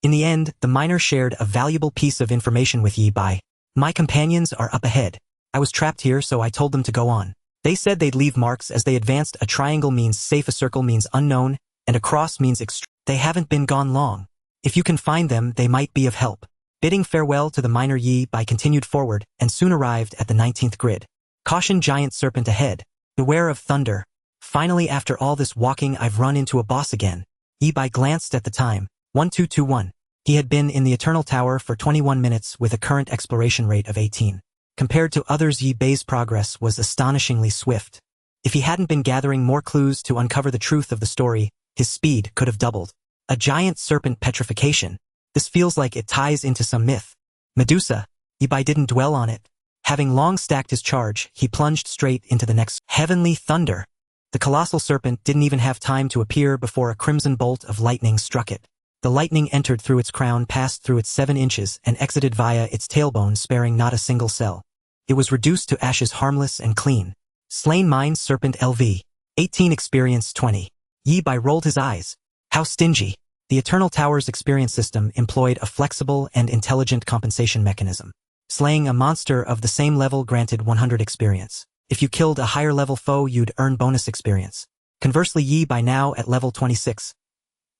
In the end, the miner shared a valuable piece of information with Yi Bai. My companions are up ahead. I was trapped here, so I told them to go on. They said they'd leave marks as they advanced. A triangle means safe, a circle means unknown, and a cross means extreme. They haven't been gone long. If you can find them, they might be of help. Bidding farewell to the miner, Yi Bai continued forward and soon arrived at the 19th grid. Caution, giant serpent ahead. Beware of thunder. Finally, after all this walking, I've run into a boss again. Yi Bai glanced at the time. 1221. He had been in the Eternal Tower for 21 minutes with a current exploration rate of 18. Compared to others, Yi Bai's progress was astonishingly swift. If he hadn't been gathering more clues to uncover the truth of the story, his speed could have doubled. A giant serpent petrification. This feels like it ties into some myth. Medusa. Yi Bai didn't dwell on it. Having long stacked his charge, he plunged straight into the next heavenly thunder. The colossal serpent didn't even have time to appear before a crimson bolt of lightning struck it. The lightning entered through its crown, passed through its 7 inches, and exited via its tailbone, sparing not a single cell. It was reduced to ashes, harmless and clean. Slain Mind Serpent LV. 18 experience 20. Yi Bai rolled his eyes. How stingy. The Eternal Tower's experience system employed a flexible and intelligent compensation mechanism. Slaying a monster of the same level granted 100 experience. If you killed a higher level foe, you'd earn bonus experience. Conversely, Yi Bai, now at level 26,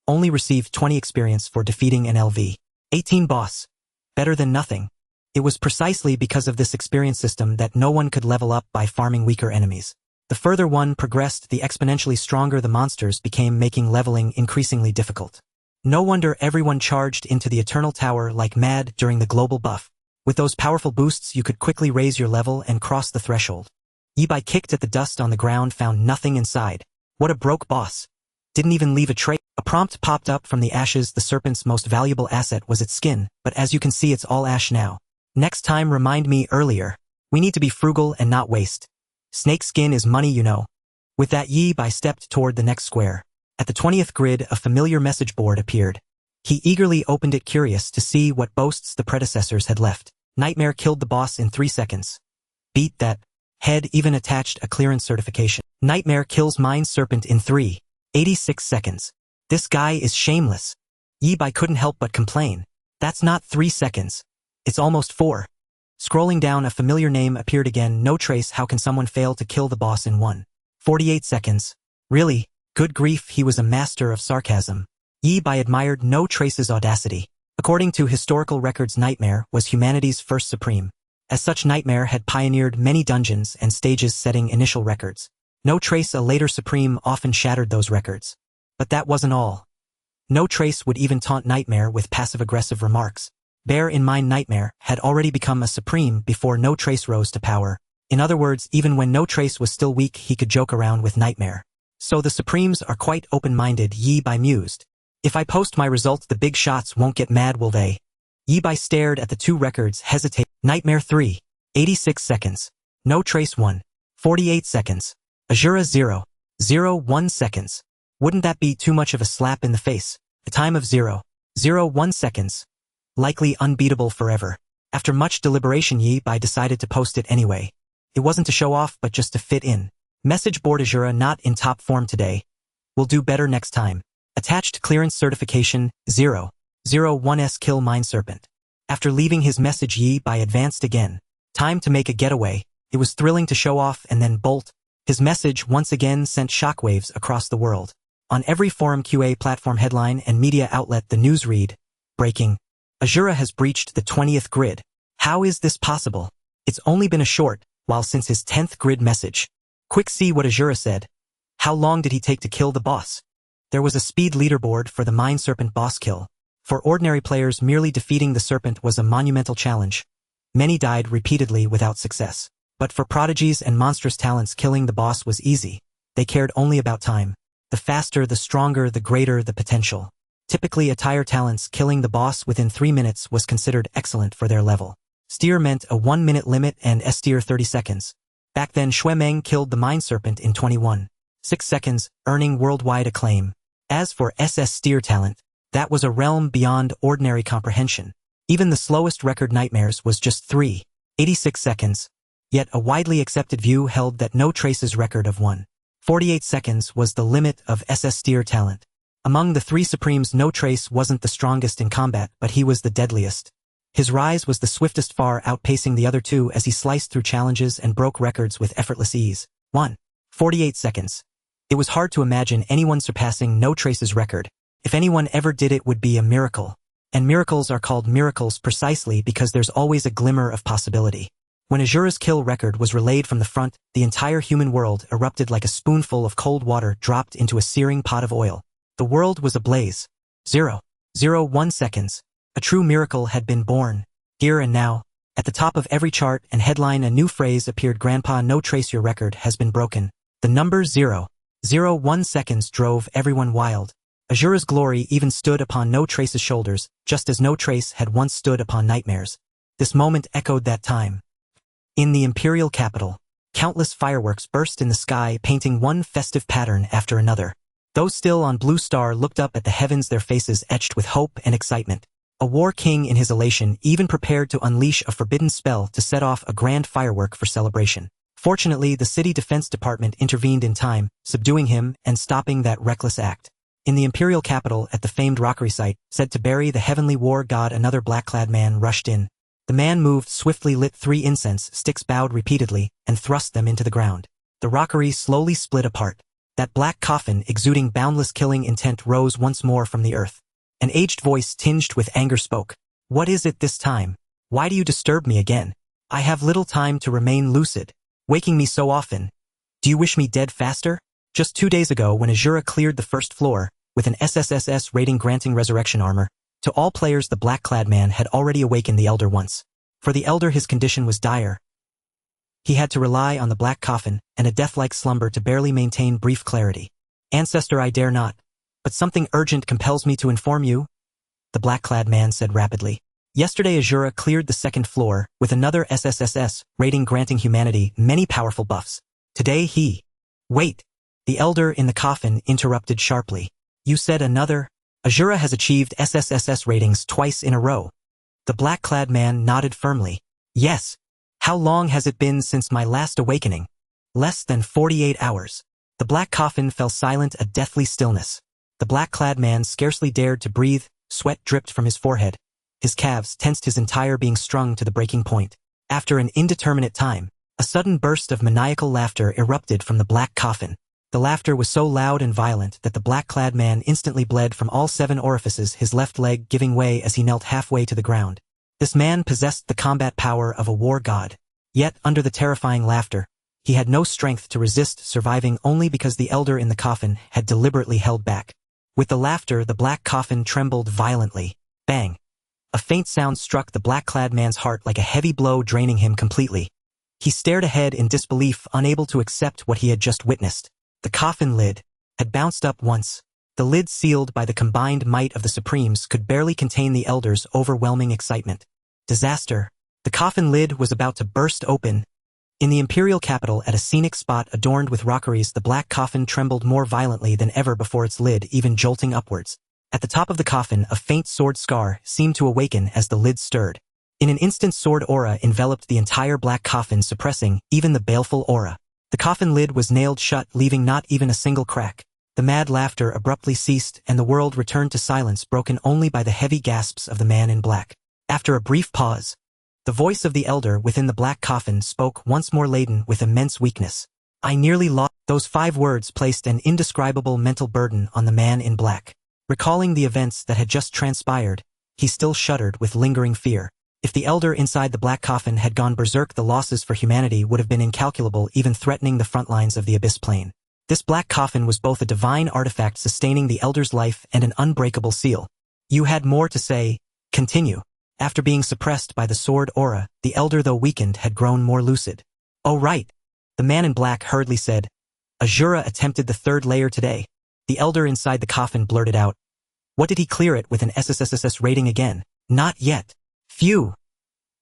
only received 20 experience for defeating an LV 18 boss. Better than nothing. It was precisely because of this experience system that no one could level up by farming weaker enemies. The further one progressed, the exponentially stronger the monsters became, making leveling increasingly difficult. No wonder everyone charged into the Eternal Tower like mad during the global buff. With those powerful boosts, you could quickly raise your level and cross the threshold. Yi Bai kicked at the dust on the ground, found nothing inside. What a broke boss. Didn't even leave a trace. A prompt popped up from the ashes. The serpent's most valuable asset was its skin, but as you can see, it's all ash now. Next time, remind me earlier. We need to be frugal and not waste. Snake skin is money, you know. With that, Yi Bai stepped toward the next square. At the 20th grid, a familiar message board appeared. He eagerly opened it, curious to see what boasts the predecessors had left. Nightmare killed the boss in 3 seconds. Beat that. Head even attached a clearance certification. Nightmare kills Mind Serpent in 3.86 seconds. This guy is shameless. Yi Bai couldn't help but complain. That's not 3 seconds. It's almost 4. Scrolling down, a familiar name appeared again. No trace. How can someone fail to kill the boss in 1.48 seconds? Really? Good grief, he was a master of sarcasm. Yi Bai admired No Trace's audacity. According to historical records, Nightmare was humanity's first supreme. As such, Nightmare had pioneered many dungeons and stages, setting initial records. No Trace, a later supreme, often shattered those records. But that wasn't all. No Trace would even taunt Nightmare with passive-aggressive remarks. Bear in mind, Nightmare had already become a supreme before No Trace rose to power. In other words, even when No Trace was still weak, he could joke around with Nightmare. So the supremes are quite open-minded, Yi Bai mused. If I post my results, the big shots won't get mad, will they? Yi Bai stared at the 2 records, hesitated. Nightmare 3.86 seconds. No Trace 1.48 seconds. Asura 0.01 seconds. Wouldn't that be too much of a slap in the face? The time of 0.01 seconds. Likely unbeatable forever. After much deliberation, Yi Bai decided to post it anyway. It wasn't to show off, but just to fit in. Message board: Asura not in top form today. Will do better next time. Attached clearance certification 0.01s kill Mind Serpent. After leaving his message, Yi Bai advanced again. Time to make a getaway. It was thrilling to show off and then bolt. His message once again sent shockwaves across the world. On every forum, QA platform, headline, and media outlet, the news read: breaking. Asura has breached the 20th grid. How is this possible? It's only been a short while since his 10th grid message. Quick, see what Asura said. How long did he take to kill the boss? There was a speed leaderboard for the Mind Serpent boss kill. For ordinary players, merely defeating the serpent was a monumental challenge. Many died repeatedly without success. But for prodigies and monstrous talents, killing the boss was easy. They cared only about time. The faster, the stronger, the greater the potential. Typically, attire talents, killing the boss within 3 minutes was considered excellent for their level. Steer meant a 1-minute limit and S-tier 30 seconds. Back then, Shuemeng killed the Mind Serpent in 21.6 seconds, earning worldwide acclaim. As for SS Steer talent, that was a realm beyond ordinary comprehension. Even the slowest record, Nightmares, was just 3.86 seconds. Yet a widely accepted view held that No Trace's record of 1.48 seconds was the limit of SS Steer talent. Among the 3 supremes, No Trace wasn't the strongest in combat, but he was the deadliest. His rise was the swiftest, far outpacing the other 2 as he sliced through challenges and broke records with effortless ease. 1.48 seconds. It was hard to imagine anyone surpassing No Trace's record. If anyone ever did, it would be a miracle. And miracles are called miracles precisely because there's always a glimmer of possibility. When Asura's kill record was relayed from the front, the entire human world erupted like a spoonful of cold water dropped into a searing pot of oil. The world was ablaze. 0.01 seconds. A true miracle had been born. Here and now, at the top of every chart and headline, a new phrase appeared: Grandpa, no trace, your record has been broken. The number 0.01 seconds drove everyone wild. Asura's glory even stood upon No Trace's shoulders, just as No Trace had once stood upon Nightmare's. This moment echoed that time. In the imperial capital, countless fireworks burst in the sky, painting one festive pattern after another. Those still on Blue Star looked up at the heavens, their faces etched with hope and excitement. A war king in his elation even prepared to unleash a forbidden spell to set off a grand firework for celebration. Fortunately, the city defense department intervened in time, subduing him and stopping that reckless act. In the imperial capital, at the famed rockery site, said to bury the heavenly war god, another black-clad man rushed in. The man moved swiftly, lit 3 incense sticks, bowed repeatedly, and thrust them into the ground. The rockery slowly split apart. That black coffin, exuding boundless killing intent, rose once more from the earth. An aged voice tinged with anger spoke. What is it this time? Why do you disturb me again? I have little time to remain lucid. Waking me so often. Do you wish me dead faster? Just 2 days ago, when Asura cleared the first floor, with an SSS rating granting resurrection armor, to all players the black-clad man had already awakened the Elder once. For the Elder his condition was dire. He had to rely on the black coffin and a death-like slumber to barely maintain brief clarity. Ancestor, I dare not, but something urgent compels me to inform you, the black-clad man said rapidly. Yesterday Asura cleared the second floor with another SSS rating granting humanity many powerful buffs. Today he... Wait! The Elder in the coffin interrupted sharply. You said another? Asura has achieved SSS ratings twice in a row. The black-clad man nodded firmly. Yes. How long has it been since my last awakening? Less than 48 hours. The black coffin fell silent, a deathly stillness. The black-clad man scarcely dared to breathe, sweat dripped from his forehead. His calves tensed, his entire being strung to the breaking point. After an indeterminate time, a sudden burst of maniacal laughter erupted from the black coffin. The laughter was so loud and violent that the black-clad man instantly bled from all 7 orifices, his left leg giving way as he knelt halfway to the ground. This man possessed the combat power of a war god. Yet, under the terrifying laughter, he had no strength to resist, surviving only because the Elder in the coffin had deliberately held back. With the laughter, the black coffin trembled violently. Bang! A faint sound struck the black-clad man's heart like a heavy blow, draining him completely. He stared ahead in disbelief, unable to accept what he had just witnessed. The coffin lid had bounced up once. The lid, sealed by the combined might of the Supremes, could barely contain the Elder's overwhelming excitement. Disaster. The coffin lid was about to burst open. In the imperial capital, at a scenic spot adorned with rockeries, the black coffin trembled more violently than ever before, its lid even jolting upwards. At the top of the coffin, a faint sword scar seemed to awaken as the lid stirred. In an instant, sword aura enveloped the entire black coffin, suppressing even the baleful aura. The coffin lid was nailed shut, leaving not even a single crack. The mad laughter abruptly ceased, and the world returned to silence, broken only by the heavy gasps of the man in black. After a brief pause, the voice of the Elder within the black coffin spoke once more, laden with immense weakness. I nearly lost. Those 5 words placed an indescribable mental burden on the man in black. Recalling the events that had just transpired, he still shuddered with lingering fear. If the Elder inside the black coffin had gone berserk, the losses for humanity would have been incalculable, even threatening the front lines of the Abyss Plane. This black coffin was both a divine artifact sustaining the Elder's life and an unbreakable seal. You had more to say. Continue. After being suppressed by the sword aura, the Elder, though weakened, had grown more lucid. Oh right. The man in black hurriedly said. Asura attempted the 3rd layer today. The Elder inside the coffin blurted out. What, did he clear it with an SSS rating again? Not yet. Phew.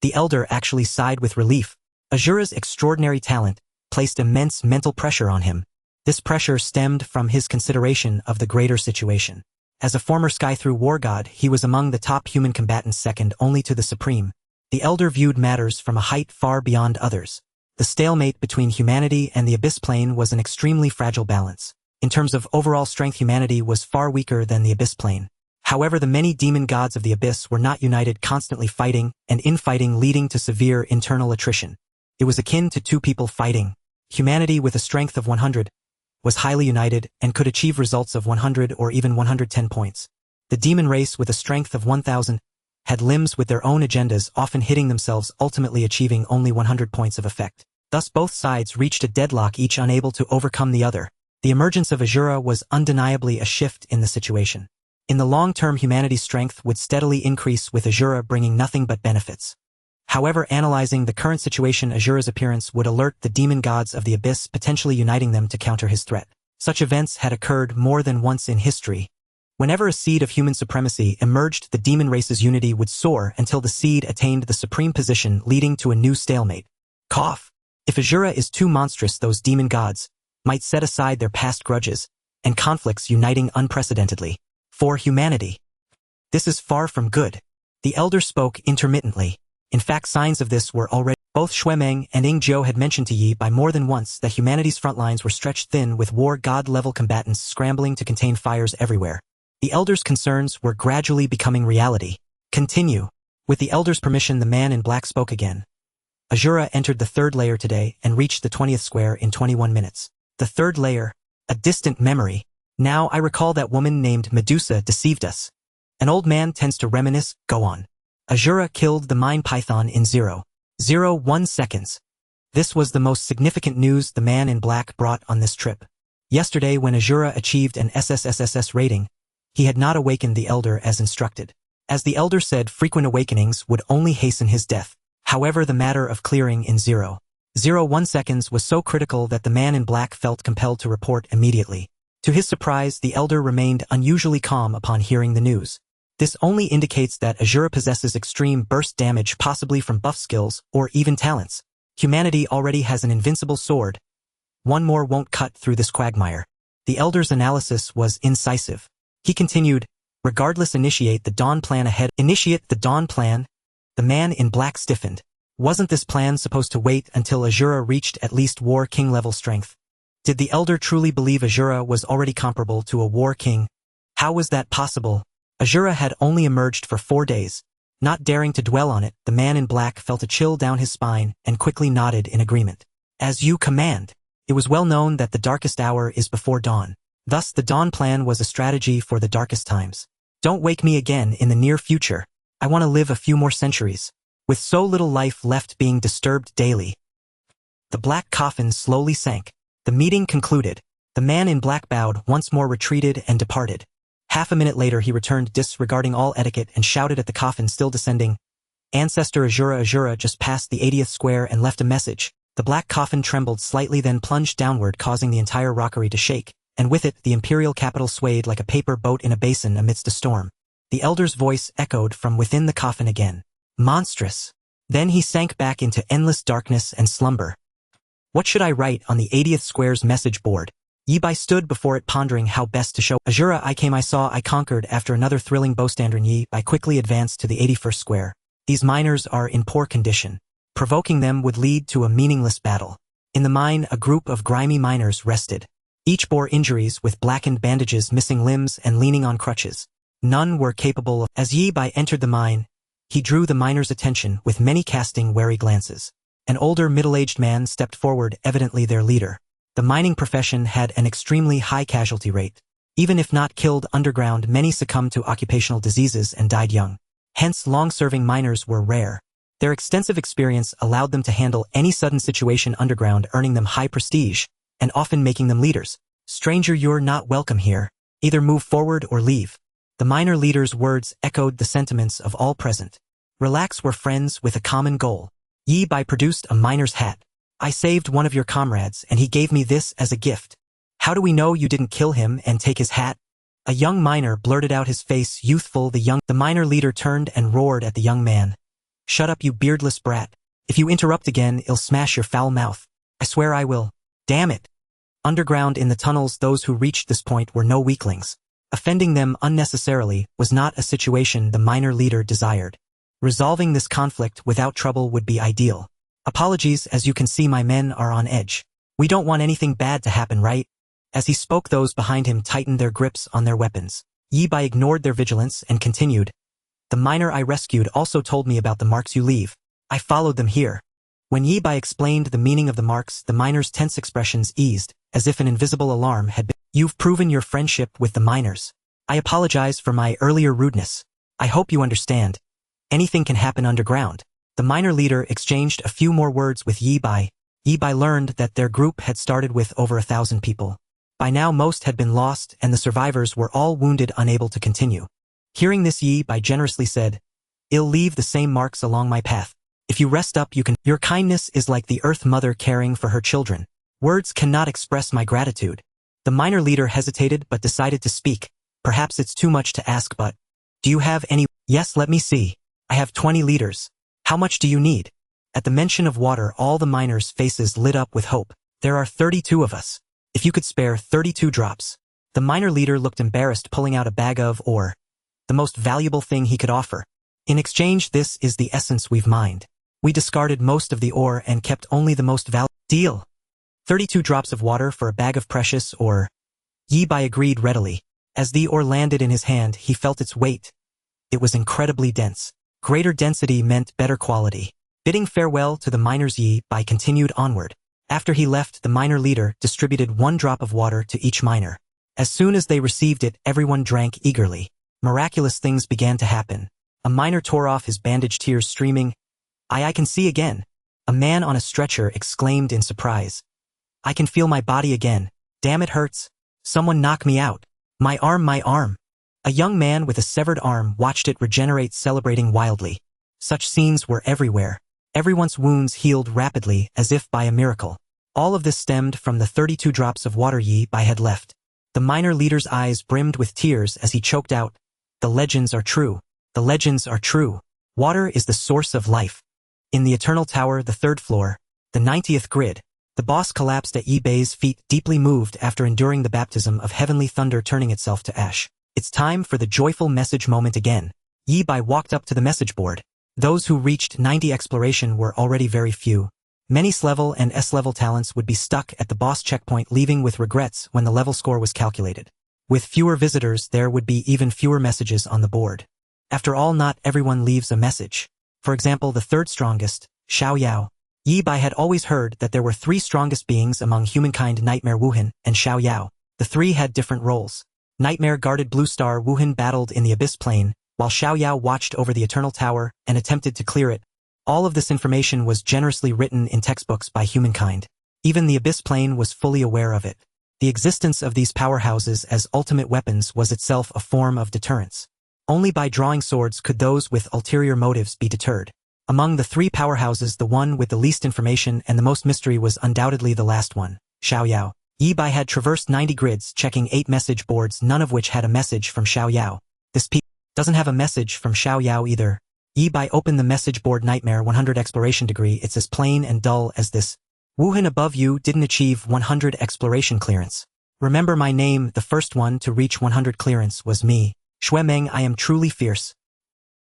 The Elder actually sighed with relief. Asura's extraordinary talent placed immense mental pressure on him. This pressure stemmed from his consideration of the greater situation. As a former Sky-through war god, he was among the top human combatants, second only to the Supreme. The Elder viewed matters from a height far beyond others. The stalemate between humanity and the Abyss Plane was an extremely fragile balance. In terms of overall strength, humanity was far weaker than the Abyss Plane. However, the many demon gods of the Abyss were not united, constantly fighting and infighting, leading to severe internal attrition. It was akin to 2 people fighting. Humanity, with a strength of 100, was highly united and could achieve results of 100 or even 110 points. The demon race, with a strength of 1,000, had limbs with their own agendas, often hitting themselves, ultimately achieving only 100 points of effect. Thus both sides reached a deadlock, each unable to overcome the other. The emergence of Asura was undeniably a shift in the situation. In the long term, humanity's strength would steadily increase, with Asura bringing nothing but benefits. However, analyzing the current situation, Asura's appearance would alert the demon gods of the abyss, potentially uniting them to counter his threat. Such events had occurred more than once in history. Whenever a seed of human supremacy emerged, the demon race's unity would soar until the seed attained the supreme position, leading to a new stalemate. Cough. If Asura is too monstrous, those demon gods might set aside their past grudges and conflicts, uniting unprecedentedly for humanity. This is far from good. The elder spoke intermittently. In fact, signs of this were already. Both Shuemeng and Ingzhou had mentioned to Yi by more than once that humanity's front lines were stretched thin, with war god-level combatants scrambling to contain fires everywhere. The elder's concerns were gradually becoming reality. Continue. With the elder's permission, the man in black spoke again. Asura entered the third layer today and reached the 20th square in 21 minutes. The third layer, a distant memory. Now I recall that woman named Medusa deceived us. An old man tends to reminisce. Go on. Asura killed the mine python in 0.01 seconds. This was the most significant news the man in black brought on this trip. Yesterday, when Asura achieved an SSS rating, he had not awakened the elder as instructed. As the elder said, frequent awakenings would only hasten his death. However, the matter of clearing in 0.01 seconds was so critical that the man in black felt compelled to report immediately. To his surprise, the elder remained unusually calm upon hearing the news. This only indicates that Asura possesses extreme burst damage, possibly from buff skills or even talents. Humanity already has an invincible sword. One more won't cut through this quagmire. The elder's analysis was incisive. He continued, regardless, initiate the dawn plan ahead. Initiate the dawn plan? The man in black stiffened. Wasn't this plan supposed to wait until Asura reached at least War King level strength? Did the elder truly believe Asura was already comparable to a War King? How was that possible? Asura had only emerged for 4 days. Not daring to dwell on it, the man in black felt a chill down his spine and quickly nodded in agreement. As you command. It was well known that the darkest hour is before dawn. Thus the dawn plan was a strategy for the darkest times. Don't wake me again in the near future. I want to live a few more centuries. With so little life left being disturbed daily. The black coffin slowly sank. The meeting concluded. The man in black bowed, once more retreated and departed. Half a minute later he returned, disregarding all etiquette, and shouted at the coffin still descending. Ancestor Asura just passed the 80th square and left a message. The black coffin trembled slightly, then plunged downward, causing the entire rockery to shake, and with it the imperial capital swayed like a paper boat in a basin amidst a storm. The elder's voice echoed from within the coffin again. Monstrous. Then he sank back into endless darkness and slumber. What should I write on the 80th square's message board? Yibai stood before it, pondering how best to show. Asura, I came, I saw, I conquered. After another thrilling bowstander, Yibai quickly advanced to the 81st square. These miners are in poor condition. Provoking them would lead to a meaningless battle. In the mine, a group of grimy miners rested. Each bore injuries, with blackened bandages, missing limbs, and leaning on crutches. None were capable of. As Yibai entered the mine, he drew the miners' attention, with many casting wary glances. An older, middle-aged man stepped forward, evidently their leader. The mining profession had an extremely high casualty rate. Even if not killed underground, many succumbed to occupational diseases and died young. Hence, long-serving miners were rare. Their extensive experience allowed them to handle any sudden situation underground, earning them high prestige, and often making them leaders. Stranger, you're not welcome here. Either move forward or leave. The miner leader's words echoed the sentiments of all present. Relax, we're friends with a common goal. Yibai produced a miner's hat. I saved one of your comrades, and he gave me this as a gift. How do we know you didn't kill him and take his hat? A young miner blurted out, his face youthful. The miner leader turned and roared at the young man. Shut up, you beardless brat. If you interrupt again, I'll smash your foul mouth. I swear I will. Damn it. Underground in the tunnels, those who reached this point were no weaklings. Offending them unnecessarily was not a situation the miner leader desired. Resolving this conflict without trouble would be ideal. Apologies, as you can see my men are on edge. We don't want anything bad to happen, right? As he spoke, those behind him tightened their grips on their weapons. Yibai ignored their vigilance and continued. The miner I rescued also told me about the marks you leave. I followed them here. When Yibai explained the meaning of the marks, the miner's tense expressions eased, as if an invisible alarm had been. You've proven your friendship with the miners. I apologize for my earlier rudeness. I hope you understand. Anything can happen underground. The minor leader exchanged a few more words with Yi Bai. Yi Bai learned that their group had started with over 1,000 people. By now most had been lost and the survivors were all wounded, unable to continue. Hearing this, Yi Bai generously said, "I'll leave the same marks along my path. If you rest up you can. Your kindness is like the Earth Mother caring for her children. Words cannot express my gratitude." The minor leader hesitated but decided to speak. "Perhaps it's too much to ask, but do you have any?" "Yes, let me see. I have 20 liters. How much do you need?" At the mention of water, all the miners' faces lit up with hope. "There are 32 of us. If you could spare 32 drops. The minor leader looked embarrassed, pulling out a bag of ore, the most valuable thing he could offer. "In exchange, this is the essence we've mined. We discarded most of the ore and kept only the most valuable." "Deal. 32 drops of water for a bag of precious ore." Yi Bai agreed readily. As the ore landed in his hand, he felt its weight. It was incredibly dense. Greater density meant better quality. Bidding farewell to the miners, Yi Bai continued onward. After he left, the minor leader distributed 1 drop of water to each miner. As soon as they received it, everyone drank eagerly. Miraculous things began to happen. A miner tore off his bandage, tears streaming. I can see again." A man on a stretcher exclaimed in surprise. "I can feel my body again. Damn, it hurts. Someone knock me out. My arm, my arm." A young man with a severed arm watched it regenerate, celebrating wildly. Such scenes were everywhere. Everyone's wounds healed rapidly, as if by a miracle. All of this stemmed from the 32 drops of water Yi Bai had left. The minor leader's eyes brimmed with tears as he choked out, "The legends are true. The legends are true. Water is the source of life." In the Eternal Tower, the 3rd floor, the 90th grid, the boss collapsed at Yi Bai's feet, deeply moved after enduring the baptism of heavenly thunder turning itself to ash. It's time for the joyful message moment again. Yi Bai walked up to the message board. Those who reached 90 exploration were already very few. Many S-level and S-level talents would be stuck at the boss checkpoint, leaving with regrets when the level score was calculated. With fewer visitors, there would be even fewer messages on the board. After all, not everyone leaves a message. For example, the 3rd strongest, Xiaoyao. Yi Bai had always heard that there were 3 strongest beings among humankind: Nightmare Wuhen and Xiaoyao. The 3 had different roles. Nightmare guarded Blue Star, Wuhen battled in the Abyss Plane, while Xiaoyao watched over the Eternal Tower and attempted to clear it. All of this information was generously written in textbooks by humankind. Even the Abyss Plane was fully aware of it. The existence of these powerhouses as ultimate weapons was itself a form of deterrence. Only by drawing swords could those with ulterior motives be deterred. Among the 3 powerhouses, the one with the least information and the most mystery was undoubtedly the last one, Xiaoyao. Yi Bai had traversed 90 grids, checking 8 message boards, none of which had a message from Xiaoyao. This piece doesn't have a message from Xiaoyao either. Yi Bai opened the message board. Nightmare 100 exploration degree. It's as plain and dull as this. Wuhen above you didn't achieve 100 exploration clearance. Remember my name, the first one to reach 100 clearance was me. Shuemeng, I am truly fierce.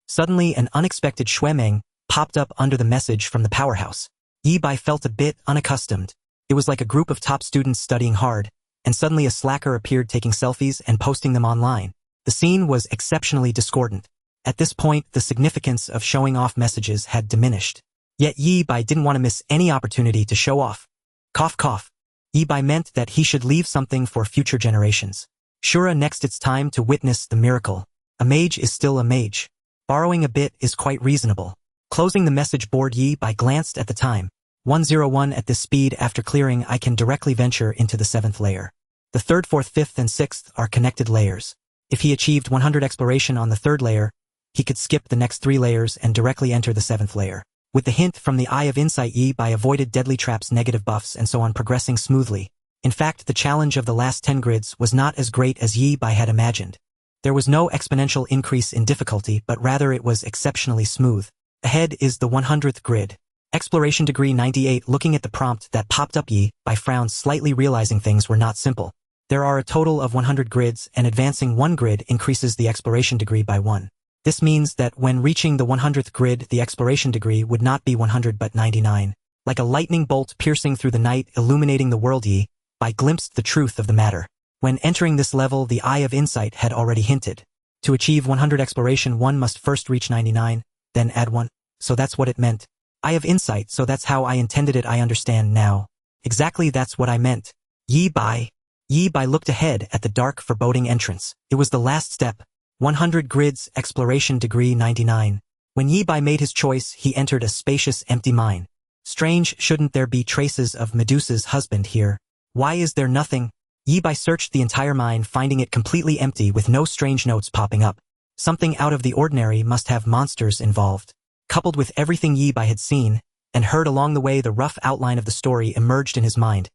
Suddenly an unexpected Shuemeng popped up under the message from the powerhouse. Yi Bai felt a bit unaccustomed. It was like a group of top students studying hard, and suddenly a slacker appeared taking selfies and posting them online. The scene was exceptionally discordant. At this point, the significance of showing off messages had diminished. Yet Yi Bai didn't want to miss any opportunity to show off. Cough cough. Yi Bai meant that he should leave something for future generations. Shura, next it's time to witness the miracle. A mage is still a mage. Borrowing a bit is quite reasonable. Closing the message board, Yi Bai glanced at the time. 101 at this speed. After clearing, I can directly venture into the 7th layer. The 3rd, 4th, 5th, and 6th are connected layers. If he achieved 100 exploration on the 3rd layer, he could skip the next 3 layers and directly enter the 7th layer. With the hint from the Eye of Insight, Yi Bai avoided deadly traps, negative buffs, and so on, progressing smoothly. In fact, the challenge of the last 10 grids was not as great as Yi Bai had imagined. There was no exponential increase in difficulty, but rather it was exceptionally smooth. Ahead is the 100th grid. Exploration degree 98. Looking at the prompt that popped up, Yi Bai frowned slightly, realizing things were not simple. There are a total of 100 grids, and advancing 1 grid increases the exploration degree by 1. This means that when reaching the 100th grid, the exploration degree would not be 100 but 99. Like a lightning bolt piercing through the night, illuminating the world, Yi Bai glimpsed the truth of the matter. When entering this level, the Eye of Insight had already hinted. To achieve 100 exploration, one must first reach 99, then add 1. So that's what it meant. Eye of Insight, so that's how I intended it. I understand now. Exactly, that's what I meant. Yi Bai looked ahead at the dark, foreboding entrance. It was the last step. 100 grids, exploration degree 99. When Yi Bai made his choice, he entered a spacious, empty mine. Strange, shouldn't there be traces of Medusa's husband here? Why is there nothing? Yi Bai searched the entire mine, finding it completely empty with no strange notes popping up. Something out of the ordinary must have monsters involved. Coupled with everything Yi Bai had seen and heard along the way, the rough outline of the story emerged in his mind.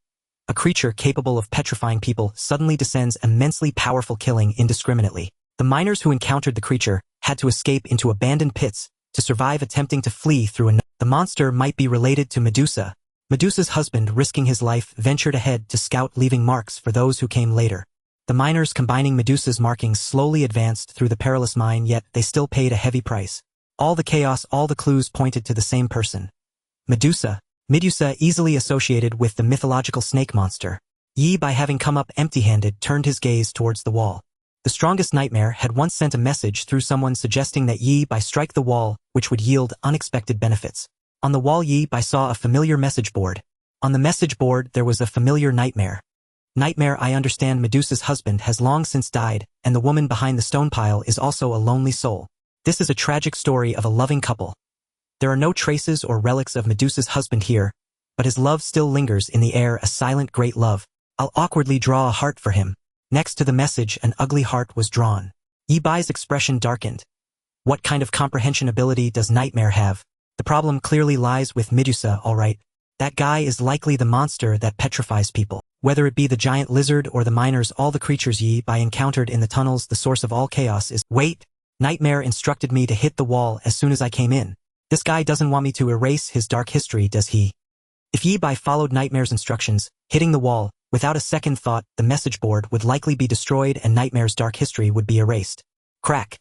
A creature capable of petrifying people suddenly descends, immensely powerful, killing indiscriminately. The miners who encountered the creature had to escape into abandoned pits to survive, attempting to flee through the monster might be related to Medusa. Medusa's husband, risking his life, ventured ahead to scout, leaving marks for those who came later. The miners, combining Medusa's markings, slowly advanced through the perilous mine, yet they still paid a heavy price. All the chaos, all the clues pointed to the same person. Medusa, easily associated with the mythological snake monster. Yi, by having come up empty-handed, turned his gaze towards the wall. The strongest nightmare had once sent a message through someone suggesting that Yi Bai strike the wall, which would yield unexpected benefits. On the wall, Yi Bai saw a familiar message board. On the message board there was a familiar nightmare. Nightmare, I understand Medusa's husband has long since died, and the woman behind the stone pile is also a lonely soul. This is a tragic story of a loving couple. There are no traces or relics of Medusa's husband here, but his love still lingers in the air, a silent great love. I'll awkwardly draw a heart for him. Next to the message, an ugly heart was drawn. Yi Bai's expression darkened. What kind of comprehension ability does Nightmare have? The problem clearly lies with Medusa, alright. That guy is likely the monster that petrifies people. Whether it be the giant lizard or the miners, all the creatures Yi Bai encountered in the tunnels, the source of all chaos is— Wait! Nightmare instructed me to hit the wall as soon as I came in. This guy doesn't want me to erase his dark history, does he? If Yi Bai followed Nightmare's instructions, hitting the wall, without a second thought, the message board would likely be destroyed and Nightmare's dark history would be erased. Crack.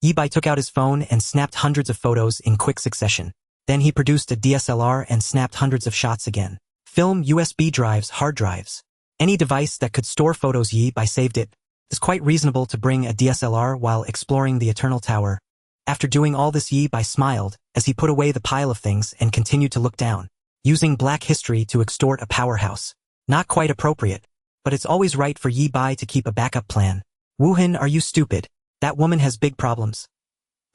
Yi Bai took out his phone and snapped hundreds of photos in quick succession. Then he produced a DSLR and snapped hundreds of shots again. Film, USB drives, hard drives. Any device that could store photos. Yi Bai saved it. It's quite reasonable to bring a DSLR while exploring the Eternal Tower. After doing all this, Yi Bai smiled as he put away the pile of things and continued to look down. Using black history to extort a powerhouse. Not quite appropriate, but it's always right for Yi Bai to keep a backup plan. Wuhen, are you stupid? That woman has big problems.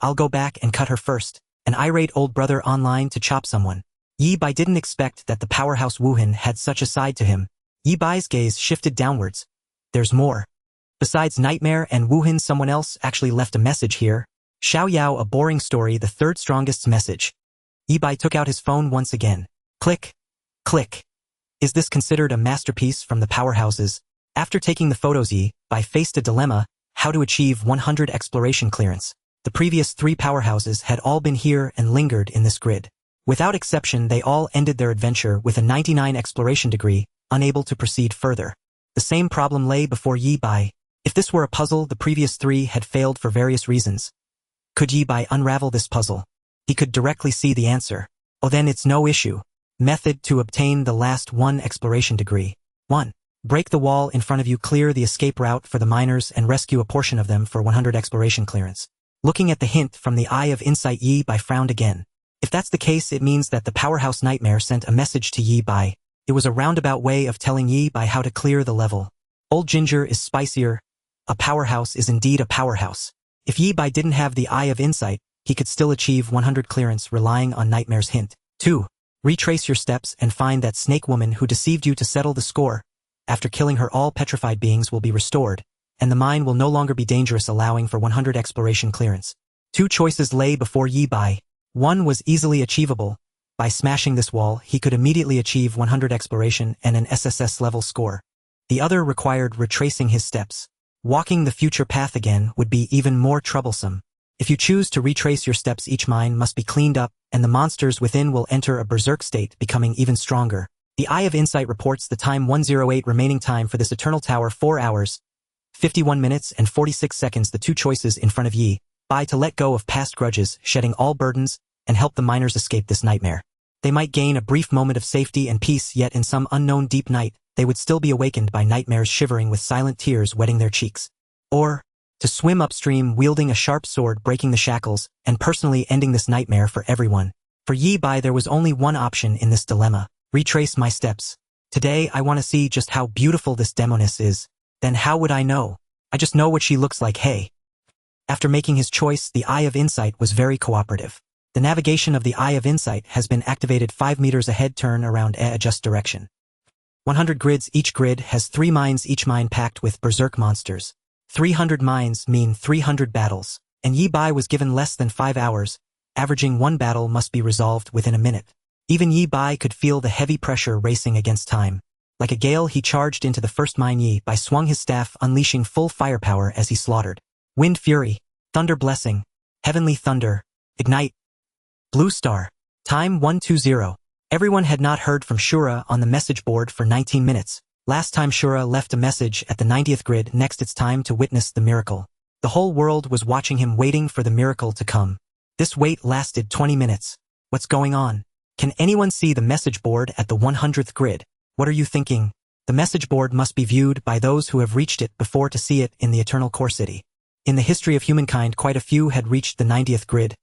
I'll go back and cut her first. An irate old brother online to chop someone. Yi Bai didn't expect that the powerhouse Wuhen had such a side to him. Yi Bai's gaze shifted downwards. There's more. Besides Nightmare and Wuhen, someone else actually left a message here. Xiaoyao, a boring story, the third strongest message. Yi Bai took out his phone once again. Click. Click. Is this considered a masterpiece from the powerhouses? After taking the photos, Yi Bai faced a dilemma: how to achieve 100 exploration clearance. The previous 3 powerhouses had all been here and lingered in this grid. Without exception, they all ended their adventure with a 99 exploration degree, unable to proceed further. The same problem lay before Yi Bai. If this were a puzzle, the previous 3 had failed for various reasons. Could Yi Bai unravel this puzzle? He could directly see the answer. Oh, then it's no issue. Method to obtain the last 1 exploration degree. 1. Break the wall in front of you, clear the escape route for the miners and rescue a portion of them for 100 exploration clearance. Looking at the hint from the Eye of Insight, Yi Bai frowned again. If that's the case, it means that the powerhouse Nightmare sent a message to Yi Bai. It was a roundabout way of telling Yi Bai how to clear the level. Old ginger is spicier. A powerhouse is indeed a powerhouse. If Yi Bai didn't have the Eye of Insight, he could still achieve 100 clearance relying on Nightmare's hint. 2. Retrace your steps and find that snake woman who deceived you to settle the score. After killing her, all petrified beings will be restored, and the mine will no longer be dangerous, allowing for 100 exploration clearance. 2 choices lay before Yi Bai. 1 was easily achievable. By smashing this wall, he could immediately achieve 100 exploration and an SSS-level score. The other required retracing his steps. Walking the future path again would be even more troublesome. If you choose to retrace your steps, each mine must be cleaned up, and the monsters within will enter a berserk state, becoming even stronger. The Eye of Insight reports the time 108 remaining time for this Eternal Tower: 4 hours, 51 minutes and 46 seconds. The 2 choices in front of Yi Bai: to let go of past grudges, shedding all burdens, and help the miners escape this nightmare. They might gain a brief moment of safety and peace, yet in some unknown deep night, they would still be awakened by nightmares, shivering with silent tears wetting their cheeks. Or to swim upstream, wielding a sharp sword, breaking the shackles, and personally ending this nightmare for everyone. For Yi Bai, there was only one option in this dilemma: retrace my steps. Today, I want to see just how beautiful this demoness is. Then how would I know? I just know what she looks like. Hey. After making his choice, the Eye of Insight was very cooperative. The navigation of the Eye of Insight has been activated. 5 meters ahead, turn around, adjust direction. 100 grids, each grid has 3 mines, each mine packed with berserk monsters. 300 mines mean 300 battles, and Yi Bai was given less than 5 hours, averaging 1 battle must be resolved within a minute. Even Yi Bai could feel the heavy pressure racing against time. Like a gale, he charged into the first mine. Yi Bai swung his staff, unleashing full firepower as he slaughtered. Wind Fury, Thunder Blessing, Heavenly Thunder, Ignite. Blue Star. Time 120. Everyone had not heard from Shura on the message board for 19 minutes. Last time Shura left a message at the 90th grid. Next it's time to witness the miracle. The whole world was watching him, waiting for the miracle to come. This wait lasted 20 minutes. What's going on? Can anyone see the message board at the 100th grid? What are you thinking? The message board must be viewed by those who have reached it before to see it in the Eternal Core City. In the history of humankind, quite a few had reached the 90th grid.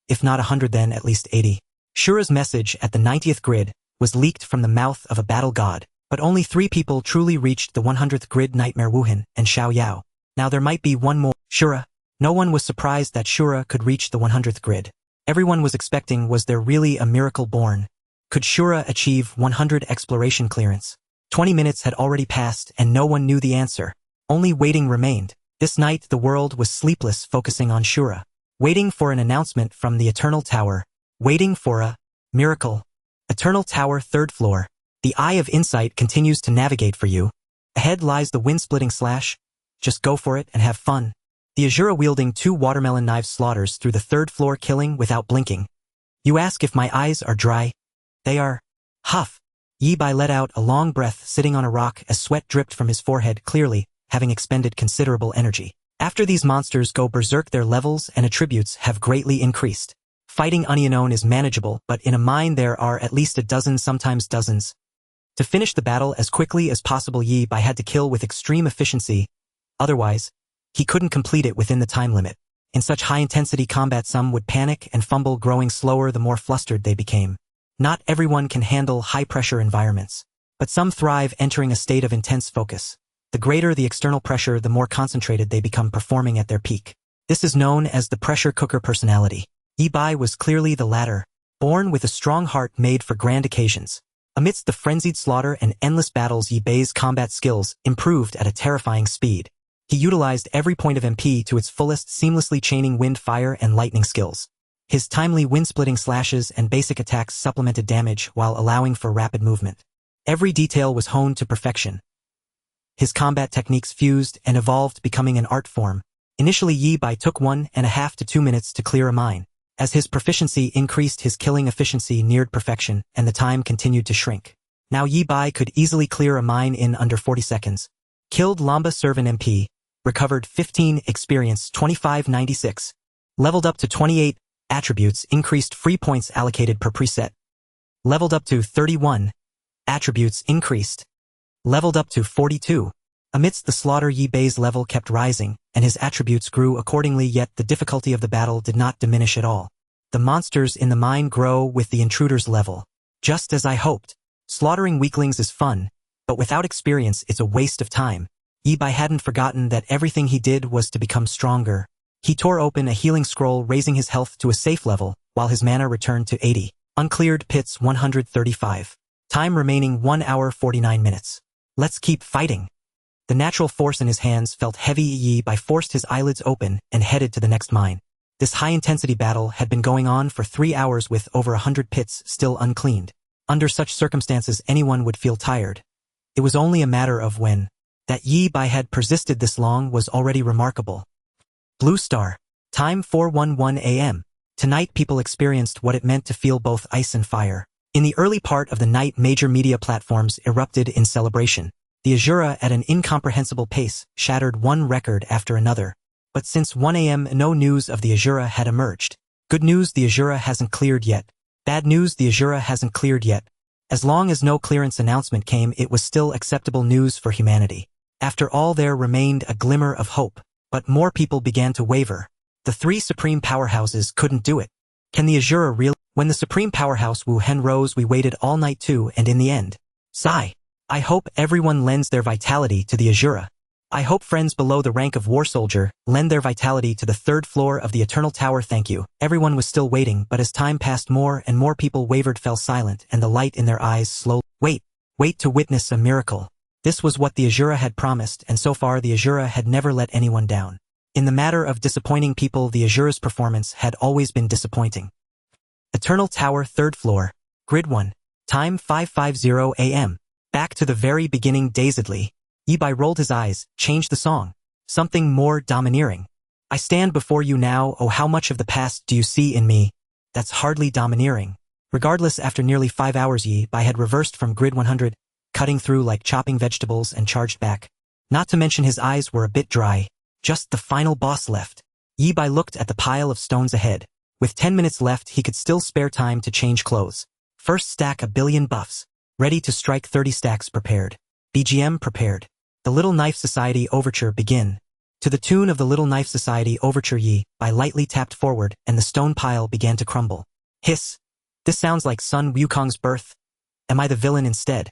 If not 100, then at least 80. Shura's message at the 90th grid was leaked from the mouth of a battle god, but only 3 people truly reached the 100th grid: Nightmare Wuhen and Xiaoyao. Now there might be one more. Shura. No one was surprised that Shura could reach the 100th grid. Everyone was expecting, was there really a miracle born? Could Shura achieve 100 exploration clearance? 20 minutes had already passed and no one knew the answer. Only waiting remained. This night the world was sleepless, focusing on Shura. Waiting for an announcement from the Eternal Tower. Waiting for a miracle. Eternal Tower, 3rd floor. The Eye of Insight continues to navigate for you. Ahead lies the wind-splitting slash. Just go for it and have fun. The Asura wielding 2 watermelon knives slaughters through the 3rd floor, killing without blinking. You ask if my eyes are dry? They are. Huff. Yi Bai let out a long breath, sitting on a rock as sweat dripped from his forehead, clearly having expended considerable energy. After these monsters go berserk, their levels and attributes have greatly increased. Fighting unknown is manageable, but in a mine there are at least a dozen, sometimes dozens. To finish the battle as quickly as possible, Yi Bai had to kill with extreme efficiency. Otherwise, he couldn't complete it within the time limit. In such high-intensity combat, some would panic and fumble, growing slower the more flustered they became. Not everyone can handle high-pressure environments, but some thrive, entering a state of intense focus. The greater the external pressure, the more concentrated they become, performing at their peak. This is known as the pressure cooker personality. Yi Bai was clearly the latter, born with a strong heart made for grand occasions. Amidst the frenzied slaughter and endless battles, Yi Bai's combat skills improved at a terrifying speed. He utilized every point of MP to its fullest, seamlessly chaining wind, fire, and lightning skills. His timely wind-splitting slashes and basic attacks supplemented damage while allowing for rapid movement. Every detail was honed to perfection. His combat techniques fused and evolved, becoming an art form. Initially, Yi Bai took 1.5 to 2 minutes to clear a mine. As his proficiency increased, his killing efficiency neared perfection, and the time continued to shrink. Now Yi Bai could easily clear a mine in under 40 seconds. Killed Lamba Servan MP, recovered 15 experience, 2596. Leveled up to 28, attributes increased, free points allocated per preset. Leveled up to 31, attributes increased. Leveled up to 42. Amidst the slaughter, Yi Bai's level kept rising, and his attributes grew accordingly, yet the difficulty of the battle did not diminish at all. The monsters in the mine grow with the intruder's level. Just as I hoped. Slaughtering weaklings is fun, but without experience it's a waste of time. Yi Bai hadn't forgotten that everything he did was to become stronger. He tore open a healing scroll, raising his health to a safe level, while his mana returned to 80. Uncleared pits 135. Time remaining 1 hour 49 minutes. Let's keep fighting. The natural force in his hands felt heavy. Yi Bai forced his eyelids open and headed to the next mine. This high-intensity battle had been going on for 3 hours with over 100 pits still uncleaned. Under such circumstances, anyone would feel tired. It was only a matter of when. That Yi Bai had persisted this long was already remarkable. Blue Star. Time 4:11 a.m. Tonight people experienced what it meant to feel both ice and fire. In the early part of the night, major media platforms erupted in celebration. The Asura, at an incomprehensible pace, shattered one record after another. But since 1 a.m. no news of the Asura had emerged. Good news, the Asura hasn't cleared yet. Bad news, the Asura hasn't cleared yet. As long as no clearance announcement came, it was still acceptable news for humanity. After all, there remained a glimmer of hope. But more people began to waver. The 3 supreme powerhouses couldn't do it. Can the Asura really? When the supreme powerhouse Wuhen rose, we waited all night too, and in the end. Sigh. I hope everyone lends their vitality to the Asura. I hope friends below the rank of war soldier lend their vitality to the third floor of the Eternal Tower. Thank you. Everyone was still waiting, but as time passed more and more people wavered, fell silent, and the light in their eyes slowly. Wait to witness a miracle. This was what the Asura had promised, and so far the Asura had never let anyone down. In the matter of disappointing people, the Asura's performance had always been disappointing. Eternal Tower, 3rd floor, Grid 1, time 5:50 a.m. Back to the very beginning. Dazedly, Yibai rolled his eyes, changed the song. Something more domineering. I stand before you now, oh how much of the past do you see in me? That's hardly domineering. Regardless, after nearly 5 hours Yibai had reversed from Grid 100, cutting through like chopping vegetables, and charged back. Not to mention his eyes were a bit dry. Just the final boss left. Yibai looked at the pile of stones ahead. With 10 minutes left, he could still spare time to change clothes. First stack, a billion buffs. Ready to strike. 30 stacks prepared. BGM prepared. The Little Knife Society Overture begin. To the tune of the Little Knife Society Overture, Yibai lightly tapped forward, and the stone pile began to crumble. Hiss. This sounds like Sun Wukong's birth. Am I the villain instead?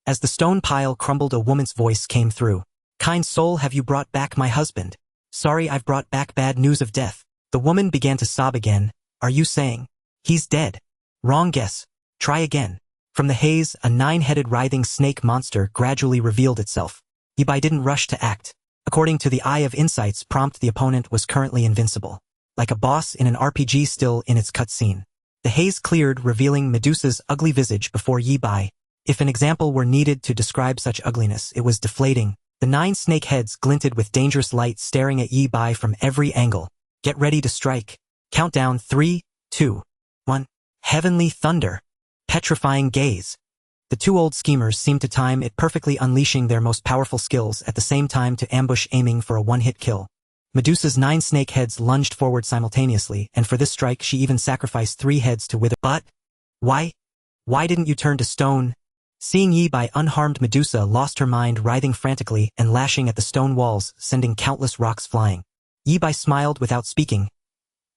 As the stone pile crumbled, a woman's voice came through. Kind soul, have you brought back my husband? Sorry, I've brought back bad news of death. The woman began to sob again. Are you saying he's dead? Wrong guess. Try again. From the haze, a 9-headed writhing snake monster gradually revealed itself. Yibai didn't rush to act. According to the Eye of Insight's prompt, the opponent was currently invincible. Like a boss in an RPG still in its cutscene. The haze cleared, revealing Medusa's ugly visage before Yibai. If an example were needed to describe such ugliness, it was deflating. The 9 snake heads glinted with dangerous light, staring at Yibai from every angle. Get ready to strike. Countdown 3, 2, 1. Heavenly thunder. Petrifying gaze. The 2 old schemers seemed to time it perfectly, unleashing their most powerful skills at the same time to ambush, aiming for a one-hit kill. Medusa's 9 snake heads lunged forward simultaneously, and for this strike she even sacrificed 3 heads to wither. But why didn't you turn to stone? Seeing Yibai unharmed, Medusa lost her mind, writhing frantically and lashing at the stone walls, sending countless rocks flying. Yibai smiled without speaking.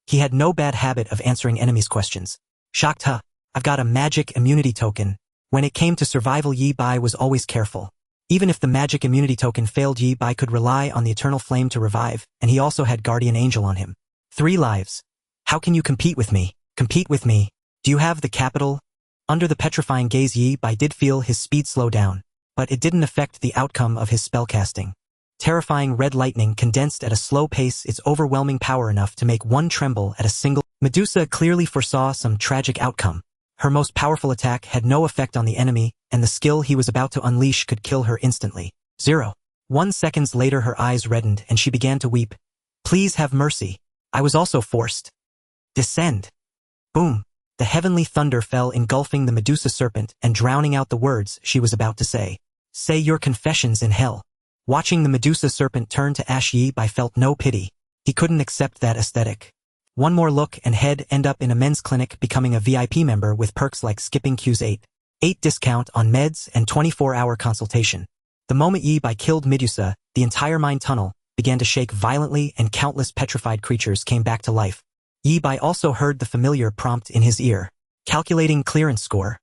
He had no bad habit of answering enemies' questions. Shocked, huh? I've got a magic immunity token. When it came to survival, Yibai was always careful. Even if the magic immunity token failed, Yibai could rely on the eternal flame to revive, and he also had guardian angel on him. 3 lives. How can you compete with me? Compete with me? Do you have the capital? Under the petrifying gaze, Yibai did feel his speed slow down, but it didn't affect the outcome of his spellcasting. Terrifying red lightning condensed at a slow pace, its overwhelming power enough to make one tremble at a single. Medusa clearly foresaw some tragic outcome. Her most powerful attack had no effect on the enemy, and the skill he was about to unleash could kill her instantly. 0.1 seconds later, her eyes reddened and she began to weep. Please have mercy. I was also forced. Descend. Boom. The heavenly thunder fell, engulfing the Medusa serpent and drowning out the words she was about to say. Say your confessions in hell. Watching the Medusa serpent turn to ash, Yibai felt no pity. He couldn't accept that aesthetic. One more look and he'd end up in a men's clinic, becoming a VIP member with perks like skipping Q's 8 discount on meds and 24-hour consultation. The moment Yibai killed Medusa, the entire mine tunnel began to shake violently and countless petrified creatures came back to life. Yibai also heard the familiar prompt in his ear. Calculating clearance score.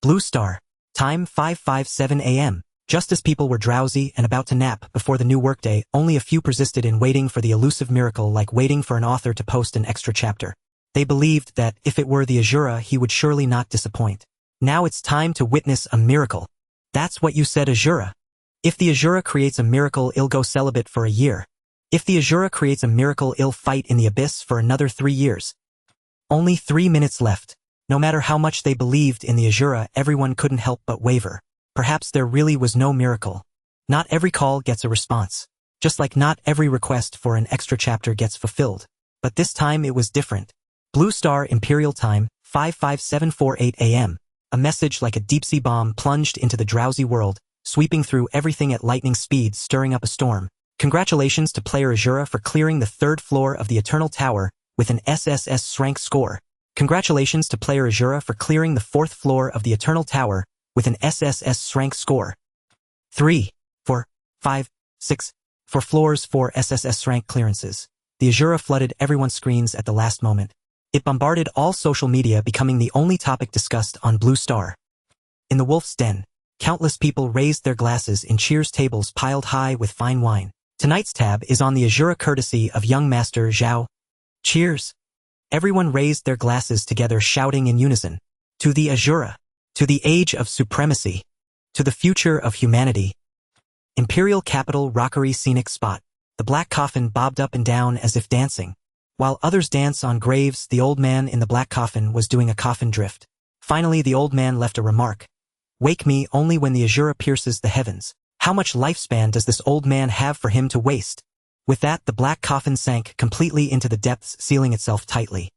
Blue star. Time 5:57 a.m. Just as people were drowsy and about to nap before the new workday, only a few persisted in waiting for the elusive miracle, like waiting for an author to post an extra chapter. They believed that if it were the Asura, he would surely not disappoint. Now it's time to witness a miracle. That's what you said, Asura. If the Asura creates a miracle, it'll go celibate for a year. If the Asura creates a miracle, it'll fight in the abyss for another 3 years. Only 3 minutes left. No matter how much they believed in the Asura, everyone couldn't help but waver. Perhaps there really was no miracle. Not every call gets a response. Just like not every request for an extra chapter gets fulfilled. But this time it was different. Blue star, Imperial time, 5:5748 a.m. A message like a deep-sea bomb plunged into the drowsy world, sweeping through everything at lightning speed, stirring up a storm. Congratulations to player Asura for clearing the 3rd floor of the Eternal Tower with an SSS-Rank score. Congratulations to player Asura for clearing the 4th floor of the Eternal Tower with an SSS-Rank score. 3, 4, 5, 6. For floors 4 SSS-Rank clearances. The Asura flooded everyone's screens at the last moment. It bombarded all social media, becoming the only topic discussed on Blue Star. In the Wolf's Den, Countless people raised their glasses in cheers, tables piled high with fine wine. Tonight's tab is on the Asura courtesy of young master Xiaoyao. Cheers! Everyone raised their glasses together, shouting in unison. To the Asura. To the age of supremacy. To the future of humanity. Imperial capital rockery scenic spot. The black coffin bobbed up and down as if dancing. While others dance on graves, the old man in the black coffin was doing a coffin drift. Finally, the old man left a remark. Wake me only when the Asura pierces the heavens. How much lifespan does this old man have for him to waste? With that, the black coffin sank completely into the depths, sealing itself tightly.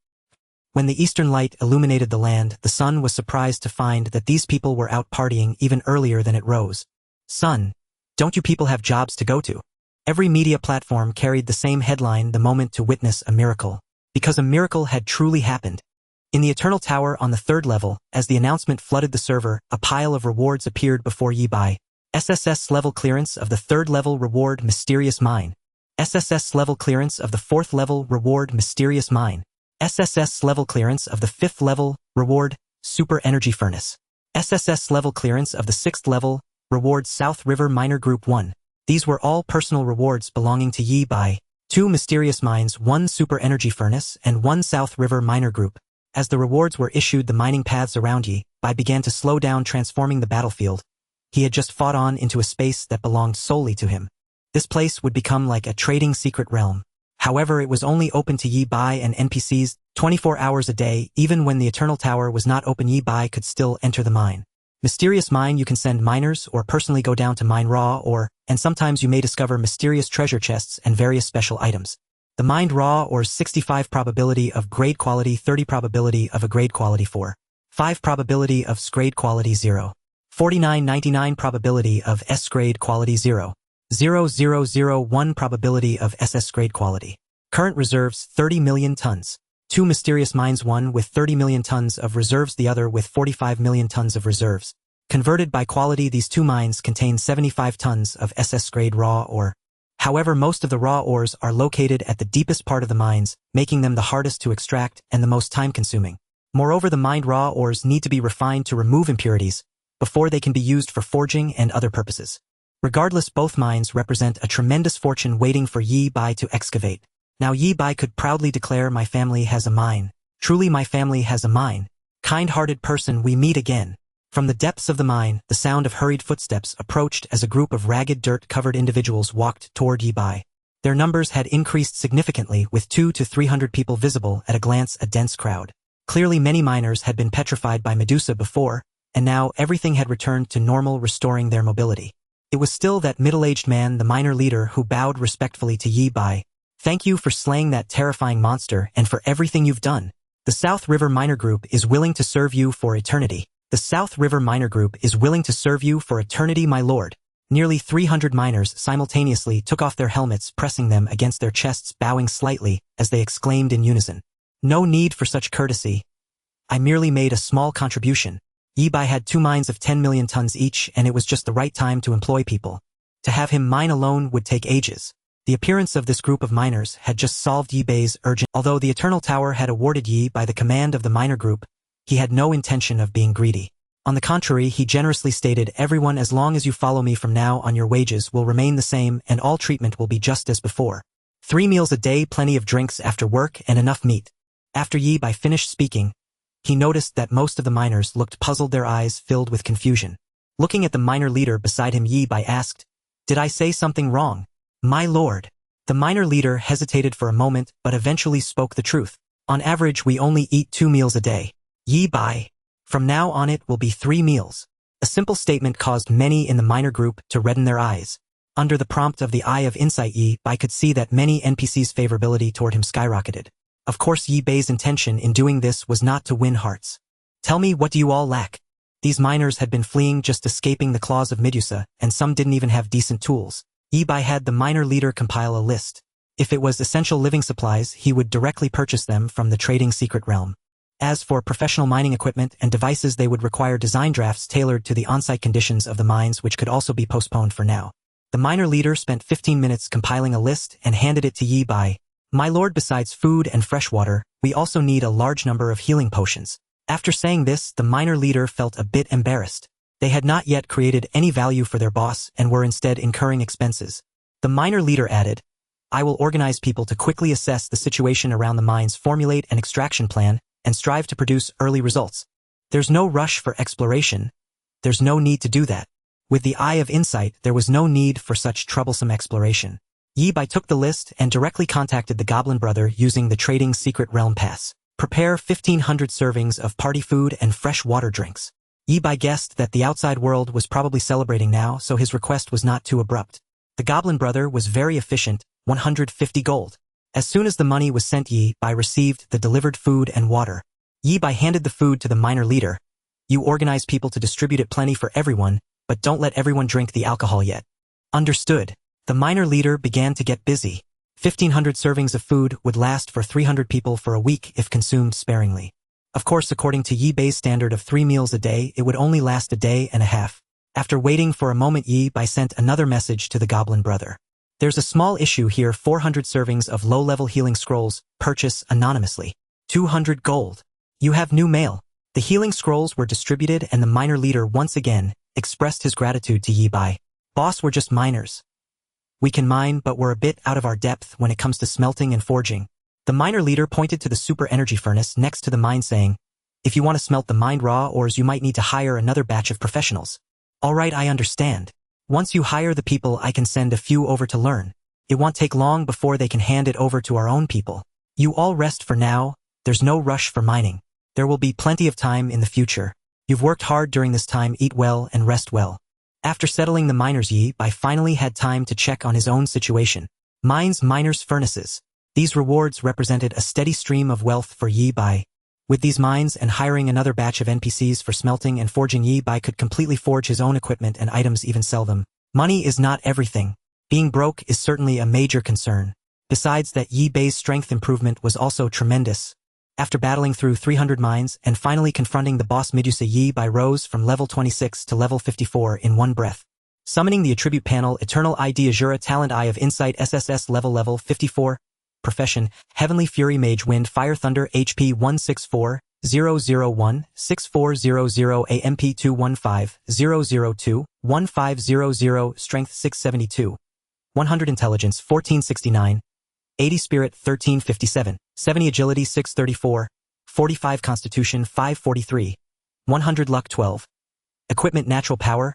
When the eastern light illuminated the land, the sun was surprised to find that these people were out partying even earlier than it rose. Sun, don't you people have jobs to go to? Every media platform carried the same headline the moment to witness a miracle. Because a miracle had truly happened. In the Eternal Tower on the 3rd level, as the announcement flooded the server, a pile of rewards appeared before Yi Bai. SSS-level clearance of the 3rd level reward Mysterious Mine. SSS-level clearance of the 4th level reward Mysterious Mine. SSS-level clearance of the 5th level reward Super Energy Furnace. SSS-level clearance of the 6th level reward South River Miner Group 1. These were all personal rewards belonging to Yi Bai. 2 mysterious mines, 1 super energy furnace, and 1 South River Miner Group. As the rewards were issued, the mining paths around Yi Bai began to slow down, transforming the battlefield. He had just fought on into a space that belonged solely to him. This place would become like a trading secret realm. However, it was only open to Yi Bai and NPCs 24 hours a day. Even when the Eternal Tower was not open, Yi Bai could still enter the mine. Mysterious Mine, you can send miners or personally go down to mine raw and sometimes you may discover mysterious treasure chests and various special items. The mined raw ore 65 probability of grade quality, 30 probability of a grade quality 4. 5 probability of S-grade quality 0. 49.99 probability of S-grade quality 0. 0.001 probability of SS-grade quality. Current reserves 30 million tons. 2 mysterious mines, one with 30 million tons of reserves, the other with 45 million tons of reserves. Converted by quality, these 2 mines contain 75 tons of SS-grade raw ore. However, most of the raw ores are located at the deepest part of the mines, making them the hardest to extract and the most time-consuming. Moreover, the mined raw ores need to be refined to remove impurities before they can be used for forging and other purposes. Regardless, both mines represent a tremendous fortune waiting for Yi Bai to excavate. Now Yi Bai could proudly declare, my family has a mine. Truly my family has a mine. Kind-hearted person, we meet again. From the depths of the mine, the sound of hurried footsteps approached as a group of ragged, dirt-covered individuals walked toward Yi Bai. Their numbers had increased significantly, with 200 to 300 people visible at a glance, a dense crowd. Clearly many miners had been petrified by Medusa before, and now everything had returned to normal, restoring their mobility. It was still that middle-aged man, the miner leader, who bowed respectfully to Yi Bai. Thank you for slaying that terrifying monster and for everything you've done. The South River Miner Group is willing to serve you for eternity. The South River Miner Group is willing to serve you for eternity, my lord. Nearly 300 miners simultaneously took off their helmets, pressing them against their chests, bowing slightly as they exclaimed in unison. No need for such courtesy. I merely made a small contribution. Yi Bai had 2 mines of 10 million tons each, and it was just the right time to employ people. To have him mine alone would take ages. The appearance of this group of miners had just solved Yi Bai's urgent. Although the Eternal Tower had awarded Yi Bai the command of the miner group, he had no intention of being greedy. On the contrary, he generously stated, everyone, as long as you follow me from now on, your wages will remain the same and all treatment will be just as before. 3 meals a day, plenty of drinks after work, and enough meat. After Yi Bai finished speaking, he noticed that most of the miners looked puzzled, their eyes filled with confusion. Looking at the miner leader beside him, Yi Bai asked, did I say something wrong? My lord. The miner leader hesitated for a moment but eventually spoke the truth. On average, we only eat 2 meals a day. Yi Bai. From now on it will be 3 meals. A simple statement caused many in the miner group to redden their eyes. Under the prompt of the Eye of Insight, Yi Bai could see that many NPCs' favorability toward him skyrocketed. Of course, Yi Bai's intention in doing this was not to win hearts. Tell me, what do you all lack? These miners had been fleeing, just escaping the claws of Medusa, and some didn't even have decent tools. Yi Bai had the miner leader compile a list. If it was essential living supplies, he would directly purchase them from the trading secret realm. As for professional mining equipment and devices, they would require design drafts tailored to the on-site conditions of the mines, which could also be postponed for now. The miner leader spent 15 minutes compiling a list and handed it to Yi Bai. My lord, besides food and fresh water, we also need a large number of healing potions. After saying this, the miner leader felt a bit embarrassed. They had not yet created any value for their boss and were instead incurring expenses. The miner leader added, I will organize people to quickly assess the situation around the mines, formulate an extraction plan, and strive to produce early results. There's no rush for exploration. There's no need to do that. With the eye of insight, there was no need for such troublesome exploration. Yi Bai took the list and directly contacted the Goblin Brother using the trading secret realm pass. Prepare 1,500 servings of party food and fresh water drinks. Yi Bai guessed that the outside world was probably celebrating now, so his request was not too abrupt. The Goblin Brother was very efficient, 150 gold. As soon as the money was sent, Yi Bai received the delivered food and water. Yi Bai handed the food to the miner leader. You organize people to distribute it plenty for everyone, but don't let everyone drink the alcohol yet. Understood. The miner leader began to get busy. 1,500 servings of food would last for 300 people for a week if consumed sparingly. Of course, according to Yi Bai's standard of 3 meals a day, it would only last a day and a half. After waiting for a moment, Yi Bai sent another message to the Goblin Brother. There's a small issue here, 400 servings of low-level healing scrolls, purchase anonymously. 200 gold. You have new mail. The healing scrolls were distributed and the miner leader once again expressed his gratitude to Yi Bai. Boss, we're just miners. We can mine, but we're a bit out of our depth when it comes to smelting and forging. The miner leader pointed to the super energy furnace next to the mine saying, if you want to smelt the mined raw ores, you might need to hire another batch of professionals. Alright, I understand. Once you hire the people, I can send a few over to learn. It won't take long before they can hand it over to our own people. You all rest for now. There's no rush for mining. There will be plenty of time in the future. You've worked hard during this time, eat well and rest well. After settling the miners, Yi Bai finally had time to check on his own situation. Mines, miners, furnaces. These rewards represented a steady stream of wealth for Yi Bai. With these mines and hiring another batch of NPCs for smelting and forging, Yi Bai could completely forge his own equipment and items, even sell them. Money is not everything. Being broke is certainly a major concern. Besides that, Yi Bai's strength improvement was also tremendous. After battling through 300 mines and finally confronting the boss Medusa, Yi Bai rose from level 26 to level 54 in one breath. Summoning the attribute panel, Eternal ID Asura, Talent Eye of Insight, SSS-level 54. Profession, Heavenly Fury, Mage, Wind, Fire, Thunder, HP 164,001, 6400, AMP 215,002, 1500, Strength 672, 100 Intelligence 1469, 80 Spirit 1357, 70 Agility 634, 45 Constitution 543, 100 Luck 12. Equipment, Natural Power,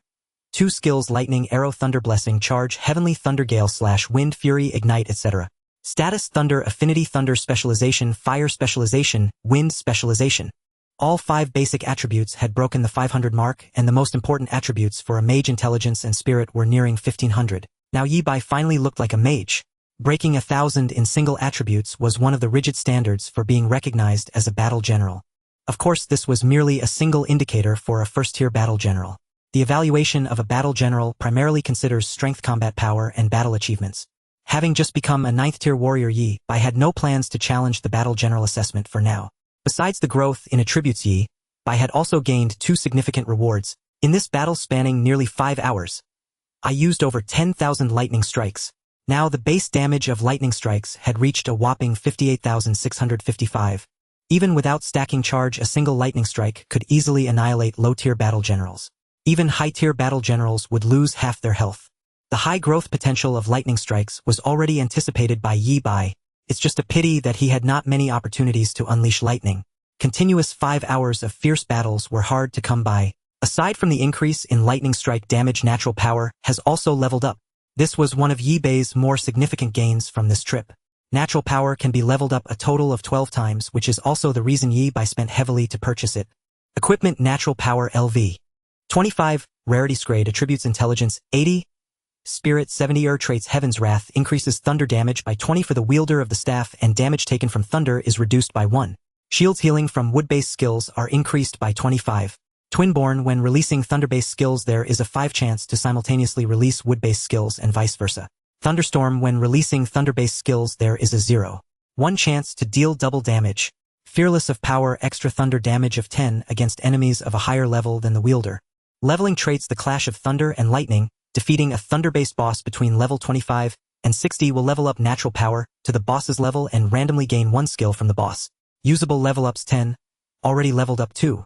2 Skills, Lightning, Arrow, Thunder, Blessing, Charge, Heavenly Thunder, Gale, Slash, Wind, Fury, Ignite, etc. Status, Thunder, Affinity, Thunder, Specialization, Fire, Specialization, Wind, Specialization. All 5 basic attributes had broken the 500 mark, and the most important attributes for a mage, Intelligence and Spirit, were nearing 1,500. Now Yi Bai finally looked like a mage. Breaking 1,000 in single attributes was one of the rigid standards for being recognized as a battle general. Of course, this was merely a single indicator for a first-tier battle general. The evaluation of a battle general primarily considers strength, combat power, and battle achievements. Having just become a 9th-tier warrior, Yi Bai had no plans to challenge the battle general assessment for now. Besides the growth in attributes, Yi Bai had also gained 2 significant rewards. In this battle spanning nearly 5 hours, I used over 10,000 lightning strikes. Now the base damage of lightning strikes had reached a whopping 58,655. Even without stacking charge, a single lightning strike could easily annihilate low-tier battle generals. Even high-tier battle generals would lose half their health. The high growth potential of lightning strikes was already anticipated by Yi Bai. It's just a pity that he had not many opportunities to unleash lightning. Continuous 5 hours of fierce battles were hard to come by. Aside from the increase in lightning strike damage, Natural Power has also leveled up. This was one of Yi Bai's more significant gains from this trip. Natural Power can be leveled up a total of 12 times, which is also the reason Yi Bai spent heavily to purchase it. Equipment, Natural Power LV 25, Rarity Grade, Attributes, Intelligence 80, Spirit 70, Traits, Heaven's Wrath, increases thunder damage by 20 for the wielder of the staff, and damage taken from thunder is reduced by 1. Shields, healing from wood-based skills are increased by 25. Twinborn, when releasing thunder-based skills, there is a 5 chance to simultaneously release wood-based skills and vice versa. Thunderstorm, when releasing thunder-based skills, there is a 0.1 chance to deal double damage. Fearless of Power, extra thunder damage of 10 against enemies of a higher level than the wielder. Leveling traits, the Clash of Thunder and Lightning. Defeating a thunder-based boss between level 25 and 60 will level up Natural Power to the boss's level and randomly gain 1 skill from the boss. Usable level ups 10. Already leveled up 2.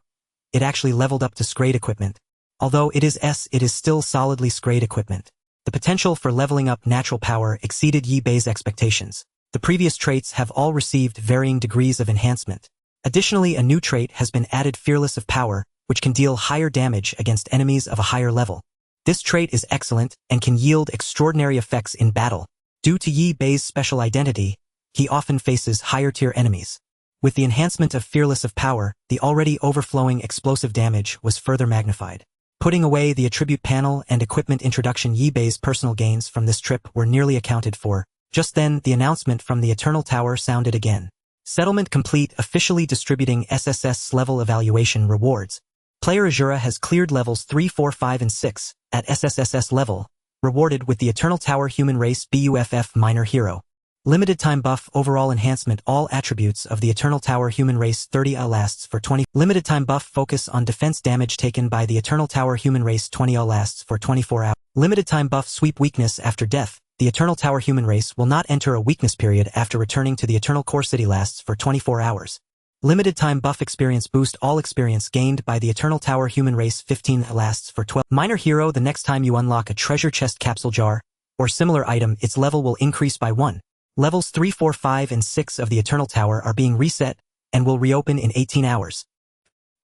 It actually leveled up to Grade Equipment. Although it is still solidly grade equipment. The potential for leveling up natural power exceeded Yi Bei's expectations. The previous traits have all received varying degrees of enhancement. Additionally, a new trait has been added, Fearless of Power, which can deal higher damage against enemies of a higher level. This trait is excellent and can yield extraordinary effects in battle. Due to Yi Bei's special identity, he often faces higher-tier enemies. With the enhancement of Fearless of Power, the already overflowing explosive damage was further magnified. Putting away the attribute panel and equipment introduction, Yi Bei's personal gains from this trip were nearly accounted for. Just then, the announcement from the Eternal Tower sounded again. Settlement complete, officially distributing SSS-level evaluation rewards. Player Asura has cleared levels 3, 4, 5, and 6 at SSS-level, rewarded with the Eternal Tower Human Race BUFF Minor Hero. Limited time buff overall enhancement, all attributes of the Eternal Tower Human Race 30 lasts for 20. Limited time buff focus on defense damage taken by the Eternal Tower Human Race 20 lasts for 24 hours. Limited time buff sweep weakness after death. The Eternal Tower Human Race will not enter a weakness period after returning to the Eternal Core City, lasts for 24 hours. Limited time buff experience boost, all experience gained by the Eternal Tower Human Race 15 lasts for 12. Minor Hero, the next time you unlock a treasure chest, capsule jar, or similar item, its level will increase by 1. Levels 3, 4, 5, and 6 of the Eternal Tower are being reset and will reopen in 18 hours.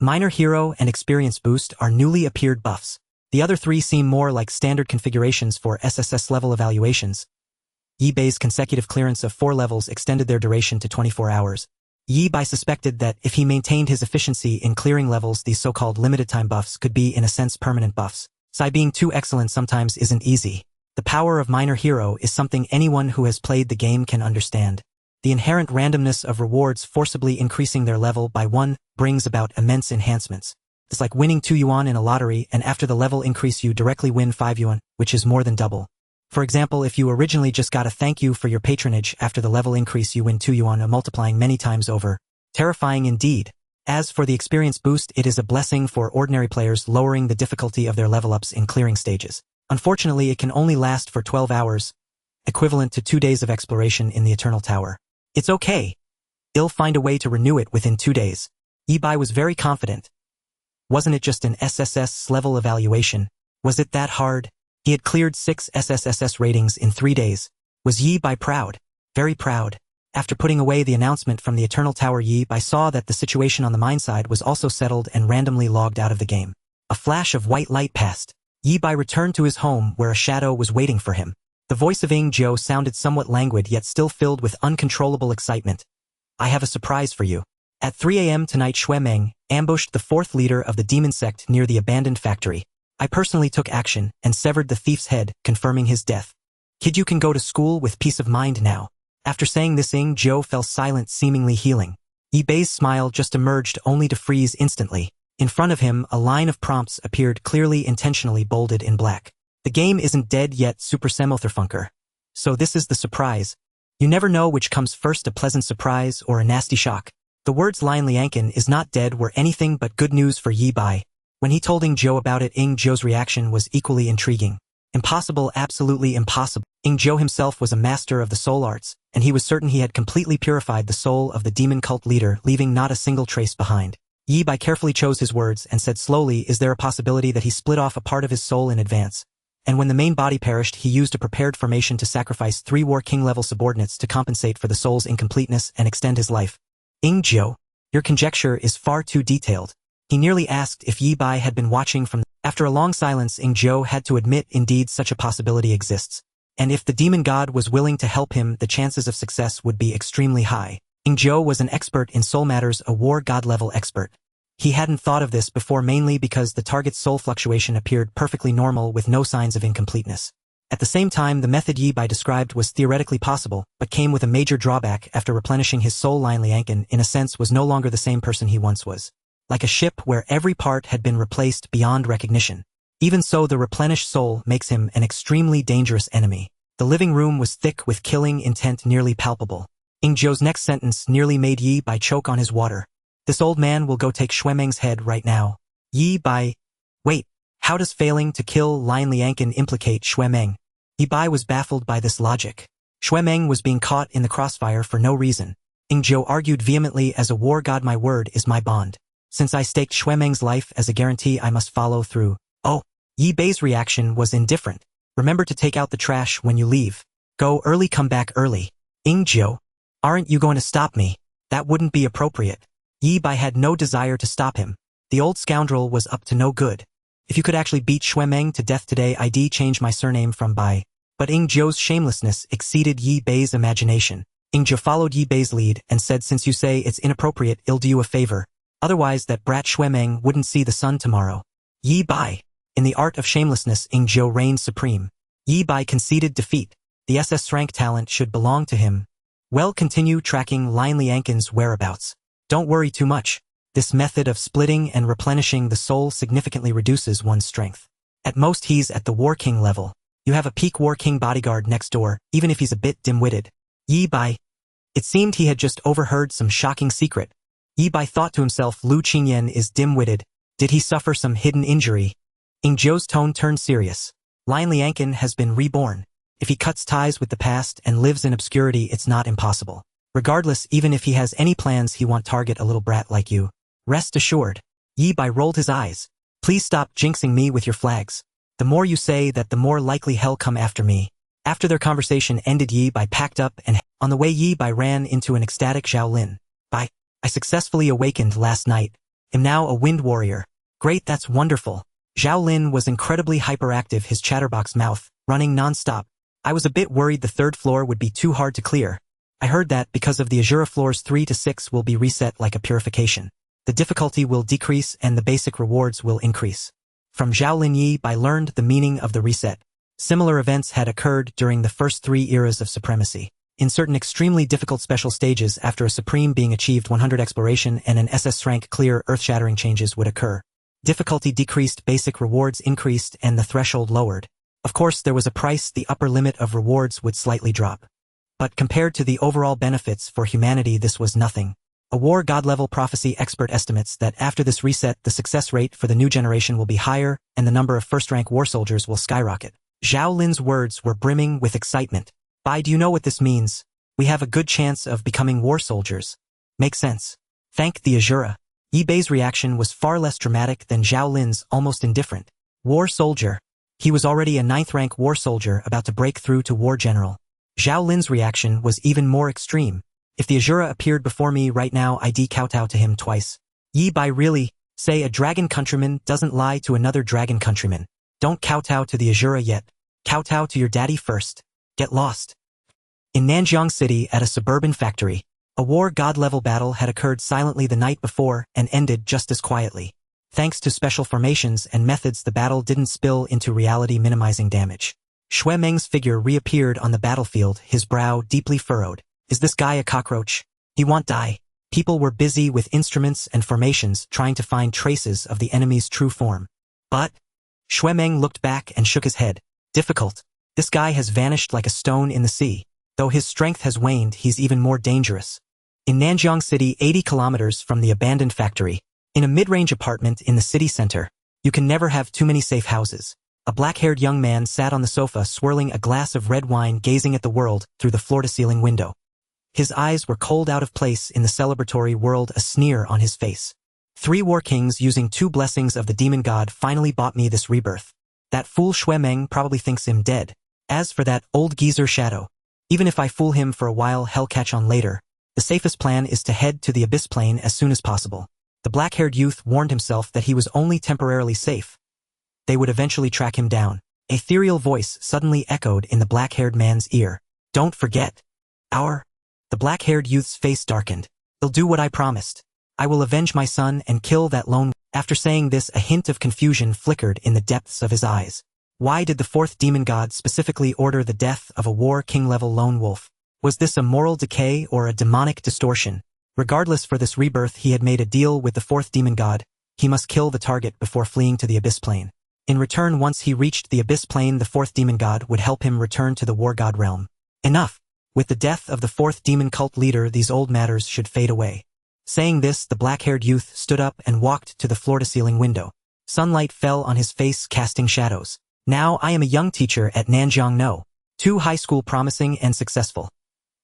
Minor Hero and Experience Boost are newly appeared buffs. The other three seem more like standard configurations for SSS-level evaluations. Yi Bei's consecutive clearance of 4 levels extended their duration to 24 hours. Yi Bei suspected that if he maintained his efficiency in clearing levels, these so-called limited-time buffs could be, in a sense, permanent buffs. Being too excellent sometimes isn't easy. The power of Minor Hero is something anyone who has played the game can understand. The inherent randomness of rewards forcibly increasing their level by 1 brings about immense enhancements. It's like winning 2 yuan in a lottery, and after the level increase you directly win 5 yuan, which is more than double. For example, if you originally just got a thank you for your patronage, after the level increase you win 2 yuan, multiplying many times over. Terrifying indeed. As for the experience boost, it is a blessing for ordinary players, lowering the difficulty of their level ups in clearing stages. Unfortunately, it can only last for 12 hours, equivalent to 2 days of exploration in the Eternal Tower. It's okay. I'll find a way to renew it within 2 days. Yi Bei was very confident. Wasn't it just an SSS-level evaluation? Was it that hard? He had cleared 6 SSS ratings in 3 days. Was Yi Bei proud? Very proud. After putting away the announcement from the Eternal Tower, Yi Bei saw that the situation on the mine side was also settled and randomly logged out of the game. A flash of white light passed. Yi Bei returned to his home where a shadow was waiting for him. The voice of Ing Zhou sounded somewhat languid yet still filled with uncontrollable excitement. I have a surprise for you. At 3 a.m. tonight, Xue Meng ambushed the 4th leader of the demon sect near the abandoned factory. I personally took action and severed the thief's head, confirming his death. Kid, you can go to school with peace of mind now. After saying this, Ing Zhou fell silent, seemingly healing. Yi Bei's smile just emerged only to freeze instantly. In front of him, a line of prompts appeared, clearly intentionally bolded in black. The game isn't dead yet, Super Semotherfunker. So this is the surprise. You never know which comes first, a pleasant surprise or a nasty shock. The words Lian Lianqin is not dead were anything but good news for Yi Bei. When he told Ing Zhou about it, Ing Zhou's reaction was equally intriguing. Impossible, absolutely impossible. Ing Zhou himself was a master of the soul arts, and he was certain he had completely purified the soul of the demon cult leader, leaving not a single trace behind. Yi Bei carefully chose his words and said slowly, is there a possibility that he split off a part of his soul in advance? And when the main body perished, he used a prepared formation to sacrifice 3 War King level subordinates to compensate for the soul's incompleteness and extend his life. Ing Zhou, your conjecture is far too detailed. He nearly asked if Yi Bei had been watching from. After a long silence, Ing Zhou had to admit indeed such a possibility exists. And if the demon god was willing to help him, the chances of success would be extremely high. Ing Zhou was an expert in soul matters, a war god level expert. He hadn't thought of this before, mainly because the target's soul fluctuation appeared perfectly normal with no signs of incompleteness. At the same time, the method Yi Bei described was theoretically possible, but came with a major drawback. After replenishing his soul, Lian Lianqin, in a sense, was no longer the same person he once was. Like a ship where every part had been replaced beyond recognition. Even so, the replenished soul makes him an extremely dangerous enemy. The living room was thick with killing intent, nearly palpable. Ing Zhou's next sentence nearly made Yi Bei choke on his water. This old man will go take Xue Meng's head right now. Yi Bei. Wait, how does failing to kill Lian Lianqin implicate Xue Meng? Yi Bei was baffled by this logic. Xue Meng was being caught in the crossfire for no reason. Ing Zhou argued vehemently, as a war god, my word is my bond. Since I staked Xue Meng's life as a guarantee, I must follow through. Oh, Yi Bei's reaction was indifferent. Remember to take out the trash when you leave. Go early, come back early. Jiu, aren't you going to stop me? That wouldn't be appropriate. Yi Bei had no desire to stop him. The old scoundrel was up to no good. If you could actually beat Xuemeng to death today, I'd change my surname from Bai. But Jiu's shamelessness exceeded Yi Bei's imagination. Jiu followed Yi Bei's lead and said, since you say it's inappropriate, I'll do you a favor. Otherwise that brat Xuemeng wouldn't see the sun tomorrow. Yi Bai. In the art of shamelessness, Jiu reigned supreme. Yi Bai conceded defeat. The SSS-Rank talent should belong to him. Well, continue tracking Lin Lianqin's whereabouts. Don't worry too much. This method of splitting and replenishing the soul significantly reduces one's strength. At most he's at the War King level. You have a peak War King bodyguard next door, even if he's a bit dim-witted. Yi Bai. It seemed he had just overheard some shocking secret. Yi Bai thought to himself, Lu Qingyan is dim-witted. Did he suffer some hidden injury? Jiu's tone turned serious. Lin Lianqin has been reborn. If he cuts ties with the past and lives in obscurity, it's not impossible. Regardless, even if he has any plans, he won't target a little brat like you. Rest assured. Yi Bai rolled his eyes. Please stop jinxing me with your flags. The more you say that, the more likely hell come after me. After their conversation ended, Yi Bai packed up and on the way Yi Bai ran into an ecstatic Xiaolin. I successfully awakened last night. Am now a wind warrior. Great, that's wonderful. Xiaolin was incredibly hyperactive, his chatterbox mouth running non-stop. I was a bit worried the third floor would be too hard to clear. I heard that because of the Asura, floors 3 to 6 will be reset like a purification. The difficulty will decrease and the basic rewards will increase. From Xiaolin, Yi Bai learned the meaning of the reset. Similar events had occurred during the first 3 eras of supremacy. In certain extremely difficult special stages, after a supreme being achieved, 100 exploration and an SS-Rank clear, earth-shattering changes would occur. Difficulty decreased, basic rewards increased, and the threshold lowered. Of course, there was a price. The upper limit of rewards would slightly drop. But compared to the overall benefits for humanity, this was nothing. A war god level prophecy expert estimates that after this reset, the success rate for the new generation will be higher and the number of first-rank war soldiers will skyrocket. Xiaolin's words were brimming with excitement. Bai, do you know what this means? We have a good chance of becoming war soldiers. Makes sense. Thank the Asura. Yi Bei's reaction was far less dramatic than Xiaolin's, almost indifferent. War soldier. He was already a 9th rank war soldier about to break through to war general. Xiaolin's reaction was even more extreme. If the Asura appeared before me right now, I'd kowtow to him twice. Yi Bai, really? Say a dragon countryman doesn't lie to another dragon countryman. Don't kowtow to the Asura yet. Kowtow to your daddy first. Get lost. In Nanjiang City, at a suburban factory, a war god-level battle had occurred silently the night before and ended just as quietly. Thanks to special formations and methods, the battle didn't spill into reality, minimizing damage. Xuemeng's figure reappeared on the battlefield, his brow deeply furrowed. Is this guy a cockroach? He won't die. People were busy with instruments and formations trying to find traces of the enemy's true form. But Xuemeng looked back and shook his head. Difficult. This guy has vanished like a stone in the sea. Though his strength has waned, he's even more dangerous. In Nanjiang City, 80 kilometers from the abandoned factory, in a mid-range apartment in the city center, you can never have too many safe houses. A black-haired young man sat on the sofa swirling a glass of red wine, gazing at the world through the floor-to-ceiling window. His eyes were cold, out of place in the celebratory world, a sneer on his face. 3 war kings using 2 blessings of the demon god finally bought me this rebirth. That fool Xuemeng probably thinks him dead. As for that old geezer Shadow, even if I fool him for a while, he'll catch on later. The safest plan is to head to the abyss plane as soon as possible. The black-haired youth warned himself that he was only temporarily safe. They would eventually track him down. A ethereal voice suddenly echoed in the black-haired man's ear. Don't forget. The black-haired youth's face darkened. I'll do what I promised. I will avenge my son and kill that lone. After saying this, a hint of confusion flickered in the depths of his eyes. Why did the 4th demon god specifically order the death of a war king-level lone wolf? Was this a moral decay or a demonic distortion? Regardless, for this rebirth he had made a deal with the 4th demon god. He must kill the target before fleeing to the abyss plane. In return, once he reached the abyss plane, the 4th demon god would help him return to the war god realm. Enough! With the death of the 4th demon cult leader, these old matters should fade away. Saying this, the black-haired youth stood up and walked to the floor-to-ceiling window. Sunlight fell on his face, casting shadows. Now I am a young teacher at Nanjiang No. 2 high school, promising and successful.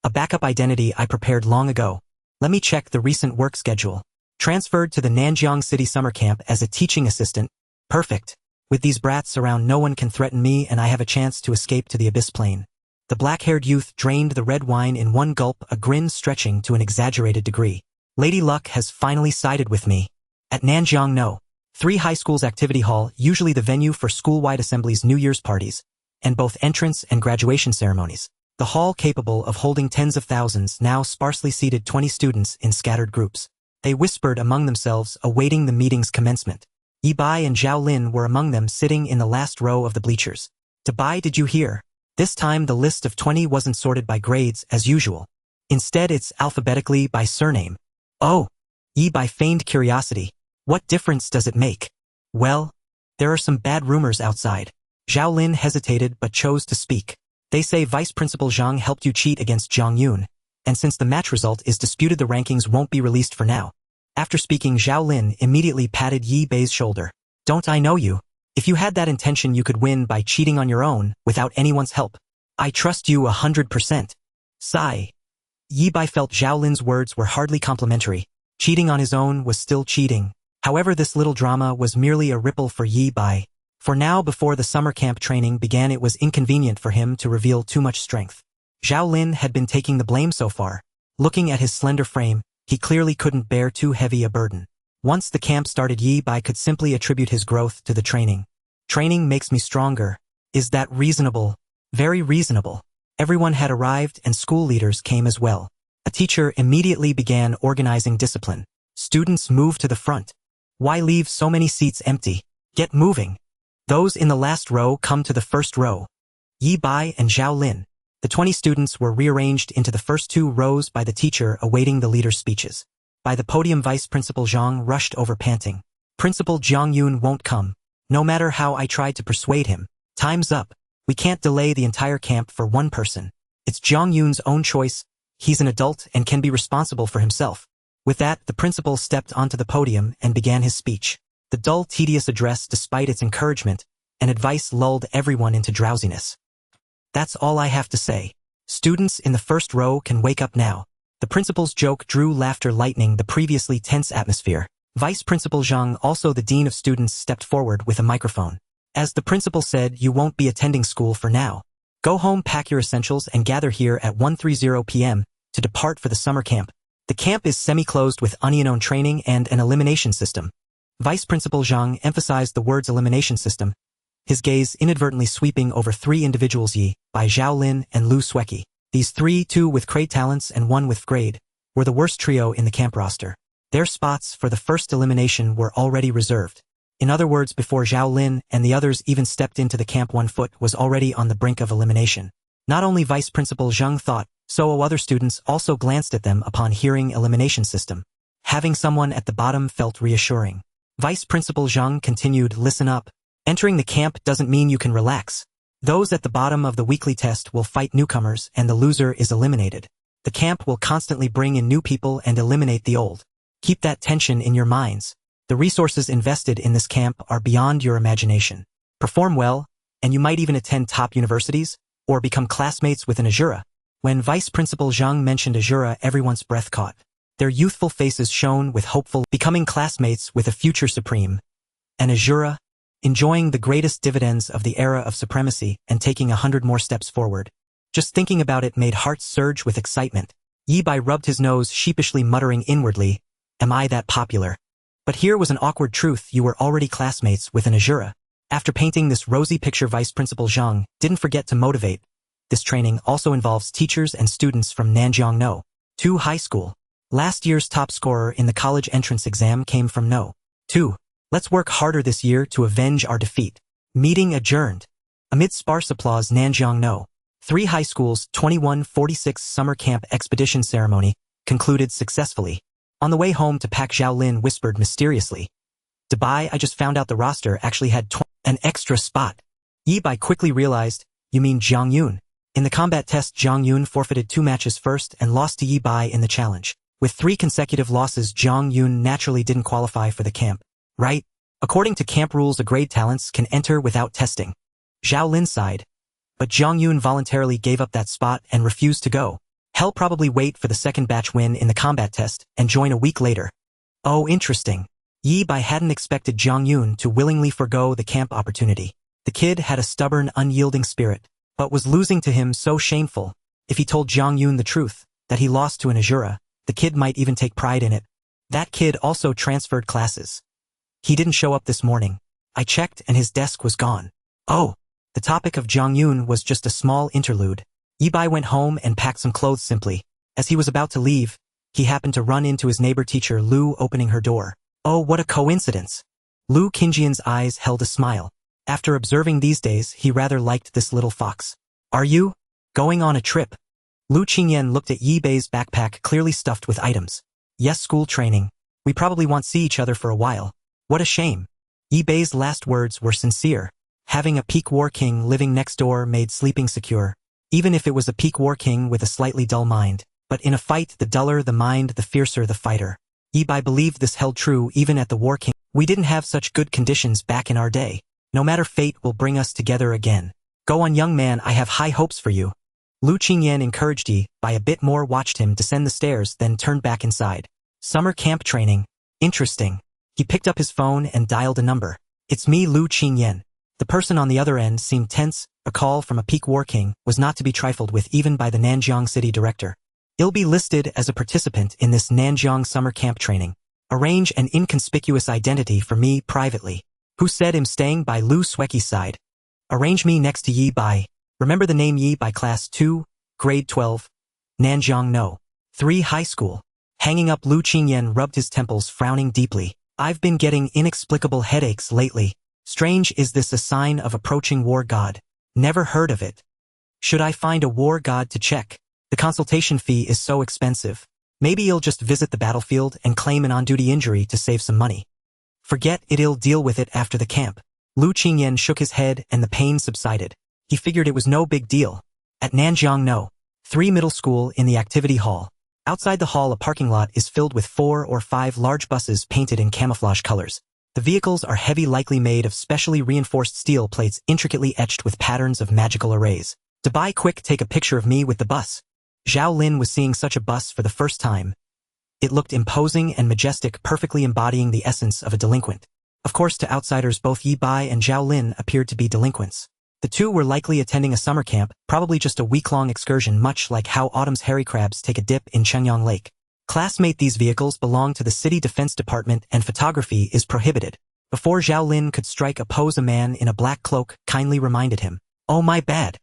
A backup identity I prepared long ago. Let me check the recent work schedule. Transferred to the Nanjiang City summer camp as a teaching assistant. Perfect. With these brats around, no one can threaten me, and I have a chance to escape to the abyss plane. The black-haired youth drained the red wine in one gulp, a grin stretching to an exaggerated degree. Lady Luck has finally sided with me. At Nanjiang No. 3 High School's activity hall, usually the venue for school-wide assemblies, New Year's parties, and both entrance and graduation ceremonies. The hall, capable of holding tens of thousands, now sparsely seated 20 students in scattered groups. They whispered among themselves, awaiting the meeting's commencement. Yi Bai and Zhao Lin were among them, sitting in the last row of the bleachers. Bai, did you hear? This time the list of 20 wasn't sorted by grades as usual. Instead, it's alphabetically by surname. Oh! Yi Bai feigned curiosity. What difference does it make? Well, there are some bad rumors outside. Zhao Lin hesitated but chose to speak. They say Vice Principal Zhang helped you cheat against Zhang Yun, and since the match result is disputed, the rankings won't be released for now. After speaking, Zhao Lin immediately patted Yi Bai's shoulder. Don't I know you? If you had that intention, you could win by cheating on your own, without anyone's help. I trust you 100%. Sigh. Yi Bai felt Zhao Lin's words were hardly complimentary. Cheating on his own was still cheating. However, this little drama was merely a ripple for Yi Bai. For now, before the summer camp training began, it was inconvenient for him to reveal too much strength. Zhao Lin had been taking the blame so far. Looking at his slender frame, he clearly couldn't bear too heavy a burden. Once the camp started, Yi Bai could simply attribute his growth to the training. Training makes me stronger. Is that reasonable? Very reasonable. Everyone had arrived and school leaders came as well. A teacher immediately began organizing discipline. Students moved to the front. Why leave so many seats empty? Get moving. Those in the last row come to the first row. Yi Bai and Zhao Lin. The 20 students were rearranged into the first 2 rows by the teacher, awaiting the leader's speeches. By the podium, Vice Principal Zhang rushed over, panting. Principal Zhang Yun won't come. No matter how I tried to persuade him. Time's up. We can't delay the entire camp for one person. It's Zhang Yun's own choice. He's an adult and can be responsible for himself. With that, the principal stepped onto the podium and began his speech. The dull, tedious address, despite its encouragement and advice, lulled everyone into drowsiness. That's all I have to say. Students in the first row can wake up now. The principal's joke drew laughter, lightening the previously tense atmosphere. Vice Principal Zhang, also the dean of students, stepped forward with a microphone. As the principal said, you won't be attending school for now. Go home, pack your essentials, and gather here at 1:30 p.m. to depart for the summer camp. The camp is semi-closed with unknown training and an elimination system. Vice Principal Zhang emphasized the words elimination system, his gaze inadvertently sweeping over 3 individuals, Yi Bai, Zhao Lin, and Lu Sueki. These 3, 2 with grade talents and 1 with grade, were the worst trio in the camp roster. Their spots for the first elimination were already reserved. In other words, before Zhao Lin and the others even stepped into the camp, 1 foot was already on the brink of elimination. Not only Vice Principal Zhang thought, so other students also glanced at them upon hearing elimination system. Having someone at the bottom felt reassuring. Vice Principal Zhang continued, listen up. Entering the camp doesn't mean you can relax. Those at the bottom of the weekly test will fight newcomers and the loser is eliminated. The camp will constantly bring in new people and eliminate the old. Keep that tension in your minds. The resources invested in this camp are beyond your imagination. Perform well, and you might even attend top universities, or become classmates with an Asura. When Vice Principal Zhang mentioned Asura, everyone's breath caught. Their youthful faces shone with hopeful becoming classmates with a future supreme. An Asura, enjoying the greatest dividends of the era of supremacy and taking 100 more steps forward. Just thinking about it made hearts surge with excitement. Yi Bai rubbed his nose, sheepishly muttering inwardly, am I that popular? But here was an awkward truth, you were already classmates with an Asura. After painting this rosy picture, Vice Principal Zhang didn't forget to motivate. This training also involves teachers and students from Nanjiang No. 2 High School. Last year's top scorer in the college entrance exam came from No. 2. Let's work harder this year to avenge our defeat. Meeting adjourned. Amid sparse applause, Nanjiang No. 3 High School's 2146 summer camp expedition ceremony concluded successfully. On the way home to pack, Zhao Lin whispered mysteriously, Bai, I just found out the roster actually had an extra spot. Yi Bai quickly realized, you mean Zhang Yun. In the combat test, Zhang Yun forfeited 2 matches first and lost to Yi Bai in the challenge. With 3 consecutive losses, Zhang Yun naturally didn't qualify for the camp. Right? According to camp rules, a grade talents can enter without testing. Zhao Lin sighed. But Zhang Yun voluntarily gave up that spot and refused to go. He'll probably wait for the second batch win in the combat test and join a week later. Oh, interesting. Yi Bai hadn't expected Jiang Yun to willingly forgo the camp opportunity. The kid had a stubborn, unyielding spirit, but was losing to him so shameful. If he told Jiang Yun the truth, that he lost to an Asura, the kid might even take pride in it. That kid also transferred classes. He didn't show up this morning. I checked and his desk was gone. Oh, the topic of Jiang Yun was just a small interlude. Yi Bai went home and packed some clothes simply. As he was about to leave, he happened to run into his neighbor teacher Lu opening her door. Oh, what a coincidence! Lu Qingjian's eyes held a smile. After observing these days, he rather liked this little fox. Are you going on a trip? Lu Qingyan looked at Yi Bai's backpack clearly stuffed with items. Yes, school training. We probably won't see each other for a while. What a shame. Yi Bai's last words were sincere. Having a peak war king living next door made sleeping secure. Even if it was a peak war king with a slightly dull mind. But in a fight, the duller the mind, the fiercer the fighter. Yi Bai believed this held true even at the war king. We didn't have such good conditions back in our day. No matter fate will bring us together again. Go on, young man, I have high hopes for you. Lu Qingyan encouraged Yi Bai a bit more, watched him descend the stairs, then turned back inside. Summer camp training. Interesting. He picked up his phone and dialed a number. It's me, Lu Qingyan. The person on the other end seemed tense. A call from a peak war king was not to be trifled with even by the Nanjiang city director. You'll be listed as a participant in this Nanjiang summer camp training. Arrange an inconspicuous identity for me privately. Who said I'm staying by Lu Sueki's side? Arrange me next to Yi Bai. Remember the name Yi Bai, class 2, grade 12. Nanjiang No. 3 high school. Hanging up, Lu Qingyan rubbed his temples, frowning deeply. I've been getting inexplicable headaches lately. Strange, is this a sign of approaching war god? Never heard of it. Should I find a war god to check? The consultation fee is so expensive. Maybe you'll just visit the battlefield and claim an on-duty injury to save some money. Forget it, I'll deal with it after the camp. Lu Qingyan shook his head and the pain subsided. He figured it was no big deal. At Nanjiang No. 3 middle school, in the activity hall. Outside the hall, a parking lot is filled with 4 or 5 large buses painted in camouflage colors. The vehicles are heavy, likely made of specially reinforced steel plates intricately etched with patterns of magical arrays. To buy, quick, take a picture of me with the bus. Zhao Lin was seeing such a bus for the first time. It looked imposing and majestic, perfectly embodying the essence of a delinquent. Of course, to outsiders, both Yi Bai and Zhao Lin appeared to be delinquents. The two were likely attending a summer camp, probably just a week-long excursion, much like how autumn's hairy crabs take a dip in Chengyang Lake. Classmate, these vehicles belong to the City Defense Department and photography is prohibited. Before Zhao Lin could strike a pose, a man in a black cloak kindly reminded him, "Oh, my bad."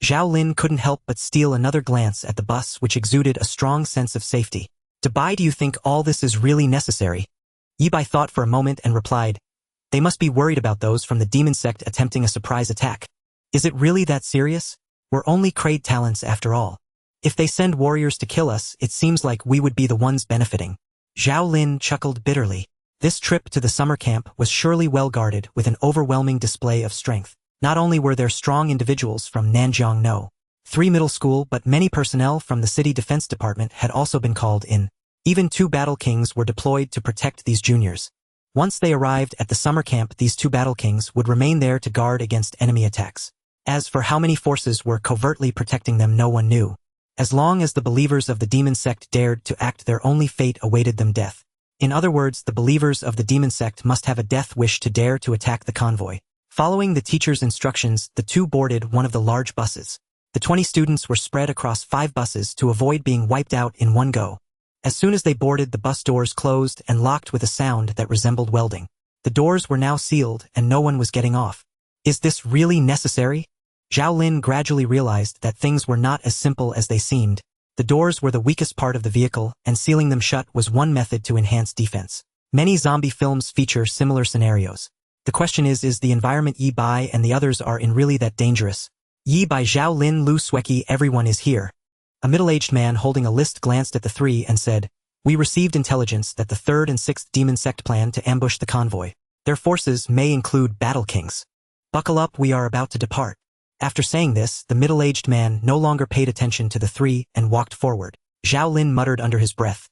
Zhao Lin couldn't help but steal another glance at the bus, which exuded a strong sense of safety. "To buy, do you think all this is really necessary?" Yi Bai thought for a moment and replied, "They must be worried about those from the demon sect attempting a surprise attack. Is it really that serious? We're only crade talents after all. If they send warriors to kill us, it seems like we would be the ones benefiting." Zhao Lin chuckled bitterly. This trip to the summer camp was surely well guarded, with an overwhelming display of strength. Not only were there strong individuals from Nanjiang No. 3 middle school, but many personnel from the City Defense Department had also been called in. Even 2 battle kings were deployed to protect these juniors. Once they arrived at the summer camp, these 2 battle kings would remain there to guard against enemy attacks. As for how many forces were covertly protecting them, no one knew. As long as the believers of the demon sect dared to act, their only fate awaited them: death. In other words, the believers of the demon sect must have a death wish to dare to attack the convoy. Following the teacher's instructions, the 2 boarded one of the large buses. The 20 students were spread across 5 buses to avoid being wiped out in one go. As soon as they boarded, the bus doors closed and locked with a sound that resembled welding. The doors were now sealed and no one was getting off. Is this really necessary? Zhao Lin gradually realized that things were not as simple as they seemed. The doors were the weakest part of the vehicle, and sealing them shut was one method to enhance defense. Many zombie films feature similar scenarios. The question is the environment Yi Bai and the others are in really that dangerous? Yi Bai, Zhao Lin, Lu Sueki, everyone is here. A middle-aged man holding a list glanced at the 3 and said, "We received intelligence that the 3rd and 6th demon sect plan to ambush the convoy. Their forces may include battle kings. Buckle up, we are about to depart." After saying this, the middle-aged man no longer paid attention to the 3 and walked forward. Zhao Lin muttered under his breath,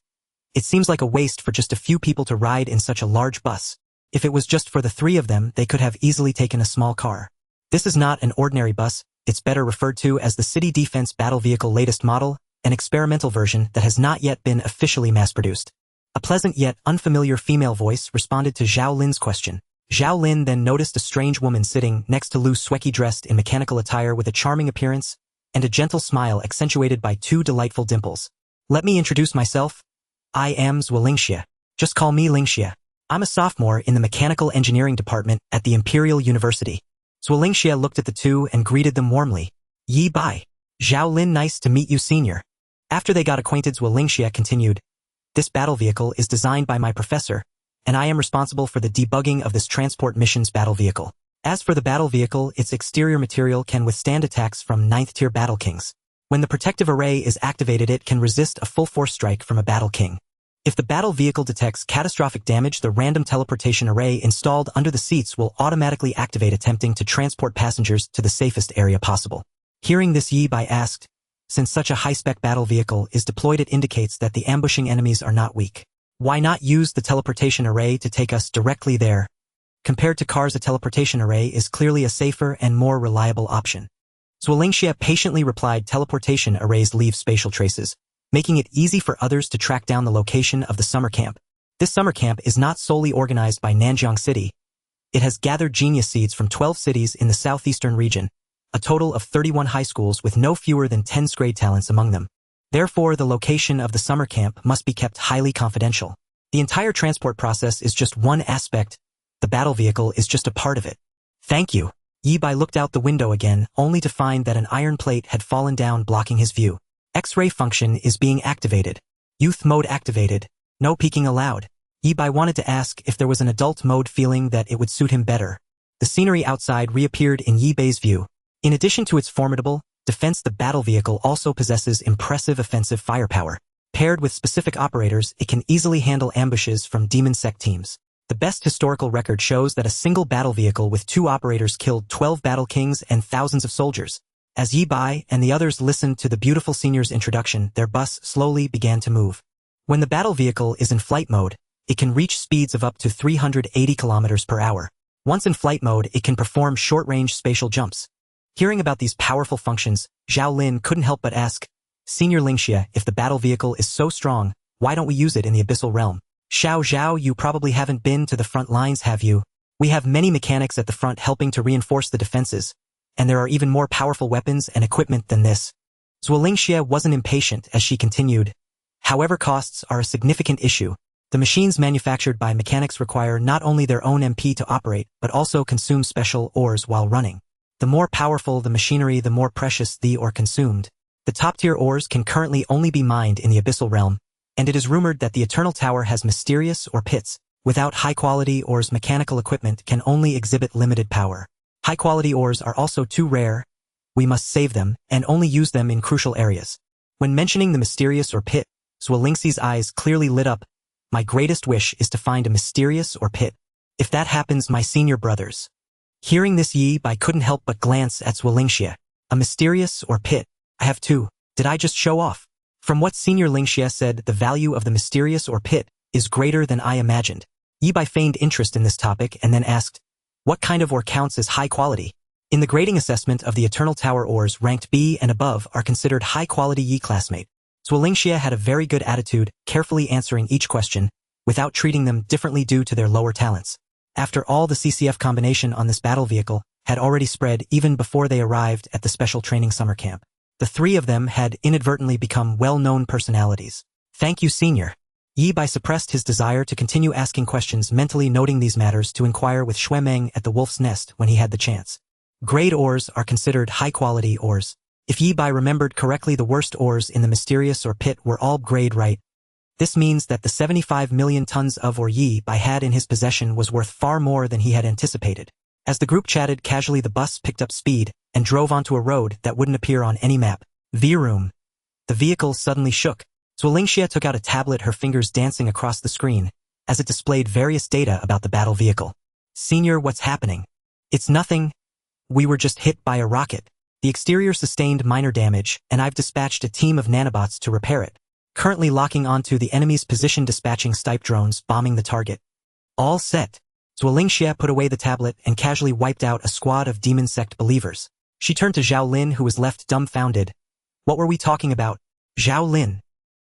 "It seems like a waste for just a few people to ride in such a large bus. If it was just for the 3 of them, they could have easily taken a small car. This is not an ordinary bus, it's better referred to as the City Defense Battle Vehicle latest model, an experimental version that has not yet been officially mass-produced. A pleasant yet unfamiliar female voice responded to Zhao Lin's question. Zhao Lin then noticed a strange woman sitting next to Lu Sueki dressed in mechanical attire with a charming appearance and a gentle smile accentuated by two delightful dimples. Let me introduce myself. I am Zhuo Lingxia. Just call me Lingxia. I'm a sophomore in the mechanical engineering department at the Imperial University. Zhuo Lingxia looked at the two and greeted them warmly. Yi bai. Zhao Lin, nice to meet you, senior. After they got acquainted, Zhuo Lingxia continued. This battle vehicle is designed by my professor, and I am responsible for the debugging of this transport mission's battle vehicle. As for the battle vehicle, its exterior material can withstand attacks from 9th-tier battle kings. When the protective array is activated, it can resist a full-force strike from a battle king. If the battle vehicle detects catastrophic damage, the random teleportation array installed under the seats will automatically activate, attempting to transport passengers to the safest area possible. Hearing this, Yi Bai asked, since such a high-spec battle vehicle is deployed, it indicates that the ambushing enemies are not weak. Why not use the teleportation array to take us directly there? Compared to cars, a teleportation array is clearly a safer and more reliable option. Zhuo Lingxia patiently replied, teleportation arrays leave spatial traces, making it easy for others to track down the location of the summer camp. This summer camp is not solely organized by Nanjiang City. It has gathered genius seeds from 12 cities in the southeastern region, a total of 31 high schools with no fewer than 10 grade talents among them. Therefore, the location of the summer camp must be kept highly confidential. The entire transport process is just one aspect. The battle vehicle is just a part of it. Thank you. Yi Bai looked out the window again, only to find that an iron plate had fallen down, blocking his view. X-ray function is being activated. Youth mode activated. No peeking allowed. Yi Bai wanted to ask if there was an adult mode, feeling that it would suit him better. The scenery outside reappeared in Yi Bai's view. In addition to its formidable defense, the battle vehicle also possesses impressive offensive firepower. Paired with specific operators, it can easily handle ambushes from demon sect teams. The best historical record shows that a single battle vehicle with 2 operators killed 12 battle kings and thousands of soldiers. As Yi Bai and the others listened to the beautiful senior's introduction, their bus slowly began to move. When the battle vehicle is in flight mode, it can reach speeds of up to 380 kilometers per hour. Once in flight mode, it can perform short-range spatial jumps. Hearing about these powerful functions, Zhao Lin couldn't help but ask, Senior Lingxia, if the battle vehicle is so strong, why don't we use it in the abyssal realm? Xiaoyao, you probably haven't been to the front lines, have you? We have many mechanics at the front helping to reinforce the defenses, and there are even more powerful weapons and equipment than this. Zhuo Lingxia wasn't impatient as she continued. However, costs are a significant issue. The machines manufactured by mechanics require not only their own MP to operate, but also consume special ores while running. The more powerful the machinery, the more precious the ore consumed. The top-tier ores can currently only be mined in the abyssal realm, and it is rumored that the Eternal Tower has mysterious ore pits. Without high-quality ores, mechanical equipment can only exhibit limited power. High-quality ores are also too rare. We must save them and only use them in crucial areas. When mentioning the mysterious ore pit, Zhuo Lingxi's eyes clearly lit up. My greatest wish is to find a mysterious ore pit. If that happens, my senior brothers. Hearing this, Yi Bai couldn't help but glance at Zhuo Lingxia. A mysterious ore pit. I have 2. Did I just show off? From what Senior Lingxia said, the value of the mysterious ore pit is greater than I imagined. Yi Bai feigned interest in this topic and then asked, what kind of ore counts as high quality? In the grading assessment of the Eternal Tower, ores ranked B and above are considered high quality. Yi classmate. Zhuo Lingxia had a very good attitude, carefully answering each question, without treating them differently due to their lower talents. After all, the CCF combination on this battle vehicle had already spread even before they arrived at the special training summer camp. The 3 of them had inadvertently become well-known personalities. Thank you, Senior. Yi Bai suppressed his desire to continue asking questions, mentally noting these matters to inquire with Xue Meng at the Wolf's Nest when he had the chance. Grade ores are considered high-quality ores. If Yi Bai remembered correctly, the worst ores in the mysterious ore pit were all grade right. This means that the 75 million tons of ore Yi Bai had in his possession was worth far more than he had anticipated. As the group chatted casually, the bus picked up speed and drove onto a road that wouldn't appear on any map. V-room. The vehicle suddenly shook. Zhuo Lingxia took out a tablet, her fingers dancing across the screen, as it displayed various data about the battle vehicle. Senior, what's happening? It's nothing. We were just hit by a rocket. The exterior sustained minor damage, and I've dispatched a team of nanobots to repair it. Currently locking onto the enemy's position, dispatching Stipe drones, bombing the target. All set. Zhuo Lingxia put away the tablet and casually wiped out a squad of demon sect believers. She turned to Zhao Lin, who was left dumbfounded. What were we talking about? Zhao Lin.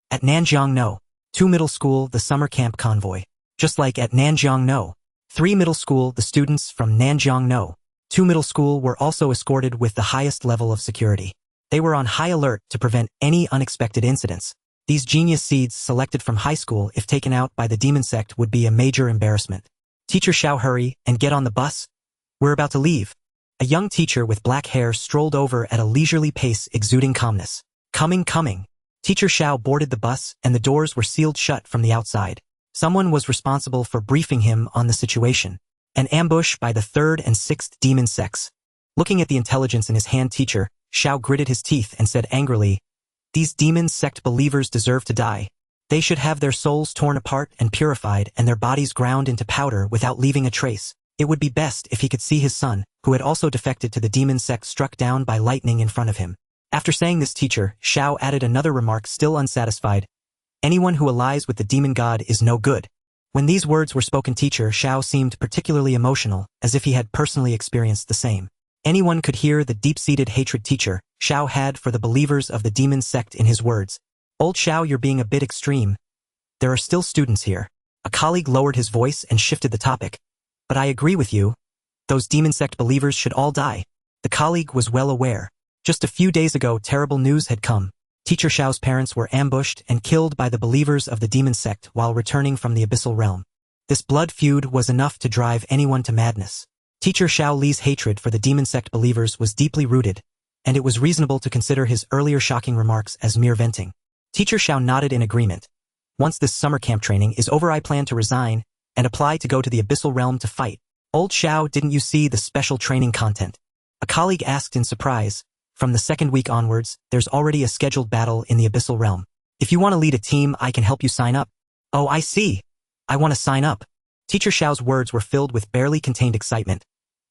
At Nanjiang, no. 2 middle school, the summer camp convoy. Just like at Nanjiang No. 3 middle school, the students from Nanjiang No. 2 middle school were also escorted with the highest level of security. They were on high alert to prevent any unexpected incidents. These genius seeds selected from high school, if taken out by the demon sect, would be a major embarrassment. Teacher Xiao, hurry and get on the bus. We're about to leave. A young teacher with black hair strolled over at a leisurely pace, exuding calmness. Coming. Teacher Xiao boarded the bus, and the doors were sealed shut from the outside. Someone was responsible for briefing him on the situation. An ambush by the 3rd and 6th demon sects. Looking at the intelligence in his hand, Teacher Xiao gritted his teeth and said angrily, "These demon sect believers deserve to die. They should have their souls torn apart and purified and their bodies ground into powder without leaving a trace. It would be best if he could see his son, who had also defected to the demon sect, struck down by lightning in front of him." After saying this, Teacher Xiao added another remark, still unsatisfied. "Anyone who allies with the demon god is no good." When these words were spoken, Teacher Xiao seemed particularly emotional, as if he had personally experienced the same. Anyone could hear the deep-seated hatred Teacher Xiao had for the believers of the demon sect in his words. "Old Xiao, you're being a bit extreme. There are still students here." A colleague lowered his voice and shifted the topic. "But I agree with you. Those demon sect believers should all die." The colleague was well aware. Just a few days ago, terrible news had come. Teacher Xiao's parents were ambushed and killed by the believers of the demon sect while returning from the abyssal realm. This blood feud was enough to drive anyone to madness. Teacher Xiao Li's hatred for the demon sect believers was deeply rooted, and it was reasonable to consider his earlier shocking remarks as mere venting. Teacher Xiao nodded in agreement. "Once this summer camp training is over, I plan to resign and apply to go to the abyssal realm to fight." "Old Xiao, didn't you see the special training content?" A colleague asked in surprise. "From the 2nd week onwards, there's already a scheduled battle in the abyssal realm. If you want to lead a team, I can help you sign up." "Oh, I see. I want to sign up." Teacher Xiao's words were filled with barely contained excitement.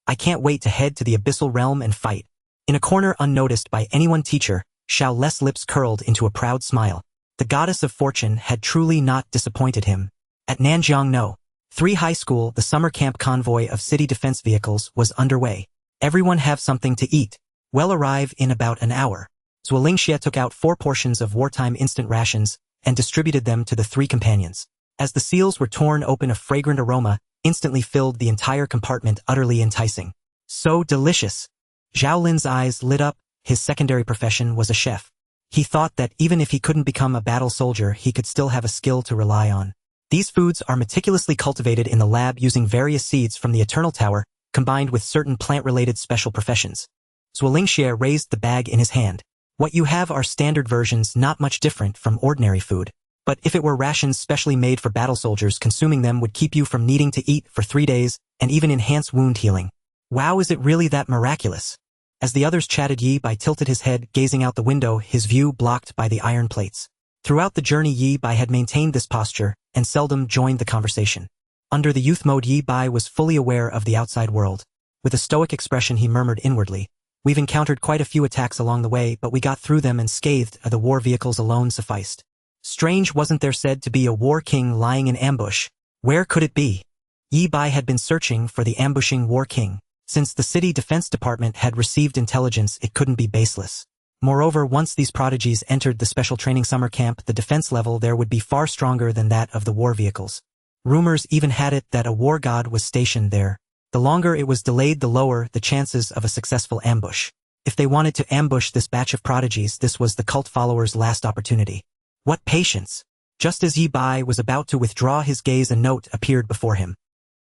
"I can't wait to head to the abyssal realm and fight." In a corner unnoticed by anyone, Teacher Xiao's lips curled into a proud smile. The goddess of fortune had truly not disappointed him. At Nanjiang No. 3 High School, the summer camp convoy of city defense vehicles was underway. "Everyone have something to eat. We'll arrive in about an hour." Zuolingxie took out 4 portions of wartime instant rations and distributed them to the 3 companions. As the seals were torn open, a fragrant aroma instantly filled the entire compartment, utterly enticing. "So delicious." Zhao Lin's eyes lit up. His secondary profession was a chef. He thought that even if he couldn't become a battle soldier, he could still have a skill to rely on. These foods are meticulously cultivated in the lab using various seeds from the Eternal Tower, combined with certain plant-related special professions. Zuolingxie raised the bag in his hand. "What you have are standard versions, not much different from ordinary food. But if it were rations specially made for battle soldiers, consuming them would keep you from needing to eat for 3 days and even enhance wound healing." "Wow, is it really that miraculous?" As the others chatted, Yi Bai tilted his head, gazing out the window, his view blocked by the iron plates. Throughout the journey, Yi Bai had maintained this posture and seldom joined the conversation. Under the youth mode, Yi Bai was fully aware of the outside world. With a stoic expression, he murmured inwardly, "We've encountered quite a few attacks along the way, but we got through them unscathed. The war vehicles alone sufficed." Strange, wasn't there said to be a war king lying in ambush? Where could it be? Yi Bai had been searching for the ambushing war king. Since the city defense department had received intelligence, it couldn't be baseless. Moreover, once these prodigies entered the special training summer camp, the defense level there would be far stronger than that of the war vehicles. Rumors even had it that a war god was stationed there. The longer it was delayed, the lower the chances of a successful ambush. If they wanted to ambush this batch of prodigies, this was the cult followers' last opportunity. What patience! Just as Yi Bai was about to withdraw his gaze, a note appeared before him.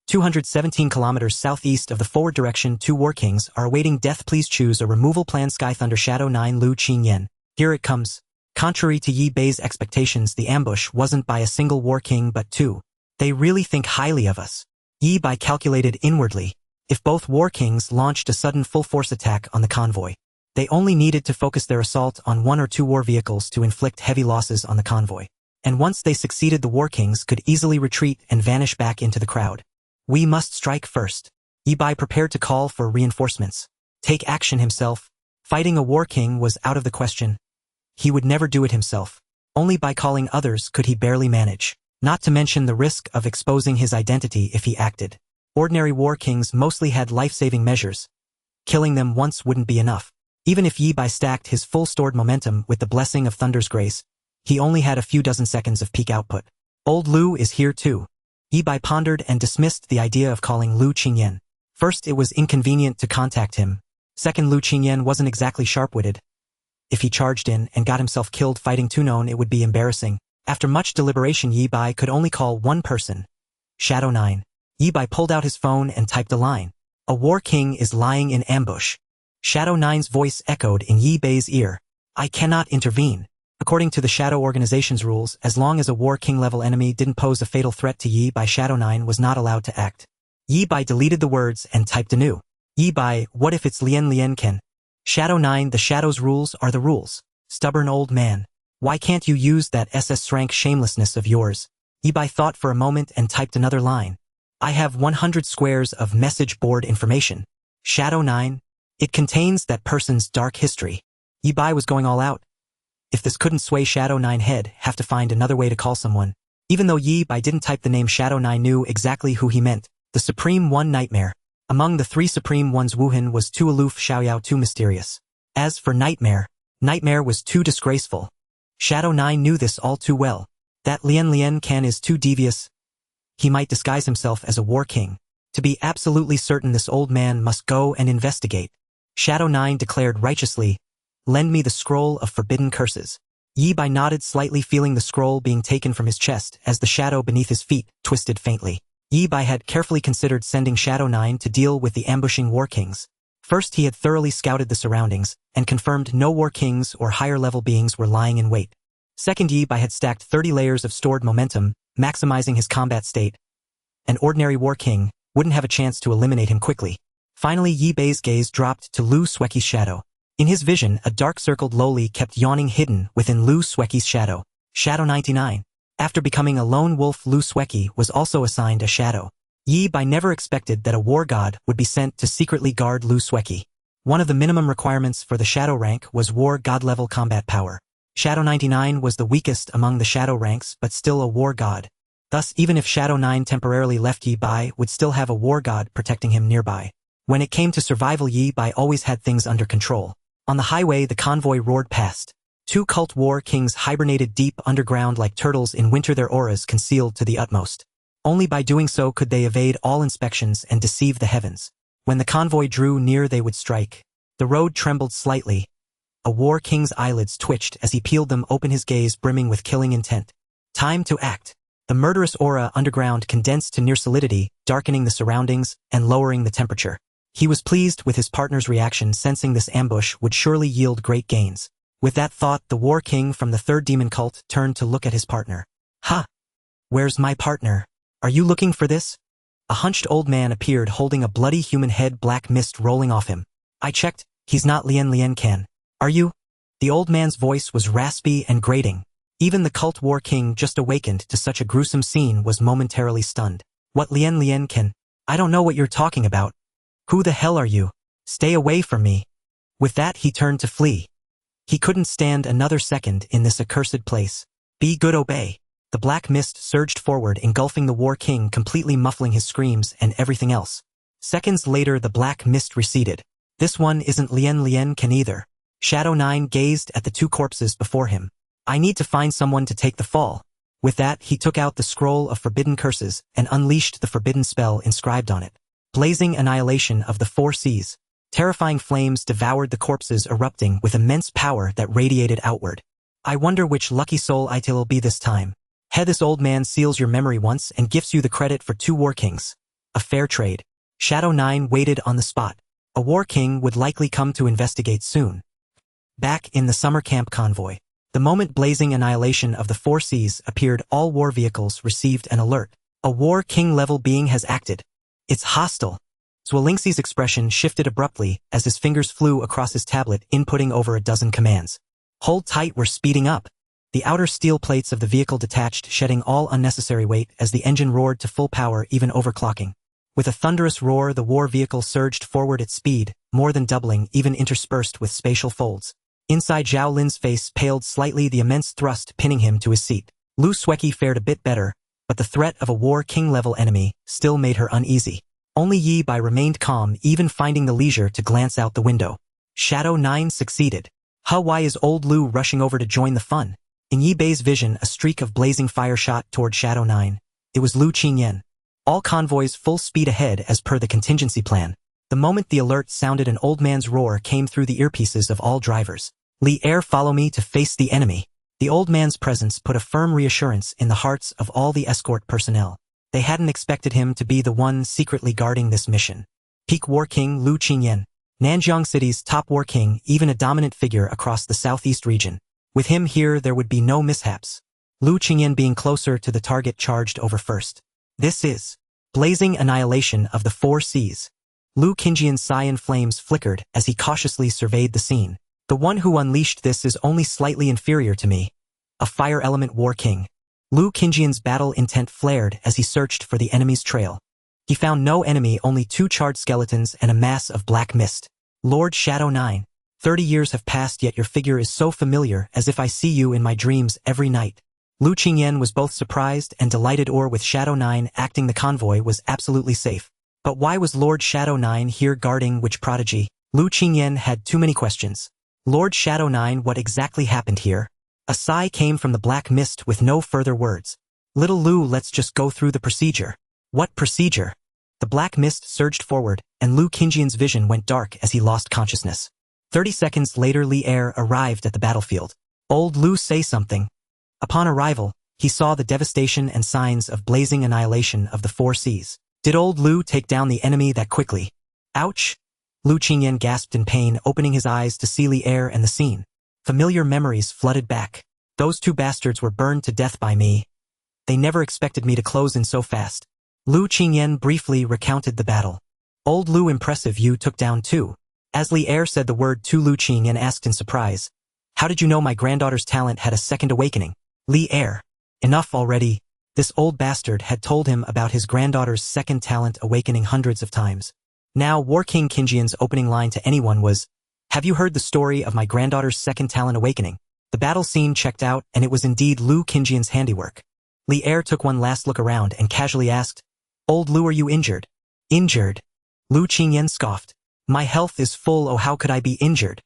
217 kilometers southeast of the forward direction, 2 war kings are awaiting death. Please choose a removal plan. Sky Thunder Shadow 9 Lu Qingyan. Here it comes. Contrary to Yi Bai's expectations, the ambush wasn't by a single war king but 2. They really think highly of us. Yi Bai calculated inwardly. If both war kings launched a sudden full-force attack on the convoy, they only needed to focus their assault on 1 or 2 war vehicles to inflict heavy losses on the convoy. And once they succeeded, the war kings could easily retreat and vanish back into the crowd. We must strike first. Yi Bai prepared to call for reinforcements. Take action himself. Fighting a war king was out of the question. He would never do it himself. Only by calling others could he barely manage. Not to mention the risk of exposing his identity if he acted. Ordinary war kings mostly had life-saving measures. Killing them once wouldn't be enough. Even if Yi Bai stacked his full stored momentum with the blessing of Thunder's grace, he only had a few dozen seconds of peak output. Old Lu is here too. Yi Bai pondered and dismissed the idea of calling Lu Qingyan. First, it was inconvenient to contact him. Second, Lu Qingyan wasn't exactly sharp-witted. If he charged in and got himself killed fighting Tunon, it would be embarrassing. After much deliberation, Yi Bai could only call one person. Shadow 9. Yi Bai pulled out his phone and typed a line. A war king is lying in ambush. Shadow 9's voice echoed in Yi Bai's ear. I cannot intervene. According to the Shadow Organization's rules, as long as a war king level enemy didn't pose a fatal threat to Yi Bai, Shadow 9 was not allowed to act. Yi Bai deleted the words and typed anew. Yi Bai, what if it's Lian Ken? Shadow 9, the Shadow's rules are the rules. Stubborn old man. Why can't you use that SSS-Rank shamelessness of yours? Yi Bai thought for a moment and typed another line. I have 100 squares of message board information. Shadow 9. It contains that person's dark history. Yi Bai was going all out. If this couldn't sway Shadow 9 head, have to find another way to call someone. Even though Yi Bai didn't type the name, Shadow 9 knew exactly who he meant. The Supreme One Nightmare. Among the three Supreme Ones, Wuhen was too aloof, Xiaoyao too mysterious. As for Nightmare, Nightmare was too disgraceful. Shadow 9 knew this all too well. That Lian Can is too devious. He might disguise himself as a war king. To be absolutely certain, this old man must go and investigate. Shadow 9 declared righteously, lend me the scroll of forbidden curses. Yi Bai nodded slightly, feeling the scroll being taken from his chest as the shadow beneath his feet twisted faintly. Yi Bai had carefully considered sending Shadow 9 to deal with the ambushing war kings. First, he had thoroughly scouted the surroundings and confirmed no war kings or higher-level beings were lying in wait. Second, Yi Bai had stacked 30 layers of stored momentum, maximizing his combat state. An ordinary war king wouldn't have a chance to eliminate him quickly. Finally, Yi Bai's gaze dropped to Lu Sueki's shadow. In his vision, a dark-circled loli kept yawning hidden within Lu Sueki's shadow. Shadow 99. After becoming a lone wolf, Lu Sueki was also assigned a shadow. Yi Bai never expected that a war god would be sent to secretly guard Lu Sueki. One of the minimum requirements for the shadow rank was war god level combat power. Shadow 99 was the weakest among the shadow ranks, but still a war god. Thus, even if Shadow 9 temporarily left, Yi Bai would still have a war god protecting him nearby. When it came to survival, Yi Bai always had things under control. On the highway, the convoy roared past. Two cult war kings hibernated deep underground like turtles in winter, their auras concealed to the utmost. Only by doing so could they evade all inspections and deceive the heavens. When the convoy drew near, they would strike. The road trembled slightly. A war king's eyelids twitched as he peeled them open, his gaze brimming with killing intent. Time to act. The murderous aura underground condensed to near solidity, darkening the surroundings and lowering the temperature. He was pleased with his partner's reaction, sensing this ambush would surely yield great gains. With that thought, the war king from the third demon cult turned to look at his partner. Ha! Where's my partner? Are you looking for this? A hunched old man appeared holding a bloody human head, black mist rolling off him. I checked, he's not Lian Can. Are you? The old man's voice was raspy and grating. Even the cult war king, just awakened to such a gruesome scene, was momentarily stunned. What, Lian Can? I don't know what you're talking about. Who the hell are you? Stay away from me. With that, he turned to flee. He couldn't stand another second in this accursed place. Be good, obey. The black mist surged forward, engulfing the war king, completely muffling his screams and everything else. Seconds later, the black mist receded. This one isn't Lian Can either. Shadow 9 gazed at the two corpses before him. I need to find someone to take the fall. With that, he took out the scroll of forbidden curses and unleashed the forbidden spell inscribed on it. Blazing annihilation of the four seas. Terrifying flames devoured the corpses, erupting with immense power that radiated outward. I wonder which lucky soul it'll be this time. This old man seals your memory once and gives you the credit for two war kings. A fair trade. Shadow 9 waited on the spot. A war king would likely come to investigate soon. Back in the summer camp convoy. The moment blazing annihilation of the four seas appeared, all war vehicles received an alert. A war king level being has acted. It's hostile. Zwolingsi's expression shifted abruptly as his fingers flew across his tablet, inputting over a dozen commands. Hold tight, we're speeding up. The outer steel plates of the vehicle detached, shedding all unnecessary weight as the engine roared to full power, even overclocking. With a thunderous roar, the war vehicle surged forward at speed, more than doubling, even interspersed with spatial folds. Inside, Zhao Lin's face paled slightly, the immense thrust pinning him to his seat. Lu Sueki fared a bit better, but the threat of a war king-level enemy still made her uneasy. Only Yi Bai remained calm, even finding the leisure to glance out the window. Shadow 9 succeeded. Why is old Lu rushing over to join the fun? In Yi Bei's vision, a streak of blazing fire shot toward Shadow 9. It was Lu Qingyan. All convoys full speed ahead as per the contingency plan. The moment the alert sounded, an old man's roar came through the earpieces of all drivers. Li Er, follow me to face the enemy. The old man's presence put a firm reassurance in the hearts of all the escort personnel. They hadn't expected him to be the one secretly guarding this mission. Peak War King Lu Qingyan. Nanjiang City's top war king, even a dominant figure across the southeast region. With him here, there would be no mishaps. Lu Qingyan being closer to the target charged over first. This is blazing annihilation of the 4 seas. Lu Qingyan's cyan flames flickered as he cautiously surveyed the scene. The one who unleashed this is only slightly inferior to me. A fire element war king. Lu Qingyan's battle intent flared as he searched for the enemy's trail. He found no enemy, only 2 charred skeletons and a mass of black mist. Lord Shadow 9. 30 years have passed, yet your figure is so familiar, as if I see you in my dreams every night. Lu Qingyan was both surprised and delighted, or with Shadow 9 acting, the convoy was absolutely safe. But why was Lord Shadow 9 here guarding which prodigy? Lu Qingyan had too many questions. Lord Shadow 9, what exactly happened here? A sigh came from the black mist with no further words. Little Lu, let's just go through the procedure. What procedure? The black mist surged forward, and Lu Qingyan's vision went dark as he lost consciousness. 30 seconds later, Li Er arrived at the battlefield. Old Lu, say something. Upon arrival, he saw the devastation and signs of blazing annihilation of the 4 seas. Did old Lu take down the enemy that quickly? Ouch! Lu Qingyan gasped in pain, opening his eyes to see Li Er and the scene. Familiar memories flooded back. Those 2 bastards were burned to death by me. They never expected me to close in so fast. Lu Qingyan briefly recounted the battle. Old Lu, impressive, you took down 2. As Li Er said the word 2, Lu Qingyan asked in surprise, how did you know my granddaughter's talent had a second awakening? Li Er. Enough already. This old bastard had told him about his granddaughter's second talent awakening hundreds of times. Now, War King Qingyan's opening line to anyone was, have you heard the story of my granddaughter's second talent awakening? The battle scene checked out, and it was indeed Lu Qingyan's handiwork. Li Er took one last look around and casually asked, Old Lu, are you injured? Injured? Lu Qingyan scoffed. My health is full, oh how could I be injured?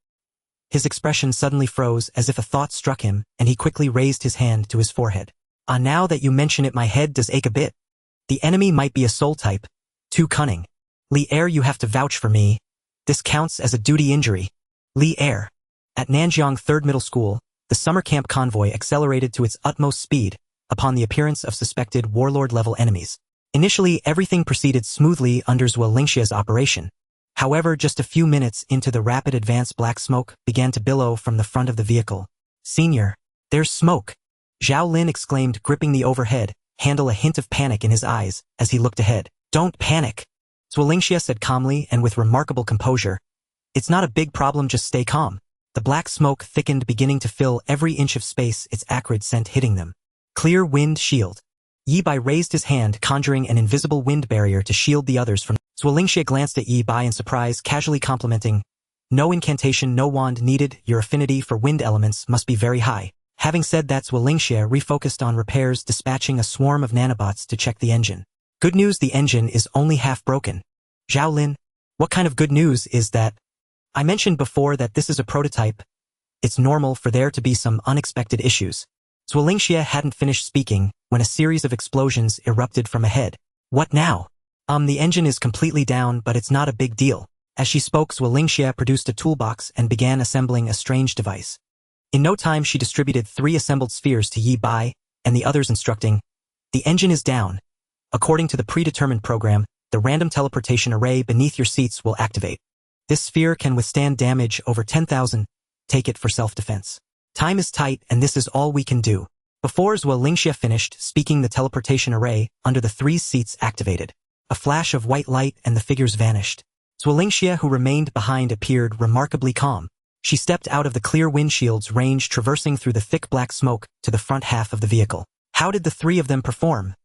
His expression suddenly froze as if a thought struck him, and he quickly raised his hand to his forehead. Ah, now that you mention it, my head does ache a bit. The enemy might be a soul type. Too cunning. Li Er, you have to vouch for me. This counts as a duty injury. Li Er. At Nanjiang Third Middle School, the summer camp convoy accelerated to its utmost speed upon the appearance of suspected warlord-level enemies. Initially, everything proceeded smoothly under Zuolingxia's operation. However, just a few minutes into the rapid advance, black smoke began to billow from the front of the vehicle. Senior, there's smoke! Zhao Lin exclaimed, gripping the overhead handle, a hint of panic in his eyes as he looked ahead. Don't panic! Zuolingxia said calmly and with remarkable composure. It's not a big problem, just stay calm. The black smoke thickened, beginning to fill every inch of space, its acrid scent hitting them. Clear wind shield. Yi Bai raised his hand, conjuring an invisible wind barrier to shield the others from. Zuolingxia glanced at Yi Bai in surprise, casually complimenting. No incantation, no wand needed, your affinity for wind elements must be very high. Having said that, Zuolingxia refocused on repairs, dispatching a swarm of nanobots to check the engine. Good news, the engine is only half broken. Zhao Lin, what kind of good news is that? I mentioned before that this is a prototype. It's normal for there to be some unexpected issues. Zuolingxia hadn't finished speaking when a series of explosions erupted from ahead. What now? The engine is completely down, but it's not a big deal. As she spoke, Zuolingxia produced a toolbox and began assembling a strange device. In no time, she distributed 3 assembled spheres to Yi Bai and the others, instructing, the engine is down. According to the predetermined program, the random teleportation array beneath your seats will activate. This sphere can withstand damage over 10,000. Take it for self-defense. Time is tight, and this is all we can do. Before Zuolingxia finished speaking, the teleportation array under the 3 seats activated. A flash of white light and the figures vanished. Zuolingxia, who remained behind, appeared remarkably calm. She stepped out of the clear windshield's range, traversing through the thick black smoke to the front half of the vehicle. How did the 3 of them perform?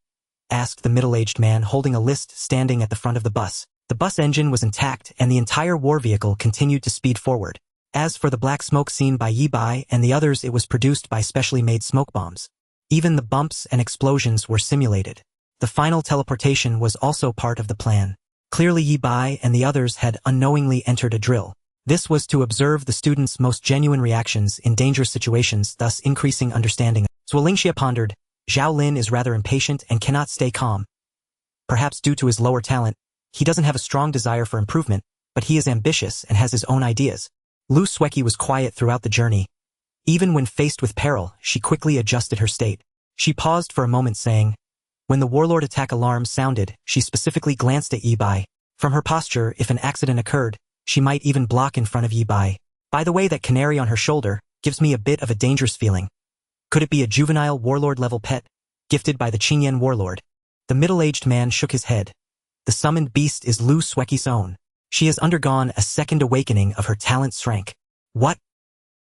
Asked the middle-aged man holding a list, standing at the front of the bus. The bus engine was intact, and the entire war vehicle continued to speed forward. As for the black smoke seen by Yi Bai and the others, it was produced by specially made smoke bombs. Even the bumps and explosions were simulated. The final teleportation was also part of the plan. Clearly Yi Bai and the others had unknowingly entered a drill. This was to observe the students' most genuine reactions in dangerous situations, thus increasing understanding. Zuolingxia pondered, Zhao Lin is rather impatient and cannot stay calm. Perhaps due to his lower talent, he doesn't have a strong desire for improvement, but he is ambitious and has his own ideas. Lu Sueki was quiet throughout the journey. Even when faced with peril, she quickly adjusted her state. She paused for a moment saying, when the warlord attack alarm sounded, she specifically glanced at Yi Bai. From her posture, if an accident occurred, she might even block in front of Yi Bai. By the way, that canary on her shoulder gives me a bit of a dangerous feeling. Could it be a juvenile warlord-level pet, gifted by the Qingyan warlord? The middle-aged man shook his head. The summoned beast is Lu Sueki's own. She has undergone a second awakening of her talent SSS-Rank. What?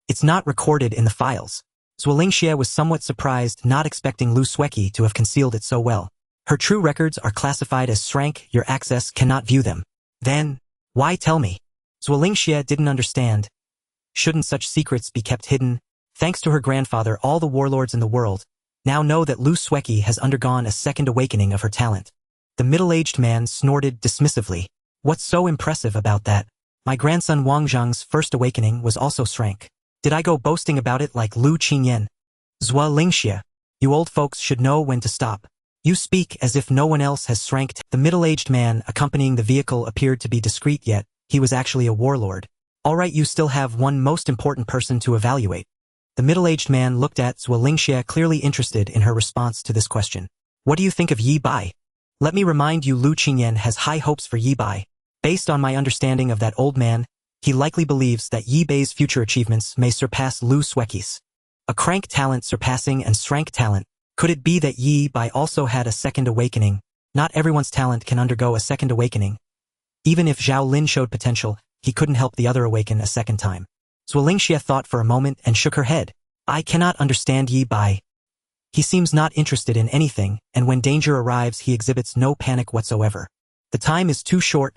It's not recorded in the files. Zuolingxia was somewhat surprised, not expecting Lu Sueki to have concealed it so well. Her true records are classified as SSS-Rank, your access cannot view them. Then, why tell me? Zuolingxia didn't understand. Shouldn't such secrets be kept hidden? Thanks to her grandfather, all the warlords in the world now know that Lu Sueki has undergone a second awakening of her talent. The middle-aged man snorted dismissively. What's so impressive about that? My grandson Wang Zhang's first awakening was also SSS-Rank. Did I go boasting about it like Lu Qingyan? Zuolingxia, you old folks should know when to stop. You speak as if no one else has SSS-Ranked. The middle-aged man accompanying the vehicle appeared to be discreet, yet he was actually a warlord. All right, you still have one most important person to evaluate. The middle-aged man looked at Zuolingxia, clearly interested in her response to this question. What do you think of Yi Bai? Let me remind you, Lu Qingyan has high hopes for Yi Bai. Based on my understanding of that old man, he likely believes that Yi Bai's future achievements may surpass Lu Sueki's. A crank talent surpassing and SSS-Rank talent. Could it be that Yi Bai also had a second awakening? Not everyone's talent can undergo a second awakening. Even if Zhao Lin showed potential, he couldn't help the other awaken a second time. Zuolingxia thought for a moment and shook her head. I cannot understand Yi Bai. He seems not interested in anything, and when danger arrives he exhibits no panic whatsoever. The time is too short.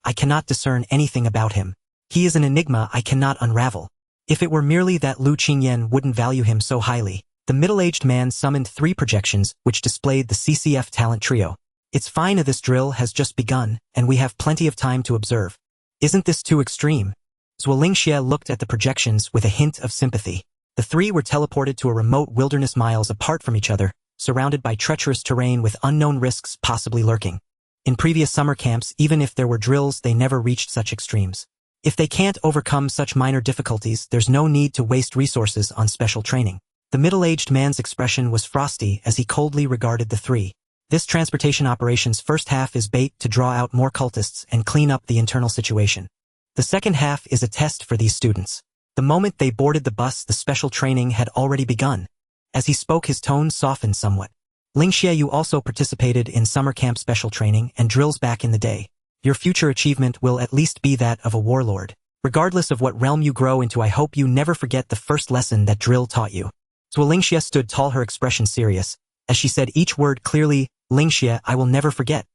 I cannot discern anything about him. He is an enigma I cannot unravel. If it were merely that Lu Qingyan wouldn't value him so highly. The middle-aged man summoned 3 projections which displayed the CCF talent trio. It's fine, this drill has just begun, and we have plenty of time to observe. Isn't this too extreme? Zuolingxia looked at the projections with a hint of sympathy. The 3 were teleported to a remote wilderness miles apart from each other, surrounded by treacherous terrain with unknown risks possibly lurking. In previous summer camps, even if there were drills, they never reached such extremes. If they can't overcome such minor difficulties, there's no need to waste resources on special training. The middle-aged man's expression was frosty as he coldly regarded the 3. This transportation operation's first half is bait to draw out more cultists and clean up the internal situation. The second half is a test for these students. The moment they boarded the bus, the special training had already begun. As he spoke, his tone softened somewhat. Lingxia, you also participated in summer camp special training and drills back in the day. Your future achievement will at least be that of a warlord. Regardless of what realm you grow into, I hope you never forget the first lesson that drill taught you. Zuolingxia stood tall, her expression serious, as she said each word clearly. Lingxia, I will never forget.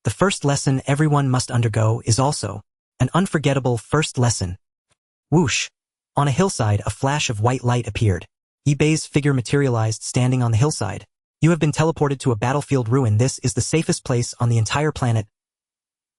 The first lesson everyone must undergo is also an unforgettable first lesson. Whoosh! On a hillside, a flash of white light appeared. Yi Bai's figure materialized standing on the hillside. You have been teleported to a battlefield ruin. This is the safest place on the entire planet.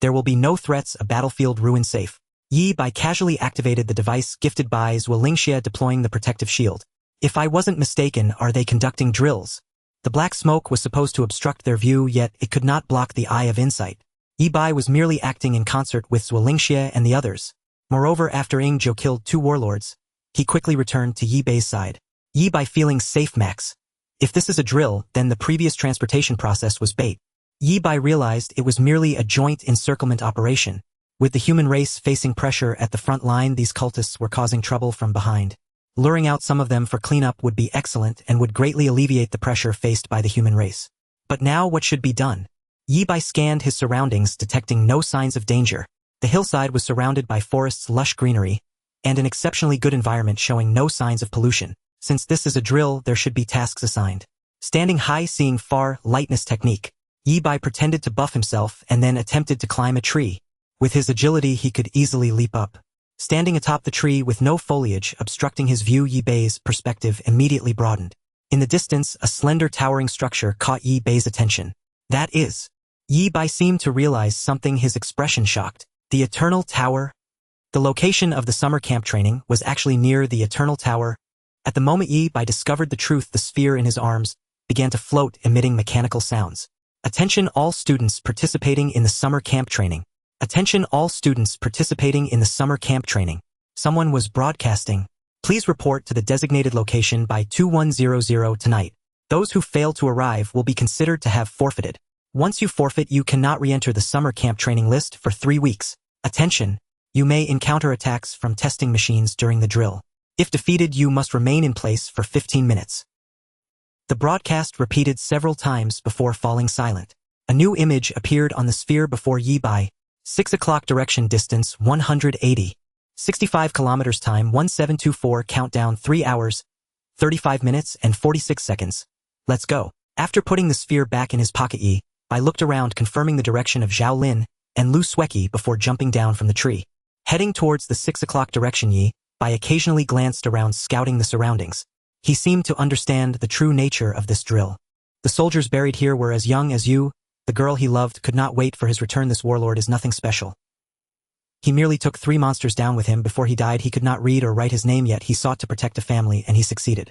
There will be no threats, a battlefield ruin safe. Yi Bai casually activated the device gifted by Zuolingxia, deploying the protective shield. If I wasn't mistaken, are they conducting drills? The black smoke was supposed to obstruct their view, yet it could not block the eye of insight. Yi Bai was merely acting in concert with Zuolingxia and the others. Moreover, after Ing Zhou killed 2 warlords, he quickly returned to Yi Bai's side. Yi Bai feeling safe, max. If this is a drill, then the previous transportation process was bait. Yi Bai realized it was merely a joint encirclement operation. With the human race facing pressure at the front line, these cultists were causing trouble from behind. Luring out some of them for cleanup would be excellent and would greatly alleviate the pressure faced by the human race. But now what should be done? Yi Bai scanned his surroundings, detecting no signs of danger. The hillside was surrounded by forest's lush greenery, and an exceptionally good environment showing no signs of pollution. Since this is a drill, there should be tasks assigned. Standing high, seeing far, lightness technique. Yi Bai pretended to buff himself and then attempted to climb a tree. With his agility, he could easily leap up. Standing atop the tree with no foliage obstructing his view, Yi Bai's perspective immediately broadened. In the distance, a slender towering structure caught Yi Bai's attention. That is. Yi Bai seemed to realize something, his expression shocked. The Eternal Tower? The location of the summer camp training was actually near the Eternal Tower. At the moment Yi Bai discovered the truth, the sphere in his arms began to float, emitting mechanical sounds. Attention all students participating in the summer camp training. Attention all students participating in the summer camp training. Someone was broadcasting. Please report to the designated location by 2100 tonight. Those who fail to arrive will be considered to have forfeited. Once you forfeit, you cannot re-enter the summer camp training list for 3 weeks. Attention! You may encounter attacks from testing machines during the drill. If defeated, you must remain in place for 15 minutes. The broadcast repeated several times before falling silent. A new image appeared on the sphere before Yi Bai. 6 o'clock direction, distance 180. 65 kilometers, time 1724, countdown 3 hours, 35 minutes and 46 seconds. Let's go. After putting the sphere back in his pocket, Yi Bai looked around, confirming the direction of Zhao Lin and Lu Sueki before jumping down from the tree. Heading towards the 6 o'clock direction, Yi Bai occasionally glanced around, scouting the surroundings. He seemed to understand the true nature of this drill. The soldiers buried here were as young as you. The girl he loved could not wait for his return. This warlord is nothing special. He merely took 3 monsters down with him before he died. He could not read or write his name yet. He sought to protect a family, and he succeeded.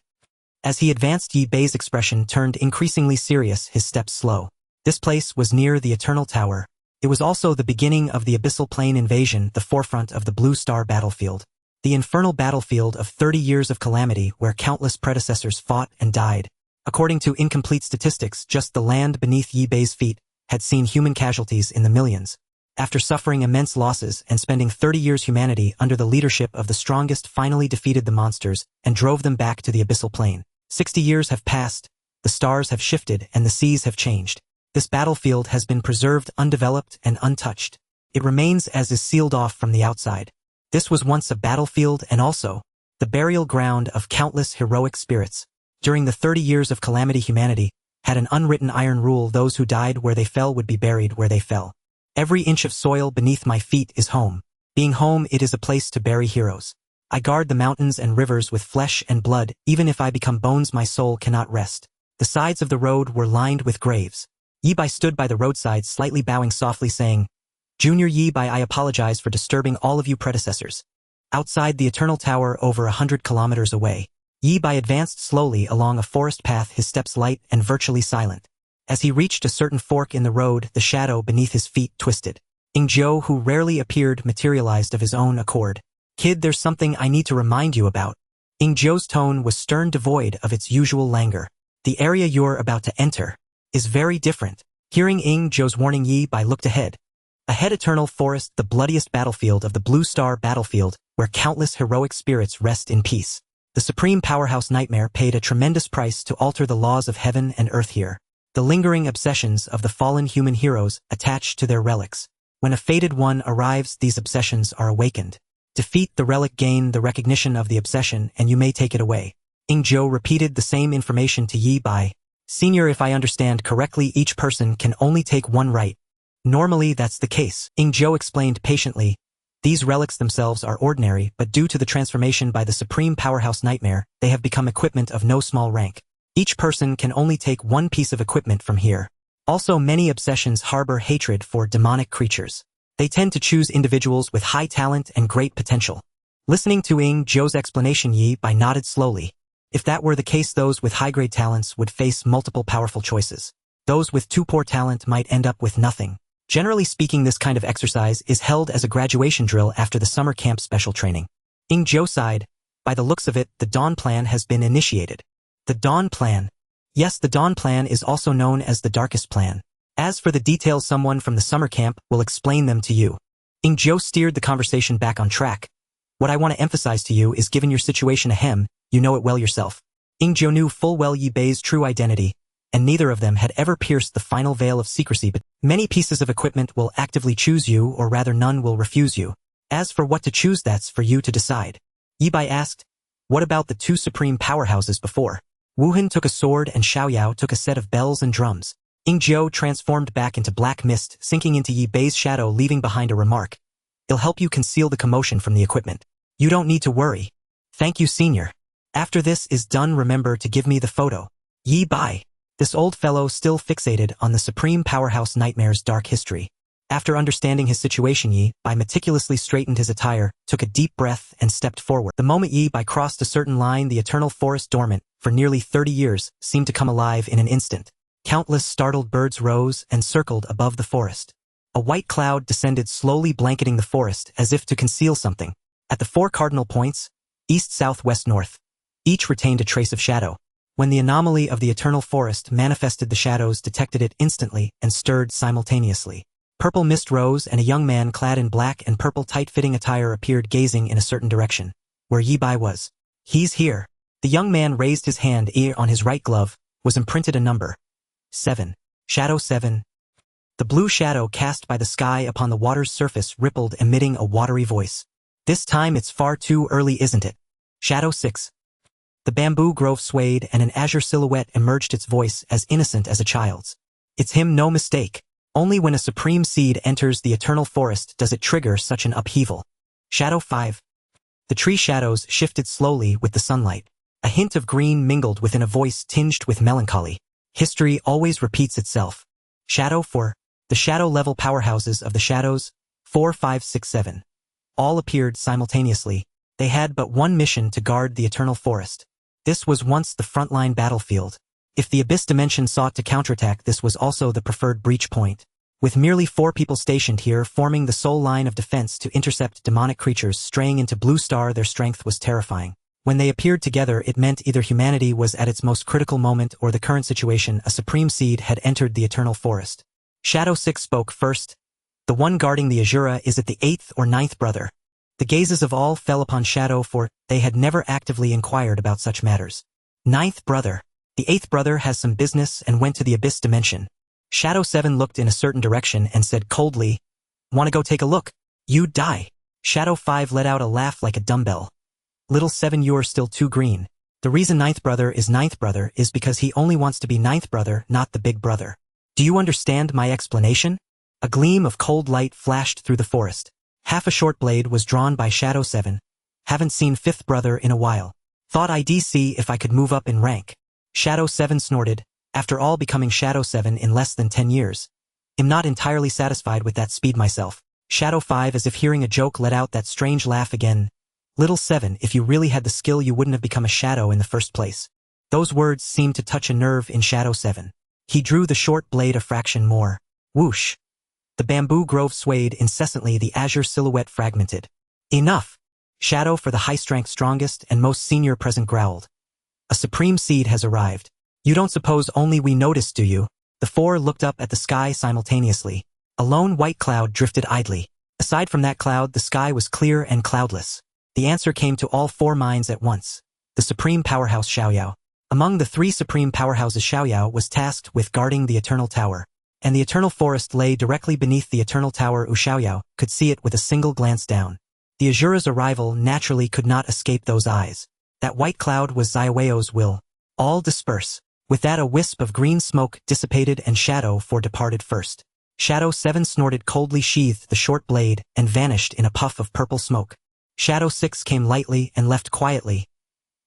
As he advanced, Yi Bai's expression turned increasingly serious, his steps slow. This place was near the Eternal Tower. It was also the beginning of the Abyssal Plain invasion, the forefront of the Blue Star battlefield. The infernal battlefield of 30 years of calamity where countless predecessors fought and died. According to incomplete statistics, just the land beneath Yi Bai's feet had seen human casualties in the millions. After suffering immense losses and spending 30 years, humanity, under the leadership of the strongest, finally defeated the monsters and drove them back to the Abyssal Plain. 60 years have passed, the stars have shifted, and the seas have changed. This battlefield has been preserved, undeveloped, and untouched. It remains as is, sealed off from the outside. This was once a battlefield and also the burial ground of countless heroic spirits. During the 30 years of calamity, humanity had an unwritten iron rule: those who died where they fell would be buried where they fell. Every inch of soil beneath my feet is home. Being home, it is a place to bury heroes. I guard the mountains and rivers with flesh and blood. Even if I become bones, my soul cannot rest. The sides of the road were lined with graves. Yi Bai stood by the roadside, slightly bowing, softly saying, "Junior Yi Bai, I apologize for disturbing all of you predecessors." Outside the Eternal Tower, over 100 kilometers away, Yi Bai advanced slowly along a forest path, his steps light and virtually silent. As he reached a certain fork in the road, the shadow beneath his feet twisted. Ingzhou, who rarely appeared, materialized of his own accord. "Kid, there's something I need to remind you about." Ingzhou's tone was stern, devoid of its usual languor. "The area you're about to enter is very different." Hearing Ingzhou's warning, Yi Bai looked ahead. Ahead, eternal forest, the bloodiest battlefield of the Blue Star battlefield, where countless heroic spirits rest in peace. The supreme powerhouse nightmare paid a tremendous price to alter the laws of heaven and earth here. The lingering obsessions of the fallen human heroes attached to their relics. When a fated one arrives, these obsessions are awakened. Defeat the relic, gain the recognition of the obsession, and you may take it away. Ingzhou repeated the same information to Yi Bai. "Senior, if I understand correctly, each person can only take one right." "Normally that's the case," Ingzhou explained patiently. "These relics themselves are ordinary, but due to the transformation by the supreme powerhouse nightmare, they have become equipment of no small rank. Each person can only take one piece of equipment from here. Also, many obsessions harbor hatred for demonic creatures. They tend to choose individuals with high talent and great potential." Listening to Ingzhou's explanation, Yi Bai nodded slowly. If that were the case, those with high-grade talents would face multiple powerful choices. Those with too poor talent might end up with nothing. Generally speaking, this kind of exercise is held as a graduation drill after the summer camp special training. Ingzhou sighed. "By the looks of it, the Dawn Plan has been initiated." "The Dawn Plan?" "Yes, the Dawn Plan is also known as the Darkest Plan. As for the details, someone from the summer camp will explain them to you." Ingzhou steered the conversation back on track. "What I want to emphasize to you is, given your situation ahem, you know it well yourself." Ingzhou knew full well Yi Bai's true identity, and neither of them had ever pierced the final veil of secrecy, but many pieces of equipment will actively choose you, or rather none will refuse you. As for what to choose, that's for you to decide. Yi Bai asked, "What about the 2 supreme powerhouses before?" Wuhen took a sword and Xiaoyao took a set of bells and drums. Ingzhou transformed back into black mist, sinking into Yi Bai's shadow, leaving behind a remark. "It'll help you conceal the commotion from the equipment. You don't need to worry." "Thank you, senior. After this is done, remember to give me the photo." Yi Bai, this old fellow still fixated on the supreme powerhouse nightmare's dark history. After understanding his situation, Yi Bai meticulously straightened his attire, took a deep breath, and stepped forward. The moment Yi Bai crossed a certain line, the eternal forest dormant, for nearly 30 years, seemed to come alive in an instant. Countless startled birds rose and circled above the forest. A white cloud descended, slowly blanketing the forest as if to conceal something. At the 4 cardinal points, east, south, west, north, each retained a trace of shadow. When the anomaly of the eternal forest manifested, the shadows detected it instantly and stirred simultaneously. Purple mist rose, and a young man clad in black and purple tight-fitting attire appeared, gazing in a certain direction, where Yi Bai was. "He's here." The young man raised his hand. On his right glove was imprinted a number. 7. Shadow 7. The blue shadow cast by the sky upon the water's surface rippled, emitting a watery voice. "This time it's far too early, isn't it?" Shadow 6. The bamboo grove swayed, and an azure silhouette emerged, its voice as innocent as a child's. "It's him, no mistake. Only when a supreme seed enters the eternal forest does it trigger such an upheaval." Shadow 5. The tree shadows shifted slowly with the sunlight. A hint of green mingled within a voice tinged with melancholy. "History always repeats itself." Shadow 4. The shadow-level powerhouses of the shadows, 4, 5, 6, 7. All appeared simultaneously. They had but one mission: to guard the eternal forest. This was once the frontline battlefield. If the Abyss Dimension sought to counterattack, this was also the preferred breach point. With merely 4 people stationed here, forming the sole line of defense to intercept demonic creatures straying into Blue Star, their strength was terrifying. When they appeared together, it meant either humanity was at its most critical moment, or the current situation, a supreme seed had entered the eternal forest. Shadow 6 spoke first. "The one guarding the Asura, is it the 8th or 9th brother?" The gazes of all fell upon Shadow, for they had never actively inquired about such matters. "9th brother. The 8th brother has some business and went to the Abyss Dimension." Shadow 7 looked in a certain direction and said coldly, "Want to go take a look? You'd die." Shadow 5 let out a laugh like a dumbbell. "Little 7, you're still too green. The reason 9th brother is because he only wants to be 9th brother, not the big brother. Do you understand my explanation?" A gleam of cold light flashed through the forest. Half a short blade was drawn by Shadow 7. "Haven't seen 5th brother in a while. Thought I'd see if I could move up in rank." Shadow 7 snorted. After all, becoming Shadow 7 in less than 10 years. "I'm not entirely satisfied with that speed myself." Shadow 5, as if hearing a joke, let out that strange laugh again. "Little 7, if you really had the skill, you wouldn't have become a shadow in the first place." Those words seemed to touch a nerve in Shadow 7. He drew the short blade a fraction more. Whoosh! The bamboo grove swayed incessantly, the azure silhouette fragmented. "Enough!" Shadow, for the high-strength, strongest, and most senior present, growled. "A supreme seed has arrived. You don't suppose only we noticed, do you?" The 4 looked up at the sky simultaneously. A lone white cloud drifted idly. Aside from that cloud, the sky was clear and cloudless. The answer came to all 4 minds at once. The supreme powerhouse Xiaoyao. Among the 3 supreme powerhouses, Xiaoyao was tasked with guarding the Eternal Tower. And the Eternal Forest lay directly beneath the Eternal Tower. Xiaoyao could see it with a single glance down. The Asura's arrival naturally could not escape those eyes. That white cloud was Xiaoyao's will. All disperse. With that, a wisp of green smoke dissipated, and Shadow 4 departed first. Shadow 7 snorted coldly, sheathed the short blade, and vanished in a puff of purple smoke. Shadow 6 came lightly and left quietly.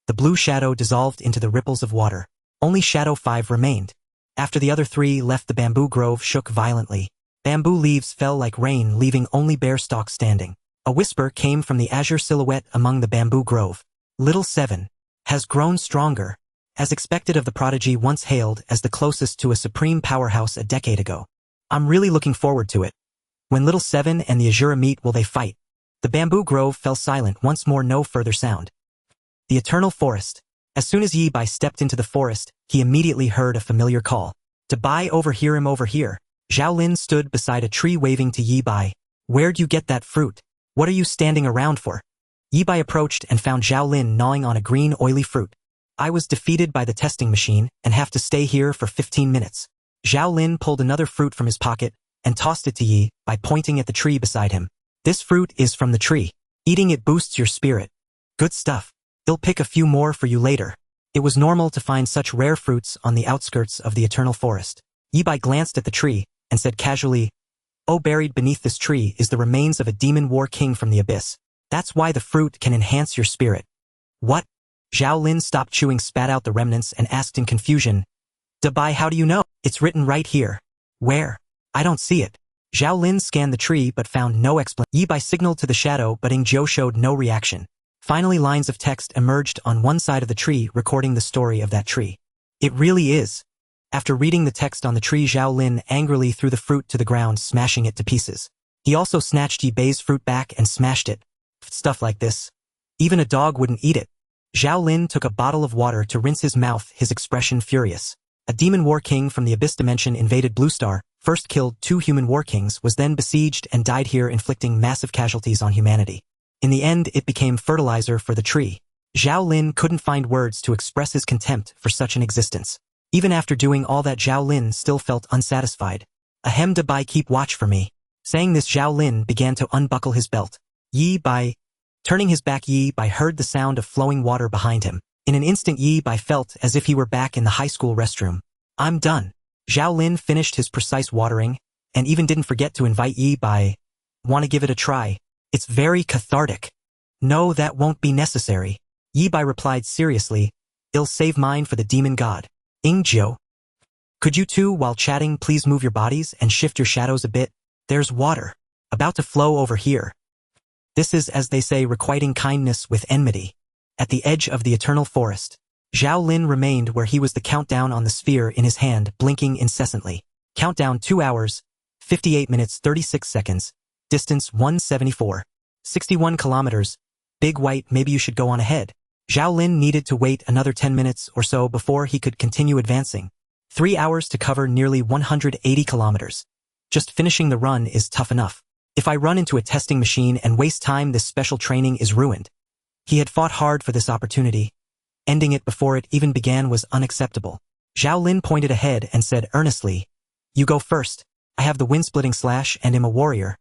The blue shadow dissolved into the ripples of water. Only Shadow 5 remained. After the other 3 left, the bamboo grove shook violently. Bamboo leaves fell like rain, leaving only bare stalks standing. A whisper came from the azure silhouette among the bamboo grove. "Little 7 has grown stronger." As expected of the prodigy once hailed as the closest to a supreme powerhouse a decade ago. "I'm really looking forward to it. When Little 7 and the Asura meet, will they fight?" The bamboo grove fell silent once more, no further sound. The Eternal Forest. As soon as Yi Bai stepped into the forest, he immediately heard a familiar call. "To Bai, over here, him over here." Zhao Lin stood beside a tree waving to Yi Bai. "Where'd you get that fruit? What are you standing around for?" Yi Bai approached and found Zhao Lin gnawing on a green, oily fruit. "I was defeated by the testing machine and have to stay here for 15 minutes. Zhao Lin pulled another fruit from his pocket and tossed it to Yi by pointing at the tree beside him. "This fruit is from the tree. Eating it boosts your spirit. Good stuff. I'll pick a few more for you later." It was normal to find such rare fruits on the outskirts of the Eternal Forest. Yi Bai glanced at the tree and said casually, "Oh, buried beneath this tree is the remains of a demon war king from the abyss. That's why the fruit can enhance your spirit." "What?" Zhao Lin stopped chewing, spat out the remnants, and asked in confusion, "Da Bai, how do you know?" "It's written right here." "Where? I don't see it." Zhao Lin scanned the tree but found no explanation. Yi Bai signaled to the shadow but Ing Zhou showed no reaction. Finally, lines of text emerged on one side of the tree recording the story of that tree. It really is. After reading the text on the tree, Zhao Lin angrily threw the fruit to the ground, smashing it to pieces. He also snatched Yi Bai's fruit back and smashed it. Stuff like this. Even a dog wouldn't eat it. Zhao Lin took a bottle of water to rinse his mouth, his expression furious. A demon war king from the Abyss dimension invaded Blue Star, first killed 2 human war kings, was then besieged and died here, inflicting massive casualties on humanity. In the end, it became fertilizer for the tree. Zhao Lin couldn't find words to express his contempt for such an existence. Even after doing all that, Zhao Lin still felt unsatisfied. Ahem, da Bai, keep watch for me. Saying this, Zhao Lin began to unbuckle his belt. Yi Bai. Turning his back, Yi Bai heard the sound of flowing water behind him. In an instant, Yi Bai felt as if he were back in the high school restroom. I'm done. Zhao Lin finished his precise watering, and even didn't forget to invite Yi Bai. Wanna give it a try? It's very cathartic. No, that won't be necessary. Yi Bai replied seriously. I'll save mine for the demon god. Ing Zhou. Could you two, while chatting, please move your bodies and shift your shadows a bit? There's water about to flow over here. This is, as they say, requiting kindness with enmity. At the edge of the eternal forest, Zhao Lin remained where he was, the countdown on the sphere in his hand blinking incessantly. Countdown: 2 hours, 58 minutes 36 seconds, distance 174. 61 kilometers. Big White, maybe you should go on ahead. Zhao Lin needed to wait another 10 minutes or so before he could continue advancing. 3 hours to cover nearly 180 kilometers. Just finishing the run is tough enough. If I run into a testing machine and waste time, this special training is ruined. He had fought hard for this opportunity. Ending it before it even began was unacceptable. Zhao Lin pointed ahead and said earnestly, You go first. I have the wind-splitting slash and am a warrior.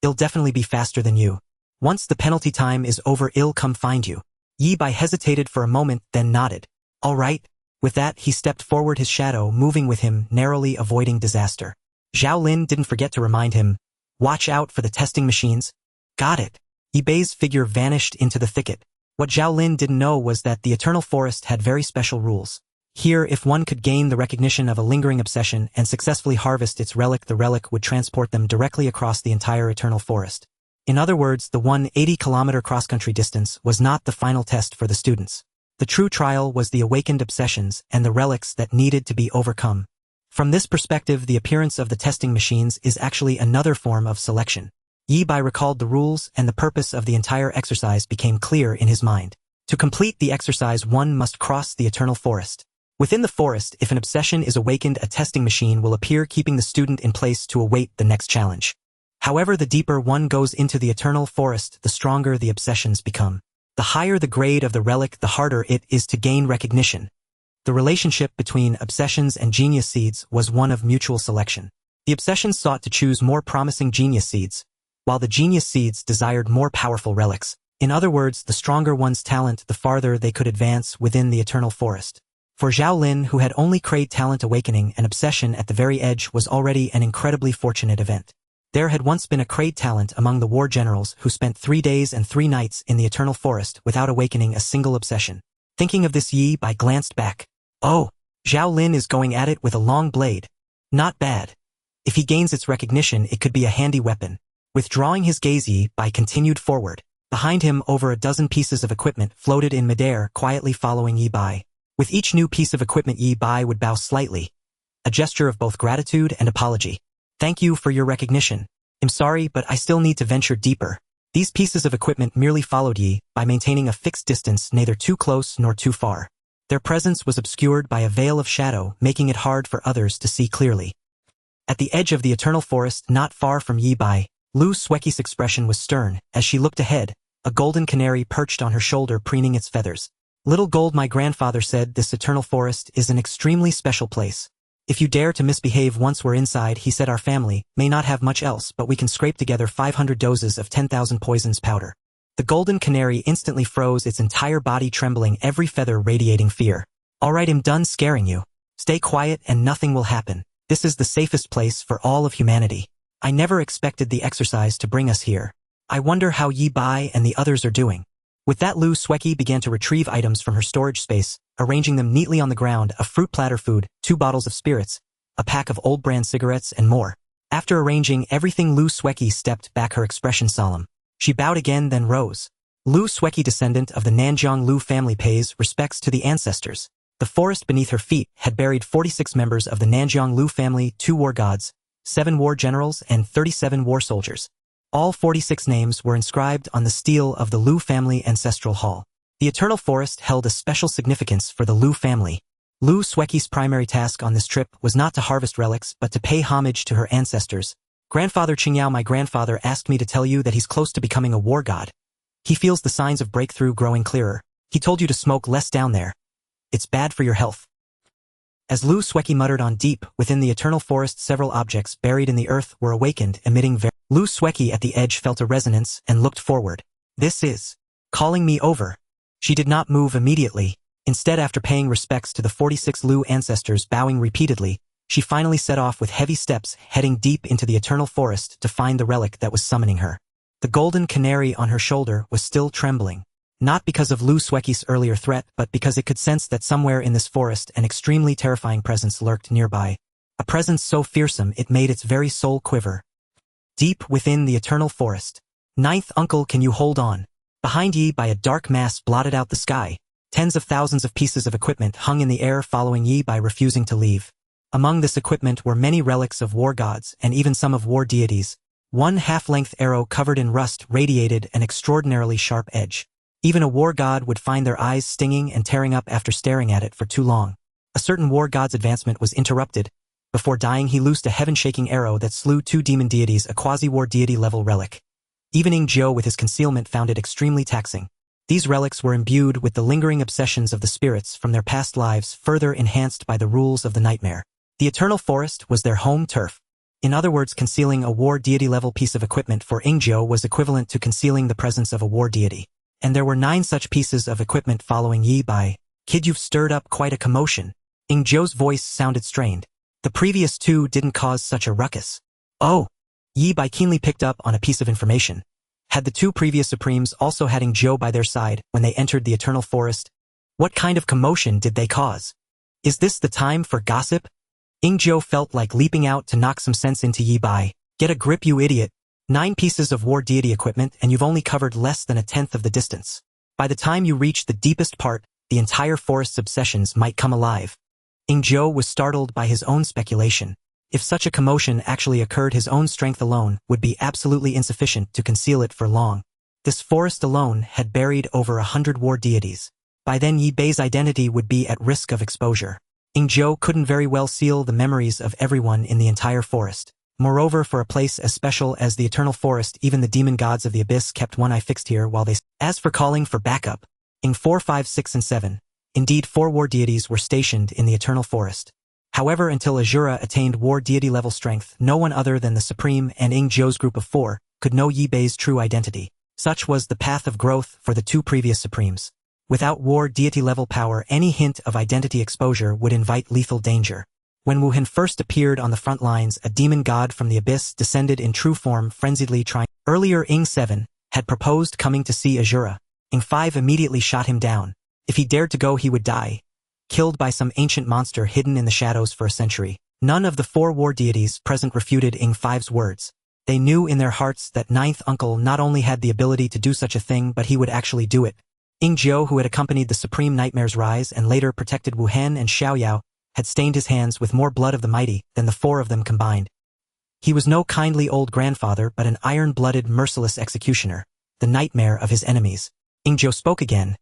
I'll definitely be faster than you. Once the penalty time is over, I'll come find you. Yi Bai hesitated for a moment, then nodded. All right. With that, he stepped forward, his shadow moving with him, narrowly avoiding disaster. Zhao Lin didn't forget to remind him, Watch out for the testing machines. Got it. Yi Bai's figure vanished into the thicket. What Zhao Lin didn't know was that the Eternal Forest had very special rules. Here, if one could gain the recognition of a lingering obsession and successfully harvest its relic, the relic would transport them directly across the entire Eternal Forest. In other words, the 180-kilometer cross-country distance was not the final test for the students. The true trial was the awakened obsessions and the relics that needed to be overcome. From this perspective, the appearance of the testing machines is actually another form of selection. Yi Bai recalled the rules, and the purpose of the entire exercise became clear in his mind. To complete the exercise, one must cross the Eternal Forest. Within the forest, if an obsession is awakened, a testing machine will appear, keeping the student in place to await the next challenge. However, the deeper one goes into the Eternal Forest, the stronger the obsessions become. The higher the grade of the relic, the harder it is to gain recognition. The relationship between obsessions and genius seeds was one of mutual selection. The obsessions sought to choose more promising genius seeds, while the genius seeds desired more powerful relics. In other words, the stronger one's talent, the farther they could advance within the Eternal Forest. For Zhao Lin, who had only craved talent, awakening an obsession at the very edge was already an incredibly fortunate event. There had once been a Kraid talent among the war generals who spent 3 days and 3 nights in the Eternal Forest without awakening a single obsession. Thinking of this, Yi Bai glanced back. Oh, Zhao Lin is going at it with a long blade. Not bad. If he gains its recognition, it could be a handy weapon. Withdrawing his gaze, Yi Bai continued forward. Behind him, over a dozen pieces of equipment floated in midair, quietly following Yi Bai. With each new piece of equipment, Yi Bai would bow slightly, a gesture of both gratitude and apology. Thank you for your recognition. I'm sorry, but I still need to venture deeper. These pieces of equipment merely followed Yi by maintaining a fixed distance, neither too close nor too far. Their presence was obscured by a veil of shadow, making it hard for others to see clearly. At the edge of the Eternal Forest, not far from Yi Bai, Lu Sueki's expression was stern. As she looked ahead, a golden canary perched on her shoulder, preening its feathers. Little Gold, my grandfather said this Eternal Forest is an extremely special place. If you dare to misbehave once we're inside, he said, our family may not have much else, but we can scrape together 500 doses of 10,000 poisons powder. The golden canary instantly froze, its entire body trembling, every feather radiating fear. All right, I'm done scaring you. Stay quiet and nothing will happen. This is the safest place for all of humanity. I never expected the exercise to bring us here. I wonder how Yi Bai and the others are doing. With that, Lu Sueki began to retrieve items from her storage space, arranging them neatly on the ground, a fruit platter, food, 2 bottles of spirits, a pack of old brand cigarettes, and more. After arranging everything, Lu Sueki stepped back, her expression solemn. She bowed again, then rose. Lu Sueki, descendant of the Nanjiang Lu family, pays respects to the ancestors. The forest beneath her feet had buried 46 members of the Nanjiang Lu family, 2 war gods, 7 war generals, and 37 war soldiers. All 46 names were inscribed on the stele of the Lu family ancestral hall. The Eternal Forest held a special significance for the Lu family. Lu Sueki's primary task on this trip was not to harvest relics but to pay homage to her ancestors. Grandfather Xiaoyao, my grandfather asked me to tell you that he's close to becoming a war god. He feels the signs of breakthrough growing clearer. He told you to smoke less down there. It's bad for your health. As Lu Sueki muttered on, deep within the Eternal Forest, several objects buried in the earth were awakened, emitting Lu Sueki at the edge felt a resonance and looked forward. This is calling me over. She did not move immediately. Instead, after paying respects to the 46 Lu ancestors, bowing repeatedly, she finally set off with heavy steps, heading deep into the Eternal Forest to find the relic that was summoning her. The golden canary on her shoulder was still trembling. Not because of Lu Sueki's earlier threat, but because it could sense that somewhere in this forest an extremely terrifying presence lurked nearby. A presence so fearsome it made its very soul quiver. Deep within the Eternal Forest. Ninth uncle, can you hold on? Behind Yi Bai, a dark mass blotted out the sky. Tens of thousands of pieces of equipment hung in the air, following Yi Bai, refusing to leave. Among this equipment were many relics of war gods and even some of war deities. One half-length arrow covered in rust radiated an extraordinarily sharp edge. Even a war god would find their eyes stinging and tearing up after staring at it for too long. A certain war god's advancement was interrupted. Before dying, he loosed a heaven-shaking arrow that slew 2 demon deities, a quasi-war deity-level relic. Even Ing Zhou, with his concealment, found it extremely taxing. These relics were imbued with the lingering obsessions of the spirits from their past lives, further enhanced by the rules of the nightmare. The Eternal Forest was their home turf. In other words, concealing a war deity-level piece of equipment for Ing Zhou was equivalent to concealing the presence of a war deity. And there were 9 such pieces of equipment following Yi Bai. Kid, you've stirred up quite a commotion. Ing Zhou's voice sounded strained. The previous 2 didn't cause such a ruckus. Oh! Yi Bai keenly picked up on a piece of information. Had the 2 previous supremes also had Ing Zhou by their side when they entered the Eternal Forest? What kind of commotion did they cause? Is this the time for gossip? Ing Zhou felt like leaping out to knock some sense into Yi Bai. Get a grip, you idiot. 9 pieces of war deity equipment and you've only covered less than a tenth of the distance. By the time you reach the deepest part, the entire forest's obsessions might come alive. Ing Zhou was startled by his own speculation. If such a commotion actually occurred, his own strength alone would be absolutely insufficient to conceal it for long. This forest alone had buried over 100 war deities. By then Yi Bai's identity would be at risk of exposure. Ing Zhou couldn't very well seal the memories of everyone in the entire forest. Moreover, for a place as special as the Eternal Forest, even the demon gods of the abyss kept one eye fixed here while they... As for calling for backup, Ing 4, 5, 6, and 7, indeed 4 war deities were stationed in the Eternal Forest. However, until Asura attained war deity level strength, no one other than the Supreme and Ing Zhou's group of 4 could know Yi Bai's true identity. Such was the path of growth for the 2 previous Supremes. Without war deity level power, any hint of identity exposure would invite lethal danger. When Wuhen first appeared on the front lines, a demon god from the abyss descended in true form, frenziedly trying. Earlier, Ing 7 had proposed coming to see Asura. Ing 5 immediately shot him down. If he dared to go, he would die, killed by some ancient monster hidden in the shadows for a century. None of the 4 war deities present refuted Ing 5's words. They knew in their hearts that ninth uncle not only had the ability to do such a thing, but he would actually do it. Ing Zhou, who had accompanied the Supreme Nightmare's rise and later protected Wuhen and Xiaoyao, had stained his hands with more blood of the mighty than the 4 of them combined. He was no kindly old grandfather, but an iron-blooded, merciless executioner, the nightmare of his enemies. Ing Zhou spoke again.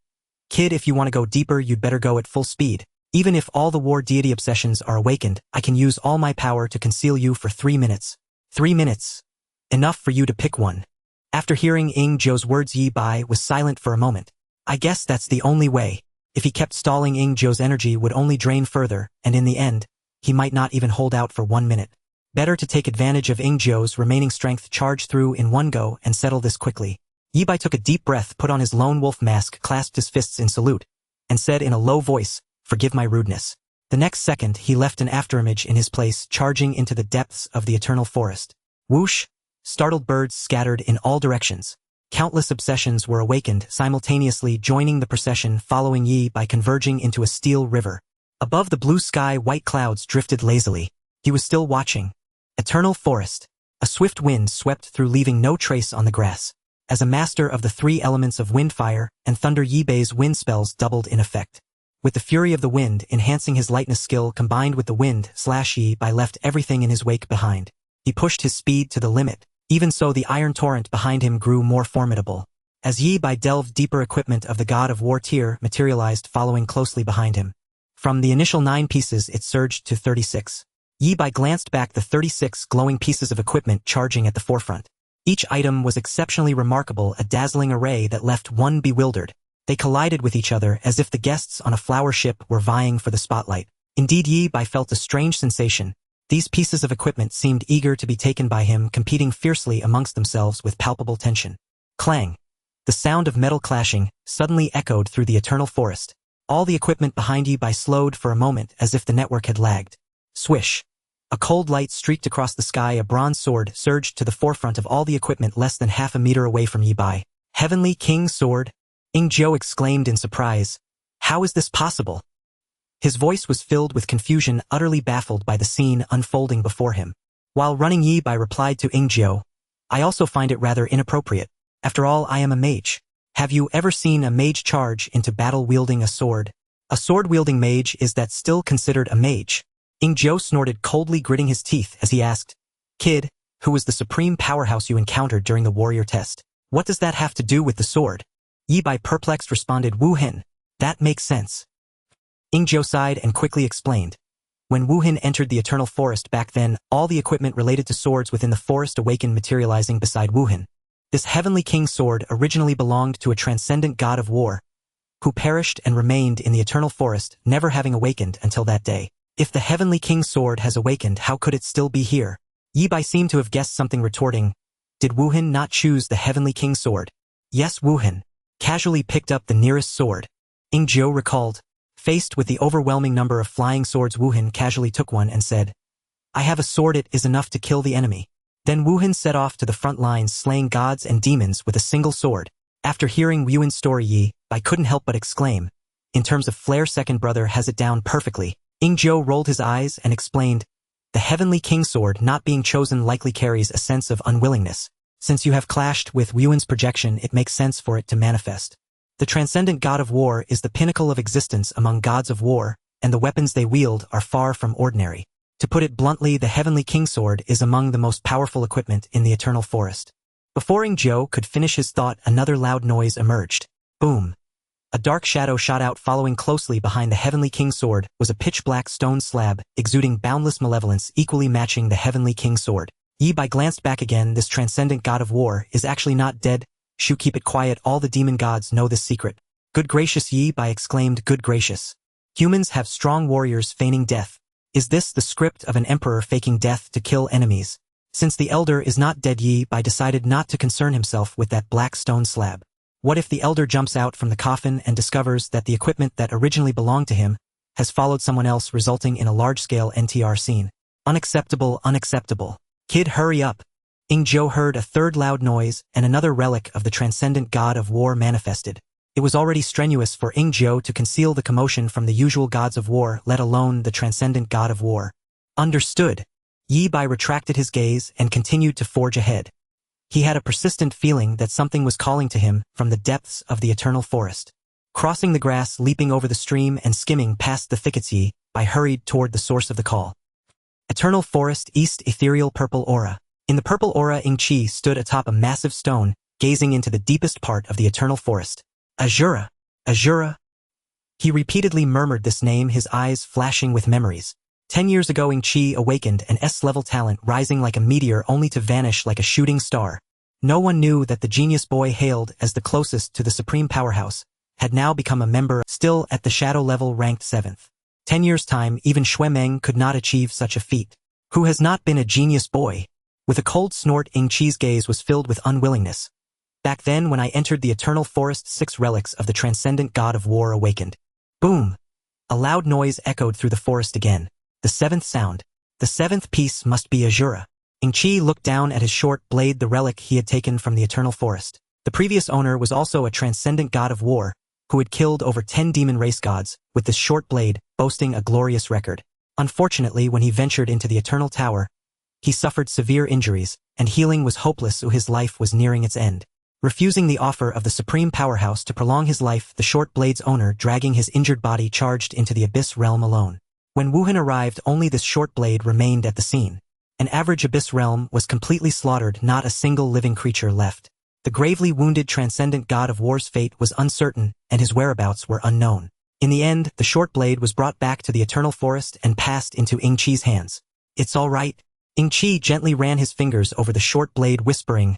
Kid, if you want to go deeper, you'd better go at full speed. Even if all the war deity obsessions are awakened, I can use all my power to conceal you for 3 minutes. 3 minutes. Enough for you to pick one. After hearing Ing Zhou's words, Yi Bai was silent for a moment. I guess that's the only way. If he kept stalling, Ing Zhou's energy would only drain further, and in the end, he might not even hold out for 1 minute. Better to take advantage of Ing Zhou's remaining strength, charge through in one go, and settle this quickly. Yi Bai took a deep breath, put on his lone wolf mask, clasped his fists in salute, and said in a low voice, "Forgive my rudeness." The next second, he left an afterimage in his place, charging into the depths of the Eternal Forest. Whoosh! Startled birds scattered in all directions. Countless obsessions were awakened, simultaneously joining the procession, following Yi by converging into a steel river. Above the blue sky, white clouds drifted lazily. He was still watching. Eternal forest. A swift wind swept through, leaving no trace on the grass. As a master of the three elements of wind, fire, and thunder, Yi Bai's wind spells doubled in effect. With the fury of the wind enhancing his lightness skill combined with the wind, Yi Bai left everything in his wake behind. He pushed his speed to the limit. Even so, the iron torrent behind him grew more formidable. As Yi Bai delved deeper, equipment of the god of war tier materialized, following closely behind him. From the initial 9 pieces, it surged to 36. Yi Bai glanced back, the 36 glowing pieces of equipment charging at the forefront. Each item was exceptionally remarkable, a dazzling array that left one bewildered. They collided with each other as if the guests on a flower ship were vying for the spotlight. Indeed, Yi Bai felt a strange sensation. These pieces of equipment seemed eager to be taken by him, competing fiercely amongst themselves with palpable tension. Clang! The sound of metal clashing suddenly echoed through the eternal forest. All the equipment behind Yi Bai slowed for a moment as if the network had lagged. Swish! A cold light streaked across the sky. A bronze sword surged to the forefront of all the equipment less than half a meter away from Yi Bai. Heavenly King's sword? Zhou exclaimed in surprise. How is this possible? His voice was filled with confusion, utterly baffled by the scene unfolding before him. While running, Yi Bai replied to Zhou, I also find it rather inappropriate. After all, I am a mage. Have you ever seen a mage charge into battle wielding a sword? A sword-wielding mage, is that still considered a mage? Zhou snorted coldly, gritting his teeth as he asked, Kid, who was the supreme powerhouse you encountered during the warrior test? What does that have to do with the sword? Yi Bai, perplexed, responded, Wuhen. That makes sense. Zhou sighed and quickly explained. When Wuhen entered the eternal forest back then, all the equipment related to swords within the forest awakened, materializing beside Wuhen. This Heavenly King's sword originally belonged to a transcendent god of war, who perished and remained in the eternal forest, never having awakened until that day. If the Heavenly King's sword has awakened, how could it still be here? Yi Bai seemed to have guessed something, retorting, Did Wuhen not choose the Heavenly King's sword? Yes, Wuhen casually picked up the nearest sword. Zhou recalled. Faced with the overwhelming number of flying swords, Wuhen casually took one and said, I have a sword, it is enough to kill the enemy. Then Wuhen set off to the front lines, slaying gods and demons with a single sword. After hearing Wuhen's story, Yi Bai couldn't help but exclaim, In terms of flair, second brother has it down perfectly. Zhou rolled his eyes and explained, The Heavenly King's sword not being chosen likely carries a sense of unwillingness. Since you have clashed with Wuhen's projection, it makes sense for it to manifest. The transcendent god of war is the pinnacle of existence among gods of war, and the weapons they wield are far from ordinary. To put it bluntly, the Heavenly King's sword is among the most powerful equipment in the eternal forest. Before Zhou could finish his thought, another loud noise emerged. Boom! A dark shadow shot out. Following closely behind the Heavenly King's sword was a pitch-black stone slab, exuding boundless malevolence, equally matching the Heavenly King's sword. Yi Bai glanced back again. This transcendent god of war is actually not dead. Shu, keep it quiet, all the demon gods know this secret. Good gracious, Yi Bai exclaimed, good gracious. Humans have strong warriors feigning death. Is this the script of an emperor faking death to kill enemies? Since the elder is not dead, Yi Bai decided not to concern himself with that black stone slab. What if the elder jumps out from the coffin and discovers that the equipment that originally belonged to him has followed someone else, resulting in a large-scale NTR scene? Unacceptable, unacceptable. Kid, hurry up. Zhou heard a third loud noise, and another relic of the transcendent god of war manifested. It was already strenuous for Zhou to conceal the commotion from the usual gods of war, let alone the transcendent god of war. Understood. Yi Bai retracted his gaze and continued to forge ahead. He had a persistent feeling that something was calling to him from the depths of the eternal forest. Crossing the grass, leaping over the stream, and skimming past the thickets, Yi Bai hurried toward the source of the call. Eternal Forest East, ethereal purple aura. In the purple aura, Qi stood atop a massive stone, gazing into the deepest part of the eternal forest. Asura, Asura. He repeatedly murmured this name, his eyes flashing with memories. 10 years ago, Qi awakened an S-level talent, rising like a meteor only to vanish like a shooting star. No one knew that the genius boy, hailed as the closest to the supreme powerhouse, had now become a member, still at the shadow level, ranked 7th. 10 years' time, even Xue Meng could not achieve such a feat. Who has not been a genius boy? With a cold snort, Qi's gaze was filled with unwillingness. Back then, when I entered the eternal forest, 6 relics of the transcendent god of war awakened. Boom! A loud noise echoed through the forest again. The 7th sound. The 7th piece must be Asura. Qi looked down at his short blade, the relic he had taken from the eternal forest. The previous owner was also a transcendent god of war, who had killed over 10 demon race gods, with this short blade, boasting a glorious record. Unfortunately, when he ventured into the eternal tower, He suffered severe injuries, and healing was hopeless so his life was nearing its end. Refusing the offer of the supreme powerhouse to prolong his life, the short blade's owner, dragging his injured body, charged into the abyss realm alone. When Wuhen arrived, only this short blade remained at the scene. An average abyss realm was completely slaughtered, not a single living creature left. The gravely wounded transcendent god of war's fate was uncertain, and his whereabouts were unknown. In the end, the short blade was brought back to the eternal forest and passed into Ying-Chi's hands. "It's all right." Ying-Chi gently ran his fingers over the short blade, whispering,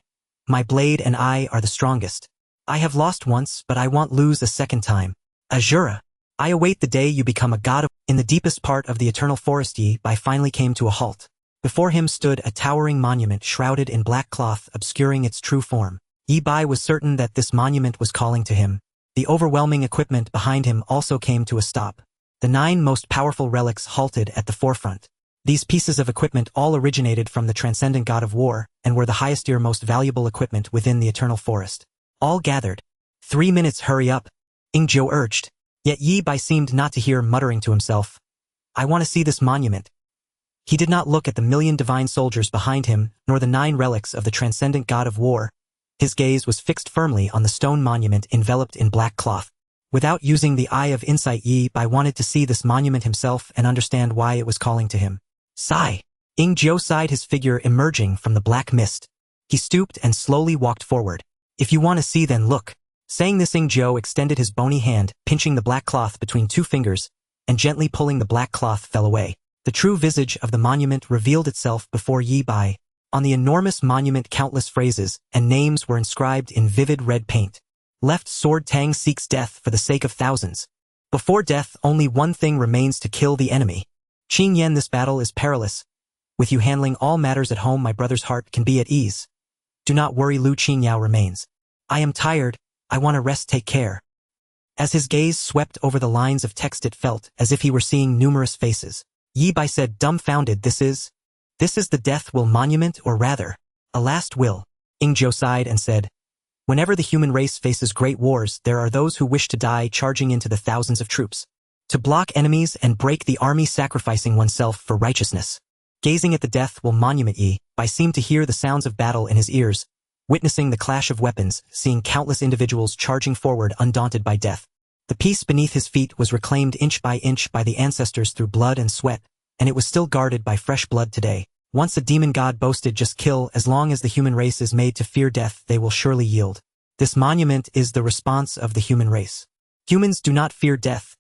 "My blade and I are the strongest. I have lost once, but I won't lose a second time. Asura, I await the day you become a god of..." In the deepest part of the eternal forest, Yi Bai finally came to a halt. Before him stood a towering monument shrouded in black cloth, obscuring its true form. Yi Bai was certain that this monument was calling to him. The overwhelming equipment behind him also came to a stop. The 9 most powerful relics halted at the forefront. These pieces of equipment all originated from the transcendent god of war, and were the highest tier, most valuable equipment within the eternal forest. All gathered. 3 minutes, hurry up, Ying-Zhou urged. Yet Yi Bai seemed not to hear, muttering to himself, "I want to see this monument." He did not look at the 1,000,000 divine soldiers behind him, nor the 9 relics of the transcendent god of war. His gaze was fixed firmly on the stone monument enveloped in black cloth. Without using the eye of insight, Yi Bai wanted to see this monument himself and understand why it was calling to him. Sigh. Ying-Zhou sighed, his figure emerging from the black mist. He stooped and slowly walked forward. "If you want to see, then look." Saying this, Ying-Zhou extended his bony hand, pinching the black cloth between 2 fingers, and gently pulling the black cloth fell away. The true visage of the monument revealed itself before Yi Bai. On the enormous monument, countless phrases and names were inscribed in vivid red paint. Left sword Tang seeks death for the sake of thousands. Before death, only one thing remains: to kill the enemy. Qing Yan, this battle is perilous. With you handling all matters at home, my brother's heart can be at ease. Do not worry, Lu Qingyao remains. I am tired, I want to rest, take care. As his gaze swept over the lines of text, it felt as if he were seeing numerous faces. Yi Bai said, dumbfounded, This is the death will monument, or rather, a last will. Ying-Zhou sighed and said, whenever the human race faces great wars, there are those who wish to die, charging into the thousands of troops. To block enemies and break the army, sacrificing oneself for righteousness. Gazing at the death will monument, Yi Bai seemed to hear the sounds of battle in his ears, witnessing the clash of weapons, seeing countless individuals charging forward undaunted by death. The peace beneath his feet was reclaimed inch by the ancestors through blood and sweat, and it was still guarded by fresh blood today. Once a demon god boasted, just kill, as long as the human race is made to fear death, they will surely yield. This monument is the response of the human race. Humans do not fear death.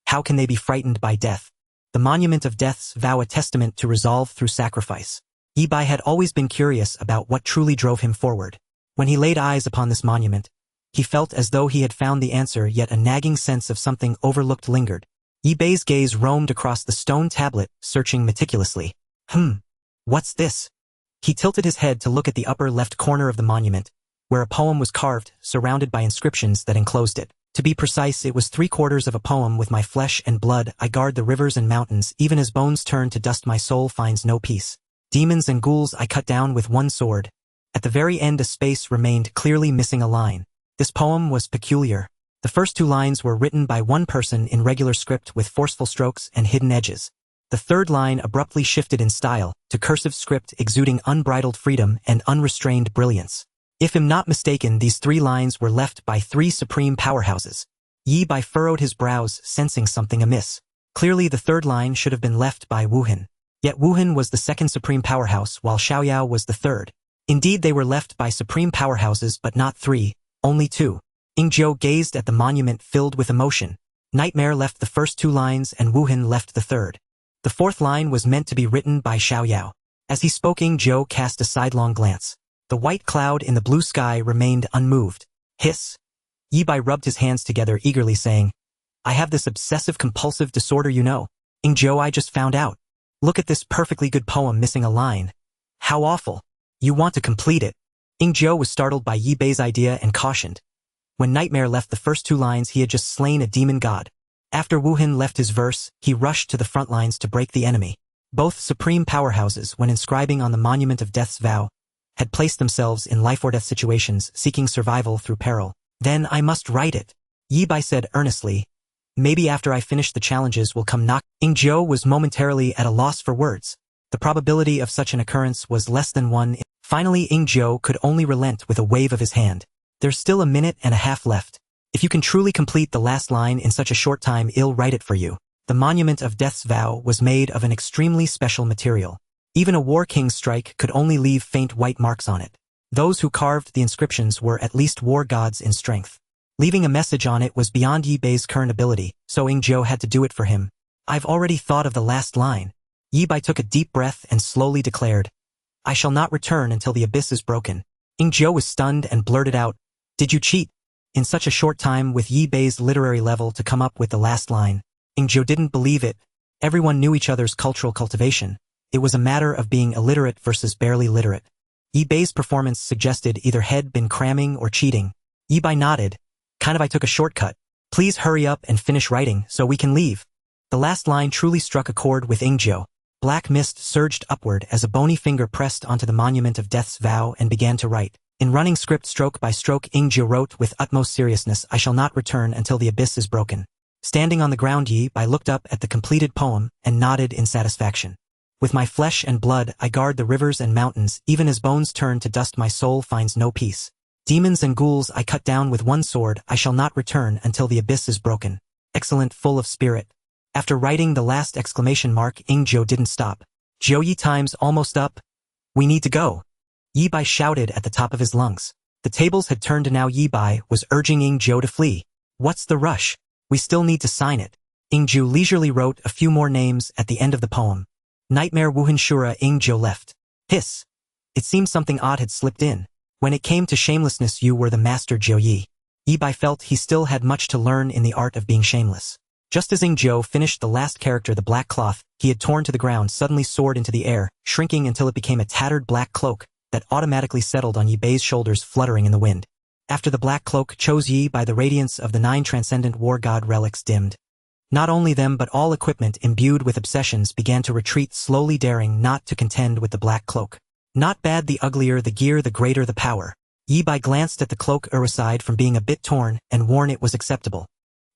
How can they be frightened by death? The monument of death's vow, a testament to resolve through sacrifice. Yi Bai had always been curious about what truly drove him forward. When he laid eyes upon this monument, he felt as though he had found the answer, yet a nagging sense of something overlooked lingered. Yi Bai's gaze roamed across the stone tablet, searching meticulously. What's this? He tilted his head to look at the upper left corner of the monument, where a poem was carved, surrounded by inscriptions that enclosed it. To be precise, it was 3/4 of a poem. With my flesh and blood, I guard the rivers and mountains. Even as bones turn to dust, my soul finds no peace. Demons and ghouls I cut down with one sword. At the very end, a space remained, clearly missing a line. This poem was peculiar. The first 2 lines were written by one person in regular script with forceful strokes and hidden edges. The third line abruptly shifted in style to cursive script, exuding unbridled freedom and unrestrained brilliance. If I'm not mistaken, these 3 lines were left by 3 supreme powerhouses. Yi Bai furrowed his brows, sensing something amiss. Clearly the third line should have been left by Wuhen. Yet Wuhen was the second supreme powerhouse, while Xiaoyao was the third. Indeed, they were left by supreme powerhouses, but not 3, only 2. Ying-Zhou gazed at the monument, filled with emotion. Nightmare left the first 2 lines and Wuhen left the third. The 4th line was meant to be written by Xiaoyao. As he spoke, Ying-Zhou cast a sidelong glance. The white cloud in the blue sky remained unmoved. Hiss. Yi Bai rubbed his hands together eagerly, saying, I have this obsessive-compulsive disorder, you know. Ying-Zhou, I just found out. Look at this perfectly good poem missing a line. How awful. You want to complete it. Ying-Zhou was startled by Yi Bai's idea and cautioned. When Nightmare left the first 2 lines, he had just slain a demon god. After Wuhen left his verse, he rushed to the front lines to break the enemy. Both supreme powerhouses, when inscribing on the monument of death's vow, had placed themselves in life-or-death situations, seeking survival through peril. Then I must write it, Yi Bai said earnestly. Maybe after I finish the challenges will come knock. Ying-Zhou was momentarily at a loss for words. The probability of such an occurrence was less than 1. Finally, Ingzhou could only relent with a wave of his hand. There's still a minute and a half left. If you can truly complete the last line in such a short time, I'll write it for you. The monument of Death's Vow was made of an extremely special material. Even a war king's strike could only leave faint white marks on it. Those who carved the inscriptions were at least war gods in strength. Leaving a message on it was beyond Yi Bai's current ability, so Ingzhou had to do it for him. I've already thought of the last line. Yi Bai took a deep breath and slowly declared, I shall not return until the abyss is broken. Ingzhou was stunned and blurted out, Did you cheat? In such a short time with Yi Bai's literary level to come up with the last line. Ingzhou didn't believe it. Everyone knew each other's cultural cultivation. It was a matter of being illiterate versus barely literate. Yi Bai's performance suggested either he'd been cramming or cheating. Yi Bai nodded. Kind of I took a shortcut. Please hurry up and finish writing so we can leave. The last line truly struck a chord with Ingzhou. Black mist surged upward as a bony finger pressed onto the monument of Death's Vow and began to write. In running script stroke by stroke, Ingzhou wrote with utmost seriousness, I shall not return until the abyss is broken. Standing on the ground, Yi Bai looked up at the completed poem and nodded in satisfaction. With my flesh and blood I guard the rivers and mountains, even as bones turn to dust my soul finds no peace. Demons and ghouls I cut down with one sword, I shall not return until the abyss is broken. Excellent, full of spirit. After writing the last exclamation mark, Ingzhou didn't stop. Yi, time's almost up. We need to go. Yi Bai shouted at the top of his lungs. The tables had turned and now Yi Bai was urging Ingzhou to flee. What's the rush? We still need to sign it. Ingzhou leisurely wrote a few more names at the end of the poem. Nightmare Wuhen Shura. Ingzhou left. Hiss. It seemed something odd had slipped in. When it came to shamelessness, you were the master, Yi. Yi Bai felt he still had much to learn in the art of being shameless. Just as Ingzhou finished the last character, the black cloth he had torn to the ground suddenly soared into the air, shrinking until it became a tattered black cloak that automatically settled on Yi Bai's shoulders, fluttering in the wind. After the black cloak chose Yi Bai, the radiance of the 9 transcendent war god relics dimmed. Not only them but all equipment imbued with obsessions began to retreat slowly, daring not to contend with the black cloak. Not bad, the uglier the gear the greater the power. Yi Bai glanced at the cloak. Aside from being a bit torn and worn, it was acceptable.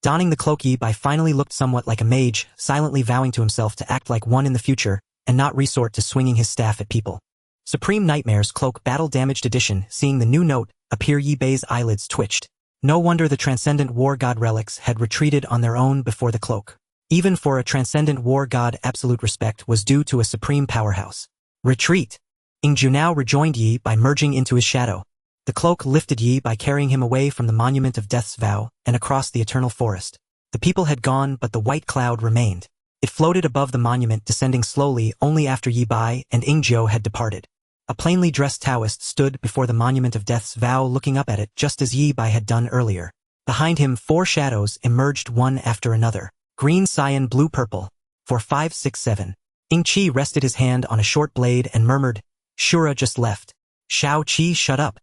Donning the cloak, Yi Bai finally looked somewhat like a mage, silently vowing to himself to act like one in the future and not resort to swinging his staff at people. Supreme Nightmare's Cloak Battle Damaged Edition. Seeing the new note appear, Yi Bai's eyelids twitched. No wonder the transcendent war god relics had retreated on their own before the cloak. Even for a transcendent war god, absolute respect was due to a supreme powerhouse. Retreat. Ingzhou now rejoined Yi by merging into his shadow. The cloak lifted Yi by carrying him away from the monument of Death's Vow and across the eternal forest. The people had gone, but the white cloud remained. It floated above the monument, descending slowly only after Yi Bai and Ingzhou had departed. A plainly dressed Taoist stood before the monument of Death's Vow, looking up at it just as Yi Bai had done earlier. Behind him 4 shadows emerged one after another. Green, cyan, blue, purple. 4, 5, 6, 7. Ingqi rested his hand on a short blade and murmured, Shura just left. Xiao Qi, shut up.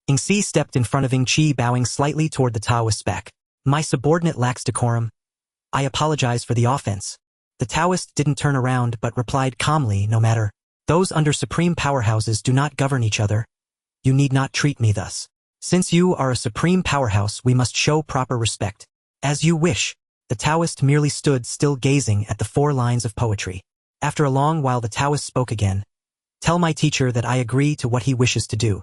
Ingxi stepped in front of Ingqi, bowing slightly toward the Taoist's back. My subordinate lacks decorum. I apologize for the offense. The Taoist didn't turn around but replied calmly, no matter. Those under supreme powerhouses do not govern each other. You need not treat me thus. Since you are a supreme powerhouse, we must show proper respect. As you wish. The Taoist merely stood still, gazing at the 4 lines of poetry. After a long while the Taoist spoke again. Tell my teacher that I agree to what he wishes to do.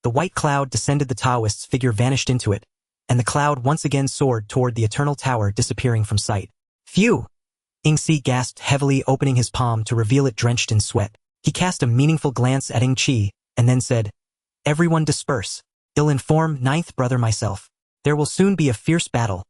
The white cloud descended, the Taoist's figure vanished into it, and the cloud once again soared toward the eternal tower, disappearing from sight. Phew! Ingxi gasped heavily, opening his palm to reveal it drenched in sweat. He cast a meaningful glance at Ingqi, and then said, Everyone disperse. I'll inform 9th brother myself. There will soon be a fierce battle.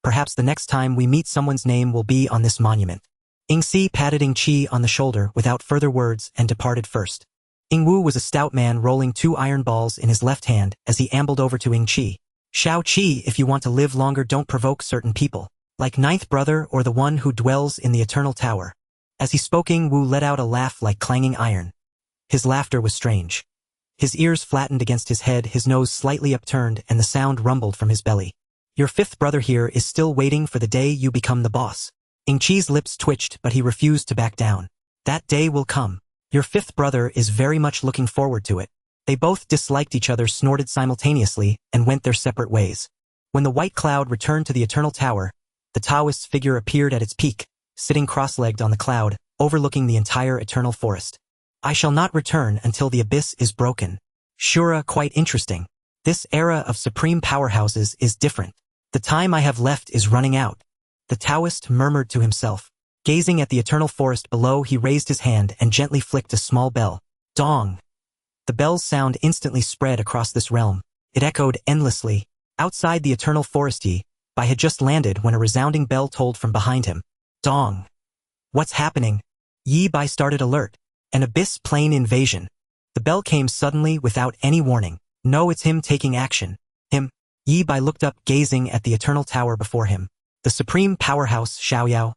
Perhaps the next time we meet someone's name will be on this monument. Ingxi patted Ingqi on the shoulder without further words and departed first. Ingwu was a stout man rolling 2 iron balls in his left hand as he ambled over to Ingqi. Xiao Qi, if you want to live longer, don't provoke certain people, like 9th brother or the one who dwells in the eternal tower. As he spoke, Ingwu let out a laugh like clanging iron. His laughter was strange. His ears flattened against his head, his nose slightly upturned, and the sound rumbled from his belly. Your 5th brother here is still waiting for the day you become the boss. Ingqi's lips twitched, but he refused to back down. That day will come. Your 5th brother is very much looking forward to it. They both disliked each other, snorted simultaneously, and went their separate ways. When the white cloud returned to the eternal tower, the Taoist's figure appeared at its peak, sitting cross-legged on the cloud, overlooking the entire eternal forest. I shall not return until the abyss is broken. Shura, quite interesting. This era of supreme powerhouses is different. The time I have left is running out. The Taoist murmured to himself. Gazing at the eternal forest below, he raised his hand and gently flicked a small bell. Dong! The bell's sound instantly spread across this realm. It echoed endlessly. Outside the eternal forest, Yi Bai had just landed when a resounding bell tolled from behind him. Dong! What's happening? Yi Bai started alert. An abyss plane invasion. The bell came suddenly without any warning. No, it's him taking action. Him. Yi Bai looked up, gazing at the eternal tower before him. The supreme powerhouse, Xiaoyao.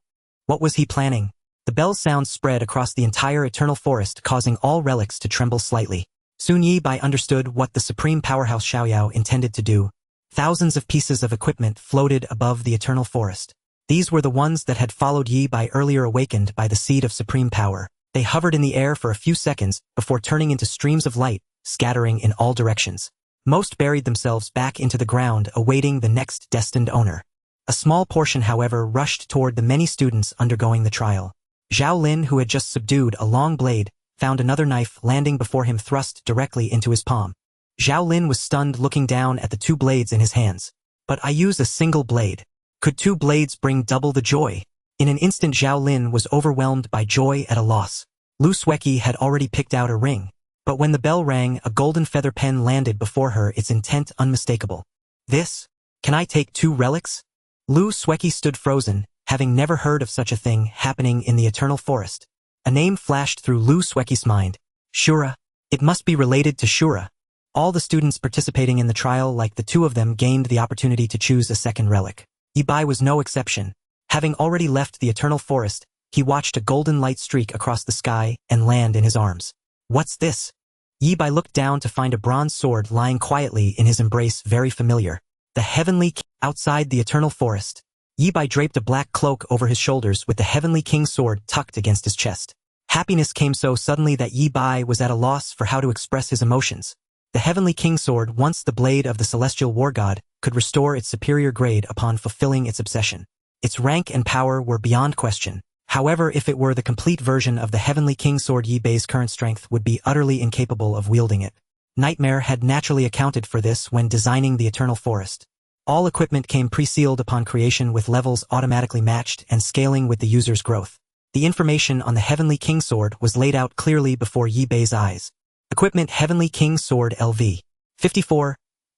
What was he planning? The bell's sound spread across the entire eternal forest, causing all relics to tremble slightly. Soon Yi Bai understood what the supreme powerhouse Xiaoyao intended to do. Thousands of pieces of equipment floated above the eternal forest. These were the ones that had followed Yi Bai earlier, awakened by the seed of supreme power. They hovered in the air for a few seconds before turning into streams of light, scattering in all directions. Most buried themselves back into the ground, awaiting the next destined owner. A small portion, however, rushed toward the many students undergoing the trial. Zhao Lin, who had just subdued a long blade, found another knife landing before him, thrust directly into his palm. Zhao Lin was stunned, looking down at the two blades in his hands. But I use a single blade. Could two blades bring double the joy? In an instant, Zhao Lin was overwhelmed by joy at a loss. Lu Sueki had already picked out a ring. But when the bell rang, a golden feather pen landed before her, its intent unmistakable. This? Can I take 2 relics? Lu Sueki stood frozen, having never heard of such a thing happening in the eternal forest. A name flashed through Lu Sueki's mind. Shura. It must be related to Shura. All the students participating in the trial, like the two of them, gained the opportunity to choose a second relic. Yi Bai was no exception. Having already left the eternal forest, he watched a golden light streak across the sky and land in his arms. What's this? Yi Bai looked down to find a bronze sword lying quietly in his embrace, very familiar. The Heavenly King. Outside the eternal forest, Yi Bai draped a black cloak over his shoulders with the Heavenly King's sword tucked against his chest. Happiness came so suddenly that Yi Bai was at a loss for how to express his emotions. The Heavenly King's sword, once the blade of the celestial war god, could restore its superior grade upon fulfilling its obsession. Its rank and power were beyond question. However, if it were the complete version of the Heavenly King's sword, Yi Bai's current strength would be utterly incapable of wielding it. Nightmare had naturally accounted for this when designing the eternal forest. All equipment came pre-sealed upon creation, with levels automatically matched and scaling with the user's growth. The information on the Heavenly King Sword was laid out clearly before Yi Bai's eyes. Equipment: Heavenly King Sword LV. 54.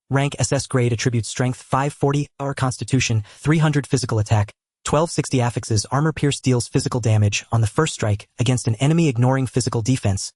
Rank SS grade, attributes strength 540, power constitution 300, physical attack 1260, affixes armor pierce, deals physical damage on the first strike against an enemy, ignoring physical defense.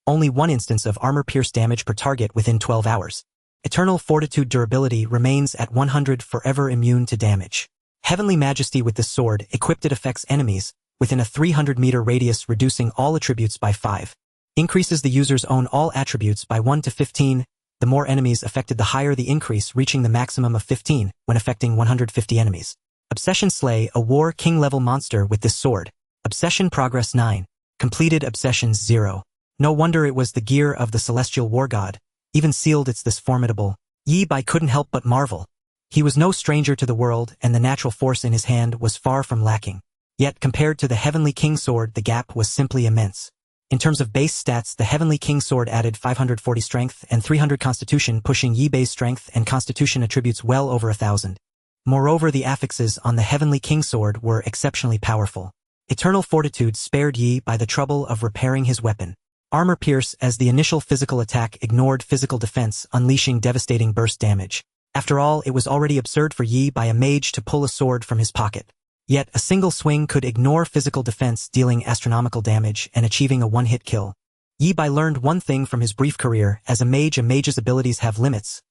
Only 1 instance of armor pierce damage per target within 12 hours. Eternal Fortitude durability remains at 100, forever immune to damage. Heavenly Majesty: with this sword equipped, it affects enemies within a 300-meter radius, reducing all attributes by 5. Increases the user's own all attributes by 1 to 15. The more enemies affected, the higher the increase, reaching the maximum of 15 when affecting 150 enemies. Obsession: slay a War King level monster with this sword. Obsession progress 9. Completed obsessions 0. No wonder it was the gear of the celestial war god. Even sealed, it's this formidable. Yi Bai couldn't help but marvel. He was no stranger to the world, and the natural force in his hand was far from lacking. Yet, compared to the Heavenly King Sword, the gap was simply immense. In terms of base stats, the Heavenly King Sword added 540 strength and 300 constitution, pushing Yi Bai's strength and constitution attributes well over 1,000. Moreover, the affixes on the Heavenly King Sword were exceptionally powerful. Eternal Fortitude spared Yi Bai the trouble of repairing his weapon. Armor Pierce, as the initial physical attack, ignored physical defense, unleashing devastating burst damage. After all, it was already absurd for Yi Bai, a mage, to pull a sword from his pocket. Yet, a single swing could ignore physical defense, dealing astronomical damage and achieving a one-hit kill. Yi Bai learned one thing from his brief career: as a mage's abilities have limits.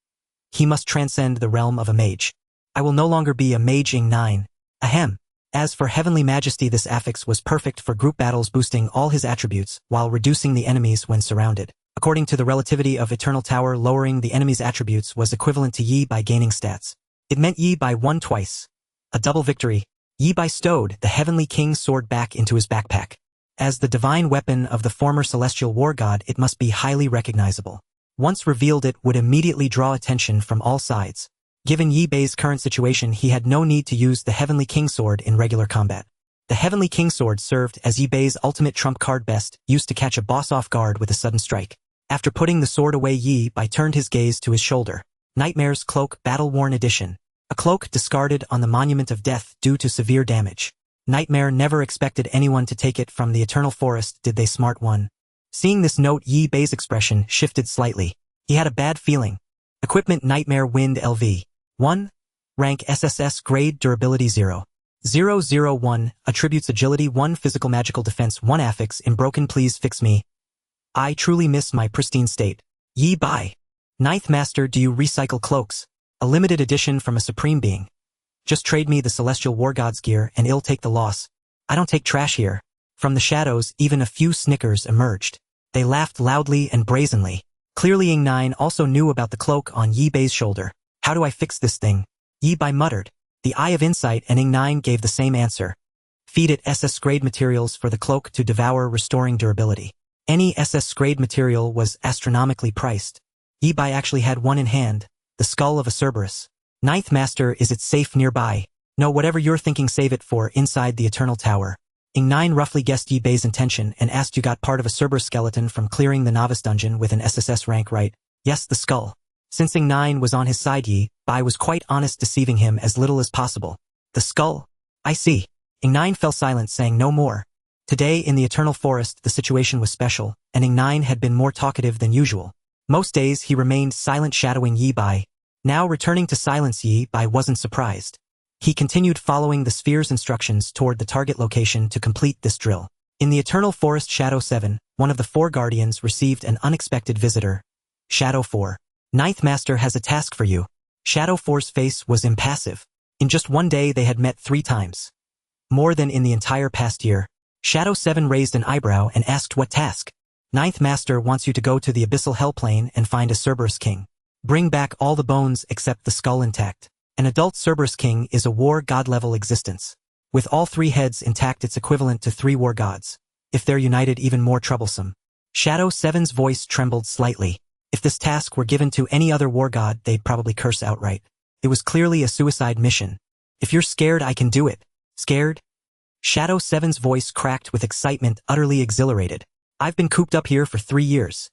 He must transcend the realm of a mage. I will no longer be a maging 9. Ahem. As for Heavenly Majesty, this affix was perfect for group battles, boosting all his attributes while reducing the enemies when surrounded. According to the relativity of Eternal Tower, lowering the enemy's attributes was equivalent to Yi Bai gaining stats. It meant Yi Bai won twice. A double victory. Yi Bai stowed the Heavenly King's sword back into his backpack. As the divine weapon of the former celestial war god, it must be highly recognizable. Once revealed, it would immediately draw attention from all sides. Given Yi Bai's current situation, he had no need to use the Heavenly King Sword in regular combat. The Heavenly King Sword served as Yi Bei's ultimate trump card, best used to catch a boss off guard with a sudden strike. After putting the sword away, Yi Bei turned his gaze to his shoulder. Nightmare's Cloak, Battle-Worn Edition. A cloak discarded on the Monument of Death due to severe damage. Nightmare never expected anyone to take it from the Eternal Forest, did they, smart one? Seeing this note, Yi Bei's expression shifted slightly. He had a bad feeling. Equipment: Nightmare Wind LV. 1. Rank SSS, Grade Durability 0. 001, Attributes Agility 1, Physical Magical Defense 1, Affix in broken, please fix me. I truly miss my pristine state. Yi Bei. Ninth Master, do you recycle cloaks? A limited edition from a supreme being. Just trade me the Celestial War God's gear and I'll take the loss. I don't take trash here. From the shadows, even a few snickers emerged. They laughed loudly and brazenly. Clearly Ing9 also knew about the cloak on Yi Bei's shoulder. How do I fix this thing? Yi Bei muttered. The Eye of Insight and Ing9 gave the same answer. Feed it SS grade materials for the cloak to devour, restoring durability. Any SS grade material was astronomically priced. Yi Bei actually had one in hand, the skull of a Cerberus. Ninth Master, is it safe nearby? No, whatever you're thinking, save it for inside the Eternal Tower. Ing9 roughly guessed Yi Bei's intention and asked, you got part of a Cerberus skeleton from clearing the novice dungeon with an SSS rank, right? Yes, the skull. Since Ing9 was on his side, Yi Bei was quite honest, deceiving him as little as possible. The skull? I see. Ing9 fell silent, saying no more. Today in the Eternal Forest the situation was special, and Ing9 had been more talkative than usual. Most days he remained silent, shadowing Yi Bei. Now returning to silence, Yi Bei wasn't surprised. He continued following the sphere's instructions toward the target location to complete this drill. In the Eternal Forest, Shadow 7, one of the 4 guardians, received an unexpected visitor. Shadow 4. Ninth Master has a task for you. Shadow 4's face was impassive. In just one day they had met 3 times. More than in the entire past year. Shadow 7 raised an eyebrow and asked, what task? Ninth Master wants you to go to the Abyssal Hell Plane and find a Cerberus King. Bring back all the bones except the skull intact. An adult Cerberus King is a war god level existence. With all 3 heads intact, it's equivalent to 3 war gods. If they're united, even more troublesome. Shadow 7's voice trembled slightly. If this task were given to any other war god, they'd probably curse outright. It was clearly a suicide mission. If you're scared, I can do it. Scared? Shadow 7's voice cracked with excitement, utterly exhilarated. I've been cooped up here for 3 years.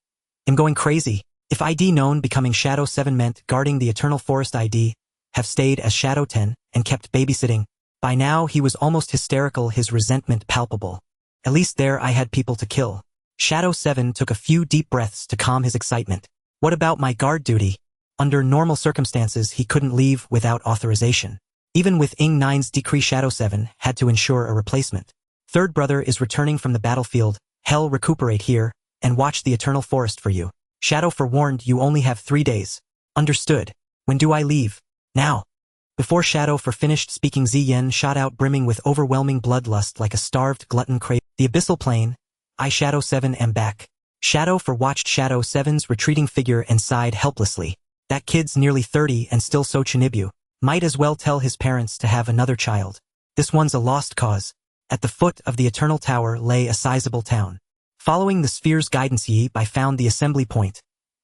I'm going crazy. If ID known becoming Shadow 7 meant guarding the Eternal Forest, ID have stayed as Shadow 10 and kept babysitting. By now he was almost hysterical, his resentment palpable. At least there I had people to kill. Shadow 7 took a few deep breaths to calm his excitement. What about my guard duty? Under normal circumstances he couldn't leave without authorization. Even with Ing9's decree, Shadow 7 had to ensure a replacement. Third brother is returning from the battlefield. Hell, recuperate here and watch the Eternal Forest for you. Shadow 4 warned, you only have 3 days. Understood. When do I leave? Now. Before Shadow 4 finished speaking, Ziyen shot out, brimming with overwhelming bloodlust like a starved glutton craving. The Abyssal Plane. I, Shadow 7, am back. Shadow 4 watched Shadow 7's retreating figure and sighed helplessly. That kid's nearly 30 and still so chinibu. Might as well tell his parents to have another child. This one's a lost cause. At the foot of the Eternal Tower lay a sizable town. Following the sphere's guidance, Yi Bei found the assembly point.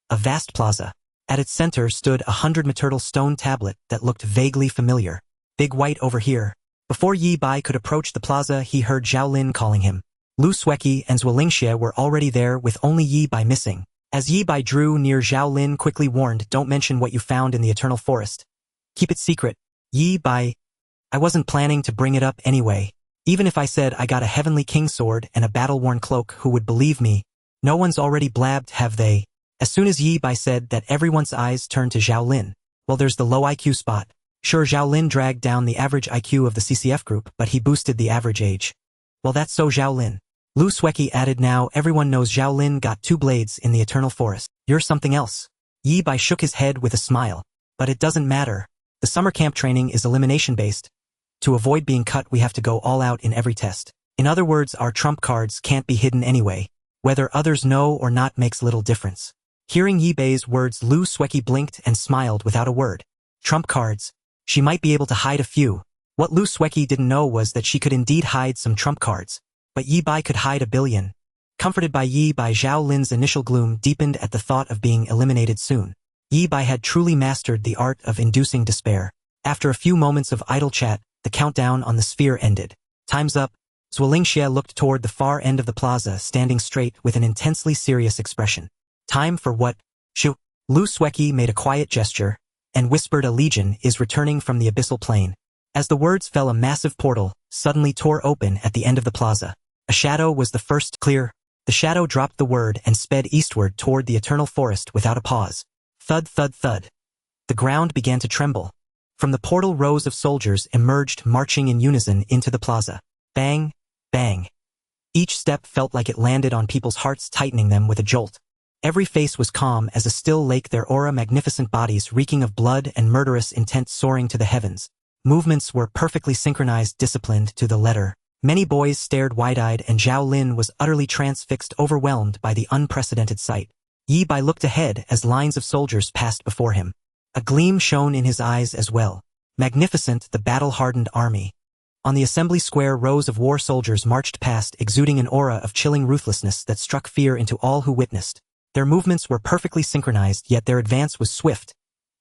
A vast plaza. At its center stood a 100-meter stone tablet that looked vaguely familiar. Big White over here. Before Yi Bei could approach the plaza, he heard Zhao Lin calling him. Lu Sueki and Zhuolingxie were already there, with only Yi Bei missing. As Yi Bei drew near, Zhao Lin quickly warned, don't mention what you found in the Eternal Forest. Keep it secret. Yi Bei. I wasn't planning to bring it up anyway. Even if I said I got a Heavenly King sword and a battle-worn cloak, who would believe me? No one's already blabbed, have they? As soon as Yi Bei said that, everyone's eyes turned to Zhao Lin. Well, there's the low IQ spot. Sure, Zhao Lin dragged down the average IQ of the CCF group, but he boosted the average age. Well, that's so Zhao Lin. Lu Sueki added, now everyone knows Zhao Lin got 2 blades in the Eternal Forest. You're something else. Yi Bei shook his head with a smile. But it doesn't matter. The summer camp training is elimination-based. To avoid being cut, we have to go all out in every test. In other words, our trump cards can't be hidden anyway. Whether others know or not makes little difference. Hearing Yi Bei's words, Lu Sueki blinked and smiled without a word. Trump cards. She might be able to hide a few. What Lu Sueki didn't know was that she could indeed hide some trump cards. But Yi Bei could hide a billion. Comforted by Yi Bei, Zhao Lin's initial gloom deepened at the thought of being eliminated soon. Yi Bei had truly mastered the art of inducing despair. After a few moments of idle chat, the countdown on the sphere ended. Time's up. Xue looked toward the far end of the plaza, standing straight with an intensely serious expression. Time for what? Shu. Lu Sueki made a quiet gesture and whispered, a legion is returning from the abyssal plane. As the words fell, a massive portal suddenly tore open at the end of the plaza. A shadow was the first clear. The shadow dropped the word and sped eastward toward the eternal forest without a pause. Thud, thud, thud. The ground began to tremble. From the portal, rows of soldiers emerged, marching in unison into the plaza. Bang, bang. Each step felt like it landed on people's hearts, tightening them with a jolt. Every face was calm as a still lake, their aura magnificent, bodies reeking of blood and murderous intent soaring to the heavens. Movements were perfectly synchronized, disciplined to the letter. Many boys stared wide-eyed, and Zhao Lin was utterly transfixed, overwhelmed by the unprecedented sight. Yi Bai looked ahead as lines of soldiers passed before him. A gleam shone in his eyes as well. Magnificent, the battle-hardened army. On the assembly square, rows of war soldiers marched past, exuding an aura of chilling ruthlessness that struck fear into all who witnessed. Their movements were perfectly synchronized, yet their advance was swift.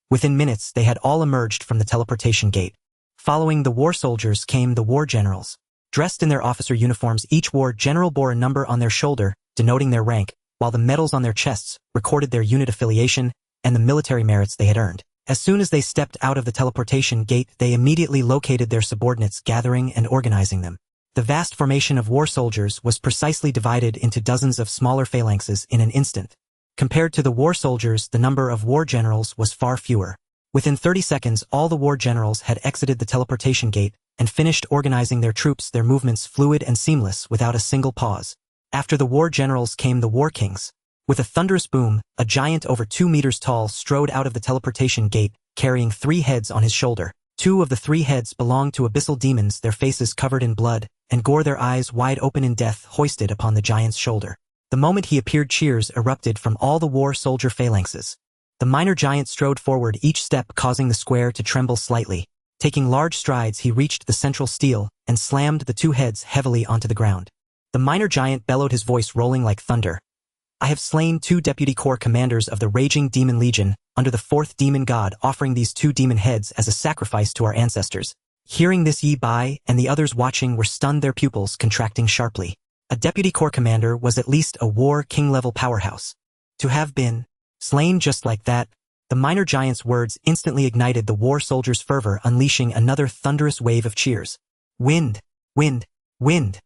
Within minutes, they had all emerged from the teleportation gate. Following the war soldiers came the war generals. Dressed in their officer uniforms, each war general bore a number on their shoulder, denoting their rank, while the medals on their chests recorded their unit affiliation and the military merits they had earned. As soon as they stepped out of the teleportation gate, they immediately located their subordinates, gathering and organizing them. The vast formation of war soldiers was precisely divided into dozens of smaller phalanxes in an instant. Compared to the war soldiers, the number of war generals was far fewer. Within 30 seconds, all the war generals had exited the teleportation gate and finished organizing their troops, their movements fluid and seamless without a single pause. After the war generals came the war kings. With a thunderous boom, a giant over 2 meters tall strode out of the teleportation gate, carrying 3 heads on his shoulder. 2 of the 3 heads belonged to abyssal demons, their faces covered in blood and gore, their eyes wide open in death, hoisted upon the giant's shoulder. The moment he appeared, cheers erupted from all the war soldier phalanxes. The minor giant strode forward, each step causing the square to tremble slightly. Taking large strides, he reached the central steel and slammed the 2 heads heavily onto the ground. The minor giant bellowed, his voice rolling like thunder. I have slain 2 deputy corps commanders of the raging demon legion under the 4th demon god, offering these 2 demon heads as a sacrifice to our ancestors. Hearing this, Yi Bai and the others watching were stunned, their pupils contracting sharply. A deputy corps commander was at least a war king-level powerhouse. To have been slain just like that, the minor giant's words instantly ignited the war soldiers' fervor, unleashing another thunderous wave of cheers. Wind, wind, wind.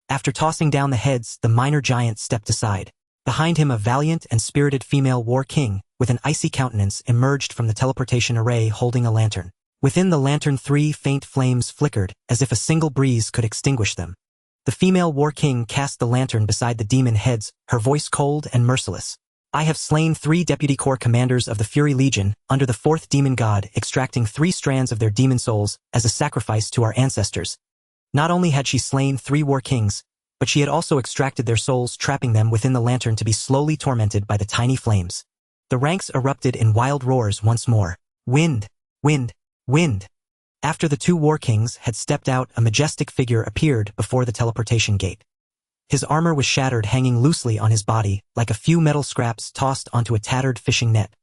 After tossing down the heads, the minor giant stepped aside. Behind him, a valiant and spirited female war king, with an icy countenance, emerged from the teleportation array holding a lantern. Within the lantern, 3 faint flames flickered, as if a single breeze could extinguish them. The female war king cast the lantern beside the demon heads, her voice cold and merciless. I have slain 3 deputy corps commanders of the Fury Legion under the 4th demon god, extracting 3 strands of their demon souls as a sacrifice to our ancestors. Not only had she slain 3 war kings, but she had also extracted their souls, trapping them within the lantern to be slowly tormented by the tiny flames. The ranks erupted in wild roars once more. Wind, wind, wind. After the 2 war kings had stepped out, a majestic figure appeared before the teleportation gate. His armor was shattered, hanging loosely on his body, like a few metal scraps tossed onto a tattered fishing net.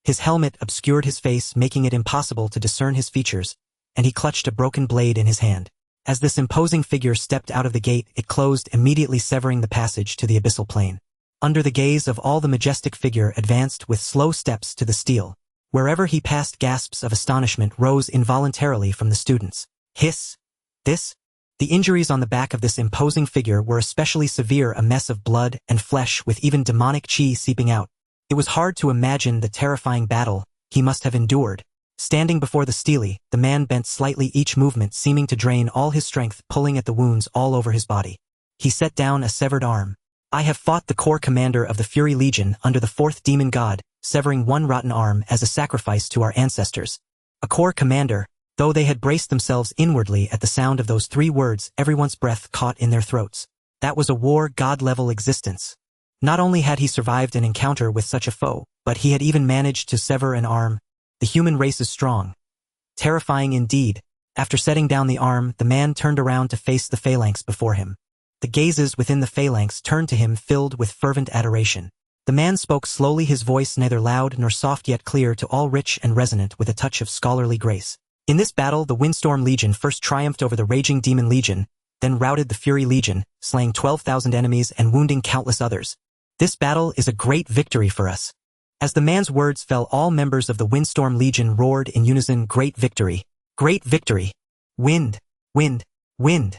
His helmet obscured his face, making it impossible to discern his features, and he clutched a broken blade in his hand. As this imposing figure stepped out of the gate, it closed, immediately severing the passage to the abyssal plane. Under the gaze of all, the majestic figure advanced with slow steps to the steel. Wherever he passed, gasps of astonishment rose involuntarily from the students. Hiss! This? The injuries on the back of this imposing figure were especially severe, a mess of blood and flesh with even demonic chi seeping out. It was hard to imagine the terrifying battle he must have endured. Standing before the stele, the man bent slightly, each movement seeming to drain all his strength, pulling at the wounds all over his body. He set down a severed arm. I have fought the corps commander of the Fury Legion under the 4th demon god, severing 1 rotten arm as a sacrifice to our ancestors. A corps commander. Though they had braced themselves inwardly at the sound of those 3 words, everyone's breath caught in their throats. That was a war god-level existence. Not only had he survived an encounter with such a foe, but he had even managed to sever an arm. The human race is strong. Terrifying indeed. After setting down the arm, the man turned around to face the phalanx before him. The gazes within the phalanx turned to him, filled with fervent adoration. The man spoke slowly, his voice neither loud nor soft, yet clear to all, rich and resonant with a touch of scholarly grace. In this battle, the Windstorm Legion first triumphed over the Raging Demon Legion, then routed the Fury Legion, slaying 12,000 enemies and wounding countless others. This battle is a great victory for us. As the man's words fell, all members of the Windstorm Legion roared in unison, "Great victory! Great victory! Wind! Wind! Wind!"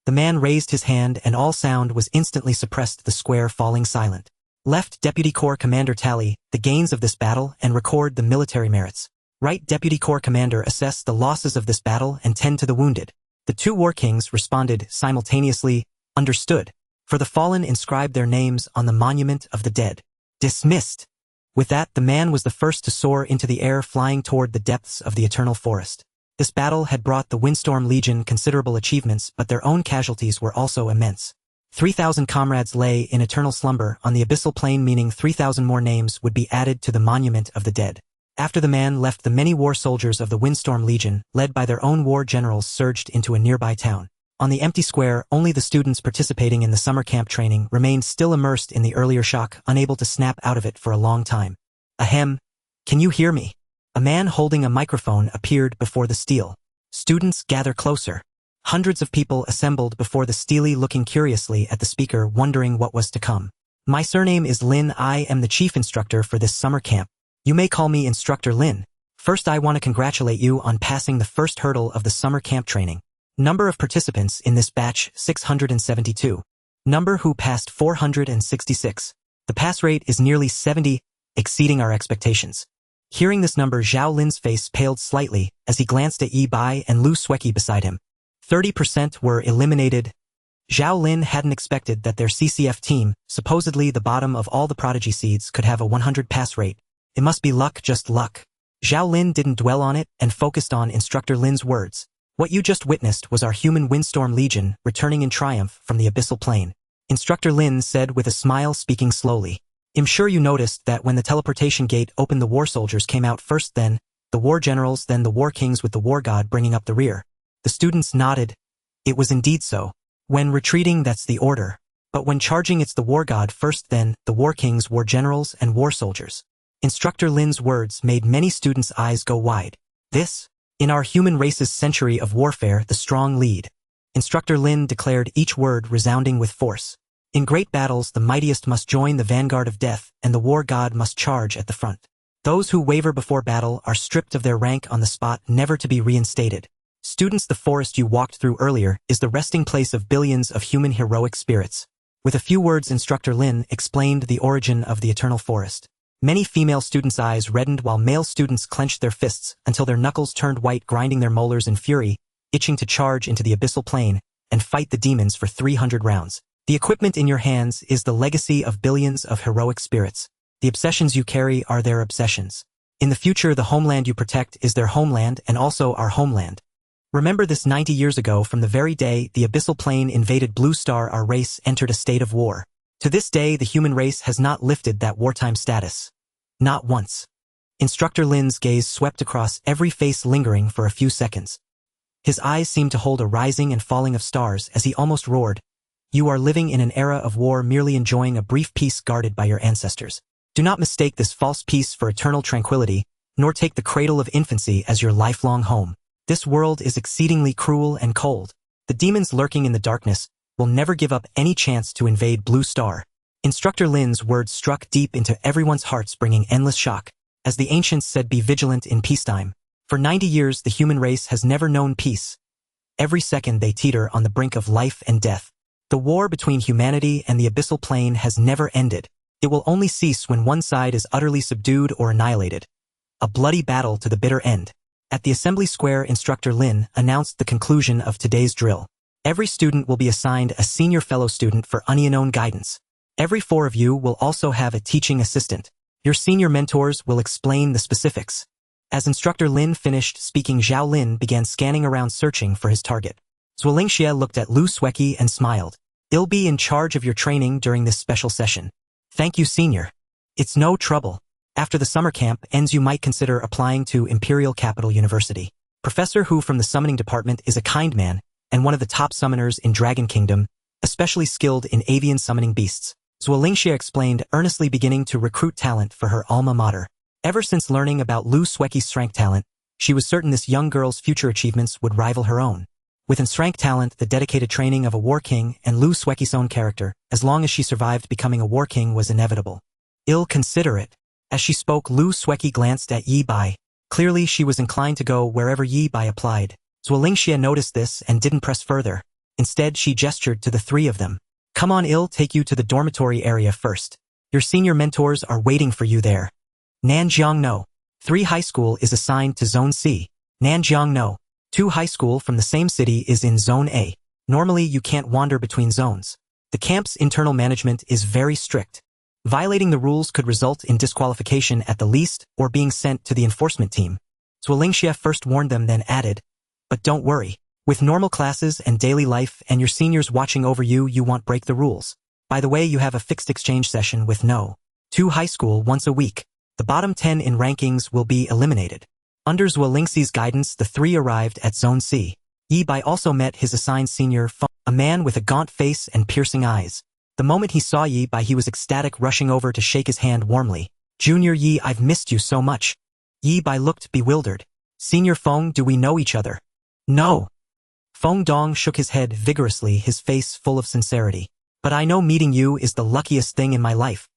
The man raised his hand and all sound was instantly suppressed, the square falling silent. Left Deputy Corps Commander tally the gains of this battle and record the military merits. Right Deputy Corps Commander assess the losses of this battle and tend to the wounded. The two war kings responded simultaneously, "Understood." For the fallen inscribed their names on the monument of the dead. Dismissed. With that, the man was the first to soar into the air, flying toward the depths of the eternal forest. This battle had brought the Windstorm Legion considerable achievements, but their own casualties were also immense. 3,000 comrades lay in eternal slumber on the abyssal plain, meaning 3,000 more names would be added to the monument of the dead. After the man left, the many war soldiers of the Windstorm Legion, led by their own war generals, surged into a nearby town. On the empty square, only the students participating in the summer camp training remained still immersed in the earlier shock, unable to snap out of it for a long time. "Ahem. Can you hear me?" A man holding a microphone appeared before the stele. Students gather closer. Hundreds of people assembled before the stele, looking curiously at the speaker, wondering what was to come. "My surname is Lin. I am the chief instructor for this summer camp. You may call me Instructor Lin. First, I want to congratulate you on passing the first hurdle of the summer camp training. Number of participants in this batch, 672. Number who passed, 466. The pass rate is nearly 70, exceeding our expectations." Hearing this number, Zhao Lin's face paled slightly as he glanced at Yi Bai and Lu Sueki beside him. 30% were eliminated. Zhao Lin hadn't expected that their CCF team, supposedly the bottom of all the prodigy seeds, could have a 100 pass rate. It must be luck, just luck. Zhao Lin didn't dwell on it and focused on Instructor Lin's words. "What you just witnessed was our human Windstorm Legion returning in triumph from the abyssal plain," Instructor Lin said with a smile, speaking slowly. "I'm sure you noticed that when the teleportation gate opened, the war soldiers came out first, then the war generals, then the war kings, with the war god bringing up the rear." The students nodded. It was indeed so. When retreating, that's the order. But when charging, it's the war god first, then the war kings, war generals, and war soldiers. Instructor Lin's words made many students' eyes go wide. This, in our human race's century of warfare, the strong lead. Instructor Lin declared, each word resounding with force. In great battles, the mightiest must join the vanguard of death, and the war god must charge at the front. Those who waver before battle are stripped of their rank on the spot, never to be reinstated. Students, the forest you walked through earlier is the resting place of billions of human heroic spirits. With a few words, Instructor Lin explained the origin of the eternal forest. Many female students' eyes reddened while male students clenched their fists until their knuckles turned white, grinding their molars in fury, itching to charge into the abyssal plain and fight the demons for 300 rounds. The equipment in your hands is the legacy of billions of heroic spirits. The obsessions you carry are their obsessions. In the future, the homeland you protect is their homeland and also our homeland. Remember this: 90 years ago, from the very day the abyssal plane invaded Blue Star, our race entered a state of war. To this day, the human race has not lifted that wartime status. Not once. Instructor Lin's gaze swept across every face, lingering for a few seconds. His eyes seemed to hold a rising and falling of stars as he almost roared, "You are living in an era of war, merely enjoying a brief peace guarded by your ancestors. Do not mistake this false peace for eternal tranquility, nor take the cradle of infancy as your lifelong home. This world is exceedingly cruel and cold. The demons lurking in the darkness will never give up any chance to invade Blue Star." Instructor Lin's words struck deep into everyone's hearts, bringing endless shock. As the ancients said, be vigilant in peacetime. For 90 years, the human race has never known peace. Every second they teeter on the brink of life and death. The war between humanity and the abyssal plane has never ended. It will only cease when one side is utterly subdued or annihilated. A bloody battle to the bitter end. At the assembly square, Instructor Lin announced the conclusion of today's drill. Every student will be assigned a senior fellow student for unknown guidance. Every 4 of you will also have a teaching assistant. Your senior mentors will explain the specifics. As Instructor Lin finished speaking, Zhao Lin began scanning around, searching for his target. Zuolingxie looked at Lu Sueki and smiled. "I'll be in charge of your training during this special session." "Thank you, senior. It's no trouble. After the summer camp ends, you might consider applying to Imperial Capital University. Professor Hu from the summoning department is a kind man and one of the top summoners in Dragon Kingdom, especially skilled in avian summoning beasts." Zuolingxie explained, earnestly beginning to recruit talent for her alma mater. Ever since learning about Lu Sueki's strength talent, She was certain this young girl's future achievements would rival her own. With SSS-Rank talent, the dedicated training of a war king, and Lu Sueki's own character, as long as she survived becoming a war king was inevitable. Ill-considerate. As she spoke, Lu Sueki glanced at Yi Bai. Clearly she was inclined to go wherever Yi Bai applied. Zuolingxie noticed this and didn't press further. Instead, she gestured to the three of them. Come on, I'll take you to the dormitory area first. Your senior mentors are waiting for you there. Nanjiang No. 3 High School is assigned to Zone C. Nanjiang No. 2 High School from the same city is in Zone A. Normally you can't wander between zones. The camp's internal management is very strict. Violating the rules could result in disqualification at the least or being sent to the enforcement team. Zuolingxie first warned them, then added, but don't worry. With normal classes and daily life and your seniors watching over you, you won't break the rules. By the way, you have a fixed exchange session with No. 2 High School once a week. The bottom 10 in rankings will be eliminated. Under Zuolingxie's guidance, the three arrived at Zone C. Yi Bai also met his assigned senior, a man with a gaunt face and piercing eyes. The moment he saw Yi Bai, he was ecstatic, rushing over to shake his hand warmly. Junior Yi, I've missed you so much. Yi Bai looked bewildered. Senior Feng, do we know each other? No. Feng Dong shook his head vigorously, his face full of sincerity. But I know meeting you is the luckiest thing in my life.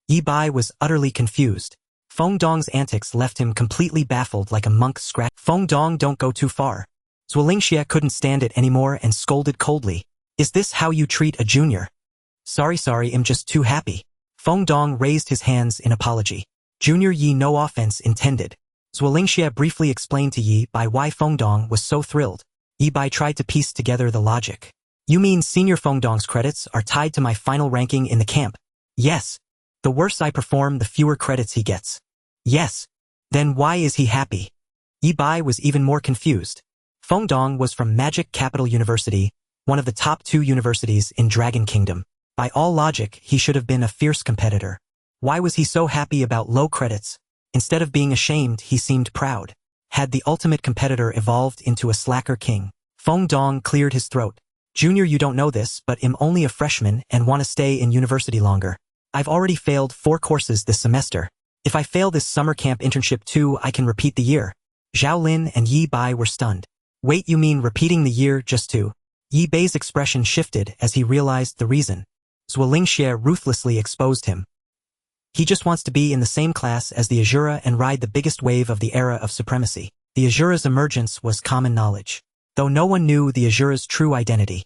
Yi Bai was utterly confused. Feng Dong's antics left him completely baffled, like a monk scratch. Feng Dong, don't go too far. Zuolingxie couldn't stand it anymore and scolded coldly. Is this how you treat a junior? Sorry, I'm just too happy. Feng Dong raised his hands in apology. Junior Yi, no offense intended. Zuolingxie briefly explained to Yi Bai why Feng Dong was so thrilled. Yi Bai tried to piece together the logic. You mean Senior Feng Dong's credits are tied to my final ranking in the camp? Yes. The worse I perform, the fewer credits he gets. Yes. Then why is he happy? Yi Bai was even more confused. Feng Dong was from Magic Capital University, one of the top 2 universities in Dragon Kingdom. By all logic, he should have been a fierce competitor. Why was he so happy about low credits? Instead of being ashamed, he seemed proud. Had the ultimate competitor evolved into a slacker king? Feng Dong cleared his throat. Junior, you don't know this, but I'm only a freshman and want to stay in university longer. I've already failed 4 courses this semester. If I fail this summer camp internship too, I can repeat the year. Zhao Lin and Yi Bai were stunned. Wait, you mean repeating the year just to? Yi Bai's expression shifted as he realized the reason. Zuolingxie ruthlessly exposed him. He just wants to be in the same class as the Asura and ride the biggest wave of the era of supremacy. The Asura's emergence was common knowledge, though no one knew the Asura's true identity.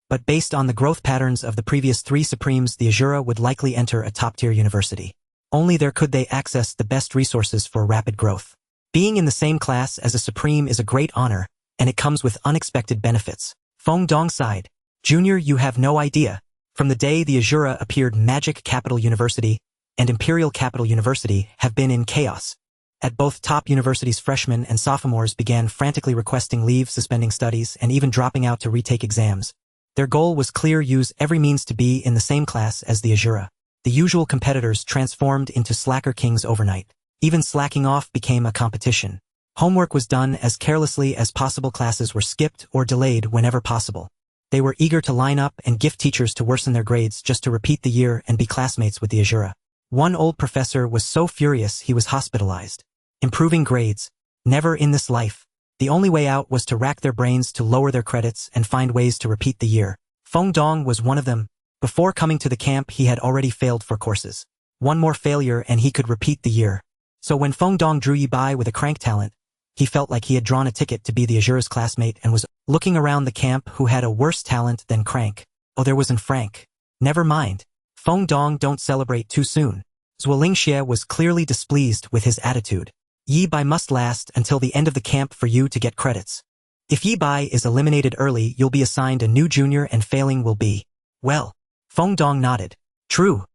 But based on the growth patterns of the previous 3 Supremes, the Asura would likely enter a top-tier university. Only there could they access the best resources for rapid growth. Being in the same class as a Supreme is a great honor, and it comes with unexpected benefits. Feng Dong sighed. Junior, you have no idea. From the day the Asura appeared, Magic Capital University and Imperial Capital University have been in chaos. At both top universities, freshmen and sophomores began frantically requesting leave, suspending studies, and even dropping out to retake exams. Their goal was clear: use every means to be in the same class as the Asura. The usual competitors transformed into slacker kings overnight. Even slacking off became a competition. Homework was done as carelessly as possible. Classes were skipped or delayed whenever possible. They were eager to line up and gift teachers to worsen their grades just to repeat the year and be classmates with the Asura. One old professor was so furious he was hospitalized. Improving grades. Never in this life. The only way out was to rack their brains to lower their credits and find ways to repeat the year. Feng Dong was one of them. Before coming to the camp, he had already failed 4 courses. One more failure and he could repeat the year. So when Feng Dong drew Yi Bai with a crank talent, he felt like he had drawn a ticket to be the Asura's classmate and was looking around the camp who had a worse talent than crank. Oh, there wasn't Frank. Never mind. Feng Dong, don't celebrate too soon. Zuolingxie was clearly displeased with his attitude. Yi Bai must last until the end of the camp for you to get credits. If Yi Bai is eliminated early, you'll be assigned a new junior and failing will be, well. Feng Dong nodded. True.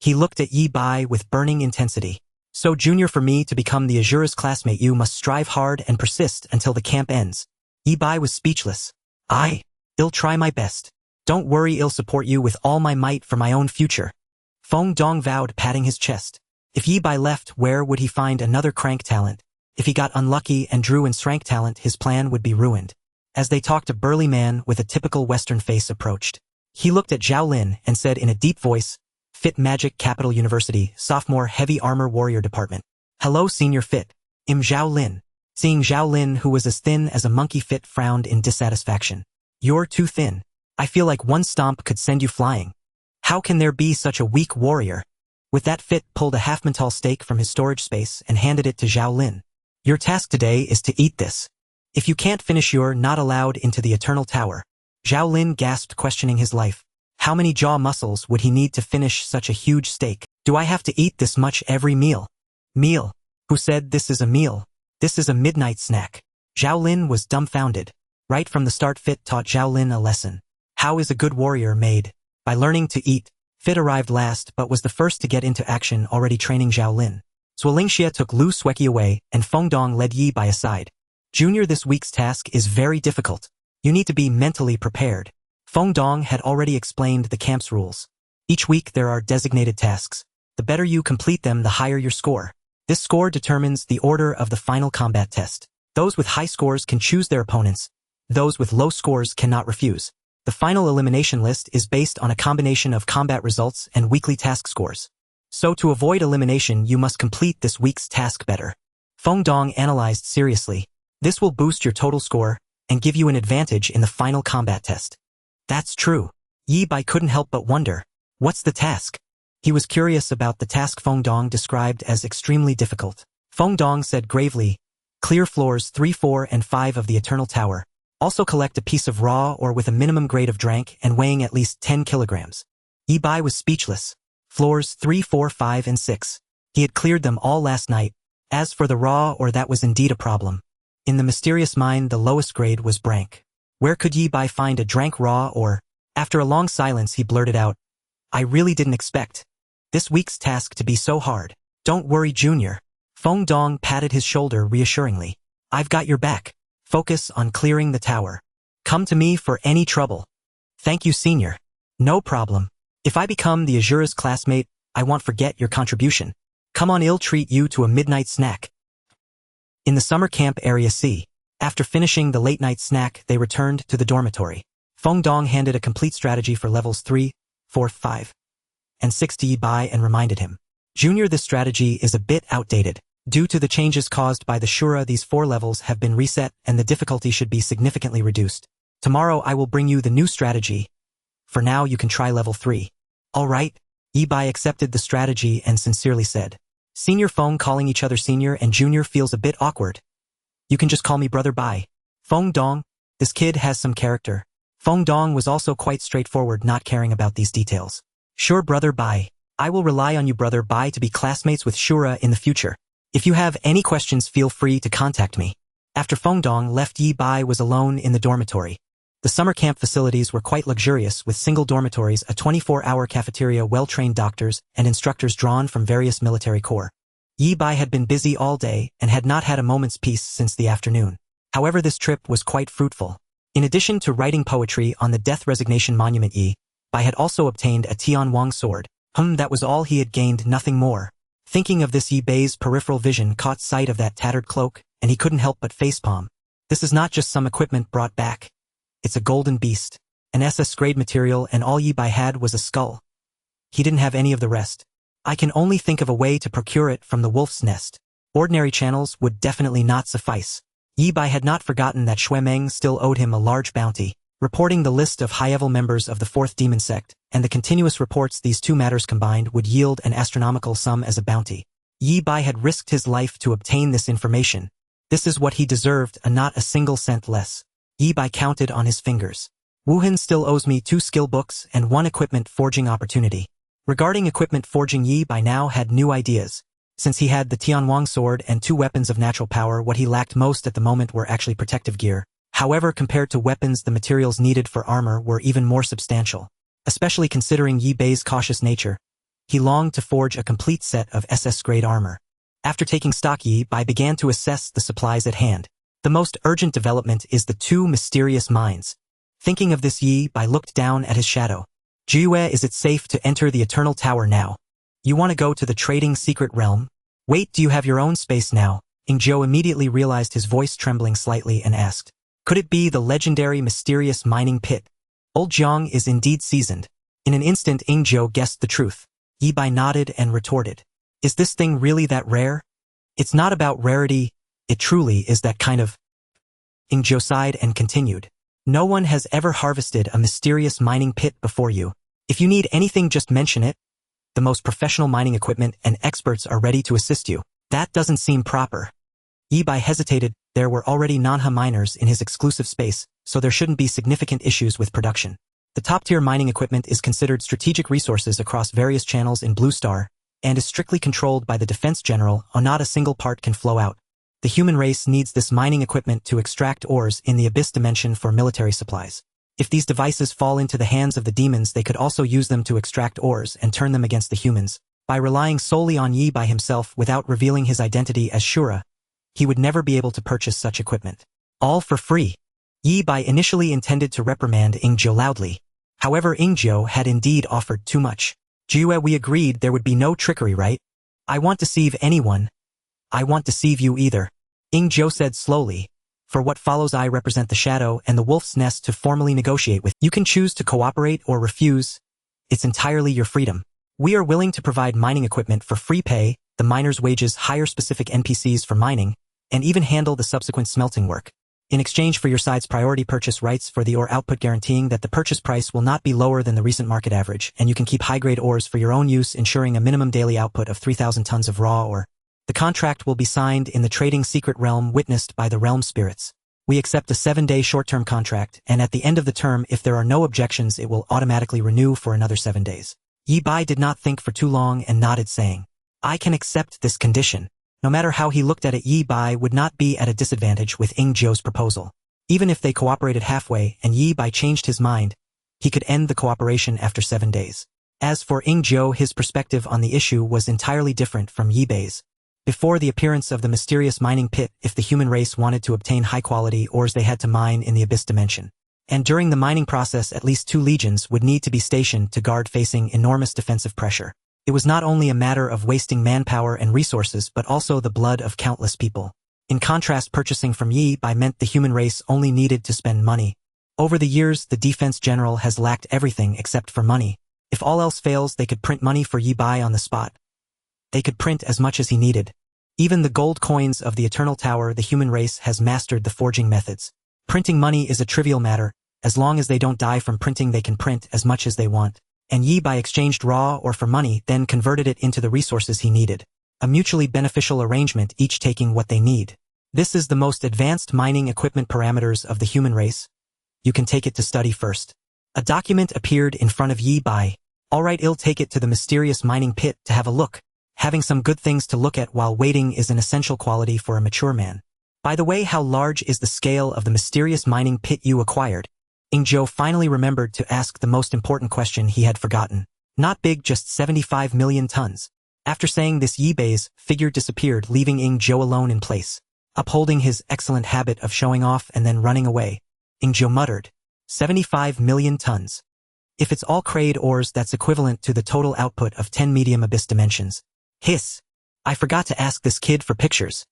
He looked at Yi Bai with burning intensity. So junior, for me to become the Asura's classmate, you must strive hard and persist until the camp ends. Yi Bai was speechless. I'll try my best. Don't worry, I'll support you with all my might for my own future. Feng Dong vowed, patting his chest. If Yi Bai left, where would he find another crank talent? If he got unlucky and drew in SSS-Rank talent, his plan would be ruined. As they talked, a burly man with a typical Western face approached. He looked at Zhao Lin and said in a deep voice, Fit Magic Capital University, Sophomore Heavy Armor Warrior Department. Hello, Senior Fit. I'm Zhao Lin. Seeing Zhao Lin, who was as thin as a monkey fit, frowned in dissatisfaction. You're too thin. I feel like one stomp could send you flying. How can there be such a weak warrior? With that, Fit pulled a half-mental steak from his storage space and handed it to Zhao Lin. Your task today is to eat this. If you can't finish, you're not allowed into the Eternal Tower. Zhao Lin gasped, questioning his life. How many jaw muscles would he need to finish such a huge steak? Do I have to eat this much every meal? Meal? Who said this is a meal? This is a midnight snack. Zhao Lin was dumbfounded. Right from the start, Fit taught Zhao Lin a lesson. How is a good warrior made? By learning to eat. Fit arrived last but was the first to get into action, already training Zhao Lin. Zuolingxia took Lu Sueki away and Feng Dong led Yi by aside. Junior, this week's task is very difficult. You need to be mentally prepared. Feng Dong had already explained the camp's rules. Each week there are designated tasks. The better you complete them, the higher your score. This score determines the order of the final combat test. Those with high scores can choose their opponents. Those with low scores cannot refuse. The final elimination list is based on a combination of combat results and weekly task scores. So to avoid elimination, you must complete this week's task better. Feng Dong analyzed seriously. This will boost your total score and give you an advantage in the final combat test. That's true. Yi Bai couldn't help but wonder, what's the task? He was curious about the task Feng Dong described as extremely difficult. Feng Dong said gravely, clear floors 3, 4, and 5 of the Eternal Tower. Also collect a piece of raw ore with a minimum grade of drank and weighing at least 10 kilograms. Yi Bai was speechless. Floors 3, 4, 5, and 6. He had cleared them all last night. As for the raw ore, that was indeed a problem. In the mysterious mine, the lowest grade was brank. Where could Yi Bai find a drank raw ore? After a long silence, he blurted out, I really didn't expect this week's task to be so hard. Don't worry, Junior. Feng Dong patted his shoulder reassuringly. I've got your back. Focus on clearing the tower. Come to me for any trouble. Thank you, Senior. No problem. If I become the Asura's classmate, I won't forget your contribution. Come on, I'll treat you to a midnight snack. In the summer camp area C, after finishing the late night snack, they returned to the dormitory. Feng Dong handed a complete strategy for levels 3, 4, 5, and 6 to Yi Bai and reminded him. Junior, this strategy is a bit outdated. Due to the changes caused by the Shura, these 4 levels have been reset and the difficulty should be significantly reduced. Tomorrow I will bring you the new strategy. For now you can try level 3. All right. Yi Bai accepted the strategy and sincerely said. Senior Feng, calling each other Senior and Junior feels a bit awkward. You can just call me Brother Bai. Feng Dong, this kid has some character. Feng Dong was also quite straightforward, not caring about these details. Sure, Brother Bai. I will rely on you, Brother Bai, to be classmates with Shura in the future. If you have any questions, feel free to contact me. After Feng Dong left, Yi Bai was alone in the dormitory. The summer camp facilities were quite luxurious, with single dormitories, a 24-hour cafeteria, well-trained doctors, and instructors drawn from various military corps. Yi Bai had been busy all day and had not had a moment's peace since the afternoon. However, this trip was quite fruitful. In addition to writing poetry on the Death Resignation Monument, Yi Bai had also obtained a Tianwang sword. That was all he had gained, nothing more. Thinking of this, Yi Bai's peripheral vision caught sight of that tattered cloak, and he couldn't help but facepalm. This is not just some equipment brought back. It's a golden beast, an SS-grade material, and all Yi Bai had was a skull. He didn't have any of the rest. I can only think of a way to procure it from the wolf's nest. Ordinary channels would definitely not suffice. Yi Bai had not forgotten that Xuemeng still owed him a large bounty. Reporting the list of high-level members of the 4th demon sect, and the continuous reports, these two matters combined would yield an astronomical sum as a bounty. Yi Bai had risked his life to obtain this information. This is what he deserved, not a single cent less. Yi Bai counted on his fingers. Wuhen still owes me 2 skill books and 1 equipment forging opportunity. Regarding equipment forging, Yi Bai now had new ideas. Since he had the Tianwang sword and 2 weapons of natural power, what he lacked most at the moment were actually protective gear. However, compared to weapons, the materials needed for armor were even more substantial. Especially considering Yi Bai's cautious nature, he longed to forge a complete set of SS-grade armor. After taking stock, Yi Bai began to assess the supplies at hand. The most urgent development is the 2 mysterious mines. Thinking of this, Yi Bai looked down at his shadow. Jiue, is it safe to enter the Eternal Tower now? You want to go to the trading secret realm? Wait, do you have your own space now? Ingzhou immediately realized, his voice trembling slightly, and asked. Could it be the legendary mysterious mining pit? Old Jiang is indeed seasoned. In an instant, Ingzhou guessed the truth. Yi Bai nodded and retorted. Is this thing really that rare? It's not about rarity, It truly is that kind of... Ingzhou sighed and continued. No one has ever harvested a mysterious mining pit before you. If you need anything, just mention it. The most professional mining equipment and experts are ready to assist you. That doesn't seem proper. Yi Bai hesitated. There were already Nanha miners in his exclusive space, so there shouldn't be significant issues with production. The top-tier mining equipment is considered strategic resources across various channels in Blue Star, and is strictly controlled by the defense general, or not a single part can flow out. The human race needs this mining equipment to extract ores in the Abyss dimension for military supplies. If these devices fall into the hands of the demons, they could also use them to extract ores and turn them against the humans. By relying solely on Yi Bai himself without revealing his identity as Shura, he would never be able to purchase such equipment. All for free. Yi Bai initially intended to reprimand Ingzhou loudly. However, Ingzhou had indeed offered too much. Jiue, we agreed there would be no trickery, right? I won't deceive anyone. I won't deceive you either. Ingzhou said slowly. For what follows, I represent the Shadow and the Wolf's Nest to formally negotiate with. You can choose to cooperate or refuse. It's entirely your freedom. We are willing to provide mining equipment for free pay, the miners' wages, hire specific NPCs for mining, and even handle the subsequent smelting work. In exchange for your side's priority purchase rights for the ore output, guaranteeing that the purchase price will not be lower than the recent market average, and you can keep high-grade ores for your own use, ensuring a minimum daily output of 3,000 tons of raw ore. The contract will be signed in the trading secret realm witnessed by the realm spirits. We accept a 7-day short-term contract, and at the end of the term, if there are no objections, it will automatically renew for another 7 days. Yi Bai did not think for too long and nodded, saying, I can accept this condition. No matter how he looked at it, Yi Bai would not be at a disadvantage with Ingzhou's proposal. Even if they cooperated halfway and Yi Bai changed his mind, he could end the cooperation after 7 days. As for Ingzhou, his perspective on the issue was entirely different from Yi Bai's. Before the appearance of the mysterious mining pit, if the human race wanted to obtain high-quality ores, they had to mine in the Abyss dimension. And during the mining process, at least 2 legions would need to be stationed to guard, facing enormous defensive pressure. It was not only a matter of wasting manpower and resources, but also the blood of countless people. In contrast, purchasing from Yi Bai meant the human race only needed to spend money. Over the years, the defense general has lacked everything except for money. If all else fails, they could print money for Yi Bai on the spot. They could print as much as he needed. Even the gold coins of the Eternal Tower, the human race has mastered the forging methods. Printing money is a trivial matter. As long as they don't die from printing, they can print as much as they want. And Yi Bai exchanged raw ore for money, then converted it into the resources he needed. A mutually beneficial arrangement, each taking what they need. This is the most advanced mining equipment parameters of the human race. You can take it to study first. A document appeared in front of Yi Bai. All right, I'll take it to the mysterious mining pit to have a look. Having some good things to look at while waiting is an essential quality for a mature man. By the way, how large is the scale of the mysterious mining pit you acquired? Ingzhou finally remembered to ask the most important question he had forgotten. Not big, just 75 million tons. After saying this, Yi Bai's figure disappeared, leaving Ingzhou alone in place. Upholding his excellent habit of showing off and then running away, Ingzhou muttered, 75 million tons. If it's all crade ores, that's equivalent to the total output of 10 medium abyss dimensions. Hiss. I forgot to ask this kid for pictures.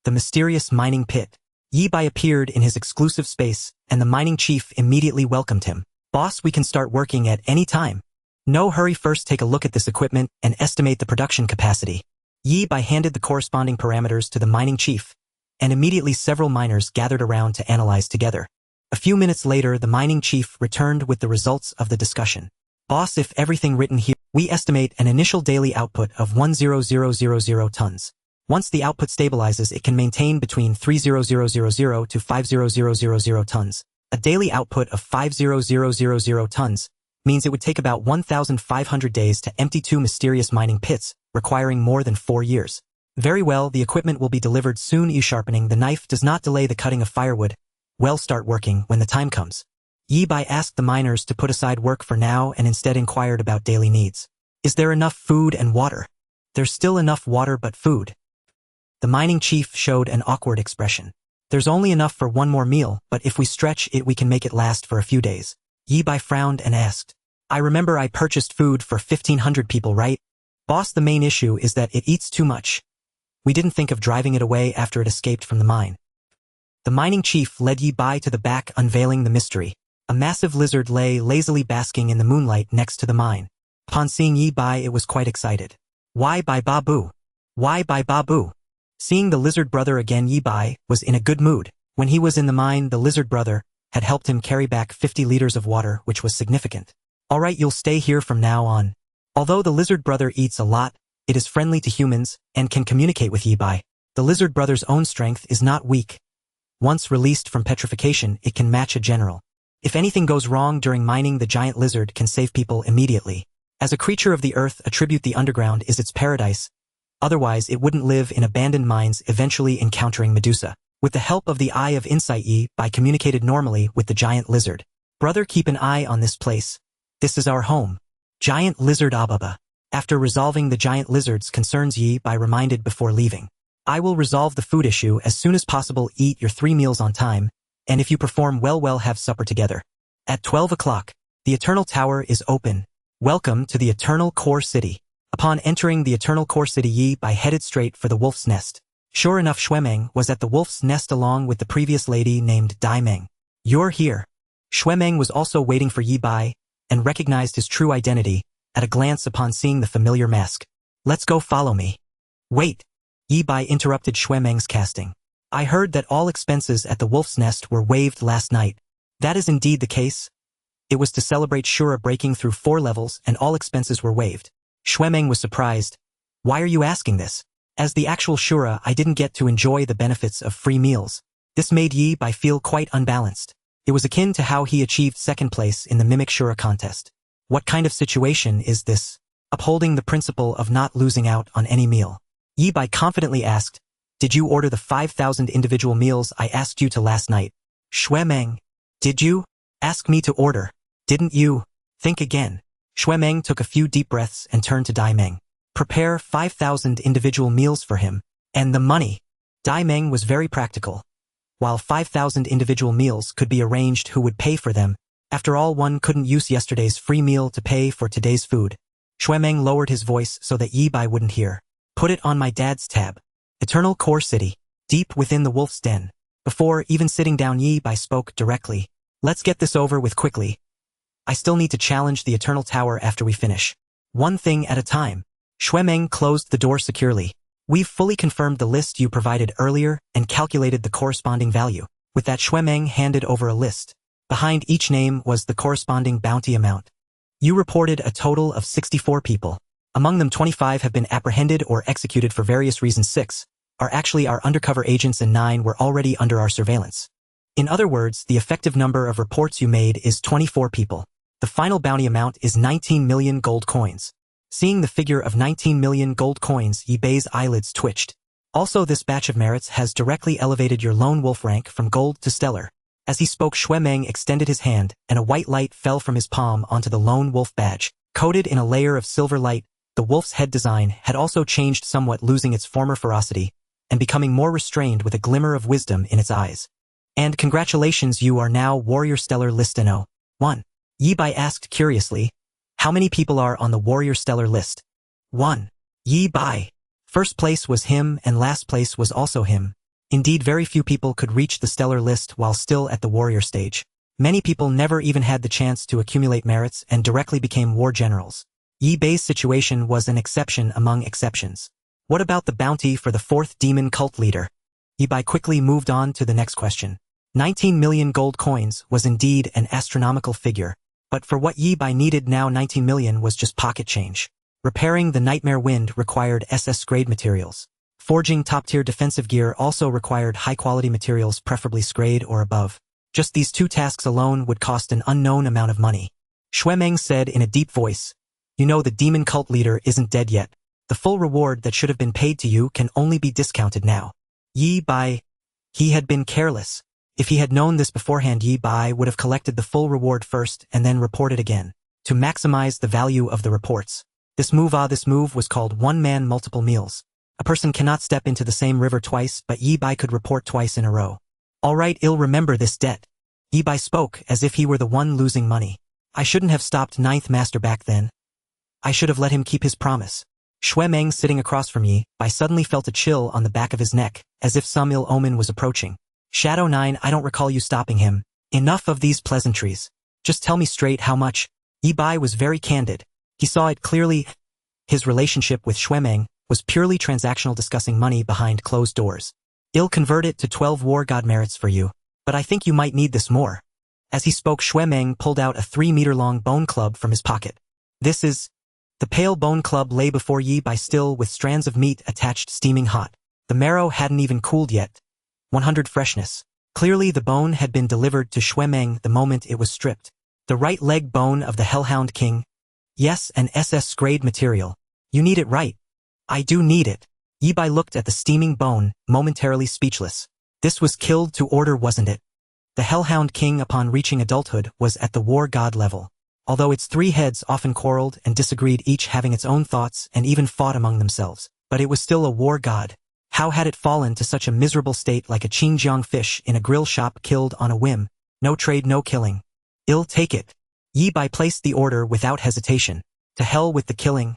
The mysterious mining pit. Yi Bai appeared in his exclusive space, and the mining chief immediately welcomed him. Boss, we can start working at any time. No hurry, first take a look at this equipment and estimate the production capacity. Yi Bai handed the corresponding parameters to the mining chief, and immediately several miners gathered around to analyze together. A few minutes later, the mining chief returned with the results of the discussion. Boss, if everything written here, we estimate an initial daily output of 100,000 tons. Once the output stabilizes, it can maintain between 30,000 to 50,000 tons. A daily output of 50,000 tons means it would take about 1,500 days to empty 2 mysterious mining pits, requiring more than 4 years. Very well, the equipment will be delivered soon. Sharpening the knife does not delay the cutting of firewood. Well, start working when the time comes. Yi Bai asked the miners to put aside work for now and instead inquired about daily needs. Is there enough food and water? There's still enough water, but food. The mining chief showed an awkward expression. There's only enough for 1 more meal, but if we stretch it, we can make it last for a few days. Yi Bai frowned and asked, I remember I purchased food for 1,500 people, right? Boss, the main issue is that it eats too much. We didn't think of driving it away after it escaped from the mine. The mining chief led Yi Bai to the back, unveiling the mystery. A massive lizard lay lazily basking in the moonlight next to the mine. Upon seeing Yi Bai, it was quite excited. Why, Bai Babu? Why, Bai Babu? Seeing the lizard brother again, Yi Bai was in a good mood. When he was in the mine, the lizard brother had helped him carry back 50 liters of water, which was significant. Alright, you'll stay here from now on. Although the lizard brother eats a lot, it is friendly to humans and can communicate with Yi Bai. The lizard brother's own strength is not weak. Once released from petrification, it can match a general. If anything goes wrong during mining, the giant lizard can save people immediately. As a creature of the earth, attribute the underground is its paradise. Otherwise, it wouldn't live in abandoned mines, eventually encountering Medusa. With the help of the Eye of Insight, Yi Bai communicated normally with the giant lizard. Brother, keep an eye on this place. This is our home. Giant lizard Ababa. After resolving the giant lizard's concerns, Yi Bai reminded before leaving. I will resolve the food issue as soon as possible. Eat your 3 meals on time, and if you perform well, have supper together. At 12 o'clock, the Eternal Tower is open. Welcome to the Eternal Core City. Upon entering the Eternal Core City, Yi Bai headed straight for the wolf's nest. Sure enough, Xuemeng was at the wolf's nest along with the previous lady named Dai Meng. You're here. Xuemeng was also waiting for Yi Bai and recognized his true identity at a glance upon seeing the familiar mask. Let's go, follow me. Wait. Yi Bai interrupted Xuemeng's casting. I heard that all expenses at the wolf's nest were waived last night. That is indeed the case. It was to celebrate Shura breaking through 4 levels and all expenses were waived. Xuemeng was surprised. Why are you asking this? As the actual Shura, I didn't get to enjoy the benefits of free meals. This made Yi Bai feel quite unbalanced. It was akin to how he achieved 2nd place in the Mimic Shura contest. What kind of situation is this? Upholding the principle of not losing out on any meal. Yi Bai confidently asked, did you order the 5,000 individual meals I asked you to last night? Xuemeng, did you ask me to order? Didn't you? Think again. Xuemeng took a few deep breaths and turned to Dai Meng. Prepare 5,000 individual meals for him. And the money. Dai Meng was very practical. While 5,000 individual meals could be arranged, who would pay for them? After all, one couldn't use yesterday's free meal to pay for today's food. Xuemeng lowered his voice so that Yi Bai wouldn't hear. Put it on my dad's tab. Eternal Core City. Deep within the wolf's den. Before even sitting down, Yi Bai spoke directly. Let's get this over with quickly. I still need to challenge the Eternal Tower after we finish. One thing at a time. Xuemeng closed the door securely. We've fully confirmed the list you provided earlier and calculated the corresponding value. With that, Xuemeng handed over a list. Behind each name was the corresponding bounty amount. You reported a total of 64 people. Among them, 25 have been apprehended or executed for various reasons. 6 are actually our undercover agents and 9 were already under our surveillance. In other words, the effective number of reports you made is 24 people. The final bounty amount is 19 million gold coins. Seeing the figure of 19 million gold coins, Yi Bai's eyelids twitched. Also, this batch of merits has directly elevated your lone wolf rank from gold to stellar. As he spoke, Xuemeng extended his hand, and a white light fell from his palm onto the lone wolf badge. Coated in a layer of silver light, the wolf's head design had also changed somewhat, losing its former ferocity and becoming more restrained with a glimmer of wisdom in its eyes. And congratulations, you are now Warrior Stellar List No. 1. Yi Bai asked curiously, how many people are on the Warrior Stellar List? 1. Yi Bai. First place was him and last place was also him. Indeed, very few people could reach the Stellar List while still at the Warrior stage. Many people never even had the chance to accumulate merits and directly became war generals. Yi Bai's situation was an exception among exceptions. What about the bounty for the 4th demon cult leader? Yi Bai quickly moved on to the next question. 19 million gold coins was indeed an astronomical figure, but for what Yi Bai needed now, 19 million was just pocket change. Repairing the Nightmare Wind required SS-grade materials. Forging top-tier defensive gear also required high-quality materials, preferably grade or above. Just these 2 tasks alone would cost an unknown amount of money. Xuemeng said in a deep voice, you know the demon cult leader isn't dead yet. The full reward that should have been paid to you can only be discounted now. Yi Bai. He had been careless. If he had known this beforehand, Yi Bai would have collected the full reward first and then reported again, to maximize the value of the reports. This move was called one-man multiple meals. A person cannot step into the same river twice, but Yi Bai could report twice in a row. All right, I'll remember this debt. Yi Bai spoke as if he were the one losing money. I shouldn't have stopped 9th Master back then. I should have let him keep his promise. Xuemeng, sitting across from Yi Bai, suddenly felt a chill on the back of his neck, as if some ill omen was approaching. Shadow 9, I don't recall you stopping him. Enough of these pleasantries. Just tell me straight how much. Yi Bai was very candid. He saw it clearly. His relationship with Xuemeng was purely transactional, discussing money behind closed doors. I'll convert it to 12 war god merits for you, but I think you might need this more. As he spoke, Shuemeng pulled out a 3-meter-long bone club from his pocket. This is... The pale bone club lay before Yi Bai, still with strands of meat attached, steaming hot. The marrow hadn't even cooled yet. 100 freshness. Clearly the bone had been delivered to Shuemeng the moment it was stripped. The right leg bone of the Hellhound King. Yes, an SS-grade material. You need it, right? I do need it. Yi Bai looked at the steaming bone, momentarily speechless. This was killed to order, wasn't it? The Hellhound King, upon reaching adulthood, was at the war god level. Although its 3 heads often quarreled and disagreed, each having its own thoughts and even fought among themselves, but it was still a war god. How had it fallen to such a miserable state, like a Xinjiang fish in a grill shop, killed on a whim? No trade, no killing. I'll take it. Yi Bai placed the order without hesitation. To hell with the killing.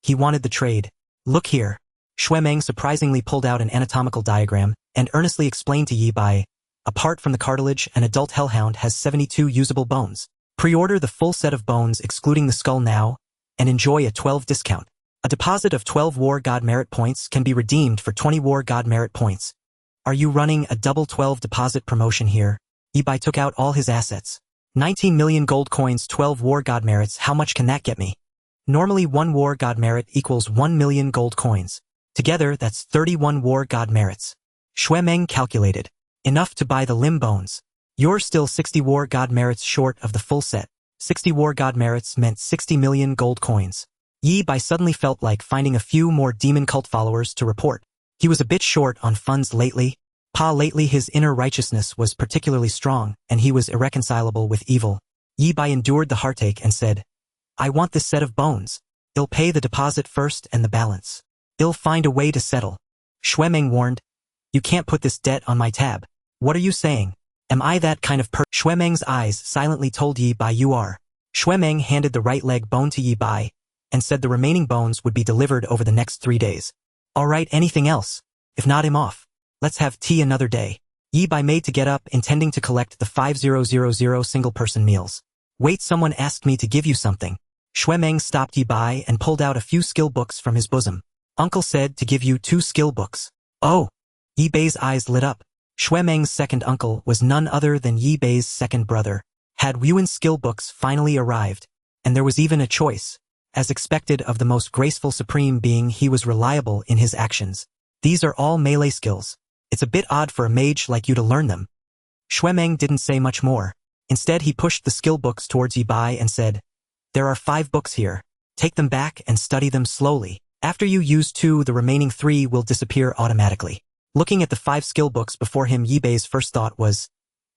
He wanted the trade. Look here. Shuemeng surprisingly pulled out an anatomical diagram and earnestly explained to Yi Bai, apart from the cartilage, an adult hellhound has 72 usable bones. Pre-order the full set of bones excluding the skull now, and enjoy a 12 discount. A deposit of 12 war god merit points can be redeemed for 20 war god merit points. Are you running a double 12 deposit promotion here? Yi Bai took out all his assets. 19 million gold coins, 12 war god merits, how much can that get me? Normally 1 war god merit equals 1 million gold coins. Together that's 31 war god merits. Shuemeng calculated. Enough to buy the limb bones. You're still 60 war god merits short of the full set. 60 war god merits meant 60 million gold coins. Yi Bai suddenly felt like finding a few more demon cult followers to report. He was a bit short on funds lately. Lately his inner righteousness was particularly strong, and he was irreconcilable with evil. Yi Bai endured the heartache and said, I want this set of bones. I'll pay the deposit first and the balance. I'll find a way to settle. Shuemeng warned, You can't put this debt on my tab. What are you saying? Am I that kind of person? Shuemeng's eyes silently told Yi Bai you are. Shuemeng handed the right leg bone to Yi Bai and said the remaining bones would be delivered over the next 3 days. All right, anything else? If not, I'm off. Let's have tea another day. Yi Bai made to get up, intending to collect the 5000 single-person meals. Wait, someone asked me to give you something. Shuemeng stopped Yi Bai and pulled out a few skill books from his bosom. Uncle said to give you 2 skill books. Oh! Yi Bai's eyes lit up. Shuemeng's second uncle was none other than Yi Bai's second brother. Had Wuhen's skill books finally arrived? And there was even a choice. As expected of the most graceful supreme being, he was reliable in his actions. These are all melee skills. It's a bit odd for a mage like you to learn them. Shuemeng didn't say much more. Instead, he pushed the skill books towards Yi Bai and said, There are 5 books here. Take them back and study them slowly. After you use 2, the remaining 3 will disappear automatically. Looking at the 5 skill books before him, Yi Bai's first thought was,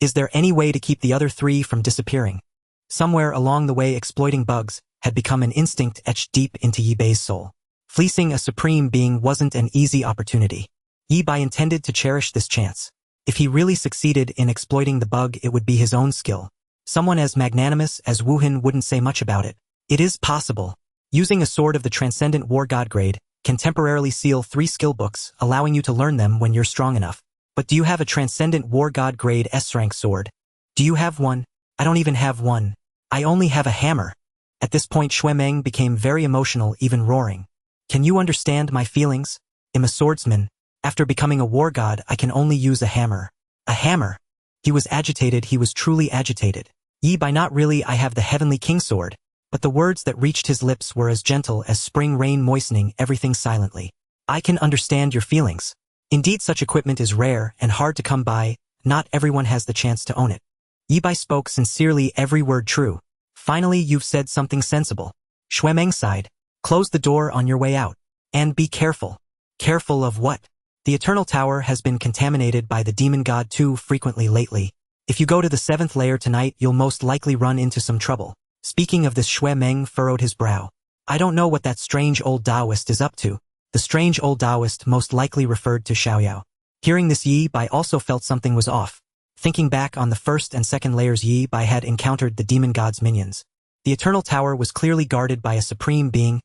is there any way to keep the other 3 from disappearing? Somewhere along the way, exploiting bugs had become an instinct etched deep into Yi Bai's soul. Fleecing a supreme being wasn't an easy opportunity. Yi Bai intended to cherish this chance. If he really succeeded in exploiting the bug, it would be his own skill. Someone as magnanimous as Wuhen wouldn't say much about it. It is possible. Using a sword of the Transcendent War God grade can temporarily seal 3 skill books, allowing you to learn them when you're strong enough. But do you have a Transcendent War God grade S-rank sword? Do you have one? I don't even have one. I only have a hammer. At this point, Shuemeng became very emotional, even roaring. Can you understand my feelings? I'm a swordsman. After becoming a war god, I can only use a hammer. A hammer? He was agitated, he was truly agitated. Yi Bai, not really, I have the Heavenly King sword. But the words that reached his lips were as gentle as spring rain moistening everything silently. I can understand your feelings. Indeed, such equipment is rare and hard to come by. Not everyone has the chance to own it. Yi Bai spoke sincerely, every word true. Finally, you've said something sensible. Shuemeng sighed. Close the door on your way out. And be careful. Careful of what? The Eternal Tower has been contaminated by the demon god too frequently lately. If you go to the 7th layer tonight, you'll most likely run into some trouble. Speaking of this, Shuemeng furrowed his brow. I don't know what that strange old Taoist is up to. The strange old Taoist most likely referred to Xiaoyao. Hearing this, Yi Bai also felt something was off. Thinking back on the 1st and 2nd layers, Yi Bai had encountered the demon god's minions. The Eternal Tower was clearly guarded by a supreme being.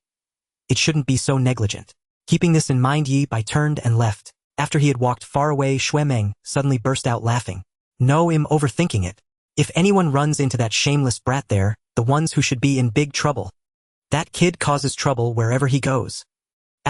It shouldn't be so negligent. Keeping this in mind, Yi Bai turned and left. After he had walked far away, Shuemeng suddenly burst out laughing. No, I'm overthinking it. If anyone runs into that shameless brat there, the ones who should be in big trouble. That kid causes trouble wherever he goes.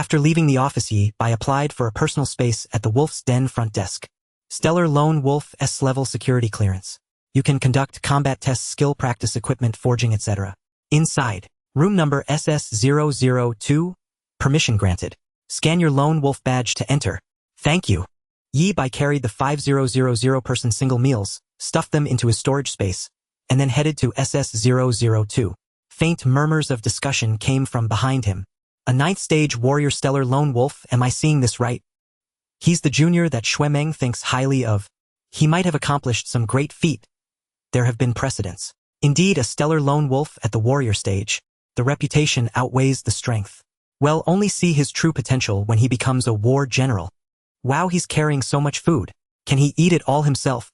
After leaving the office, Yi Bai applied for a personal space at the Wolf's Den front desk. Stellar Lone Wolf S-level security clearance. You can conduct combat tests, skill practice, equipment forging, etc. Inside. Room number SS-002. Permission granted. Scan your Lone Wolf badge to enter. Thank you. Yi Bai carried the 5000 person single meals, stuffed them into his storage space, and then headed to SS-002. Faint murmurs of discussion came from behind him. A 9th stage warrior stellar lone wolf, am I seeing this right? He's the junior that Shuemeng thinks highly of. He might have accomplished some great feat. There have been precedents. Indeed, a stellar lone wolf at the warrior stage. The reputation outweighs the strength. Well, only see his true potential when he becomes a war general. Wow, he's carrying so much food. Can he eat it all himself?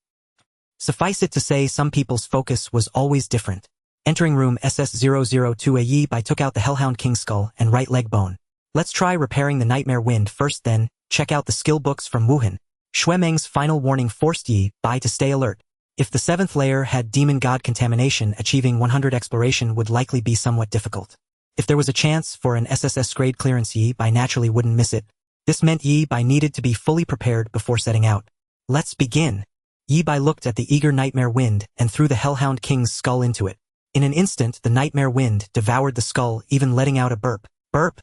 Suffice it to say, some people's focus was always different. Entering room SS-002, Yi Bai took out the Hellhound King skull and right leg bone. Let's try repairing the Nightmare Wind first, then check out the skill books from Wuhen. Shuemeng's final warning forced Yi Bai to stay alert. If the 7th layer had demon god contamination, achieving 100 exploration would likely be somewhat difficult. If there was a chance for an SSS grade clearance, Yi Bai naturally wouldn't miss it. This meant Yi Bai needed to be fully prepared before setting out. Let's begin. Yi Bai looked at the eager Nightmare Wind and threw the Hellhound King's skull into it. In an instant, the Nightmare Wind devoured the skull, even letting out a burp. Burp.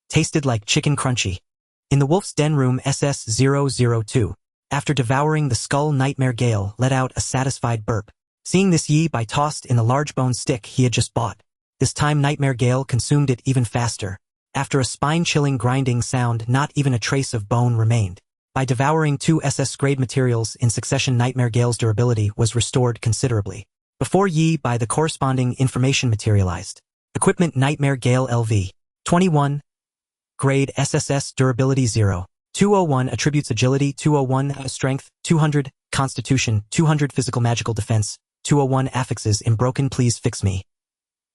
Tasted like chicken crunchy. In the Wolf's Den room SS-002. After devouring the skull, Nightmare Gale let out a satisfied burp. Seeing this, Yi Bai tossed in the large bone stick he had just bought. This time Nightmare Gale consumed it even faster. After a spine-chilling grinding sound, not even a trace of bone remained. By devouring 2 SS-grade materials in succession, Nightmare Gale's durability was restored considerably. Before Yi Bai, the corresponding information materialized. Equipment: Nightmare Gale LV. 21. Grade: SSS, durability 0. 201 attributes: agility 201, strength 200, constitution 200, physical magical defense 201, affixes: imbroken, please fix me.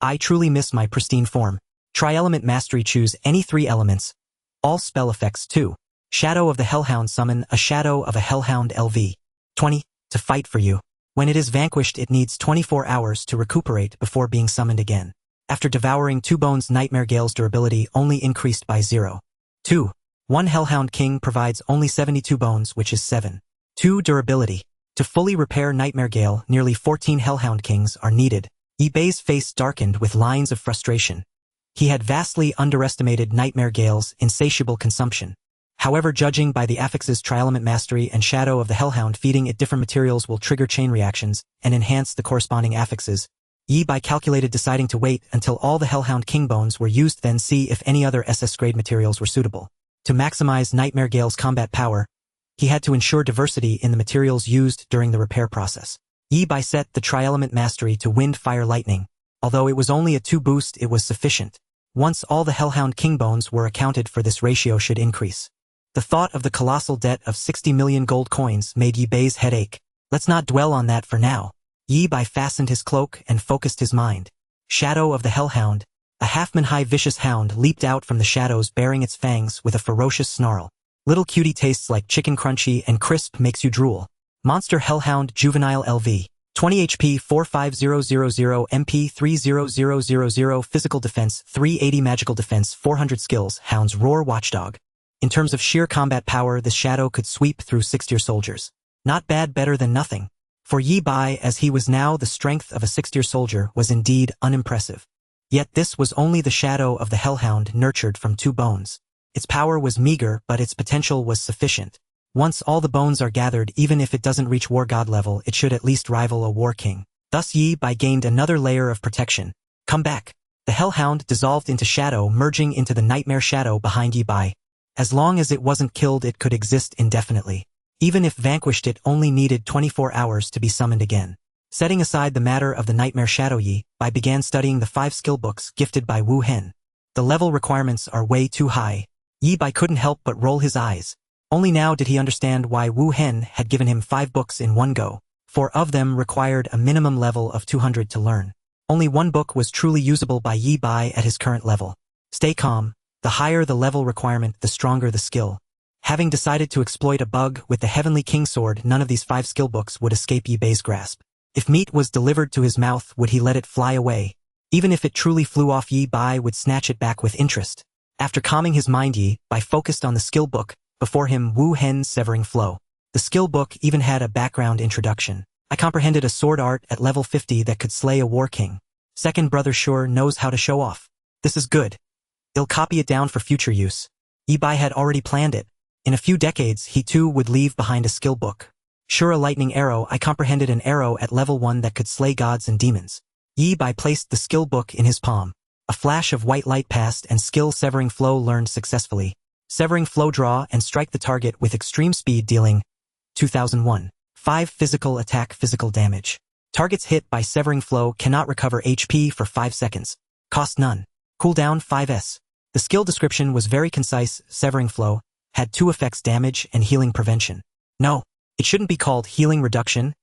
I truly miss my pristine form. Tri-element mastery: choose any 3 elements. All spell effects 2. Shadow of the Hellhound, summon a shadow of a Hellhound LV. 20. To fight for you. When it is vanquished, it needs 24 hours to recuperate before being summoned again. After devouring 2 bones, Nightmare Gale's durability only increased by 0. 2. 1 Hellhound King provides only 72 bones, which is 7. 2 durability. To fully repair Nightmare Gale, nearly 14 Hellhound Kings are needed. Yi Bai's face darkened with lines of frustration. He had vastly underestimated Nightmare Gale's insatiable consumption. However, judging by the affixes Tri-element mastery and Shadow of the Hellhound, feeding it different materials will trigger chain reactions and enhance the corresponding affixes. Yi Bai calculated, deciding to wait until all the Hellhound King bones were used, then see if any other SS-grade materials were suitable. To maximize Nightmare Gale's combat power, he had to ensure diversity in the materials used during the repair process. Yi Bai set the Tri-element mastery to Wind, Fire, Lightning. Although it was only a 2 boost, it was sufficient. Once all the Hellhound King bones were accounted for, this ratio should increase. The thought of the colossal debt of 60 million gold coins made Yi Bai's head ache. Let's not dwell on that for now. Yi Bai fastened his cloak and focused his mind. Shadow of the Hellhound. A half-man-high vicious hound leaped out from the shadows, bearing its fangs with a ferocious snarl. Little cutie tastes like chicken, crunchy and crisp, makes you drool. Monster Hellhound Juvenile LV. 20 HP, 45000 MP, 30000, physical defense 380, magical defense 400, skills: Hound's Roar, Watchdog. In terms of sheer combat power, this shadow could sweep through 6-tier soldiers. Not bad, better than nothing. For Yi Bai, as he was now, the strength of a 6-tier soldier was indeed unimpressive. Yet this was only the shadow of the Hellhound, nurtured from 2 bones. Its power was meager, but its potential was sufficient. Once all the bones are gathered, even if it doesn't reach War God level, it should at least rival a War King. Thus Yi Bai gained another layer of protection. Come back. The Hellhound dissolved into shadow, merging into the Nightmare Shadow behind Yi Bai. As long as it wasn't killed, it could exist indefinitely. Even if vanquished, it only needed 24 hours to be summoned again. Setting aside the matter of the Nightmare Shadow, Yi Bai began studying the 5 skill books gifted by Wuhen. The level requirements are way too high. Yi Bai couldn't help but roll his eyes. Only now did he understand why Wuhen had given him 5 books in one go. 4 of them required a minimum level of 200 to learn. Only 1 book was truly usable by Yi Bai at his current level. Stay calm. The higher the level requirement, the stronger the skill. Having decided to exploit a bug with the Heavenly King Sword, none of these 5 skill books would escape Yi Bai's grasp. If meat was delivered to his mouth, would he let it fly away? Even if it truly flew off, Yi Bai would snatch it back with interest. After calming his mind, Yi Bai focused on the skill book, before him Wuhen's severing flow. The skill book even had a background introduction. I comprehended a sword art at level 50 that could slay a war king. Second brother Shura knows how to show off. This is good. He'll copy it down for future use. Yi Bai had already planned it. In a few decades, he too would leave behind a skill book. Shura lightning arrow. I comprehended an arrow at level 1 that could slay gods and demons. Yi Bai placed the skill book in his palm. A flash of white light passed and skill severing flow learned successfully. Severing flow draw and strike the target with extreme speed dealing 2001. 5 physical attack physical damage. Targets hit by severing flow cannot recover HP for 5 seconds. Cost none. Cooldown 5s. The skill description was very concise. Severing flow had 2 effects: damage and healing prevention. No, it shouldn't be called healing reduction.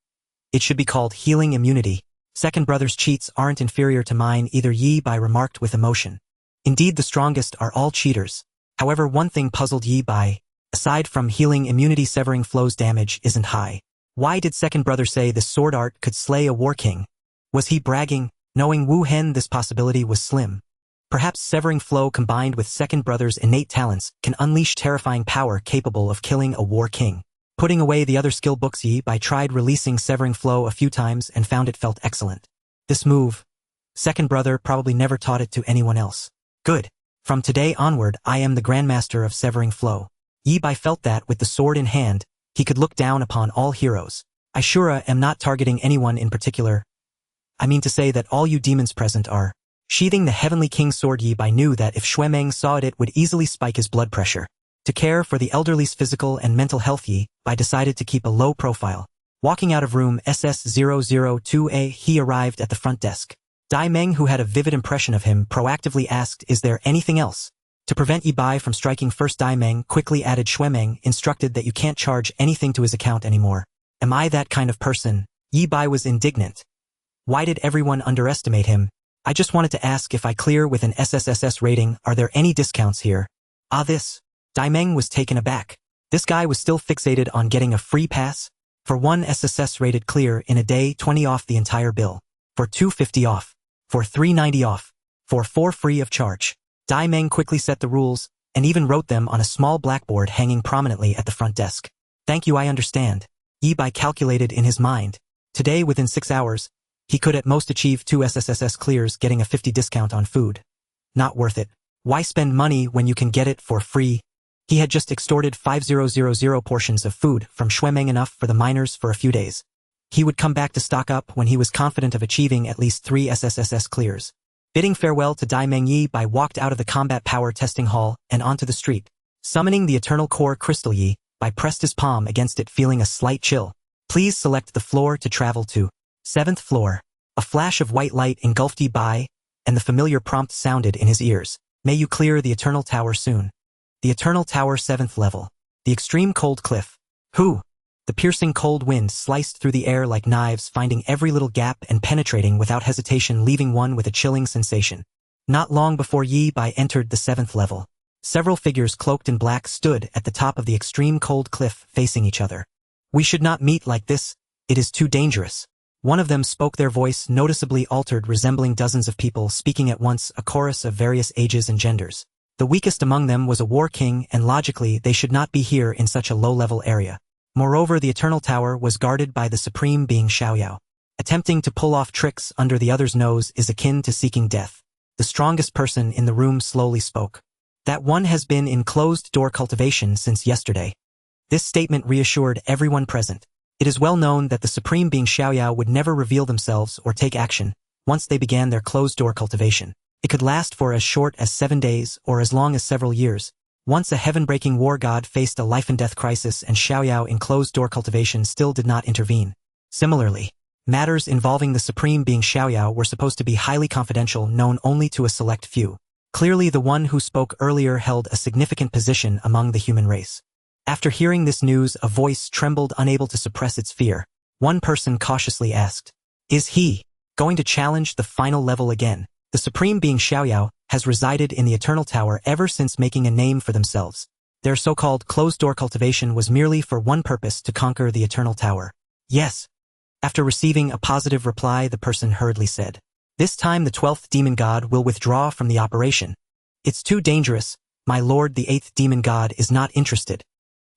It should be called healing immunity. Second brother's cheats aren't inferior to mine either, Yi Bai remarked with emotion. Indeed, the strongest are all cheaters. However, one thing puzzled Yi Bai. Aside from healing immunity, severing flow's damage isn't high. Why did second brother say the sword art could slay a war king? Was he bragging? Knowing Wuhen, this possibility was slim. Perhaps severing flow combined with second brother's innate talents can unleash terrifying power capable of killing a war king. Putting away the other skill books, Yi Bai tried releasing severing flow a few times and found it felt excellent. This move, second brother probably never taught it to anyone else. Good. From today onward, I am the grandmaster of severing flow. Yi Bai felt that with the sword in hand, he could look down upon all heroes. I Shura am not targeting anyone in particular. I mean to say that all you demons present are. Sheathing the Heavenly King's sword, Yi Bai knew that if Xuemeng saw it, it would easily spike his blood pressure. To care for the elderly's physical and mental health, Yi Bai decided to keep a low profile. Walking out of room SS-002A, he arrived at the front desk. Dai Meng, who had a vivid impression of him, proactively asked, "Is there anything else?" To prevent Yi Bai from striking first, Dai Meng quickly added, "Xuemeng instructed that you can't charge anything to his account anymore." Am I that kind of person? Yi Bai was indignant. Why did everyone underestimate him? I just wanted to ask if I clear with an SSS rating, are there any discounts here? This? Dai Meng was taken aback. This guy was still fixated on getting a free pass? For 1 SSS rated clear in a day, 20 off the entire bill. For 250 off. For 390 off. For 4 free of charge. Dai Meng quickly set the rules, and even wrote them on a small blackboard hanging prominently at the front desk. Thank you, I understand. Yi Bai calculated in his mind. Today, within 6 hours, he could at most achieve 2 SSS clears, getting a 50 discount on food. Not worth it. Why spend money when you can get it for free? He had just extorted 5,000 portions of food from Xuemeng, enough for the miners for a few days. He would come back to stock up when he was confident of achieving at least 3 SSS clears. Bidding farewell to Dai Meng, Yi Bai walked out of the combat power testing hall and onto the street. Summoning the eternal core crystal, Yi Bai pressed his palm against it, feeling a slight chill. Please select the floor to travel to. 7th floor. A flash of white light engulfed Yi Bai, and the familiar prompt sounded in his ears. May you clear the Eternal Tower soon. The Eternal Tower, 7th level. The extreme cold cliff. Who? The piercing cold wind sliced through the air like knives, finding every little gap and penetrating without hesitation, leaving one with a chilling sensation. Not long before Yi Bai entered the 7th level, several figures cloaked in black stood at the top of the extreme cold cliff, facing each other. We should not meet like this. It is too dangerous. One of them spoke, their voice noticeably altered, resembling dozens of people speaking at once, a chorus of various ages and genders. The weakest among them was a war king, and logically they should not be here in such a low-level area. Moreover, the Eternal Tower was guarded by the supreme being Xiaoyao. Attempting to pull off tricks under the other's nose is akin to seeking death. The strongest person in the room slowly spoke. That one has been in closed-door cultivation since yesterday. This statement reassured everyone present. It is well known that the supreme being Xiaoyao would never reveal themselves or take action once they began their closed-door cultivation. It could last for as short as 7 days or as long as several years. Once a heaven-breaking war god faced a life-and-death crisis, and Xiaoyao in closed-door cultivation still did not intervene. Similarly, matters involving the supreme being Xiaoyao were supposed to be highly confidential, known only to a select few. Clearly, the one who spoke earlier held a significant position among the human race. After hearing this news, a voice trembled, unable to suppress its fear. One person cautiously asked, "Is he going to challenge the final level again?" The supreme being Xiaoyao has resided in the Eternal Tower ever since making a name for themselves. Their so-called closed-door cultivation was merely for one purpose: to conquer the Eternal Tower. Yes. After receiving a positive reply, the person hurriedly said, "This time the 12th demon god will withdraw from the operation. It's too dangerous. My lord, the 8th demon god, is not interested.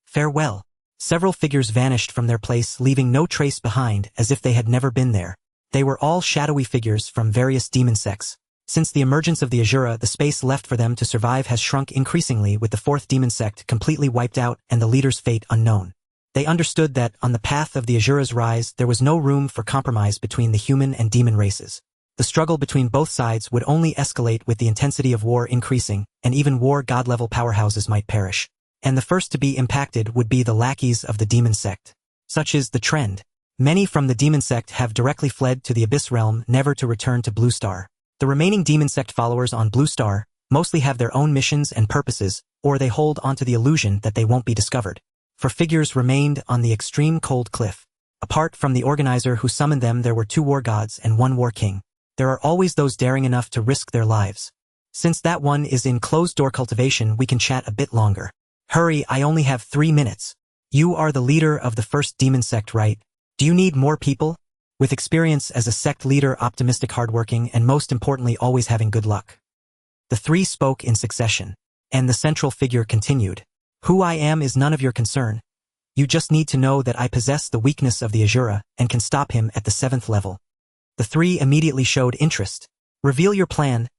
Farewell. Several figures vanished from their place, leaving no trace behind, as if they had never been there. They were all shadowy figures from various demon sects. Since the emergence of the Asura, the space left for them to survive has shrunk increasingly, with the 4th demon sect completely wiped out and the leader's fate unknown. They understood that, on the path of the Asura's rise, there was no room for compromise between the human and demon races. The struggle between both sides would only escalate, with the intensity of war increasing, and even war god-level powerhouses might perish. And the first to be impacted would be the lackeys of the demon sect. Such is the trend. Many from the demon sect have directly fled to the Abyss Realm, never to return to Blue Star. The remaining demon sect followers on Blue Star mostly have their own missions and purposes, or they hold onto the illusion that they won't be discovered. For figures remained on the extreme cold cliff. Apart from the organizer who summoned them, there were 2 war gods and 1 war king. There are always those daring enough to risk their lives. Since that one is in closed-door cultivation, we can chat a bit longer. Hurry, I only have 3 minutes. You are the leader of the 1st demon sect, right? Do you need more people? With experience as a sect leader, optimistic, hardworking, and most importantly always having good luck. The 3 spoke in succession, and the central figure continued. Who I am is none of your concern. You just need to know that I possess the weakness of the Asura and can stop him at the 7th level. The 3 immediately showed interest. Reveal your plan.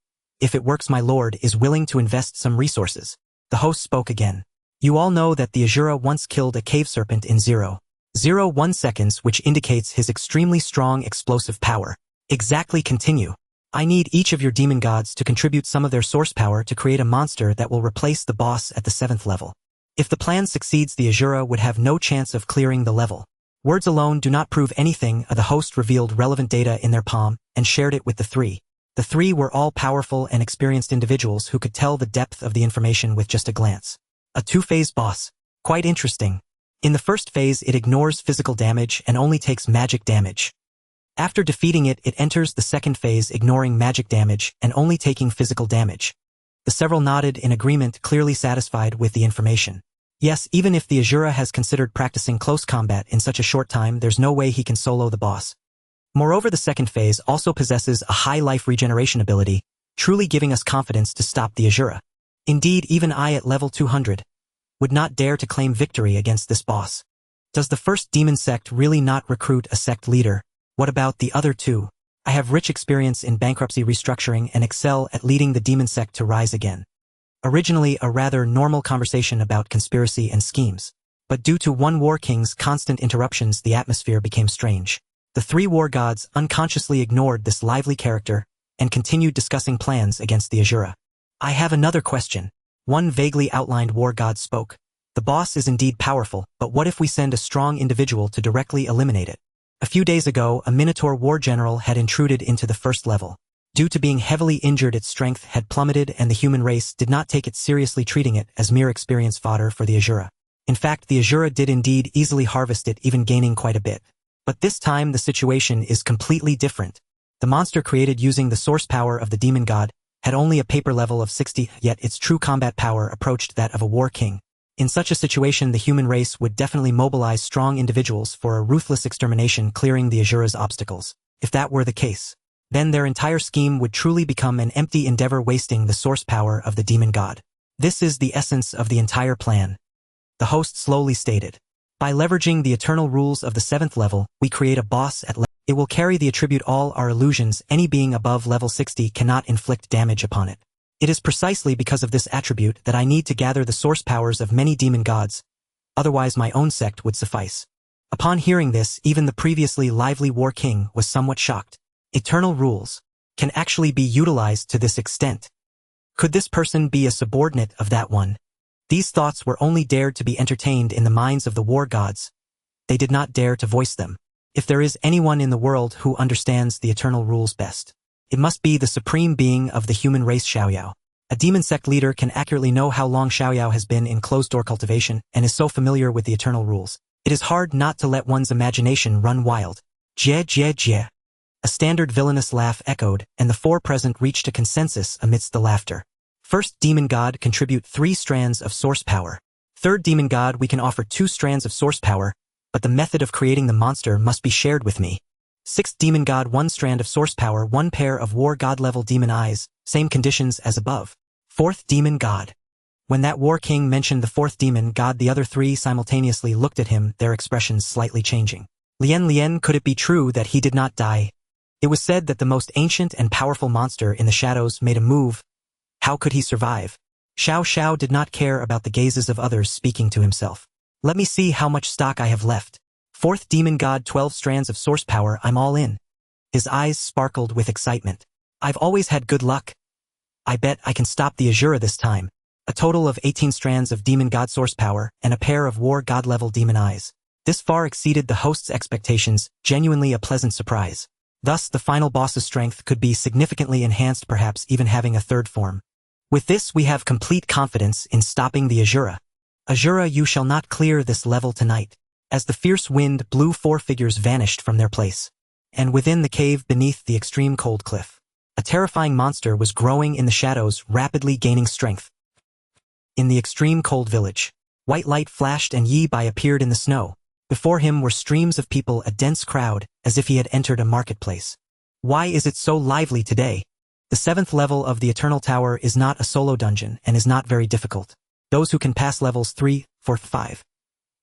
If it works, my lord is willing to invest some resources. The host spoke again. You all know that the Asura once killed a cave serpent in 0.01 seconds, which indicates his extremely strong explosive power. Exactly. Continue. I need each of your demon gods to contribute some of their source power to create a monster that will replace the boss at the 7th level. If the plan succeeds, the Asura would have no chance of clearing the level. Words alone do not prove anything. The host revealed relevant data in their palm and shared it with the 3. The 3 were all powerful and experienced individuals who could tell the depth of the information with just a glance. A 2-phase boss. Quite interesting. In the first phase, it ignores physical damage and only takes magic damage. After defeating it, it enters the second phase, ignoring magic damage and only taking physical damage. The several nodded in agreement, clearly satisfied with the information. Yes, even if the Asura has considered practicing close combat in such a short time, there's no way he can solo the boss. Moreover, the second phase also possesses a high life regeneration ability, truly giving us confidence to stop the Asura. Indeed, even I at level 200 would not dare to claim victory against this boss. Does the 1st demon sect really not recruit a sect leader? What about the other 2? I have rich experience in bankruptcy restructuring and excel at leading the demon sect to rise again. Originally a rather normal conversation about conspiracy and schemes. But due to 1 war king's constant interruptions, the atmosphere became strange. The 3 war gods unconsciously ignored this lively character and continued discussing plans against the Asura. I have another question. 1 vaguely outlined war god spoke. The boss is indeed powerful, but what if we send a strong individual to directly eliminate it? A few days ago, a Minotaur war general had intruded into the 1st level. Due to being heavily injured, its strength had plummeted and the human race did not take it seriously, treating it as mere experience fodder for the Asura. In fact, the Asura did indeed easily harvest it, even gaining quite a bit. But this time the situation is completely different. The monster created using the source power of the demon god had only a paper level of 60, yet its true combat power approached that of a war king. In such a situation, the human race would definitely mobilize strong individuals for a ruthless extermination, clearing the Asura's obstacles. If that were the case, then their entire scheme would truly become an empty endeavor, wasting the source power of the demon god. This is the essence of the entire plan. The host slowly stated. By leveraging the eternal rules of the 7th level, we create a boss at level. It will carry the attribute all our illusions. Any being above level 60 cannot inflict damage upon it. It is precisely because of this attribute that I need to gather the source powers of many demon gods. Otherwise my own sect would suffice. Upon hearing this, even the previously lively war king was somewhat shocked. Eternal rules can actually be utilized to this extent. Could this person be a subordinate of that one? These thoughts were only dared to be entertained in the minds of the war gods. They did not dare to voice them. If there is anyone in the world who understands the eternal rules best, it must be the supreme being of the human race, Xiaoyao. A demon sect leader can accurately know how long Xiaoyao has been in closed-door cultivation and is so familiar with the eternal rules. It is hard not to let one's imagination run wild. Jie jie jie. A standard villainous laugh echoed, and the 4 present reached a consensus amidst the laughter. 1st demon god, contribute 3 strands of source power. 3rd demon god, we can offer 2 strands of source power, but the method of creating the monster must be shared with me. 6th demon god, 1 strand of source power, 1 pair of war god level demon eyes, same conditions as above. 4th demon god. When that war king mentioned the fourth demon god, the other three simultaneously looked at him, their expressions slightly changing. Lien, could it be true that he did not die? It was said that the most ancient and powerful monster in the shadows made a move. How could he survive? Xiaoyao did not care about the gazes of others, speaking to himself. Let me see how much stock I have left. Fourth demon god, 12 strands of source power, I'm all in. His eyes sparkled with excitement. I've always had good luck. I bet I can stop the Asura this time. A total of 18 strands of demon god source power and a pair of war god level demon eyes. This far exceeded the host's expectations, genuinely a pleasant surprise. Thus, the final boss's strength could be significantly enhanced, perhaps even having a third form. With this, we have complete confidence in stopping the Asura. Asura, you shall not clear this level tonight. As the fierce wind blew, 4 figures vanished from their place. And within the cave beneath the extreme cold cliff, a terrifying monster was growing in the shadows, rapidly gaining strength. In the extreme cold village, white light flashed and Yi Bai appeared in the snow. Before him were streams of people, a dense crowd, as if he had entered a marketplace. Why is it so lively today? The 7th level of the Eternal Tower is not a solo dungeon and is not very difficult. Those who can pass levels 3, 4, 5,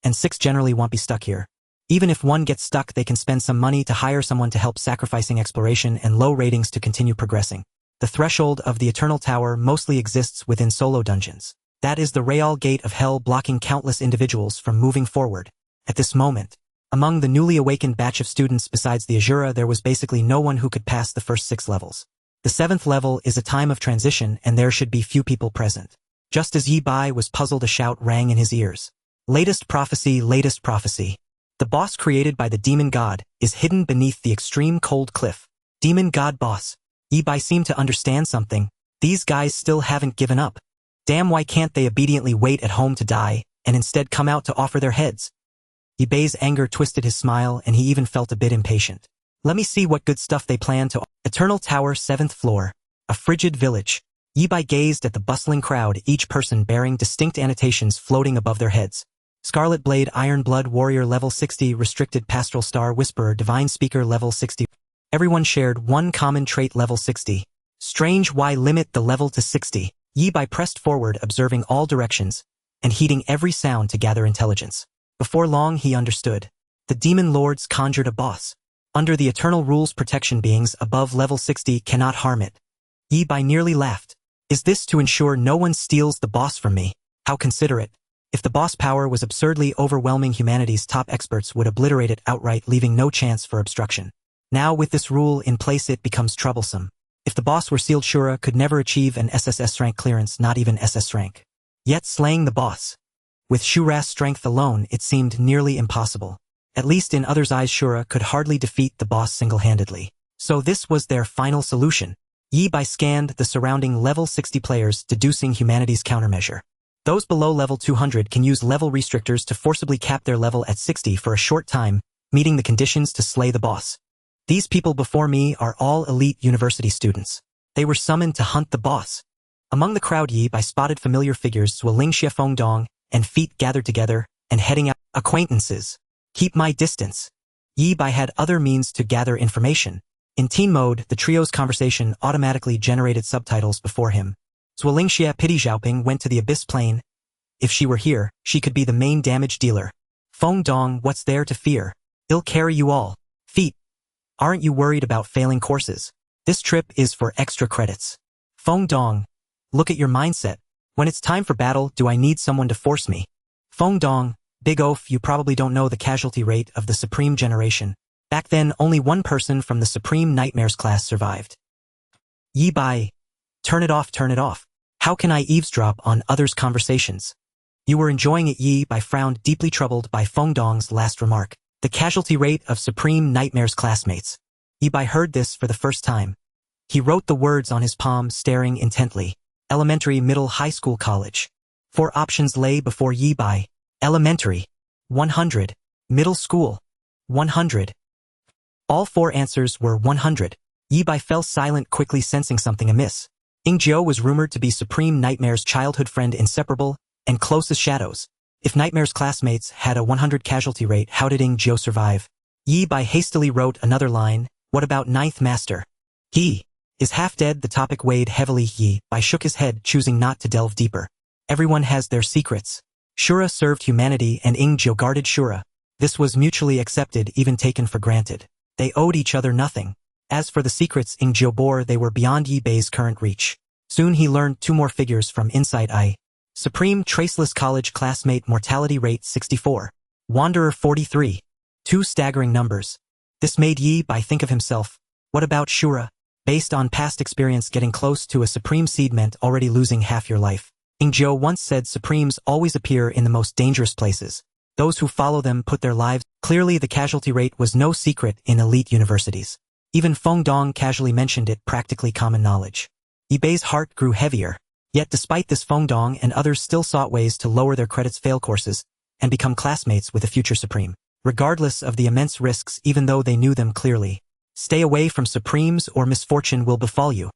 and 6 generally won't be stuck here. Even if one gets stuck, they can spend some money to hire someone to help, sacrificing exploration and low ratings to continue progressing. The threshold of the Eternal Tower mostly exists within solo dungeons. That is the Real Gate of Hell, blocking countless individuals from moving forward. At this moment, among the newly awakened batch of students besides the Asura, there was basically no one who could pass the first 6 levels. The 7th level is a time of transition and there should be few people present. Just as Yi Bai was puzzled, a shout rang in his ears. Latest prophecy, latest prophecy. The boss created by the demon god is hidden beneath the extreme cold cliff. Demon god boss. Yi Bai seemed to understand something. These guys still haven't given up. Damn, why can't they obediently wait at home to die, and instead come out to offer their heads? Yi Bai's anger twisted his smile, and he even felt a bit impatient. Let me see what good stuff they plan to. Eternal Tower, 7th floor. A frigid village. Yi Bai gazed at the bustling crowd, each person bearing distinct annotations floating above their heads. Scarlet Blade, Iron Blood Warrior level 60, Restricted Pastoral Star Whisperer, Divine Speaker level 60. Everyone shared one common trait, level 60. Strange, why limit the level to 60? Yi Bai pressed forward, observing all directions, and heeding every sound to gather intelligence. Before long he understood. The demon lords conjured a boss. Under the eternal rules, protection beings above level 60 cannot harm it. Yi Bai nearly laughed. Is this to ensure no one steals the boss from me? How considerate. If the boss power was absurdly overwhelming, humanity's top experts would obliterate it outright, leaving no chance for obstruction. Now with this rule in place, it becomes troublesome. If the boss were sealed, Shura could never achieve an SSS-Rank clearance, not even SS-Rank. Yet slaying the boss. With Shura's strength alone, it seemed nearly impossible. At least in others' eyes, Shura could hardly defeat the boss single-handedly. So this was their final solution. Yi Bai scanned the surrounding level 60 players, deducing humanity's countermeasure. Those below level 200 can use level restrictors to forcibly cap their level at 60 for a short time, meeting the conditions to slay the boss. These people before me are all elite university students. They were summoned to hunt the boss. Among the crowd, Yi Bai spotted familiar figures, Zuoling Xiafeng Dong, and feet gathered together, and heading out. Acquaintances. Keep my distance. Yi Bai had other means to gather information. In teen mode, the trio's conversation automatically generated subtitles before him. Zuoling Xia Pity Xiaoping went to the Abyss Plane. If she were here, she could be the main damage dealer. Feng Dong, what's there to fear? He'll carry you all. Feet. Aren't you worried about failing courses? This trip is for extra credits. Feng Dong. Look at your mindset. When it's time for battle, do I need someone to force me? Feng Dong. Big oaf, you probably don't know the casualty rate of the Supreme Generation. Back then, only one person from the Supreme Nightmares class survived. Yi Bai. Turn it off, turn it off. How can I eavesdrop on others' conversations? You were enjoying it. Yi Bai frowned, deeply troubled by Feng Dong's last remark. The casualty rate of Supreme Nightmares classmates. Yi Bai heard this for the first time. He wrote the words on his palm, staring intently. Elementary, middle, high school, college. 4 options lay before Yi Bai. Elementary. 100. Middle school. 100. All 4 answers were 100. Yi Bai fell silent, quickly sensing something amiss. Ying Jiao was rumored to be Supreme Nightmare's childhood friend, inseparable, and close as shadows. If Nightmare's classmates had a 100 casualty rate, how did Ying Jiao survive? Yi Bai hastily wrote another line. What about 9th Master? He is half dead. The topic weighed heavily. Yi Bai shook his head, choosing not to delve deeper. Everyone has their secrets. Shura served humanity and Jiu guarded Shura. This was mutually accepted, even taken for granted. They owed each other nothing. As for the secrets Jiu bore, they were beyond Yi Bei's current reach. Soon he learned 2 more figures from Insight Eye. Supreme Traceless College Classmate Mortality Rate 64. Wanderer 43. 2 staggering numbers. This made Yi Bei think of himself. What about Shura? Based on past experience, getting close to a Supreme Seed meant already losing half your life. Jiu once said Supremes always appear in the most dangerous places. Those who follow them put their lives. Clearly the casualty rate was no secret in elite universities. Even Feng Dong casually mentioned it, practically common knowledge. Yi Bei's heart grew heavier. Yet despite this, Feng Dong and others still sought ways to lower their credits, fail courses, and become classmates with a future Supreme. Regardless of the immense risks, even though they knew them clearly. Stay away from Supremes or misfortune will befall you.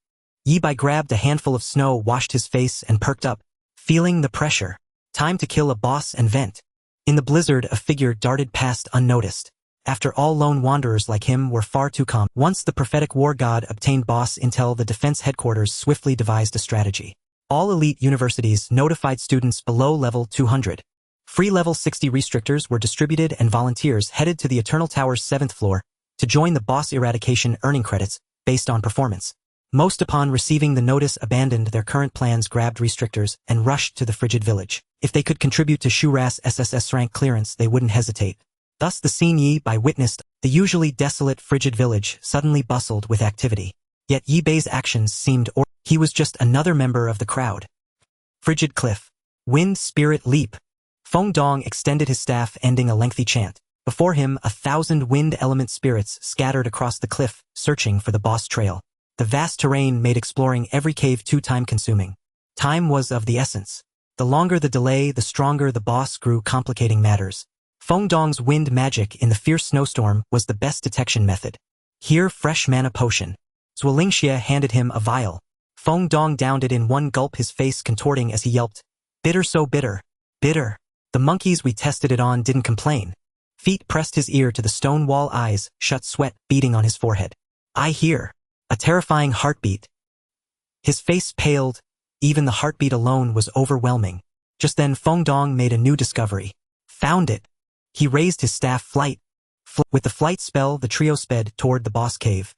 Yi Bei grabbed a handful of snow, washed his face, and perked up, feeling the pressure. Time to kill a boss and vent. In the blizzard, a figure darted past unnoticed. After all, lone wanderers like him were far too calm. Once the prophetic war god obtained boss intel, the defense headquarters swiftly devised a strategy. All elite universities notified students below level 200. Free level 60 restrictors were distributed and volunteers headed to the Eternal Tower's 7th floor to join the boss eradication, earning credits based on performance. Most, upon receiving the notice, abandoned their current plans, grabbed restrictors, and rushed to the frigid village. If they could contribute to Shura's SSS-Rank clearance, they wouldn't hesitate. Thus the scene Yi Bei witnessed, the usually desolate frigid village, suddenly bustled with activity. Yet Yi Bei's actions seemed he was just another member of the crowd. Frigid cliff. Wind spirit leap. Feng Dong extended his staff, ending a lengthy chant. Before him, 1,000 wind element spirits scattered across the cliff, searching for the boss trail. The vast terrain made exploring every cave too time-consuming. Time was of the essence. The longer the delay, the stronger the boss grew, complicating matters. Feng Dong's wind magic in the fierce snowstorm was the best detection method. Here, fresh mana potion. Zuolingxie handed him a vial. Feng Dong downed it in one gulp, his face contorting as he yelped. Bitter, so bitter. Bitter. The monkeys we tested it on didn't complain. Feet pressed his ear to the stone wall, eyes shut, sweat beating on his forehead. I hear. A terrifying heartbeat. His face paled. Even the heartbeat alone was overwhelming. Just then Feng Dong made a new discovery. Found it. He raised his staff. Flight. With the flight spell, the trio sped toward the boss cave.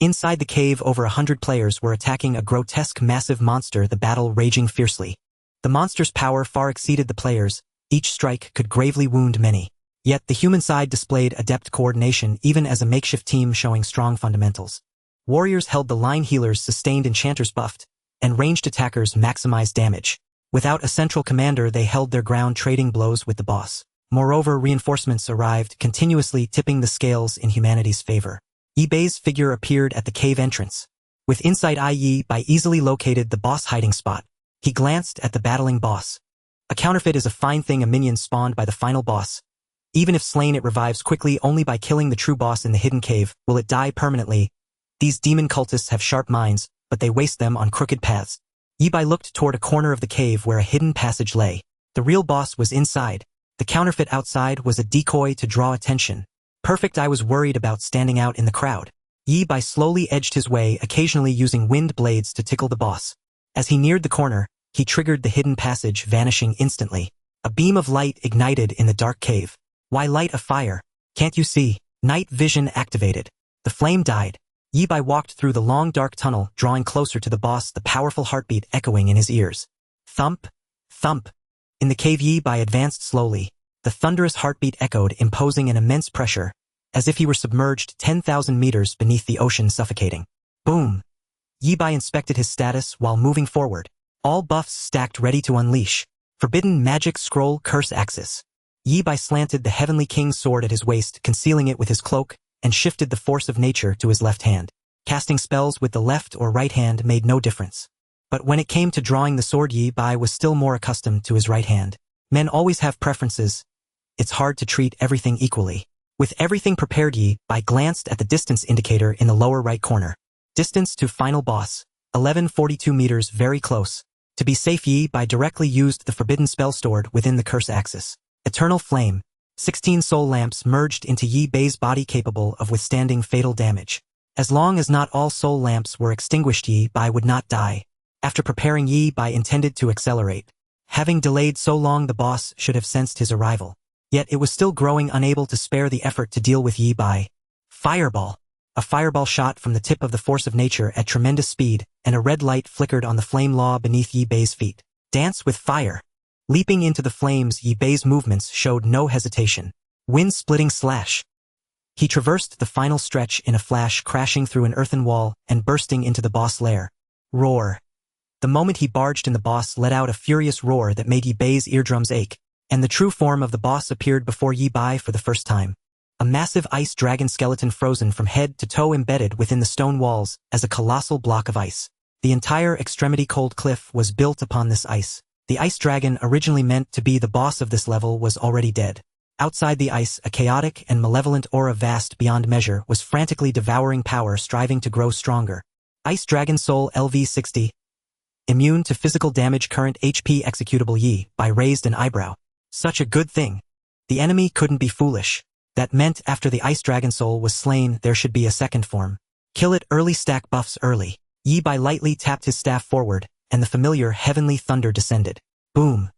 Inside the cave, over 100 players were attacking a grotesque, massive monster, the battle raging fiercely. The monster's power far exceeded the players. Each strike could gravely wound many. Yet the human side displayed adept coordination, even as a makeshift team showing strong fundamentals. Warriors held the line, healers sustained, enchanters buffed, and ranged attackers maximized damage. Without a central commander, they held their ground, trading blows with the boss. Moreover, reinforcements arrived, continuously tipping the scales in humanity's favor. Yi Bei's figure appeared at the cave entrance. With insight, Yi Bei easily located the boss hiding spot. He glanced at the battling boss. A counterfeit is a fine thing, a minion spawned by the final boss. Even if slain, it revives quickly. Only by killing the true boss in the hidden cave will it die permanently. These demon cultists have sharp minds, but they waste them on crooked paths. Yi Bei looked toward a corner of the cave where a hidden passage lay. The real boss was inside. The counterfeit outside was a decoy to draw attention. Perfect. I was worried about standing out in the crowd. Yi Bei slowly edged his way, occasionally using wind blades to tickle the boss. As he neared the corner, he triggered the hidden passage, vanishing instantly. A beam of light ignited in the dark cave. Why light a fire? Can't you see? Night vision activated. The flame died. Yi Bei walked through the long dark tunnel, drawing closer to the boss, the powerful heartbeat echoing in his ears. Thump, thump. In the cave, Yi Bei advanced slowly. The thunderous heartbeat echoed, imposing an immense pressure, as if he were submerged 10,000 meters beneath the ocean, suffocating. Boom. Yi Bei inspected his status while moving forward. All buffs stacked, ready to unleash. Forbidden magic scroll, curse axis. Yi Bei slanted the Heavenly King's sword at his waist, concealing it with his cloak, and shifted the force of nature to his left hand. Casting spells with the left or right hand made no difference. But when it came to drawing the sword, Yi Bei was still more accustomed to his right hand. Men always have preferences. It's hard to treat everything equally. With everything prepared, Yi Bei glanced at the distance indicator in the lower right corner. Distance to final boss. 1142 meters, very close. To be safe, Yi Bei directly used the forbidden spell stored within the curse axis. Eternal Flame. 16 soul lamps merged into Yi Bei's body, capable of withstanding fatal damage. As long as not all soul lamps were extinguished, Yi Bei would not die. After preparing, Yi Bei intended to accelerate. Having delayed so long, the boss should have sensed his arrival. Yet it was still growing, unable to spare the effort to deal with Yi Bai. Fireball. A fireball shot from the tip of the force of nature at tremendous speed, and a red light flickered on the flame law beneath Yi Bai's feet. Dance with fire. Leaping into the flames, Yi Bai's movements showed no hesitation. Wind-splitting slash. He traversed the final stretch in a flash, crashing through an earthen wall and bursting into the boss lair. Roar. The moment he barged in, the boss let out a furious roar that made Yi Bai's eardrums ache, and the true form of the boss appeared before Yi Bai for the first time. A massive ice dragon skeleton frozen from head to toe, embedded within the stone walls as a colossal block of ice. The entire extremity cold cliff was built upon this ice. The ice dragon, originally meant to be the boss of this level, was already dead. Outside the ice, a chaotic and malevolent aura vast beyond measure was frantically devouring power, striving to grow stronger. Ice Dragon Soul LV60. Immune to physical damage, current HP. Executable. Yi Bai raised an eyebrow. Such a good thing. The enemy couldn't be foolish. That meant after the Ice Dragon Soul was slain, there should be a second form. Kill it early, stack buffs early. Yi Bai lightly tapped his staff forward, and the familiar heavenly thunder descended. Boom.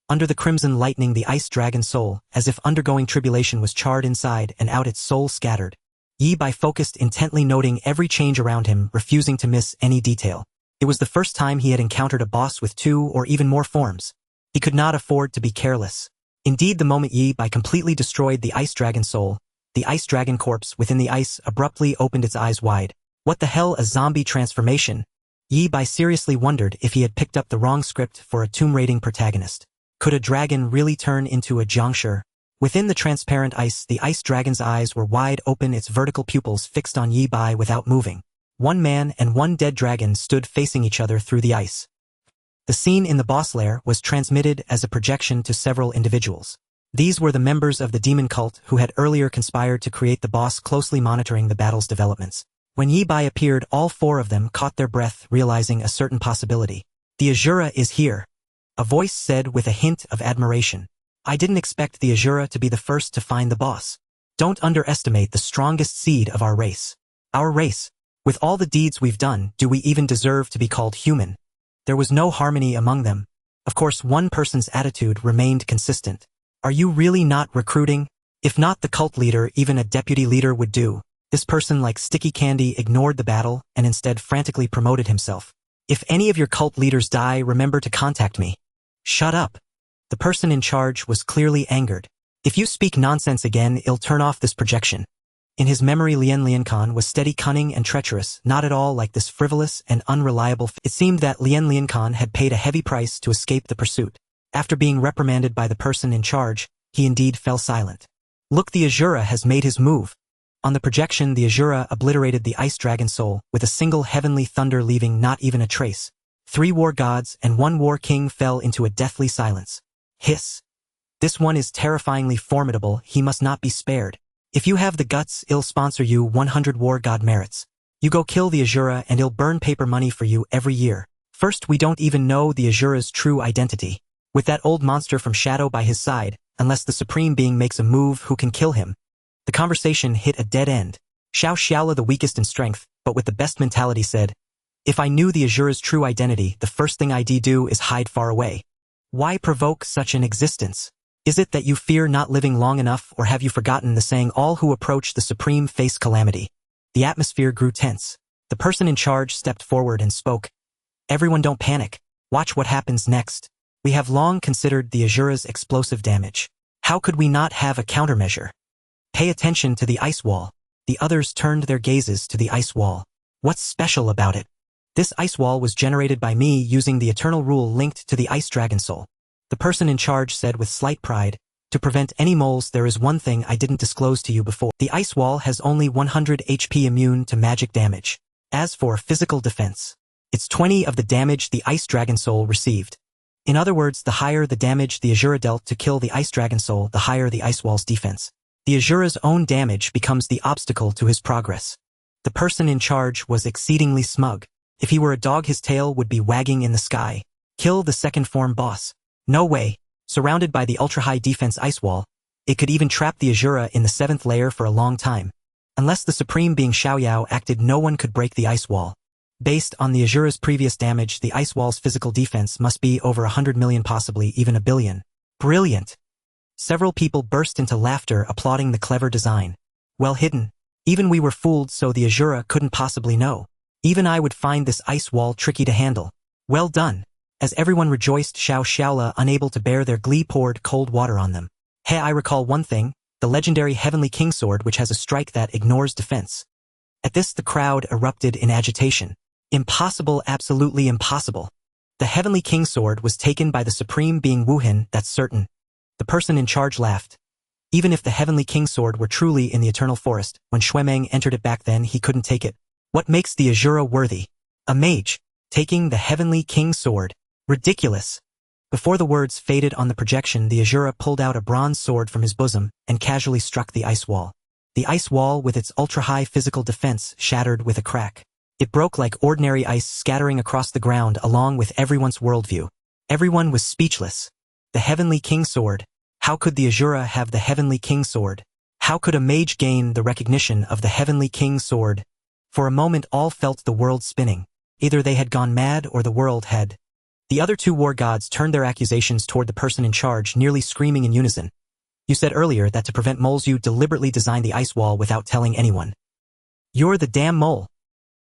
Under the crimson lightning, the Ice Dragon Soul, as if undergoing tribulation, was charred inside and out, its soul scattered. Yi Bai focused intently, noting every change around him, refusing to miss any detail. It was the first time he had encountered a boss with 2 or even more forms. He could not afford to be careless. Indeed, the moment Yi Bai completely destroyed the Ice Dragon Soul, the Ice Dragon corpse within the ice abruptly opened its eyes wide. What the hell, a zombie transformation? Yi Bai seriously wondered if he had picked up the wrong script for a tomb raiding protagonist. Could a dragon really turn into a Jiangshi? Within the transparent ice, the ice dragon's eyes were wide open, its vertical pupils fixed on Yi Bai without moving. One man and one dead dragon stood facing each other through the ice. The scene in the boss lair was transmitted as a projection to several individuals. These were the members of the demon cult who had earlier conspired to create the boss, closely monitoring the battle's developments. When Yi Bai appeared, all 4 of them caught their breath, realizing a certain possibility. The Asura is here. A voice said with a hint of admiration. I didn't expect the Asura to be the first to find the boss. Don't underestimate the strongest seed of our race. Our race. With all the deeds we've done, do we even deserve to be called human? There was no harmony among them. Of course, one person's attitude remained consistent. Are you really not recruiting? If not the cult leader, even a deputy leader would do. This person, like sticky candy, ignored the battle and instead frantically promoted himself. If any of your cult leaders die, remember to contact me. Shut up. The person in charge was clearly angered. If you speak nonsense again, I'll turn off this projection. In his memory, Lian was steady, cunning, and treacherous, not at all like this frivolous and unreliable. It seemed that Lian had paid a heavy price to escape the pursuit. After being reprimanded by the person in charge, he indeed fell silent. Look, the Asura has made his move. On the projection, the Asura obliterated the Ice Dragon Soul with a single heavenly thunder, leaving not even a trace. 3 war gods and 1 war king fell into a deathly silence. Hiss. This one is terrifyingly formidable, he must not be spared. If you have the guts, I'll sponsor you 100 war god merits. You go kill the Asura and I'll burn paper money for you every year. First, we don't even know the Asura's true identity. With that old monster from Shadow by his side, unless the Supreme Being makes a move, who can kill him? The conversation hit a dead end. Xiaoyao, the weakest in strength, but with the best mentality, said, if I knew the Asura's true identity, the first thing I'd do is hide far away. Why provoke such an existence? Is it that you fear not living long enough, or have you forgotten the saying, all who approach the Supreme face calamity? The atmosphere grew tense. The person in charge stepped forward and spoke. Everyone, don't panic. Watch what happens next. We have long considered the Asura's explosive damage. How could we not have a countermeasure? Pay attention to the ice wall. The others turned their gazes to the ice wall. What's special about it? This ice wall was generated by me using the eternal rule linked to the Ice Dragon Soul. The person in charge said with slight pride, to prevent any moles, there is one thing I didn't disclose to you before. The ice wall has only 100 HP, immune to magic damage. As for physical defense, it's 20 of the damage the Ice Dragon Soul received. In other words, the higher the damage the Asura dealt to kill the Ice Dragon Soul, the higher the ice wall's defense. The Asura's own damage becomes the obstacle to his progress. The person in charge was exceedingly smug. If he were a dog, his tail would be wagging in the sky. Kill the second form boss. No way. Surrounded by the ultra-high defense ice wall, it could even trap the Asura in the 7th layer for a long time. Unless the Supreme Being Xiaoyao acted, no one could break the ice wall. Based on the Asura's previous damage, the ice wall's physical defense must be over 100 million, possibly even a billion. Brilliant! Several people burst into laughter, applauding the clever design. Well hidden. Even we were fooled, so the Asura couldn't possibly know. Even I would find this ice wall tricky to handle. Well done. As everyone rejoiced, Xiaoyao, unable to bear their glee, poured cold water on them. Hey, I recall one thing, the legendary Heavenly King Sword, which has a strike that ignores defense. At this, the crowd erupted in agitation. Impossible, absolutely impossible. The Heavenly King Sword was taken by the supreme being Wuhen, that's certain. The person in charge laughed. Even if the Heavenly King Sword were truly in the Eternal Forest, when Shuemeng entered it back then, he couldn't take it. What makes the Asura worthy? A mage, taking the Heavenly King Sword. Ridiculous. Before the words faded on the projection, the Asura pulled out a bronze sword from his bosom and casually struck the ice wall. The ice wall, with its ultra-high physical defense, shattered with a crack. It broke like ordinary ice, scattering across the ground along with everyone's worldview. Everyone was speechless. The Heavenly King Sword. How could the Asura have the Heavenly King Sword? How could a mage gain the recognition of the Heavenly King Sword? For a moment all felt the world spinning. Either they had gone mad or the world had. The other two war gods turned their accusations toward the person in charge, nearly screaming in unison. You said earlier that to prevent moles you deliberately designed the ice wall without telling anyone. You're the damn mole.